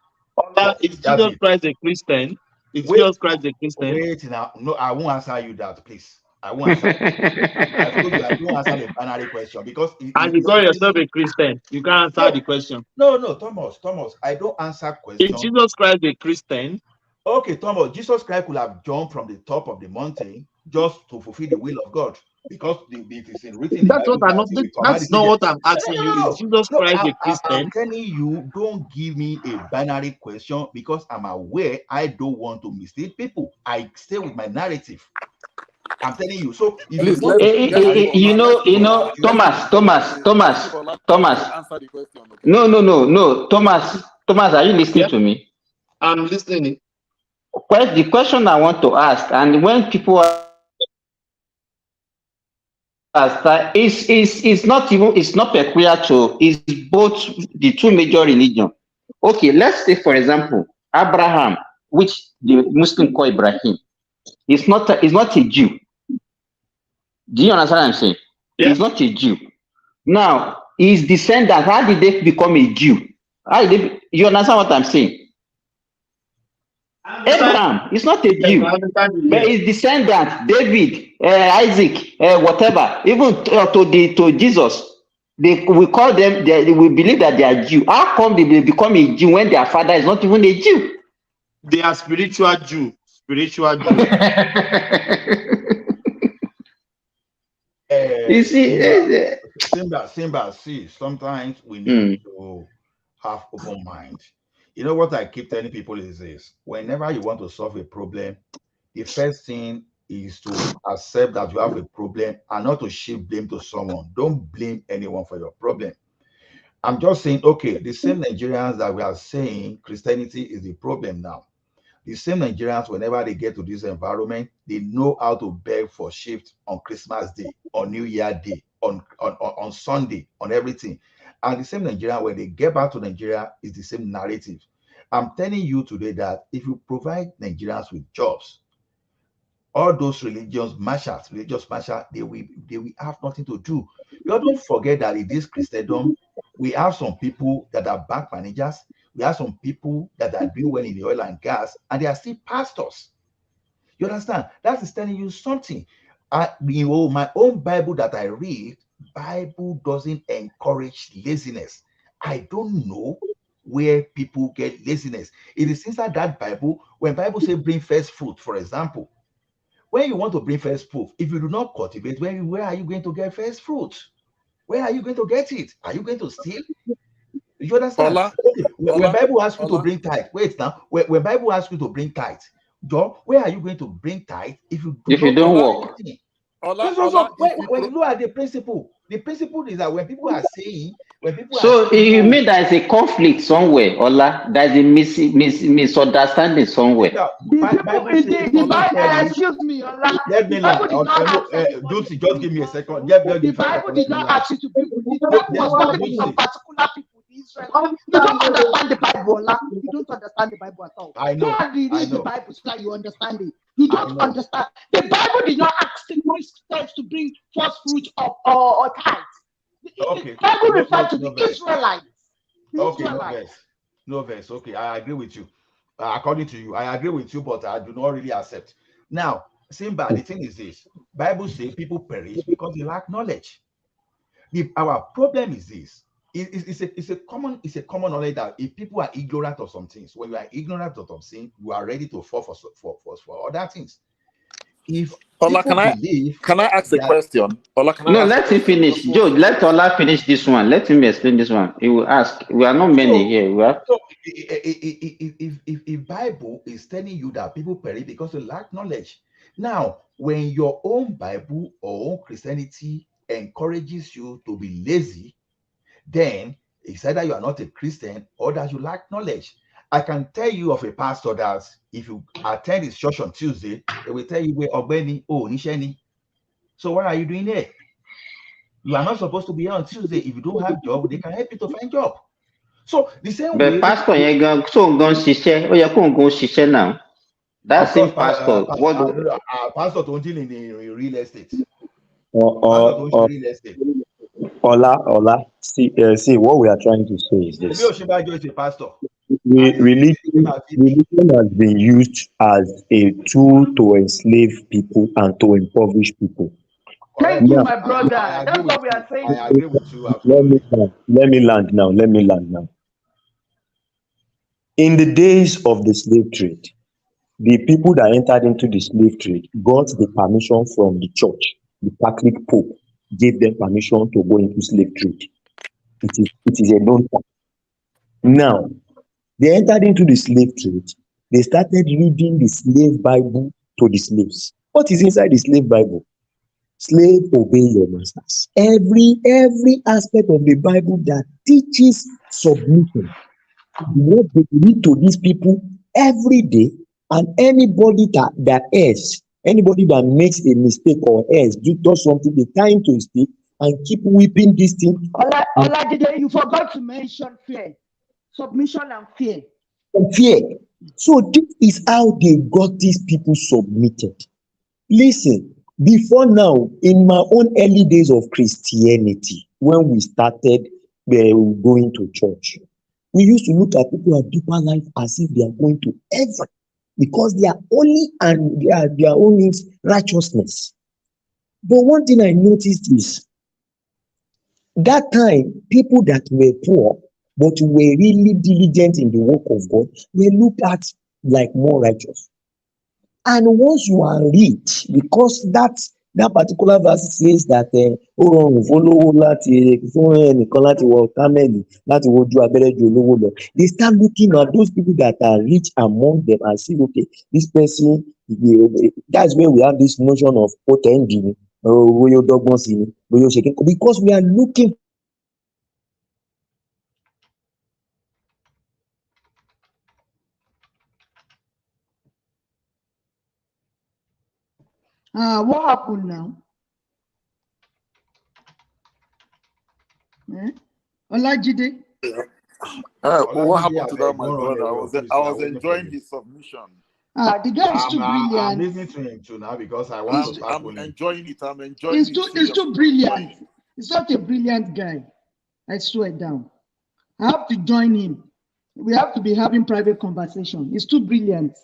Is Jesus Christ a Christian? Is Jesus Christ a Christian? Wait now. No, I won't answer you that, please. I won't answer you. I told you I don't answer the binary question because and you call yourself a Christian. You can't answer the question. No, Thomas, I don't answer questions. Is Jesus Christ a Christian? Okay, Thomas, Jesus Christ could have jumped from the top of the mountain just to fulfill the will of God. Because it is written. That's what I'm not. That's not what I'm asking you. Is Jesus Christ a Christian? I'm telling you, don't give me a binary question because I'm aware I don't want to mislead people. I stay with my narrative. I'm telling you. So if please, Thomas. Answer the question. Okay? No, Thomas, are you listening to me? I'm listening. The question I want to ask, and when people are it's not peculiar to, it's both the two major religions. Okay, let's say for example, Abraham, which the Muslim call Ibrahim, is not a Jew. Do you understand what I'm saying? Yeah. He's not a Jew. Now, his descendants, how did they become a Jew? You understand what I'm saying? Abraham is not a Jew, but his descendants, David, Isaac, whatever, even to Jesus, we call them, we believe that they are Jew. How come they become a Jew when their father is not even a Jew? They are spiritual Jew. You see, Simba, see, sometimes we need to have open mind. You know what I keep telling people is this: whenever you want to solve a problem, the first thing is to accept that you have a problem and not to shift blame to someone. Don't blame anyone for your problem. I'm just saying, okay, the same Nigerians that we are saying Christianity is the problem now. The same Nigerians, whenever they get to this environment, they know how to beg for shift on Christmas Day, on New Year Day, on Sunday, on everything. And the same Nigerian, when they get back to Nigeria, is the same narrative. I'm telling you today that if you provide Nigerians with jobs, all those religious marshals, they will have nothing to do. You don't forget that in this Christendom, we have some people that are bank managers, we have some people that are doing well in the oil and gas, and they are still pastors. You understand? That is telling you something. My own Bible that I read, Bible doesn't encourage laziness. I don't know where people get laziness. It is inside that Bible. When Bible say bring first fruit, for example, when you want to bring first fruit, if you do not cultivate, where are you going to get first fruit? Where are you going to get it? Are you going to steal? You understand? Okay. When Bible asks you to bring tithe, wait now. When Bible asks you to bring tithe, John, where are you going to bring tithe if you don't work? When you look at the principle is that when people are saying, so you mean there's a conflict somewhere, Ola? There's a misunderstanding somewhere. Excuse me, Ola. Let me land. Dulce, just give me a second. The Bible did not ask you to bring. The Bible was talking to particular people. You don't understand the Bible, Ola. You don't understand the Bible at all. I know. Go and read the Bible so that you understand it. You don't understand. The Bible did not ask the Christians to bring first fruit or tithe. Okay. The Bible refers to the Israelites. No verse. Okay, I agree with you. According to you, I agree with you, but I do not really accept. Now, Simba, the thing is this: Bible says people perish because they lack knowledge. Our problem is this: it's a common knowledge that if people are ignorant of some things, when you are ignorant of something, you are ready to fall for other things. If Ola, can I ask a question? Ola, let him finish. Joe, let Ola finish this one. Let him explain this one. He will ask. We are not many here. So if Bible is telling you that people perish because they lack knowledge, now when your own Bible or own Christianity encourages you to be lazy, then it's either you are not a Christian or that you lack knowledge. I can tell you of a pastor that if you attend his church on Tuesday, they will tell you where Obeni, Nisheni. So what are you doing there? You are not supposed to be here on Tuesday. If you don't have job, they can help you to find job. So the same way. But pastor, now. That's same pastor. Pastor don't deal in real estate. Real estate. Ola, see, what we are trying to say is this. Religion has been used as a tool to enslave people and to impoverish people. Thank you, my brother. That's what we are saying. I agree with you. Absolutely. Let me land now. In the days of the slave trade, the people that entered into the slave trade got the permission from the church. The Catholic Pope gave them permission to go into slave trade. It is a known fact. Now, they entered into the slave trade. They started reading the slave Bible to the slaves. What is inside the slave Bible? Slave, obey your masters. Every aspect of the Bible that teaches submission, what they read to these people every day, and anybody that errs, anybody that makes a mistake or errs, does something, they tie him to a stick and keep whipping this thing. You forgot to mention fear, submission and fear. So this is how they got these people submitted. Listen, before now, in my own early days of Christianity, when we started going to church, we used to look at people at deeper life as if they are going to heaven because they are only and their own righteousness. But one thing I noticed is that time people that were poor but were really diligent in the work of God were looked at like more righteous. And once you are rich, because that particular verse says that they start looking at those people that are rich among them and say, okay, this person, that's where we have this notion of potending, because we are looking. What happened now? Olajide? What happened to that, my brother? I was enjoying his submission. The guy is too brilliant. I'm listening to him too now because I want to start I'm enjoying it. I'm enjoying it. He's too brilliant. He's such a brilliant guy. I swear down. I have to join him. We have to be having private conversation. He's too brilliant.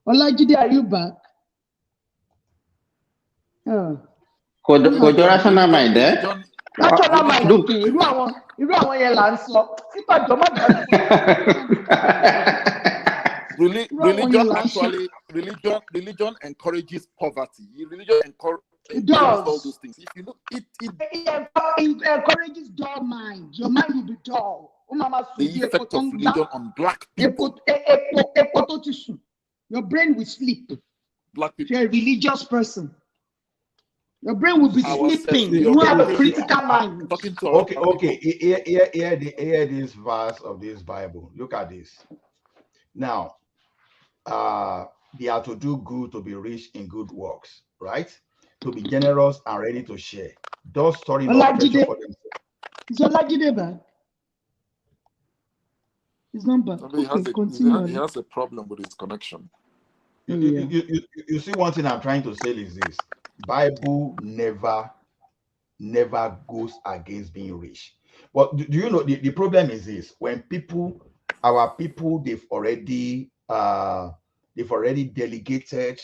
Olajide, are you back? Oh. Kò rational mind, eh? Rational mind, okay. Irú àwọn yẹn là ń sọ. Sípà jọ má Religion encourages poverty. Religion encourages all those things. If you look, it encourages dull mind. Your mind will be dull. The effect of religion on black people. Your brain will sleep. Black people. If you're a religious person, your brain will be sleeping. You won't have a critical mind. Okay. Hear this verse of this Bible. Look at this. Now, they are to do good, to be rich in good works, right? To be generous and ready to share. Those story not pressure for themselves. Is Olajide back? His number. He has a problem with his connection. You see, one thing I'm trying to say is this: Bible never goes against being rich. But do you know the problem is this? When our people, they've already delegated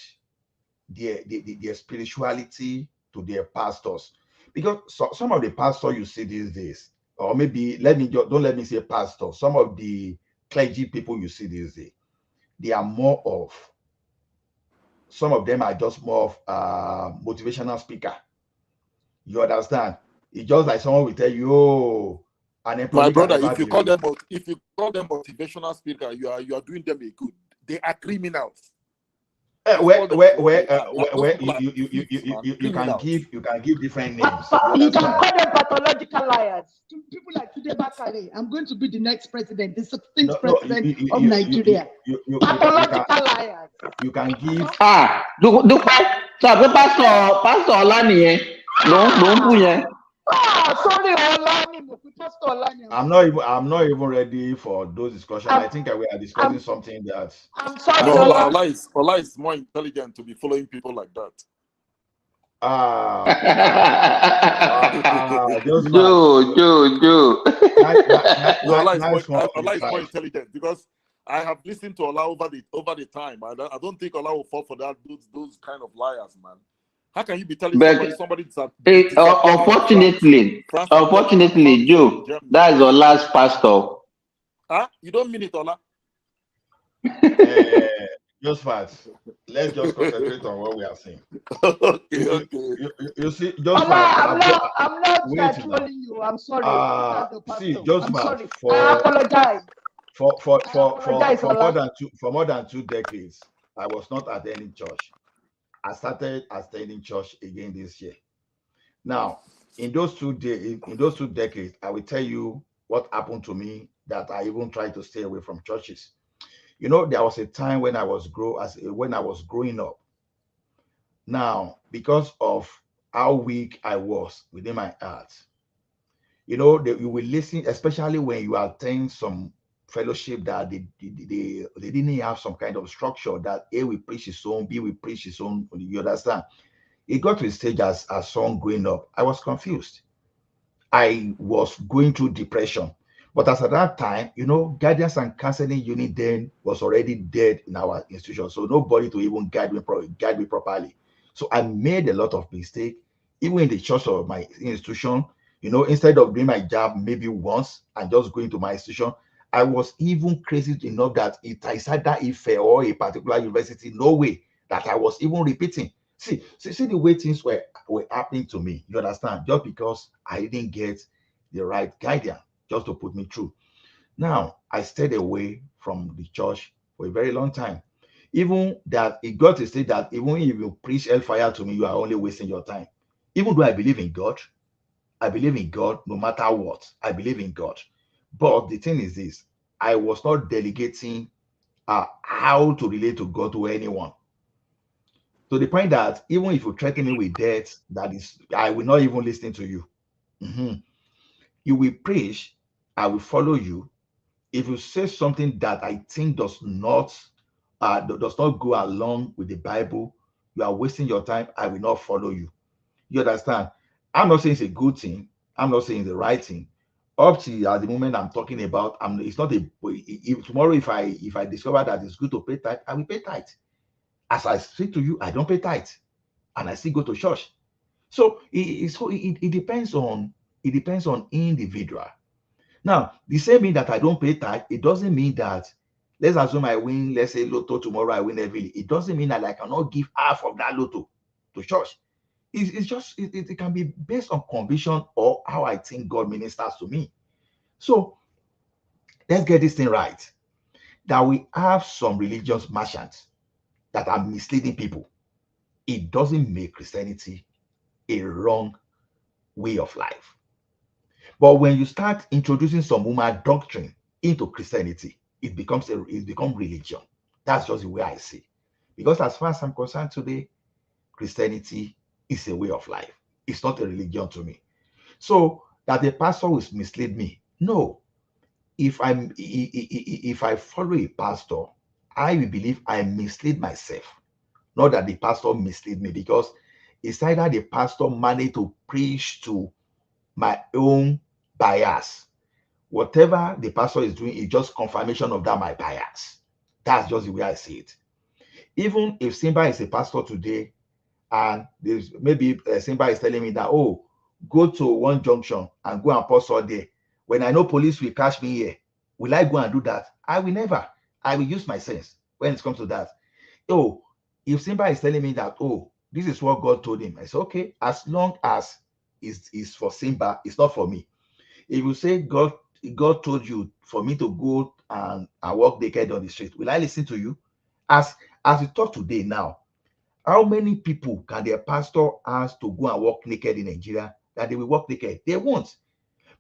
their spirituality to their pastors, because some of the pastors you see these days, or maybe don't let me say pastor, some of the clergy people you see these days, they are more of, some of them are just more of motivational speaker. You understand? It's just like someone will tell you, oh, my brother, if you call them motivational speaker, you are doing them a good. They are criminals. You can give different names. You can call them pathological liars. People like Tude Bakare, I'm going to be the next president, the 16th president of Nigeria. Pathological liars. You can give. Pastor Olani, no. Sorry, Olani. I'm not even ready for those discussions. I think we are discussing something that. I'm sorry. No, Ola is more intelligent to be following people like that. Joe. Ola is more intelligent because I have listened to Ola over the time. I don't think Ola will fall for that those kind of liars, man. How can you be telling somebody unfortunately, Joe, that is our last pastor. You don't mean it, Ola? Just facts. Let's just concentrate on what we are saying. Okay. You see, just facts. I'm not trolling you. I'm sorry. See, just facts. I apologize. For more than 2 decades, I was not attending church. I started attending church again this year. Now, in those 2 decades, I will tell you what happened to me that I even tried to stay away from churches. You know, there was a time when I was growing up. Now, because of how weak I was within my heart, you know, you will listen, especially when you attend some fellowship that they didn't have some kind of structure that A will preach his own, B will preach his own. You understand? It got to a stage as a son growing up, I was confused. I was going through depression. But as at that time, you know, guidance and counseling unit then was already dead in our institution. So nobody to even guide me properly. So I made a lot of mistakes, even in the church of my institution. You know, instead of doing my job maybe once and just going to my institution, I was even crazy enough that it's either Ife or a particular university, no way that I was even repeating. See the way things were happening to me. You understand? Just because I didn't get the right guidance just to put me through. Now, I stayed away from the church for a very long time. Even that it got to say that even if you preach hellfire to me, you are only wasting your time. Even though I believe in God no matter what. I believe in God. But the thing is this, I was not delegating how to relate to God to anyone. To the point that even if you threaten me with death, that is, I will not even listen to you. You will preach, I will follow you. If you say something that I think does not does not go along with the Bible, you are wasting your time. I will not follow you. You understand? I'm not saying it's a good thing. I'm not saying it's the right thing. Up to at the moment I'm talking about, it's not a. If tomorrow, if I discover that it's good to pay tithe, I will pay tithe. As I speak to you, I don't pay tithe, and I still go to church. So it depends on individual. Now, the same mean that I don't pay tithe, it doesn't mean that, let's assume I win, let's say lotto tomorrow, I win every. It doesn't mean that I cannot give half of that lotto to church. It's just it can be based on conviction or how I think God ministers to me. So let's get this thing right. That we have some religious merchants that are misleading people. It doesn't make Christianity a wrong way of life. But when you start introducing some woman doctrine into Christianity, it becomes religion. That's just the way I see. Because as far as I'm concerned today, Christianity is a way of life. It's not a religion to me. So that the pastor will mislead me. No. If I follow a pastor, I will believe I mislead myself. Not that the pastor mislead me, because it's either the pastor managed to preach to my own bias. Whatever the pastor is doing is just confirmation of that my bias. That's just the way I see it. Even if Simba is a pastor today, and there's maybe Simba is telling me that, oh, go to one junction and go and pause all day. When I know police will catch me here, will I go and do that? I will never. I will use my sense when it comes to that. Oh, if Simba is telling me that, oh, this is what God told him, I say, okay, as long as it's for Simba, it's not for me. If you say God told you for me to go and walk naked on the street, will I listen to you? As we talk today now, how many people can their pastor ask to go and walk naked in Nigeria that they will walk naked? They won't.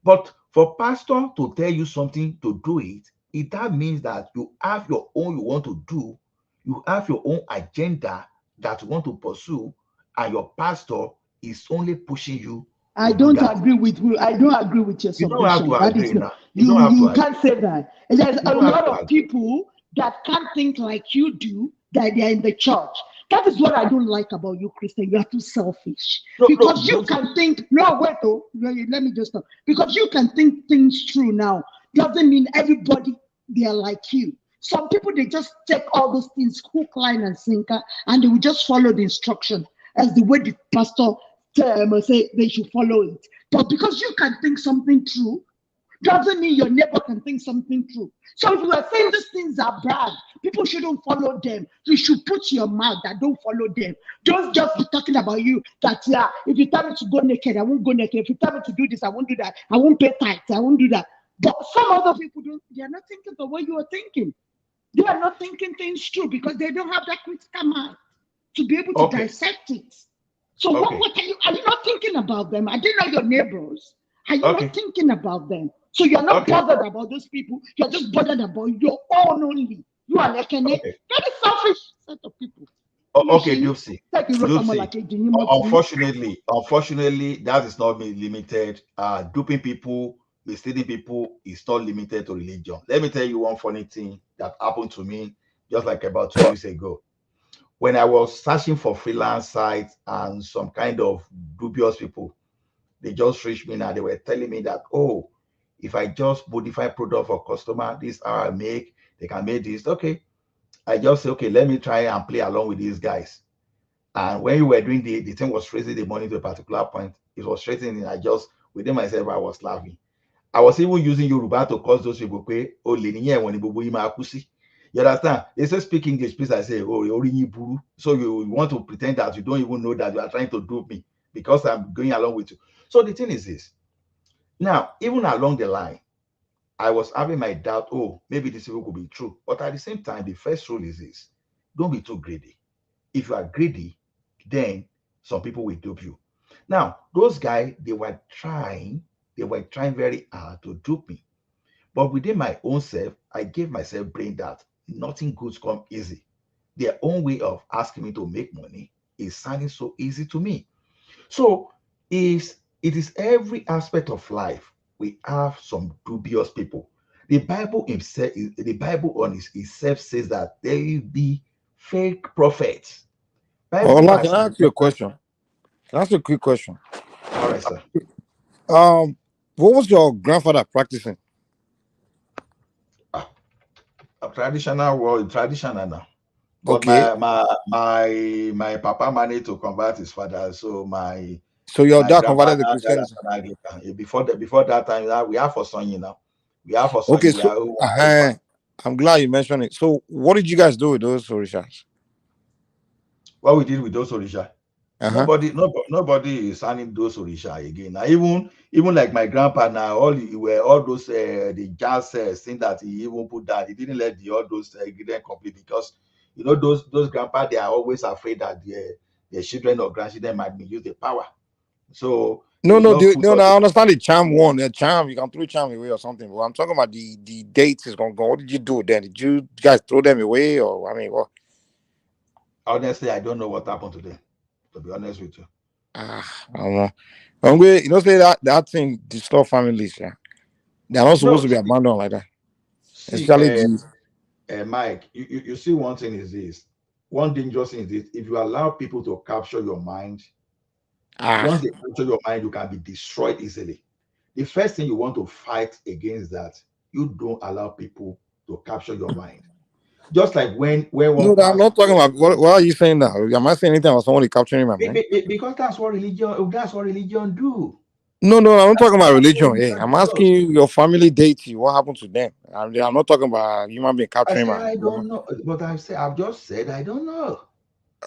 But for pastor to tell you something to do it that means that you have your own you want to do, you have your own agenda that you want to pursue, and your pastor is only pushing you. I don't agree with you. I don't agree with your submission. You don't have to agree now. You can't say that. There's a lot of people that can't think like you do, that they are in the church. That is what I don't like about you, Christian. You are too selfish. Because you can think, let me just stop. Because you can think things through now. Doesn't mean everybody, they are like you. Some people, they just take all those things, hook, line, and sinker, and they will just follow the instruction as the way the pastor say they should follow it. But because you can think something true, doesn't mean your neighbor can think something true. So if you are saying these things are bad, people shouldn't follow them. You should put your mouth that don't follow them. Don't just be talking about you that, yeah, if you tell me to go naked, I won't go naked. If you tell me to do this, I won't do that. I won't pay tithe. I won't do that. But some other people don't, they are not thinking the way you are thinking. They are not thinking things true because they don't have that critical mind to be able to dissect it. So what are you not thinking about them? Are they not your neighbors? Are you not thinking about them? So you're not bothered about those people. You're just bothered about your own only. You are like a very selfish set of people. Okay, Dupsy. Unfortunately, that is not limited. Duping people, misleading people is not limited to religion. Let me tell you one funny thing that happened to me just like about 2 weeks ago. When I was searching for freelance sites and some kind of dubious people, they just reached me now. They were telling me that, oh, if I just modify product for customer, this is how I make, they can make this. Okay. I just say, okay, let me try and play along with these guys. And when you were doing the thing was raising the money to a particular point, it was straightening. I just, within myself, I was laughing. I was even using Yoruba to cause those people, oh, you understand? They say speak English, please. I say, oh, so you want to pretend that you don't even know that you are trying to dupe me because I'm going along with you. So the thing is this. Now, even along the line, I was having my doubt, oh, maybe this people could be true. But at the same time, the first rule is this. Don't be too greedy. If you are greedy, then some people will dupe you. Now, those guys, they were trying very hard to dupe me. But within my own self, I gave myself brain that nothing good comes easy. Their own way of asking me to make money is sounding so easy to me. So it is every aspect of life we have some dubious people The Bible himself, the Bible on itself says that there will be fake prophets. Bible Ola, has can I ask you a question? Can I ask you a quick question? All right, sir. What was your grandfather practicing? A traditional world, traditional now. But Okay. my papa managed to convert his father. So So your my dad grandfather, converted to Christianity. before that time, we are for Sonny now. We are for Okay, Sonny. We so are I'm glad you mentioned it. So what did you guys do with those orishas? what we did with those orisha. Nobody is signing those orisha again. Now, even like my grandpa now, all those the jazz thing that he even put that he didn't let all those ingredient complete, because those grandpa, they are always afraid that their children or grandchildren might misuse the power. So No, they just put all I understand the charm one. The charm, you can throw charm away or something. But I'm talking about the dates is gonna go. What did you do then? Did you guys throw them away, or I mean, what? Honestly, I don't know what happened to them, to be honest with you. I don't know. Say that thing disturb families. Yeah, they're not supposed to be abandoned like that. See, Especially the Mike, you see, one thing is this. One dangerous thing is this: if you allow people to capture your mind, once they capture your mind, you can be destroyed easily. The first thing you want to fight against that, you don't allow people to capture your mind. Just like when one No, I'm pastor, not talking about what are you saying now? Am I saying anything about somebody capturing my mind? because that's what religion do. No, I'm not talking about religion. Hey, I'm asking you your family deity. What happened to them? I'm not talking about human being I capturing said my. I don't know, but I've just said I don't know.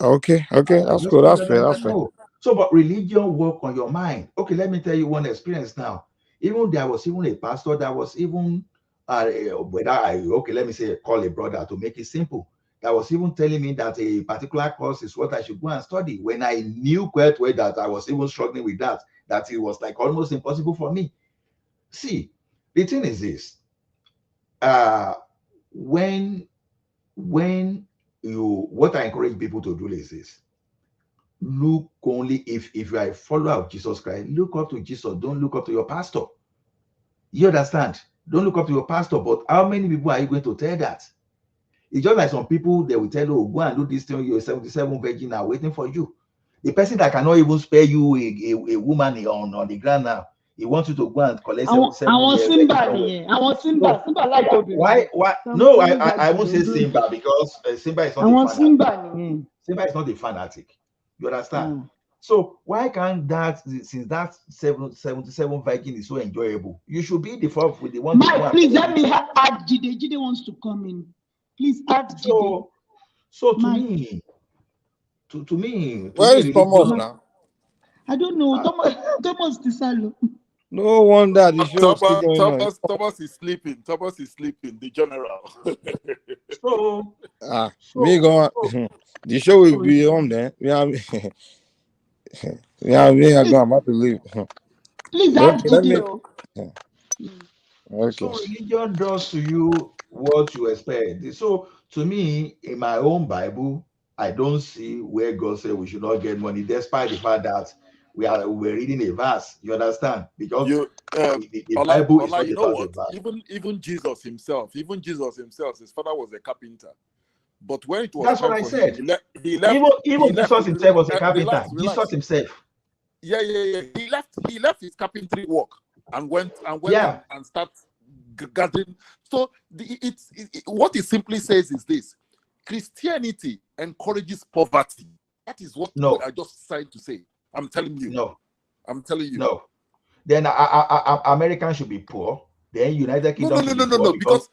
Okay, that's Just cool. said That's that fair. I That's don't fair. know. So, but religion work on your mind. Okay, let me tell you one experience now. Even there was even a pastor that was even let me say call a brother to make it simple. That was even telling me that a particular course is what I should go and study. When I knew quite well that I was even struggling with that it was like almost impossible for me. See, the thing is this: when what I encourage people to do is this: look only if you are a follower of Jesus Christ, look up to Jesus. Don't look up to your pastor. You understand? Don't look up to your pastor. But how many people are you going to tell that? It's just like some people, they will tell you, oh, go and do this thing. You're 77 virgin are waiting for you. The person that cannot even spare you a woman on the ground now, he wants you to go and collect 77 I want Simba. Like why? No, I won't say Simba, because Simba is not a fanatic. Simba is not a fanatic. You understand? So why can't that, since that 77 Viking is so enjoyable, you should be the fourth with the one. Mike, please let me add Jide. Jide wants to come in. Please add Jide. So to me, where is Thomas now? I don't know. Thomas Tisalo. No wonder the show is still going on. Thomas is sleeping. Thomas is sleeping. The general. Me going. The show will be on there. I'm about to leave. Please add Jide. Okay. So religion does to you what you expect. So to me, in my own Bible, I don't see where God said we should not get money, despite the fact that we're reading a verse. You understand? Because the Bible is not about a verse. Even Jesus himself, his father was a carpenter. But when it was that's time what I for said. him, he left. Even Jesus himself was a carpenter. Jesus himself. Yeah. He left his carpentry work and went and start gathering. So what it simply says is this: Christianity encourages poverty. That is what I just decided to say. I'm telling you. No. I'm telling you. No. Then Americans should be poor. Then United Kingdom should be poor. No. Because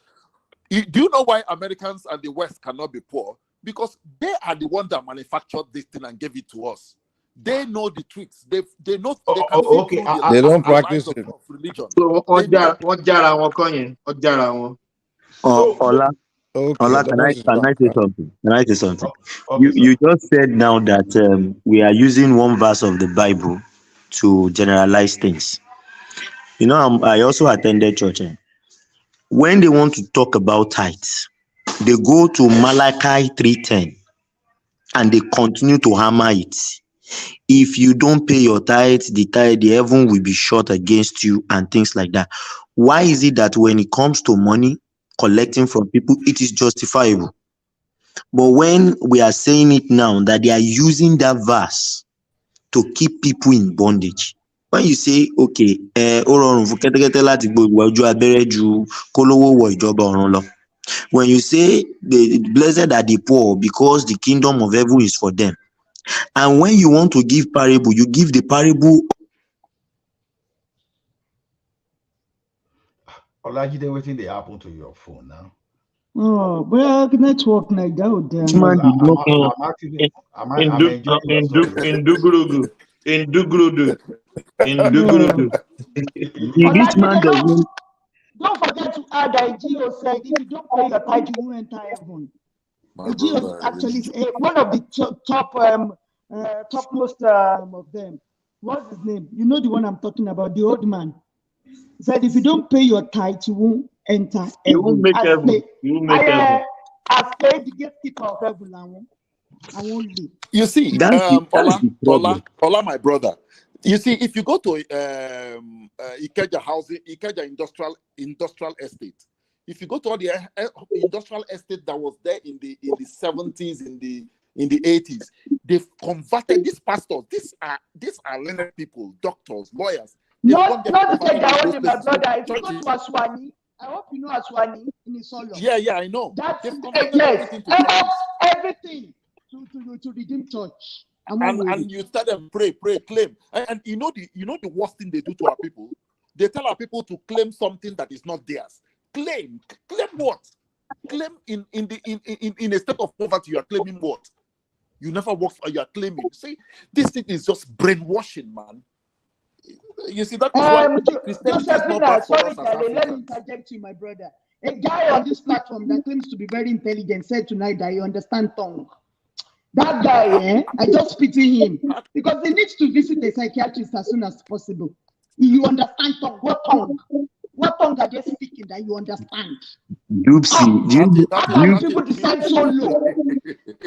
do you know why Americans and the West cannot be poor? Because they are the ones that manufactured this thing and gave it to us. They know the tricks. They know they can see through they don't practice it. Of religion. So Ola, can I say something? Can I say something? You just said now that we are using one verse of the Bible to generalize things. You know, I also attended church. When they want to talk about tithes, they go to Malachi 3:10 and they continue to hammer it. If you don't pay your tithe, the heaven will be shut against you and things like that. Why is it that when it comes to money collecting from people, it is justifiable? But when we are saying it now that they are using that verse to keep people in bondage, when you say, okay, when you say the blessed are the poor because the kingdom of heaven is for them, and when you want to give parable, you give the parable. Olajide, waiting they happen to your phone now. Oh, well, network like that. In Dugurudu. The rich man doesn't. Don't forget to add that Gio said if you don't pay your tithe, you won't enter heaven. Gio actually is one of the topmost of them. What's his name? You know the one I'm talking about, the old man. He said if you don't pay your tithe, you won't enter heaven. You won't make heaven. You won't make heaven. As paid the gatekeeper of heaven, I won't leave. You see, Ola, my brother. You see, if you go to Ikeja housing, Ikeja industrial estate, if you go to all the industrial estate that was there in the 70s, in the 80s, they've converted these pastors. These are learned people, doctors, lawyers. Not to take that only, my brother. If you go to Aswani, I hope you know Aswani in Isolo. Yeah, I know. That's everything to redeem church. And you start them pray, claim. And you know the worst thing they do to our people? They tell our people to claim something that is not theirs. Claim what? Claim in a state of poverty, you are claiming what? You never work for, you are claiming. See, this thing is just brainwashing, man. You see, that is why Christianity is not bad for us as Africans. Let me interject you, my brother. A guy on this platform that claims to be very intelligent said tonight that he understands tongue. That guy, I just pity him because he needs to visit a psychiatrist as soon as possible. You understand tongue? What tongue? What tongue are they speaking that you understand? Doopsy, How can people decide so low?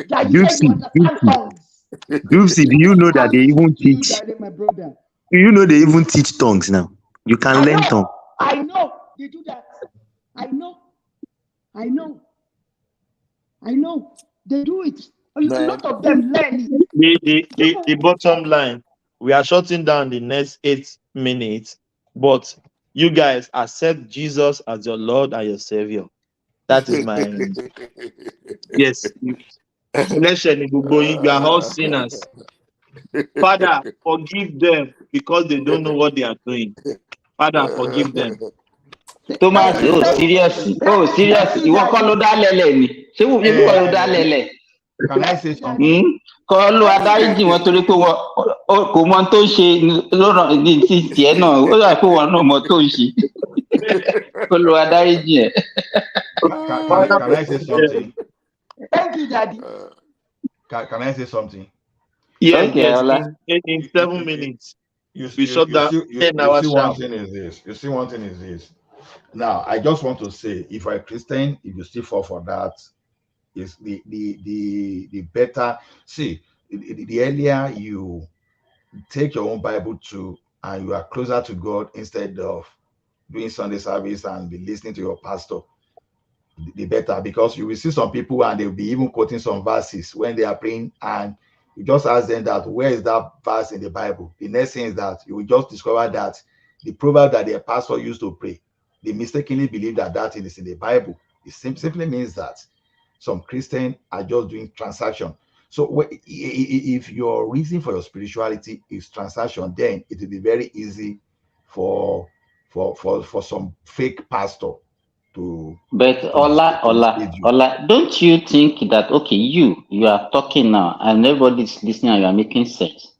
That you say you understand tongues. Doopsy, do you know that they even teach? My brother. Do you know they even teach tongues now? You can learn tongues. I know they do that. I know. They do it. A lot of them learn it. The bottom line, we are shutting down the next 8 minutes, but you guys accept Jesus as your Lord and your Savior. That is my yes. You are all sinners. Father, forgive them because they don't know what they are doing. Father, forgive them. Thomas, serious. You want call that lele? Say we call that lele. Can I say something? Call lu adaiji won tori pe won ko mo to nse loran ni ti tie na o da pe won no mo to nse. Call lu adaiji. Can I say something? Thank you, Daddy. Can I say something? Yeah, okay, in 7 minutes. You see one thing is this. Now, I just want to say, if you're a Christian, if you still fall for that, is the better. See, the earlier you take your own Bible to, and you are closer to God instead of doing Sunday service and be listening to your pastor, the better, because you will see some people and they'll be even quoting some verses when they are praying, and you just ask them that where is that verse in the Bible. The next thing is that you will just discover that the proverb that their pastor used to pray, they mistakenly believe that that is in the Bible. It simply means that some Christians are just doing transaction. So if your reason for your spirituality is transaction, then it will be very easy for some fake pastor to. But Ola, don't you think that okay, you are talking now and everybody's listening and you are making sense?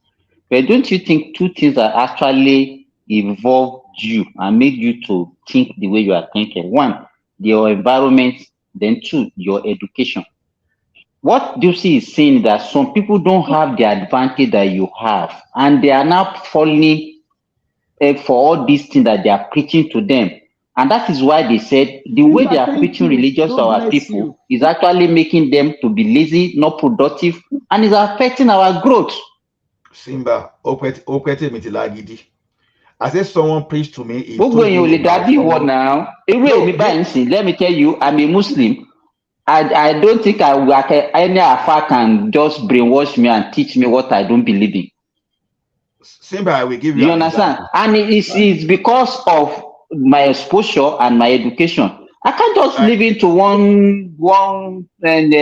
But don't you think two things that actually evolved you and made you to think the way you are thinking? One, your environment, then two, your education. What Ducey is saying that some people don't have the advantage that you have, and they are now falling for all these things that they are preaching to them. And that is why they said the way they are preaching religious to our people is actually making them to be lazy, not productive, and is affecting our growth. Simba, Okwete Mitilagidi. I said someone preached to me. He Gbogbo told èèyàn ò me lè about dàbí ìwọ someone. now. Irú èmi báyìí ń sìn, let me tell you, I'm a Muslim. I don't think any Afa can just brainwash me and teach me what I don't believe in. Simba, I will give you You an understand? example. And it's because of my exposure and my education. I can't just live into one and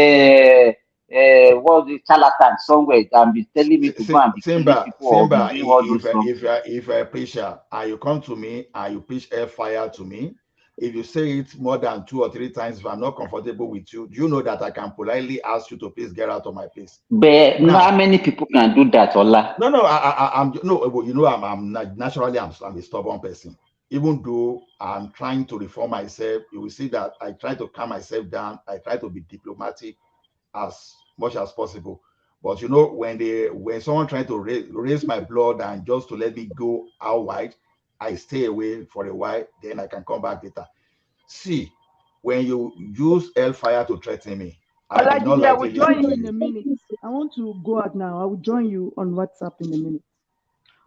what's the charlatan somewhere and be telling me to go and be killing people or be doing all those stuff. If you're a preacher and you come to me and you preach fire to me, if you say it more than 2 or 3 times, if I'm not comfortable with you, do you know that I can politely ask you to please get out of my place? But not many people can do that, Ola. No, I'm no, you know, I'm naturally I'm a stubborn person. Even though I'm trying to reform myself, you will see that I try to calm myself down. I try to be diplomatic as much as possible. But you know, when someone tries to raise my blood and just to let me go out wide, I stay away for a while. Then I can come back later. See, when you use hellfire to threaten me, I will not I likely will join listen you to in a you. minute. I want to go out now. I will join you on WhatsApp in a minute.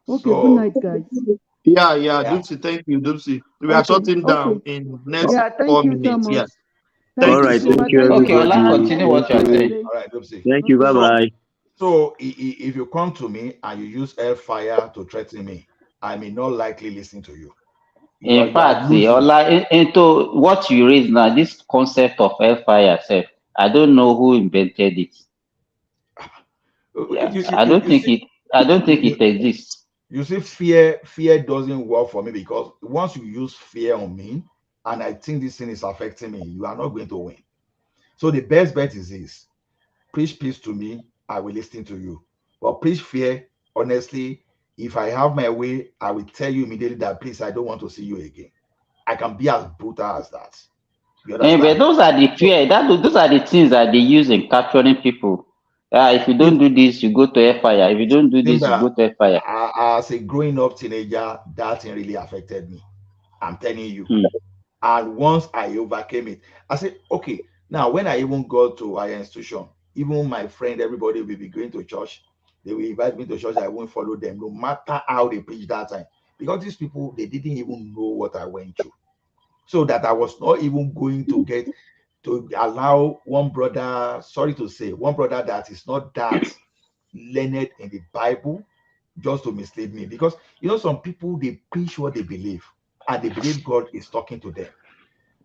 Okay, So, good night, guys. Yeah, Dupsy, thank you, Dupsy. We are shutting down in next Yeah, thank 4 you, minutes. Thomas. Yeah. Thank All you, right, Simba. thank you, Thank you, Okay, Ola, everybody. continue what you are saying. All right, Dupsy. Thank you. Bye bye. So if you come to me and you use hellfire to threaten me, I may not likely listen to you. In You are fact, losing. Ola, into what you raise now, this concept of hellfire self, I don't know who invented it. Yeah, I don't think it exists. You see, fear doesn't work for me because once you use fear on me, and I think this thing is affecting me, you are not going to win. So the best bet is this: preach peace to me, I will listen to you. But preach fear, honestly, if I have my way, I will tell you immediately that please, I don't want to see you again. I can be as brutal as that. You But understand? those are the fear. Those are the things that they use in capturing people. If you don't do this, you go to hellfire. If you don't do this, you go to hellfire. As a growing up teenager, that thing really affected me. I'm telling you. And once I overcame it, I said, okay, now when I even got to higher institution, even my friend, everybody will be going to church. They will invite me to church. I won't follow them, no matter how they preach that time. Because these people, they didn't even know what I went through. So that I was not even going to get to allow one brother, sorry to say, one brother that is not that learned in the Bible just to mislead me. Because you know, some people, they preach what they believe and they believe God is talking to them.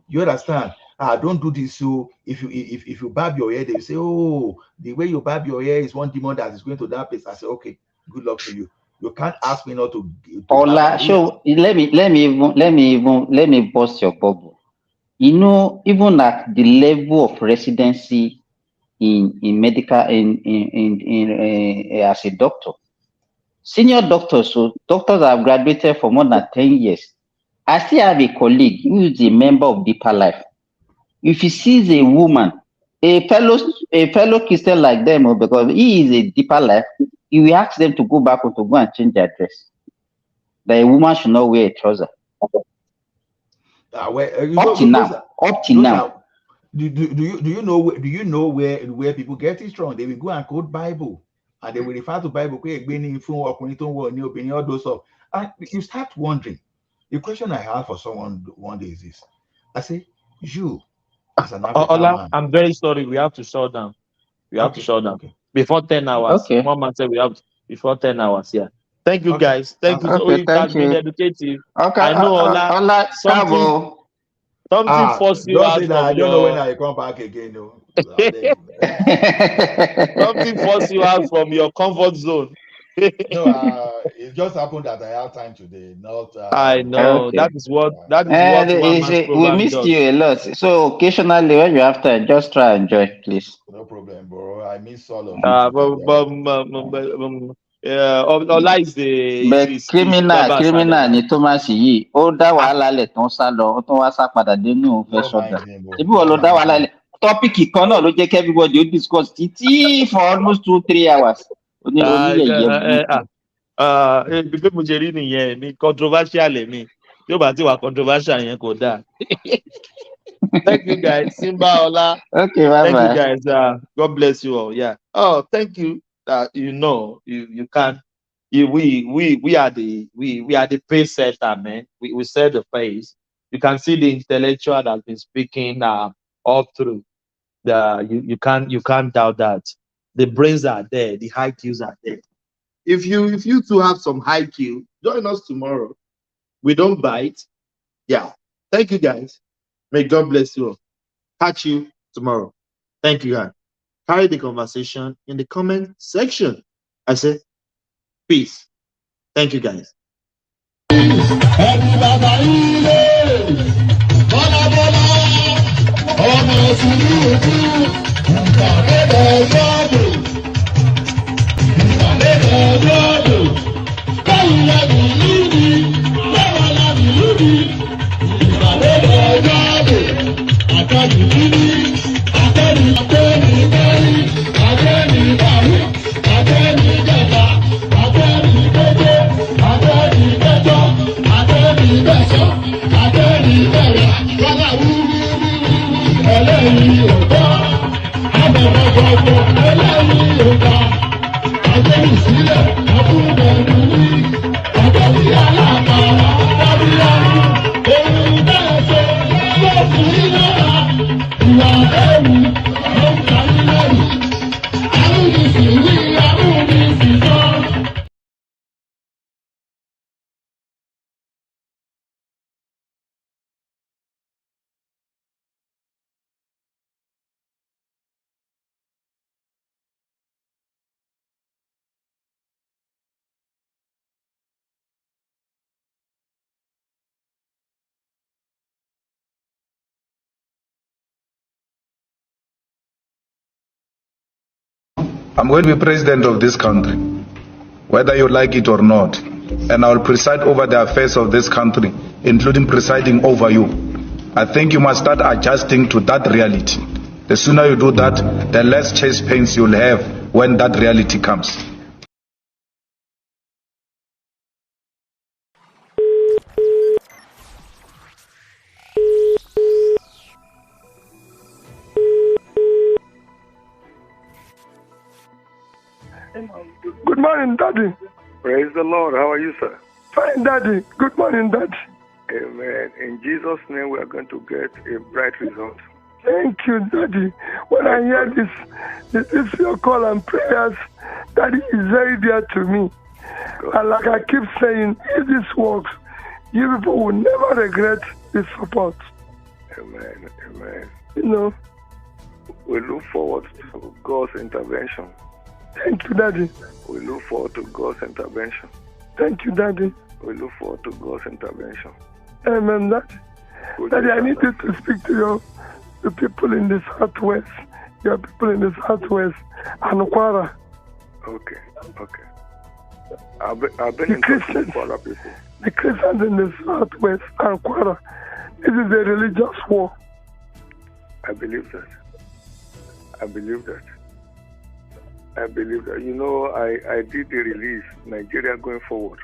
You understand? Don't do this. So if you barb your hair, they will say, oh, the way you barb your hair is one demon that is going to that place. I say, okay, good luck to you. You can't ask me not to Ola, so let me bust your bubble. You know, even at the level of residency in medical as a doctor, senior doctors, so doctors have graduated for more than 10 years. I still have a colleague who is a member of Deeper Life. If he sees a woman, a fellow Christian like them, because he is a Deeper Life, he will ask them to go back or to go and change their dress. That a woman should not wear a trouser. Up to now. Do you know where people get it wrong? They will go and quote Bible and they will refer to Bible, all those stuff. And you start wondering. The question I have for someone one day is this: I say, you as an African man. I'm very sorry. We have to shut down. Before 10 hours. Okay. One man said we have before 10 hours. Yeah. Thank you, guys. Thank you. Okay, It has been educative. Okay. I know, Ola, something forced you don't out say that. I from don't know when your. I come back again. No. Something forced you out from your comfort zone. No, it just happened that I have time today. Not. I know. Okay. That is what one man's We program missed does. you a lot. So occasionally when you have time, just try and join, please. No problem, bro. I miss all of you. Ola is But criminal ni Thomas yìí ó dá wàhálà lẹ̀ tó ń sá lọ ó tún wá sá padà dé ní òun fẹ́ sọ́dà ṣébí wọ́n ló dá wàhálà lẹ̀ tọ́pìkì kan náà ló jẹ́ kí everybody ó discuss títí for almost 2-3 hours oníyẹ̀yẹ̀ burúkú. bí mo ṣe rí nìyẹn ní controversial mi tí ó bá ti wà controversial yẹn kò dáa. Thank you guys. Simba, Ola. Okay, bye thank bye. you guys. God bless you all. Yeah. Oh, thank you. You can we are the pace setter, man. We set the pace. You can see the intellectual that's been speaking all through. You can't doubt that. The brains are there, the high Qs are there. If you two have some high Q, join us tomorrow. We don't bite. Yeah. Thank you guys. May God bless you all. Catch you tomorrow. Thank you guys. Carry the conversation in the comment section. I say peace. Thank you guys. I'm going to be president of this country, whether you like it or not. And I will preside over the affairs of this country, including presiding over you. I think you must start adjusting to that reality. The sooner you do that, the less chest pains you'll have when that reality comes. Good morning, Daddy. Praise the Lord. How are you, sir? Fine, Daddy. Good morning, Daddy. Amen. In Jesus' name, we are going to get a bright result. Thank you, Daddy. When I hear this your call and prayers, Daddy is very dear to me. And like I keep saying, if this works, you people will never regret this support. Amen. Amen. You know. We look forward to God's intervention. Thank you, Daddy. We look forward to God's intervention. Thank you, Daddy. We look forward to God's intervention. Amen, Daddy. Daddy, I need you to speak to the people in the Southwest. Your people in the Southwest and Kwara. Okay. I've been in touch with Kwara people. The Christians in the Southwest and Kwara. This is a religious war. I believe that. You know, I did the release, Nigeria going forward.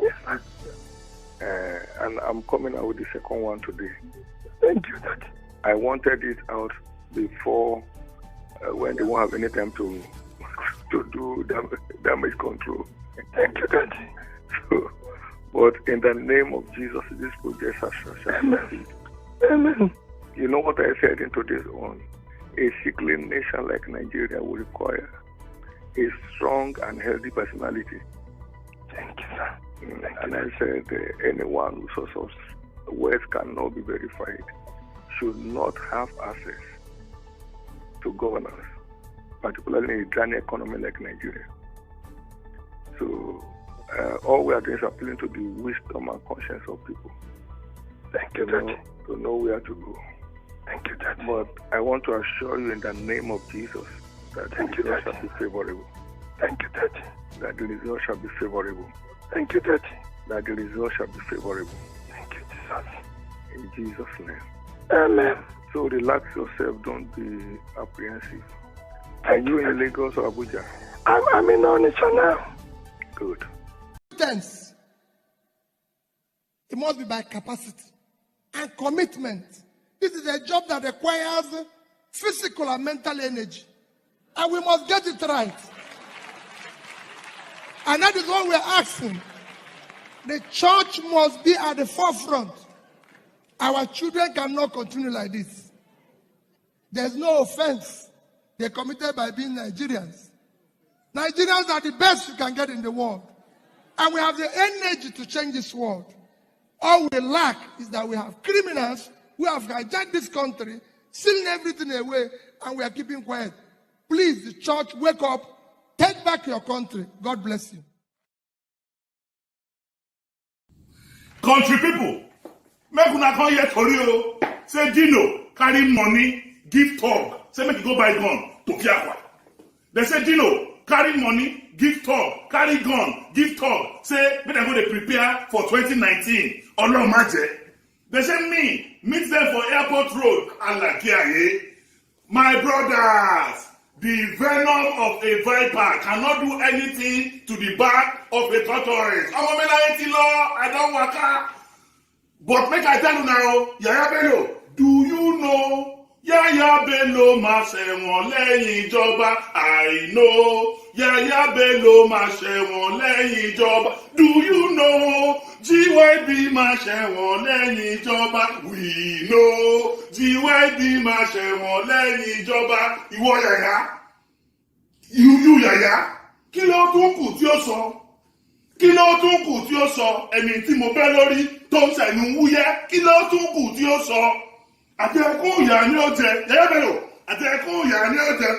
Yes. And I'm coming out with the second one today. Thank you, Daddy. I wanted it out before when they won't have any time to do damage control. Thank you, Daddy. So, but in the name of Jesus, this project shall succeed. Amen. You know what I said in today's one? A sickly nation like Nigeria will require a strong and healthy personality. Thank you, sir. And I said anyone whose source of wealth cannot be verified should not have access to governance, particularly in a draining economy like Nigeria. So all we are doing is appealing to the wisdom and conscience of people. Thank you, Daddy. To know where to go. Thank you, Daddy. But I want to assure you in the name of Jesus that the result shall be favorable. Thank you, Daddy. That the result shall be favorable. Thank you, Daddy. That the result shall be favorable. Thank you, Jesus. In Jesus' name. Amen. So relax yourself, don't be apprehensive. Are you in Lagos or Abuja? I'm in Onitsha now. Good. It must be by capacity and commitment. This is a job that requires physical and mental energy. And we must get it right. And that is what we're asking. The church must be at the forefront. Our children cannot continue like this. There's no offense they're committed by being Nigerians. Nigerians are the best you can get in the world. And we have the energy to change this world. All we lack is that we have criminals who have hijacked this country, stealing everything away, and we are keeping quiet. Please, the church, wake up. Take back your country. God bless you. Country people, make una come here tori o. Say Dino carry money, give talk. Say make you go buy gun to Piakwa. They say Dino carry money, give talk, carry gun, give talk. Say make dem go dey prepare for 2019. Ọlọ́run má jẹ́. They say me meet them for airport road. Alakiaye. My brothers, the venom of a viper cannot do anything to the back of a tortoise. I don't waka. But make I tell you now, Yaya Bello, do you know Yaya Bello ma ṣẹ̀wọ̀n lẹ́yìn ìjọba? I know Yaya Bello ma ṣẹ̀wọ̀n lẹ́yìn ìjọba. Do you know GYB ma ṣẹ̀wọ̀n lẹ́yìn ìjọba? We know GYB ma ṣẹ̀wọ̀n lẹ́yìn ìjọba. Ìwọ Yaya, you Yaya, kí ló tún kù tí ó sọ? Kí ló tún kù tí ó sọ? Ẹni tí mo bẹ́ lórí tó ń ṣẹ̀nu wúyẹ́, kí ló tún kù tí ó sọ? Àti ẹkún ìyá ni ó jẹ, Yaya Bello, àti ẹkún ìyá ni ó jẹ.